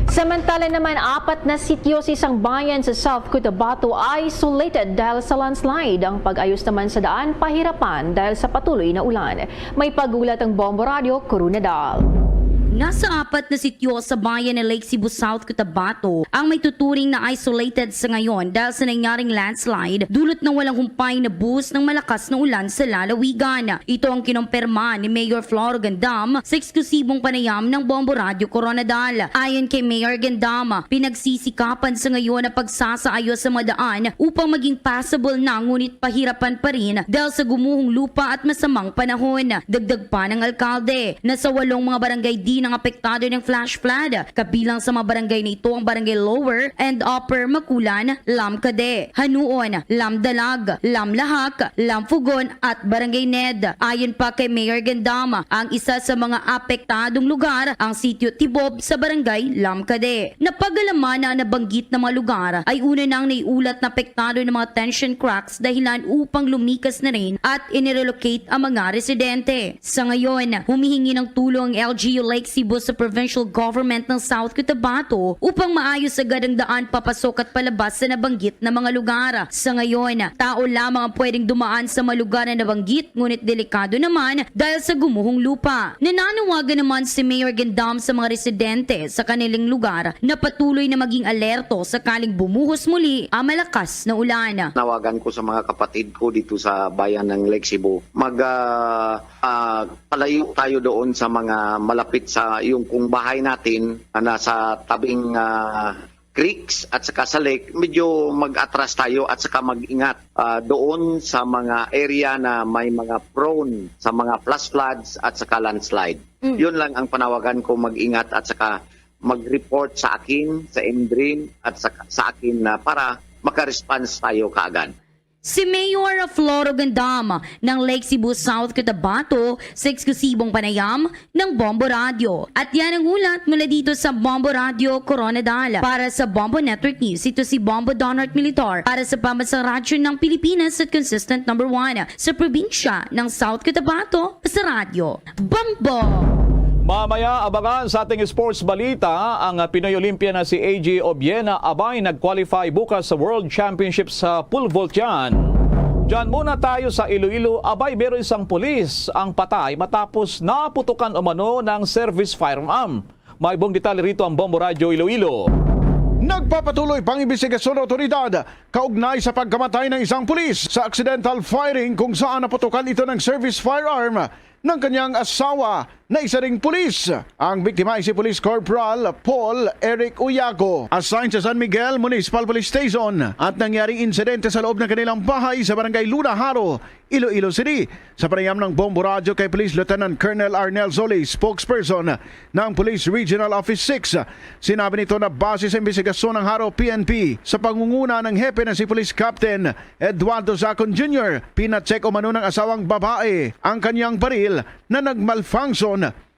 Samantala naman, 4 na sityo sa isang bayan sa South Cotabato isolated dahil sa landslide. Ang pag-ayos naman sa daan, pahirapan dahil sa patuloy na ulan. May pagulat ang Bombo Radio, Corunadal. Nasa 4 na sityo sa bayan ng Lake Cebu, South Cotabato ang may tuturing na isolated sa ngayon dahil sa nangyaring landslide dulot ng walang humpay na buhos ng malakas na ulan sa lalawigan. Ito ang kinumpirma ni Mayor Floro Gandam sa eksklusibong panayam ng Bombo Radio Coronadal. Ayon kay Mayor Gandam, pinagsisikapan sa ngayon na pagsasaayos sa madaan upang maging passable na ngunit pahirapan pa rin dahil sa gumuhong lupa at masamang panahon. Dagdag pa ng alkalde na sa 8 mga barangay din ang apektado ng flash flood. Kabilang sa mga barangay na ito ang barangay Lower and Upper Makulan, Lamcade, Hanuon, Lamdalag, Lamlahak, Lamfugon at Barangay Ned. Ayon pa kay Mayor Gandama, ang isa sa mga apektadong lugar ang sitio Tibob sa barangay Lamcade. Napagalaman na nabanggit na mga lugar ay una nang naiulat na apektado ng mga tension cracks dahilan upang lumikas na rin at inirelocate ang mga residente. Sa ngayon, humihingi ng tulong ang LGU Lake Cebu sa provincial government ng South Cotabato upang maayos agad ang daan papasok at palabas sa nabanggit na mga lugar. Sa ngayon, tao lamang ang pwedeng dumaan sa mga lugar na nabanggit ngunit delikado naman dahil sa gumuhong lupa. Nananawagan naman si Mayor Gandam sa mga residente sa kanilang lugar na patuloy na maging alerto sakaling bumuhos muli ang malakas na ulan. Nawagan ko sa mga kapatid ko dito sa bayan ng Lake Cebu. Palayo tayo doon sa mga malapit sa yung kung bahay natin na nasa tabing creeks at saka sa lake, medyo mag-atras tayo at saka mag-ingat doon sa mga area na may mga prone sa mga flash floods at saka landslide. Yun lang ang panawagan ko, mag-ingat at saka mag-report sa akin, sa MDRIN at sa akin na para maka-response tayo kaagad. Si Mayor Floro Gandam ng Lake Cebu, South Cotabato sa eksklusibong panayam ng Bombo Radio. At yan ang ulat mula dito sa Bombo Radio Coronadal. Para sa Bombo Network News, ito si Bombo Donald Militar para sa Pambansang Radyo ng Pilipinas at consistent number 1 sa probinsya ng South Cotabato sa radyo. Bombo! Mamaya, abangan sa ating sports balita ang Pinoy Olympian na si AJ Obiena abay nag-qualify bukas sa World Championship sa pole vault yan. Diyan muna tayo sa Iloilo. Abay, meron isang pulis ang patay matapos naputukan umano ng service firearm. May buong detalye rito ang Bombo Radio Iloilo. Nagpapatuloy pang imbestigasyon ng otoridad kaugnay sa pagkamatay ng isang pulis sa accidental firing kung saan naputukan ito ng service firearm. ng kanyang asawa na isa ring pulis. Ang biktima ay si Police Corporal Paul Eric Uyago, assigned sa San Miguel Municipal Police Station, at nangyaring insidente sa loob ng kanilang bahay sa barangay Lunaharo, Iloilo City. Sa panayam ng Bombo Radio kay Police Lieutenant Colonel Arnel Zoli, spokesperson ng Police Regional Office 6, sinabi nito na base sa investigasyon ng Haro PNP sa pangunguna ng hepe na si Police Captain Eduardo Zacon Jr., pinacheck umano ng asawang babae ang kanyang baril na nagmalfunction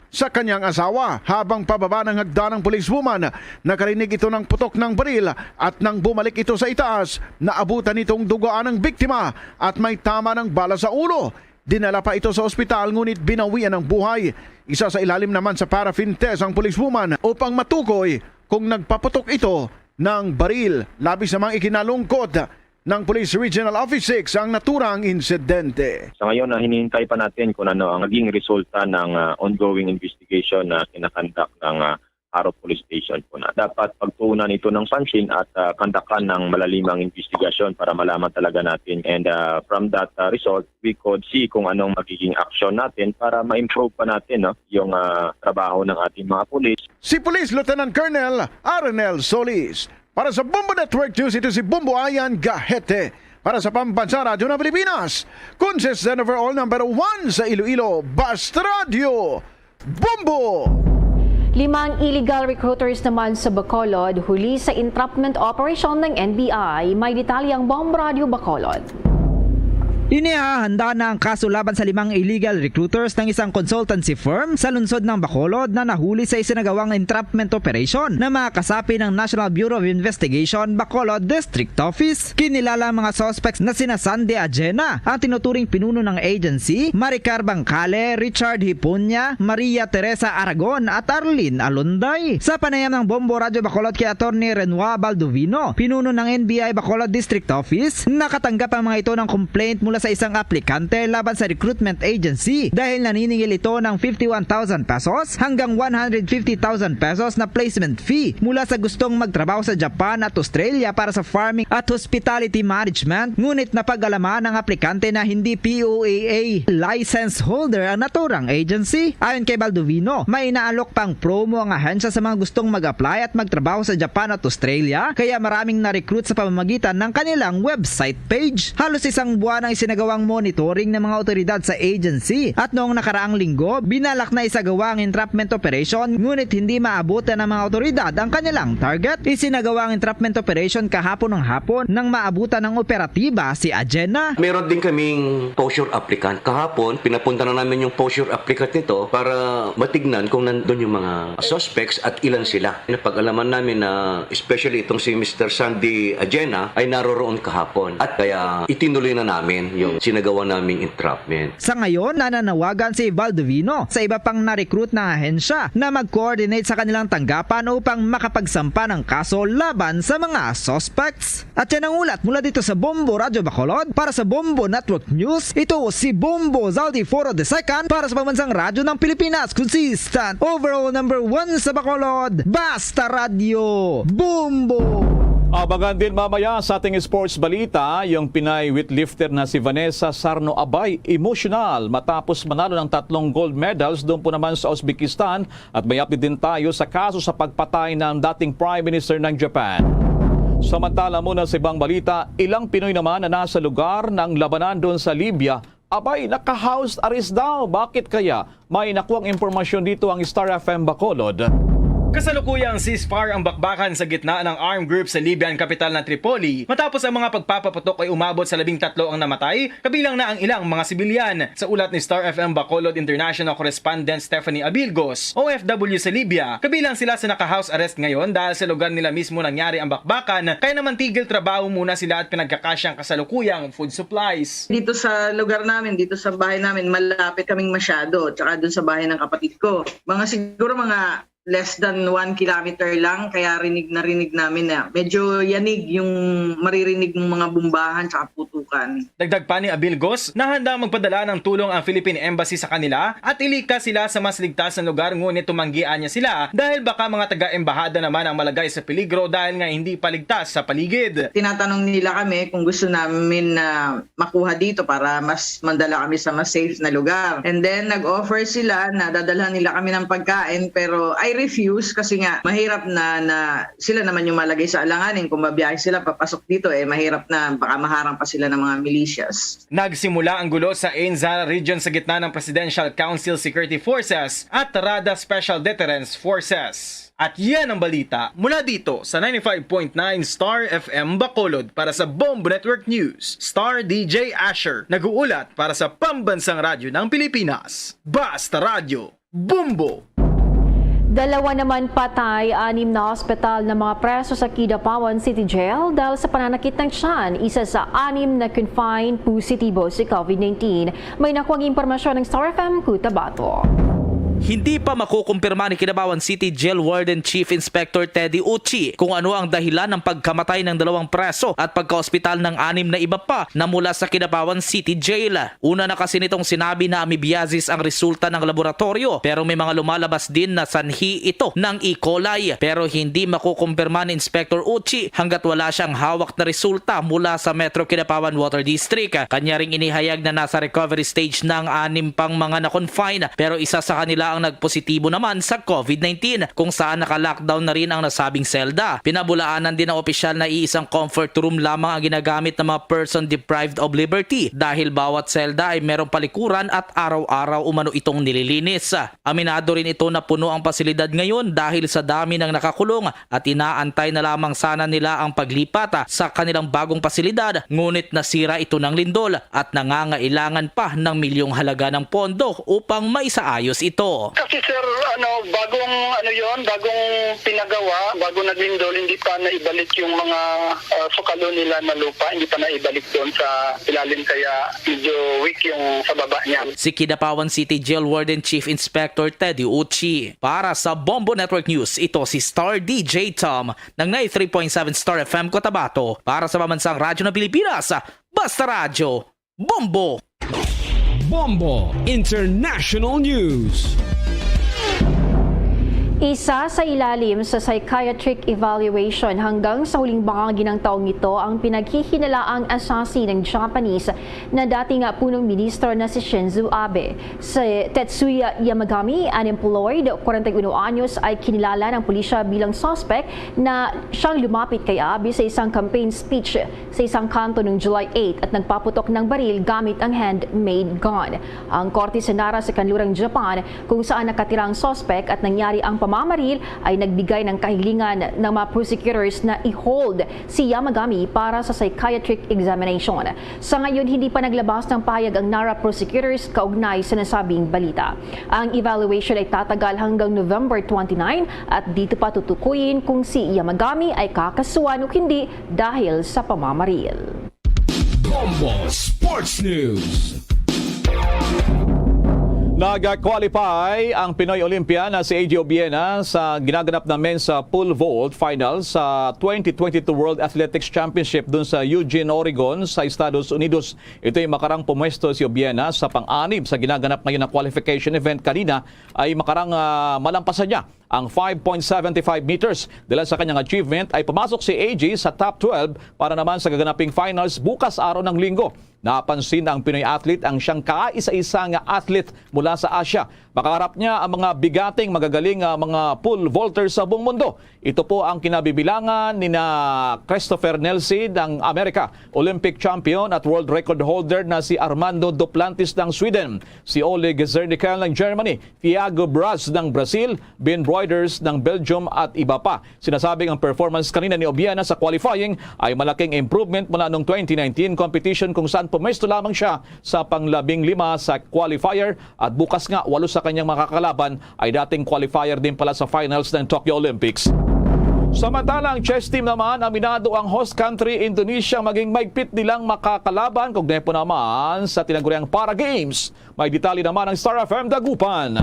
sa kanyang asawa. Habang pababa ng hagdan ng policewoman, nakarinig ito ng putok ng baril at nang bumalik ito sa itaas, naabutan itong duguan ng biktima at may tama ng bala sa ulo. Dinala pa ito sa ospital ngunit binawian ng buhay. Isa sa ilalim naman sa paraffin test ang policewoman upang matukoy kung nagpaputok ito ng baril. Labis namang ikinalungkot ng Police Regional Office 6 ang naturang insidente. Sa ngayon, hinihintay pa natin kung ano ang naging resulta ng ongoing investigation na kinakandak ng Haro Police Station po na. Dapat pagtuunan ito ng pansin at kandakan ng malalimang investigasyon para malaman talaga natin. And from that result, we could see kung anong magiging action natin para ma-improve pa natin yung trabaho ng ating mga pulis. Si Police Lieutenant Colonel Arnel Solis. Para sa Bombo Network News, ito si Bombo Ayan Gahete. Para sa Pambansa Radio ng Pilipinas, consistent overall number 1 sa Iloilo, Basta Radio, Bombo! 5 illegal recruiters naman sa Bacolod huli sa entrapment operation ng NBI. May detalyang Bombo Radio Bacolod. Inihahanda na ang kaso laban sa 5 illegal recruiters ng isang consultancy firm sa lungsod ng Bacolod na nahuli sa isinagawang entrapment operation na mga kasapi ng National Bureau of Investigation Bacolod District Office. Kinilala ang mga suspects na sina Sandy Ajena, ang tinuturing pinuno ng agency, Maricar Bangkale, Richard Hipunya, Maria Teresa Aragon at Arlene Alunday. Sa panayam ng Bombo Radio Bacolod kay Attorney Renoir Baldovino, pinuno ng NBI Bacolod District Office, nakatanggap ang mga ito ng complaint mula sa isang aplikante laban sa recruitment agency dahil naniningil ito ng 51,000 pesos hanggang 150,000 pesos na placement fee mula sa gustong magtrabaho sa Japan at Australia para sa farming at hospitality management, ngunit napag-alaman ng aplikante na hindi POAA license holder ang naturang agency. Ayon kay Baldovino, may inaalok pang promo ang ahensya sa mga gustong mag-apply at magtrabaho sa Japan at Australia, kaya maraming na-recruit sa pamamagitan ng kanilang website page. Halos isang buwan ang isinagawang monitoring ng mga otoridad sa agency at noong nakaraang linggo, binalak na isagawa ang entrapment operation ngunit hindi maabutan ng mga otoridad ang kanilang target. Isinagawa ang entrapment operation kahapon ng hapon nang maabutan ng operatiba si Ajena. Meron din kaming posture applicant. Kahapon, pinapunta na namin yung posture applicant nito para matignan kung nandun yung mga suspects at ilan sila. Napag-alaman namin na especially itong si Mr. Sandy Ajena ay naroroon kahapon at kaya itinuloy na namin yung sinagawa naming entrapment. Sa ngayon, nananawagan si Baldovino sa iba pang na-recruit na ahensya na mag-coordinate sa kanilang tanggapan upang makapagsampa ng kaso laban sa mga suspects. At yan ang ulat mula dito sa Bombo Radio Bacolod. Para sa Bombo Network News, ito si Bombo Zaldi Foro II para sa Pambansang Radyo ng Pilipinas. Consistent overall number 1 sa Bacolod, Basta Radio, Bombo! Abangan din mamaya sa ating sports balita, yung Pinay weightlifter na si Vanessa Sarno Abay, emotional matapos manalo ng 3 gold medals doon po naman sa Uzbekistan, at may update din tayo sa kaso sa pagpatay ng dating Prime Minister ng Japan. Samantala muna sa ibang balita, ilang Pinoy naman na nasa lugar ng labanan doon sa Libya, abay, naka-house arrest daw. Bakit kaya? May nakuwang impormasyon dito ang Star FM Bacolod. Kasalukuyang ceasefire ang bakbakan sa gitna ng armed group sa Libyan capital na Tripoli matapos ang mga pagpapaputok ay umabot sa 13 ang namatay, kabilang na ang ilang mga sibilyan. Sa ulat ni Star FM Bacolod International Correspondent Stephanie Abilgos, OFW sa Libya, kabilang sila sa naka-house arrest ngayon dahil sa lugar nila mismo nangyari ang bakbakan, kaya naman tigil trabaho muna sila at pinagkakasyang kasalukuyang food supplies. Dito sa lugar namin, dito sa bahay namin, malapit kaming masyado, tsaka dun sa bahay ng kapatid ko. Siguro mga less than 1 kilometer lang, kaya rinig namin na medyo yanig yung maririnig ng mga bumbahan tsaka putukan. Dagdag pa ni Abilgos na handa magpadala ng tulong ang Philippine Embassy sa kanila at ilikas sila sa mas ligtas na lugar, ngunit tumanggian niya sila dahil baka mga taga-embahada naman ang malagay sa peligro dahil nga hindi paligtas sa paligid. Tinatanong nila kami kung gusto namin na makuha dito para mas mandala kami sa mas safe na lugar. And then nag-offer sila na dadalhan nila kami ng pagkain, pero I refuse kasi nga mahirap na sila naman yung malagay sa alanganin. Kung mabiyahe sila papasok dito, mahirap na baka maharang pa sila ng mga militias. Nagsimula ang gulo sa Ainzara region sa gitna ng Presidential Council Security Forces at Rada Special Deterrence Forces. At yan ang balita mula dito sa 95.9 Star FM Bacolod. Para sa Bombo Network News, Star DJ Asher nag-uulat para sa Pambansang Radyo ng Pilipinas. Basta Radyo, Bombo! 2 naman patay, 6 na ospital ng mga preso sa Kidapawan City Jail dahil sa pananakit ng tiyan. Isa sa 6 na confined positibo si COVID-19. May nakuhang impormasyon ng Star FM Cotabato. Hindi pa makukumpirma ni Kidapawan City Jail Warden Chief Inspector Teddy Uchi kung ano ang dahilan ng pagkamatay ng 2 preso at pagka-ospital ng 6 na iba pa na mula sa Kidapawan City Jail. Una na kasi nitong sinabi na amoebiasis ang resulta ng laboratorio, pero may mga lumalabas din na sanhi ito ng E. coli, pero hindi makukumpirma ni Inspector Uchi hanggat wala siyang hawak na resulta mula sa Metro Kidapawan Water District. Kanya ring inihayag na nasa recovery stage ng 6 pang mga na-confine, pero isa sa kanila ang nagpositibo naman sa COVID-19 kung saan naka-lockdown na rin ang nasabing selda. Pinabulaanan din ng opisyal na iisang comfort room lamang ang ginagamit ng mga person deprived of liberty dahil bawat selda ay merong palikuran at araw-araw umano itong nililinis. Aminado rin ito na puno ang pasilidad ngayon dahil sa dami ng nakakulong at inaantay na lamang sana nila ang paglipat sa kanilang bagong pasilidad, ngunit nasira ito ng lindol at nangangailangan pa ng milyong halaga ng pondo upang maisaayos ito. Kasi sir, bagong pinagawa, bago naglindol, hindi pa naibalik yung mga sukalo nila na lupa, hindi pa naibalik doon sa ilalim, kaya medyo weak yung sa baba niya. Si Kidapawan City Jail Warden Chief Inspector Teddy Uchi. Para sa Bombo Network News, ito si Star DJ Tom ng 93.7 Star FM Cotabato. Para sa Pambansang Radyo ng Pilipinas, Basta Radyo, Bombo! Bombo International News. Isa sa ilalim sa psychiatric evaluation hanggang sa huling bahagi ng taong ito ang pinaghihinalaang assassin ng Japanese na dating punong ministro na si Shinzo Abe. Si Tetsuya Yamagami, unemployed, 41 anyos, ay kinilala ng pulisya bilang suspect na siyang lumapit kay Abe sa isang campaign speech sa isang kanto noong July 8 at nagpaputok ng baril gamit ang handmade gun. Ang korte senara sa kanlurang Japan kung saan nakatirang suspect at nangyari ang pamamaril ay nagbigay ng kahilingan ng mga prosecutors na i-hold si Yamagami para sa psychiatric examination. Sa ngayon, hindi pa naglabas ng pahayag ang NARA prosecutors kaugnay sa nasabing balita. Ang evaluation ay tatagal hanggang November 29 at dito pa tutukuyin kung si Yamagami ay kakasuhan o hindi dahil sa pamamaril. Bombo Sports News. Nag-qualify ang Pinoy Olympian na si AJ Obiena sa ginaganap na men's pole vault final sa 2022 World Athletics Championship dun sa Eugene, Oregon sa Estados Unidos. Ito ay makarang pumwesto si Obiena sa pang-anim sa ginaganap ngayon na qualification event. Kanina ay makarang malampasan niya ang 5.75 meters. Dahil sa kanyang achievement ay pumasok si AJ sa top 12 para naman sa gaganaping finals bukas araw ng Linggo. Napansin ang Pinoy athlete ang siyang kaisa-isang athlete mula sa Asia. Makaharap niya ang mga bigating magagaling mga pole vaulters sa buong mundo. Ito po ang kinabibilangan ni Christopher Nelson ng Amerika, Olympic champion at world record holder na si Armando Duplantis ng Sweden, si Oleg Zernickel ng Germany, Thiago Braz ng Brazil, Ben Broiders ng Belgium at iba pa. Sinasabing ang performance kanina ni Obiena sa qualifying ay malaking improvement mula noong 2019 competition kung saan pumesto lamang siya sa pang-15 sa qualifier at bukas nga 8 sa kanyang makakalaban ay dating qualifier din pala sa finals ng Tokyo Olympics. Samantalang chess team naman, aminado ang host country Indonesia maging maigpit nilang makakalaban kaugnay po naman sa tinaguriang Para Games. May detalye naman ng Star FM Dagupan.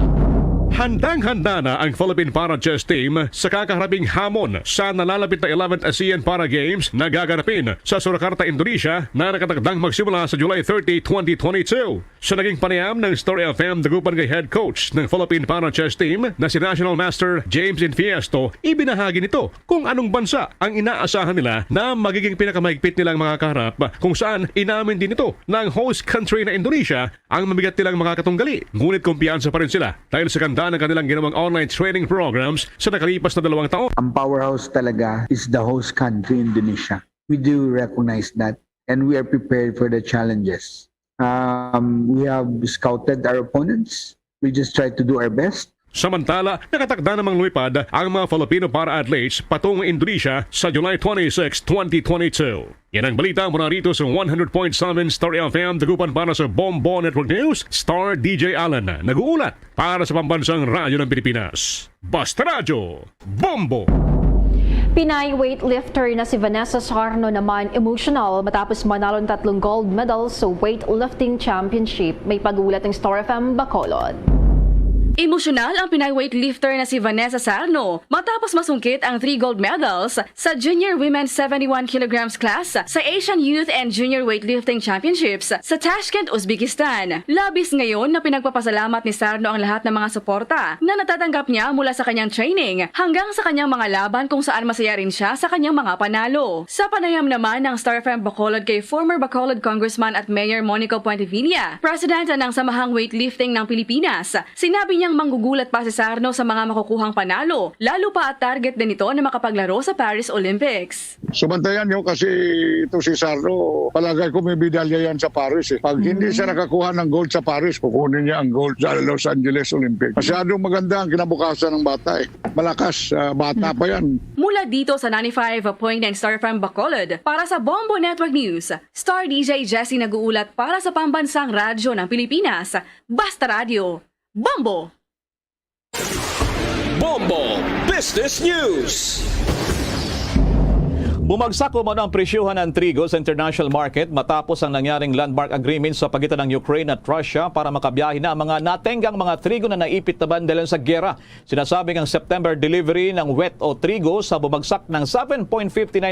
Handang-handa na ang Philippine Para Chess Team sa kakaharaping hamon sa nalalapit na 11th ASEAN Para Games na gaganapin sa Surakarta, Indonesia na nakatakdang magsimula sa July 30, 2022. Sa naging panayam ng Story FM, dagupan kay head coach ng Philippine Para Chess Team na si National Master James Infiesto, ibinahagi nito kung anong bansa ang inaasahan nila na magiging pinakamahigpit nilang mga kaharap, kung saan inamin din ito ng host country na Indonesia ang mabigat nilang makakatunggali. Ngunit kumpiyansa pa rin sila dahil sa ganda ng kanilang ginawang online training programs sa nakalipas na 2 taon. Ang powerhouse talaga is the host country, Indonesia. We do recognize that and we are prepared for the challenges. We have scouted our opponents. We just try to do our best. Samantala, nakatakda namang lumipad ang mga Filipino para-athletes patungong Indonesia sa July 26, 2022. Yan ang balita mula rito sa 100.7 Star FM, dagupan para sa Bombo Network News, Star DJ Alan, nag-uulat para sa Pambansang Radyo ng Pilipinas. Basta Radyo, Bombo! Pinay weightlifter na si Vanessa Sarno naman emotional matapos manalo ng 3 gold medals sa weightlifting championship. May pag-uulat ng Star FM Bacolod. Emosyonal ang Pinay weightlifter na si Vanessa Sarno matapos masungkit ang 3 gold medals sa Junior Women's 71 kg class sa Asian Youth and Junior Weightlifting Championships sa Tashkent, Uzbekistan. Labis ngayon na pinagpapasalamat ni Sarno ang lahat ng mga suporta na natatanggap niya mula sa kanyang training hanggang sa kanyang mga laban kung saan masaya rin siya sa kanyang mga panalo. Sa panayam naman ng Star FM Bacolod kay former Bacolod Congressman at Mayor Monico Puentevilla, President ng Samahang Weightlifting ng Pilipinas, sinabi niyang manggugulat pa si Sarno sa mga makukuhang panalo, lalo pa at target din ito na makapaglaro sa Paris Olympics. Sumantayan niyo kasi ito si Sarno, palagay ko may medalya yan sa Paris. Pag hindi siya nakakuha ng gold sa Paris, kukunin niya ang gold sa Los Angeles Olympics. Masyadong maganda ang kinabukasan ng bata. Malakas, bata pa yan. Mula dito sa 95.9 Star FM Bacolod, para sa Bombo Network News, Star DJ Jessie nag-uulat para sa Pambansang Radyo ng Pilipinas, Basta Radio, Bombo! Bombo Business News. Bumagsak umano ang presyuhan ng trigo sa international market matapos ang nangyaring landmark agreement sa pagitan ng Ukraine at Russia para makabiyahe na ang mga natenggang mga trigo na naipit na dahil sa gera. Sinasabing ang September delivery ng wet o trigo sa bumagsak ng $7.59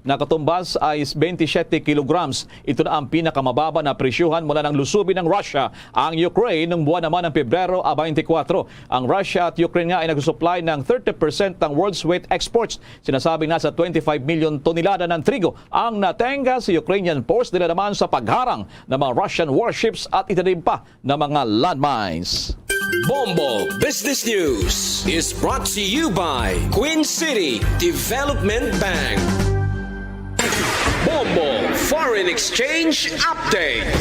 na katumbas ay 27 kilograms. Ito na ang pinakamababa na presyuhan mula ng lusubin ng Russia ang Ukraine ng buwan naman ng Pebrero 24. Ang Russia at Ukraine nga ay nagsusupply ng 30% ng world's wheat exports. Sinasabing nasa 25 milyon tonelada ng trigo ang natenga sa Ukrainian ports nila naman sa pagharang ng mga Russian warships at itanim pa ng mga landmines. Bombo Business News is brought to you by Queen City Development Bank. Bombo Foreign Exchange Update.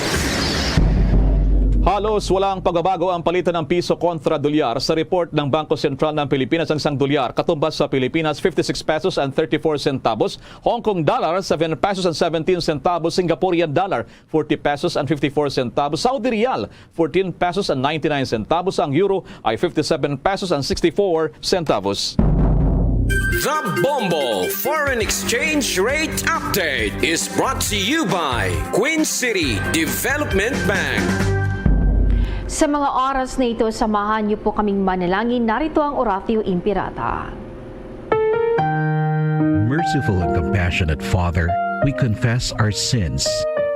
Halos walang pagbabago ang palitan ng piso kontra dolyar sa report ng Bangko Sentral ng Pilipinas. Ang isang dolyar katumbas sa Pilipinas 56 pesos and 34 centavos, Hong Kong dollar 7 pesos and 17 centavos, Singaporean dollar 40 pesos and 54 centavos, Saudi Riyal 14 pesos and 99 centavos, ang euro ay 57 pesos and 64 centavos. The Bombo Foreign Exchange Rate Update is brought to you by Queen City Development Bank. Sa mga oras na ito, samahan niyo po kaming manalangin. Narito ang Oratio Impirata. Merciful and compassionate Father, we confess our sins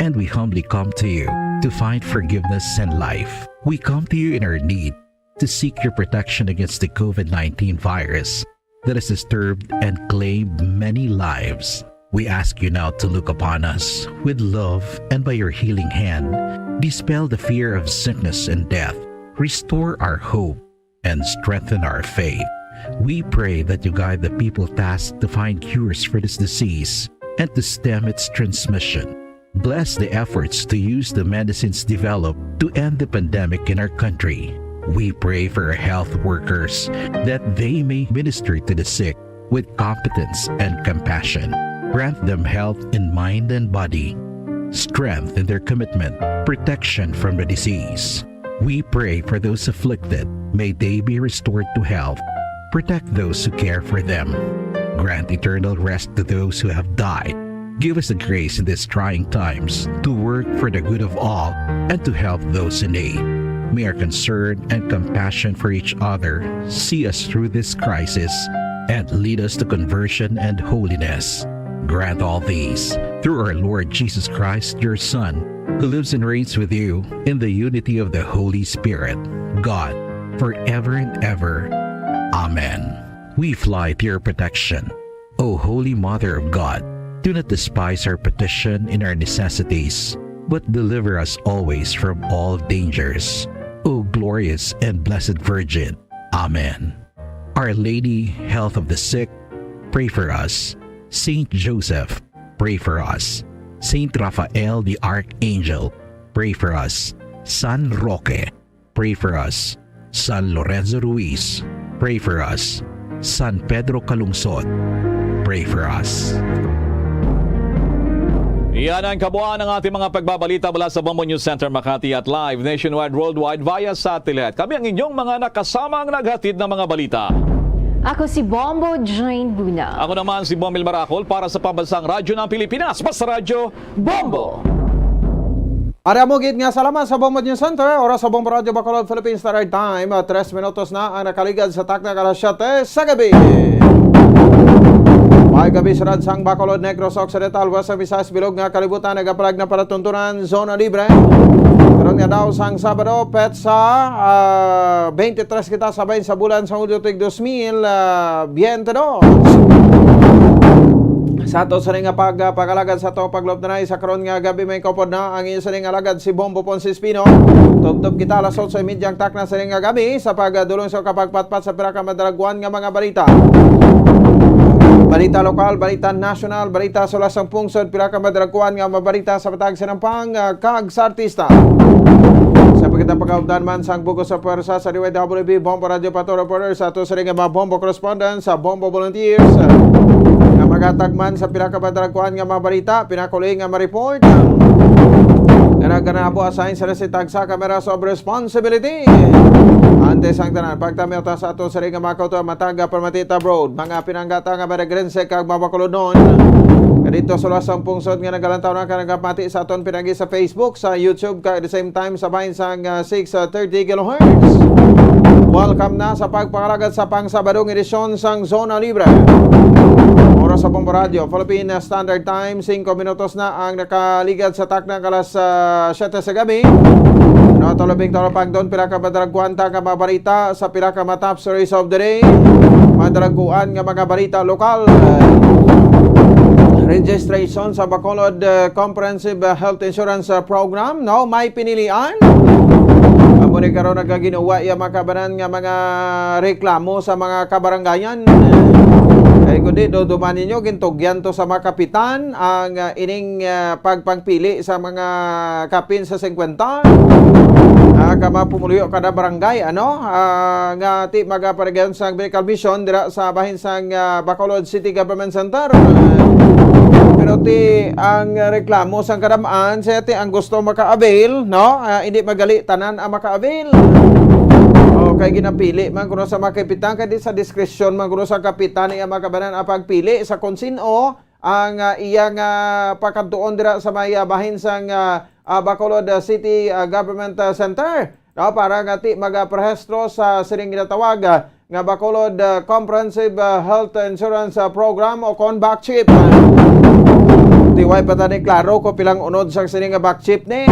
and we humbly come to you to find forgiveness and life. We come to you in our need to seek your protection against the COVID-19 virus that has disturbed and claimed many lives. We ask you now to look upon us with love and by your healing hand, dispel the fear of sickness and death, restore our hope, and strengthen our faith. We pray that you guide the people tasked to find cures for this disease and to stem its transmission. Bless the efforts to use the medicines developed to end the pandemic in our country. We pray for our health workers that they may minister to the sick with competence and compassion. Grant them health in mind and body, strength in their commitment, protection from the disease. We pray for those afflicted. May they be restored to health. Protect those who care for them. Grant eternal rest to those who have died. Give us the grace in these trying times to work for the good of all and to help those in need. May our concern and compassion for each other see us through this crisis and lead us to conversion and holiness. Grant all these through our Lord Jesus Christ, your Son, who lives and reigns with you in the unity of the Holy Spirit, God, forever and ever. Amen. We fly to your protection. O Holy Mother of God, do not despise our petition in our necessities, but deliver us always from all dangers. O glorious and blessed Virgin. Amen. Our Lady, health of the sick, pray for us. Saint Joseph, pray for us. Saint Raphael the Archangel, pray for us. San Roque, pray for us. San Lorenzo Ruiz, pray for us. San Pedro Calungsod, pray for us. Iyan ang kabuuan ng ating mga pagbabalita mula sa Bombo News Center Makati at live nationwide worldwide via satellite. Kami ang inyong mga nakasamang naghatid ng mga balita. Ako si Bombo Jane Buna. Ako naman si Bomil Maracol para sa Pambansang Radyo ng Pilipinas. Basta Radyo, Bombo! Ara mo gid nga salamat sa Bombo News Center. Oras sa Bombo Radio Bacolod, Philippines Standard Time. 3 minutos na ang nakaligad sa takna alas 7 sa gabi. May gabi sa Radsang Bacolod, Negros Occidental, West Visayas, Bilog nga kalibutan, nagapalag na palatuntunan, zona libre. Karon nga daw sang Sabado, petsa 23 kita sabay sa bulan sa Hulyo tig 2022. Sa ato sa nga pagalagad sa to paglob na sa karon nga gabi may kopod na ang isa ning alagad si Bombo Ponce Espino. Tubtob kita alas 8:30 ang takna sa nga gabi sa pagdulong sa kapagpatpat sa pinakamadalagwan nga mga balita. Balita lokal, balita national, balita sa lasang pungsod, pinakamadalagwan nga mabalita sa Batag Sinampang, kag sa artista. Sa pagkitang pagkaundan man sang bugos sa pwersa sa DWB Bombo Radio Pato Reporter sa ato sa ring mga Bombo Correspondents sa Bombo Volunteers nga magatagman sa pinakamadalagwan nga mabalita, pinakuling nga ma-report nga naganabo assign sa resitag sa Cameras of Responsibility. Antes ang tanan, pagtamiw ta sa ato sa ring mga kauto mataga Permatita Road, mga pinanggata nga Maragrense kag Mabacolod noon. Dito sa lasang pungsod nga nagalantaw na kanagapati sa aton pinagi sa Facebook, sa YouTube ka at the same time sa bahin sang 630 kHz. Welcome na sa pagpakalagad sa pangsabadong edisyon sang Zona Libre. Oras sa Bombo Radio, Philippine Standard Time, 5 minutos na ang nakaligad sa takna kalas 7 sa gabi. Tolobing tolopang doon, pinakamadalagkuhan ta nga mga balita sa pinakamatap stories of the day. Madalagkuhan nga mga balita lokal. Registration sa Bacolod Comprehensive Health Insurance Program. No, may pinilian. Muna karoon nagkaginawa yung makabanan nga mga reklamo sa mga kabarangayan. Kundi duduman ninyo, gintugyan to sa mga kapitan ang ining pagpangpili sa mga kapin sa 50. Kama pumuluyo kada barangay nga ti magaparigyan sa medical mission dira sa bahin sang Bacolod City Government Center. Pero ti ang reklamo sang kadamaan sa ti ang gusto maka-avail, no? Hindi magali tanan ang maka-avail. Kay ginapili man kuno sa mga kapitan kay di sa diskresyon man kuno sa kapitan iya makabanan ang pagpili sa kung sino ang iyang pagkantuon dira sa may bahin sang Bacolod City Government Center, no, para ngati magaprehistro sa sining ginatawag nga Bacolod Comprehensive Health Insurance Program o kon BACCHIP. Tiway pa tani klaro ko pilang unod sa sining back chip ni.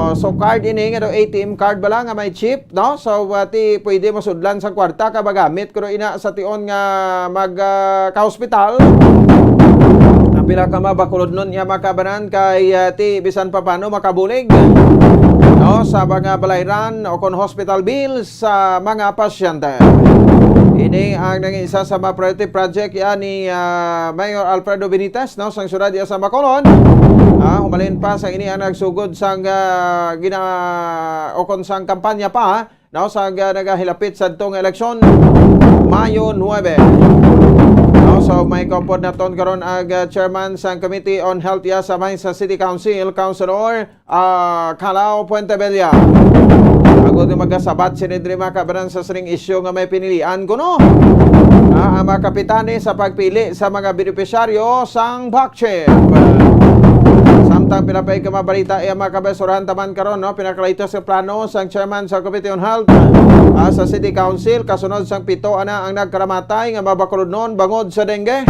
So card ini nga ATM card bala nga may chip, no? So ti pwede mo sudlan sa kwarta ka magamit kuno ina sa tion nga mag ka-hospital. Pila ka mabakulod nun nga makabanan kay ti bisan pa paano makabulig, no, sa mga balayran o kon hospital bills sa mga pasyente. Ini ang nangisa sa mga priority project yan ni Mayor Alfredo Benitez, no, sang syudad sa Bacolod. Humalin pa sa ini ang nagsugod sang o kon sang kampanya pa, no, sang nagahilapit sa itong eleksyon Mayo 9. So may kompod na ton karon ag chairman sang Committee on Health sa bahin sa City Council, Councilor Calao Puentebella. Ako din magasabat sinidri makabaran sa sring isyu nga may pinilian ko, no? Ang mga kapitane sa pagpili sa mga benepisyaryo sang BACCHIP. Samtang pinapay ka mabalita iya makabesurahan taman karon no pinakalito sa plano sang chairman sa Committee on Health sa City Council kasunod sang 7 ana ang nagkaramatay nga mabakulod noon bangod sa dengue.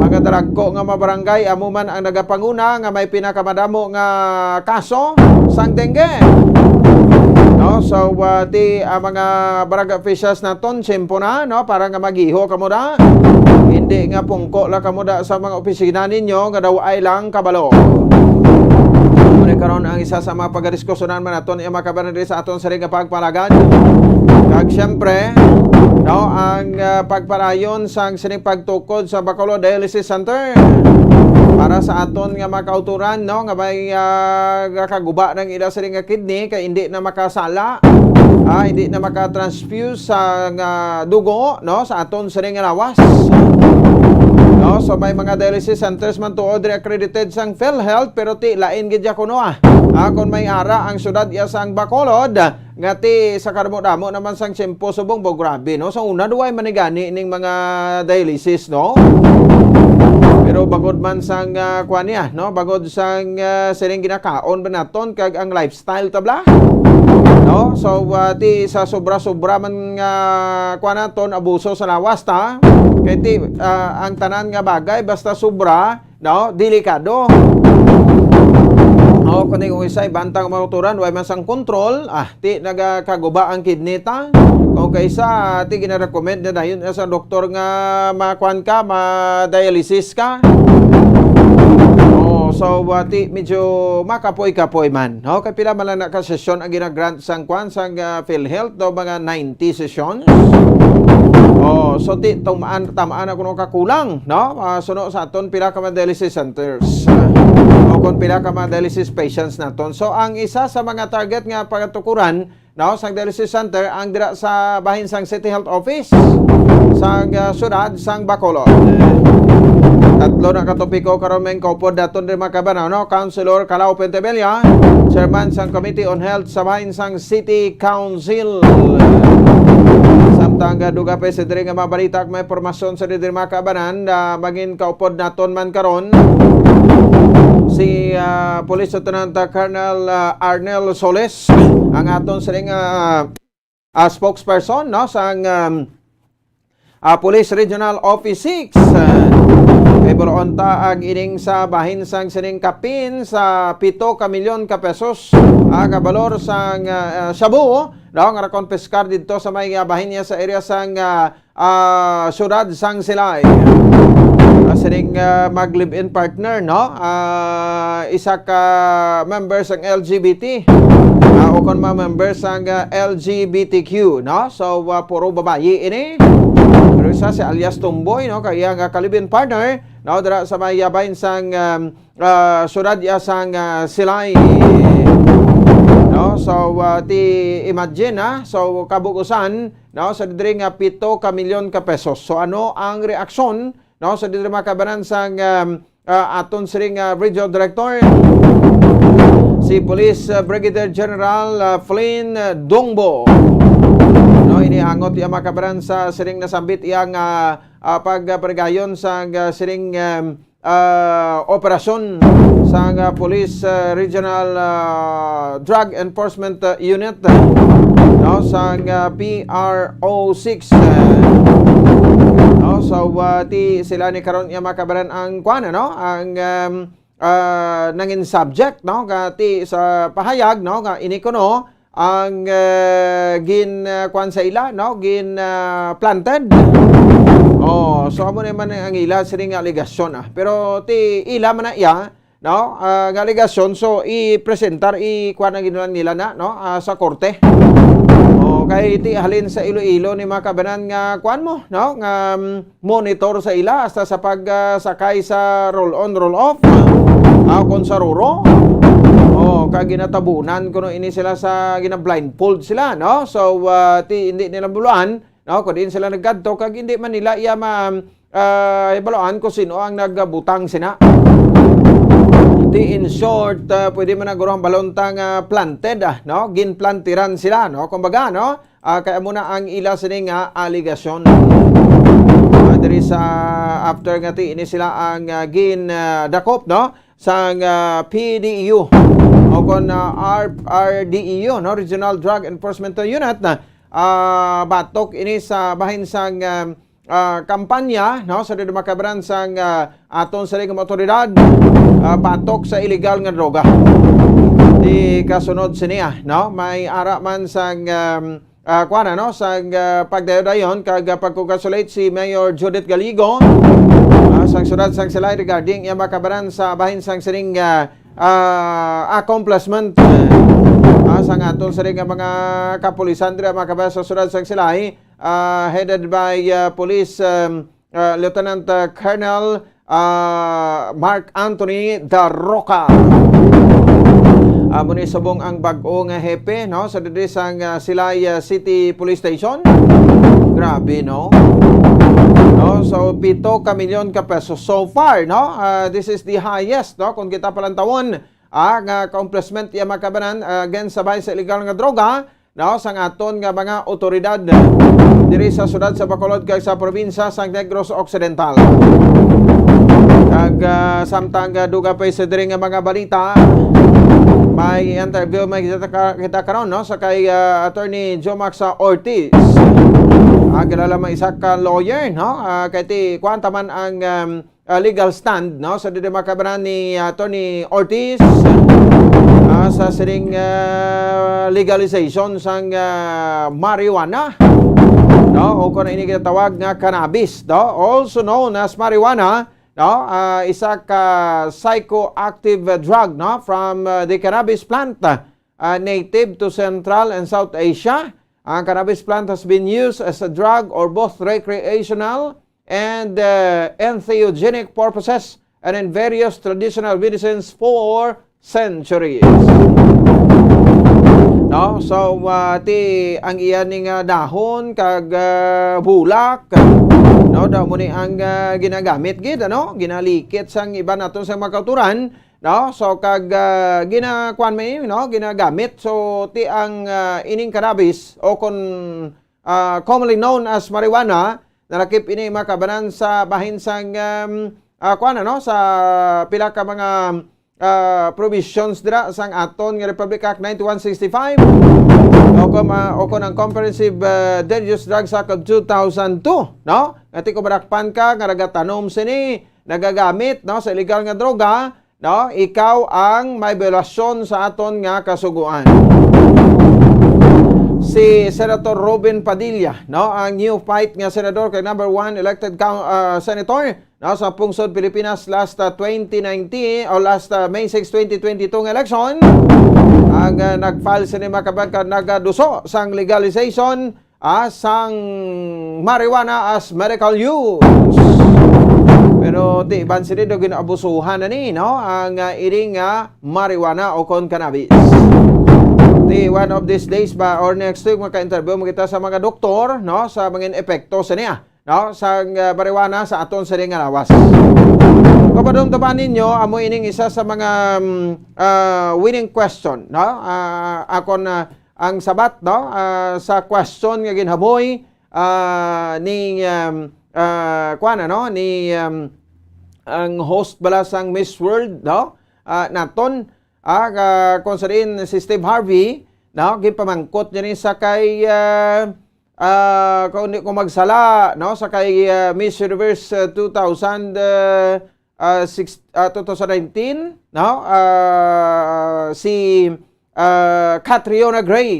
Mga daragko nga mabarangay amuman ang nagapanguna nga may pinakamadamo nga kaso sang dengue. No, so di mga barangay officials naton simpo na no para nga magiho kamo da. Hindi nga pungko la kamo da sa mga opisina ninyo nga daw ay lang kabalo. Muna karon ang isa sa mga pagdiskusyonan man naton iya makabaran sa aton sa ring pagpalagad. Kag syempre no ang pagparayon sang sining pagtukod sa Bacolod Dialysis Center para sa aton nga makauturan no nga may kaguba ng ila sa nga kidney kay hindi na makasala hindi na makatransfuse sa dugo no sa aton sa nga lawas no so may mga dialysis centers man tuod accredited sang PhilHealth pero ti lain gid kuno kon may ara ang syudad iya sang Bacolod nga ti sa karmo-damo naman sang Tiempo subong bo grabe no so una duay manigani ning mga dialysis no. Pero bagod man sang kuan niya, no? Bagod sang sining ginakaon ba naton kag ang lifestyle tabla. No? So ti sa sobra-sobra man nga kuan naton abuso sa lawas ta. Kay ti ang tanan nga bagay basta sobra, no? Delikado. No, kuning usay bantang mauturan way man sang control, ti nagakaguba ang kidney ta. Kung kaysa ti gina-recommend na dayon sa doktor nga makuan ka, ma-dialysis ka. So ti medyo makapoy-kapoy man. No, kay pila man lang na ka session ang gina-grant sang kuan sang PhilHealth do mga 90 sessions. So ti tamaan ako no kakulang, no? Suno sa aton pila ka dialysis centers. Kung pila ka mga dialysis patients naton. So ang isa sa mga target nga pagatukuran no sang dialysis center ang dira sa bahin sang City Health Office sang syudad sang Bacolod. Tatlo na katopiko karon men kaupod daton rin makabanaw no Councilor Calao Pentebella, Chairman sang Committee on Health sa bahin sang City Council. Samtang duga pa sa diri nga mabalita may impormasyon sa diri makabanan maging kaupod naton man karon si Police Lieutenant Colonel Arnel Soles ang aton sining spokesperson no sang Police Regional Office 6 kay buron ta ag ining sa bahin sang sining kapin sa 7 ka milyon ka pesos aga balor sang shabu no nga konfiskar didto sa may bahin niya sa area sang syudad sang Silay. Sining mag-live-in partner no isa ka member sang LGBT o kon mga member sang LGBTQ no so puro babayi ini pero isa si alias Tumboy no kaya nga ka-live-in partner no dira sa may bahin sang syudad ya sang Silay no so ti imagine so kabukusan no sa diri nga 7 ka milyon ka pesos so ano ang reaksyon no sa diri makabanan sang aton siring regional director si Police Brigadier General Flynn Dongbo no iniangot iya makabanan sa siring nasambit iyang pagpergayon sang siring operasyon sang Police Regional Drug Enforcement Unit no sang PRO 6 no so ti sila ni karon iya makabaran ang kuan no ang nangin subject no ti sa pahayag no nga ini kuno ang gin kuan sa ila no gin planted so amo naman ang ila sining aligasyon pero ti ila man na iya no ang aligasyon so i-presentar kuan ang ginulan nila na no sa korte kay iti halin sa Iloilo ni makabanan nga kuan mo no nga monitor sa ila hasta sa pagsakay sa roll on roll off kon sa ruro kag ginatabunan kuno ini sila sa gina-blindfold sila no so ti hindi nila buluan no kun sila naggadto kag hindi man nila iya ibaluan kung sino ang nagbutang sina. In short, pwede man nagurong balontang planted, no? Ginplantiran sila, no? Kumbaga, no? Kaya muna ang ila sining aligasyon. Diri sa after nga ti ini sila ang dakop, no? sang PDEU o kon RDEU, no, Regional Drug Enforcement Unit na batok ini sa bahin sang kampanya, no, sa makabaran sang aton sa mga otoridad batok sa illegal nga droga. Di kasunod siniya, no, may ara man sang no, sang pagdayon kag pagcongratulate si Mayor Judith Galigo sang surat sang silay regarding iya makabaran sa bahin sang sining accomplishment sang aton sa ring mga kapulisan dira makabaran sa surat sang silay headed by Police Lieutenant Colonel Mark Anthony Darroca. Muna subong ang bag-o nga hepe, no, sa diri sang Silay City Police Station. Grabe, no? No, so 7 ka milyon ka pesos so far, no? This is the highest, no, kung kita palantawon ang accomplishment iya makabanan against sa bahin sa illegal nga droga, no, sang aton nga mga otoridad diri sa syudad sa Bacolod kag sa probinsya sang Negros Occidental. Kag samtang duga pa sa diri nga mga balita, may interview may kita karon, no, sa kay Attorney Jomax Ortiz. Kilala may isa ka lawyer, no, kay ti kwanta man ang legal stand, no, sa dili makabaran ni Attorney Ortiz sa siring legalization sang marijuana, no, o kung ini kita tawag nga cannabis, no, also known as marijuana, no, isa ka psychoactive drug, no, from the cannabis plant native to Central and South Asia. Ang cannabis plant has been used as a drug or both recreational and entheogenic purposes and in various traditional medicines for centuries. No, so ti ang iyan ning dahon kag bulak, no, daw mo ni ang ginagamit gid, ano, ginalikit sang iba naton sang makauturan, no, so kag ginakuan may, no, ginagamit, so ti ang ining cannabis o kon commonly known as marijuana narakip ini makabanan sa bahin sang kuan, no, sa pila ka mga provisions dira sang aton nga Republic Act 9165 o kon ang Comprehensive Dangerous Drugs Act of 2002, no, ati ko barakpan ka nga nagatanom sini nagagamit, no, sa illegal nga droga, no, ikaw ang may violasyon sa aton nga kasuguan. Si Senator Robin Padilla, no, ang new fight nga senador kay number 1 elected senator, no, sa Pungsod Pilipinas last 2019 o last May 6, 2022 ng election, ang nag-file sa makabagka nagaduso sang legalization sang marijuana as medical use. Pero di ban sila do ginaabusuhan na ni, no, ang iring marijuana o kon cannabis. Di one of these days ba or next week maka-interview mo kita sa mga doktor, no, sa mga epekto sa niya, no, sa marijuana sa aton sa nga lawas. Kapadong taban ninyo, amo ining isa sa mga winning question, no, akon ang sabat, no, sa question nga ginhaboy ni kuan, no, ni ang host bala sang Miss World, no, naton kung sa rin si Steve Harvey, no, ginpamangkot niya rin sa kay kung magsala, no, sa kay Miss Universe 2019, no, si Catriona Gray,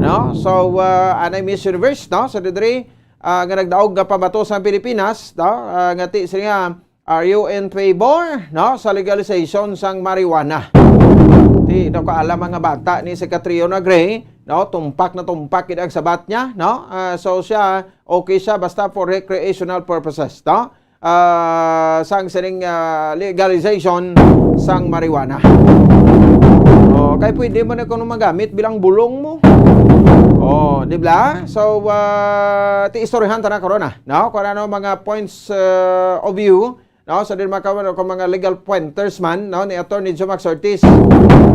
no, so anay Miss Universe, no, sa didri nga nagdaog nga pamato sa Pilipinas, no, ngati siya are you in favor, no, sa legalization sang marijuana? Di daw kaalam mga bata ni si Catriona Gray, no, tumpak na tumpak ang sabat niya, no, so siya okay siya basta for recreational purposes, no, sang sining legalization sang marijuana. Kaya pwede mo na kung magamit bilang bulong mo. Di ba? So, ti istoryahan ta na corona, no, kung ano mga points of view, no, sa din makawan ko mga legal pointers man, no, ni Attorney Jomax Ortiz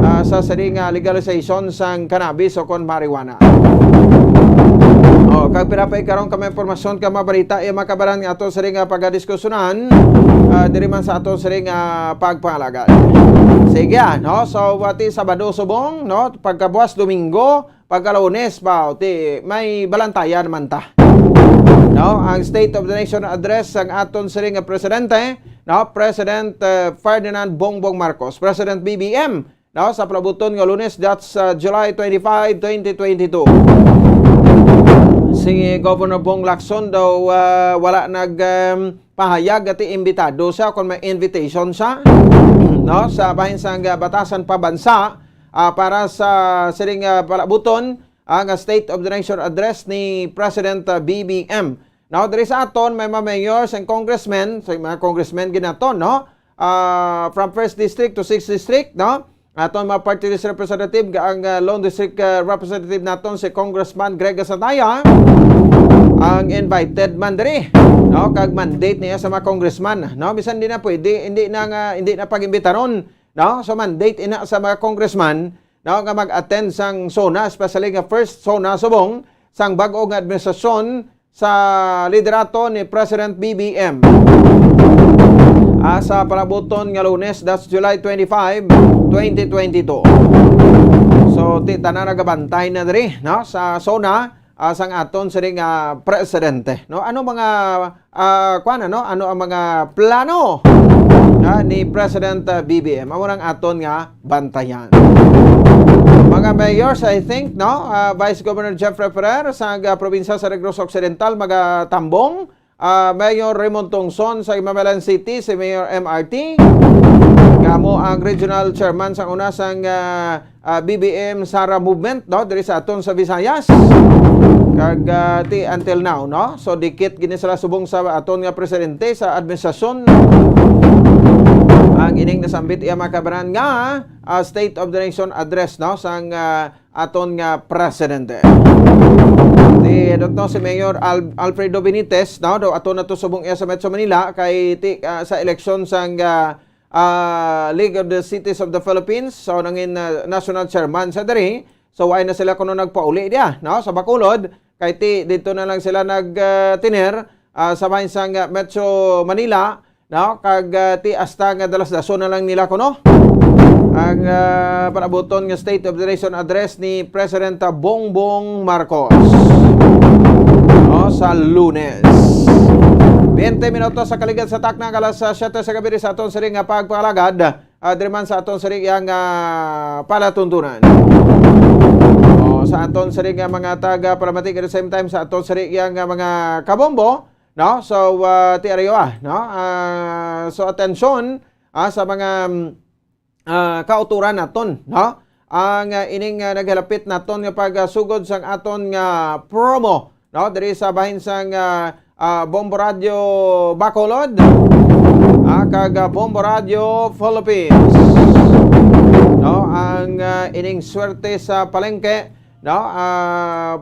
sa saring legalization sang cannabis o kon marijuana. Kag pinapay karon ka may impormasyon ka mabalita makabaran nga ato sa ring pagadiskusyonan diri man sa aton siring pagpangalaga. Sige no. So wati Sabado subong no, pagkabuas Domingo, pagka-Lunes ba may balantayan man ta. No, ang State of the Nation address ang aton siring presidente, no, President Ferdinand Bongbong Marcos, President BBM, no, sa palabuton nga Lunes, that's July 25, 2022. Si Governor Bong Lacson daw wala pahayag at imbitado siya kung may invitation siya, no, sa bahin sang batasan pabansa para sa siring palabuton ang State of the Nation address ni President BBM. Now, there is aton may mga mayors and congressmen, so mga congressmen ginaton, no? From 1st District to 6th District, no? Aton mga party list representative, ang Lone District representative naton si Congressman Greg Sataya, ang invited man diri, no? Kag mandate niya sa mga congressman, no? Bisan di na pwede, hindi na pag-imbitaron, no? So mandate ina sa mga congressman, no, nga mag-attend sang SONA, especially nga first SONA subong sang bag-o nga administrasyon sa liderato ni President BBM. Sa palabuton nga Lunes, that's July 25, 2022. So tita na nagabantay na diri, no, sa SONA sang aton siring presidente, no. Ano mga ano ang mga plano ni President BBM? Amo nang aton nga bantayan. Mga mayors, I think, no, Vice Governor Jeffrey Ferrer sa probinsya sa Negros Occidental, magatambong. Mayor Raymond Tongson sa Mamalan City, si Mayor MRT. Kamo ang regional chairman sa una sang BBM Sara Movement, no, diri sa aton sa Visayas. Kag until now, no. So dikit gini sila subong sa aton nga presidente sa administrasyon. Ang ining nasambit iya makabaran nga State of the Nation address, no, sang aton nga presidente. Si Mayor Alfredo Benitez, no, do aton nato subong iya sa Metro Manila kay sa election sang League of the Cities of the Philippines, so nangin national chairman sa diri. So why na sila kuno nagpauli dia, no, sa Bacolod kay dito na lang sila nagtiner sa bahin sang Metro Manila. No, kag hasta nga dalas-dason na lang nila kuno ang panabuton nga State of the Nation address ni President Bongbong Marcos, no, sa Lunes. 20 minutos sa kaligad sa takna alas 7 sa gabi sa aton siring nga pagpalagad diri man sa aton siring yang palatuntunan. Sa aton siring nga mga taga Paramati, at the same time sa aton siring yang mga kabombo, no, so tiarayo no, so atensyon sa mga kauturan naton, no, ang ining naghalapit naton nga pagsugod sang aton nga promo, no, diri sa bahin sang Bombo Radio Bacolod, kag Bombo Radio Philippines, no, ang ining swerte sa palengke, no,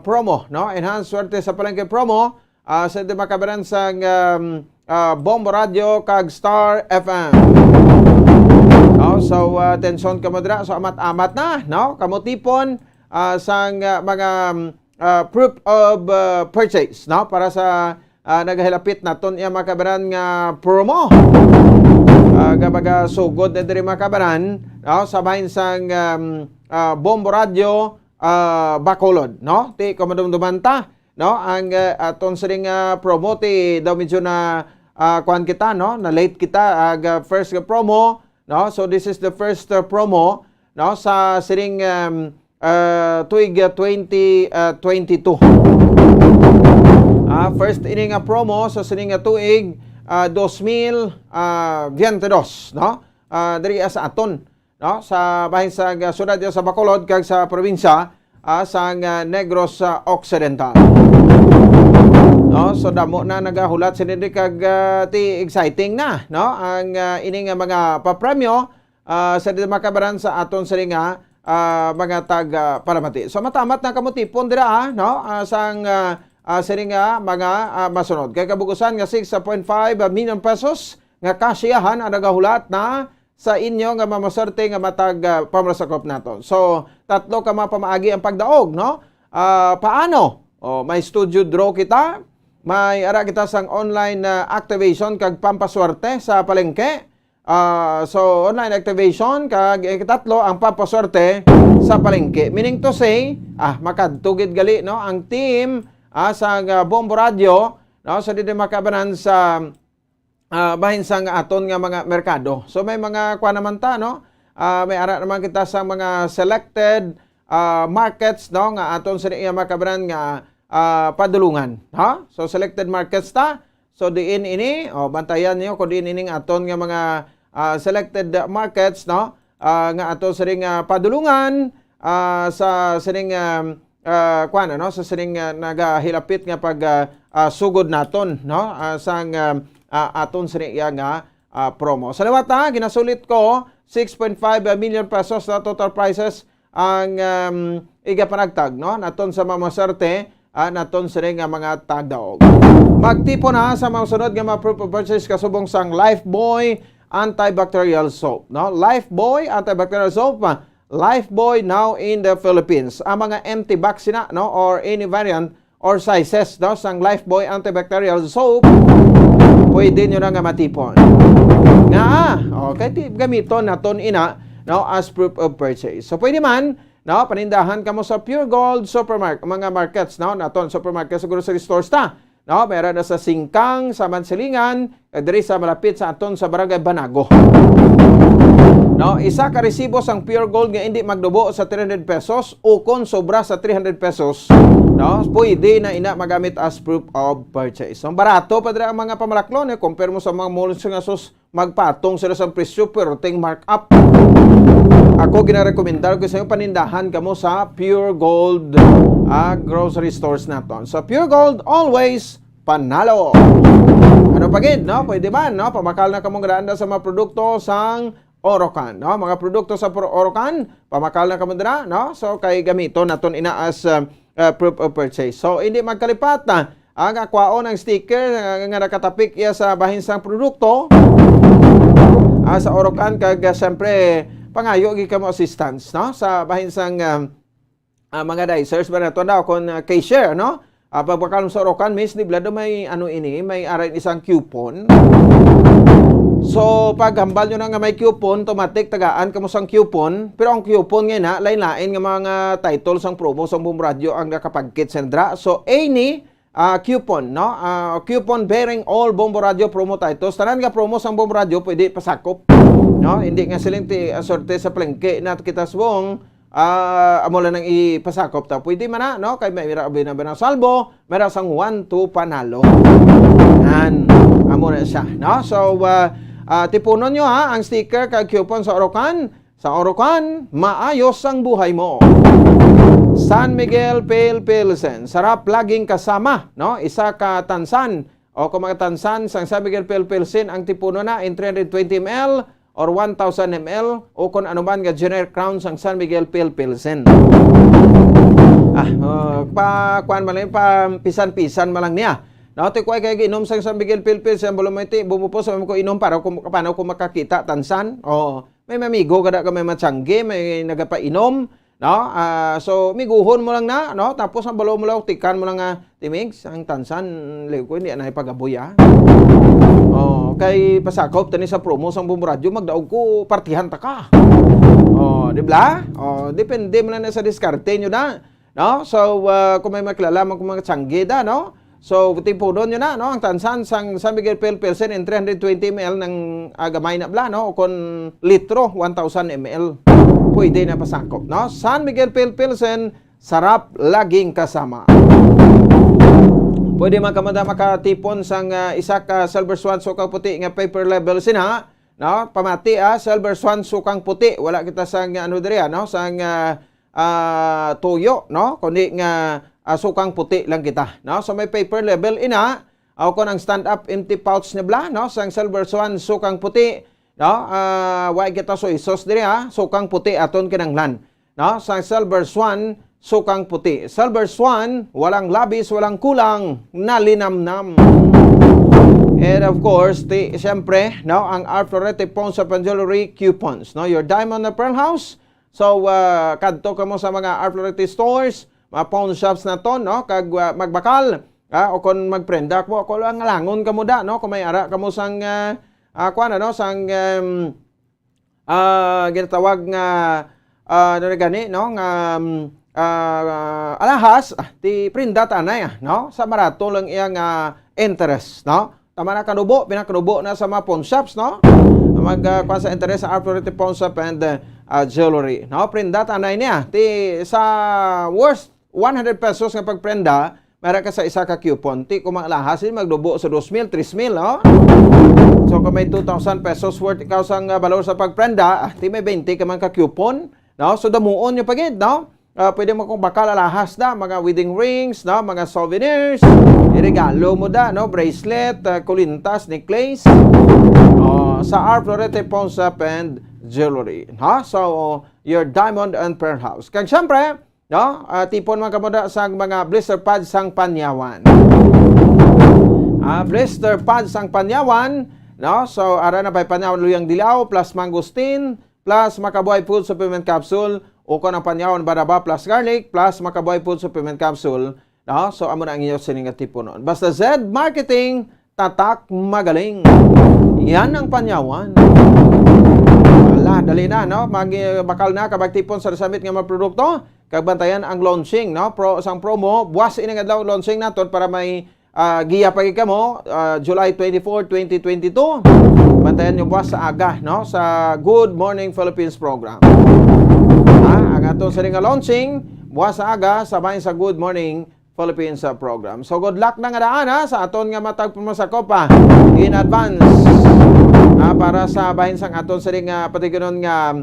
promo, no, enhanced swerte sa palengke promo. Sa makabaran sang Bombo Radio kag Star FM. No, so tensyon ka madra, so amat-amat na, no, kamotipon sang mga proof of purchase, no, para sa naghilapit naton iya makabaran nga promo. Gabaga sugod na diri makabaran, no, sa bahin sang Bombo Radio Bacolod, no, ti komadumdumanta, no, ang aton siring promote daw medyo na kuan kita, no, na late kita first promo, no, so this is the first promo, no, sa siring tuig 2022. First ining promo sa siring tuig 2022, no, diri sa aton, no, sa bahin sa syudad sa Bacolod kag sa probinsya sa Negros Occidental. No, so damo na nagahulat sinindi kag exciting na, no, ang ining mga papremyo sa makabaran sa aton siring mga taga Paramati. So matamat na kamutipon dira, no, sang siring mga masunod. Kay kabugusan nga 6.5 million pesos nga kasiyahan ang nagahulat na sa inyo nga mamaserte nga matag pamrasakop naton. So tatlo ka mapamaagi ang pagdaog, no? Paano? May studio draw kita, may ara kita sang online activation kag pampaswerte sa palengke. So online activation kag ikatatlo ang pampaswerte sa palengke. Meaning to say, makadtugid gali no ang team sa Bombo Radio no sa dili makabanan sa bahin sang aton nga mga merkado. So may mga kuan naman ta no. May ara naman kita sa mga selected markets no nga aton sa iya makabanan nga padulungan, ha? So selected markets ta. So diin ini, bantayan niyo kung diin ining aton nga mga selected markets, no? Nga aton sa ring padulungan sa sining kuan no, sa sining nagahilapit nga pag sugod naton, no? Sang aton sa iya nga promo. Sa liwat ginasulit ko 6.5 million pesos na total prices ang igapanagtag, no? Naton sa mamaserte naton sa nga mga tagdaog. Magtipo na sa mga sunod nga mga proof of purchase kasubong sang Lifebuoy antibacterial soap, no? Lifebuoy antibacterial soap, Lifebuoy now in the Philippines. Ang mga empty box na, no, or any variant or sizes, no, sang Lifebuoy antibacterial soap, pwede nyo na nga matipon. Okay, gamiton naton ina, no, as proof of purchase. So pwede man, no, panindahan kamo sa Pure Gold supermarket, mga markets, no, naton supermarket sa grocery stores ta. No, meron na sa Singkang, sa Mansilingan, diri sa malapit sa aton sa Barangay Banago. No, isa ka resibo sang Pure Gold nga hindi magdubo sa 300 pesos o kung sobra sa 300 pesos, no, pwede na ina magamit as proof of purchase. So barato pa diri ang mga pamalaklon, compare mo sa mga malls nga sus magpatong sila sa presyo pero ting markup. Ako ginarekomendar ko sa inyo panindahan kamo sa Pure Gold grocery stores naton. So Pure Gold always panalo. Ano pagid, no? Pwede ba, no? Pamakal na kamong ganda sa mga produkto sang Orocan, no? Mga produkto sa Orocan, pamakal na kamo dira, no? So kay gamito naton ina as proof of purchase. So hindi magkalipat na ang akwaon ng sticker nga nakatapik iya sa bahin sang produkto sa Orocan kag siyempre pangayo gi kamo assistance, no, sa bahin sang mga dicers ba nato daw kon cashier, no, pagbakalom sa Orocan miss di blado may may aray isang coupon. So pag hambal nyo na nga may coupon, automatic tagaan kamo sang coupon, pero ang coupon ngayon na lain-lain nga mga titles ang promo sa Bombo Radio ang nakapagkit sendra. So any coupon, no, coupon bearing all Bombo Radio promo titles, tanan nga promo sang Bombo Radio pwede pasakop. No, hindi nga silang sorte sa palengke na kita subong amo lang nang ipasakop ta. Pwede man na, no, kay may binabang salbo, meron sang 1 to panalo. Yan, amo na siya, no. So tipunon nyo ang sticker kag coupon sa Orocan. Sa Orocan, maayos ang buhay mo. San Miguel Pale Pilsen, sarap laging kasama, no, isa ka tansan o kung mga tansan sang San Miguel Pale Pilsen ang tipuno na in 320 ml or 1,000 ml o kung ano man nga generic crown sang San Miguel Pale Pilsen. Kuan man lang, pisan-pisan man lang niya. Nauti ko ay kaya inom sang San Miguel Pale Pilsen, bulumiti, bumupos sa ko inom para kung paano ko makakita tansan. May mamigo kada ka may matsangge, may nagapainom. No? So miguhon mo lang na, no? Tapos ang balo mo lang, tikan mo lang timig, ang tansan, liw ko, hindi na ipagaboy kay pasakop tani sa promo sang Bombo Radio, magdaog ko partihan ta ka. Di ba? Depende mo lang na sa diskarte nyo na. No? So kung may maklalaman kung mga tsangge da, no? So tipunon nyo na, no? Ang tansan sang San Miguel Pale Pilsen in 320 ml ng gamay na bla, no? O kon litro 1,000 ml. Pwede na pasakop, no? San Miguel Pale Pilsen, sarap laging kasama. Pwede man kamada makatipon sang isa ka Silver Swan sukang puti nga paper label sina, no? Pamati Silver Swan sukang puti, wala kita sang diri, no? Sang tuyo, no? Kundi nga sukang puti lang kita, no? So may paper label ina, o kon ang stand up empty pouch na bla, no? Sang Silver Swan sukang puti, no? Wa kita so isos diri sukang puti aton kinanglan, no? Sang Silver Swan sukang puti. Silver Swan, walang labis, walang kulang, nalinamnam. And of course, siyempre, no, ang Arthurete Pons of Jewelry coupons, no, your Diamond na Pearl House. So, kadto ka mo sa mga Arthurete stores, mga pawn shops na to, no, kag magbakal, o kon magprenda mo ako lang langon kamo da no kung may ara kamo sang kuan ano sang ginatawag nga ano gani no nga alahas ti prenda tanay no sa marato lang iyang interest no tama na pinakanubo na sa mga pawn shops no kuan sa interest sa Arthurity Pawn Shop and jewelry no prenda tanay niya ti sa worth 100 pesos nga pagprenda meron ka sa isa ka coupon ti kung alahas magdubo sa 2,000 3,000 no so kung may 2,000 pesos worth ikaw sang balor sa pagprenda ti may 20 ka man ka coupon no so damuon yung pagid no pwede mo kung bakal alahas da mga wedding rings no mga souvenirs iregalo mo da no bracelet kulintas necklace sa Arthurity Pawn Shop and Jewelry ha so your diamond and pearl house kag syempre no tipon man kamo da sa mga blister pads sang Panyawan blister pads sang Panyawan no so ara na by Panyawan luyang dilaw plus mangosteen plus Makabuhay Food Supplement Capsule o kung ang Panyawan Baraba plus garlic plus Makabuhay Food Supplement Capsule no? So amo na ang inyo siningat tipo noon basta Z Marketing tatak magaling yan ang Panyawan wala dali na no bakal na kabag tipon sa resamit nga mga produkto kag bantayan ang launching no sang promo buwas ini nga adlaw launching naton para may giya pagi kamo July 24, 2022 bantayan nyo buwas sa aga no sa Good Morning Philippines program ang aton sa nga launching buwas sa aga sabay sa Good Morning Philippines program so good luck na nga daan sa aton nga matag pumasakopa in advance para sa bahin sang aton sa nga patigunon nga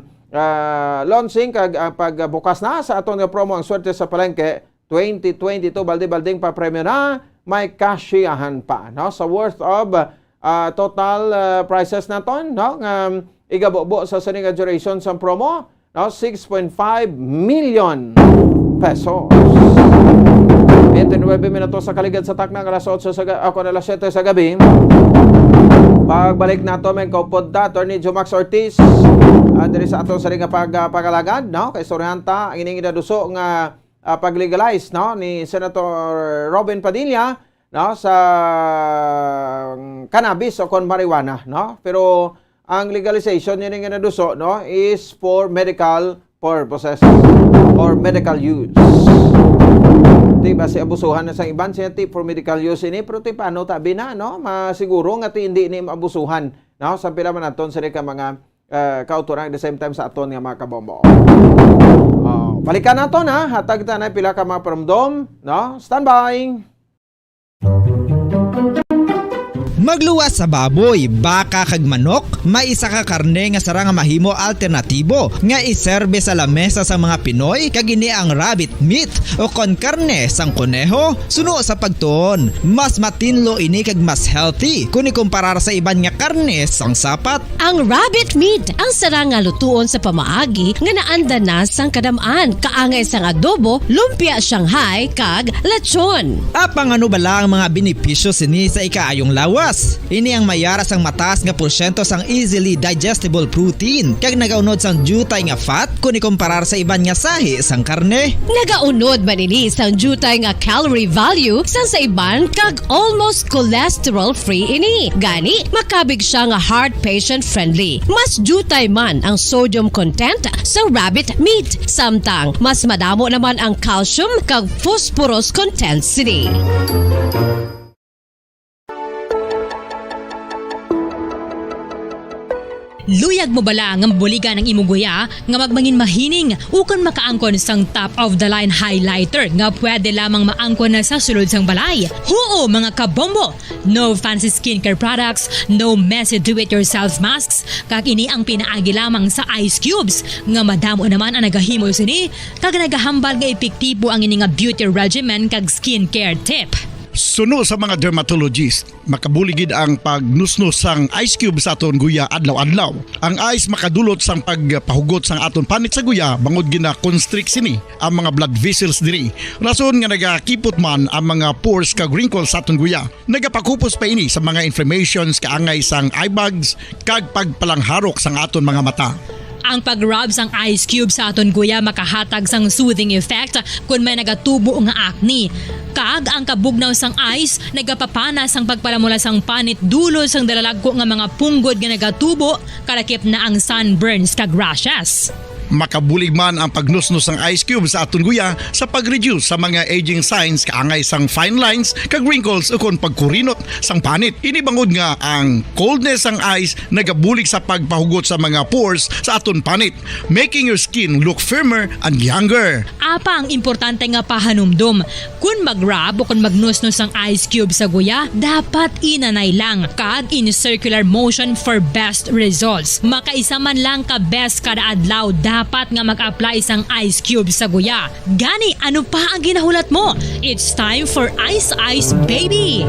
launching kag pagbukas na sa aton nga promo ang swerte sa palengke 2022 balde-balding pa premyo na may kashiyahan pa no sa worth of total prices naton no igabobo sa sininga duration sa promo no 6.5 million pesos 29 minutos sa kaligid sa taknang alas 8 alas 7 sa gabi pagbalik nato may kaupod ta Attorney Jomax Ortiz diri sa aton sa ring pagalagad no kay Sorhanta ang ining idaduso nga pag-legalize no ni Senator Robin Padilla no sa cannabis o kon marijuana no pero ang legalization yun nga naduso no is for medical purposes or medical use di ba si abusuhan na sa iban siya ti for medical use ini pero ti paano tabi na no masiguro nga ti hindi ni maabusuhan no sa pila man aton sa ka mga kauturan at the same time sa aton nga mga kabombo balikan nato na hatag ta na pila ka mga paramdom no standby. Magluwas sa baboy, baka kag manok, may isa ka karne nga sarang mahimo alternatibo nga iserbe sa lamesa sa mga Pinoy kag ini ang rabbit meat o kon karne sang kuneho. Suno sa pagtuon, mas matinlo ini kag mas healthy kung ikumparar sa iban nga karne sang sapat. Ang rabbit meat ang sarang nga lutuon sa pamaagi nga naanda na sang kadamaan kaangay sang adobo, lumpia Shanghai kag lechon. Apang ano bala ang mga benepisyo sini sa ikaayong lawas? Ini ang mayaras ang mataas nga porsyento sang easily digestible protein kag nagaunod sang jutay nga fat kung ikumparar sa iban nga sahi sang karne. Nagaunod man ini sang jutay nga calorie value sang sa iban kag almost cholesterol free ini. Gani makabig siya nga heart patient friendly. Mas jutay man ang sodium content sa rabbit meat samtang mas madamo naman ang calcium kag phosphorus content sini. Luyag mo bala nga buliga ng imong guya nga magmangin mahining ukan makaangkon sang top of the line highlighter nga pwede lamang maangkon na sa sulod sang balay. Huo mga kabombo! No fancy skincare products, no messy do-it-yourself masks, kag ini ang pinaagi lamang sa ice cubes nga madamo naman ang nagahimo sini kag nagahambal nga epektibo ang ini nga beauty regimen kag skincare tip. Suno sa mga dermatologist, makabuligid ang pagnusnos sang ice cube sa aton guya adlaw-adlaw. Ang ice makadulot sang pagpahugot sang aton panit sa guya bangod gina constrict sini ang mga blood vessels diri. Rason nga nagakipot man ang mga pores kag wrinkles sa aton guya. Nagapakupos pa ini sa mga inflammations kaangay sang eye bags kag pagpalangharok sang aton mga mata. Ang pag-rub sang ice cube sa aton guya makahatag sang soothing effect kung may nagatubo nga acne. Kag ang kabugnaw sang ice nagapapanas ang pagpalamula sang panit dulo sang dalalagko nga mga punggod nga nagatubo kalakip na ang sunburns kag rashes. Makabulig man ang pagnusnos ng ice cube sa aton guya sa pag-reduce sa mga aging signs kaangay sang fine lines kag wrinkles ukon pagkurinot sang panit. Inibangod nga ang coldness sang ice nagabulig sa pagpahugot sa mga pores sa aton panit, making your skin look firmer and younger. Apa ang importante nga pahanumdum, kung mag-rub o kung magnusnos ang ice cube sa guya, dapat inanay lang kag in circular motion for best results. Makaisa man lang ka best kada adlaw, dapat nga mag-apply sang ice cube sa guya. Gani, ano pa ang ginahulat mo? It's time for Ice Ice Baby!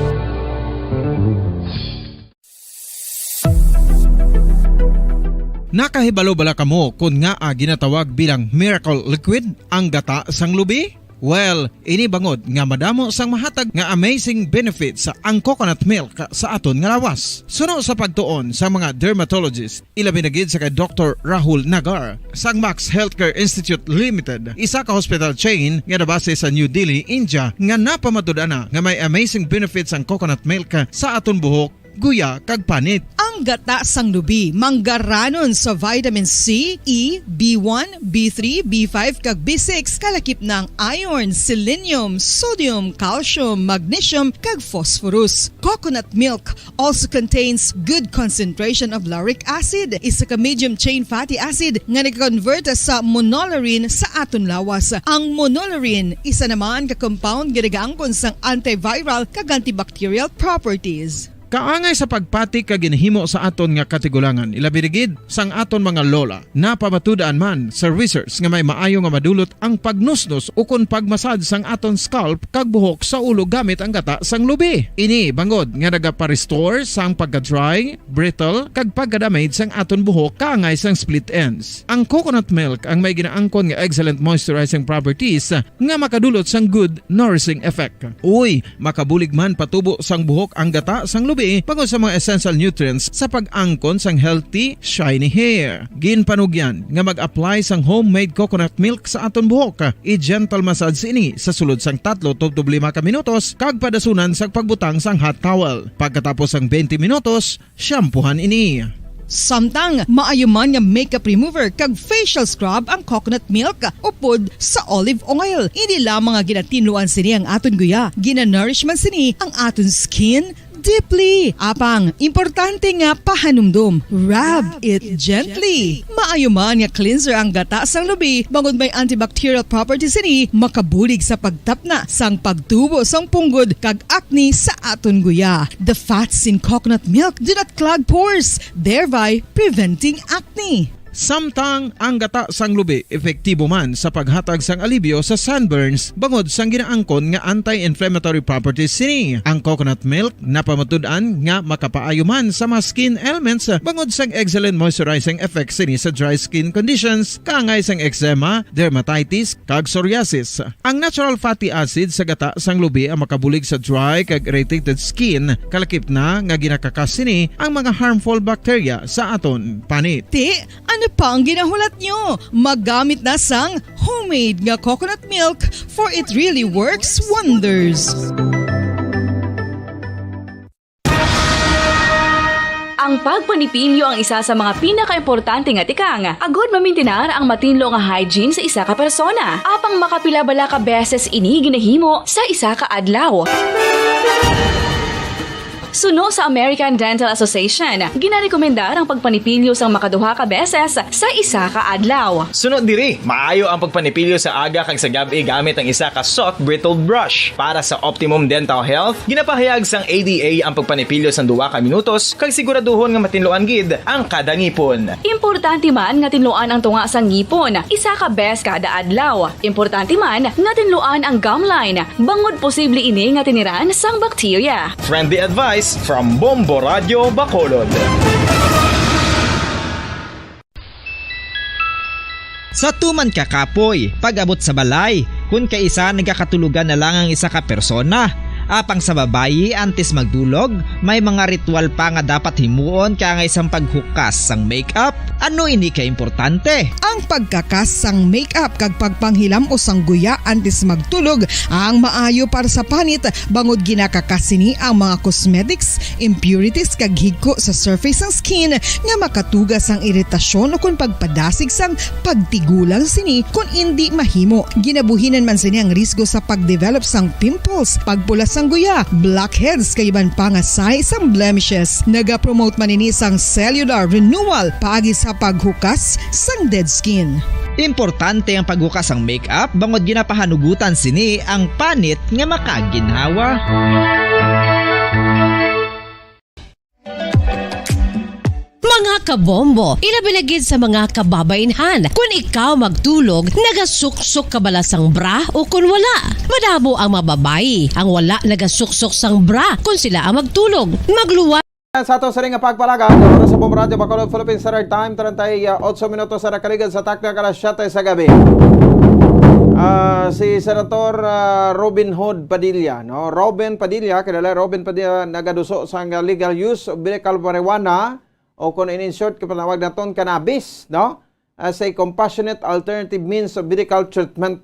Nakahibalo bala kamo kung nga ginatawag bilang miracle liquid ang gata sang lubi? Well, inibangod nga madamo sang mahatag nga amazing benefits sa ang coconut milk sa aton nga lawas. Suno sa pagtuon sa mga dermatologist, ilabi na gid sa kay Dr. Rahul Nagar sang Max Healthcare Institute Limited, isa ka hospital chain nga nabase sa New Delhi, India, nga napamatud-ana nga may amazing benefits ang coconut milk sa aton buhok, guya kag panit. Ang gata sang lubi manggaranon sa vitamin C, E, B1, B3, B5 kag B6 kalakip ng iron, selenium, sodium, calcium, magnesium kag phosphorus. Coconut milk also contains good concentration of lauric acid, isa ka medium chain fatty acid nga nag-convert sa monolarin sa aton lawas. Ang monolarin isa naman ka compound nga nagaangkon sang antiviral kag antibacterial properties. Kaangay sa pagpati ka ginhimo sa aton nga katigulangan, ilabirigid sang aton mga lola, napamatudan man sa research nga may maayo nga madulot ang pagnusnos o kon pagmasad sang aton scalp kag buhok sa ulo gamit ang gata sang lubi. Ini bangod nga nagapa-restore sang pagka-dry, brittle kag pagka-damage sang aton buhok kaangay sang split ends. Ang coconut milk ang may ginaangkon nga excellent moisturizing properties nga makadulot sang good nourishing effect. Uy, makabulig man patubo sang buhok ang gata sang lubi pagod sa mga essential nutrients sa pag-angkon sang healthy, shiny hair. Ginpanugyan nga mag-apply sang homemade coconut milk sa aton buhok. I-gentle massage ini sa sulod sang 3 to 5 ka minutos kag padasunan sa pagbutang sang hot towel. Pagkatapos sang 20 minutos, shampoohan ini. Samtang maayuman nga makeup remover kag facial scrub ang coconut milk upod sa olive oil. Hindi lamang nga ginatinluan sini ang aton guya, gina-nourishman sini ang aton skin deeply. Apang, importante nga pahanumdum. Rub it gently. Maayuman nga cleanser ang gata sang lubi, bangod may antibacterial properties ini, makabulig sa pagtapna sang pagtubo sang punggod kag acne sa aton guya. The fats in coconut milk do not clog pores, thereby preventing acne. Samtang ang gata sang lubi epektibo man sa paghatag sang alibyo sa sunburns bangod sang ginaangkon nga anti-inflammatory properties sini. Ang coconut milk napamatud-an nga makapaayo man sa mga skin ailments bangod sang excellent moisturizing effects sini sa dry skin conditions kaangay sang eczema, dermatitis kag psoriasis. Ang natural fatty acid sa gata sang lubi ang makabulig sa dry kag irritated skin kalakip na nga ginakakas sini ang mga harmful bacteria sa aton panit. Ano pa ang ginahulat nyo? Maggamit na sang homemade nga coconut milk for it really works wonders. Ang pagpanipilyo ang isa sa mga pinaka-importante nga tikang. Agod mamintinar ang matinlo nga hygiene sa isa ka persona. Apang makapila-bala ka beses ini ginahimo sa isa ka adlaw. Suno sa American Dental Association, ginarekomendar ang pagpanipilyo sang makaduha ka beses sa isa ka adlaw. Sunod diri, maayo ang pagpanipilyo sa aga kag sa gabi gamit ang isa ka soft brittled brush. Para sa optimum dental health, ginapahayag sang ADA ang pagpanipilyo sang 2 ka minutos kag siguraduhon nga matinloan gid ang kada ngipon. Importante man nga tinluan ang tunga sang ngipon, isa ka bes kada adlaw. Importante man nga tinluan ang gum line, bangod posible ini nga tiniran sang bakterya. Friendly advice from Bombo Radio Bacolod. Sa tuman ka kapoy, pag-abot sa balay, kung kaisa nagkakatulugan na lang ang isa ka persona. Apang sa babayi, antes magdulog, may mga ritual pa nga dapat himuon kaya nga isang paghukas sang makeup, Ano ini ka importante? Ang pagkakas sang make-up kag pagpanghilam o sangguya antes magtulog ang maayo para sa panit bangod ginakakasini ang mga cosmetics, impurities kag higko sa surface ng skin nga makatugas ang iritasyon o kung pagpadasig sang pagtigulang sini kung hindi mahimo. Ginabuhinan man sini ang risgo sa pagdevelop sang pimples, pagpula sang guya, blackheads kay iban pa nga size sang blemishes. Naga-promote man ini sang cellular renewal paagi sa paghukas sang dead skin. Importante ang paghukas ang make-up bangod ginapahanugutan sini ang panit nga makaginhawa. Mga kabombo, ilabilagid sa mga kababainhan. Kung ikaw magtulog, nagasuksok ka bala sang bra o kung wala. Madamo ang mababayi, ang wala nagasuksok sang bra kung sila ang magtulog. Magluwa sa ato sa ring pagpalaga, oras sa Bombo Radio Bacolod, Philippines Standard Time, 38 minutos sa nakaligan sa takna kalas 7 sa gabi. Si Senator Robin Hood Padilla, no? Robin Padilla, kilala Robin Padilla, nagaduso sa legal use of medical marijuana o kung in-short kapanawag naton cannabis, no? As a compassionate alternative means of medical treatment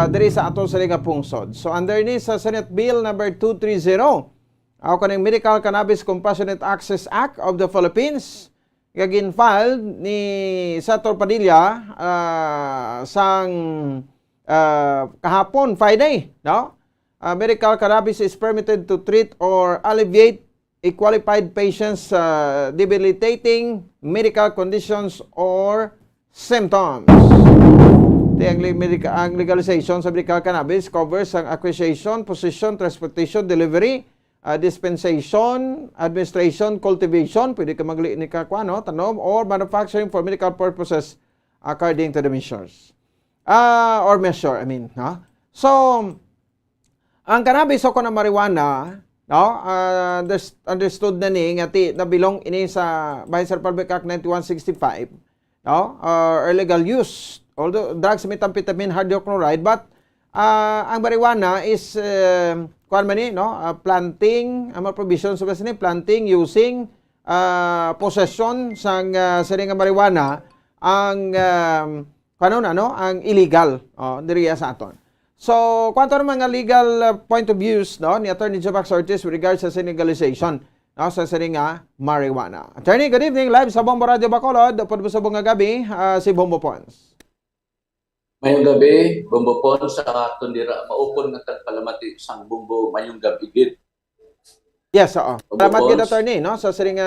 diri sa ato sa liga pungsod. So under this sa Senate Bill number 230, ako kaning Medical Cannabis Compassionate Access Act of the Philippines, gagin-file ni Senator Padilla sang kahapon, Friday, no? Medical cannabis is permitted to treat or alleviate a qualified patient's debilitating medical conditions or symptoms. Ang legalization sa medical cannabis covers ang acquisition, possession, transportation, delivery, dispensation, administration, cultivation, pwede ka magli ni kakwano, tanom, or manufacturing for medical purposes according to the measures. Or measure, I mean. No? So, ang cannabis o na marijuana, no, understood na ni, nga nabilong ini sa bahin sa Republic Act 9165, no, or illegal use, although drugs, methamphetamine, hydrochloride, but ang marijuana is planting, ang mga provisions sa ni planting, using, possession sang siring marijuana ang ang illegal diriya sa aton. So, kwanto naman nga legal point of views, no, ni Attorney Jovax Ortiz with regards sa legalization, no, sa siring marijuana. Attorney, good evening, live sa Bombo Radio Bacolod, upod sa bunga gabi, si Bombo Pons. Mayong gabi, Bombo Pons, sa aton dira maupon nga tagpalamati sang Bombo mayong gabi gid. Yes, oo. Salamat gid, Attorney, no, sa siring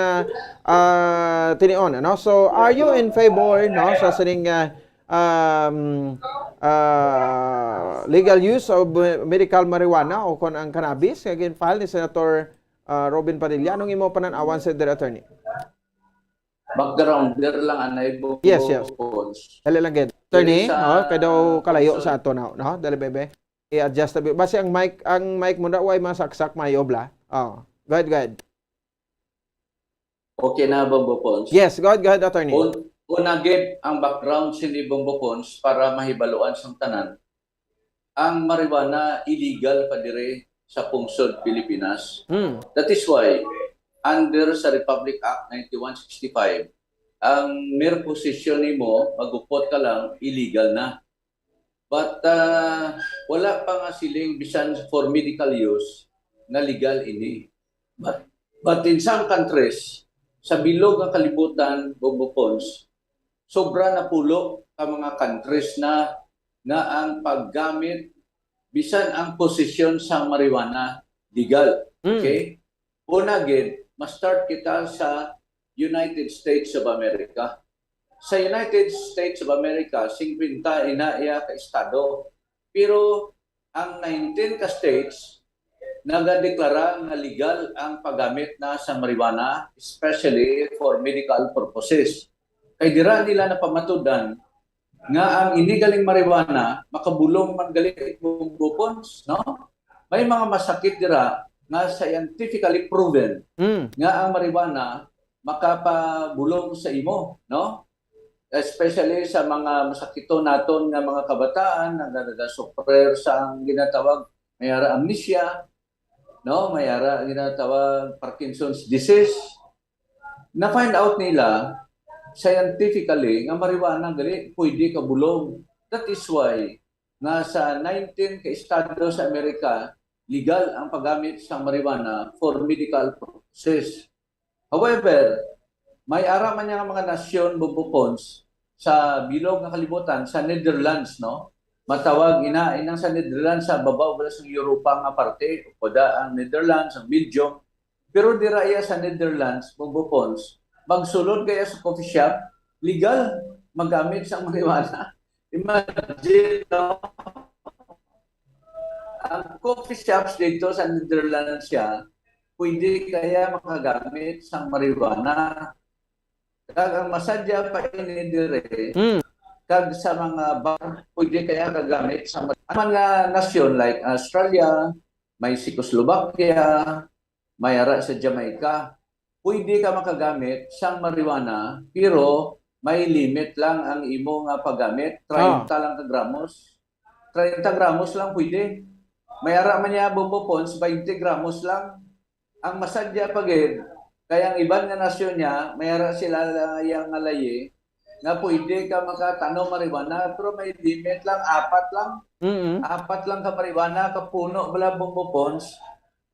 tinion, no. So, are you in favor, no, sa siring legal use of medical marijuana o kon ang cannabis? Again, file ni Senator Robin Padilla. Anong imo pananawan sa Attorney? Background there lang anay Bombo yes. Pons. Dali lang gid. Attorney, no, kay daw kalayo sa ato now, no? Dali bebe. I-adjust tabi. Base ang mic mo na way masaksak mayo bla. Oh. Go ahead. Okay na, Bombo Pons? Yes, go ahead, Attorney. Una gid ang background sini Bombo Pons para mahibaluan sang tanan. Ang marijuana illegal pa dire sa pungsod Pilipinas. That is why under sa Republic Act 9165, ang mere possession nimo, magupot ka lang, illegal na. But wala pa nga siling bisan for medical use na legal ini. But in some countries, sa bilog ng kalibutan, Bombo Pons, sobra na pulo ang mga countries na ang paggamit bisan ang possession sa marijuana legal. Okay? Una gid, ma-start kita sa United States of America. Sa United States of America, 50 inaiya ka estado. Pero ang 19 ka states nagadeklara nga legal ang paggamit na sa marijuana, especially for medical purposes. Kay dira nila napamatudan nga ang inigaling marijuana makabulong man gali Bombo Pons, no? May mga masakit dira nga scientifically proven nga ang marijuana makapabulong sa imo, no? Especially sa mga masakito naton nga mga kabataan na nagasuffer sa ang ginatawag mayara amnesia, no? Mayara ginatawag Parkinson's disease. Na find out nila scientifically nga marijuana gali pwede kabulong. That is why nasa 19 ka estado sa Amerika legal ang paggamit sa marijuana for medical purposes. However, may ara man nga mga nasyon bubupons sa bilog nga kalibutan sa Netherlands, no? Matawag inang sa Netherlands sa babaw wala sa Europa nga parte, kuda ang Netherlands, ang Belgium. Pero diraya sa Netherlands bubupons magsulod kaya sa coffee shop, legal magamit sa marijuana. Imagine, no? Ang coffee shops dito sa Netherlands siya, pwede kaya makagamit sa marijuana. Kag ang masadya pa ini dire, kag sa mga bar, pwede kaya kagamit sa mga nasyon like Australia, may Czechoslovakia, may ara sa Jamaica. Pwede ka makagamit sa marijuana, pero may limit lang ang imo nga paggamit. 30 lang ka gramos. 30 gramos lang pwede. May ara man niya bubupons, 20 gramos lang. Ang masadya pagid, kaya ang ibang nga nasyon niya, may ara sila yang alaye, nga pwede ka makatanom marijuana, pero may limit lang, 4 lang. 4 lang ka marijuana, kapuno wala bubupons,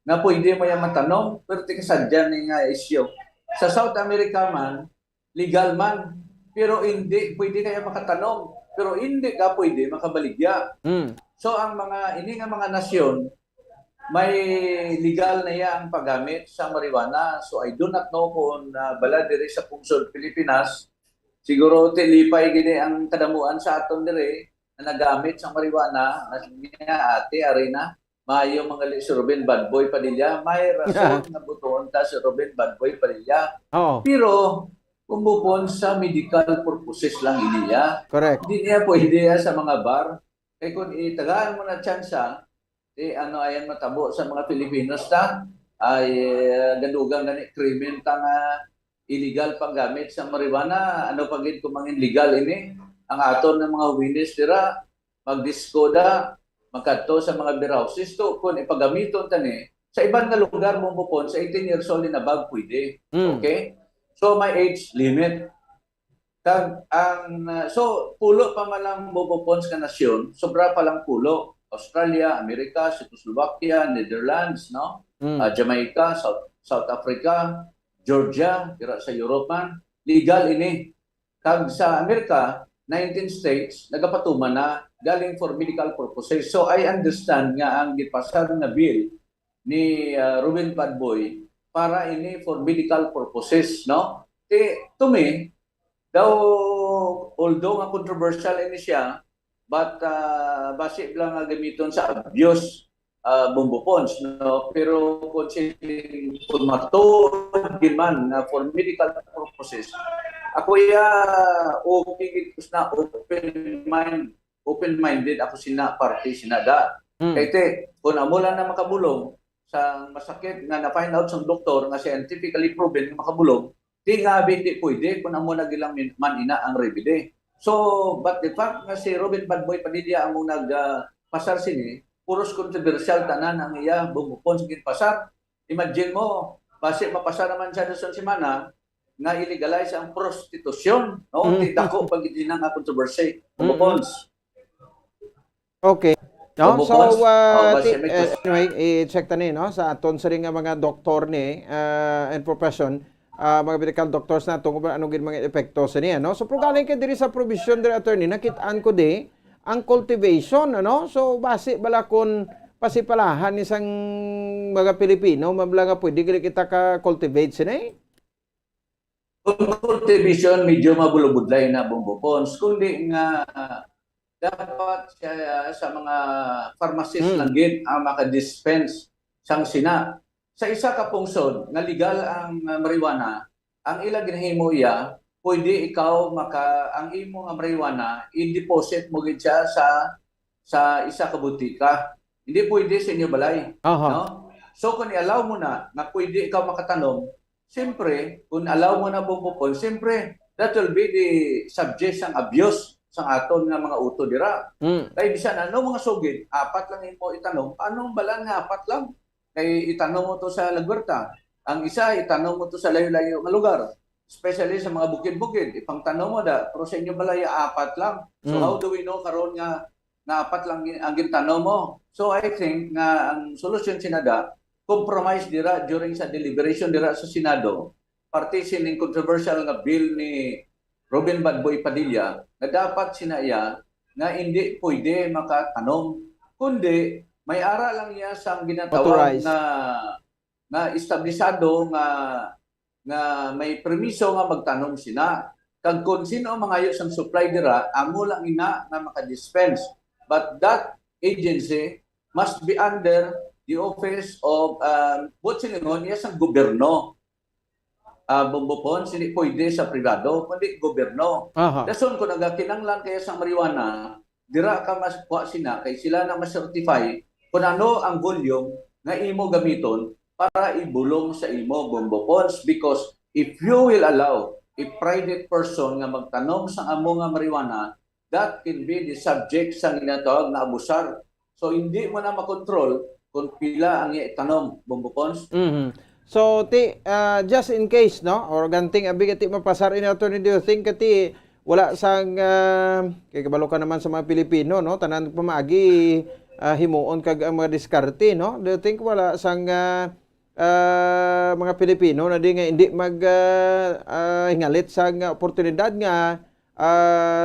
na pwede mo yung matanom, pero tikasadyan nga issue. Sa South America man, legal man, pero hindi, pwede kaya makatanom, pero hindi ka pwede makabaligya. So ang ini nga mga nasyon, may legal na ang paggamit sa marijuana. So I do not know kung bala diri sa pungsod Pilipinas, siguro tilipay gini ang kadamuan sa aton diri na nagamit sa marijuana, na ate arena. Mayo mga si Ruben Badboy Padilla, may rason na butuon ta si Ruben Badboy Padilla. Pero kumupon sa medical purposes lang iniya. Correct. Hindi niya pwede sa mga bar. Kaya kung itagaan mo na tsansa, ayan matabo sa mga Pilipinos ta, ay gadugang gani krimen ta nga illegal paggamit sa marijuana. Ano pagid kung mangin legal ini? Ang aton ng mga winis dira, magdiskoda, magkadto sa mga beer houses to kung ipagamiton tani sa ibang nga lugar mo bupon sa 18 years old na bag pwede. Okay? So may age limit. Kag so pulo pa man lang bupons ka nasyon, sobra pa lang pulo. Australia, Amerika, Czechoslovakia, Netherlands, no? Jamaica, South Africa, Georgia, dira sa Europe, legal ini. Kag sa Amerika, 19 states nagapatuman na galing for medical purposes. So I understand nga ang gipasar na bill ni Ruben Badboy para ini for medical purposes, no? To me, daw although nga controversial ini siya, but base lang nga gamiton sa abuse bumbupons, no? Pero kung matuod man for medical purposes, ako okay na open-minded ako sina party sinada. Kaya kung amula na makabulong sa masakit nga na-find out sa doktor nga scientifically proven nga makabulong, di nga hindi pwede kung amula gilang man ina ang remedy. So, but the fact nga si Ruben Badboy Padilla ang nagpasar sini, puros controversial tanan ang iya bumupon sa pasar. Imagine mo, base mapasar naman siya sa semana, nga illegalize ang prostitution, no? Dako pag itinang controversy bumupons. Okay. No? So, anyway, i-check tani, no? Sa aton sa rin nga mga doktor ni and profession, mga medical doctors na tungkol anong mga epekto sa niya, no? So, galing ka diri sa provision diri attorney, nakitaan ko di ang cultivation, ano? So, base bala kun pasipalahan isang mga Pilipino, mabla nga pwede kita ka-cultivate sini? Cultivation, medyo mabulubudlay na bumbupons, kundi nga dapat sa mga pharmacist lang gid ang maka-dispense sang sina. Sa isa ka pungsod nga legal ang marijuana, ang ila ginahimo iya, pwede ikaw ang imo nga marijuana i-deposit mo gid siya sa isa ka butika. Hindi pwede sa inyo balay, no? So kung i-allow mo na pwede ikaw makatanom, siyempre kung allow mo na bumupon, siyempre that will be the subject sang abuse sang aton nga mga uto dira. Kaya bisan mga sugid, 4 lang imo itanom, anong balang nga 4 lang? Kay itanong mo to sa Lagwerta. Ang isa itanong mo to sa layo-layo nga lugar. especially sa mga bukid-bukid. Ipangtanaw mo da, pero sa inyo balaya, 4 lang. So how do we know karon nga 4 lang ang gintanaw mo? So I think nga ang solusyon sinada, compromise dira during sa deliberation dira sa Senado, parte sining controversial nga bill ni Robin Badboy Padilla na dapat sinaya nga hindi pwede makatanom, kundi may ara lang niya sa ginatawag Authorized. na establishado nga may permiso nga magtanom sina. Kag kung sino ang mangayo sang supply dira, amo lang ina nga makadispense. But that agency must be under the office of what's silingon niya sang gobyerno. Bumbupon, sini pwede sa privado, kundi gobyerno. Dason kung nagakinanglan kaya sa marijuana, dira ka mas kuha sina, kay sila na ma-certify kung ano ang volume nga imo gamiton para ibulong sa imo bumbupons. Because if you will allow a private person nga magtanom sa amo nga marijuana, that can be the subject sa ginatawag na abusar. So hindi mo na makontrol kung pila ang itanom, bumbupons. So, just in case, no? Or ganting abigati mapasar in Attorney, do you think kati wala sang kay kabalo ka naman sa mga Pilipino, no? Tanan pamaagi himuon kag ang mga diskarte, no? Do you think wala sang mga Pilipino na di nga hindi mag hingalit sa oportunidad nga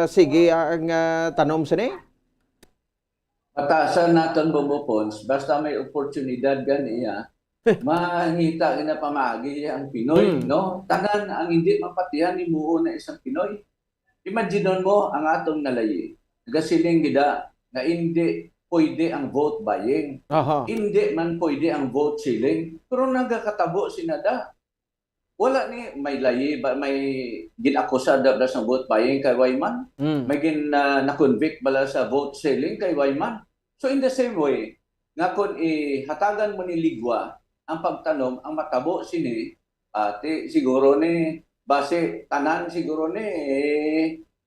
sige ang tanom sini? Patasan naton bumbupons, basta may oportunidad ganiya, mahita na pamagi ang Pinoy, no? Tanan ang hindi mapatihan ni muo na isang Pinoy. Imagine mo ang atong nalayi. Nagasiling gida na hindi pwede ang vote buying. Hindi man pwede ang vote selling. Pero nagakatabo sinada. Wala ni may layi ba may ginakusa da sa vote buying kay Wayman. May na-convict bala sa vote selling kay Wayman. So in the same way, nga kung ihatagan mo ni Ligwa ang pagtanom, ang matabo sini, siguro ni, base tanan siguro ni,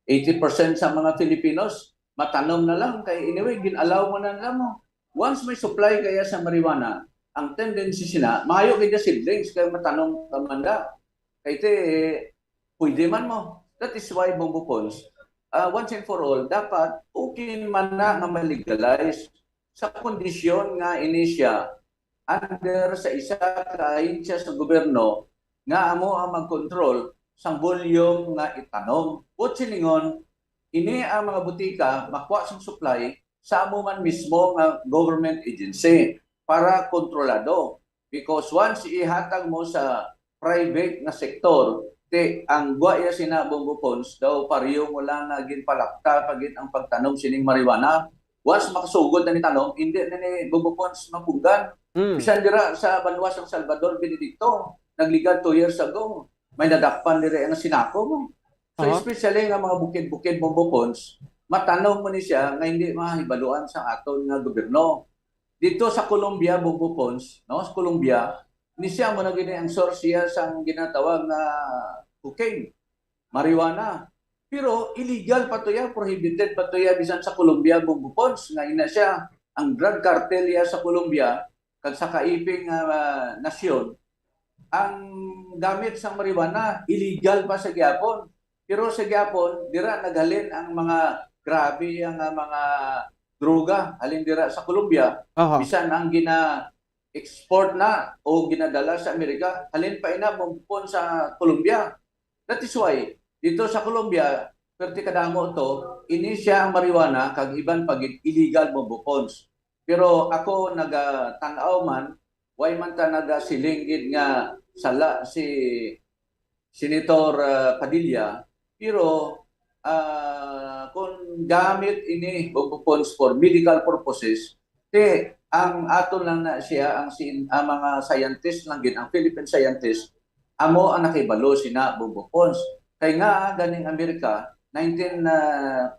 80% sa mga Filipinos, matanom na lang. Kaya anyway, ginalaw mo na lang mo. Once may supply kaya sa marijuana, ang tendency sina, maayo kaya seedlings, kaya matanom kamanda. Kaya pwede man mo. That is why bumbupons, once and for all, dapat okay man na maligalize sa kondisyon nga inisya under sa isa ka ahensya sa gobyerno nga amo ang mag-control sa volume nga itanom. What silingon, ini ang mga butika makuha sang supply sa amo man mismo nga government agency para kontrolado. Because once ihatag mo sa private nga sektor, ang guaya sina bumbupons daw pariyo mo lang na ginpalakta pagit ang pagtanom sining marijuana. Once makasugod na ni tanom, hindi na ni bumbupons mapunggan. Bisan dira sa Banwas ng Salvador Benedicto, nagligad 2 years ago. May nadakpan dire ang sinako mo. So especially nga mga bukid-bukid bumbupons, matanong mo ni siya nga hindi mahibaluan sa aton nga gobyerno. Dito sa Colombia bumbupons, no, sa Colombia, ni siya mo na gini ang source siya sa ginatawag na cocaine, marijuana. Pero illegal pa to ya, prohibited pa to ya bisan sa Colombia bumbupons. Nga ina siya, ang drug cartel ya sa Colombia, kag sa kaiping nasyon, ang gamit sa marijuana, illegal pa sa Gyapon. Pero sa Gyapon, dira naghalin ang mga grabe ang mga droga, halin dira sa Colombia. Bisan ang export na o ginadala sa Amerika, halin pa ina bumbupon sa Colombia. That is why, dito sa Colombia, perti kadamo to, ini siya ang marijuana, kag iban pagit illegal bumbupons. Pero ako nagatanaw man, why man ta nagasilingid nga sala si Senator Padilla, pero kung gamit ini bumbupons for medical purposes, ang aton lang na siya, ang mga scientist lang gid, ang Philippine scientist, amo ang nakibalo sina bumbupons. Kaya nga, ganing Amerika, 19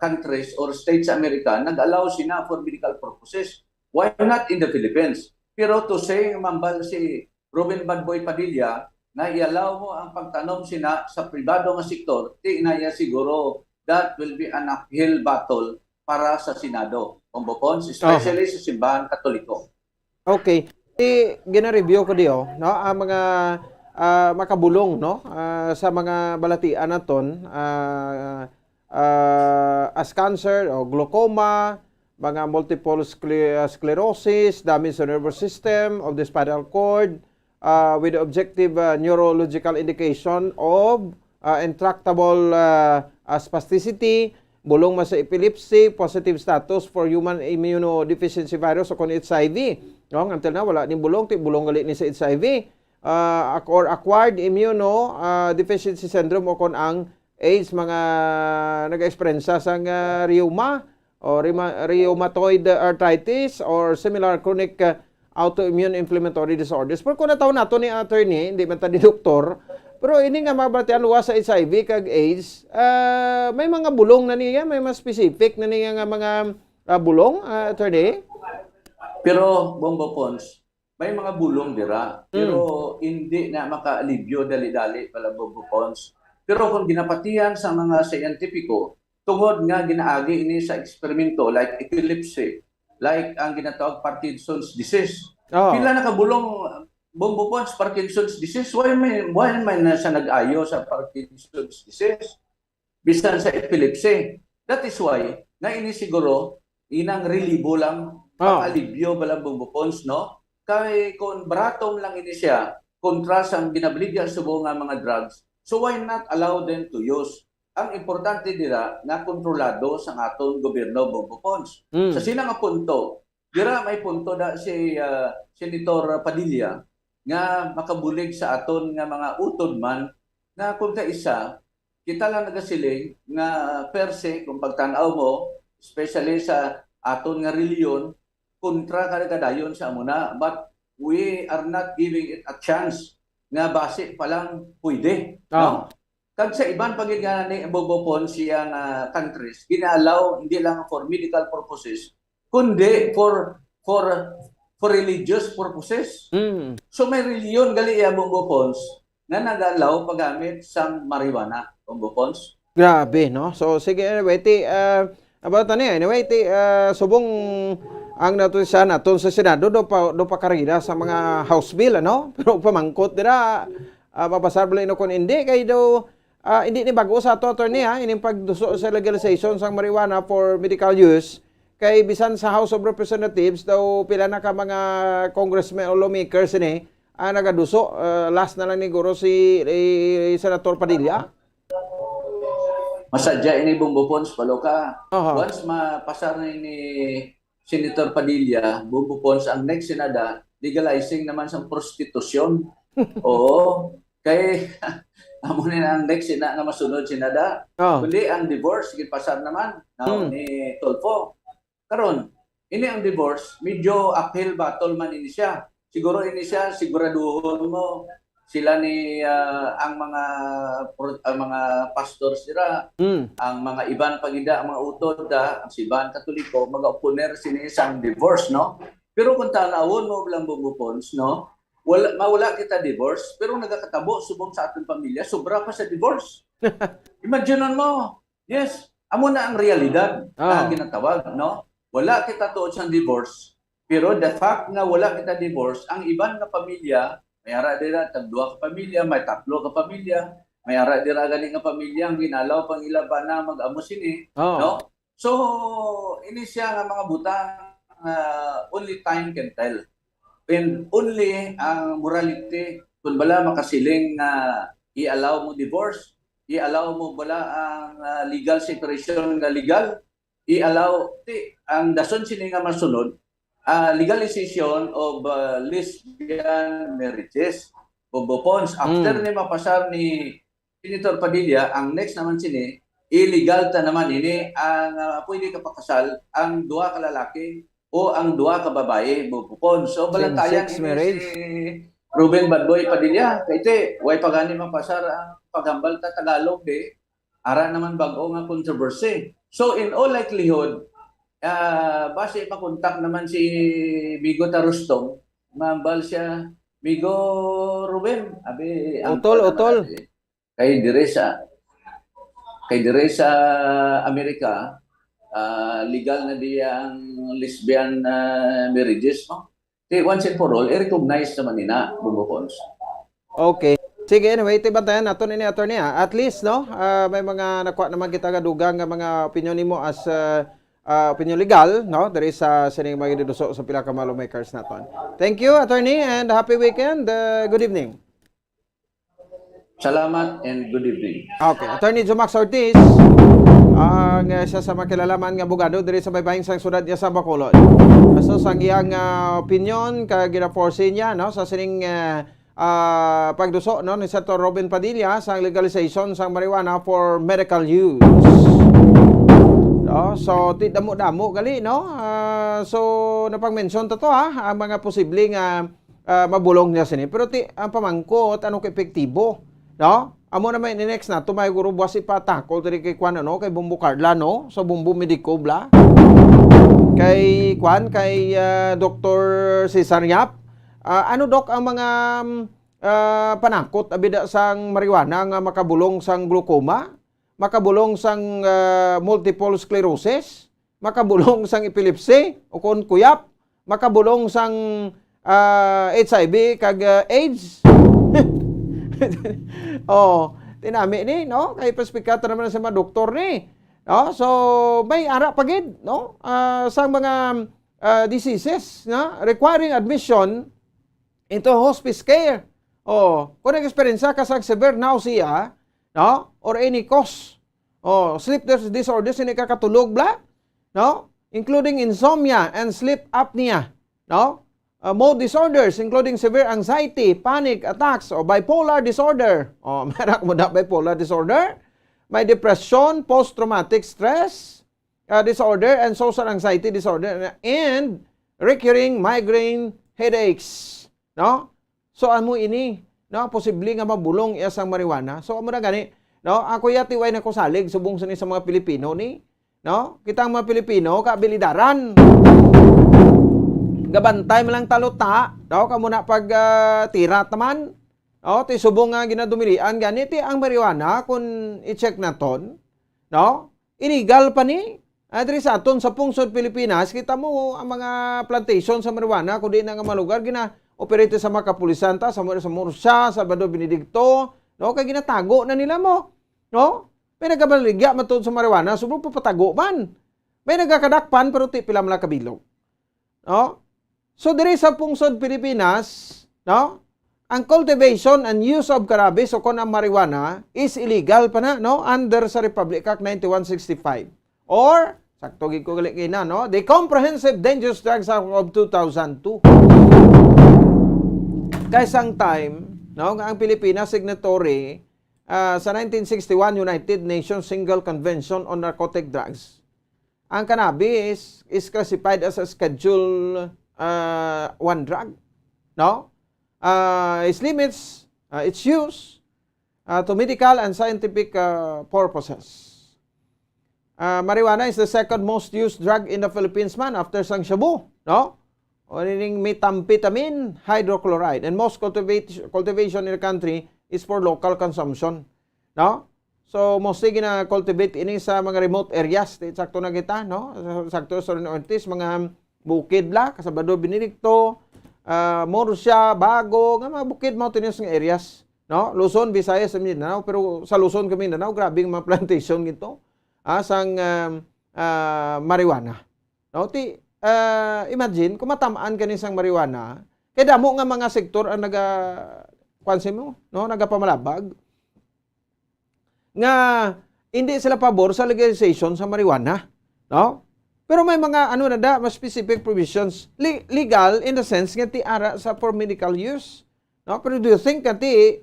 countries or states sa Amerika, nag-allow sina for medical purposes. Why not in the Philippines? Pero to say, mambal si Robin Badboy Padilla, na i-allow mo ang pagtanom sina sa pribado nga sektor, di na siguro that will be an uphill battle para sa Senado, bumbupons, especially sa simbahan Katoliko. Okay. Gina-review ko diyo, no? Ang mga makabulong no sa mga balatian naton as cancer o glaucoma, mga multiple sclerosis, damage sa nervous system of the spinal cord, with objective neurological indication of intractable spasticity, bulong man sa epilepsy, positive status for human immunodeficiency virus o kon HIV. No, until na wala ni bulong, bulong gali ni sa HIV. Or acquired immunodeficiency syndrome o kon ang AIDS, mga nag-experience sa rheuma o rheumatoid arthritis or similar chronic autoimmune inflammatory disorders. Pero kung nataw nato ni attorney, hindi man ta ni doktor, pero ini nga mabatian luwas sa HIV kag AIDS, may mga bulong na niya, may mga specific na niya nga mga bulong, attorney? Pero, Bombo Pons, may mga bulong dira, pero hindi na maka-alibyo dali-dali pala, Bombo Pons. Pero kung ginapatihan sa mga scientifico, tungod nga ginaagi ini sa eksperimento like epilepsy, like ang ginatawag Parkinson's disease. Pila nakabulong, Bombo Pons, Parkinson's disease? Why may na siya nag-ayo sa Parkinson's disease? Bisan sa epilepsy. That is why, na ini siguro, inang relibo lang, alibyo balang Bombo Pons, no? Kaya kung baratom lang ini siya, kontra sa ginabligyan subo nga mga drugs, so why not allow them to use? Ang importante dira na kontrolado sa aton gobyerno, Bombo Pons. Sa sina nga punto, dira may punto da si Senator Padilla nga makabulig sa aton nga mga utod man na kung isa, kita lang nagasiling nga per se, kung pagtanaw mo, especially sa aton nga reliyon, kontra kadadayon sa amuna, but we are not giving it a chance nga base pa lang pwede. No? Kag sa ibang pagiging ni Bombo Pons siyang countries, ginalaw hindi lang for medical purposes, kundi for religious purposes. So may reliyon gali ya Bombo Pons na nagalaw paggamit sang marijuana, Bombo Pons. Grabe, no? So sige, anyway, subong ang nato sa Senado do pa karida sa mga House bill, ano? Pero pamangkot dira mapasar bala ino kon hindi kay do hindi ni bago sa to attorney ining pagduso sa legalization sang marijuana for medical use kay bisan sa House of Representatives daw pila na ka mga congressmen o lawmakers ini nagaduso last na lang ni guro si Senator Padilla. Masadya ini Bombo Pons paloka. Once mapasar ni Senator Padilla, Bombo Pons, ang next Senada, legalizing naman sa prostitusyon. Oo. Kay, amunin ang next na masunod Senada. Kundi ang divorce, pasar naman ni Tolfo. Karon, ini ang divorce, medyo uphill battle man ini siya. Siguro ini siya, siguraduhon mo, sila ni ang mga pastors sila, ang mga iban pagida, ang mga utod ang siban Katoliko, mag-oponer sini isang divorce, no? Pero kung tanawon mo lang Bombo Pons, no? Mawala kita divorce, pero nagakatabo subong sa ating pamilya, sobra pa sa divorce. Imagine mo, yes, amo na ang realidad na ginatawag, no? Wala kita tuod sa divorce, pero the fact na wala kita divorce, ang iban na pamilya, may ara dira tag duha ka pamilya, may tatlo ka pamilya, may ara dira gani nga pamilya ang ginalaw pang ila ba na mag-amo sini, no? So ini siya nga mga butang only time can tell. And only ang morality kun bala makasiling na i-allow mo divorce, i-allow mo bala ang legal separation nga legal, i-allow ang dason sini nga masunod legalization of lesbian marriages. Bombo Pons, after ni mapasar ni Senator Padilla, ang next naman sini, illegal ta naman ini ang pwede ka pakasal ang duha ka lalaki o ang duha ka babae, Bombo Pons. So balantayan si Ruben Badboy Padilla, kay way pagani mapasar ang paghambal ta Tagalog ara naman bag-o nga controversy. So in all likelihood, base makontak naman si Migo Tarustong, mambal siya, Migo Ruben, abi utol. Kay dire sa Amerika, legal na diya ang lesbian marriages, no? Once and for all, i-recognize naman nila, Bombo Pons. Okay. Sige, anyway, tibantayan nato ni attorney. At least, no, may mga nakuha naman kita dugang nga mga opinion nimo as opinion legal, no? There is sining mga giduso sa pila ka mga lawmakers naton. Thank you, attorney, and happy weekend. Good evening. Salamat and good evening. Okay, Attorney Jumax Ortiz, ang isa sa makilalaman nga abogado diri sa baybaying sang syudad niya sa Bacolod. So sang iyang opinion kag gina-force niya, no, sa sining pagduso, no, ni Senator Robin Padilla sa legalization sang marijuana for medical use. No, so ti damo-damo gali, no. So napag-mention to ang mga posibleng mabulong niya sini. Pero ti ang pamangkot ano ka epektibo, no? Amo naman ni next na tumay guro buwas ipatakol diri kay kwan ano, kay Bumbo Carla, no. So Bumbo Medico bla. Kay Dr. Cesar Yap. Ano dok ang mga panakot abida sang marijuana nga makabulong sang glaucoma, makabulong sang multiple sclerosis, makabulong sang epilepsy o kon kuyap, makabulong sang HIV kag AIDS. Oh, tinami ni, no? Kay paspikata naman sa mga doktor ni. No? So may ara pagid, no? Sang mga diseases na requiring admission into hospice care. Oh, kung nag-experience ka sa severe nausea, no? Or any cause. Oh, sleep disorders hindi ka katulog bla, no? Including insomnia and sleep apnea, no? Mood disorders including severe anxiety, panic attacks, o bipolar disorder. Oh, meron mo na bipolar disorder. May depression, post-traumatic stress disorder, and social anxiety disorder, and recurring migraine headaches. No? So amo ini, no, posible nga mabulong iya sang marijuana. So amo na gani, no? Ako yati way na ko salig subong sini sa mga Pilipino ni, no? Kitang mga Pilipino kabilidaran. Gabantay man lang talota, no? Kamo na pag tira taman. No, ti subong nga ginadumilian gani ti ang marijuana kun i-check naton, no? Illegal pa ni. Adri sa aton sa pungsod Pilipinas, kita mo ang mga plantation sa marijuana kundi na nga malugar gina-operate sa mga kapulisan ta sa Murcia, Salvador Benedicto, no? Kay ginatago na nila mo, no? May nagabaligya matod sa marijuana, subong papatago man. May nagakadakpan pero ti pila man kabilog. No? So diri sa pungsod Pilipinas, no? Ang cultivation and use of cannabis o kon ang marijuana is illegal pa na, no? Under sa Republic Act 9165. Or sakto gid ko gali kina, no? The Comprehensive Dangerous Drugs Act of 2002. Kay sang time, no, nga ang Pilipinas signatory sa 1961 United Nations Single Convention on Narcotic Drugs. Ang cannabis is classified as a Schedule 1 drug, no? Its limits, its use to medical and scientific purposes. Marijuana is the second most used drug in the Philippines man after sang shabu, no? O ning methamphetamine hydrochloride, and most cultivation in the country is for local consumption, no? So mostly gina-cultivate ini sa mga remote areas, sakto na kita, no? Sakto sa Ortiz, mga bukid la, Salvador Benedicto, Murcia, Bago, nga mga bukid mountainous nga areas, no? Luzon, Visayas, Mindanao, pero sa Luzon kami Mindanao, grabing mga plantation gito. Sang marijuana. No, imagine kung matamaan kani sang marijuana, kay damo nga mga sektor ang kwansin mo, no, nagapamalabag nga hindi sila pabor sa legalization sa marijuana, no? Pero may mga mas specific provisions legal in the sense nga ti ara sa for medical use, no? Pero do you think kati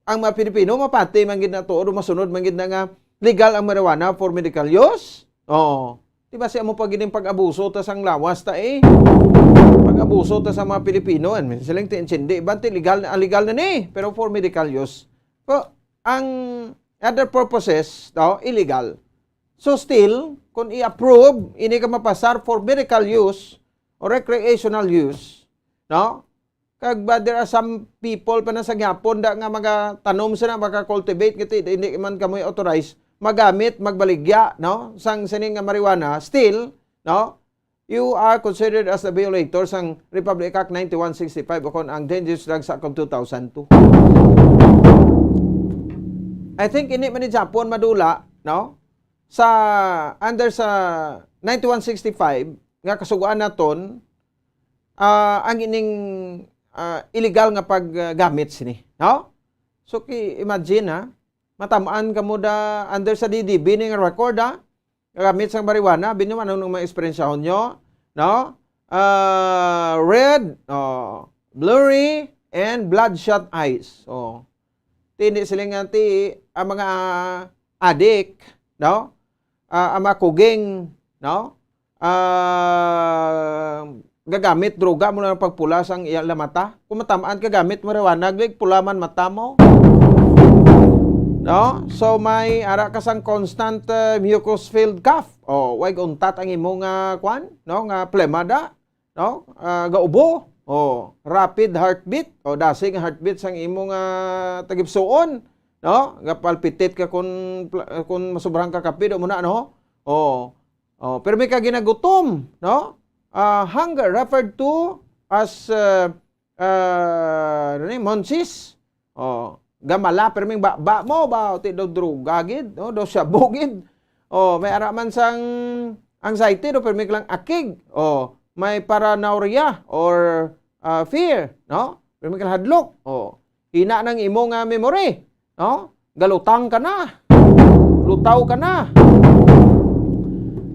ang mga Pilipino mapati man gid na to o masunod man gid na nga legal ang marijuana for medical use? Oh, di ba siya mo pagining pag-abuso ta sang lawas ta pag-abuso ta sa mga Pilipino and silang ti-intindi banti legal na ni pero for medical use. So, ang other purposes daw illegal. So still kung i-approve ini ka mapasar for medical use or recreational use, no? Kag ba there are some people pa na sa gyapon da nga magatanom sila maka-cultivate kiti hindi man kamoy authorized magamit magbaligya, no, sang sining nga marijuana still, no, you are considered as a violator sang Republic Act 9165 o kon ang Dangerous Drugs Act of 2002. I think ini man ni Japon madula, no? Sa under sa 9165 nga kasuguan naton ang ining illegal nga paggamit sini, no? So imagine ha, matamaan ka mo da under sa DDB ning record ha, gamit sang marijuana, binyo man anong mga eksperyensahon nyo, no? Red, blurry, and bloodshot eyes. So, tindi sila nga ang mga adik, no? Ang mga kuging, no? Gagamit droga mo na pagpula sang iyang mata. Kung matamaan ka gamit marijuana, pula man mata mo. No? So may ara ka sang constant mucus filled cough. Wag untat ang imong kwan, no? Nga plemada, no? Gaubo. Rapid heartbeat dasig heartbeat sang imong tagibsuon, no? Gapalpitit ka kun masubrang ka kape do mo na, no? Pero may ka ginagutom, no? Hunger referred to as monsis. Gamala pero may ba mo ba ti do droga gid, no? Do siya bugid. May araman sang anxiety do pero may lang akig. May paranoia or fear, no? Pero may hadlok. Hina ng imong memory, no? Galutang ka na. Lutaw ka na.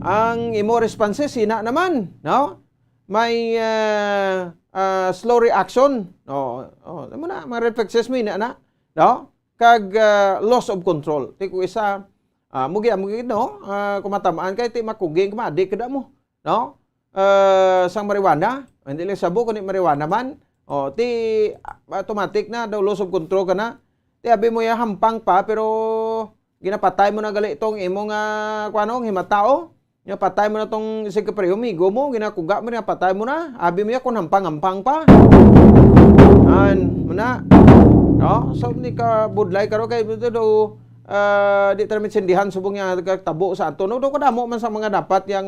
Ang imo responses hina naman, no? May slow reaction. Mo na mga reflexes mo hina na, no? Kag loss of control. Ti ko isa mugi no? Kumatamaan kay ti makuging kumadi kada mo, no? Sang marijuana, hindi lang sabo kundi marijuana man. Ti automatic na daw loss of control ka na. Ti abi mo ya hampang pa pero ginapatay mo na gali itong imong kuanong himatao. Nga patay mo na tong isig kaprehumigo mo, ginakuga mo na patay mo na. Abi mo ya kung hampang-hampang pa. Mo na. No? So ni ka budlay karo kay dito do di tayo mitsindihan subong nga tabo sa ato. No do kadamo man sa mga dapat yang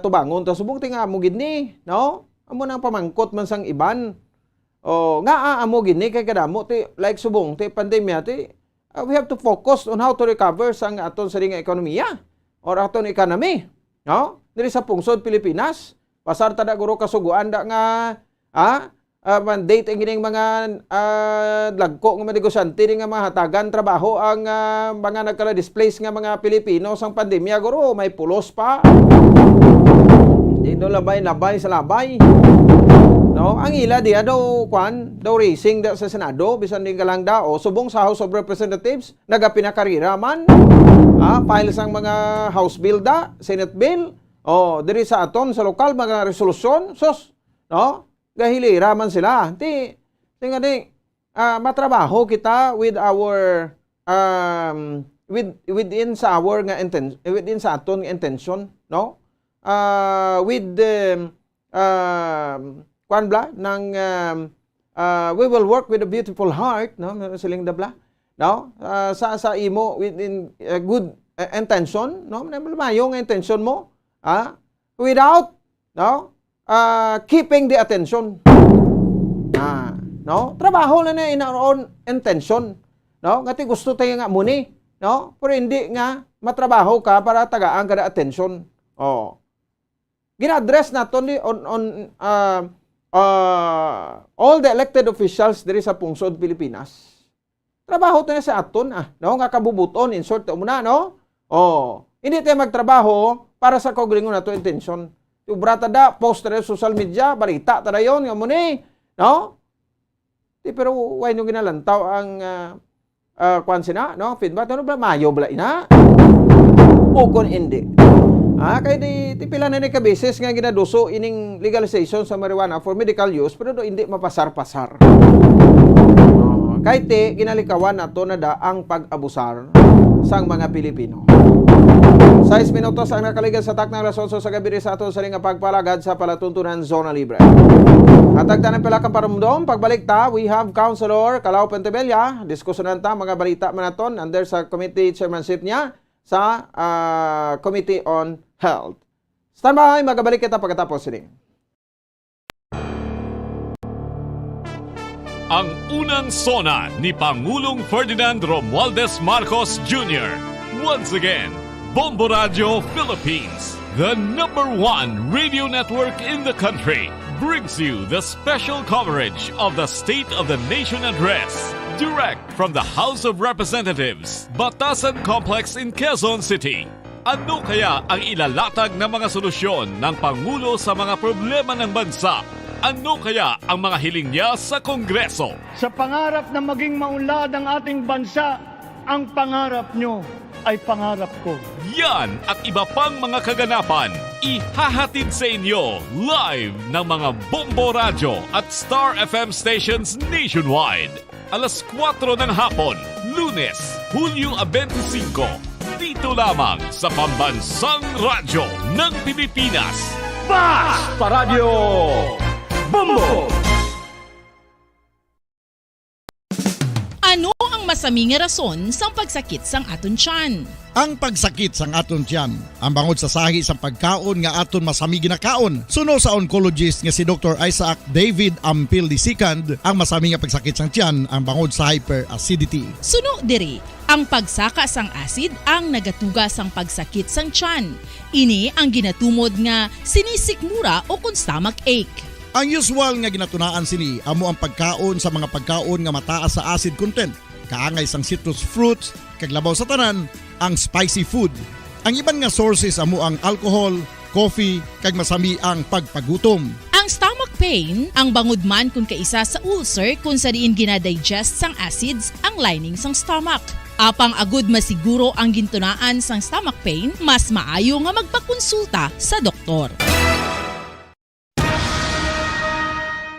tubangon ta subong tinga mo gid ni, no? Amo nang pamangkot man sang iban. Nga amo gid ni kay kadamo ti like subong ti pandemya ti we have to focus on how to recover sang aton sa nga ekonomiya or aton economy, no? Diri sa pungsod Pilipinas, pasar tada guro kasuguan da nga mandate ang gining mga lagko nga negosyante nga mahatagan trabaho ang mga nagkala-displace nga mga Pilipino sang pandemya guro may pulos pa. Dito labay sa labay. No, ang ila dia daw racing da sa Senado bisan din kalang subong sa House of Representatives nagapinakarira man. File sang mga House bill da, Senate bill. Diri sa aton sa lokal mga resolusyon, no? Gahilira man sila. Tinga matrabaho kita with our within sa our nga intention, within sa aton nga intention, no? With the we will work with a beautiful heart, no? Siling dabla, no? Sa imo within good intention, no? Mayo nga intention mo, without, no? Keeping the attention. No? Trabaho na in our own intention, no? Ngati gusto tayo nga muni, no? Pero hindi nga matrabaho ka para tagaan ka na attention. Gina-address naton on all the elected officials diri sa pungsod Pilipinas. Trabaho tayo sa aton, no? Nga kabubuton, insert ta muna, no? Hindi tayo magtrabaho para sa kaugalingon nato intention. Ubrata da, post na social media, balita tada yon, nga muni, no? Pero why nyo ginalantaw ang kwansina, no? Feedback, ano ba? Mayo bala ina? Ukon hindi. Kaya di pila na ni kabeses nga ginaduso ining legalization sa marijuana for medical use, pero do hindi mapasar-pasar. Kahit ginalikawan nato na da ang pag-abusar sang mga Pilipino. 6 minutos ang nakaligan sa taknang rason sa gabi sa aton sa ring pagpalagad sa palatuntunan Zona Libre. Hatagtanan pala kang paramdom, pagbalik ta, we have Councilor Calao Pentebella, diskusyonan ta mga balita manaton under sa committee chairmanship niya sa Committee on Health. Standby, magabalik kita pagkatapos sining. Ang unang sona ni Pangulong Ferdinand Romualdez Marcos Jr. Once again, Bombo Radio Philippines, the #1 radio network in the country, brings you the special coverage of the State of the Nation Address, direct from the House of Representatives, Batasan Complex in Quezon City. Ano kaya ang ilalatag na mga solusyon ng Pangulo sa mga problema ng bansa? Ano kaya ang mga hiling niya sa Kongreso? Sa pangarap na maging maunlad ang ating bansa, ang pangarap nyo ay pangarap ko. Yan at iba pang mga kaganapan, ihahatid sa inyo live ng mga Bombo Radio at Star FM stations nationwide. Alas 4 ng hapon, Lunes, Hulyo 25, dito lamang sa Pambansang Radyo ng Pilipinas. Basta Radio Bombo! Ano ang masaming rason sa pagsakit sang aton tiyan? Ang pagsakit sang aton tiyan, ang bangod sa sahi sang pagkaon nga aton masami ginakaon. Suno sa oncologist nga si Dr. Isaac David Ampil II, ang masami nga pagsakit sang tiyan ang bangod sa hyperacidity. Suno diri, ang pagsaka sang acid ang nagatuga sang pagsakit sang tiyan. Ini ang ginatumod nga sinisikmura o kung stomach ache. Ang usual nga ginatunaan sini amo ang pagkaon sa mga pagkaon nga mataas sa acid content, kaangay sang citrus fruits, kag labaw sa tanan ang spicy food. Ang iban nga sources amo ang alcohol, coffee, kag masami ang pagpagutom. Ang stomach pain ang bangod man kung kaisa sa ulcer kung sa diin ginadigest sang acids ang lining sang stomach. Apang agud masiguro ang gintunaan sang stomach pain, mas maayo nga magpakonsulta sa doktor.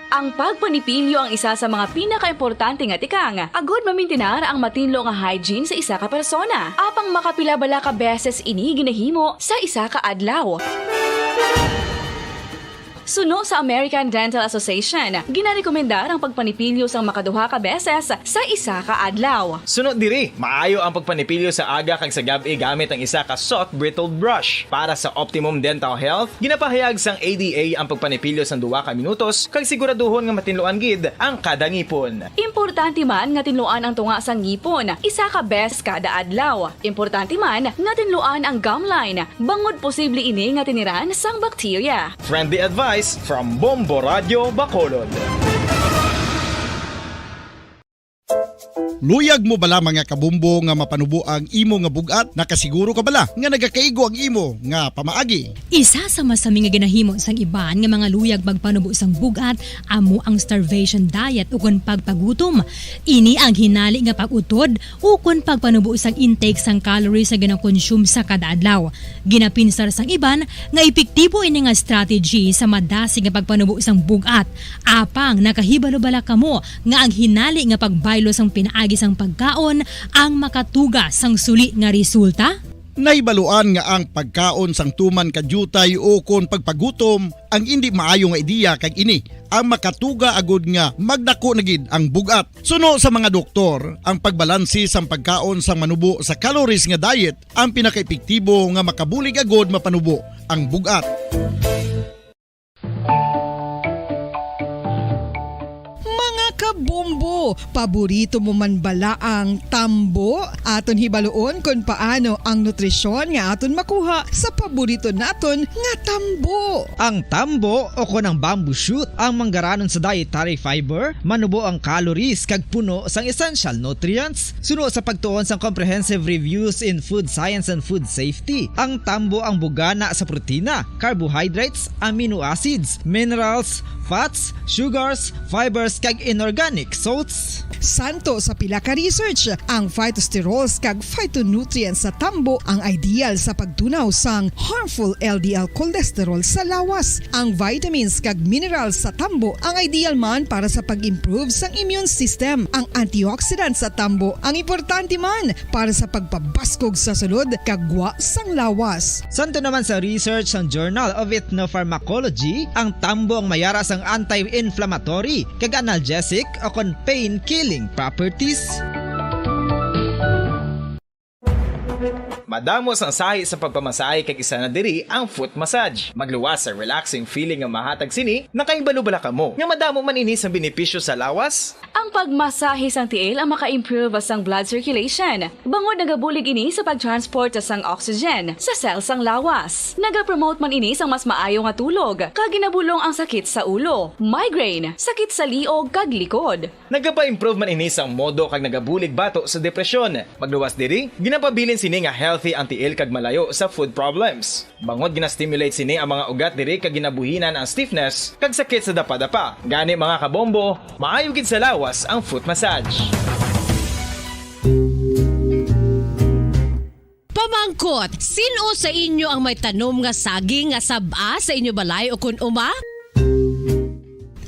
Ang pagpanipilyo ang isa sa mga pinaka-importante nga tikang. Agud mamintinar ang matinlo nga hygiene sa isa ka persona. Apang makapila-bala ka beses ini ginahimo sa isa ka adlaw. Suno sa American Dental Association, ginarekomendar ang pagpanipilyo sang makaduha ka beses sa isa ka adlaw. Sunod diri, maayo ang pagpanipilyo sa aga kag sa gabi gamit ang isa ka soft brittle brush. Para sa optimum dental health, ginapahayag sang ADA ang pagpanipilyo sang 2 ka minutos kag siguraduhon nga matinluan gid ang kada ngipon. Importante man nga tinluan ang tunga sang ngipon, isa ka beses kada adlaw. Importante man nga tinluan ang gum line, bangod posible ini nga tiniran sang bakterya. Friendly advice from Bombo Radio Bacolod. Luyag mo bala mga kabumbo nga mapanubo ang imo nga bugat? Nakasiguro ka bala nga nagakaigo ang imo nga pamaagi? Isa sa masami nga ginahimo sang iban nga mga luyag magpanubo sang bugat amo ang starvation diet ukon pagpagutom. Ini ang hinali nga pag-utod ukon pagpanubo sang intake sang calories sa ginakonsume sa kada adlaw. Ginapinsar sang iban nga epektibo ini nga strategy sa madasi nga pagpanubo sang bugat. Apang nakahibalo-bala kamo nga ang hinali nga pagbaylo sang pinaagi sang pagkaon ang makatuga sang suli nga resulta? Naibaluan nga ang pagkaon sang tuman kadyutay o kon pagpagutom ang hindi maayo nga ideya kag ini ang makatuga agud nga magdako na gid ang bugat. Suno sa mga doktor, ang pagbalansi sang pagkaon sang manubo sa calories nga diet ang pinakaepektibo nga makabulig agud mapanubo ang bugat. Kabombo, paborito mo man bala ang tambo? Aton hibaluon kung paano ang nutrisyon nga aton makuha sa paborito naton nga tambo. Ang tambo o kon ang bamboo shoot ang manggaranon sa dietary fiber, manubo ang calories kag puno sang essential nutrients. Suno sa pagtuon sang comprehensive reviews in food science and food safety, ang tambo ang bugana sa protina, carbohydrates, amino acids, minerals, fats, sugars, fibers kag inorganic salts. Santo sa pila ka research, ang phytosterols kag phytonutrients sa tambo ang ideal sa pagtunaw sang harmful LDL cholesterol sa lawas. Ang vitamins kag minerals sa tambo ang ideal man para sa pag-improve sang immune system. Ang antioxidants sa tambo ang importante man para sa pagpabaskog sa sulod kag gwa sang lawas. Santo naman sa research ng Journal of Ethnopharmacology, ang tambo ang mayara sang anti-inflammatory kag analgesic o kon pain-killing properties. Madamo sang sahi sa pagpamasahe kay isa na diri ang foot massage. Magluwas sa relaxing feeling nga mahatag sini, nakaibalo bala kamo. Nga madamo man ini sa benepisyo sa lawas. Ang pagmasahe sang tiil ang maka-improve sang blood circulation. Bangod nagabulig ini sa pag-transport sang oxygen sa cells sang lawas. Nagapromote man ini sang mas maayo nga tulog, kag ginabulong ang sakit sa ulo, migraine, sakit sa liog kag likod. Nagapa-improve man ini sang modo kag nagabulig bato sa depresyon. Magluwas diri, ginapabilin sini nga healthy ang tiil kag malayo sa food problems. Bangod gina-stimulate sini ang mga ugat diri kag ginabuhinan ang stiffness kag sakit sa dapa-dapa. Gani mga kabombo, maayo gid sa lawas ang foot massage. Pamangkot, sino sa inyo ang may tanom nga saging nga saba sa inyo balay o kun uma?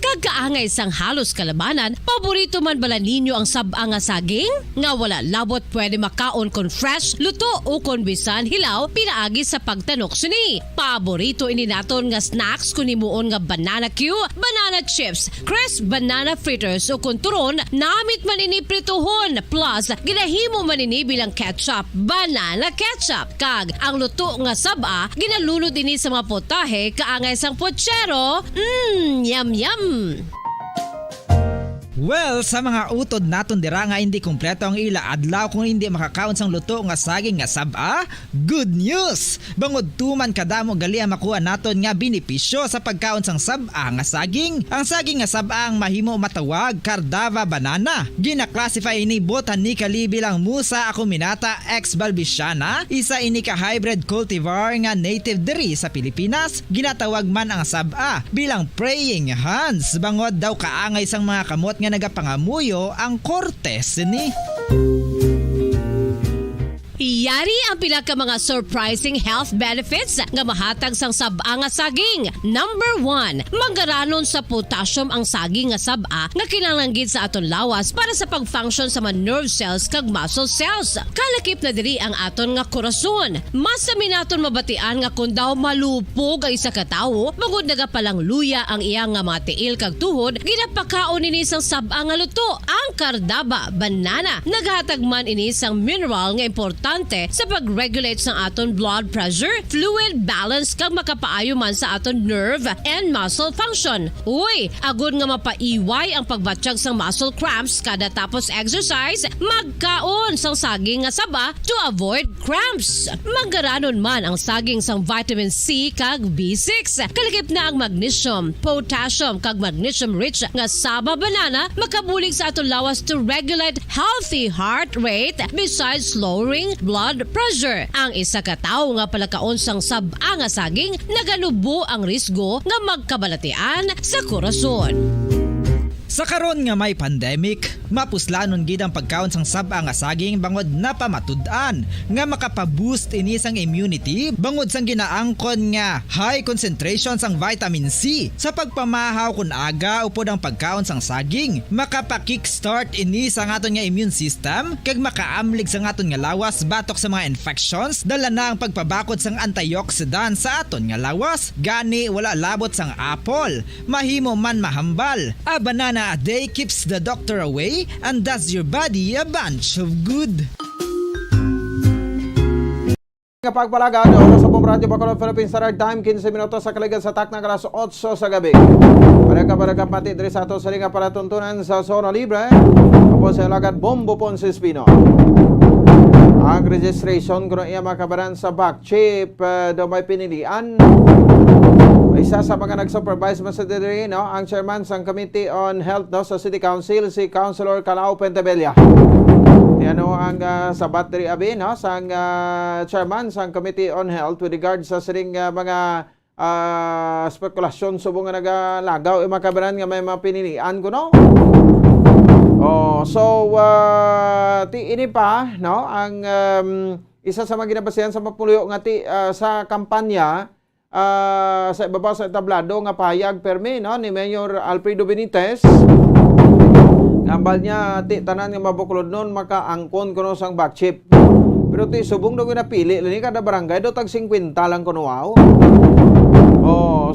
Kagkaangay sang halos kalabanan, paborito man bala ninyo ang saba nga saging? Nga wala labot pwede makaon kon fresh, luto o kon bisan hilaw pinaagi sa pagtanok suni. Paborito ini naton nga snacks kun himuon nga banana Q, banana chips, crisp banana fritters o kun turon, namit man ini prituhon plus ginahimo man ini bilang ketchup, banana ketchup. Kag ang luto nga saba ginalunod ini sa mga potahe kaangay sang pochero. Yum yum. Well, sa mga utod naton dira nga hindi kumpleto ang ila adlaw kung hindi makakaon sang luto nga saging nga saba, good news! Bangod tuman kadamo gali ang makuha naton nga benepisyo sa pagkaon sang saba nga saging. Ang saging nga saba ang mahimo matawag Cardava banana. Gina-classify ini botanically bilang Musa acuminata ex balbisiana, isa ini ka hybrid cultivar nga native diri sa Pilipinas. Ginatawag man ang saba bilang praying hands. Bangod daw kaangay sang mga kamot nga nagapangamuyo ang kortes ni. Yari ang pila ka mga surprising health benefits nga mahatag sang saba nga saging. Number 1, manggaranon sa potassium ang saging nga saba nga kinahanglan sa aton lawas para sa pag-function sa mga nerve cells kag muscle cells. Kalakip na diri ang aton nga korason. Mas sa minaton mabatian nga kun daw malupog ang isa ka tawo, bangod nagapalang luya ang iyang nga mga tiil kag tuhod, ginapakaon ini sang saba nga luto, ang Cardava banana. Naghatag man ini sang mineral nga importante sa pag-regulate sa aton blood pressure, fluid balance kag makapaayo man sa aton nerve and muscle function. Uy, agud nga mapaiway ang pagbatsyag sang muscle cramps kada tapos exercise, magkaon sang saging nga saba to avoid cramps. Manggaranon man ang saging sang vitamin C kag B6. Kalakip na ang magnesium, potassium kag magnesium rich nga saba banana makabulig sa aton lawas to regulate healthy heart rate besides lowering blood pressure. Ang isa ka tawo nga palakaon sang saba nga saging nagalubo ang risgo nga magkabalatian sa korason. Sa karon nga may pandemic, mapuslanon gid ang pagkaon sang saba nga saging bangod napamatud-an nga makapaboost ini sang immunity bangod sang ginaangkon nga high concentration sang vitamin C sa pagpamahaw kun aga upod ang pagkaon sang saging. Makapa-kickstart ini sa aton nga immune system kag makaamlig sa aton nga lawas batok sa mga infections, dala na ang pagpabakod sang antioxidant sa aton nga lawas. Gani wala labot sang apple, mahimo man mahambal. A banana a day keeps the doctor away and does your body a bunch of good. Nga pagpalaga sa Bombo Radio Bacolod Philippines Standard Time 15 minutos sa kaligan sa takna alas 8 sa gabi. Para pati diri sa ato sa linga para tuntunan sa Zona Libre. Apo sa lagat Bombo Ponce Espino. Ang registration kung iya makabaran sa back chip daw may pinilian. Isa sa mga nag-supervise sa diri, no, ang chairman ng Committee on Health, no, sa City Council, si Councilor Calao Pentebella. Ano ang sabat diri abi, no, sang chairman ng Committee on Health with regard sa siring mga spekulasyon subong nga nagalagaw makabaran nga may mapinilian ko, no. Ini pa, no, ang isa sa mga ginabasihan sa mapuliyo nga sa kampanya sa ibabaw sa tablado nga pahayag permi, no, ni Mayor Alfredo Benitez. Ngambal niya tanan nga mabuklod nun makaangkon kuno sang back chip. Pero subong daw napili lani kada barangay do tag 50 lang kuno wow.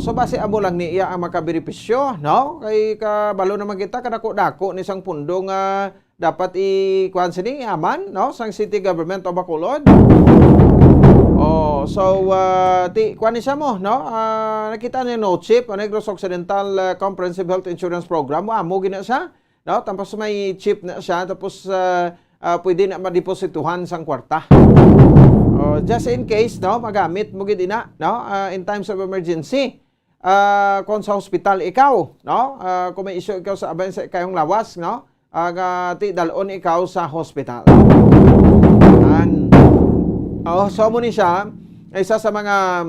So base amo lang ni iya ang makabenepisyo, no? Kay kabalo naman kita kadako-dako ni sang pundo nga dapat i-kuan sini aman, no, sang city government o Bacolod. So kuan ni siya mo, no? Nakita niya no chip, Negros Occidental Comprehensive Health Insurance Program. Mo gina siya, no? Tapos may chip na siya, tapos pwede na ma-deposituhan sang kwarta. Just in case, no, magamit mo gid ina, no? In times of emergency. Kung sa hospital ikaw, no? Kung may issue ikaw sa abayan sa kayong lawas, no? Ti dalon ikaw sa hospital. So mo ni siya isa sa mga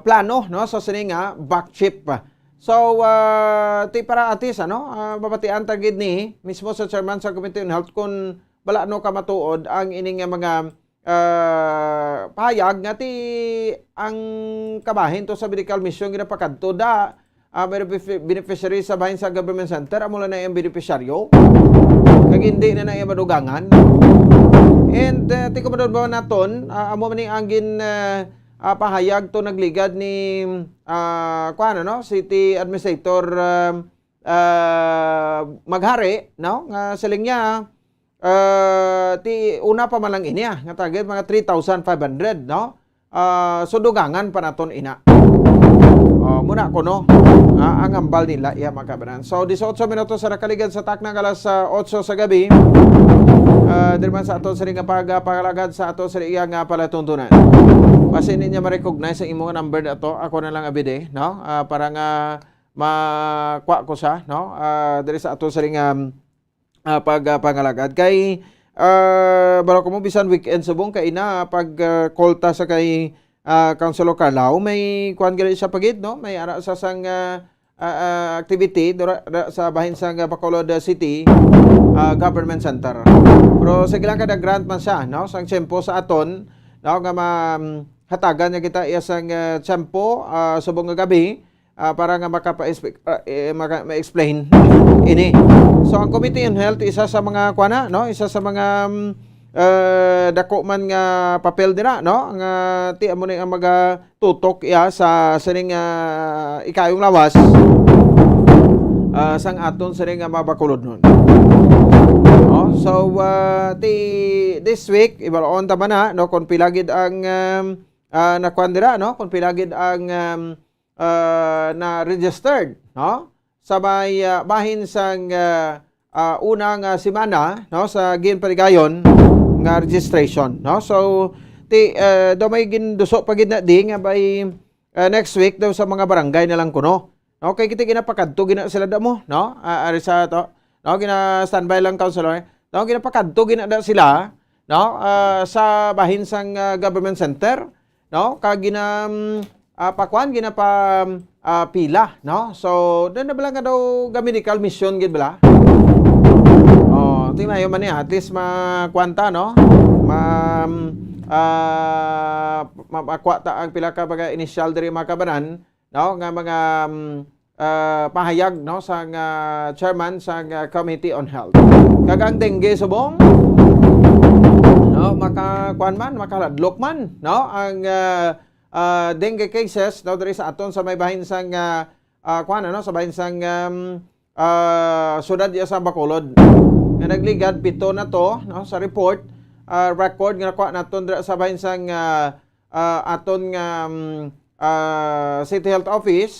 plano, no, so sininga back chip. So ti para atis ano, babatian tagid ni mismo sa chairman sa Committee on Health kung bala no ka matuod ang ining mga pahayag nga ti ang kabahin to sa medical mission ginapakadto da beneficiary sa bahin sa government center amo na yung beneficiaryo kag hindi na yung madugangan. And tiko ba doon naton amo man ang gin pahayag to nagligad ni kuano no City Administrator Maghari, no, nga siling niya ti una pa man lang inya nga target mga 3,500, no. So dugangan pa naton ina. Muna ko no ang ambal nila iya makabanan. So 18 minutos sa nakaligad sa taknang alas 8 sa gabi. Dirman sa aton sa ring pagalagad sa aton sa iya nga palatuntunan. Kasi niya ma-recognize ang imong number na to, ako na lang abide, no? Para nga makuha ko sa, no? Diri sa aton sa ring pangalagad kay baro ko mo bisan weekend subong kay ina pag kolta sa kay Councilor Carlao may kuan gali siya pagid, no? May ara sa sang activity sa bahin sang Bacolod City Government Center. Pero sige lang kada grant man siya, no? Sang tiyempo sa aton, no, nga hatagan niya kita isang tiyempo subong nga gabi para nga ma-explain ini. So ang Committee on Health isa sa mga kuana, no? Isa sa mga dako man nga papel dira, no? Nga ti amo ni ang magatutok iya sa sining ikayong lawas sang aton sining nga mabakulod nun. So this week ibalaon ta man na, no, kung pilagid ang nakuandira, no, kung pilagid ang na registered, no, sa may bahin sang unang semana, no, sa ginpaligayon nga registration, no. So daw may ginduso pagid na di nga by next week daw sa mga barangay na lang kuno. Okay, kita ginapakadto gina sila da mo, no, ari sa to, no, gina standby lang councilor, no, ginapakadto gina da sila, no, sa bahin sang government center, no, kag gina pakuan gina pa pila, no. So doon na bala nga daw ga medical mission gid bala. Tingnan yo man ni at least makwanta, no, makuha ta ang pila ka baga initial diri makabanan, no, nga mga pahayag, no, sa chairman sa Committee on Health. Kagang dengue subong, no, makakuan man, makaladlok man, no, ang dengue cases, no, diri sa aton sa may bahin sang kuan, no, sa bahin sang sudad sa Bacolod. Nga nagligad 7 na to, no, sa report record nga nakuha naton sa bahin sang aton nga City Health Office,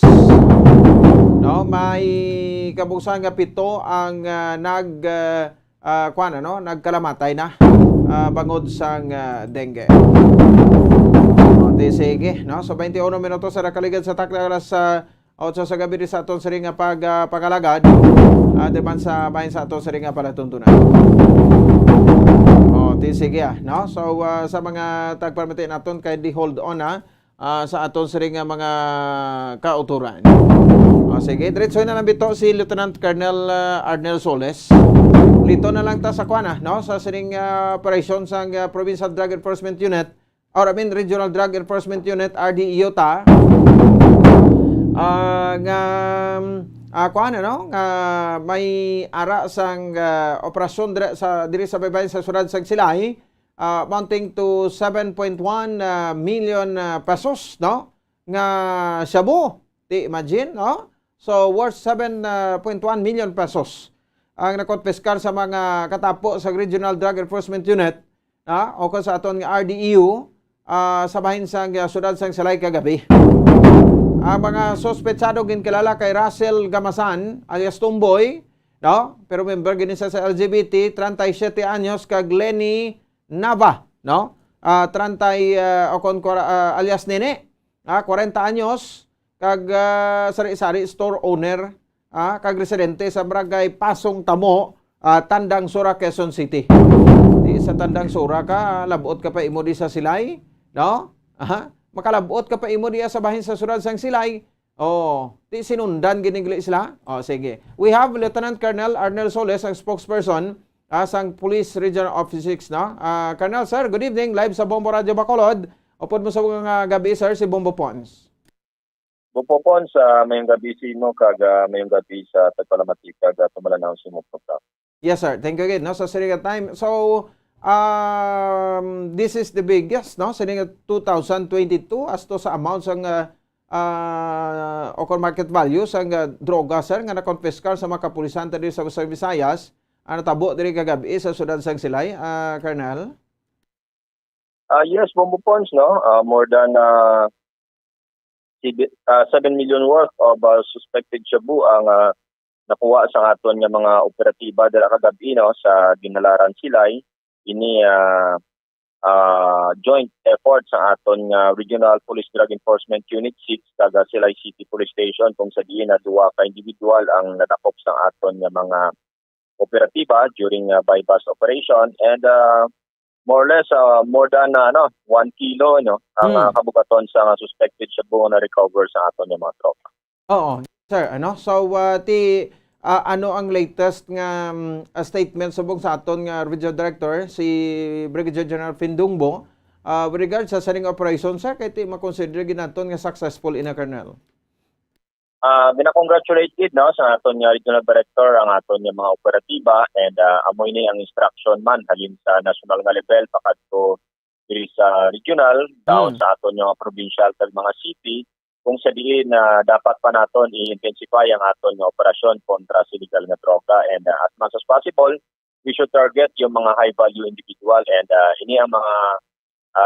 no, may kabuksan nga 7 ang kuan, no, nagkalamatay na bangod sang dengue. Sige, no, so 21 minutos sa nakaligad sa takna alas 8 sa gabi sa aton sa ring pagalagad deman sa bahin sa aton sa ring palatuntunan. Sige, no, so sa mga tagpermite naton kay di hold on sa aton sa ring mga kauturan. Sige, diretso na lang bito si Lieutenant Colonel Arnel Soles. Lito na lang ta sa kuana, no, sa siring operations sang Provincial Drug Enforcement Unit or Regional Drug Enforcement Unit RDEO ta nga kuana, no, nga may ara sang operasyon diri sa baybayin sa sudad sang Silay amounting to 7.1 million pesos, no, nga shabu. Imagine, no? So worth 7.1 million pesos ang nakonfiskar sa mga katapo sa Regional Drug Enforcement Unit, o sa aton nga RDEU sa bahin sang sudad sang Silay kagabi. Ang mga sospetsado ginkilala kay Russell Gamasan alias Tumboy, no? Pero member gini sa LGBT, 37 anyos kag Lenny Nava, no? 30 alias Nene, 40 anyos kag sari-sari store owner, kag residente sa barangay Pasong Tamo, Tandang Sura, Quezon City. Di sa Tandang Sura ka, labot ka pa imo di sa Silay, no? Makalabot ka pa imo di sa bahin sa sudad sang Silay. Di sinundan ginigli sila. Sige. We have Lieutenant Colonel Arnel Soles, ang spokesperson sang Police Regional Office 6, no? Colonel, sir, good evening. Live sa Bombo Radio Bacolod. Upod mo sa mga gabi, sir, si Bombo Pons. Bombo Pons, mayong gabi si mo, kag mayong gabi sa Tagpalamati, kag tumalanaw si mo program. Yes, sir. Thank you again, no? Sa Siringa Time. So, this is the biggest, no? Siringa 2022 as to sa amount sang open market value sang droga, sir, nga na-confiscal sa mga kapulisan diri sa Visayas. Tabo diri kagabi sa sudad sang Silay, Colonel? Yes, Bombo Pons, no? More than 7 million worth of suspected shabu ang nakuha sa aton nga mga operatiba dira kagabi, no, sa Ginalaran Silay. Ini joint effort sa aton nga Regional Police Drug Enforcement Unit 6 kag Silay City Police Station, kung sa diin na duwa ka individual ang nadakop sa aton nga mga operatiba during bypass operation, and more or less more than 1 kilo, no, ang kabugaton sa suspected shabu na recover sa aton nga mga tropa. Oo, sir, so ano ang latest nga statement subong sa aton nga Regional Director si Brigadier General Findungbo with regard sa saring operation, sir, kay ti makonsider ginaton nga successful ina, Colonel? Binakongratulated, no, sa aton nga Regional Director ang aton nga mga operatiba, and amoy ni ang instruction man halin sa national nga level pakadto diri sa regional down sa aton nga provincial kag mga city, kung sa diin na dapat pa naton i-intensify ang aton nga operasyon kontra sa illegal nga droga, and as much as possible we should target yung mga high value individual, and ini ang mga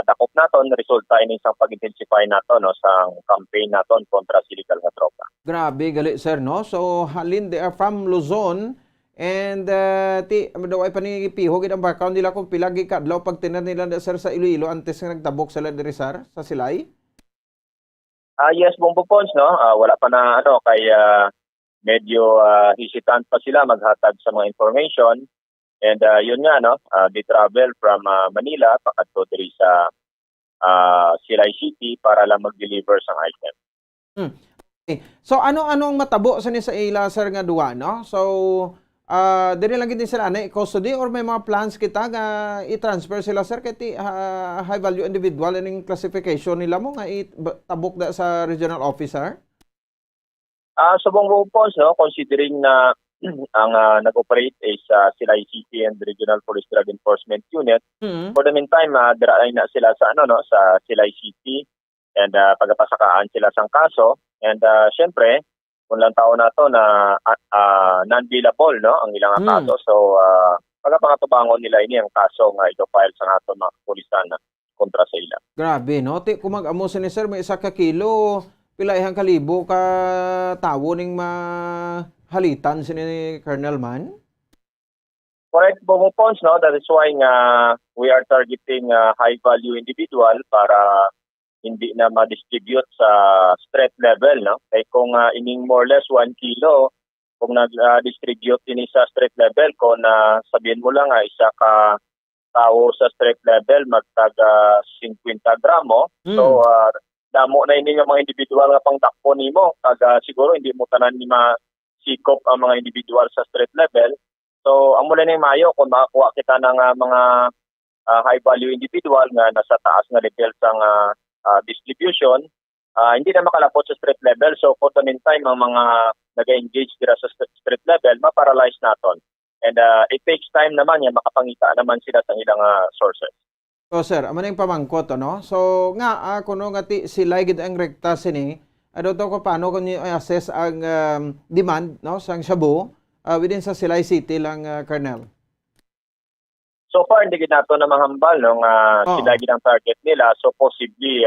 dakop naton resulta ini sa pag-intensify naton, no, sa campaign naton kontra sa illegal nga droga. Grabe gali, sir, no? So halin they are from Luzon, and daw ay panigipiho gid ang background nila kung pilagi kadlaw pag tinan nila, sir, sa Iloilo antes nga nagtabok sila diri, sir, sa Silay. Yes, Bombo Pons, no? Wala pa na kay medyo hesitant pa sila maghatag sa mga information. And yun nga, no, they travel from Manila pakadto diri sa Silay City para lang mag-deliver sa item. Okay. So ano ang matabo sa ni sa ila, sir, nga duwa, no? So diri lang gid sila na custody, or may mga plans kita nga i-transfer sila, sir, kay high value individual ning classification nila mo nga itabok da sa regional officer? Subong Bombo Pons, no, considering na ang nag-operate is Silay City and Regional Police Drug Enforcement Unit. For the meantime, diraay na sila sa sa Silay City, and pagapasakaan sila sang kaso, and syempre kung lang tao na to na non-billable, no, ang ilang kaso. So pagapangatubangon nila ini ang kaso nga i-file sa aton mga pulisan kontra sa ila. Grabe, no? Kung mag-amo ni sir, may 1 kilo, pila ihang kalibo ka tawo ning halitan si ni Colonel man? Correct, Bombo Pons, no? That is why we are targeting high value individual para hindi na ma-distribute sa street level, no? Kaya kung ining more or less 1 kilo, kung nag-distribute ini sa street level, kung sabihin mo lang isa ka tao sa street level magtaga 50 gramo, so damo na ini yung mga individual nga pang takpo nimo, kag siguro hindi mo tanan ni sikop ang mga individual sa street level. So ang mula ning mayo kung makakuha kita ng mga high value individual nga nasa taas nga level sang distribution, hindi na makalapot sa street level. So for the meantime, ang mga nag-engage dira sa street level, ma-paralyze naton. And it takes time naman yan, makapangita naman sila sa ilang sources. So sir, amo na yung pamangkot, no? So nga, kuno nga sila gid ang rekta sini, ano to ko paano kung i-assess ang demand, no, sang shabu within sa Silay City lang, Colonel? So far hindi gid nato na mahambal no nga sila gid ang target nila, so possibly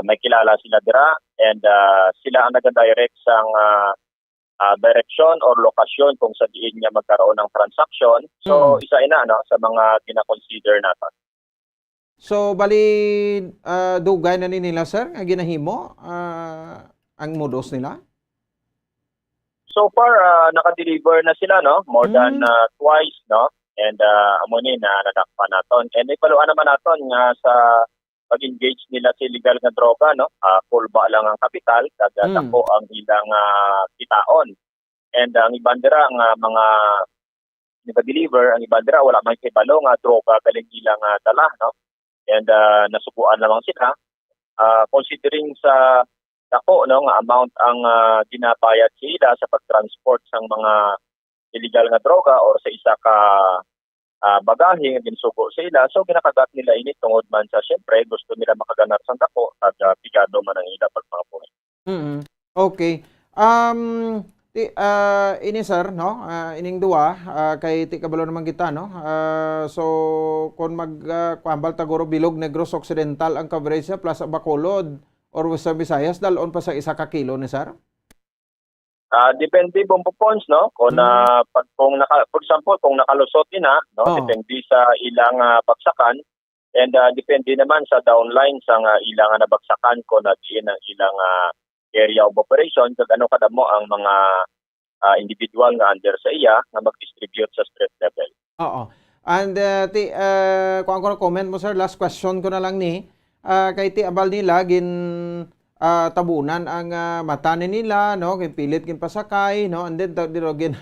may kilala sila dira and sila ang nag-direct sang direction or lokasyon kung sa diin niya magkaroon ng transaction. So isa ina no sa mga gina-consider natin. So bali dugay na ni nila sir nga ginahimo ang modus nila. So far naka-deliver na sila no more than twice no. And amo ni na nadakpan naton. And ipaluan naman naton nga sa pag-engage nila sa illegal nga droga no. Pulba lang ang kapital kag dako ang ilang kitaon. And ang ibandera nga mga nag-deliver ang ibandera wala man kay balo nga droga galing ilang dala no. And nasubuan lamang sila considering sa dako no nga amount ang ginabayad sila sa pag-transport sang mga illegal nga droga or sa isa ka bagahe nga ginsugo sa ila. So ginakagat nila ini tungod man sa syempre gusto nila makaganar sa dako at pigado man ang ila pagpangabuhi. Okay. Ini sir no ining duwa kay ti kabalo naman kita no. So kung kuambal taguro Bilog Negros Occidental ang coverage sa Plaza Bacolod or Western Visayas dalon pa sa 1 ka kilo ni sir. Depende Bombo Pons no kung for example kung nakalusot na no depende sa ilang bagsakan and depende naman sa downline sa ilang nabagsakan ko na diin ang ilang area of operation kag ano kadamo ang mga individual nga under sa iya nga mag-distribute sa street level. Oo. And kung ako comment mo sir last question ko na lang ni kay ti abal nila tabunan ang mata nila no kay pilit kin pasakay no and then dirogin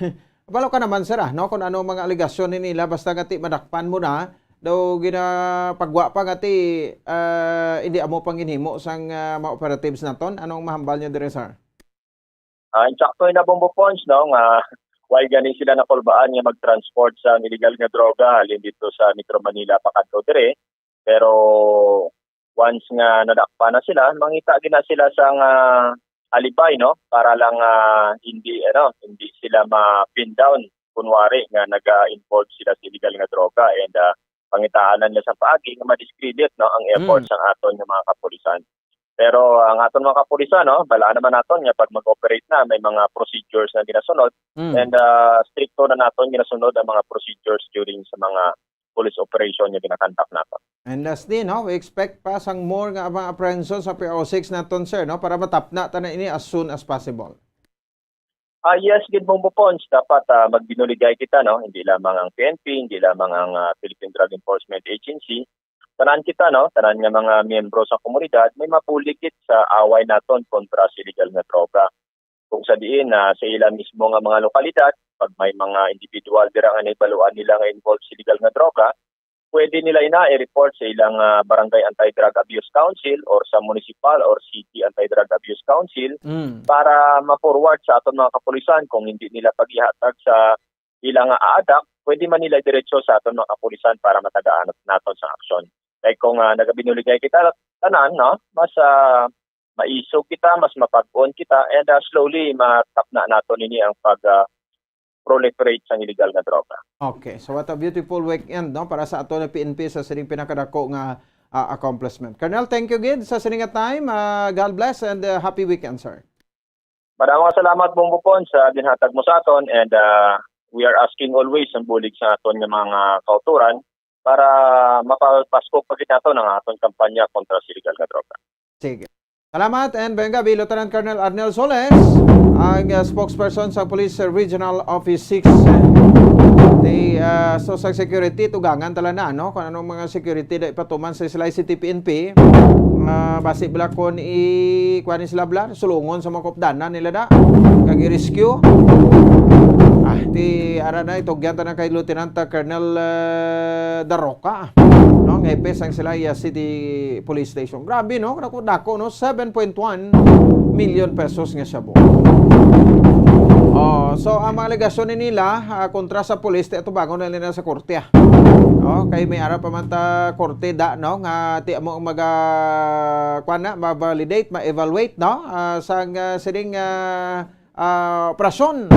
balo ka naman sir no kung ano mga aligasyon nila basta gati madakpan mo na daw pagwa pa gati hindi amo panginhimo sang mga operatives naton anong mahambal niyo dire sir? Insakto na Bombo Pons no nga why gani sila nakulbaan nga mag-transport sa illegal nga droga halin dito sa Metro Manila pakadto dire pero once nga nadakpa na sila, mangita din na sila sa alibay no para lang hindi sila ma-pin down kunwari nga naga-involve sila sa illegal nga droga and pangitaanan nila sa paagi nga ma-discredit no ang efforts ng aton nga mga kapulisan. Pero ang aton mga kapulisan no, balaan naman naton nga pag mag-operate na may mga procedures na ginasunod and stricto na naton ginasunod ang mga procedures during sa mga police operation nga ginakandak nato. And lastly, no, we expect pa sang more nga mga apprehension sa PO6 naton sir no para matapna tanan ini as soon as possible. Yes, gid Bombo Pons, dapat magbinuligay kita no, hindi lamang ang PNP, hindi lamang ang Philippine Drug Enforcement Agency. Tanan kita no, tanan nga mga miyembro sa komunidad may mapulikit sa away naton kontra sa illegal nga droga. Kung sa diin sa ila mismo nga mga lokalidad pag may mga individual dira nga naibaluan nila nga involved sa illegal nga droga, pwede nila i-report sa ilang Barangay Anti-Drug Abuse Council or sa Municipal or City Anti-Drug Abuse Council para ma-forward sa aton mga kapulisan kung hindi nila pag-ihatag sa ilang aadak, pwede man nila diretso sa aton mga kapulisan para matagaan naton sa aksyon. Like kung nagabinuligay kita tanan no, mas maisog kita, mas mapag-on kita and slowly matapna naton ini ang proliferate sa illegal nga droga. Okay, so what a beautiful weekend no para sa ato na PNP sa sining pinakadako nga accomplishment. Colonel, thank you again sa sining time. God bless and happy weekend, sir. Maraming salamat Bombo Pons sa ginhatag mo sa aton and we are asking always ang bulig sa aton nga mga kauturan para mapapaskop pa kita ng aton kampanya kontra sa illegal nga droga. Sige. Salamat and Benga Lieutenant Colonel Arnel Soles, ang spokesperson sa Police Regional Office 6. So sa security, tugangan tala na, no? Kung anong mga security na ipatuman sa sila City PNP, basi bala kung kuhanin sila bala, sulungon sa mga kopdanan nila da, kag i-rescue. Ara na itugyan na kay Lieutenant Colonel Daroca, no? Hepe sang sila City Police Station. Grabe no, dako no, 7.1 million pesos nga siya po. So ang mga alegasyon nila kontra sa pulis ito bago na nila sa korte. Kay may ara pa man ta korte da no nga ti mo ma-validate, ma-evaluate no sang sining operasyon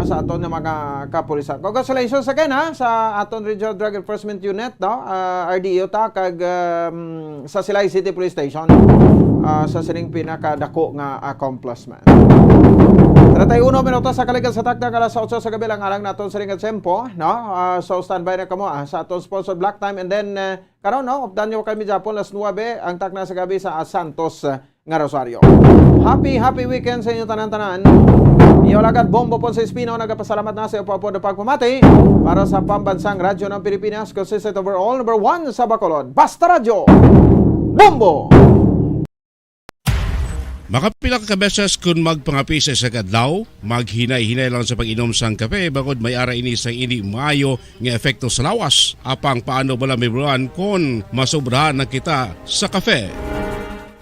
sa aton ng mga kapulisan. Congratulations again sa aton Regional Drug Enforcement Unit, no? RDO ta kag sa Silay City Police Station sa sining pinakadako nga accomplishment. 31 minutos sa kaligan sa takdang alas 8 sa gabi lang alang naton sa ringat sempo, no? So standby na kamo sa aton sponsored Black Time, and then karon no, updan nyo kami Japon las 9 ang takna sa gabi sa Santos nga Rosario. Happy weekend sa inyo tanan-tanan. Iyo lagad Bombo Pon sa Espino, nagapasalamat na sa iyo po na pagpamati para sa pambansang radyo ng Pilipinas, consistent overall number 1 sa Bacolod. Basta Radyo Bombo! Makapila ka beses kung magpangapisa sa kadlaw, maghinay-hinay lang sa pag-inom sang kape, bagod may ara ini sang ini maayo nga efekto sa lawas. Apang paano bala may buruan kung masobrahan na kita sa kape.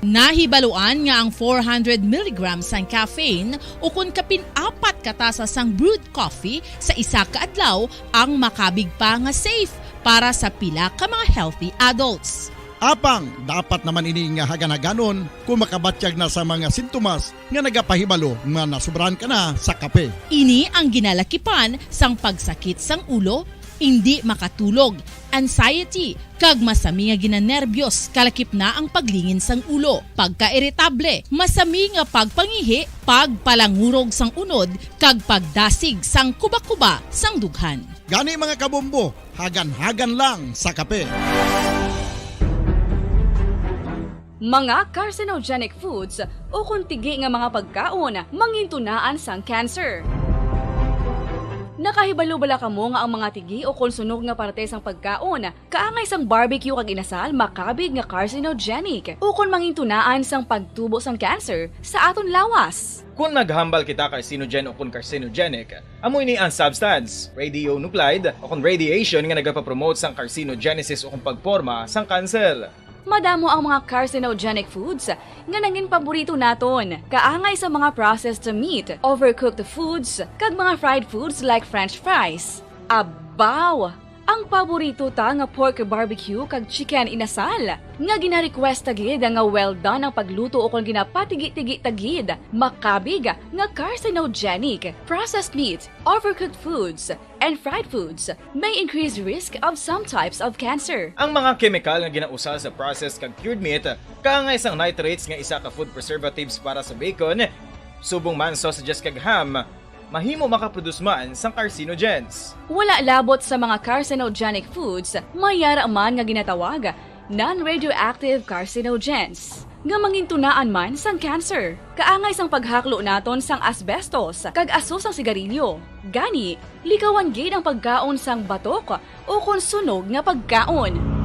Nahibaluan nga ang 400 mg sang caffeine o kung kapin-4 katasa sang brewed coffee sa isa ka adlaw ang makabig pa nga safe para sa pila ka mga healthy adults. Apang, dapat naman ini nga hagan-haganon kung makabatyag na sa mga sintomas nga nagapahibalo nga nasubrahan ka na sa kape. Ini ang ginalakipan sang pagsakit sang ulo, hindi makatulog, anxiety, kag masami nga ginanerbiyos, kalakip na ang paglingin sang ulo, pagka-irritable, masami nga pagpangihi, pagpalangurog sang unod, kag pagdasig sang kuba-kuba sang dughan. Gani mga kabombo, hagan-hagan lang sa kape. Mga carcinogenic foods o kuntigi nga mga pagkaon mangintunaan sang cancer. Nakahibalo bala kamo nga ang mga tigi o konsunog nga parte sang pagkaon kaangay sang barbecue kag inasal makabig nga carcinogenic o kon mangintunaan sang pagtubo sang cancer sa aton lawas. Kung maghambal kita carcinogen o kung carcinogenic, amoy ni ang substance, radionuclide o kung radiation nga nagapapromote sang carcinogenesis o kung pagporma sang cancer. Madamo ang mga carcinogenic foods nga nangin paborito naton. Kaangay sa mga processed meat, overcooked foods, kag mga fried foods like french fries. Abaw! Ang paborito ta nga pork barbecue kag chicken inasal. Nga gina-request tagid nga well done ang pagluto o kung ginapatigi-tigi tagid. Makabig nga carcinogenic, processed meat, overcooked foods, and fried foods may increase risk of some types of cancer. Ang mga chemical nga ginausal sa processed kag cured meat, kaangay sang nitrates nga isa ka food preservatives para sa bacon, subong man sausages kag ham, mahimo makaproduce man sang carcinogens. Wala labot sa mga carcinogenic foods, mayara man nga ginatawag non-radioactive carcinogens nga mangintunaan man sang cancer. Kaangay sang paghaklo naton sang asbestos kag aso sang sigarilyo. Gani, likawan gid ang pagkaon sang batok o kung sunog nga pagkaon.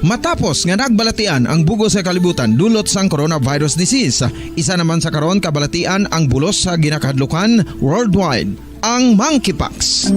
Matapos nga nagbalatian ang bugos sa kalibutan dulot sang coronavirus disease, isa naman sa karon kabalatian ang bulos sa ginakahadlukan worldwide, ang monkeypox.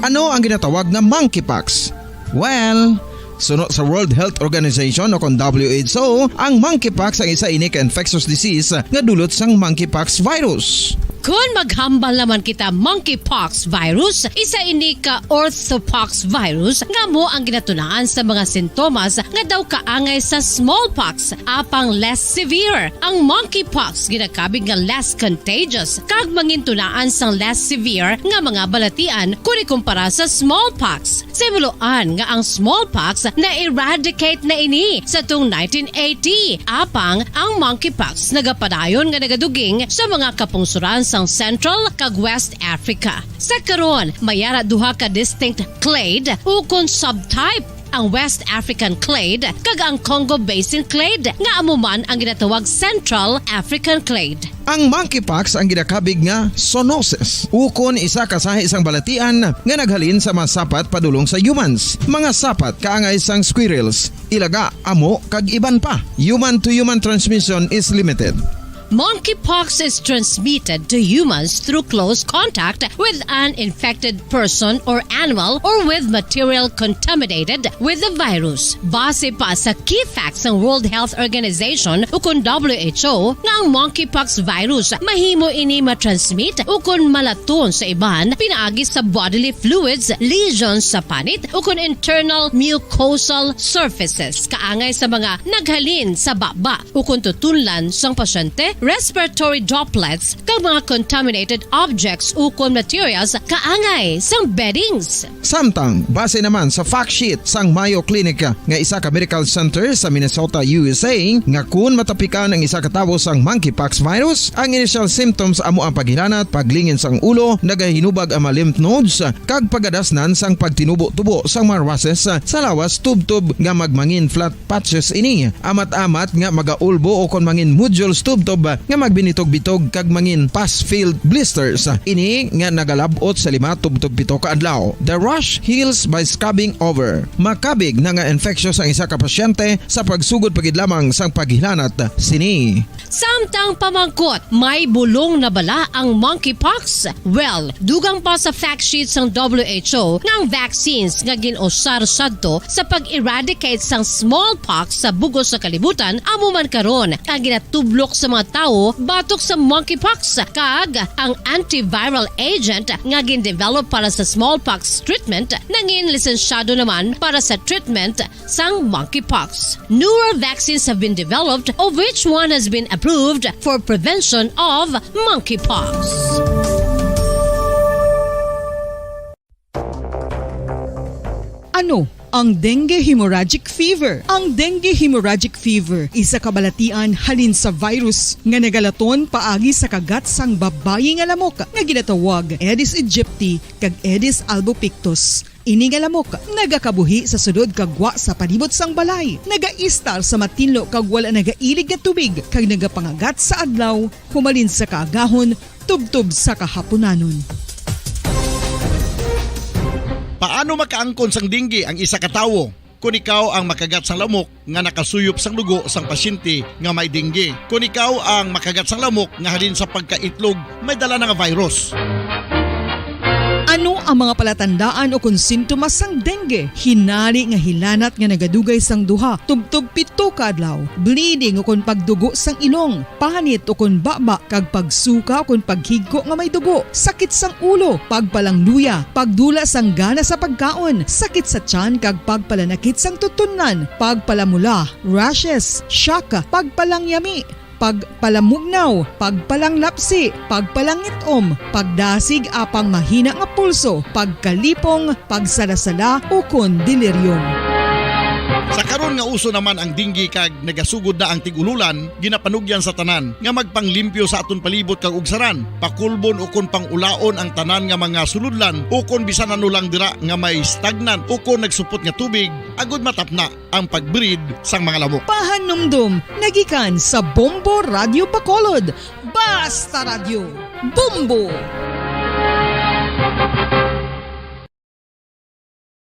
Ano ang ginatawag na monkeypox? Well, sunod sa World Health Organization o kung WHO, ang monkeypox ang isa ini ka infectious disease nga dulot sang monkeypox virus. Kung maghambal naman kita monkeypox virus, isa ini ka orthopox virus nga mo ang ginatunaan sa mga sintomas nga daw kaangay sa smallpox, apang less severe. Ang monkeypox ginakabig nga less contagious kag mangintunaan sang less severe nga mga balatian kung ikumpara sa smallpox. Simuloan nga ang smallpox na-eradicate na ini sa tung 1980, apang ang monkeypox nagapadayon nga nagaduging sa mga kapungsuran sang Central kag West Africa. Sa karon, mayara duha ka distinct clade o kung subtype, ang West African clade kag ang Congo Basin clade nga amuman ang ginatawag Central African clade. Ang monkeypox ang ginakabig nga zoonosis, ukon isa ka sa isang balatian nga naghalin sa mga sapat padulong sa humans. Mga sapat kaangay sang squirrels, ilaga, amo kag iban pa. Human to human transmission is limited. Monkeypox is transmitted to humans through close contact with an infected person or animal or with material contaminated with the virus. Base pa sa key facts ng World Health Organization o kung WHO nga ang monkeypox virus mahimo ini matransmit o kung malaton sa iban pinaagi sa bodily fluids, lesions sa panit o kung internal mucosal surfaces kaangay sa mga naghalin sa baba o kung tutunlan sang pasyente, respiratory droplets kag mga contaminated objects o kung materials kaangay sang beddings. Samtang, base naman sa fact sheet sang Mayo Clinic nga isa ka medical center sa Minnesota, USA, nga kun matapikan ang isa ka tawo sang monkeypox virus, ang initial symptoms amo ang paghilanat, paglingin sang ulo, nagahinubag ang mga lymph nodes, kag pagadasnan sang pagtinubo-tubo sang mga rashes sa lawas tubtob nga magmangin flat patches ini. Amat-amat nga magaulbo o kon mangin nodules tubtob nga magbinitog-bitog kag mangin pus-filled blisters. Ini nga nagalabot sa 5-7 ka adlaw. The rash heals by scabbing over. Makabig na nga infectious ang isa ka pasyente sa pagsugod pagid lamang sang paghilanat sini. Samtang pamangkot, may bulong na bala ang monkeypox? Well, dugang pa sa fact sheets ng WHO ng vaccines nga ginusar sadto sa pag-eradicate sang smallpox sa bugos sa kalibutan amo man karon ang ginatublok sa mga tao batok sa monkeypox kag ang antiviral agent nga gin-develop para sa smallpox treatment nangin lisensyado naman para sa treatment sang monkeypox. Newer vaccines have been developed of which one has been approved for prevention of monkeypox. Ano ang dengue hemorrhagic fever? Ang dengue hemorrhagic fever isa kabalatian halin sa virus nga nagalaton paagi sa kagat sang babayi nga lamok nga ginatawag Aedes aegypti kag Aedes albopictus. Ini nga lamok nagakabuhi sa sudod kagwa sa palibot sang balay, nagaistar sa matinlo kag wala nagailig nga tubig kag nagapangagat sa adlaw humalin sa kaagahon tubtob sa kahaponanon. Paano makaangkon sang dengue ang isa ka tawo? Kung ikaw ang makagat sang lamok nga nakasuyop sang dugo sang pasyente nga may dengue. Kung ikaw ang makagat sang lamok nga halin sa pagkaitlog may dala nga virus. Ano ang mga palatandaan o kung sintomas sang dengue? Hinali nga hilanat nga nagadugay sang duha, tubtog 7 ka adlaw, bleeding o kung pagdugo sang ilong, panit o kung baba, kag pagsuka o kung paghigko nga may dugo, sakit sang ulo, pagpalangluya, pagdula sang gana sa pagkaon, sakit sa tiyan kag pagpalanakit sang tutunan, pagpalamula, rashes, shock, pagpalangyami, pagpalamugnaw, pagpalanglapsi, pagpalangitom, pagdasig apang mahina nga pulso, pagkalipong, pagsalasala o kon delirium. Sa karon nga uso naman ang dengue kag nagasugod na ang tigululan, ginapanugyan sa tanan nga magpanglimpyo sa aton palibot kag ugsaran, pakulbon o kon pangulaon ang tanan nga mga suludlan o kon bisan ano lang dira nga may stagnan o kon nagsupot nga tubig, agud matapna ang pagbreed sang mga lamok. Pahanumdum, nagikan sa Bombo Radio Bacolod. Basta Radio, Bombo!